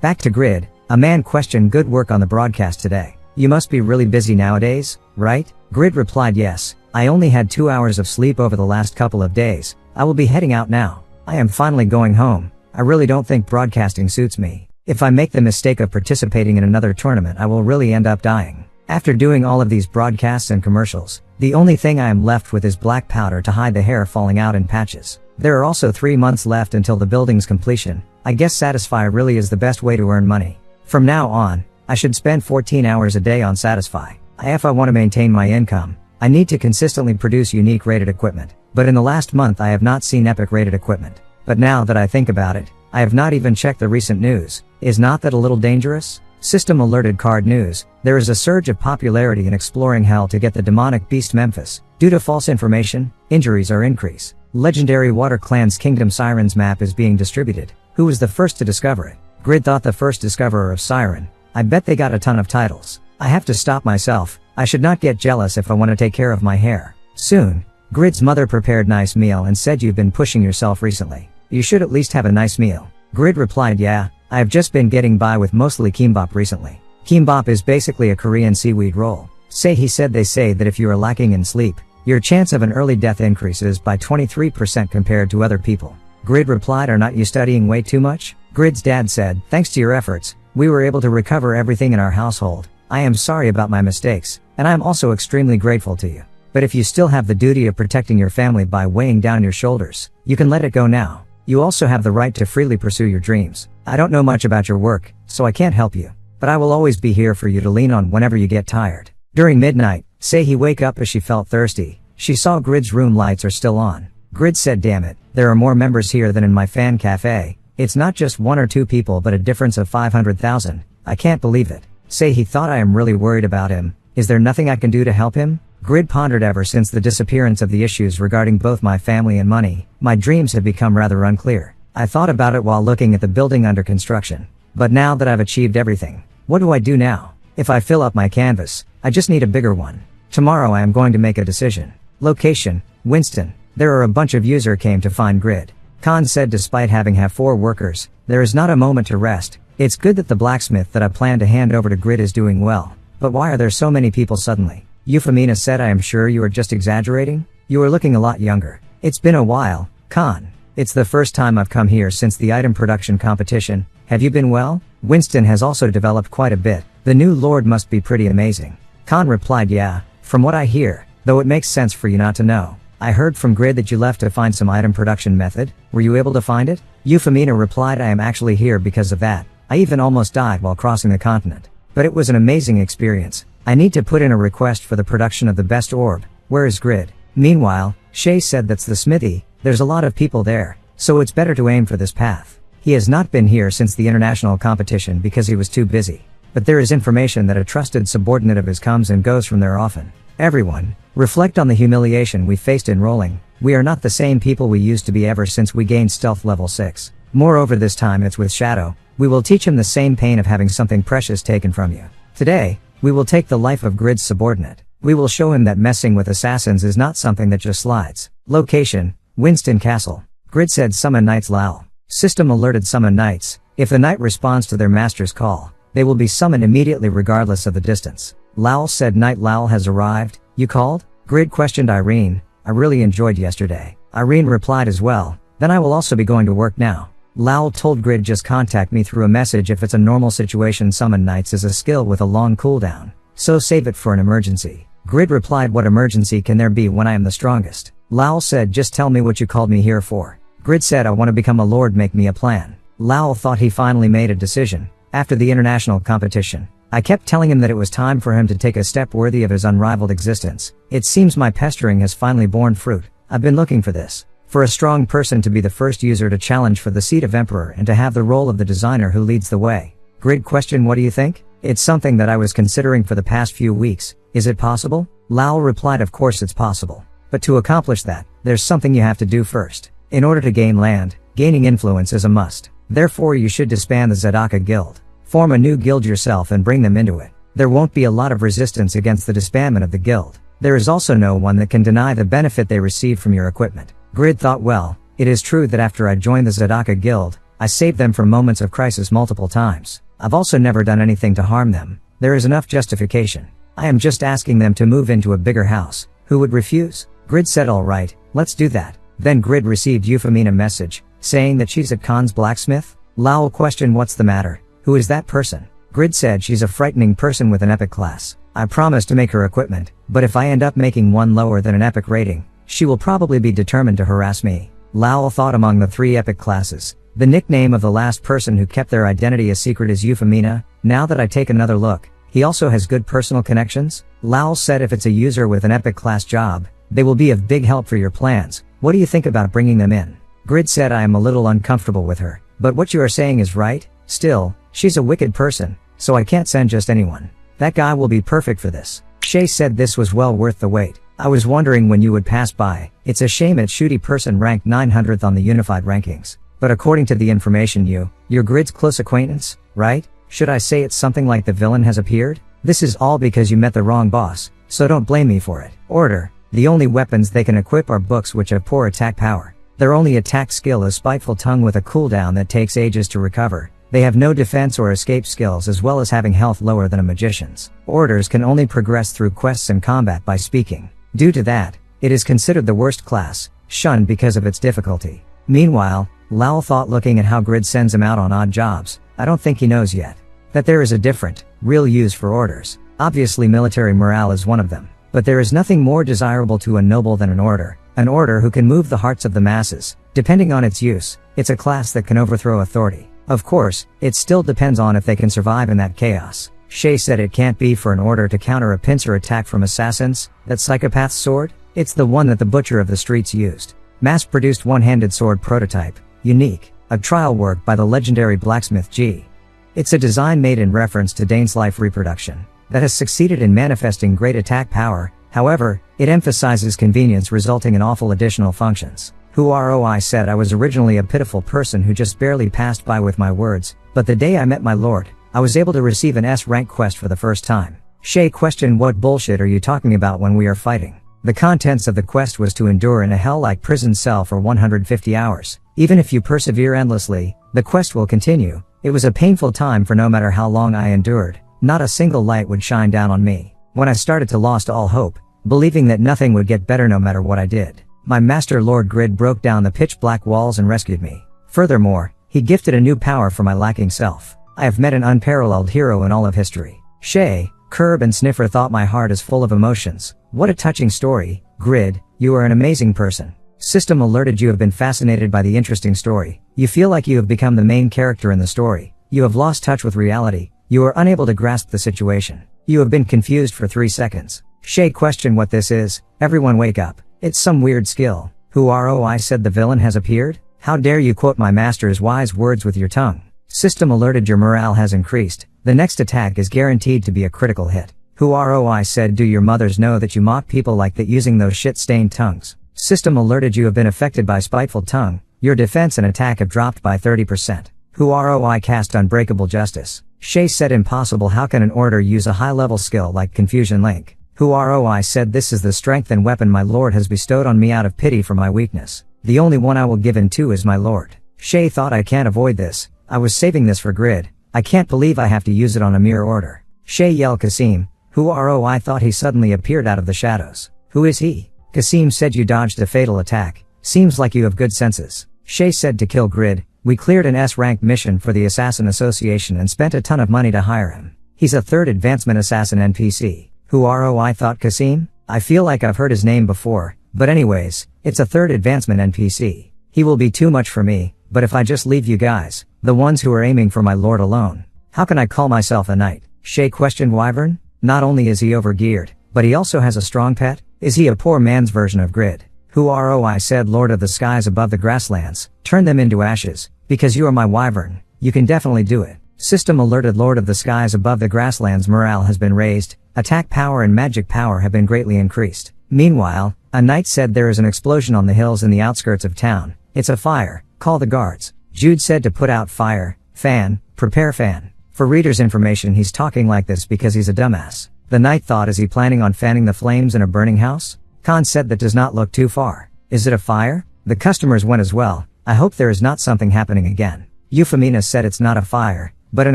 Back to Grid, a man questioned, good work on the broadcast today. You must be really busy nowadays, right? Grid replied, yes, I only had 2 hours of sleep over the last couple of days. I will be heading out now. I am finally going home. I really don't think broadcasting suits me. If I make the mistake of participating in another tournament, I will really end up dying. After doing all of these broadcasts and commercials, the only thing I am left with is black powder to hide the hair falling out in patches. There are also 3 months left until the building's completion. I guess Satisfy really is the best way to earn money. From now on, I should spend 14 hours a day on Satisfy. If I want to maintain my income, I need to consistently produce unique rated equipment. But in the last month I have not seen epic rated equipment. But now that I think about it, I have not even checked the recent news. Is not that a little dangerous? System alerted card news. There is a surge of popularity in exploring hell to get the demonic beast Memphis. Due to false information, injuries are increase. Legendary Water Clan's Kingdom Sirens map is being distributed. Who was the first to discover it? Grid thought, the first discoverer of Siren. I bet they got a ton of titles. I have to stop myself. I should not get jealous if I want to take care of my hair. Soon, Grid's mother prepared nice meal and said, you've been pushing yourself recently. You should at least have a nice meal. Grid replied, yeah, I have just been getting by with mostly kimbap recently. Kimbap is basically a Korean seaweed roll. He said they say that if you are lacking in sleep, your chance of an early death increases by 23% compared to other people. Grid replied, are not you studying way too much? Grid's dad said, thanks to your efforts, we were able to recover everything in our household. I am sorry about my mistakes, and I am also extremely grateful to you. But if you still have the duty of protecting your family by weighing down your shoulders, you can let it go now. You also have the right to freely pursue your dreams. I don't know much about your work, so I can't help you. But I will always be here for you to lean on whenever you get tired. During midnight, he wake up as she felt thirsty. She saw Grid's room lights are still on. Grid said, damn it, there are more members here than in my fan cafe. It's not just 1 or 2 people but a difference of 500,000. I can't believe it. He thought, I am really worried about him. Is there nothing I can do to help him? Grid pondered, ever since the disappearance of the issues regarding both my family and money, my dreams have become rather unclear. I thought about it while looking at the building under construction. But now that I've achieved everything, what do I do now? If I fill up my canvas, I just need a bigger one. Tomorrow I am going to make a decision. Location, Winston. There are a bunch of user came to find Grid. Khan said, despite having 4 workers, there is not a moment to rest. It's good that the blacksmith that I plan to hand over to Grid is doing well. But why are there so many people suddenly? Euphemina said, I am sure you are just exaggerating. You are looking a lot younger. It's been a while, Khan. It's the first time I've come here since the item production competition. Have you been well? Winston has also developed quite a bit. The new lord must be pretty amazing. Khan replied, yeah, from what I hear, though it makes sense for you not to know. I heard from Grid that you left to find some item production method. Were you able to find it? Euphemina replied, I am actually here because of that. I even almost died while crossing the continent. But it was an amazing experience. I need to put in a request for the production of the best orb. Where is Grid? Meanwhile, Shay said, that's the smithy. There's a lot of people there, so it's better to aim for this path. He has not been here since the international competition because he was too busy. But there is information that a trusted subordinate of his comes and goes from there often. Everyone, reflect on the humiliation we faced enrolling. We are not the same people we used to be ever since we gained stealth level 6. Moreover, this time it's with Shadow. We will teach him the same pain of having something precious taken from you. Today, we will take the life of Grid's subordinate. We will show him that messing with assassins is not something that just slides. Location, Winston Castle. Grid said summon knights Lao. System alerted summon knights. If the knight responds to their master's call, they will be summoned immediately regardless of the distance. Lowell said Knight Lowell has arrived. You called? Grid questioned Irene. I really enjoyed yesterday. Irene replied as well. Then I will also be going to work now. Lowell told Grid just contact me through a message if it's a normal situation. Summon knights is a skill with a long cooldown, so save it for an emergency. Grid replied, what emergency can there be when I am the strongest? Lowell said, just tell me what you called me here for. Grid said, I want to become a lord, make me a plan. Lowell thought he finally made a decision. After the international competition, I kept telling him that it was time for him to take a step worthy of his unrivaled existence. It seems my pestering has finally borne fruit. I've been looking for this. For a strong person to be the first user to challenge for the seat of emperor and to have the role of the designer who leads the way. Grid questioned, what do you think? It's something that I was considering for the past few weeks. Is it possible? Lowell replied, of course it's possible. But to accomplish that, there's something you have to do first. In order to gain land, gaining influence is a must. Therefore you should disband the Zadaka Guild. Form a new guild yourself and bring them into it. There won't be a lot of resistance against the disbandment of the guild. There is also no one that can deny the benefit they receive from your equipment. Grid thought, well, it is true that after I joined the Zadaka Guild, I saved them from moments of crisis multiple times. I've also never done anything to harm them. There is enough justification. I am just asking them to move into a bigger house. Who would refuse? Grid said, alright, let's do that. Then Grid received Euphemina message, saying that she's at Khan's Blacksmith. Lowell questioned, what's the matter? Who is that person? Grid said, she's a frightening person with an epic class. I promised to make her equipment, but if I end up making one lower than an epic rating, she will probably be determined to harass me. Lowell thought, among the 3 epic classes, the nickname of the last person who kept their identity a secret is Euphemina. Now that I take another look, he also has good personal connections. Lowell said, if it's a user with an epic class job, they will be of big help for your plans. What do you think about bringing them in? Grid said, I am a little uncomfortable with her, but what you are saying is right. Still, she's a wicked person, so I can't send just anyone. That guy will be perfect for this. Shay said this was well worth the wait. I was wondering when you would pass by. It's a shame it's shooty person ranked 900th on the unified rankings. But according to the information you're Grid's close acquaintance, right? Should I say it's something like the villain has appeared? This is all because you met the wrong boss, so don't blame me for it. Order. The only weapons they can equip are books which have poor attack power. Their only attack skill is Spiteful Tongue with a cooldown that takes ages to recover. They have no defense or escape skills, as well as having health lower than a magician's. Orders can only progress through quests and combat by speaking. Due to that, it is considered the worst class, shunned because of its difficulty. Meanwhile, Lowell thought, looking at how Grid sends him out on odd jobs, I don't think he knows yet that there is a different, real use for orders. Obviously military morale is one of them. But there is nothing more desirable to a noble than an order who can move the hearts of the masses. Depending on its use, it's a class that can overthrow authority. Of course, it still depends on if they can survive in that chaos. Shay said, it can't be for an order to counter a pincer attack from assassins. That psychopath's sword? It's the one that the butcher of the streets used. Mass-produced one-handed sword prototype. Unique. A trial work by the legendary Blacksmith G. It's a design made in reference to Dane's life reproduction that has succeeded in manifesting great attack power. However, it emphasizes convenience, resulting in awful additional functions. I said, I was originally a pitiful person who just barely passed by with my words, but the day I met my lord, I was able to receive an S-rank quest for the first time. Shay questioned, what bullshit are you talking about when we are fighting? The contents of the quest was to endure in a hell-like prison cell for 150 hours. Even if you persevere endlessly, the quest will continue. It was a painful time, for no matter how long I endured, not a single light would shine down on me. When I started to lost all hope, believing that nothing would get better no matter what I did, my master Lord Grid broke down the pitch black walls and rescued me. Furthermore, he gifted a new power for my lacking self. I have met an unparalleled hero in all of history. Shay, Curb and Sniffer thought my heart is full of emotions. What a touching story. Grid, you are an amazing person. System alerted, you have been fascinated by the interesting story. You feel like you have become the main character in the story. You have lost touch with reality. You are unable to grasp the situation. You have been confused for 3 seconds. Shay questioned, what this is? Everyone wake up. It's some weird skill. I said, the villain has appeared? How dare you quote my master's wise words with your tongue? System alerted your morale has increased. The next attack is guaranteed to be a critical hit. Who ROI said do your mothers know that you mock people like that using those shit-stained tongues? System alerted you have been affected by spiteful tongue. Your defense and attack have dropped by 30%. Who ROI cast unbreakable justice? Shay said impossible. How can an orator use a high-level skill like Confusion Link? Who ROI said this is the strength and weapon my lord has bestowed on me out of pity for my weakness. The only one I will give in to is my lord. Shay thought I can't avoid this. I was saving this for Grid. I can't believe I have to use it on a mere order. Shay yelled Kasim. Who ROI thought he suddenly appeared out of the shadows. Who is he? Kasim said you dodged a fatal attack. Seems like you have good senses. Shay said to kill Grid. We cleared an S-rank mission for the Assassin Association and spent a ton of money to hire him. He's a third advancement assassin NPC. Who ROI thought Kasim? I feel like I've heard his name before, but anyways, it's a third advancement NPC. He will be too much for me, but if I just leave you guys, the ones who are aiming for my lord alone, how can I call myself a knight? Shay questioned Wyvern. Not only is he overgeared, but he also has a strong pet? Is he a poor man's version of Grid? Who ROI said Lord of the skies above the grasslands, turn them into ashes, because you are my wyvern, you can definitely do it. System alerted Lord of the skies above the grasslands morale has been raised, attack power and magic power have been greatly increased. Meanwhile, a knight said there is an explosion on the hills in the outskirts of town. It's a fire, call the guards. Jude said to put out fire, fan, prepare fan. For readers' information he's talking like this because he's a dumbass. The knight thought is he planning on fanning the flames in a burning house? Khan said that does not look too far. Is it a fire? The customers went as well. I hope there is not something happening again. Euphemina said it's not a fire, but an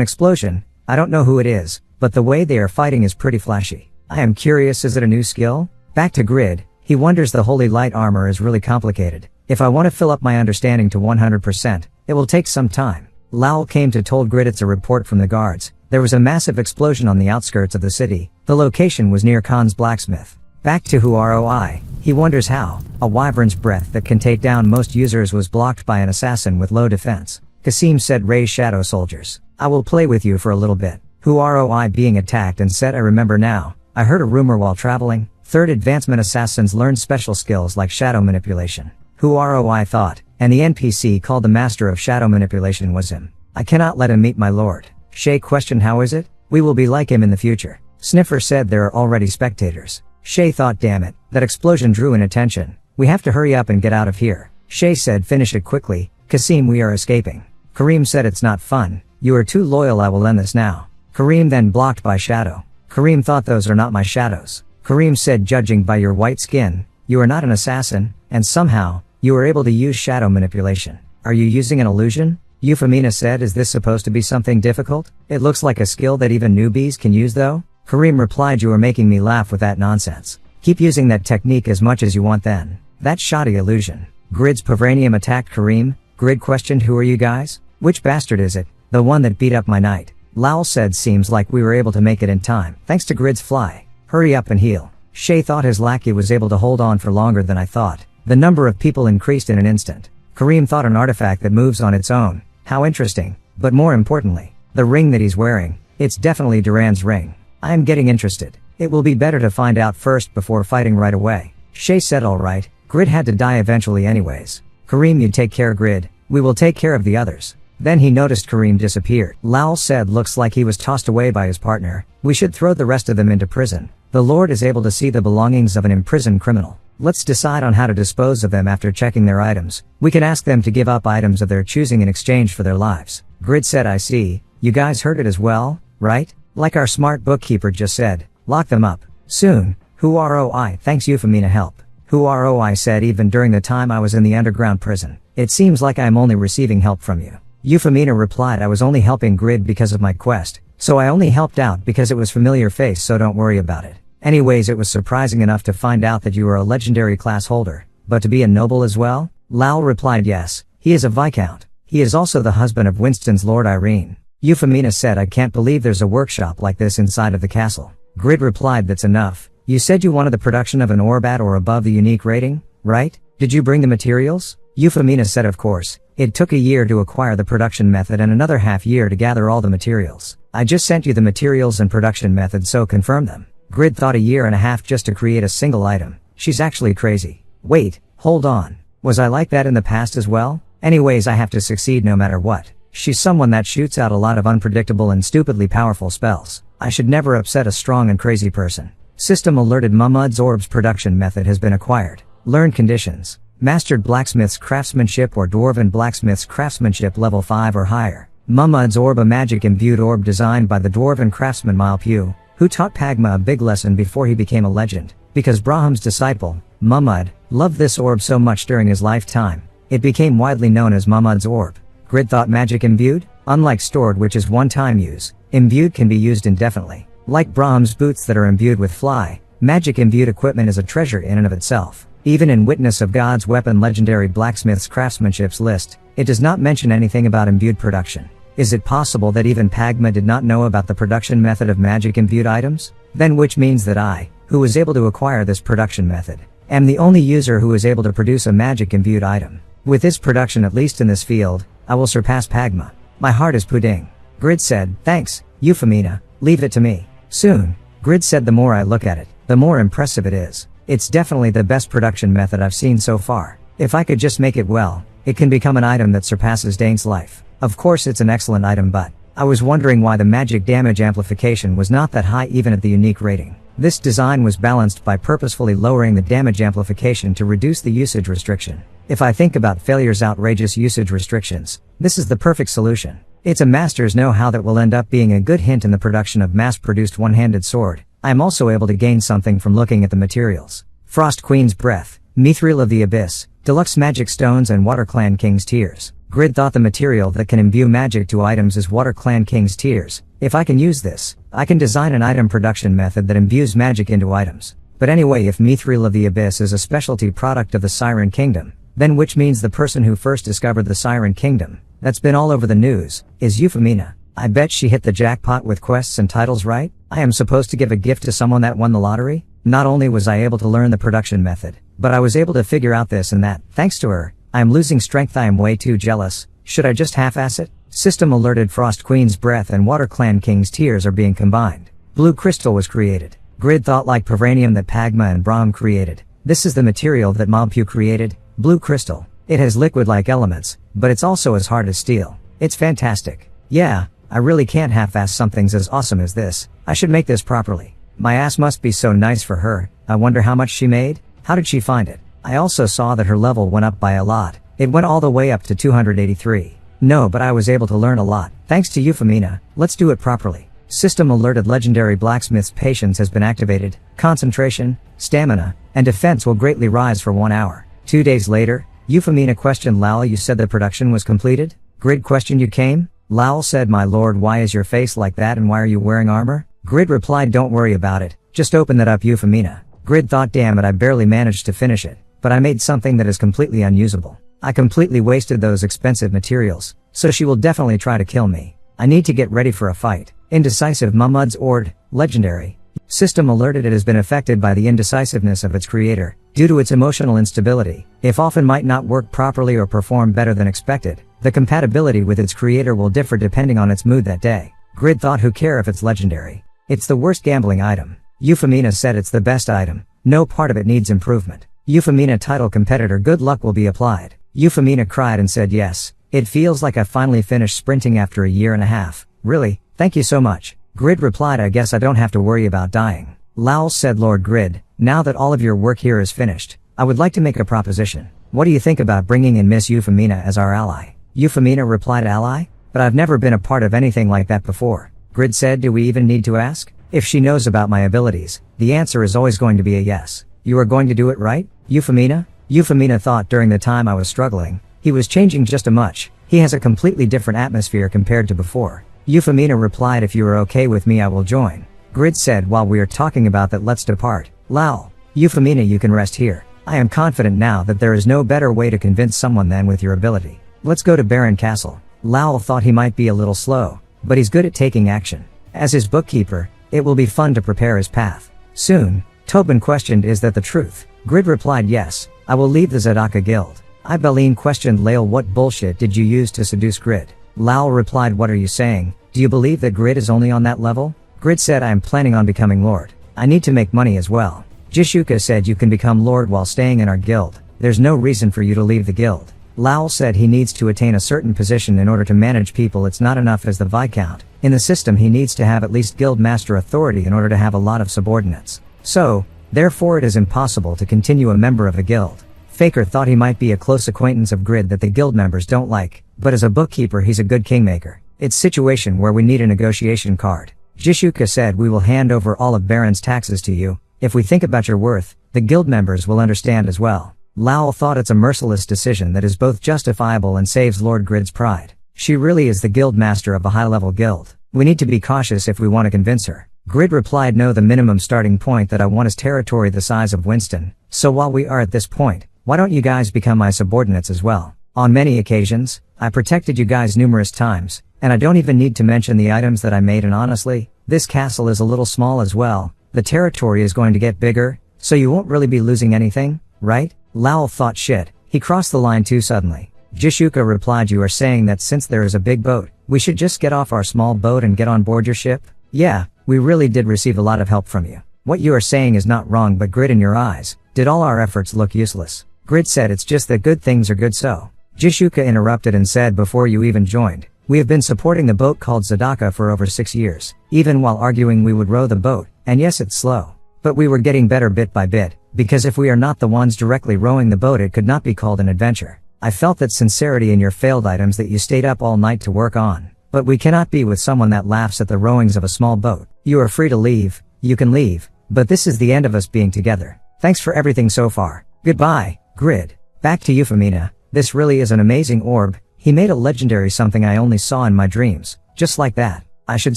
explosion. I don't know who it is, but the way they are fighting is pretty flashy. I am curious, is it a new skill? Back to Grid, he wonders the holy light armor is really complicated. If I want to fill up my understanding to 100%, it will take some time. Lowell came to told Grid it's a report from the guards. There was a massive explosion on the outskirts of the city. The location was near Khan's Blacksmith. Back to Who ROI, he wonders how a wyvern's breath that can take down most users was blocked by an assassin with low defense. Kasim said raise shadow soldiers. I will play with you for a little bit. Who ROI being attacked and said I remember now. I heard a rumor while traveling. Third advancement assassins learned special skills like shadow manipulation. Who ROI thought, and the NPC called the master of shadow manipulation was him. I cannot let him meet my lord. Shay questioned how is it? We will be like him in the future. Sniffer said there are already spectators. Shay thought damn it, that explosion drew in attention. We have to hurry up and get out of here. Shay said finish it quickly. Kasim we are escaping. Kareem said it's not fun. You are too loyal, I will end this now. Kareem then blocked by shadow. Kareem thought those are not my shadows. Kareem said judging by your white skin, you are not an assassin, and somehow, you are able to use shadow manipulation. Are you using an illusion? Euphemina said is this supposed to be something difficult? It looks like a skill that even newbies can use though. Kareem replied you are making me laugh with that nonsense. Keep using that technique as much as you want then. That shoddy illusion. Grid's Pavranium attacked Kareem. Grid questioned who are you guys? Which bastard is it? The one that beat up my knight. Lowell said seems like we were able to make it in time. Thanks to Grid's fly. Hurry up and heal. Shay thought his lackey was able to hold on for longer than I thought. The number of people increased in an instant. Kareem thought an artifact that moves on its own. How interesting. But more importantly, the ring that he's wearing. It's definitely Duran's ring. I am getting interested. It will be better to find out first before fighting right away. Shay said alright. Grid had to die eventually anyways. Kareem you take care Grid. We will take care of the others. Then he noticed Kareem disappeared. Lowell said looks like he was tossed away by his partner. We should throw the rest of them into prison. The Lord is able to see the belongings of an imprisoned criminal. Let's decide on how to dispose of them after checking their items. We can ask them to give up items of their choosing in exchange for their lives. Grid said I see. You guys heard it as well, right? Like our smart bookkeeper just said. Lock them up. Soon. Who ROI thanks Euphemina help. Who ROI said even during the time I was in the underground prison. It seems like I am only receiving help from you. Euphemina replied I was only helping Grid because of my quest. So I only helped out because it was familiar face so don't worry about it. Anyways it was surprising enough to find out that you were a legendary class holder. But to be a noble as well? Lowell replied yes. He is a viscount. He is also the husband of Winston's Lord Irene. Euphemina said I can't believe there's a workshop like this inside of the castle. Grid replied that's enough. You said you wanted the production of an orbat or above the unique rating, right? Did you bring the materials? Euphemina said of course. It took a year to acquire the production method and another half year to gather all the materials. I just sent you the materials and production method so confirm them. Grid thought a year and a half just to create a single item. She's actually crazy. Wait, hold on. Was I like that in the past as well? Anyways, I have to succeed no matter what. She's someone that shoots out a lot of unpredictable and stupidly powerful spells. I should never upset a strong and crazy person. System alerted Mahmud's orb's production method has been acquired. Learned conditions. Mastered Blacksmith's craftsmanship or Dwarven Blacksmith's craftsmanship level 5 or higher. Mahmud's orb, a magic imbued orb designed by the Dwarven craftsman Malpyu, who taught Pagma a big lesson before he became a legend. Because Brahm's disciple, Mahmud, loved this orb so much during his lifetime, it became widely known as Mahmud's orb. Grid thought magic imbued? Unlike stored, which is one-time use, imbued can be used indefinitely. Like Brahm's boots that are imbued with fly, magic imbued equipment is a treasure in and of itself. Even in Witness of God's Weapon Legendary Blacksmith's craftsmanship's list, it does not mention anything about imbued production. Is it possible that even Pagma did not know about the production method of magic imbued items? Then which means that I, who was able to acquire this production method, am the only user who is able to produce a magic imbued item. With this production, at least in this field, I will surpass Pagma. My heart is pudding. Grid said, thanks, Euphemina, leave it to me. Soon, Grid said, the more I look at it, the more impressive it is. It's definitely the best production method I've seen so far. If I could just make it well, it can become an item that surpasses Dane's life. Of course it's an excellent item, but I was wondering why the magic damage amplification was not that high even at the unique rating. This design was balanced by purposefully lowering the damage amplification to reduce the usage restriction. If I think about Failure's outrageous usage restrictions, this is the perfect solution. It's a master's know-how that will end up being a good hint in the production of mass-produced one-handed sword. I am also able to gain something from looking at the materials. Frost Queen's Breath, Mithril of the Abyss, Deluxe Magic Stones and Water Clan King's Tears. Grid thought the material that can imbue magic to items is Water Clan King's Tears. If I can use this, I can design an item production method that imbues magic into items. But anyway, if Mithril of the Abyss is a specialty product of the Siren Kingdom, then which means the person who first discovered the Siren Kingdom, that's been all over the news, is Euphemina. I bet she hit the jackpot with quests and titles, right? I am supposed to give a gift to someone that won the lottery? Not only was I able to learn the production method, but I was able to figure out this and that. Thanks to her, I am losing strength. I am way too jealous. Should I just half-ass it? System alerted Frost Queen's Breath and Water Clan King's Tears are being combined. Blue crystal was created. Grid thought like Pavranium that Pagma and Brahm created. This is the material that Malpyu created, blue crystal. It has liquid-like elements, but it's also as hard as steel. It's fantastic. Yeah, I really can't half-ass something as awesome as this. I should make this properly. My ass must be so nice for her. I wonder how much she made? How did she find it? I also saw that her level went up by a lot. It went all the way up to 283. No, but I was able to learn a lot. Thanks to Euphemina. Let's do it properly. System alerted Legendary Blacksmith's patience has been activated. Concentration, stamina, and defense will greatly rise for 1 hour. 2 days later, Euphemina questioned Lowell. You said the production was completed? Grid questioned, you came? Lowell said, my lord, why is your face like that and why are you wearing armor? Grid replied, don't worry about it, just open that up, Euphemina. Grid thought, damn it, I barely managed to finish it, but I made something that is completely unusable. I completely wasted those expensive materials, so she will definitely try to kill me. I need to get ready for a fight. Indecisive Mahmud's Ord, legendary. System alerted it has been affected by the indecisiveness of its creator, due to its emotional instability. If often might not work properly or perform better than expected, the compatibility with its creator will differ depending on its mood that day. Grid thought, who care if it's legendary? It's the worst gambling item. Euphemina said it's the best item. No part of it needs improvement. Euphemina title competitor, good luck will be applied. Euphemina cried and said, yes, it feels like I finally finished sprinting after a year and a half. Really? Thank you so much. Grid replied, I guess I don't have to worry about dying. Lowell said, Lord Grid, now that all of your work here is finished, I would like to make a proposition. What do you think about bringing in Miss Euphemina as our ally? Euphemina replied, ally? But I've never been a part of anything like that before. Grid said, do we even need to ask? If she knows about my abilities, the answer is always going to be a yes. You are going to do it, right, Euphemina? Euphemina thought, during the time I was struggling, he was changing just a much. He has a completely different atmosphere compared to before. Euphemina replied, if you are okay with me, I will join. Grid said, while we are talking about that, let's depart. Lowell. Euphemina, you can rest here. I am confident now that there is no better way to convince someone than with your ability. Let's go to Baron Castle. Lowell thought he might be a little slow, but he's good at taking action. As his bookkeeper, it will be fun to prepare his path. Soon, Tobin questioned, is that the truth? Grid replied, yes, I will leave the Zadaka Guild. Ibeline questioned, Lael, what bullshit did you use to seduce Grid? Lowell replied, what are you saying? Do you believe that Grid is only on that level? Grid said, I am planning on becoming Lord. I need to make money as well. Jishuka said, you can become Lord while staying in our guild. There's no reason for you to leave the guild. Lowell said he needs to attain a certain position in order to manage people. It's not enough as the Viscount. In the system he needs to have at least guild master authority in order to have a lot of subordinates. So, therefore it is impossible to continue a member of a guild. Faker thought he might be a close acquaintance of Grid that the guild members don't like, but as a bookkeeper he's a good kingmaker. It's situation where we need a negotiation card. Jishuka said we will hand over all of Baron's taxes to you. If we think about your worth, the guild members will understand as well. Lowell thought it's a merciless decision that is both justifiable and saves Lord Grid's pride. She really is the guild master of a high-level guild. We need to be cautious if we want to convince her. Grid replied, no, the minimum starting point that I want is territory the size of Winston. So while we are at this point, why don't you guys become my subordinates as well? On many occasions, I protected you guys numerous times, and I don't even need to mention the items that I made, and honestly, this castle is a little small as well. The territory is going to get bigger, so you won't really be losing anything, right? Lowell thought, shit, he crossed the line too suddenly. Jishuka replied, you are saying that since there is a big boat, we should just get off our small boat and get on board your ship? Yeah, we really did receive a lot of help from you. What you are saying is not wrong, but Grid, in your eyes, did all our efforts look useless? Grid said, it's just that good things are good. So Jishuka interrupted and said, before you even joined, we have been supporting the boat called Zadaka for over 6 years. Even while arguing we would row the boat, and yes, it's slow, but we were getting better bit by bit, because if we are not the ones directly rowing the boat it could not be called an adventure. I felt that sincerity in your failed items that you stayed up all night to work on, but we cannot be with someone that laughs at the rowings of a small boat. You are free to leave, you can leave, but this is the end of us being together. Thanks for everything so far. Goodbye, Grid. Back to Euphemina. This really is an amazing orb. He made a legendary something I only saw in my dreams. Just like that. I should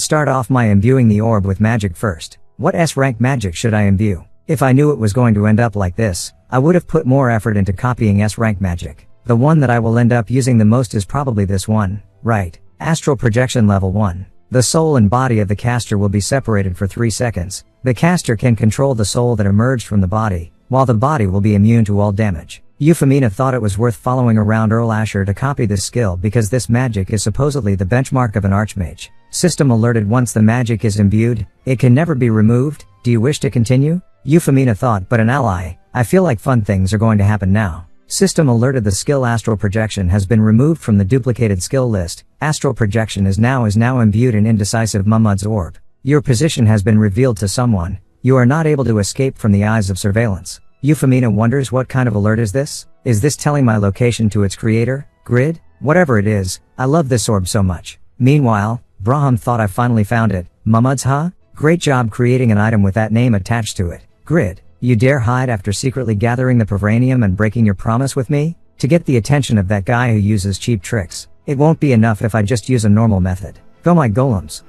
start off my imbuing the orb with magic first. What S-rank magic should I imbue? If I knew it was going to end up like this, I would have put more effort into copying S-rank magic. The one that I will end up using the most is probably this one, right? Astral projection level 1. The soul and body of the caster will be separated for 3 seconds. The caster can control the soul that emerged from the body, while the body will be immune to all damage. Euphemina thought it was worth following around Earl Asher to copy this skill because this magic is supposedly the benchmark of an archmage. System alerted, once the magic is imbued, it can never be removed. Do you wish to continue? Euphemina thought, but an ally, I feel like fun things are going to happen now. System alerted, the skill astral projection has been removed from the duplicated skill list. Astral projection is now imbued in indecisive Mumud's orb. Your position has been revealed to someone. You are not able to escape from the eyes of surveillance. Euphemina wonders, what kind of alert is this? Is this telling my location to its creator, Grid? Whatever it is, I love this orb so much. Meanwhile, Braham thought, I finally found it. Mumud's, huh? Great job creating an item with that name attached to it. Grid, you dare hide after secretly gathering the Pavranium and breaking your promise with me? To get the attention of that guy who uses cheap tricks. It won't be enough if I just use a normal method. Go my golems.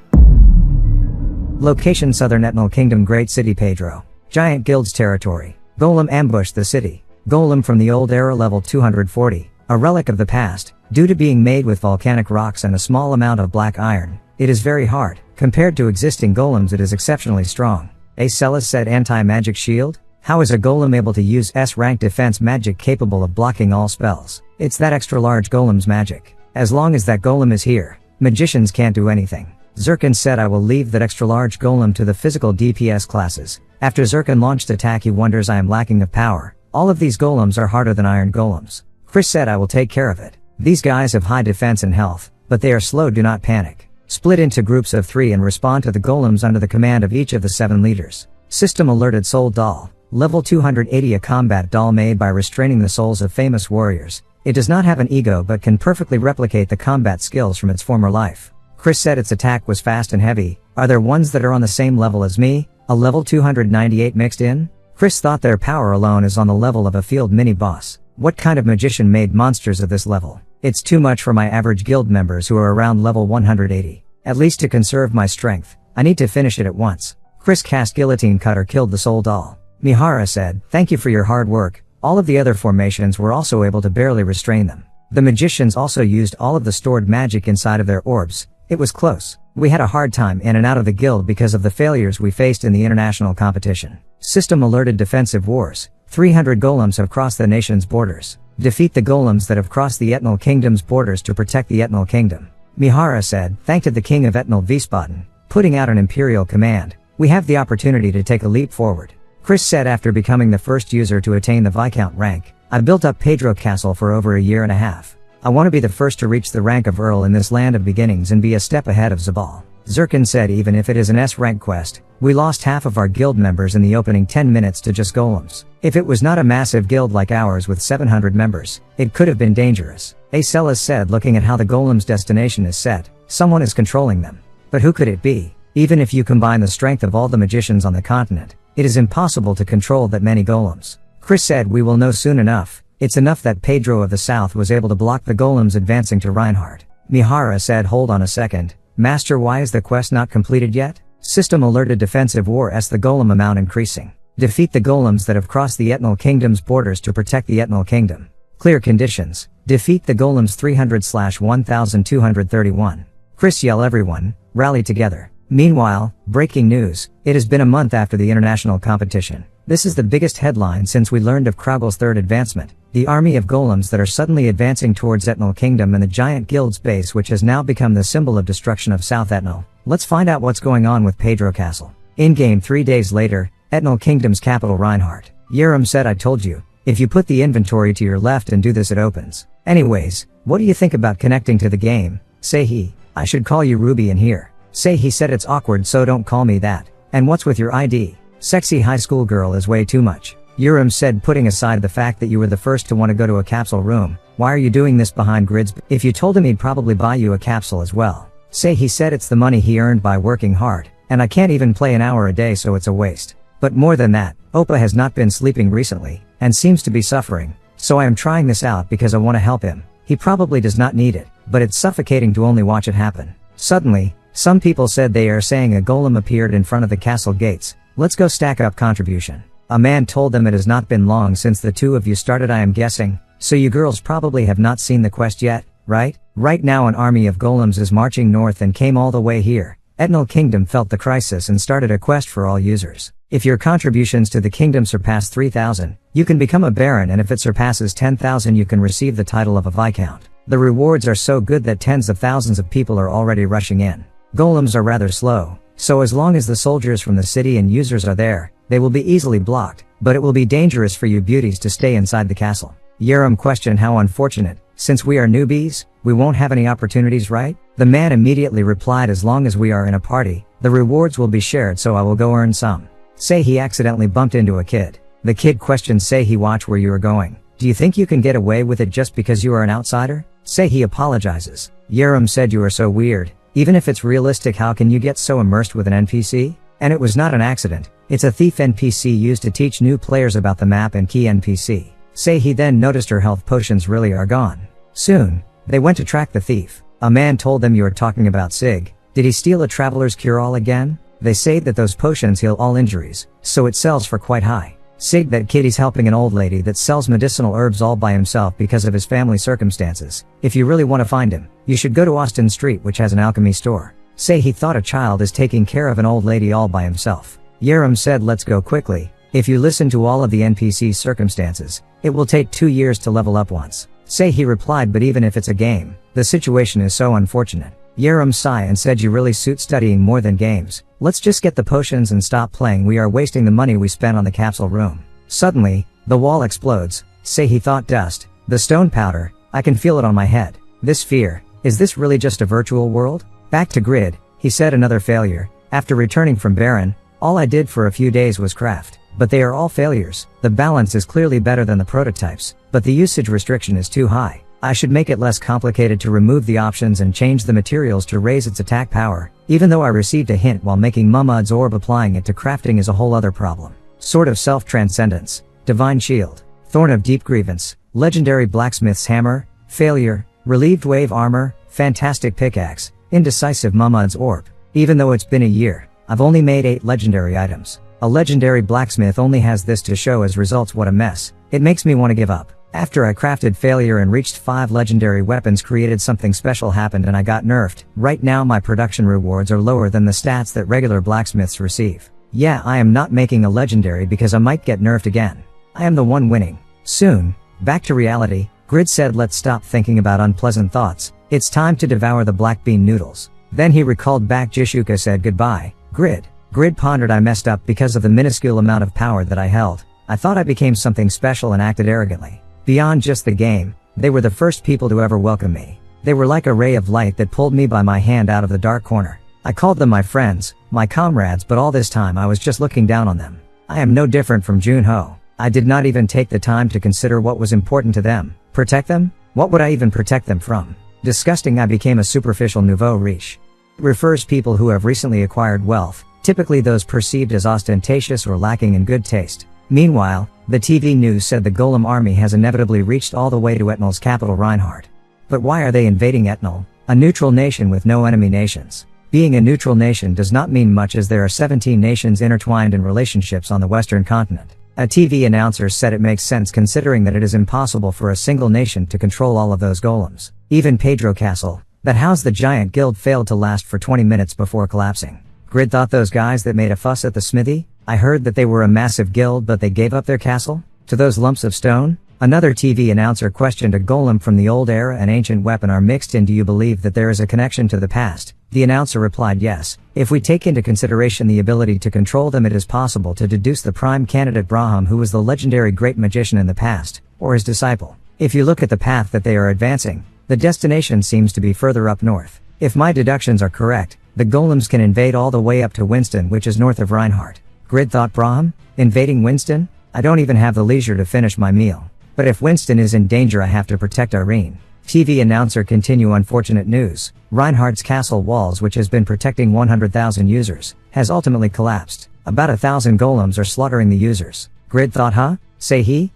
Location: Southern Etnal Kingdom, Great City Pedro. Giant Guild's territory. Golem ambushed the city. Golem from the old era, level 240. A relic of the past, due to being made with volcanic rocks and a small amount of black iron. It is very hard. Compared to existing golems it is exceptionally strong. Acelis said, anti-magic shield? How is a golem able to use S-rank defense magic capable of blocking all spells? It's that extra large golem's magic. As long as that golem is here, magicians can't do anything. Zircon said, I will leave that extra large golem to the physical DPS classes. After Zircon launched attack he wonders, I am lacking of power. All of these golems are harder than iron golems. Chris said, I will take care of it. These guys have high defense and health, but they are slow, do not panic. Split into groups of 3 and respond to the golems under the command of each of the 7 leaders. System alerted, Soul Doll. Level 280, a combat doll made by restraining the souls of famous warriors. It does not have an ego but can perfectly replicate the combat skills from its former life. Chris said its attack was fast and heavy. Are there ones that are on the same level as me? A level 298 mixed in? Chris thought their power alone is on the level of a field mini-boss. What kind of magician made monsters of this level? It's too much for my average guild members who are around level 180. At least to conserve my strength, I need to finish it at once. Chris cast Guillotine Cutter, killed the soul doll. Mihara said, thank you for your hard work. All of the other formations were also able to barely restrain them. The magicians also used all of the stored magic inside of their orbs. It was close. We had a hard time in and out of the guild because of the failures we faced in the international competition. System alerted, defensive wars. 300 golems have crossed the nation's borders. Defeat the golems that have crossed the Etnal Kingdom's borders to protect the Etnal Kingdom. Mihara said, thanked the king of Etnal Vispaden, putting out an imperial command. We have the opportunity to take a leap forward. Chris said after becoming the first user to attain the Viscount rank, I built up Pedro Castle for over a year and a half. I want to be the first to reach the rank of Earl in this land of beginnings and be a step ahead of Zabal. Zirkin said even if it is an S-rank quest, we lost half of our guild members in the opening 10 minutes to just golems. If it was not a massive guild like ours with 700 members, it could have been dangerous. Acelas said looking at how the golem's destination is set, someone is controlling them. But who could it be? Even if you combine the strength of all the magicians on the continent, it is impossible to control that many golems. Chris said we will know soon enough. It's enough that Pedro of the South was able to block the golems advancing to Reinhardt. Mihara said hold on a second. Master, why is the quest not completed yet? System alerted defensive war s the golem amount increasing. Defeat the golems that have crossed the Etnal Kingdom's borders to protect the Etnal Kingdom. Clear conditions. Defeat the golems 300/1231. Chris yell everyone, rally together. Meanwhile, breaking news, it has been a month after the international competition. This is the biggest headline since we learned of Kraugel's third advancement, the army of golems that are suddenly advancing towards Etnal Kingdom and the giant guild's base which has now become the symbol of destruction of South Etnal. Let's find out what's going on with Pedro Castle. In-game 3 days later, Etnal Kingdom's capital Reinhardt. Yerim said I told you, if you put the inventory to your left and do this it opens. Anyways, what do you think about connecting to the game? Say he. I should call you Ruby in here. Say he said it's awkward so don't call me that. And what's with your ID? Sexy high school girl is way too much. Yerim said putting aside the fact that you were the first to want to go to a capsule room, why are you doing this behind grids? If you told him he'd probably buy you a capsule as well. Say he said it's the money he earned by working hard, and I can't even play an hour a day so it's a waste. But more than that, Oppa has not been sleeping recently, and seems to be suffering, so I am trying this out because I want to help him. He probably does not need it, but it's suffocating to only watch it happen. Suddenly, some people said they are saying a golem appeared in front of the castle gates. Let's go stack up contribution. A man told them it has not been long since the two of you started I am guessing, so you girls probably have not seen the quest yet, right? Right now an army of golems is marching north and came all the way here. Etnal Kingdom felt the crisis and started a quest for all users. If your contributions to the kingdom surpass 3,000, you can become a baron, and if it surpasses 10,000 you can receive the title of a viscount. The rewards are so good that tens of thousands of people are already rushing in. Golems are rather slow, so as long as the soldiers from the city and users are there, they will be easily blocked, but it will be dangerous for you beauties to stay inside the castle. Yerim questioned how unfortunate, since we are newbies, we won't have any opportunities, right? The man immediately replied as long as we are in a party, the rewards will be shared so I will go earn some. Say he accidentally bumped into a kid. The kid questioned Say he watch where you are going. Do you think you can get away with it just because you are an outsider? Say he apologizes. Yerim said you are so weird. Even if it's realistic how can you get so immersed with an NPC? And it was not an accident. It's a thief NPC used to teach new players about the map and key NPC. Say he then noticed her health potions really are gone. Soon, they went to track the thief. A man told them you are talking about Sig. Did he steal a traveler's cure-all again? They say that those potions heal all injuries, so it sells for quite high. Sig, that kid, he's helping an old lady that sells medicinal herbs all by himself because of his family circumstances. If you really want to find him, you should go to Austin Street which has an alchemy store. Say he thought a child is taking care of an old lady all by himself. Yerim said let's go quickly. If you listen to all of the NPC's circumstances, it will take 2 years to level up once. Say he replied but even if it's a game, the situation is so unfortunate. Yerim sighed and said you really suit studying more than games. Let's just get the potions and stop playing, we are wasting the money we spent on the capsule room. Suddenly, the wall explodes. Say he thought dust. The stone powder, I can feel it on my head. This fear, is this really just a virtual world? Back to grid, he said another failure. After returning from Baron, all I did for a few days was craft. But they are all failures. The balance is clearly better than the prototypes, but the usage restriction is too high. I should make it less complicated to remove the options and change the materials to raise its attack power, even though I received a hint while making Mummud's orb. Applying it to crafting is a whole other problem. Sword of Self-Transcendence, Divine Shield, Thorn of Deep Grievance, Legendary Blacksmith's Hammer, Failure, Relieved Wave Armor, Fantastic Pickaxe, Indecisive Mummud's Orb. Even though it's been a year, I've only made 8 legendary items. A legendary blacksmith only has this to show as results. What a mess. It makes me want to give up. After I crafted Failure and reached 5 legendary weapons, created something special happened and I got nerfed. Right now my production rewards are lower than the stats that regular blacksmiths receive. Yeah, I am not making a legendary because I might get nerfed again. I am the one winning. Soon, back to reality, Grid said let's stop thinking about unpleasant thoughts. It's time to devour the black bean noodles. Then he recalled back. Jishuka said goodbye, Grid. Grid pondered. I messed up because of the minuscule amount of power that I held. I thought I became something special and acted arrogantly. Beyond just the game, they were the first people to ever welcome me. They were like a ray of light that pulled me by my hand out of the dark corner. I called them my friends, my comrades, but all this time I was just looking down on them. I am no different from Junho. I did not even take the time to consider what was important to them. Protect them? What would I even protect them from? Disgusting. I became a superficial nouveau riche. It refers people who have recently acquired wealth, typically those perceived as ostentatious or lacking in good taste. Meanwhile, the TV news said the Golem army has inevitably reached all the way to Etnal's capital Reinhardt. But why are they invading Etnal, a neutral nation with no enemy nations? Being a neutral nation does not mean much, as there are 17 nations intertwined in relationships on the western continent. A TV announcer said it makes sense considering that it is impossible for a single nation to control all of those golems. Even Pedro Castle, that housed the giant guild, failed to last for 20 minutes before collapsing. Grid thought those guys that made a fuss at the smithy? I heard that they were a massive guild, but they gave up their castle? To those lumps of stone? Another TV announcer questioned. A golem from the old era and ancient weapon are mixed in. Do you believe that there is a connection to the past? The announcer replied yes. If we take into consideration the ability to control them, it is possible to deduce the prime candidate Braham, who was the legendary great magician in the past, or his disciple. If you look at the path that they are advancing, the destination seems to be further up north. If my deductions are correct, the golems can invade all the way up to Winston, which is north of Reinhardt. Grid thought, Braham? Invading Winston? I don't even have the leisure to finish my meal. But if Winston is in danger, I have to protect Irene. TV announcer continue. Unfortunate news. Reinhardt's castle walls, which has been protecting 100,000 users, has ultimately collapsed. About 1,000 golems are slaughtering the users. Grid thought, huh? Say he?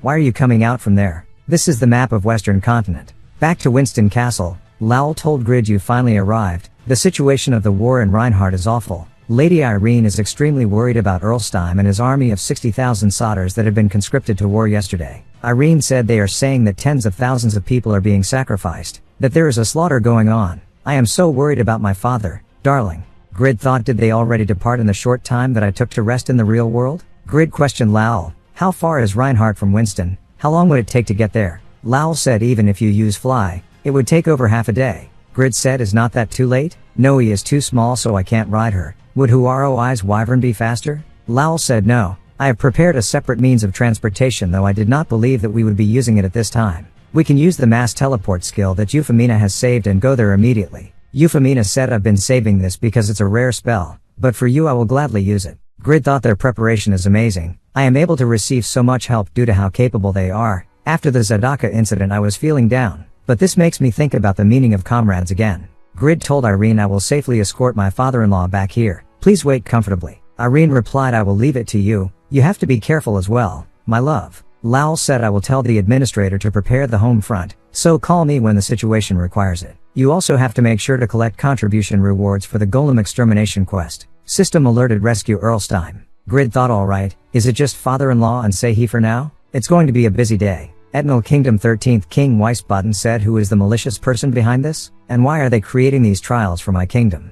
Why are you coming out from there? This is the map of western continent. Back to Winston Castle. Lowell told Grid, you finally arrived. The situation of the war in Reinhardt is awful. Lady Irene is extremely worried about Earlstein and his army of 60,000 solders that have been conscripted to war yesterday. Irene said they are saying that tens of thousands of people are being sacrificed, that there is a slaughter going on. I am so worried about my father, darling. Grid thought, did they already depart in the short time that I took to rest in the real world? Grid questioned Lowell, how far is Reinhardt from Winston? How long would it take to get there? Lowell said even if you use fly, it would take over half a day. Grid said, is not that too late? No, he is too small, so I can't ride her. Would Huaroi's wyvern be faster? Lowell said no. I have prepared a separate means of transportation, though I did not believe that we would be using it at this time. We can use the mass teleport skill that Euphemina has saved and go there immediately. Euphemina said, I've been saving this because it's a rare spell, but for you I will gladly use it. Grid thought, their preparation is amazing. I am able to receive so much help due to how capable they are. After the Zadaka incident I was feeling down, but this makes me think about the meaning of comrades again. Grid told Irene, I will safely escort my father-in-law back here. Please wait comfortably. Irene replied, I will leave it to you. You have to be careful as well, my love. Lowell said, I will tell the administrator to prepare the home front, so call me when the situation requires it. You also have to make sure to collect contribution rewards for the Golem extermination quest. System alerted, rescue Earlstein. Grid thought, alright, is it just father-in-law and say he for now? It's going to be a busy day. Etnal Kingdom 13th King Weisbaden said, who is the malicious person behind this? And why are they creating these trials for my kingdom?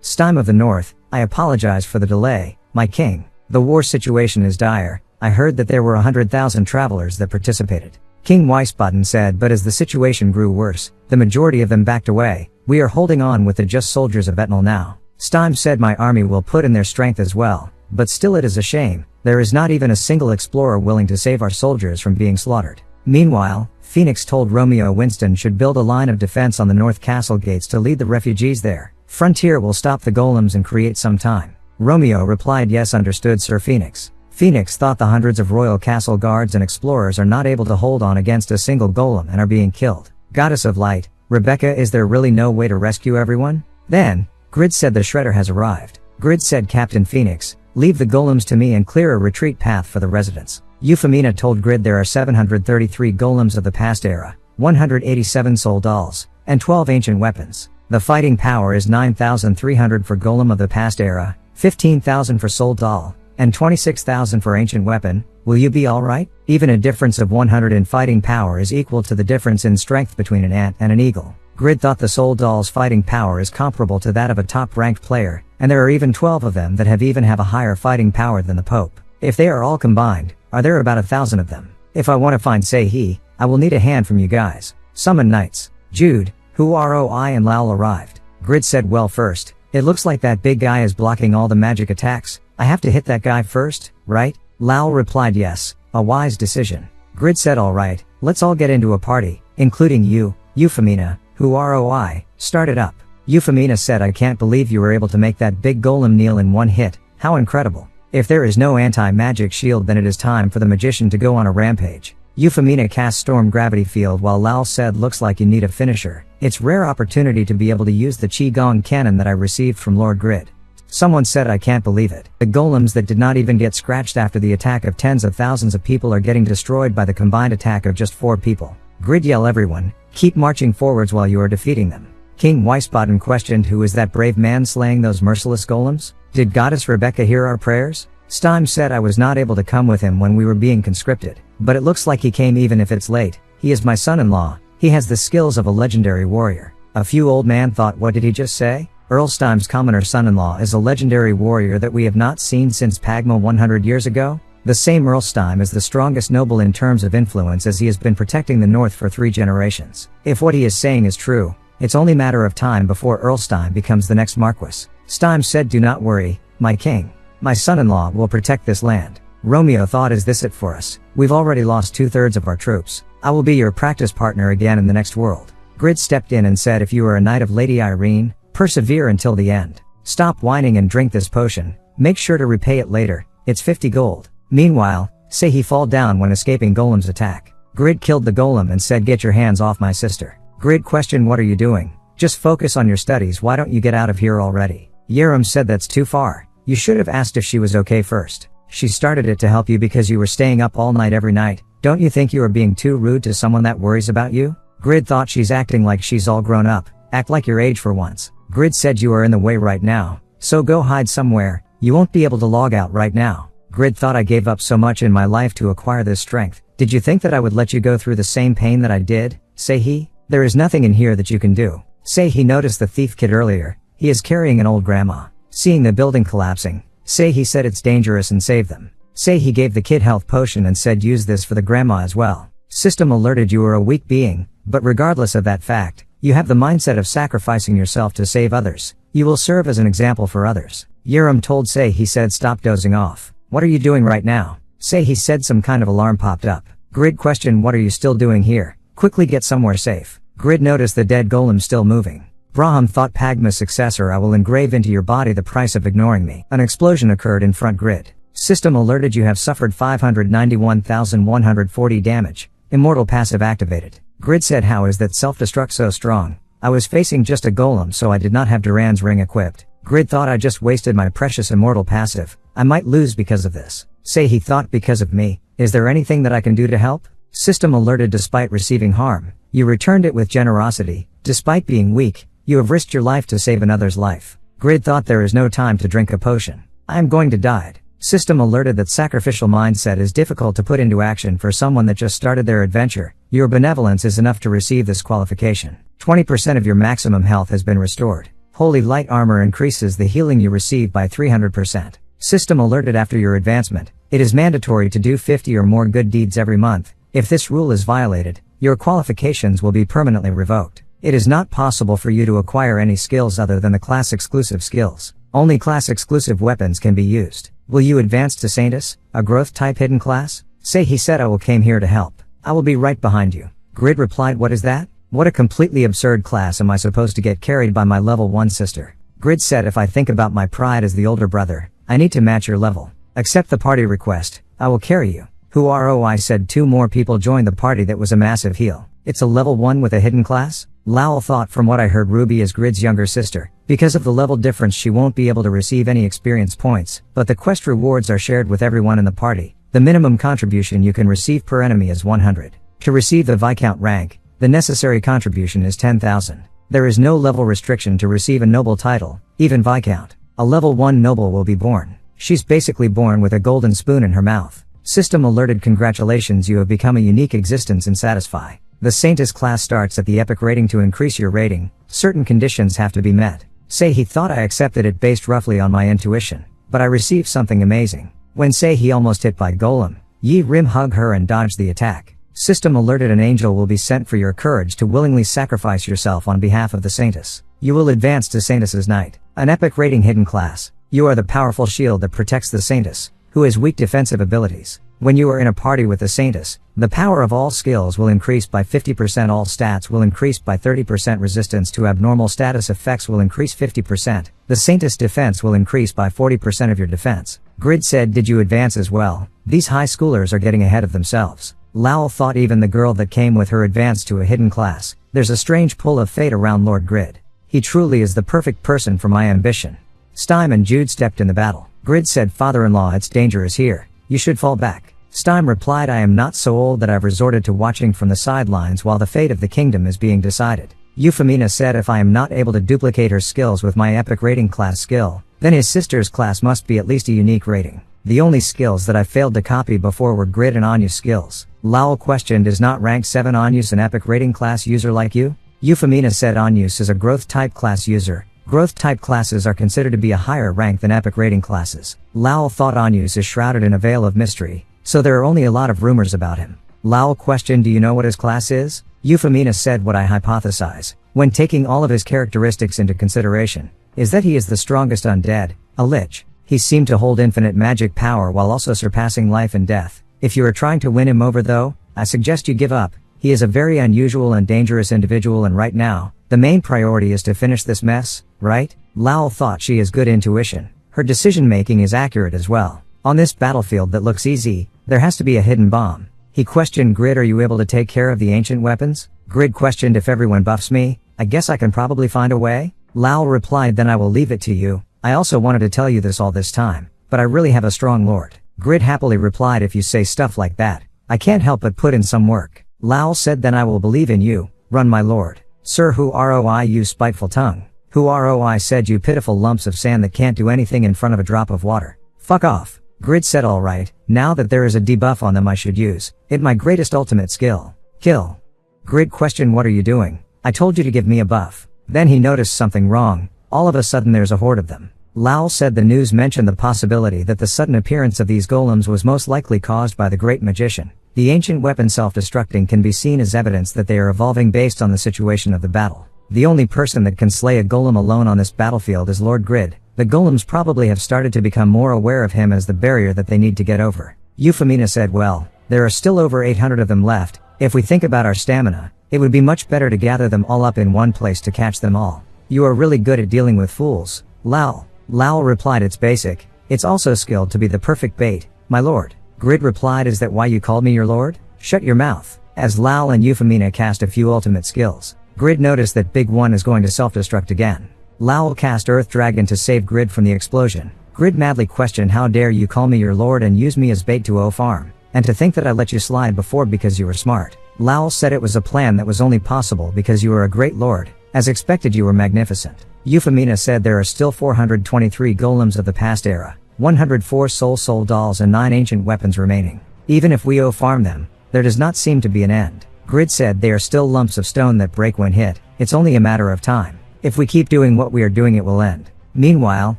Steim of the North, I apologize for the delay, my king. The war situation is dire. I heard that there were 100,000 travelers that participated. King Weisbaden said, but as the situation grew worse, the majority of them backed away. We are holding on with the just soldiers of Etnal now. Steim said, my army will put in their strength as well, but still it is a shame. There is not even a single explorer willing to save our soldiers from being slaughtered. Meanwhile, Phoenix told Romeo Winston should build a line of defense on the north castle gates to lead the refugees there. Frontier will stop the golems and create some time. Romeo replied, yes, understood, Sir Phoenix. Phoenix thought the hundreds of royal castle guards and explorers are not able to hold on against a single golem and are being killed. Goddess of Light, Rebecca, is there really no way to rescue everyone? Then, Grid said the Shredder has arrived. Grid said, Captain Phoenix, leave the golems to me and clear a retreat path for the residents. Euphemina told Grid there are 733 golems of the past era, 187 soul dolls, and 12 ancient weapons. The fighting power is 9,300 for golem of the past era, 15,000 for soul doll, and 26,000 for ancient weapon. Will you be alright? Even a difference of 100 in fighting power is equal to the difference in strength between an ant and an eagle. Grid thought the soul doll's fighting power is comparable to that of a top-ranked player, and there are even 12 of them that have a higher fighting power than the Pope. If they are all combined, are there about 1,000 of them? If I want to find Sei, I will need a hand from you guys. Summon knights. Jude, Huaroi and Lowell arrived. Grid said, well, first, It looks like that big guy is blocking all the magic attacks. I have to hit that guy first, right? Lao replied yes, a wise decision. Grid said alright, let's all get into a party, including you, Euphemina, who ROI, started up. Euphemina said I can't believe you were able to make that big golem kneel in one hit, how incredible. If there is no anti-magic shield then it is time for the magician to go on a rampage. Euphemina cast Storm Gravity Field while Lao said looks like you need a finisher. It's rare opportunity to be able to use the Qigong cannon that I received from Lord Grid. Someone said I can't believe it. The golems that did not even get scratched after the attack of tens of thousands of people are getting destroyed by the combined attack of just 4 people. Grid yell everyone, keep marching forwards while you are defeating them. King Weisbaden questioned who is that brave man slaying those merciless golems? Did Goddess Rebecca hear our prayers? Steim said I was not able to come with him when we were being conscripted, but it looks like he came even if it's late. He is my son-in-law, he has the skills of a legendary warrior. A few old man thought what did he just say? Earl Steim's commoner son-in-law is a legendary warrior that we have not seen since Pagma 100 years ago. The same Earl Steim is the strongest noble in terms of influence as he has been protecting the North for 3 generations. If what he is saying is true, it's only matter of time before Earl Steim becomes the next Marquis. Steim said do not worry, my king. My son-in-law will protect this land. Romeo thought is this it for us? We've already lost 2/3 of our troops. I will be your practice partner again in the next world. Grid stepped in and said if you are a knight of Lady Irene, persevere until the end. Stop whining and drink this potion. Make sure to repay it later. It's 50 gold. Meanwhile, say he fall down when escaping Golem's attack. Grid killed the Golem and said get your hands off my sister. Grid questioned what are you doing? Just focus on your studies, why don't you get out of here already? Yerim said that's too far. You should have asked if she was okay first. She started it to help you because you were staying up all night every night. Don't you think you are being too rude to someone that worries about you? Grid thought she's acting like she's all grown up. Act like your age for once. Grid said you are in the way right now. So go hide somewhere. You won't be able to log out right now. Grid thought I gave up so much in my life to acquire this strength. Did you think that I would let you go through the same pain that I did? Say he. There is nothing in here that you can do. Say he noticed the thief kid earlier. He is carrying an old grandma. Seeing the building collapsing, say he said it's dangerous and saved them. Say he gave the kid health potion and said use this for the grandma as well. System alerted you are a weak being, but regardless of that fact, you have the mindset of sacrificing yourself to save others. You will serve as an example for others. Yerim told Say he said stop dozing off. What are you doing right now? Say he said some kind of alarm popped up. Grid questioned what are you still doing here? Quickly get somewhere safe. Grid noticed the dead golem still moving. Braham thought Pagma's successor I will engrave into your body the price of ignoring me. An explosion occurred in front. Grid. System alerted you have suffered 591,140 damage. Immortal passive activated. Grid said how is that self-destruct so strong? I was facing just a golem so I did not have Duran's ring equipped. Grid thought I just wasted my precious immortal passive. I might lose because of this. Say he thought because of me. Is there anything that I can do to help? System alerted despite receiving harm. You returned it with generosity. Despite being weak, you have risked your life to save another's life. Grid thought there is no time to drink a potion. I am going to die. System alerted that sacrificial mindset is difficult to put into action for someone that just started their adventure. Your benevolence is enough to receive this qualification. 20% of your maximum health has been restored. Holy light armor increases the healing you receive by 300%. System alerted after your advancement. It is mandatory to do 50 or more good deeds every month. If this rule is violated, your qualifications will be permanently revoked. It is not possible for you to acquire any skills other than the class-exclusive skills. Only class-exclusive weapons can be used. Will you advance to Saintus, a growth-type hidden class? Say he said I will came here to help. I will be right behind you. Grid replied what is that? What a completely absurd class am I supposed to get carried by my level 1 sister? Grid said if I think about my pride as the older brother, I need to match your level. Accept the party request, I will carry you. Who ROI said 2 more people joined the party that was a massive heal. It's a level 1 with a hidden class? Lowell thought from what I heard Ruby is Grid's younger sister. Because of the level difference she won't be able to receive any experience points, but the quest rewards are shared with everyone in the party. The minimum contribution you can receive per enemy is 100. To receive the Viscount rank, the necessary contribution is 10,000. There is no level restriction to receive a noble title, even Viscount. A level 1 noble will be born. She's basically born with a golden spoon in her mouth. System alerted congratulations you have become a unique existence in Satisfy. The Saintus class starts at the epic rating to increase your rating. Certain conditions have to be met. Say he thought I accepted it based roughly on my intuition, but I received something amazing. When Say he almost hit by Golem, Yi Rim hug her and dodge the attack. System alerted an angel will be sent for your courage to willingly sacrifice yourself on behalf of the Saintus. You will advance to Saintus's night. An epic rating hidden class. You are the powerful shield that protects the Saintess, who has weak defensive abilities. When you are in a party with the Saintess, the power of all skills will increase by 50%, all stats will increase by 30%, resistance to abnormal status effects will increase 50%, the Saintess defense will increase by 40% of your defense. Grid said, did you advance as well? These high schoolers are getting ahead of themselves. Lowell thought even the girl that came with her advanced to a hidden class. There's a strange pull of fate around Lord Grid. He truly is the perfect person for my ambition. Stime and Jude stepped in the battle. Grid said, father-in-law, it's dangerous here. You should fall back. Stime replied, I am not so old that I've resorted to watching from the sidelines while the fate of the kingdom is being decided. Euphemina said, if I am not able to duplicate her skills with my epic rating class skill, then his sister's class must be at least a unique rating. The only skills that I failed to copy before were Grid and Anyu's skills. Lowell questioned, is not rank 7 Anyus an epic rating class user like you? Euphemina said, Anyus is a growth type class user. Growth type classes are considered to be a higher rank than epic rating classes. Lowell thought Anyus is shrouded in a veil of mystery, so there are only a lot of rumors about him. Lowell questioned, do you know what his class is? Euphemina said, what I hypothesize, when taking all of his characteristics into consideration, is that he is the strongest undead, a lich. He seemed to hold infinite magic power while also surpassing life and death. If you are trying to win him over though, I suggest you give up. He is a very unusual and dangerous individual, and right now, the main priority is to finish this mess, right? Lowell thought she has good intuition. Her decision making is accurate as well. On this battlefield that looks easy, there has to be a hidden bomb. He questioned Grid, are you able to take care of the ancient weapons? Grid questioned, if everyone buffs me, I guess I can probably find a way? Lowell replied, then I will leave it to you. I also wanted to tell you this all this time, but I really have a strong lord. Grid happily replied, if you say stuff like that, I can't help but put in some work. Lowell said, then I will believe in you, run my lord. Sir, who roi you spiteful tongue? Who roi said, you pitiful lumps of sand that can't do anything in front of a drop of water. Fuck off. Grid said, alright, now that there is a debuff on them I should use it my greatest ultimate skill. Kill. Grid questioned, what are you doing? I told you to give me a buff. Then he noticed something wrong. All of a sudden there's a horde of them. Lowell said, the news mentioned the possibility that the sudden appearance of these golems was most likely caused by the great magician. The ancient weapon self-destructing can be seen as evidence that they are evolving based on the situation of the battle. The only person that can slay a golem alone on this battlefield is Lord Grid. The golems probably have started to become more aware of him as the barrier that they need to get over. Euphemina said, well, there are still over 800 of them left. If we think about our stamina, it would be much better to gather them all up in one place to catch them all. You are really good at dealing with fools, Lowell. Lowell replied, it's basic. It's also skilled to be the perfect bait, my lord. Grid replied, is that why you called me your lord? Shut your mouth. As Lowell and Euphemina cast a few ultimate skills, Grid noticed that Big One is going to self-destruct again. Lowell cast Earth Dragon to save Grid from the explosion. Grid madly questioned, how dare you call me your lord and use me as bait to farm, and to think that I let you slide before because you were smart. Lowell said it was a plan that was only possible because you were a great lord. As expected, you were magnificent. Euphemina said, there are still 423 golems of the past era, 104 soul dolls and 9 ancient weapons remaining. Even if we farm them, there does not seem to be an end. Grid said, they are still lumps of stone that break when hit. It's only a matter of time. If we keep doing what we are doing, it will end. Meanwhile,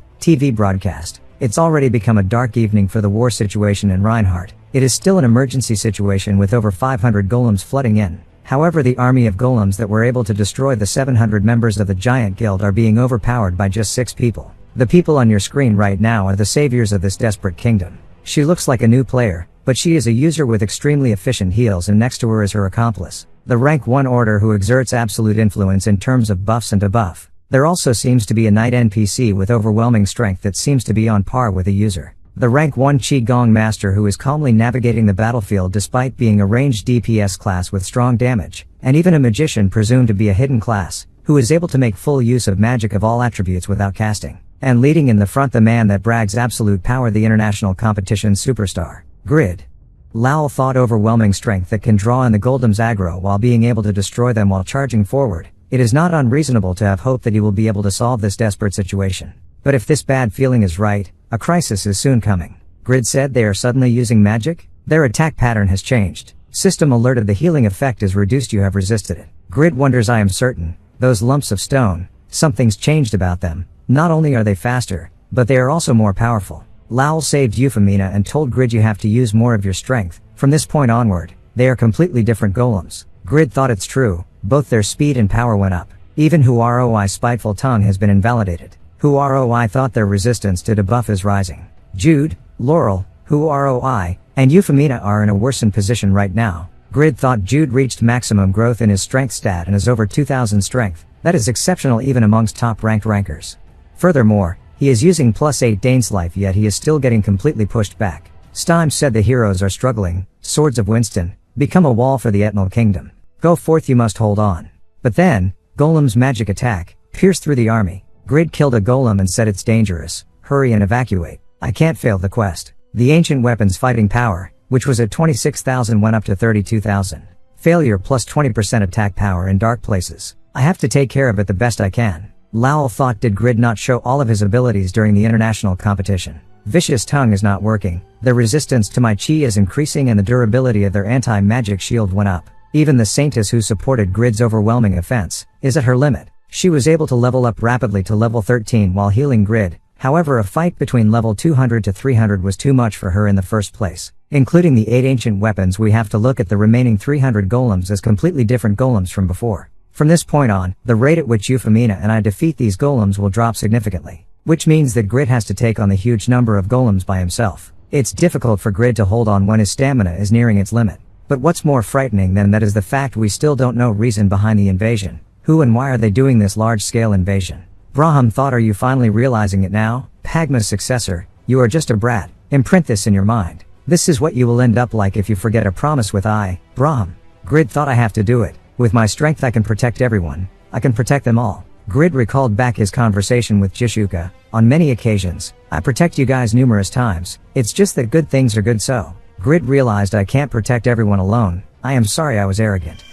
TV broadcast. It's already become a dark evening for the war situation in Reinhardt. It is still an emergency situation with over 500 golems flooding in. However, the army of golems that were able to destroy the 700 members of the Giant Guild are being overpowered by just 6 people. The people on your screen right now are the saviors of this desperate kingdom. She looks like a new player, but she is a user with extremely efficient heals, and next to her is her accomplice, the rank 1 order who exerts absolute influence in terms of buffs and debuff. There also seems to be a knight NPC with overwhelming strength that seems to be on par with a user. The rank 1 Qigong master who is calmly navigating the battlefield despite being a ranged DPS class with strong damage, and even a magician presumed to be a hidden class, who is able to make full use of magic of all attributes without casting. And leading in the front, the man that brags absolute power, the international competition superstar, Grid. Lowell thought overwhelming strength that can draw in the Goldem's aggro while being able to destroy them while charging forward. It is not unreasonable to have hope that he will be able to solve this desperate situation. But if this bad feeling is right, a crisis is soon coming. Grid said, they are suddenly using magic? Their attack pattern has changed. System alerted, the healing effect is reduced, you have resisted it. Grid wonders, I am certain, those lumps of stone, something's changed about them. Not only are they faster, but they are also more powerful. Lowell saved Euphemina and told Grid, you have to use more of your strength. From this point onward, they are completely different golems. Grid thought it's true, both their speed and power went up. Even Huaroi spiteful tongue has been invalidated. who ROI thought their resistance to debuff is rising. Jude, Laurel, who ROI, and Euphemina are in a worsened position right now. Grid thought Jude reached maximum growth in his strength stat and is over 2000 strength. That is exceptional even amongst top-ranked rankers. Furthermore, he is using +8 Dane's life, yet he is still getting completely pushed back. Stime said the heroes are struggling. Swords of Winston, become a wall for the Etnal Kingdom. Go forth, you must hold on. But then, Golem's magic attack pierced through the army. Grid killed a golem and said it's dangerous. Hurry and evacuate. I can't fail the quest. The ancient weapon's fighting power, which was at 26,000, went up to 32,000. Failure plus 20% attack power in dark places. I have to take care of it the best I can. Lowell thought, did Grid not show all of his abilities during the international competition? Vicious Tongue is not working. Their resistance to my chi is increasing and the durability of their anti-magic shield went up. Even the Saintess who supported Grid's overwhelming offense is at her limit. She was able to level up rapidly to level 13 while healing Grid. However, a fight between level 200 to 300 was too much for her in the first place. Including the 8 ancient weapons, we have to look at the remaining 300 golems as completely different golems from before. From this point on, the rate at which Euphemina and I defeat these golems will drop significantly. Which means that Grid has to take on the huge number of golems by himself. It's difficult for Grid to hold on when his stamina is nearing its limit. But what's more frightening than that is the fact we still don't know reason behind the invasion. Who and why are they doing this large-scale invasion? Braham thought, are you finally realizing it now? Pagma's successor, you are just a brat. Imprint this in your mind. This is what you will end up like if you forget a promise with Braham. Grid thought, I have to do it. With my strength I can protect everyone. I can protect them all. Grid recalled back his conversation with Jishuka. On many occasions, I protect you guys numerous times. It's just that good things are good, so. Grid realized, I can't protect everyone alone. I am sorry I was arrogant.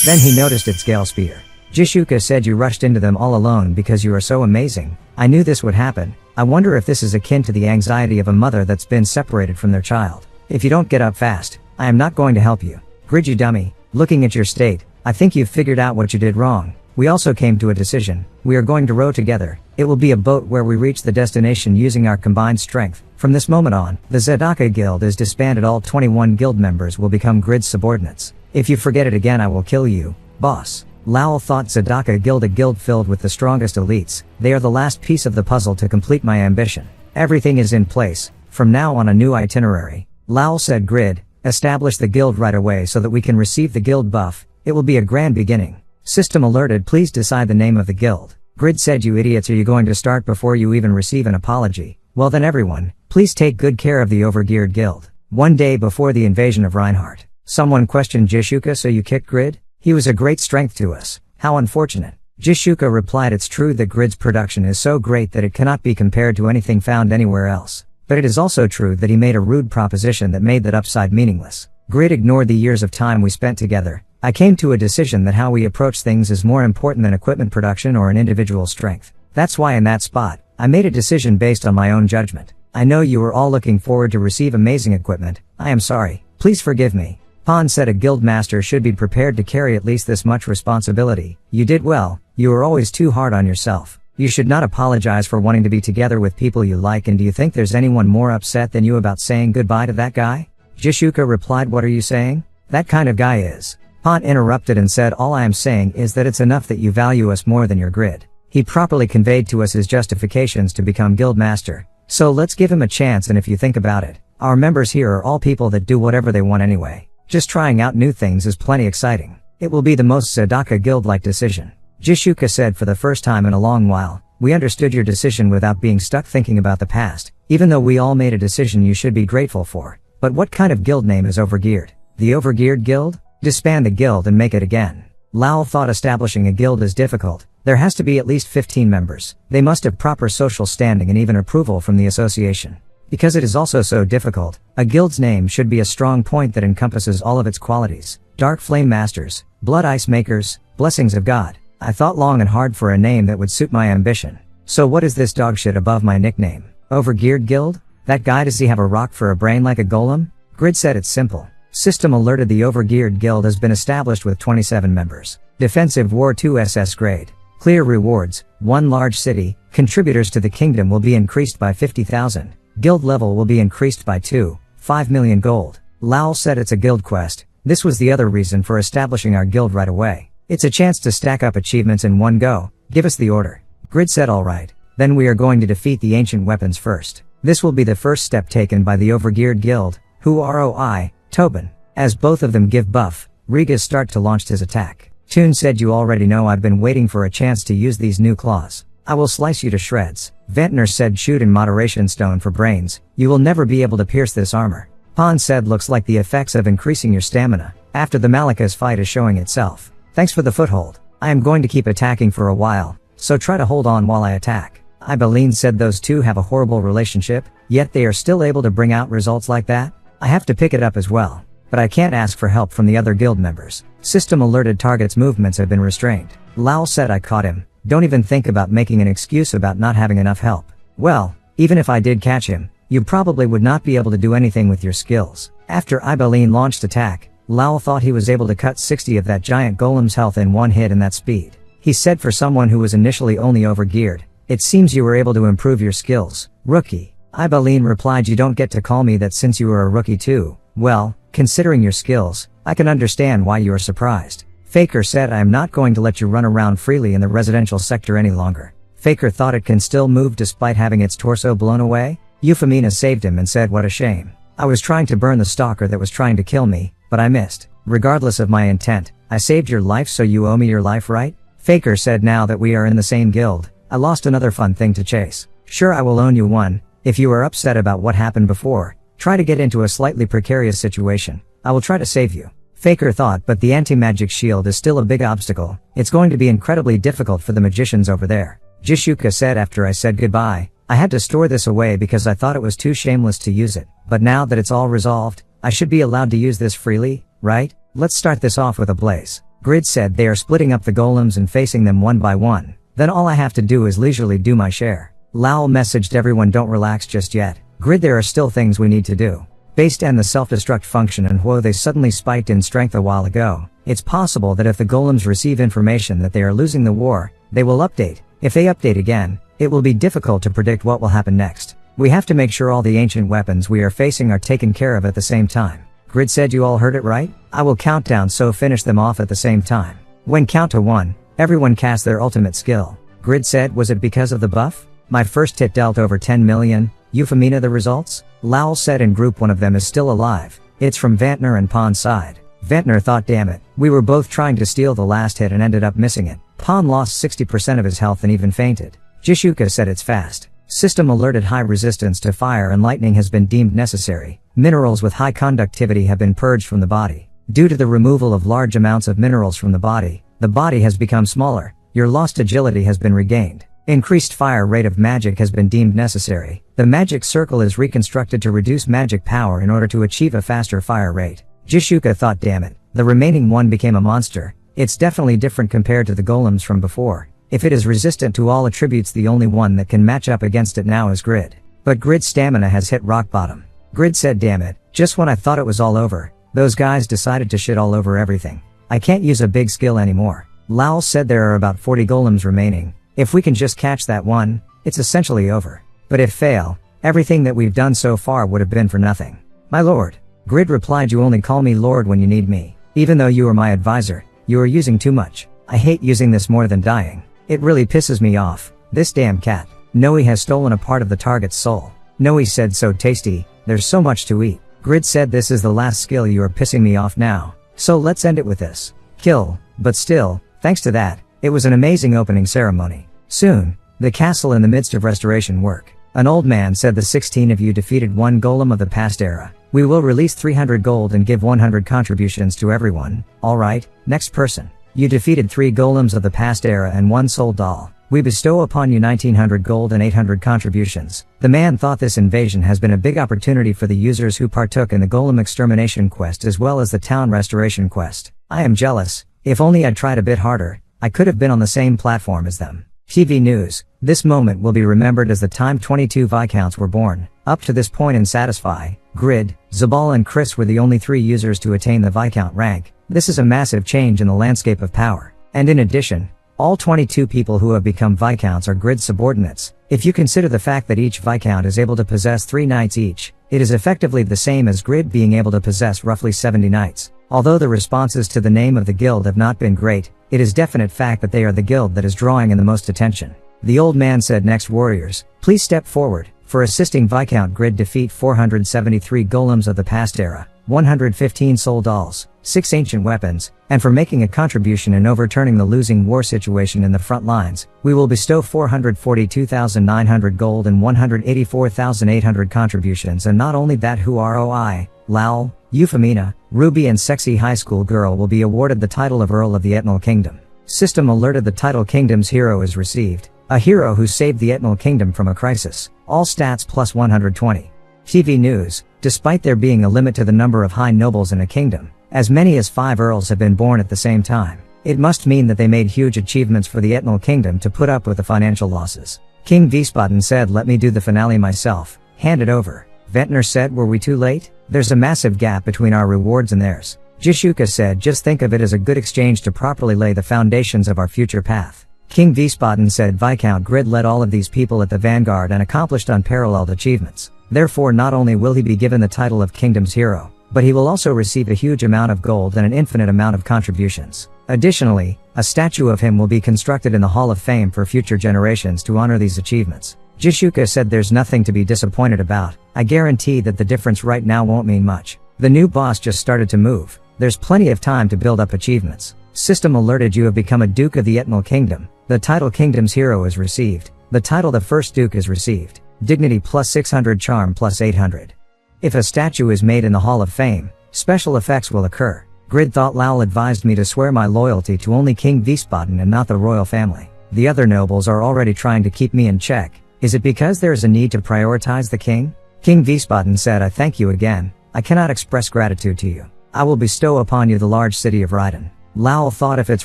Then he noticed its Gale Spear. Jishuka said, you rushed into them all alone because you are so amazing. I knew this would happen. I wonder if this is akin to the anxiety of a mother that's been separated from their child. If you don't get up fast, I am not going to help you. Grid, you dummy. Looking at your state, I think you've figured out what you did wrong. We also came to a decision. We are going to row together. It will be a boat where we reach the destination using our combined strength. From this moment on, the Zedaka Guild is disbanded. All 21 guild members will become Grid's subordinates. If you forget it again, I will kill you, boss. Lowell thought, Zedaka Guild, a guild filled with the strongest elites. They are the last piece of the puzzle to complete my ambition. Everything is in place. From now on, a new itinerary. Lowell said, Grid, establish the guild right away so that we can receive the guild buff. It will be a grand beginning. System alerted, please decide the name of the guild. Grid said, you idiots, are you going to start before you even receive an apology? Well then everyone, please take good care of the Overgeared guild. One day before the invasion of Reinhardt, someone questioned Jishuka, so you kicked Grid? He was a great strength to us. How unfortunate. Jishuka replied, it's true that Grid's production is so great that it cannot be compared to anything found anywhere else. But it is also true that he made a rude proposition that made that upside meaningless. Grid ignored the years of time we spent together. I came to a decision that how we approach things is more important than equipment production or an individual's strength. That's why in that spot, I made a decision based on my own judgment. I know you were all looking forward to receive amazing equipment. I am sorry. Please forgive me. Pan said, a guild master should be prepared to carry at least this much responsibility. You did well. You were always too hard on yourself. You should not apologize for wanting to be together with people you like, and do you think there's anyone more upset than you about saying goodbye to that guy? Jishuka replied, what are you saying? That kind of guy is. Pan interrupted and said, all I am saying is that it's enough that you value us more than your Grid. He properly conveyed to us his justifications to become guild master. So let's give him a chance, and if you think about it, our members here are all people that do whatever they want anyway. Just trying out new things is plenty exciting. It will be the most Zedaka Guild-like decision. Jishuka said, for the first time in a long while, we understood your decision without being stuck thinking about the past, even though we all made a decision you should be grateful for. But what kind of guild name is Overgeared? The Overgeared Guild? Disband the guild and make it again. Lowell thought establishing a guild is difficult. There has to be at least 15 members. They must have proper social standing and even approval from the association. Because it is also so difficult, a guild's name should be a strong point that encompasses all of its qualities. Dark Flame Masters, Blood Ice Makers, Blessings of God. I thought long and hard for a name that would suit my ambition. So what is this dogshit above my nickname? Overgeared Guild? That guy, does he have a rock for a brain like a golem? Grid said, it's simple. System alerted, the Overgeared Guild has been established with 27 members. Defensive War 2 SS grade. Clear rewards, 1 large city, contributors to the kingdom will be increased by 50,000. Guild level will be increased by 5 million gold. Lowell said, it's a guild quest. This was the other reason for establishing our guild right away. It's a chance to stack up achievements in one go. Give us the order. Grid said, alright. Then we are going to defeat the ancient weapons first. This will be the first step taken by the Overgeared guild, who ROI, Tobin. As both of them give buff, Riga's start to launch his attack. Toon said, you already know I've been waiting for a chance to use these new claws. I will slice you to shreds. Ventnor said, shoot in moderation, stone for brains. You will never be able to pierce this armor. Pan said, looks like the effects of increasing your stamina after the Malika's fight is showing itself. Thanks for the foothold. I am going to keep attacking for a while, so try to hold on while I attack. Ibeline said, those two have a horrible relationship, yet they are still able to bring out results like that. I have to pick it up as well. But I can't ask for help from the other guild members. System alerted target's movements have been restrained. Lal said, I caught him. Don't even think about making an excuse about not having enough help. Well, even if I did catch him, you probably would not be able to do anything with your skills. After Ibeline launched attack, Lal thought he was able to cut 60 of that giant golem's health in one hit in that speed. He said, for someone who was initially only overgeared, it seems you were able to improve your skills, rookie. Ibeline replied, you don't get to call me that since you are a rookie too. Well, considering your skills, I can understand why you are surprised. Faker said, I am not going to let you run around freely in the residential sector any longer. Faker thought it can still move despite having its torso blown away. Euphemina saved him and said, what a shame. I was trying to burn the stalker that was trying to kill me, but I missed. Regardless of my intent, I saved your life, so you owe me your life, right? Faker said, now that we are in the same guild, I lost another fun thing to chase. Sure, I will own you one. If you are upset about what happened before, try to get into a slightly precarious situation. I will try to save you. Faker thought, but the anti-magic shield is still a big obstacle. It's going to be incredibly difficult for the magicians over there. Jishuka said, after I said goodbye, I had to store this away because I thought it was too shameless to use it. But now that it's all resolved, I should be allowed to use this freely, right? Let's start this off with a blaze. Grid said, they are splitting up the golems and facing them one by one. Then all I have to do is leisurely do my share. Lal messaged everyone, don't relax just yet. Grid, there are still things we need to do. Based on the self-destruct function and whoa, they suddenly spiked in strength a while ago. It's possible that if the golems receive information that they are losing the war, they will update. If they update again, it will be difficult to predict what will happen next. We have to make sure all the ancient weapons we are facing are taken care of at the same time. Grid said, you all heard it right? I will count down, so finish them off at the same time. When count to 1, everyone cast their ultimate skill. Grid said, was it because of the buff? My first hit dealt over 10 million. Euphemina, the results? Lowell said, in group one of them is still alive. It's from Ventnor and Pon's side. Ventnor thought, damn it, we were both trying to steal the last hit and ended up missing it. Pon lost 60% of his health and even fainted. Jishuka said, it's fast. System alerted, high resistance to fire and lightning has been deemed necessary. Minerals with high conductivity have been purged from the body. Due to the removal of large amounts of minerals from the body has become smaller. Your lost agility has been regained. Increased fire rate of magic has been deemed necessary. The magic circle is reconstructed to reduce magic power in order to achieve a faster fire rate. Jishuka thought, damn it, the remaining one became a monster. It's definitely different compared to the golems from before. If it is resistant to all attributes, the only one that can match up against it now is Grid. But Grid's stamina has hit rock bottom. Grid said, damn it, just when I thought it was all over, those guys decided to shit all over everything. I can't use a big skill anymore. Lowell said, there are about 40 golems remaining. If we can just catch that one, it's essentially over. But if fail, everything that we've done so far would have been for nothing. My lord. Grid replied, you only call me lord when you need me. Even though you are my advisor, you are using too much. I hate using this more than dying. It really pisses me off. This damn cat. Noe has stolen a part of the target's soul. Noe said, so tasty, there's so much to eat. Grid said, this is the last skill, you are pissing me off now. So let's end it with this. Kill. But still, thanks to that, it was an amazing opening ceremony. Soon, the castle in the midst of restoration work. An old man said, the 16 of you defeated one golem of the past era. We will release 300 gold and give 100 contributions to everyone. Alright, next person. You defeated 3 golems of the past era and 1 soul doll. We bestow upon you 1900 gold and 800 contributions. The man thought this invasion has been a big opportunity for the users who partook in the golem extermination quest as well as the town restoration quest. I am jealous. If only I'd tried a bit harder, I could have been on the same platform as them. TV news. This moment will be remembered as the time 22 Viscounts were born. Up to this point in Satisfy, Grid, Zabal and Chris were the only 3 users to attain the Viscount rank. This is a massive change in the landscape of power. And in addition, all 22 people who have become Viscounts are Grid subordinates. If you consider the fact that each Viscount is able to possess 3 knights each, it is effectively the same as Grid being able to possess roughly 70 knights. Although the responses to the name of the guild have not been great, it is definite fact that they are the guild that is drawing in the most attention. The old man said, next warriors, please step forward, for assisting Viscount Grid defeat 473 golems of the past era, 115 soul dolls, 6 ancient weapons, and for making a contribution in overturning the losing war situation in the front lines, we will bestow 442,900 gold and 184,800 contributions. And not only that, who ROI, Lowell, Euphemina, Ruby and sexy high school girl will be awarded the title of Earl of the Etnal Kingdom. System alerted, the title Kingdom's Hero is received. A hero who saved the Etnal Kingdom from a crisis. All stats plus 120. TV news, despite there being a limit to the number of high nobles in a kingdom, as many as 5 earls have been born at the same time. It must mean that they made huge achievements for the Etnal Kingdom to put up with the financial losses. King Vispaden said, let me do the finale myself, hand it over. Ventnor said, were we too late? There's a massive gap between our rewards and theirs. Jishuka said, just think of it as a good exchange to properly lay the foundations of our future path. King Vispaden said, Viscount Grid led all of these people at the vanguard and accomplished unparalleled achievements. Therefore not only will he be given the title of Kingdom's Hero, but he will also receive a huge amount of gold and an infinite amount of contributions. Additionally, a statue of him will be constructed in the Hall of Fame for future generations to honor these achievements. Jishuka said, there's nothing to be disappointed about. I guarantee that the difference right now won't mean much. The new boss just started to move. There's plenty of time to build up achievements. System alerted, you have become a Duke of the Etnal Kingdom. The title Kingdom's Hero is received. The title the First Duke is received. Dignity plus 600, Charm plus 800. If a statue is made in the Hall of Fame, special effects will occur. Grid thought Lowell advised me to swear my loyalty to only King Vispaden and not the royal family. The other nobles are already trying to keep me in check. Is it because there is a need to prioritize the king? King Vispaden said, I thank you again. I cannot express gratitude to you. I will bestow upon you the large city of Raiden. Lowell thought, if it's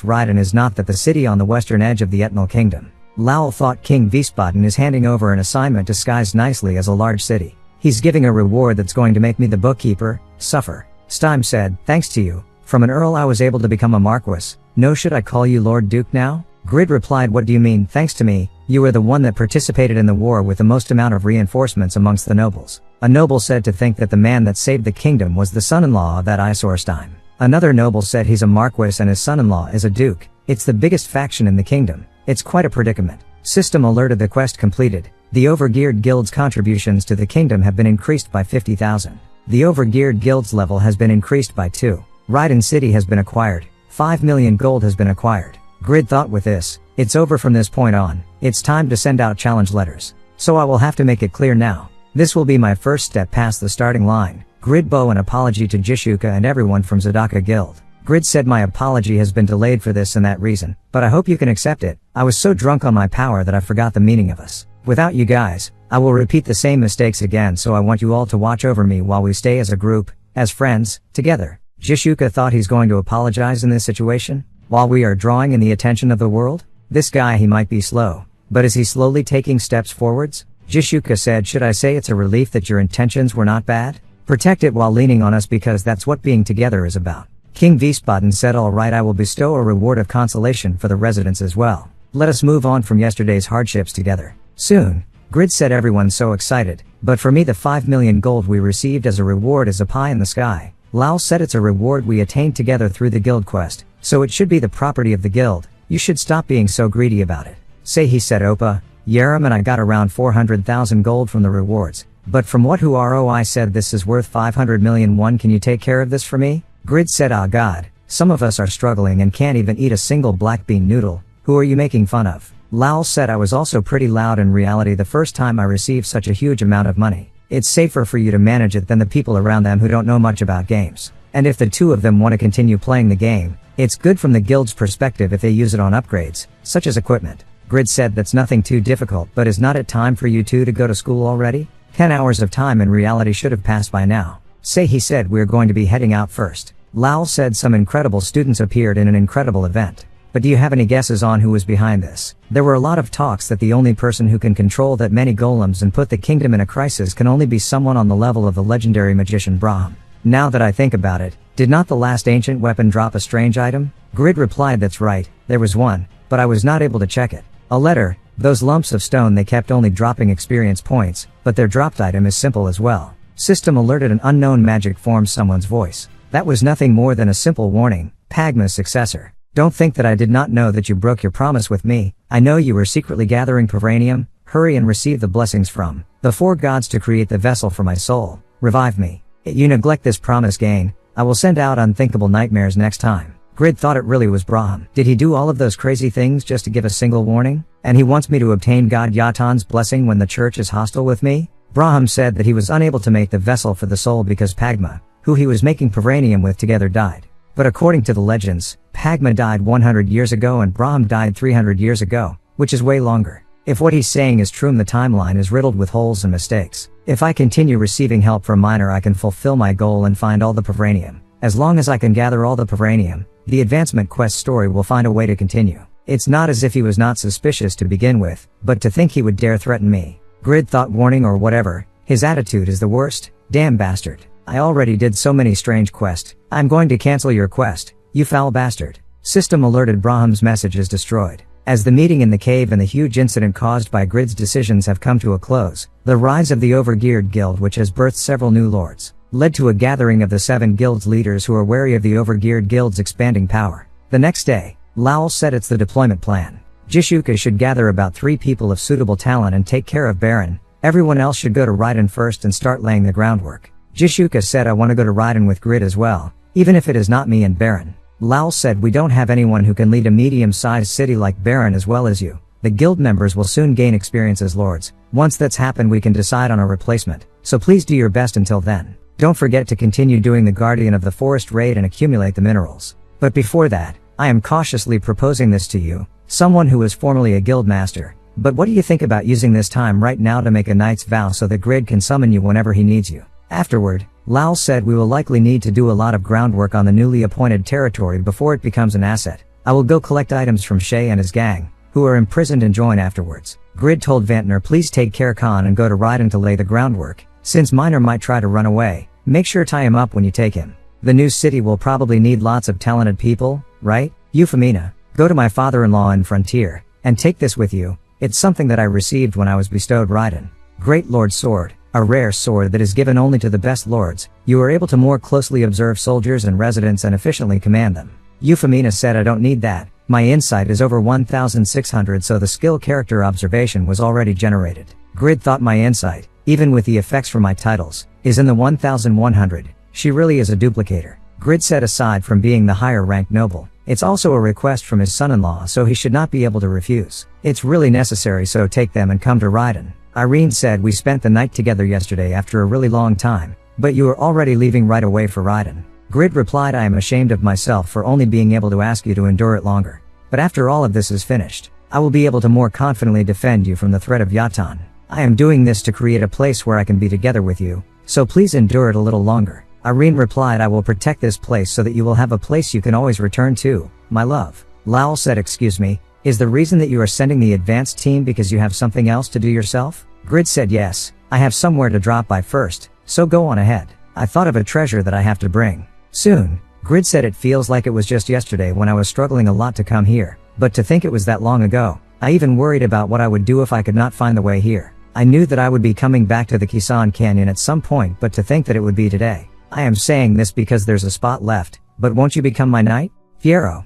Raiden is not that the city on the western edge of the Etnal Kingdom. Lowell thought King Vispaden is handing over an assignment disguised nicely as a large city. He's giving a reward that's going to make me the bookkeeper, suffer. Steim said, thanks to you. From an earl I was able to become a marquis. No, should I call you Lord Duke now? Grid replied, what do you mean, thanks to me? You were the one that participated in the war with the most amount of reinforcements amongst the nobles. A noble said to think that the man that saved the kingdom was the son-in-law of that eyesore Steim. Another noble said he's a marquis and his son-in-law is a duke. It's the biggest faction in the kingdom. It's quite a predicament. System alerted, the quest completed. The Overgeared Guild's contributions to the kingdom have been increased by 50,000. The Overgeared Guild's level has been increased by 2. Raiden City has been acquired. 5 million gold has been acquired. Grid thought, with this, it's over from this point on. It's time to send out challenge letters. So I will have to make it clear now. This will be my first step past the starting line. Grid bow an apology to Jishuka and everyone from Zadaka Guild. Grid said, my apology has been delayed for this and that reason, but I hope you can accept it. I was so drunk on my power that I forgot the meaning of us. Without you guys, I will repeat the same mistakes again, so I want you all to watch over me while we stay as a group, as friends, together. Jishuka thought he's going to apologize in this situation? While we are drawing in the attention of the world? This guy, he might be slow, but is he slowly taking steps forwards? Jishuka said, should I say it's a relief that your intentions were not bad? Protect it while leaning on us, because that's what being together is about. King Vispaden said, alright, I will bestow a reward of consolation for the residents as well. Let us move on from yesterday's hardships together. Soon. Grid said, everyone's so excited, but for me the 5 million gold we received as a reward is a pie in the sky. Lowell said, it's a reward we attained together through the guild quest, so it should be the property of the guild. You should stop being so greedy about it. Say, he said, Opa, Yerim and I got around 400,000 gold from the rewards. But from what who ROI said this is worth 500 million. Can you take care of this for me? Grid said, ah god, some of us are struggling and can't even eat a single black bean noodle. Who are you making fun of? Lowell said, I was also pretty loud in reality the first time I received such a huge amount of money. It's safer for you to manage it than the people around them who don't know much about games. And if the two of them want to continue playing the game, it's good from the guild's perspective if they use it on upgrades, such as equipment. Grid said, that's nothing too difficult, but is not it time for you two to go to school already? 10 hours of time in reality should have passed by now. Say, he said, we're going to be heading out first. Lowell said, some incredible students appeared in an incredible event. But do you have any guesses on who was behind this? There were a lot of talks that the only person who can control that many golems and put the kingdom in a crisis can only be someone on the level of the legendary magician Brahm. Now that I think about it, did not the last ancient weapon drop a strange item? Grid replied, that's right, there was one, but I was not able to check it. A letter. Those lumps of stone, they kept only dropping experience points, but their dropped item is simple as well. System alerted, an unknown magic forms someone's voice. That was nothing more than a simple warning, Pagma's successor. Don't think that I did not know that you broke your promise with me. I know you were secretly gathering Pavranium. Hurry and receive the blessings from the four gods to create the vessel for my soul. Revive me. If you neglect this promise gain, I will send out unthinkable nightmares next time. Grid thought it really was Braham. Did he do all of those crazy things just to give a single warning? And he wants me to obtain God Yatan's blessing when the church is hostile with me? Braham said that he was unable to make the vessel for the soul because Pagma, who he was making Pavranium with together, died. But according to the legends, Pagma died 100 years ago and Braham died 300 years ago, which is way longer. If what he's saying is true, the timeline is riddled with holes and mistakes. If I continue receiving help from Minor, I can fulfill my goal and find all the Pavranium. As long as I can gather all the Pavranium, the advancement quest story will find a way to continue. It's not as if he was not suspicious to begin with, but to think he would dare threaten me. Grid thought warning or whatever, his attitude is the worst. Damn bastard. I already did so many strange quests. I'm going to cancel your quest, you foul bastard. System alerted Braham's message is destroyed. As the meeting in the cave and the huge incident caused by Grid's decisions have come to a close, the rise of the Overgeared guild, which has birthed several new lords, led to a gathering of the 7 guild's leaders who are wary of the Overgeared guild's expanding power. The next day, Lowell said it's the deployment plan. Jishuka should gather about 3 people of suitable talent and take care of Baron. Everyone else should go to Raiden first and start laying the groundwork. Jishuka said I want to go to Raiden with Grid as well, even if it is not me and Baron. Lowell said we don't have anyone who can lead a medium-sized city like Baron as well as you. The guild members will soon gain experience as lords. Once that's happened we can decide on a replacement, so please do your best until then. Don't forget to continue doing the Guardian of the Forest raid and accumulate the minerals. But before that, I am cautiously proposing this to you, someone who is formerly a guild master. But what do you think about using this time right now to make a knight's vow so that Grid can summon you whenever he needs you? Afterward, Lowell said we will likely need to do a lot of groundwork on the newly appointed territory before it becomes an asset. I will go collect items from Shay and his gang, who are imprisoned, and join afterwards. Grid told Vantner please take care Khan and go to Raiden to lay the groundwork. Since Minor might try to run away, make sure tie him up when you take him. The new city will probably need lots of talented people, right? Euphemina, go to my father-in-law in Frontier, and take this with you. It's something that I received when I was bestowed Raiden. Great Lord Sword, a rare sword that is given only to the best lords. You are able to more closely observe soldiers and residents and efficiently command them. Euphemina said I don't need that. My insight is over 1,600, so the skill character observation was already generated. Grid thought my insight, even with the effects from my titles, is in the 1,100. She really is a duplicator. Grid said aside from being the higher ranked noble, it's also a request from his son-in-law, so he should not be able to refuse. It's really necessary, so take them and come to Raiden. Irene said we spent the night together yesterday after a really long time, but you are already leaving right away for Raiden. Grid replied I am ashamed of myself for only being able to ask you to endure it longer. But after all of this is finished, I will be able to more confidently defend you from the threat of Yatan. I am doing this to create a place where I can be together with you, so please endure it a little longer. Irene replied I will protect this place so that you will have a place you can always return to, my love. Lowell said excuse me, is the reason that you are sending the advanced team because you have something else to do yourself? Grid said yes, I have somewhere to drop by first, so go on ahead. I thought of a treasure that I have to bring soon. Grid said it feels like it was just yesterday when I was struggling a lot to come here, but to think it was that long ago. I even worried about what I would do if I could not find the way here. I knew that I would be coming back to the Kisan Canyon at some point, but to think that it would be today. I am saying this because there's a spot left, but won't you become my knight? Piero.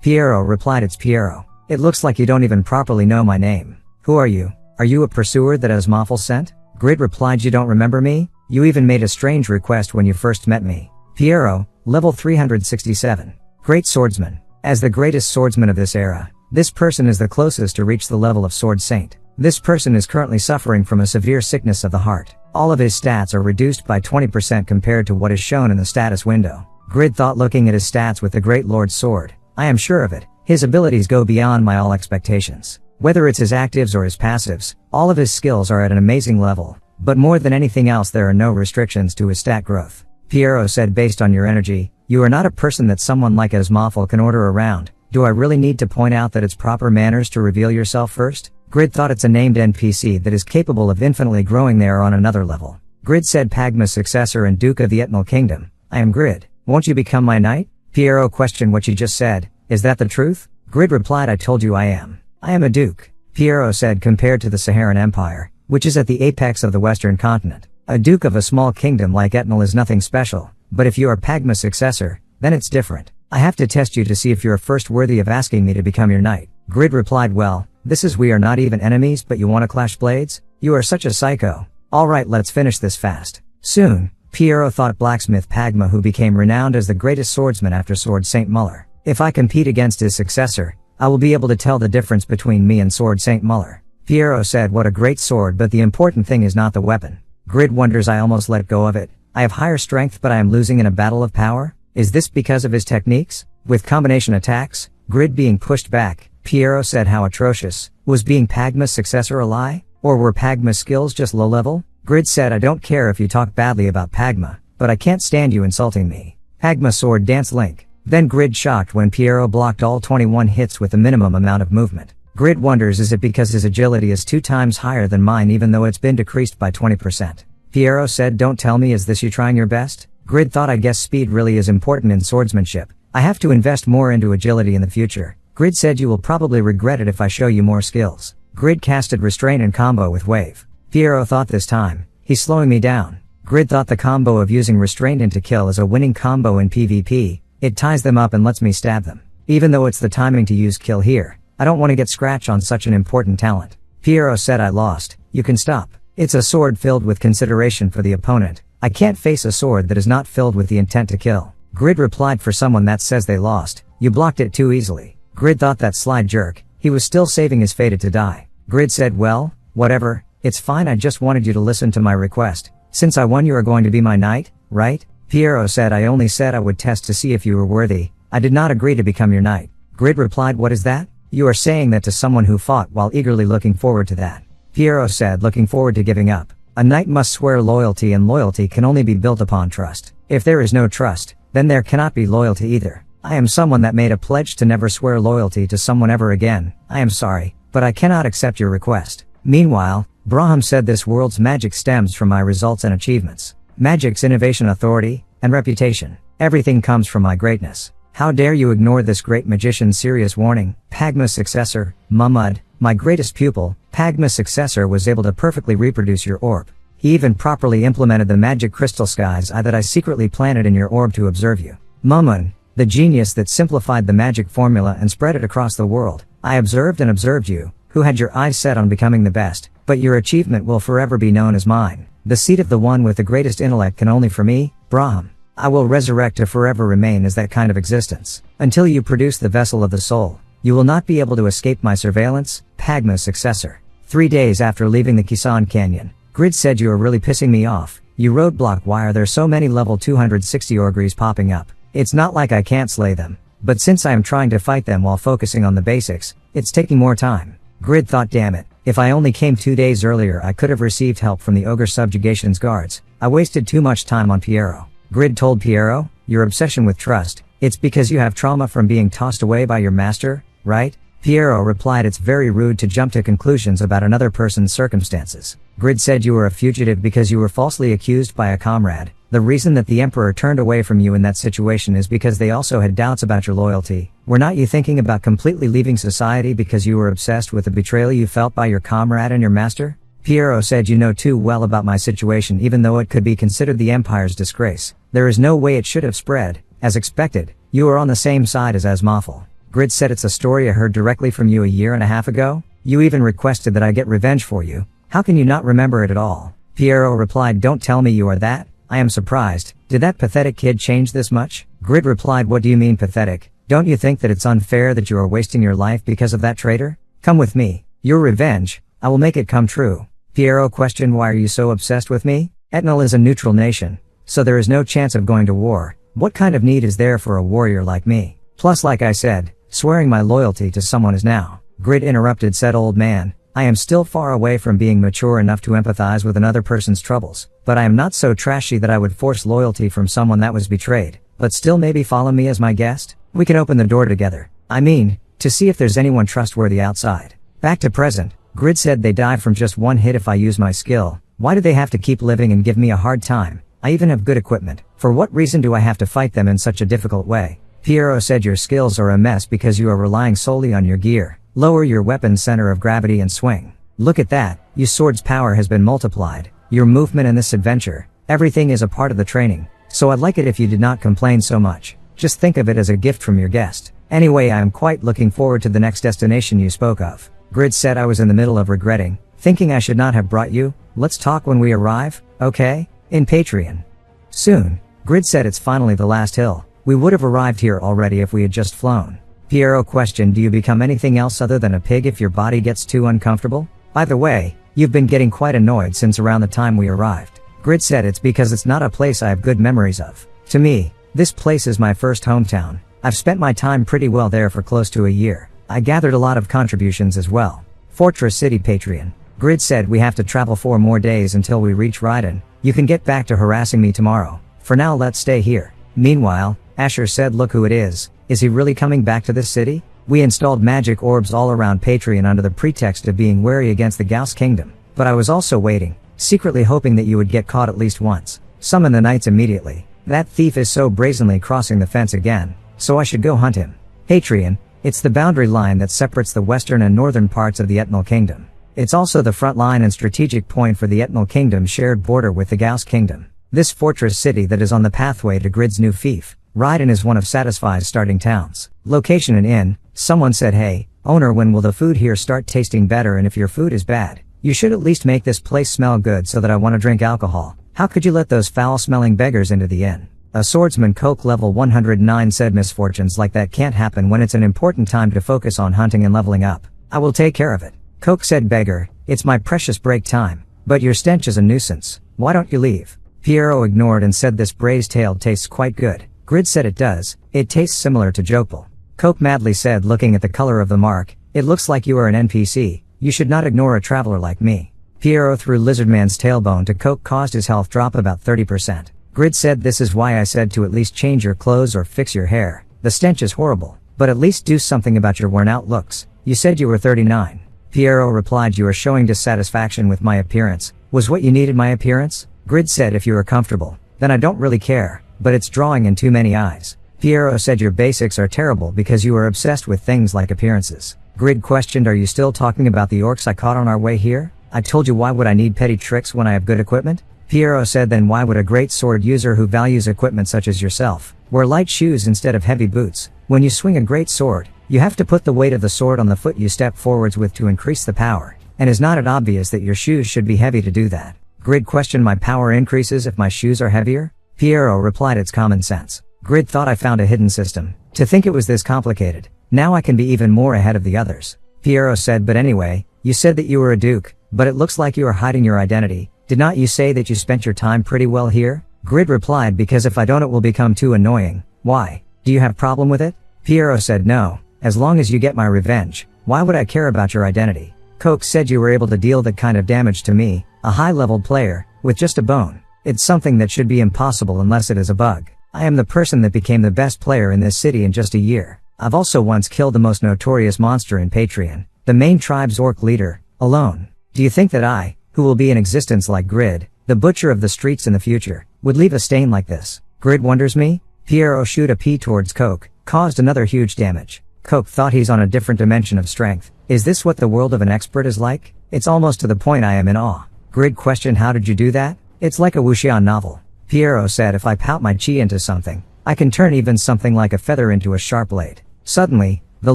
Piero replied it's Piero. It looks like you don't even properly know my name. Who are you? Are you a pursuer that Asmophil sent? Grid replied you don't remember me? You even made a strange request when you first met me. Piero, level 367. Great swordsman. As the greatest swordsman of this era, this person is the closest to reach the level of Sword Saint. This person is currently suffering from a severe sickness of the heart. All of his stats are reduced by 20% compared to what is shown in the status window. Grid thought looking at his stats with the Great Lord's sword, I am sure of it. His abilities go beyond my all expectations. Whether it's his actives or his passives, all of his skills are at an amazing level. But more than anything else there are no restrictions to his stat growth. Piero said based on your energy, you are not a person that someone like Asmophil can order around. Do I really need to point out that it's proper manners to reveal yourself first? Grid thought it's a named NPC that is capable of infinitely growing there on another level. Grid said Pagma's successor and Duke of the Etnal Kingdom. I am Grid. Won't you become my knight? Piero questioned what you just said. Is that the truth? Grid replied I told you I am. I am a duke. Piero said compared to the Saharan Empire, which is at the apex of the western continent, a duke of a small kingdom like Etnal is nothing special, but if you are Pagma's successor, then it's different. I have to test you to see if you're first worthy of asking me to become your knight. Grid replied, well, this is we are not even enemies but you wanna clash blades? You are such a psycho. Alright, let's finish this fast. Soon, Piero thought Blacksmith Pagma, who became renowned as the greatest swordsman after Sword Saint Muller. If I compete against his successor, I will be able to tell the difference between me and Sword Saint Muller. Piero said, what a great sword, but the important thing is not the weapon. Grid wonders, I almost let go of it. I have higher strength but I am losing in a battle of power? Is this because of his techniques? With combination attacks, Grid being pushed back, Piero said, how atrocious. Was being Pagma's successor a lie? Or were Pagma's skills just low level? Grid said, I don't care if you talk badly about Pagma, but I can't stand you insulting me. Pagma sword dance link. Then Grid shocked when Piero blocked all 21 hits with the minimum amount of movement. Grid wonders, is it because his agility is 2 times higher than mine even though it's been decreased by 20%? Piero said, don't tell me, is this you trying your best? Grid thought, I guess speed really is important in swordsmanship. I have to invest more into agility in the future. Grid said, you will probably regret it if I show you more skills. Grid casted restraint and combo with wave. Piero thought, this time, he's slowing me down. Grid thought the combo of using restraint into kill is a winning combo in PvP. It ties them up and lets me stab them. Even though it's the timing to use kill here, I don't want to get scratch on such an important talent. Piero said, I lost. You can stop. It's a sword filled with consideration for the opponent. I can't face a sword that is not filled with the intent to kill. Grid replied, for someone that says they lost, you blocked it too easily. Grid thought, that slide jerk. He was still saving his fated to die. Grid said, well, whatever, it's fine, I just wanted you to listen to my request. Since I won, you are going to be my knight, right? Piero said, I only said I would test to see if you were worthy. I did not agree to become your knight. Grid replied, what is that? You are saying that to someone who fought while eagerly looking forward to that. Piero said, looking forward to giving up. A knight must swear loyalty, and loyalty can only be built upon trust. If there is no trust, then there cannot be loyalty either. I am someone that made a pledge to never swear loyalty to someone ever again. I am sorry, but I cannot accept your request. Meanwhile, Braham said, this world's magic stems from my results and achievements. Magic's innovation, authority, and reputation. Everything comes from my greatness. How dare you ignore this great magician's serious warning? Pagma's successor, Mahmud, my greatest pupil, Pagma's successor, was able to perfectly reproduce your orb. He even properly implemented the magic crystal skies eye that I secretly planted in your orb to observe you. Mahmud, the genius that simplified the magic formula and spread it across the world. I observed and observed you, who had your eyes set on becoming the best, but your achievement will forever be known as mine. The seat of the one with the greatest intellect can only for me, Braham. I will resurrect to forever remain as that kind of existence. Until you produce the vessel of the soul, you will not be able to escape my surveillance, Pagma's successor. 3 days after leaving the Kisan Canyon, Grid said, you are really pissing me off. You roadblock, why are there so many level 260 Orgries popping up? It's not like I can't slay them, but since I am trying to fight them while focusing on the basics, it's taking more time. Grid thought, damn it, if I only came 2 days earlier I could have received help from the Ogre Subjugation's guards. I wasted too much time on Piero. Grid told Piero, your obsession with trust, it's because you have trauma from being tossed away by your master, right? Piero replied, it's very rude to jump to conclusions about another person's circumstances. Grid said, you were a fugitive because you were falsely accused by a comrade. The reason that the Emperor turned away from you in that situation is because they also had doubts about your loyalty. Were not you thinking about completely leaving society because you were obsessed with the betrayal you felt by your comrade and your master? Piero said, you know too well about my situation, even though it could be considered the Empire's disgrace. There is no way it should have spread. As expected, you are on the same side as Asmawful. Grid said, it's a story I heard directly from you a year and a half ago. You even requested that I get revenge for you. How can you not remember it at all? Piero replied, don't tell me you are that. I am surprised. Did that pathetic kid change this much? Grid replied, what do you mean pathetic? Don't you think that it's unfair that you are wasting your life because of that traitor? Come with me. Your revenge, I will make it come true. Piero questioned, why are you so obsessed with me? Etnal is a neutral nation, so there is no chance of going to war. What kind of need is there for a warrior like me? Plus, like I said, swearing my loyalty to someone is now. Grid interrupted, said old man, I am still far away from being mature enough to empathize with another person's troubles, but I am not so trashy that I would force loyalty from someone that was betrayed. But still, maybe follow me as my guest? We can open the door together. I mean, to see if there's anyone trustworthy outside. Back to present. Grid said, they die from just one hit if I use my skill. Why do they have to keep living and give me a hard time? I even have good equipment. For what reason do I have to fight them in such a difficult way? Piero said, your skills are a mess because you are relying solely on your gear. Lower your weapon's center of gravity and swing. Look at that, your sword's power has been multiplied. Your movement in this adventure, everything is a part of the training. So I'd like it if you did not complain so much. Just think of it as a gift from your guest. Anyway, I am quite looking forward to the next destination you spoke of. Grid said. I was in the middle of regretting, thinking I should not have brought you. Let's talk when we arrive, okay? In Patreon. Soon. Grid said. It's finally the last hill. We would have arrived here already if we had just flown. Piero questioned. Do you become anything else other than a pig if your body gets too uncomfortable? By the way, you've been getting quite annoyed since around the time we arrived. Grid said. It's because it's not a place I have good memories of. To me, this place is my first hometown. I've spent my time pretty well there for close to a year. I gathered a lot of contributions as well. Fortress City Patreon. Grid said. We have to travel 4 more days until we reach Raiden. You can get back to harassing me tomorrow. For now, let's stay here. Meanwhile, Asher said. Look who it is. Is he really coming back to this city? We installed magic orbs all around Patreon under the pretext of being wary against the Gauss Kingdom. But I was also waiting, secretly hoping that you would get caught at least once. Summon the knights immediately. That thief is so brazenly crossing the fence again, so I should go hunt him. Patreon. It's the boundary line that separates the western and northern parts of the Ethnal Kingdom. It's also the front line and strategic point for the Ethnal Kingdom's shared border with the Gauss Kingdom. This fortress city that is on the pathway to Grid's new fief, Raiden, is one of Satisfy's starting towns. Location and inn. Someone said, hey, owner, when will the food here start tasting better? And if your food is bad, you should at least make this place smell good so that I want to drink alcohol. How could you let those foul-smelling beggars into the inn? A swordsman, Coke level 109, said misfortunes like that can't happen when it's an important time to focus on hunting and leveling up. I will take care of it. Coke said, beggar, it's my precious break time, but your stench is a nuisance. Why don't you leave? Piero ignored and said, this braised tail tastes quite good. Grid said, it does. It tastes similar to Jokebal. Coke madly said, looking at the color of the mark, it looks like you are an NPC. You should not ignore a traveler like me. Piero threw Lizardman's tailbone to Coke, caused his health drop about 30%. Grid said, this is why I said to at least change your clothes or fix your hair. The stench is horrible, but at least do something about your worn out looks. You said you were 39. Piero replied, you are showing dissatisfaction with my appearance. Was what you needed my appearance? Grid said, if you are comfortable, then I don't really care, but it's drawing in too many eyes. Piero said, your basics are terrible because you are obsessed with things like appearances. Grid questioned, are you still talking about the orcs I caught on our way here? I told you, why would I need petty tricks when I have good equipment? Piero said, then why would a great sword user who values equipment such as yourself wear light shoes instead of heavy boots? When you swing a great sword, you have to put the weight of the sword on the foot you step forwards with to increase the power, and is not it obvious that your shoes should be heavy to do that? Grid questioned, my power increases if my shoes are heavier? Piero replied, it's common sense. Grid thought, I found a hidden system. To think it was this complicated. Now I can be even more ahead of the others. Piero said, but anyway, you said that you were a duke, but it looks like you are hiding your identity. Did not you say that you spent your time pretty well here? Grid replied, because if I don't it will become too annoying. Why? Do you have problem with it? Piero said, no, as long as you get my revenge. Why would I care about your identity? Coke said, you were able to deal that kind of damage to me, a high-leveled player, with just a bone. It's something that should be impossible unless it is a bug. I am the person that became the best player in this city in just a year. I've also once killed the most notorious monster in Patreon, the main tribe's orc leader, alone. Do you think that I, who will be in existence like Grid, the butcher of the streets in the future, would leave a stain like this? Grid wonders me? Piero shoot a pea towards Coke, caused another huge damage. Coke thought he's on a different dimension of strength. Is this what the world of an expert is like? It's almost to the point I am in awe. Grid questioned, how did you do that? It's like a wuxian novel. Piero said, if I pout my chi into something, I can turn even something like a feather into a sharp blade. Suddenly, the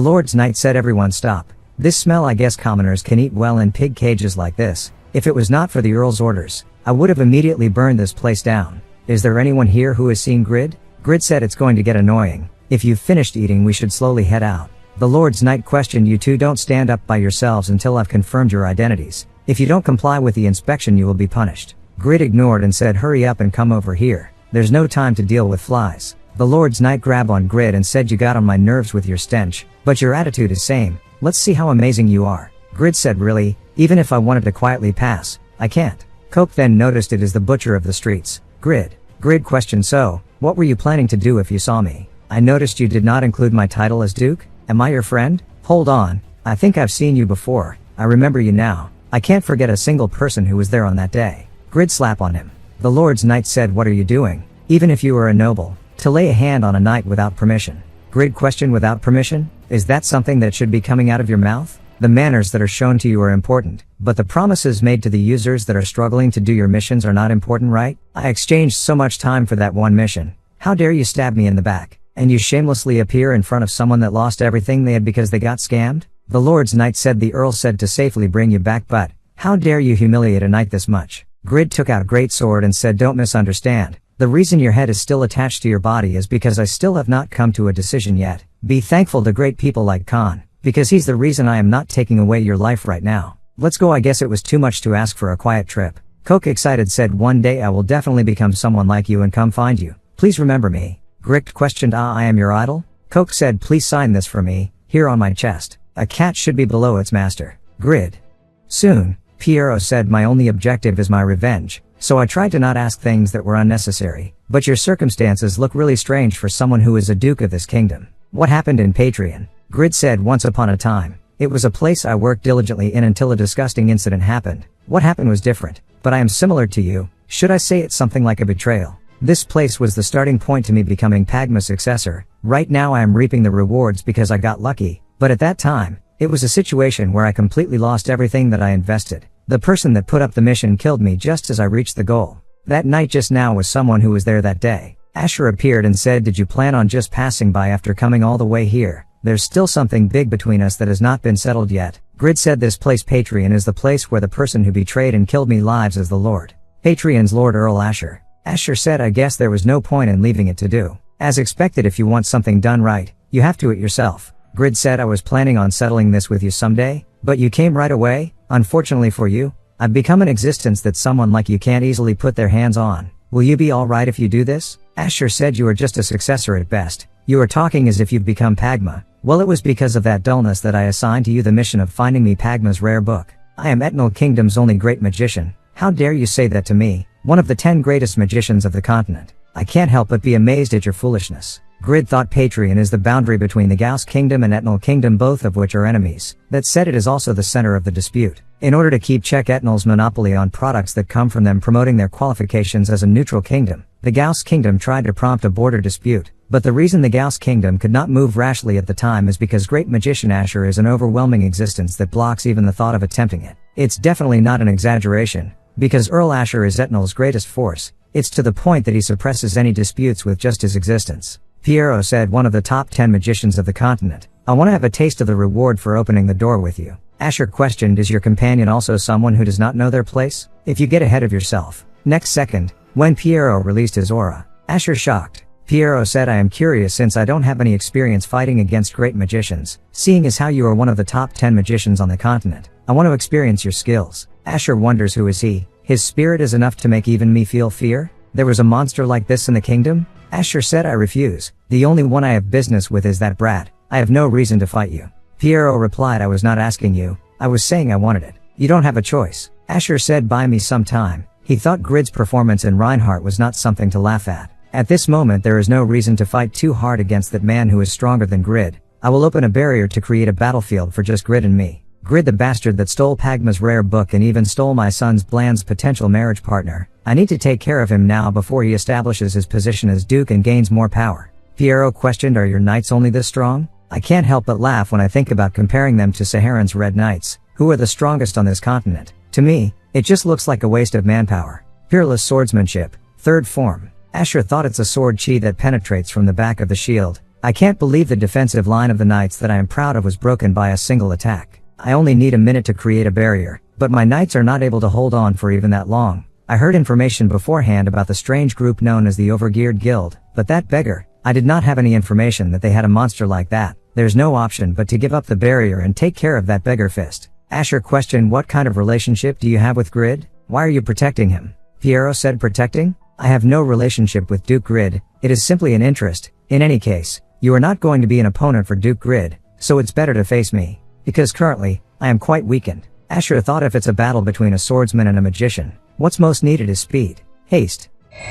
Lord's Knight said, everyone stop. This smell, I guess commoners can eat well in pig cages like this. If it was not for the Earl's orders, I would have immediately burned this place down. Is there anyone here who has seen Grid? Grid said, it's going to get annoying. If you've finished eating we should slowly head out. The Lord's Knight questioned, you two don't stand up by yourselves until I've confirmed your identities. If you don't comply with the inspection you will be punished. Grid ignored and said, hurry up and come over here. There's no time to deal with flies. The Lord's Knight grabbed on Grid and said, you got on my nerves with your stench, but your attitude is same. Let's see how amazing you are. Grid said, really? Even if I wanted to quietly pass, I can't. Coke then noticed, it is the butcher of the streets. Grid questioned, so, what were you planning to do if you saw me? I noticed you did not include my title as Duke. Am I your friend? Hold on. I think I've seen you before. I remember you now. I can't forget a single person who was there on that day. Grid slap on him. The Lord's Knight said, what are you doing? Even if you were a noble, to lay a hand on a knight without permission. Grid questioned, without permission? Is that something that should be coming out of your mouth? The manners that are shown to you are important, but the promises made to the users that are struggling to do your missions are not important, right? I exchanged so much time for that one mission. How dare you stab me in the back? And you shamelessly appear in front of someone that lost everything they had because they got scammed? The Lord's Knight said the Earl said to safely bring you back, but how dare you humiliate a knight this much? Grid took out great sword and said, don't misunderstand. The reason your head is still attached to your body is because I still have not come to a decision yet. Be thankful to great people like Khan, because he's the reason I am not taking away your life right now. Let's go. I guess it was too much to ask for a quiet trip. Coke excited said, one day I will definitely become someone like you and come find you. Please remember me. Grict questioned, I am your idol? Coke said, please sign this for me, here on my chest. A cat should be below its master. Grid. Soon, Piero said, my only objective is my revenge, so I tried to not ask things that were unnecessary, but your circumstances look really strange for someone who is a duke of this kingdom. What happened in Patreon? Grid said, once upon a time, it was a place I worked diligently in until a disgusting incident happened. What happened was different, but I am similar to you. Should I say it's something like a betrayal? This place was the starting point to me becoming Pagma's successor. Right now I am reaping the rewards because I got lucky, but at that time, it was a situation where I completely lost everything that I invested. The person that put up the mission killed me just as I reached the goal. That night just now was someone who was there that day. Asher appeared and said, did you plan on just passing by after coming all the way here? There's still something big between us that has not been settled yet. Grid said, this place Patreon is the place where the person who betrayed and killed me lives as the Lord. Patreon's Lord Earl Asher. Asher said, I guess there was no point in leaving it to do. As expected, if you want something done right, you have to it yourself. Grid said, I was planning on settling this with you someday, but you came right away. Unfortunately for you, I've become an existence that someone like you can't easily put their hands on. Will you be alright if you do this? Asher said, you are just a successor at best. You are talking as if you've become Pagma. Well, it was because of that dullness that I assigned to you the mission of finding me Pagma's rare book. I am Etnal Kingdom's only great magician. How dare you say that to me, one of the 10 greatest magicians of the continent? I can't help but be amazed at your foolishness. Grid thought Patreon is the boundary between the Gauss Kingdom and Etnal Kingdom, both of which are enemies. That said, it is also the center of the dispute. In order to keep check Etnal's monopoly on products that come from them promoting their qualifications as a neutral kingdom, the Gauss Kingdom tried to prompt a border dispute. But the reason the Gauss Kingdom could not move rashly at the time is because Great Magician Asher is an overwhelming existence that blocks even the thought of attempting it. It's definitely not an exaggeration, because Earl Asher is Etnal's greatest force. It's to the point that he suppresses any disputes with just his existence. Piero said, one of the top 10 magicians of the continent. I want to have a taste of the reward for opening the door with you. Asher questioned, is your companion also someone who does not know their place? If you get ahead of yourself. Next second, when Piero released his aura, Asher shocked. Piero said, I am curious since I don't have any experience fighting against great magicians. Seeing as how you are one of the top 10 magicians on the continent, I want to experience your skills. Asher wonders, who is he? His spirit is enough to make even me feel fear? There was a monster like this in the kingdom? Asher said, I refuse. The only one I have business with is that brat. I have no reason to fight you. Piero replied, I was not asking you. I was saying I wanted it. You don't have a choice. Asher said, buy me some time. He thought Grid's performance in Reinhardt was not something to laugh at. At this moment there is no reason to fight too hard against that man who is stronger than Grid. I will open a barrier to create a battlefield for just Grid and me. Grid, the bastard that stole Pagma's rare book and even stole my son's Bland's potential marriage partner. I need to take care of him now before he establishes his position as Duke and gains more power. Piero questioned, are your knights only this strong? I can't help but laugh when I think about comparing them to Saharan's Red Knights, who are the strongest on this continent. To me, it just looks like a waste of manpower. Peerless swordsmanship, third form. Asher thought it's a sword chi that penetrates from the back of the shield. I can't believe the defensive line of the knights that I am proud of was broken by a single attack. I only need a minute to create a barrier, but my knights are not able to hold on for even that long. I heard information beforehand about the strange group known as the Overgeared Guild, but that beggar, I did not have any information that they had a monster like that. There's no option but to give up the barrier and take care of that beggar fist. Asher questioned, what kind of relationship do you have with Grid? Why are you protecting him? Piero said, protecting? I have no relationship with Duke Grid, it is simply an interest. In any case, you are not going to be an opponent for Duke Grid, so it's better to face me. Because currently, I am quite weakened. Asher thought, if it's a battle between a swordsman and a magician, what's most needed is speed. Haste.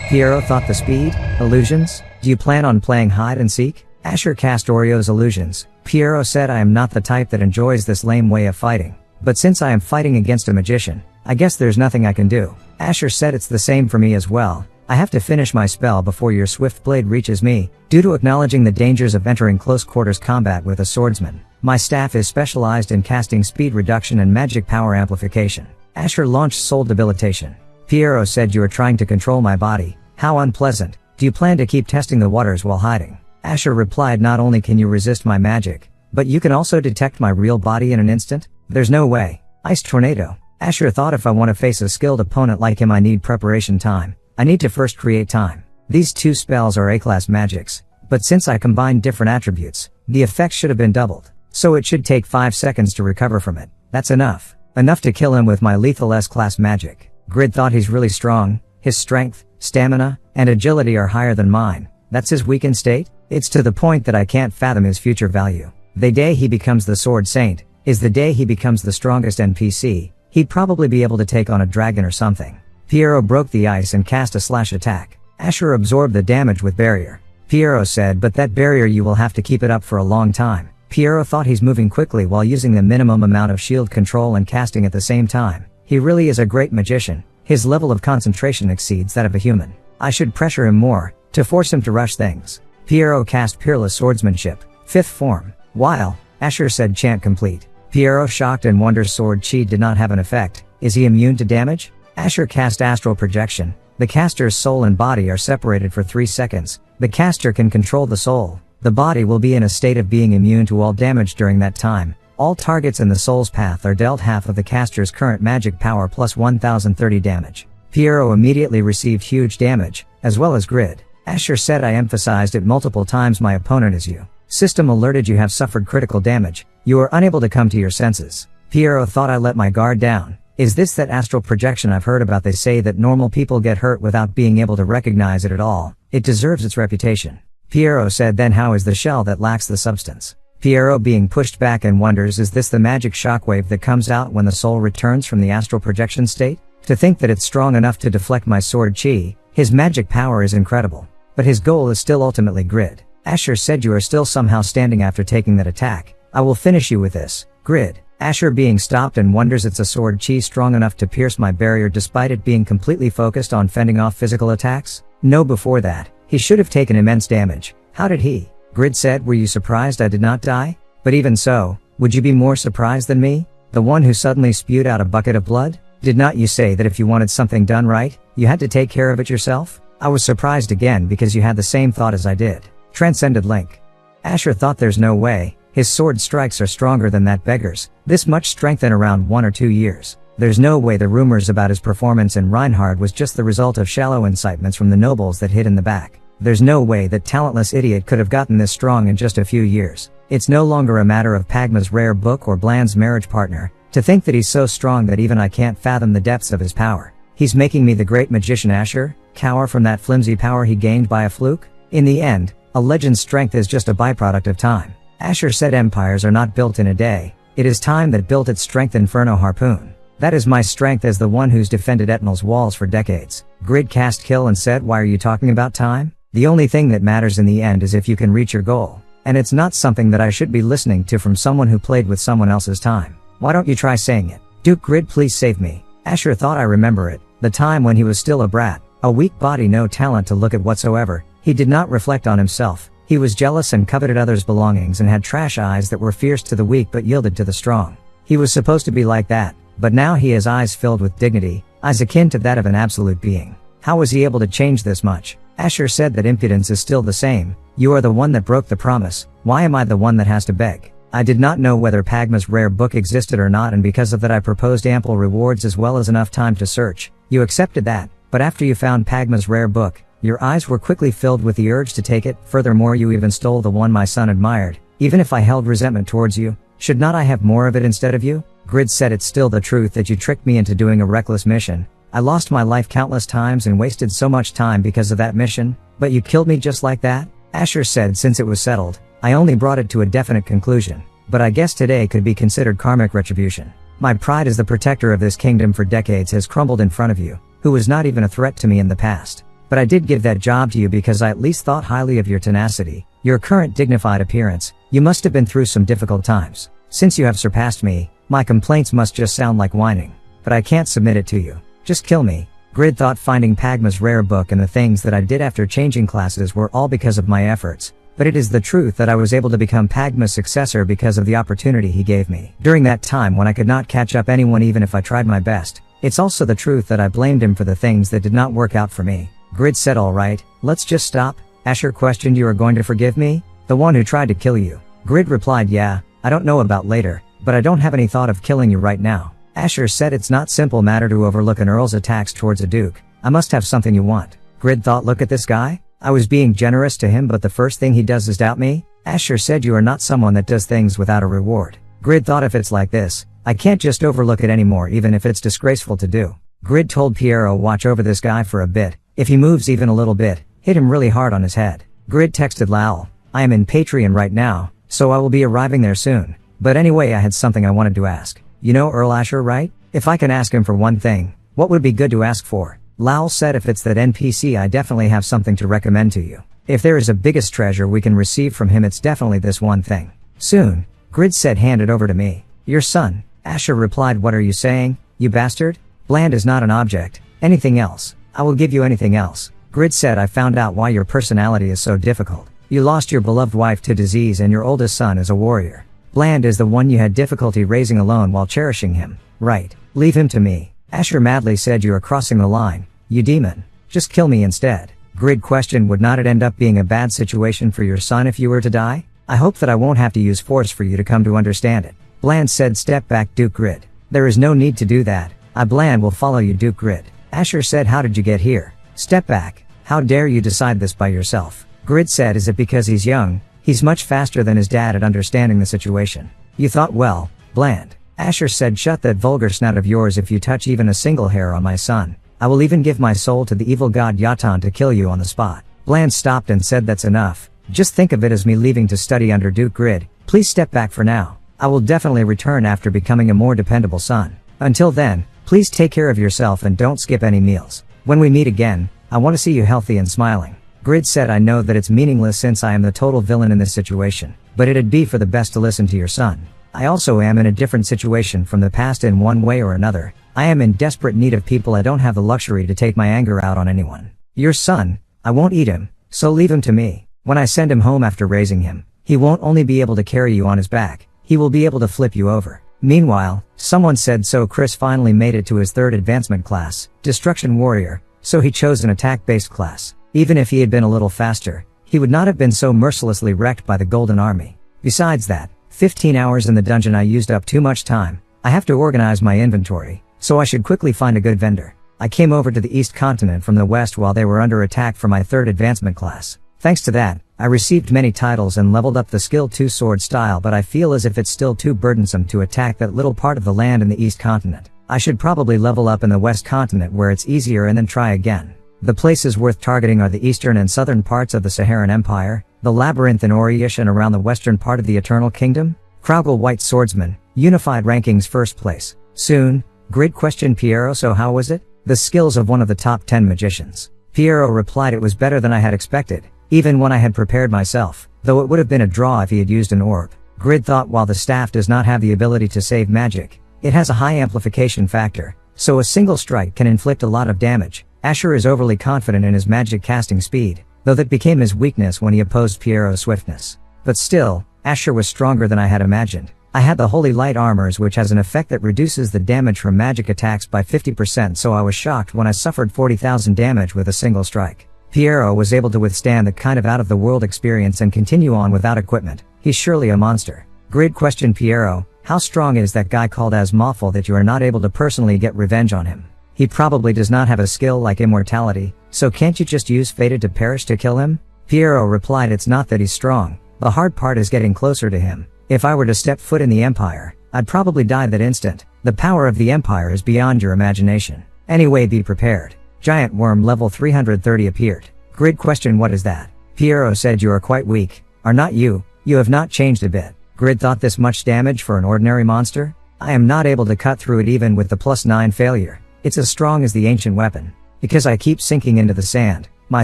Piero thought, the speed? Illusions? Do you plan on playing hide and seek? Asher cast Oreo's illusions. Piero said, I am not the type that enjoys this lame way of fighting. But since I am fighting against a magician, I guess there's nothing I can do. Asher said, it's the same for me as well. I have to finish my spell before your swift blade reaches me, due to acknowledging the dangers of entering close quarters combat with a swordsman. My staff is specialized in casting speed reduction and magic power amplification. Asher launched soul debilitation. Piero said, you are trying to control my body. How unpleasant. Do you plan to keep testing the waters while hiding? Asher replied, not only can you resist my magic, but you can also detect my real body in an instant? There's no way. Ice Tornado. Asher thought, if I want to face a skilled opponent like him I need preparation time. I need to first create time. These two spells are A-class magics, but since I combined different attributes, the effect should have been doubled. So it should take 5 seconds to recover from it. That's enough. Enough to kill him with my lethal S-class magic. Grid thought, he's really strong. His strength, stamina, and agility are higher than mine. That's his weakened state? It's to the point that I can't fathom his future value. The day he becomes the Sword Saint is the day he becomes the strongest NPC. He'd probably be able to take on a dragon or something. Piero broke the ice and cast a slash attack. Asher absorbed the damage with barrier. Piero said, but that barrier, you will have to keep it up for a long time. Piero thought, he's moving quickly while using the minimum amount of shield control and casting at the same time. He really is a great magician. His level of concentration exceeds that of a human. I should pressure him more, to force him to rush things. Piero cast Peerless Swordsmanship, 5th form. While Asher said, chant complete. Piero shocked and wonders, sword chi did not have an effect. Is he immune to damage? Asher cast Astral Projection. The caster's soul and body are separated for 3 seconds. The caster can control the soul. The body will be in a state of being immune to all damage during that time. All targets in the soul's path are dealt half of the caster's current magic power plus 1030 damage. Piero immediately received huge damage, as well as Grid. Asher said, I emphasized it multiple times, my opponent is you. System alerted, you have suffered critical damage. You are unable to come to your senses. Piero thought, I let my guard down. Is this that astral projection I've heard about? They say that normal people get hurt without being able to recognize it at all. It deserves its reputation. Piero said, then how is the shell that lacks the substance? Piero being pushed back and wonders, is this the magic shockwave that comes out when the soul returns from the astral projection state? To think that it's strong enough to deflect my sword chi, his magic power is incredible. But his goal is still ultimately Grid. Asher said, you are still somehow standing after taking that attack. I will finish you with this. Grid. Asher being stopped and wonders, it's a sword chi strong enough to pierce my barrier despite it being completely focused on fending off physical attacks? No, before that, he should have taken immense damage. How did he? Grid said, were you surprised I did not die? But even so, would you be more surprised than me? The one who suddenly spewed out a bucket of blood? Did not you say that if you wanted something done right, you had to take care of it yourself? I was surprised again because you had the same thought as I did. Transcended Link. Asher thought, there's no way. His sword strikes are stronger than that beggar's. This much strength in around 1 or 2 years. There's no way the rumors about his performance in Reinhard was just the result of shallow incitements from the nobles that hid in the back. There's no way that talentless idiot could have gotten this strong in just a few years. It's no longer a matter of Pagma's rare book or Bland's marriage partner. To think that he's so strong that even I can't fathom the depths of his power. He's making me the great magician Asher, cower from that flimsy power he gained by a fluke? In the end, a legend's strength is just a byproduct of time. Asher said, empires are not built in a day. It is time that built its strength. Inferno Harpoon. That is my strength as the one who's defended Etnal's walls for decades. Grid cast Kill and said, why are you talking about time? The only thing that matters in the end is if you can reach your goal. And it's not something that I should be listening to from someone who played with someone else's time. Why don't you try saying it? Duke Grid, please save me. Asher thought, I remember it. The time when he was still a brat. A weak body, no talent to look at whatsoever. He did not reflect on himself. He was jealous and coveted others' belongings and had trash eyes that were fierce to the weak but yielded to the strong. He was supposed to be like that, but now he has eyes filled with dignity, eyes akin to that of an absolute being. How was he able to change this much? Asher said that impudence is still the same. You are the one that broke the promise. Why am I the one that has to beg? I did not know whether Pagma's rare book existed or not, and because of that I proposed ample rewards as well as enough time to search. You accepted that, but after you found Pagma's rare book, your eyes were quickly filled with the urge to take it. Furthermore, you even stole the one my son admired. Even if I held resentment towards you, should not I have more of it instead of you? Grid said, it's still the truth that you tricked me into doing a reckless mission. I lost my life countless times and wasted so much time because of that mission, but you killed me just like that? Asher said, since it was settled, I only brought it to a definite conclusion, but I guess today could be considered karmic retribution. My pride as the protector of this kingdom for decades has crumbled in front of you, who was not even a threat to me in the past. But I did give that job to you because I at least thought highly of your tenacity, your current dignified appearance. You must have been through some difficult times. Since you have surpassed me, my complaints must just sound like whining. But I can't submit it to you. Just kill me. Grid thought finding Pagma's rare book and the things that I did after changing classes were all because of my efforts. But it is the truth that I was able to become Pagma's successor because of the opportunity he gave me. During that time when I could not catch up anyone even if I tried my best. It's also the truth that I blamed him for the things that did not work out for me. Grid said, alright, let's just stop. Asher questioned, you are going to forgive me? The one who tried to kill you. Grid replied, yeah, I don't know about later, but I don't have any thought of killing you right now. Asher said, it's not simple matter to overlook an earl's attacks towards a duke. I must have something you want. Grid thought, look at this guy? I was being generous to him, but the first thing he does is doubt me? Asher said, you are not someone that does things without a reward. Grid thought, if it's like this, I can't just overlook it anymore even if it's disgraceful to do. Grid told Piero, watch over this guy for a bit. If he moves even a little bit, hit him really hard on his head. Grid texted Lowell, I am in Patreon right now, so I will be arriving there soon. But anyway, I had something I wanted to ask. You know Earl Asher, right? If I can ask him for one thing, what would be good to ask for? Lowell said, if it's that NPC, I definitely have something to recommend to you. If there is a biggest treasure we can receive from him, it's definitely this one thing. Soon. Grid said, hand it over to me. Your son. Asher replied, what are you saying, you bastard? Bland is not an object. Anything else. I will give you anything else. Grid said, I found out why your personality is so difficult. You lost your beloved wife to disease and your oldest son is a warrior. Bland is the one you had difficulty raising alone while cherishing him. Right. Leave him to me. Asher madly said, you are crossing the line, you demon. Just kill me instead. Grid questioned, would not it end up being a bad situation for your son if you were to die? I hope that I won't have to use force for you to come to understand it. Bland said, step back, Duke Grid. There is no need to do that. I Bland will follow you, Duke Grid. Asher said, how did you get here? Step back. How dare you decide this by yourself? Grid said, is it because he's young? He's much faster than his dad at understanding the situation. You thought well, Bland. Asher said, shut that vulgar snout of yours. If you touch even a single hair on my son, I will even give my soul to the evil god Yatan to kill you on the spot. Bland stopped and said, that's enough. Just think of it as me leaving to study under Duke Grid. Please step back for now. I will definitely return after becoming a more dependable son. Until then, please take care of yourself and don't skip any meals. When we meet again, I want to see you healthy and smiling. Grid said, I know that it's meaningless since I am the total villain in this situation, but it'd be for the best to listen to your son. I also am in a different situation from the past in one way or another. I am in desperate need of people. I don't have the luxury to take my anger out on anyone. Your son, I won't eat him, so leave him to me. When I send him home after raising him, he won't only be able to carry you on his back, he will be able to flip you over. Meanwhile, someone said so Chris finally made it to his third advancement class, Destruction Warrior, so he chose an attack-based class. Even if he had been a little faster, he would not have been so mercilessly wrecked by the Golden Army. Besides that, 15 hours in the dungeon, I used up too much time. I have to organize my inventory, so I should quickly find a good vendor. I came over to the East Continent from the West while they were under attack for my third advancement class. Thanks to that, I received many titles and leveled up the skill 2 sword style, but I feel as if it's still too burdensome to attack that little part of the land in the East Continent. I should probably level up in the West Continent where it's easier and then try again. The places worth targeting are the eastern and southern parts of the Saharan Empire, the Labyrinth in Oriish and around the western part of the Eternal Kingdom. Kraugle White Swordsman, Unified Rankings first place. Soon. Grid questioned Piero, so how was it? The skills of one of the top 10 magicians. Piero replied, it was better than I had expected, even when I had prepared myself, though it would have been a draw if he had used an orb. Grid thought, while the staff does not have the ability to save magic, it has a high amplification factor, so a single strike can inflict a lot of damage. Asher is overly confident in his magic casting speed, though that became his weakness when he opposed Piero's swiftness. But still, Asher was stronger than I had imagined. I had the Holy Light Armors, which has an effect that reduces the damage from magic attacks by 50%, so I was shocked when I suffered 40,000 damage with a single strike. Piero was able to withstand that kind of out-of-the-world experience and continue on without equipment. He's surely a monster. Grid questioned Piero, how strong is that guy called Asmophil that you are not able to personally get revenge on him? He probably does not have a skill like immortality, so can't you just use Fated to Perish to kill him? Piero replied, it's not that he's strong. The hard part is getting closer to him. If I were to step foot in the Empire, I'd probably die that instant. The power of the Empire is beyond your imagination. Anyway, be prepared. Giant worm level 330 appeared. Grid questioned, what is that? Piero said, you are quite weak. Are not you? You have not changed a bit. Grid thought, this much damage for an ordinary monster? I am not able to cut through it even with the +9 failure. It's as strong as the ancient weapon. Because I keep sinking into the sand, my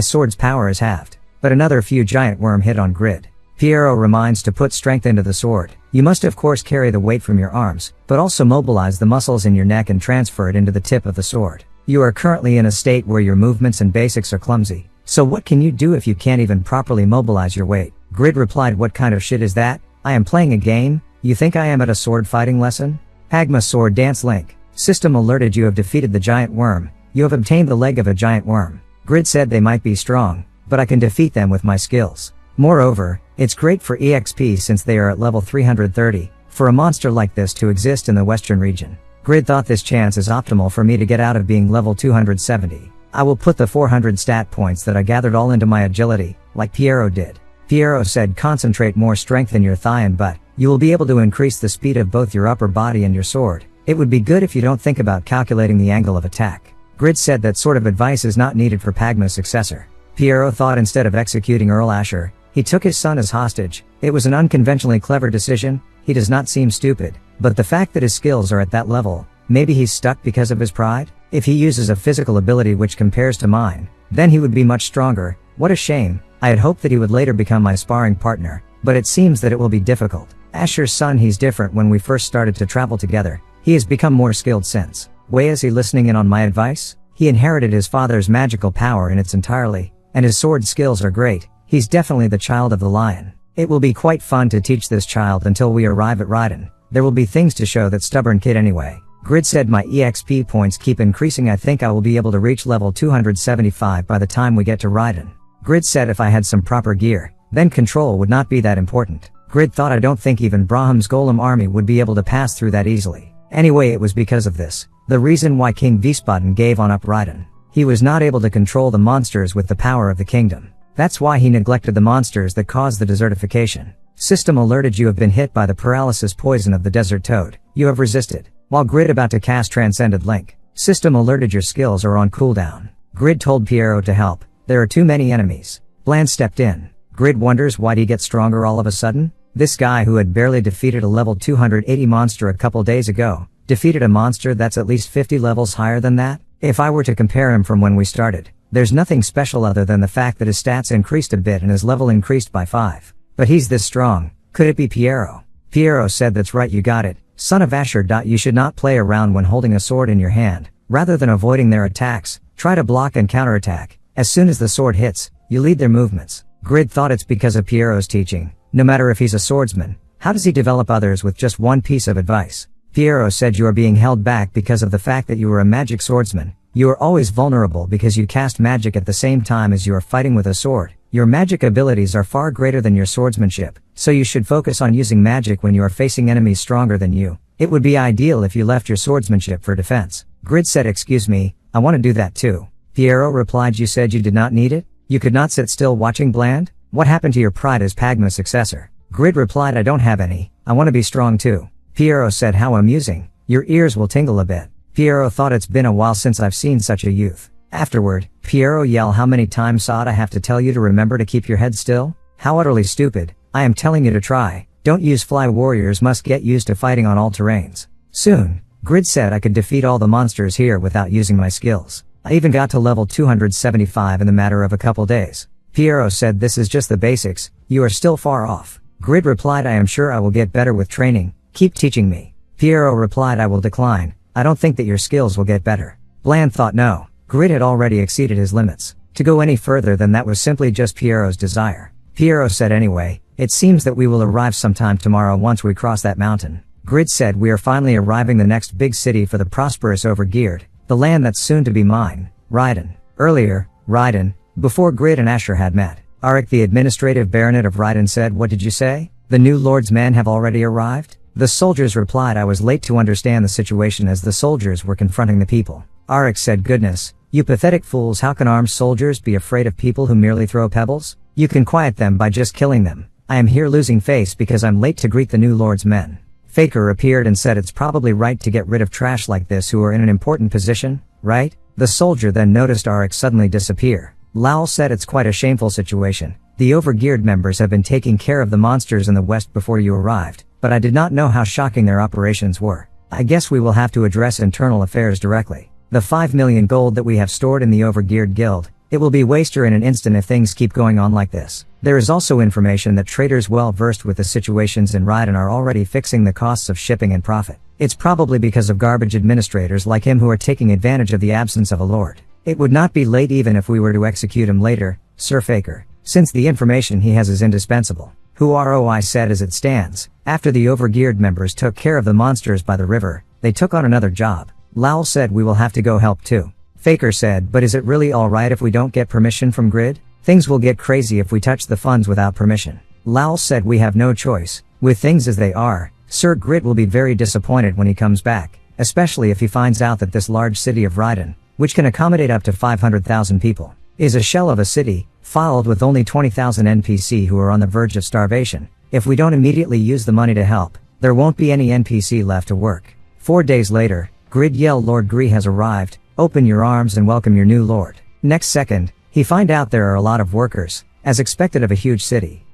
sword's power is halved. But another few giant worm hit on Grid. Piero reminds to put strength into the sword. You must of course carry the weight from your arms, but also mobilize the muscles in your neck and transfer it into the tip of the sword. You are currently in a state where your movements and basics are clumsy. So what can you do if you can't even properly mobilize your weight? Grid replied, what kind of shit is that? I am playing a game? You think I am at a sword fighting lesson? Hagma Sword Dance Link. System alerted, you have defeated the giant worm. You have obtained the leg of a giant worm. Grid said, they might be strong, but I can defeat them with my skills. Moreover, it's great for EXP since they are at level 330, for a monster like this to exist in the western region. Grid thought this chance is optimal for me to get out of being level 270. I will put the 400 stat points that I gathered all into my agility, like Piero did. Piero said concentrate more strength in your thigh and butt, you will be able to increase the speed of both your upper body and your sword. It would be good if you don't think about calculating the angle of attack. Grid said that sort of advice is not needed for Pagma's successor. Piero thought instead of executing Earl Asher, he took his son as hostage. It was an unconventionally clever decision. He does not seem stupid, but the fact that his skills are at that level, maybe he's stuck because of his pride? If he uses a physical ability which compares to mine, then he would be much stronger. What a shame. I had hoped that he would later become my sparring partner, but it seems that it will be difficult. Asher's son, he's different. When we first started to travel together, he has become more skilled since. Why is he listening in on my advice? He inherited his father's magical power in its entirety, and his sword skills are great. He's definitely the child of the lion. It will be quite fun to teach this child until we arrive at Raiden. There will be things to show that stubborn kid anyway. Grid said my EXP points keep increasing. I think I will be able to reach level 275 by the time we get to Raiden. Grid said if I had some proper gear, then control would not be that important. Grid thought I don't think even Brahm's golem army would be able to pass through that easily. Anyway, it was because of this, the reason why King Vispaden gave on up Raiden. He was not able to control the monsters with the power of the kingdom. That's why he neglected the monsters that caused the desertification. System alerted you have been hit by the paralysis poison of the desert toad. You have resisted. While Grid about to cast Transcended Link, System alerted your skills are on cooldown. Grid told Piero to help. There are too many enemies. Bland stepped in. Grid wonders why'd he get stronger all of a sudden? This guy who had barely defeated a level 280 monster a couple days ago, defeated a monster that's at least 50 levels higher than that? If I were to compare him from when we started, there's nothing special other than the fact that his stats increased a bit and his level increased by 5. But he's this strong. Could it be Piero? Piero said that's right, you got it. Son of Asher. You should not play around when holding a sword in your hand. Rather than avoiding their attacks, try to block and counterattack. As soon as the sword hits, you lead their movements. Grid thought it's because of Piero's teaching. No matter if he's a swordsman, how does he develop others with just one piece of advice? Piero said you are being held back because of the fact that you are a magic swordsman. You are always vulnerable because you cast magic at the same time as you are fighting with a sword. Your magic abilities are far greater than your swordsmanship, so you should focus on using magic when you are facing enemies stronger than you. It would be ideal if you left your swordsmanship for defense. Grid said excuse me, I want to do that too. Piero replied you said you did not need it? You could not sit still watching Bland? What happened to your pride as Pagma's successor? Grid replied I don't have any, I want to be strong too. Piero said how amusing, your ears will tingle a bit. Piero thought it's been a while since I've seen such a youth. Afterward, Piero yelled how many times Saad I have to tell you to remember to keep your head still? How utterly stupid, I am telling you to try. Don't use fly warriors must get used to fighting on all terrains. Soon, Grid said I could defeat all the monsters here without using my skills. I even got to level 275 in the matter of a couple days. Piero said this is just the basics, you are still far off. Grid replied I am sure I will get better with training, keep teaching me. Piero replied I will decline, I don't think that your skills will get better. Bland thought no, Grid had already exceeded his limits. To go any further than that was simply just Piero's desire. Piero said anyway, it seems that we will arrive sometime tomorrow once we cross that mountain. Grid said we are finally arriving the next big city for the prosperous Overgeared, the land that's soon to be mine, Raiden. Earlier, Raiden, before Grid and Asher had met, Arik the administrative baronet of Raiden said what did you say? The new lord's men have already arrived? The soldiers replied I was late to understand the situation as the soldiers were confronting the people. Arik said goodness, you pathetic fools, how can armed soldiers be afraid of people who merely throw pebbles? You can quiet them by just killing them. I am here losing face because I'm late to greet the new lord's men. Faker appeared and said it's probably right to get rid of trash like this who are in an important position, right? The soldier then noticed Arik suddenly disappear. Lowell said it's quite a shameful situation. The Overgeared members have been taking care of the monsters in the west before you arrived, but I did not know how shocking their operations were. I guess we will have to address internal affairs directly. The 5 million gold that we have stored in the Overgeared guild, it will be waster in an instant if things keep going on like this. There is also information that traders well versed with the situations in Raiden are already fixing the costs of shipping and profit. It's probably because of garbage administrators like him who are taking advantage of the absence of a lord. It would not be late even if we were to execute him later, Sir Faker, since the information he has is indispensable. Who ROI said as it stands, after the Overgeared members took care of the monsters by the river, they took on another job. Lowell said we will have to go help too. Faker said but is it really alright if we don't get permission from Grid? Things will get crazy if we touch the funds without permission. Lowell said we have no choice. With things as they are, Sir Grid will be very disappointed when he comes back, especially if he finds out that this large city of Raiden, which can accommodate up to 500,000 people, is a shell of a city, filled with only 20,000 NPC who are on the verge of starvation. If we don't immediately use the money to help, there won't be any NPC left to work. 4 days later, Grid yelled, Lord Gree has arrived, open your arms and welcome your new lord. Next second, he find out there are a lot of workers, as expected of a huge city.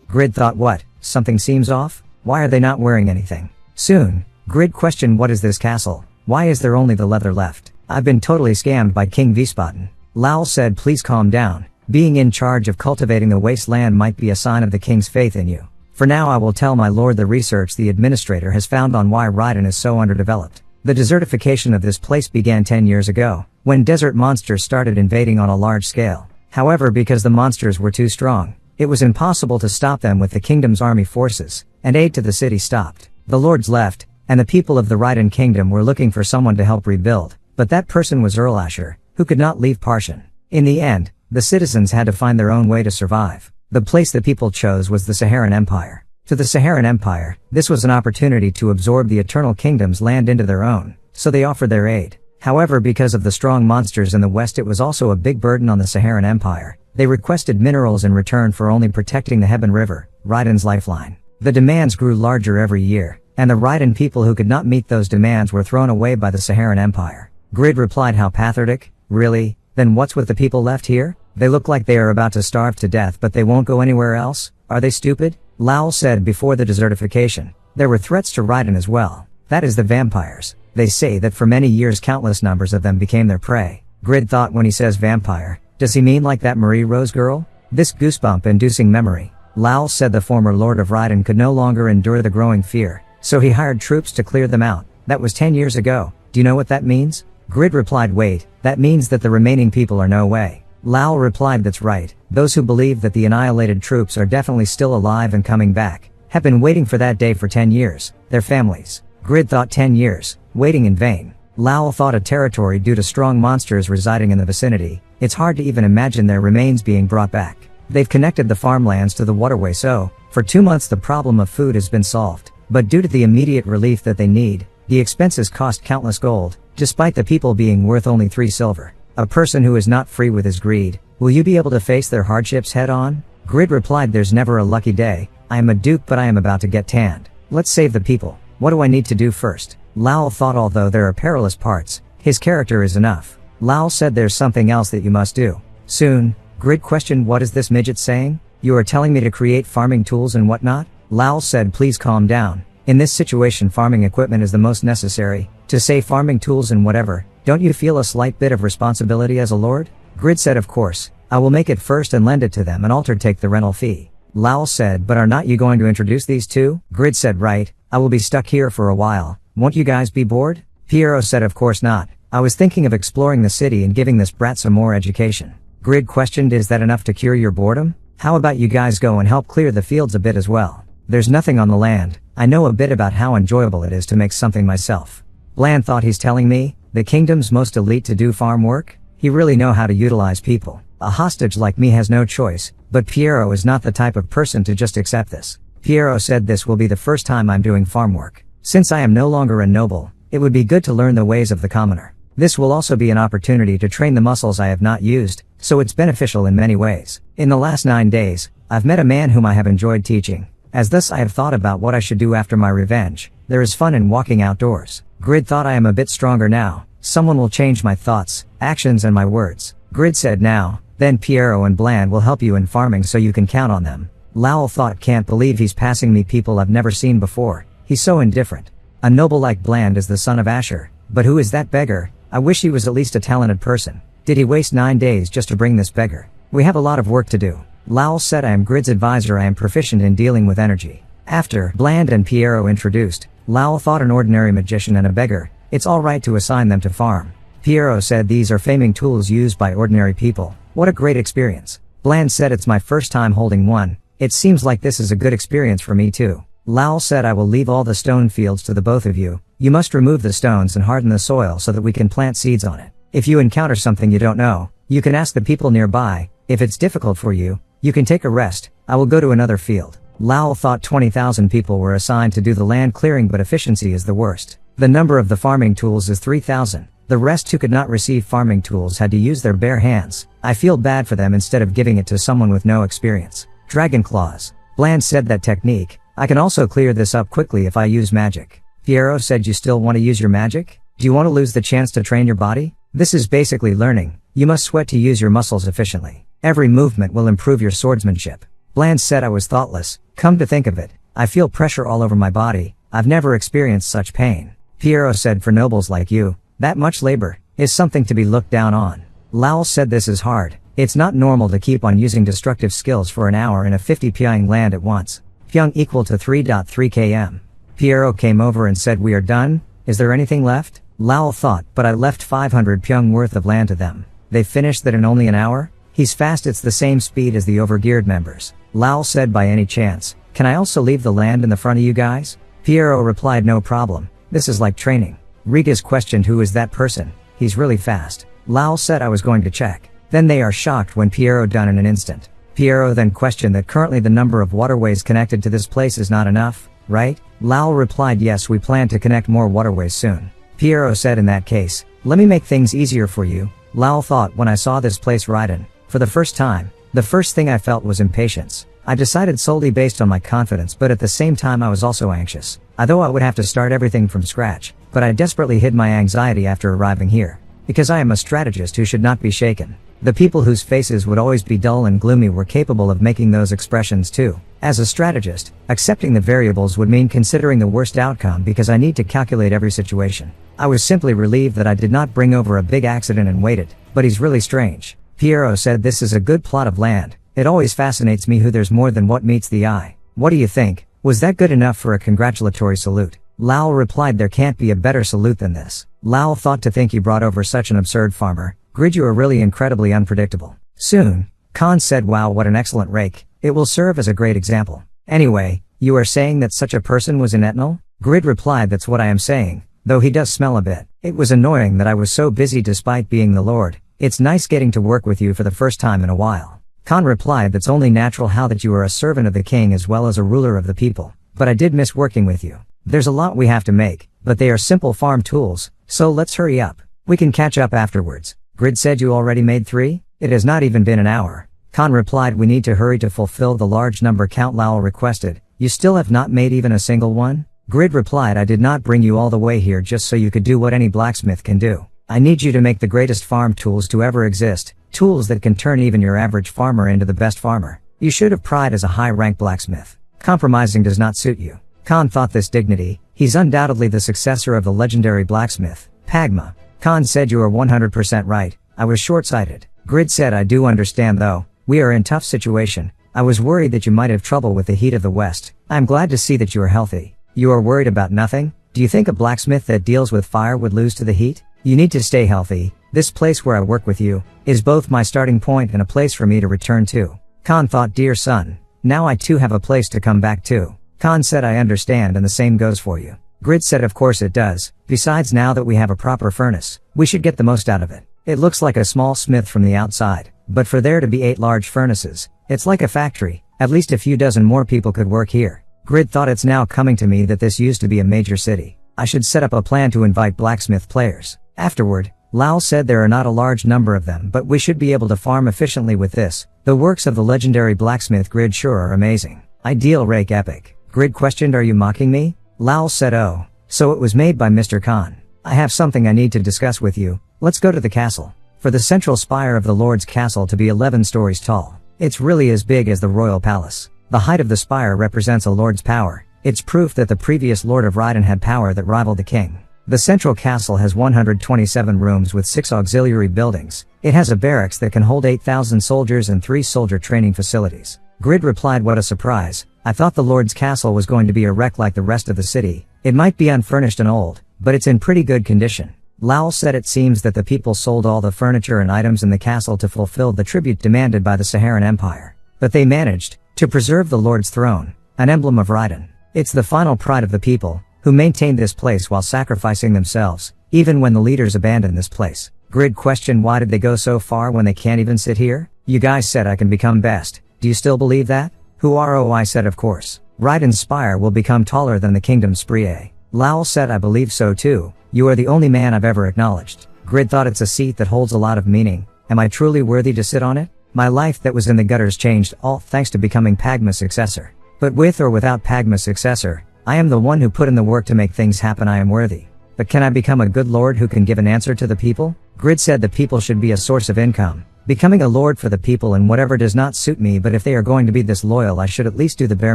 Grid thought, what, something seems off? Why are they not wearing anything? Soon, Grid questioned, what is this castle? Why is there only the leather left? I've been totally scammed by King Vispaten. Lowell said, please calm down. Being in charge of cultivating the wasteland might be a sign of the king's faith in you. For now I will tell my lord the research the administrator has found on why Raiden is so underdeveloped. The desertification of this place began 10 years ago, when desert monsters started invading on a large scale. However, because the monsters were too strong, it was impossible to stop them with the kingdom's army forces, and aid to the city stopped. The lords left, and the people of the Raiden kingdom were looking for someone to help rebuild, but that person was Earl Asher, who could not leave Parshan. In the end, the citizens had to find their own way to survive. The place the people chose was the Saharan Empire. To the Saharan Empire, this was an opportunity to absorb the Eternal Kingdom's land into their own, so they offered their aid. However, because of the strong monsters in the west, it was also a big burden on the Saharan Empire. They requested minerals in return for only protecting the Hebben River, Raiden's lifeline. The demands grew larger every year, and the Raiden people who could not meet those demands were thrown away by the Saharan Empire. Grid replied, how pathetic, really? Then what's with the people left here? They look like they are about to starve to death, but they won't go anywhere else? Are they stupid? Lowell said, before the desertification, there were threats to Raiden as well. That is the vampires. They say that for many years countless numbers of them became their prey. Grid thought, when he says vampire, does he mean like that Marie Rose girl? This goosebump-inducing memory. Lowell said the former Lord of Raiden could no longer endure the growing fear, so he hired troops to clear them out. That was 10 years ago. Do you know what that means? Grid replied, wait, that means that the remaining people are no way. Lowell replied, that's right. Those who believe that the annihilated troops are definitely still alive and coming back have been waiting for that day for 10 years. Their families. Grid thought, 10 years, waiting in vain. Lowell thought, a territory due to strong monsters residing in the vicinity. It's hard to even imagine their remains being brought back. They've connected the farmlands to the waterway, so for 2 months the problem of food has been solved. But due to the immediate relief that they need, the expenses cost countless gold, despite the people being worth only 3 silver. A person who is not free with his greed, will you be able to face their hardships head on? Grid replied, there's never a lucky day. I am a duke, but I am about to get tanned. Let's save the people. What do I need to do first? Lowell thought, although there are perilous parts, his character is enough. Lowell said, there's something else that you must do. Soon, Grid questioned, what is this midget saying? You are telling me to create farming tools and whatnot? Lowell said, please calm down. In this situation, farming equipment is the most necessary. To say farming tools and whatever, don't you feel a slight bit of responsibility as a lord? Grid said, of course. I will make it first and lend it to them and Alter take the rental fee. Lowell said, but are not you going to introduce these two? Grid said, right. I will be stuck here for a while. Won't you guys be bored? Piero said, of course not. I was thinking of exploring the city and giving this brat some more education. Grid questioned, is that enough to cure your boredom? How about you guys go and help clear the fields a bit as well? There's nothing on the land. I know a bit about how enjoyable it is to make something myself. Bland thought, he's telling me, the kingdom's most elite to do farm work? He really know how to utilize people. A hostage like me has no choice, but Piero is not the type of person to just accept this. Piero said, this will be the first time I'm doing farm work. Since I am no longer a noble, it would be good to learn the ways of the commoner. This will also be an opportunity to train the muscles I have not used, so it's beneficial in many ways. In the last 9 days, I've met a man whom I have enjoyed teaching. As thus I have thought about what I should do after my revenge. There is fun in walking outdoors. Grid thought, I am a bit stronger now. Someone will change my thoughts, actions and my words. Grid said, now, then Piero and Bland will help you in farming so you can count on them. Lowell thought, can't believe he's passing me people I've never seen before. He's so indifferent. A noble like Bland is the son of Asher. But who is that beggar? I wish he was at least a talented person. Did he waste 9 days just to bring this beggar? We have a lot of work to do. Lowell said, I am Grid's advisor. I am proficient in dealing with energy. After Bland and Piero introduced, Lowell thought, an ordinary magician and a beggar. It's alright to assign them to farm. Piero said, these are farming tools used by ordinary people. What a great experience. Bland said, it's my first time holding one. It seems like this is a good experience for me too. Lowell said, I will leave all the stone fields to the both of you. You must remove the stones and harden the soil so that we can plant seeds on it. If you encounter something you don't know, you can ask the people nearby. If it's difficult for you, you can take a rest. I will go to another field. Lowell thought 20,000 people were assigned to do the land clearing, but efficiency is the worst. The number of the farming tools is 3,000. The rest who could not receive farming tools had to use their bare hands. I feel bad for them instead of giving it to someone with no experience. Dragon Claws. Bland said that technique. I can also clear this up quickly if I use magic. Piero said you still want to use your magic? Do you want to lose the chance to train your body? This is basically learning. You must sweat to use your muscles efficiently. Every movement will improve your swordsmanship. Bland said I was thoughtless. Come to think of it, I feel pressure all over my body. I've never experienced such pain. Piero said for nobles like you, that much labor is something to be looked down on. Lowell said this is hard. It's not normal to keep on using destructive skills for an hour in a 50 pyong land at once. Pyong equal to 3.3 km. Piero came over and said we are done. Is there anything left? Lowell thought, but I left 500 pyong worth of land to them. They finished that in only an hour? He's fast. It's the same speed as the Overgeared members. Lowell said by any chance, can I also leave the land in the front of you guys? Piero replied no problem. This is like training. Rigas questioned who is that person? He's really fast. Lowell said I was going to check. Then they are shocked when Piero done in an instant. Piero then questioned that currently the number of waterways connected to this place is not enough, right? Lowell replied yes, we plan to connect more waterways soon. Piero said in that case, let me make things easier for you. Lowell thought when I saw this place Raiden, for the first time, the first thing I felt was impatience. I decided solely based on my confidence, but at the same time I was also anxious. Although I would have to start everything from scratch, but I desperately hid my anxiety after arriving here. Because I am a strategist who should not be shaken. The people whose faces would always be dull and gloomy were capable of making those expressions too. As a strategist, accepting the variables would mean considering the worst outcome because I need to calculate every situation. I was simply relieved that I did not bring over a big accident and waited, but he's really strange. Piero said this is a good plot of land. It always fascinates me who there's more than what meets the eye. What do you think? Was that good enough for a congratulatory salute? Lowell replied there can't be a better salute than this. Lowell thought to think you brought over such an absurd farmer. Grid, you are really incredibly unpredictable. Soon, Khan said wow, what an excellent rake. It will serve as a great example. Anyway, you are saying that such a person was in Etnal? Grid replied that's what I am saying, though he does smell a bit. It was annoying that I was so busy despite being the Lord. It's nice getting to work with you for the first time in a while. Khan replied that's only natural how that you are a servant of the king as well as a ruler of the people. But I did miss working with you. There's a lot we have to make, but they are simple farm tools, so let's hurry up. We can catch up afterwards. Grid said you already made 3? It has not even been an hour. Khan replied we need to hurry to fulfill the large number count Lowell requested. You still have not made even a single one? Grid replied I did not bring you all the way here just so you could do what any blacksmith can do. I need you to make the greatest farm tools to ever exist, tools that can turn even your average farmer into the best farmer. You should have pride as a high-rank blacksmith. Compromising does not suit you. Khan thought this dignity. He's undoubtedly the successor of the legendary blacksmith, Pagma. Khan said you are 100% right. I was short-sighted. Grid said I do understand though. We are in tough situation. I was worried that you might have trouble with the heat of the West. I'm glad to see that you are healthy. You are worried about nothing? Do you think a blacksmith that deals with fire would lose to the heat? You need to stay healthy. This place where I work with you is both my starting point and a place for me to return to. Khan thought, dear son, now I too have a place to come back to. Khan said I understand and the same goes for you. Grid said of course it does. Besides now that we have a proper furnace, we should get the most out of it. It looks like a small smith from the outside, but for there to be 8 large furnaces, it's like a factory. At least a few dozen more people could work here. Grid thought it's now coming to me that this used to be a major city. I should set up a plan to invite blacksmith players. Afterward, Lowell said there are not a large number of them but we should be able to farm efficiently with this. The works of the legendary blacksmith Grid sure are amazing. Ideal rake epic. Grid questioned are you mocking me? Lowell said oh, so it was made by Mr. Khan. I have something I need to discuss with you. Let's go to the castle. For the central spire of the Lord's castle to be 11 stories tall. It's really as big as the royal palace. The height of the spire represents a lord's power. It's proof that the previous Lord of Raiden had power that rivaled the king. The central castle has 127 rooms with 6 auxiliary buildings. It has a barracks that can hold 8,000 soldiers and 3 soldier training facilities. Grid replied what a surprise. I thought the Lord's castle was going to be a wreck like the rest of the city. It might be unfurnished and old, but it's in pretty good condition. Lowell said it seems that the people sold all the furniture and items in the castle to fulfill the tribute demanded by the Saharan Empire. But they managed to preserve the Lord's throne, an emblem of Raiden. It's the final pride of the people, who maintained this place while sacrificing themselves, even when the leaders abandoned this place. Grid questioned why did they go so far when they can't even sit here? You guys said I can become best. Do you still believe that? I said of course. Raiden's spire will become taller than the kingdom's Spree. Lowell said I believe so too. You are the only man I've ever acknowledged. Grid thought it's a seat that holds a lot of meaning. Am I truly worthy to sit on it? My life that was in the gutters changed all thanks to becoming Pagma's successor. But with or without Pagma's successor, I am the one who put in the work to make things happen. I am worthy. But can I become a good lord who can give an answer to the people? Grid said the people should be a source of income. Becoming a lord for the people and whatever does not suit me, but if they are going to be this loyal I should at least do the bare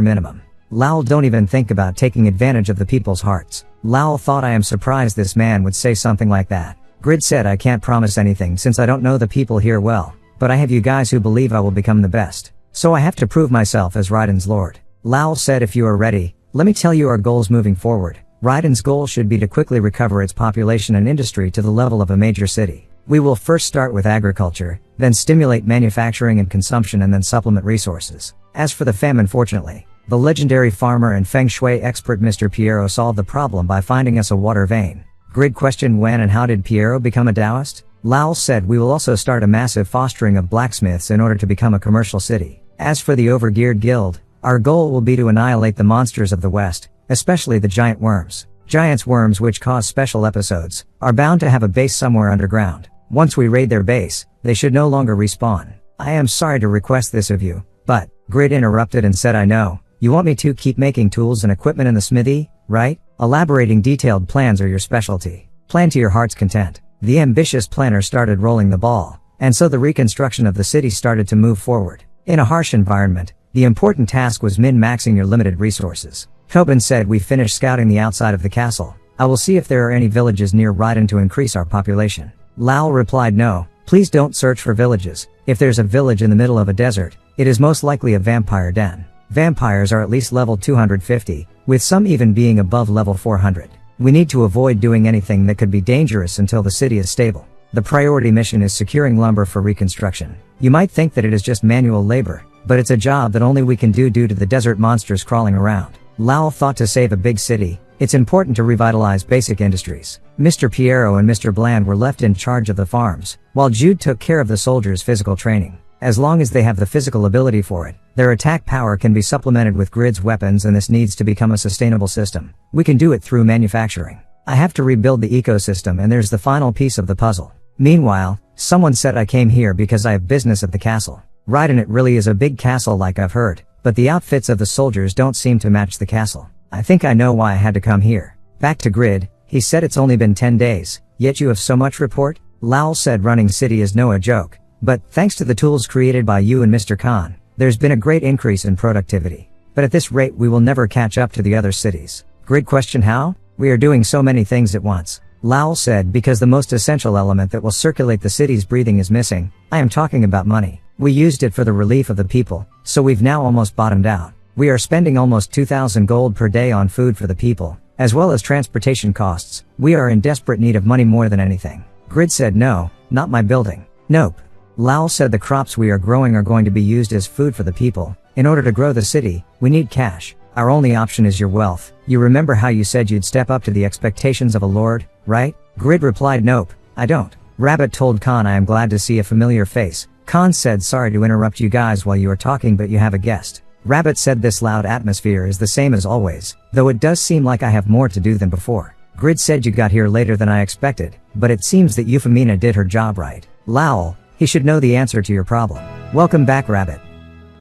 minimum. Lowell don't even think about taking advantage of the people's hearts. Lowell thought I am surprised this man would say something like that. Grid said I can't promise anything since I don't know the people here well, but I have you guys who believe I will become the best. So I have to prove myself as Raiden's lord. Lowell said if you are ready, let me tell you our goals moving forward. Raiden's goal should be to quickly recover its population and industry to the level of a major city. We will first start with agriculture, then stimulate manufacturing and consumption and then supplement resources. As for the famine, fortunately, the legendary farmer and feng shui expert Mr. Piero solved the problem by finding us a water vein. Grid questioned when and how did Piero become a Taoist? Lowell said we will also start a massive fostering of blacksmiths in order to become a commercial city. As for the Overgeared Guild, our goal will be to annihilate the monsters of the West, especially the giant worms. Giants worms which cause special episodes, are bound to have a base somewhere underground. Once we raid their base, they should no longer respawn. I am sorry to request this of you, but, Grid interrupted and said I know, you want me to keep making tools and equipment in the smithy, right? Elaborating detailed plans are your specialty. Plan to your heart's content. The ambitious planner started rolling the ball, and so the reconstruction of the city started to move forward. In a harsh environment, the important task was min-maxing your limited resources. Tobin said we finished scouting the outside of the castle. I will see if there are any villages near Raiden to increase our population. Lowell replied no, please don't search for villages. If there's a village in the middle of a desert, it is most likely a vampire den. Vampires are at least level 250, with some even being above level 400. We need to avoid doing anything that could be dangerous until the city is stable. The priority mission is securing lumber for reconstruction. You might think that it is just manual labor, but it's a job that only we can do due to the desert monsters crawling around. Lowell thought to save a big city, it's important to revitalize basic industries. Mr. Piero and Mr. Bland were left in charge of the farms, while Jude took care of the soldiers' physical training. As long as they have the physical ability for it, their attack power can be supplemented with Grid's weapons, and this needs to become a sustainable system. We can do it through manufacturing. I have to rebuild the ecosystem, and there's the final piece of the puzzle. Meanwhile, someone said I came here because I have business at the castle. Raiden, it really is a big castle like I've heard, but the outfits of the soldiers don't seem to match the castle. I think I know why I had to come here. Back to Grid, he said it's only been 10 days, yet you have so much report? Lowell said running city is no a joke, but thanks to the tools created by you and Mr. Khan, there's been a great increase in productivity. But at this rate we will never catch up to the other cities. Grid questioned how? We are doing so many things at once. Lowell said because the most essential element that will circulate the city's breathing is missing. I am talking about money. We used it for the relief of the people, so we've now almost bottomed out. We are spending almost 2,000 gold per day on food for the people, as well as transportation costs. We are in desperate need of money more than anything. Grid said no, not my building. Nope. Lowell said the crops we are growing are going to be used as food for the people. In order to grow the city, we need cash. Our only option is your wealth. You remember how you said you'd step up to the expectations of a lord, right? Grid replied nope, I don't. Rabbit told Khan I am glad to see a familiar face. Khan said sorry to interrupt you guys while you are talking, but you have a guest. Rabbit said this loud atmosphere is the same as always, though it does seem like I have more to do than before. Grid said you got here later than I expected, but it seems that Euphemina did her job right. Lowell, he should know the answer to your problem. Welcome back, Rabbit.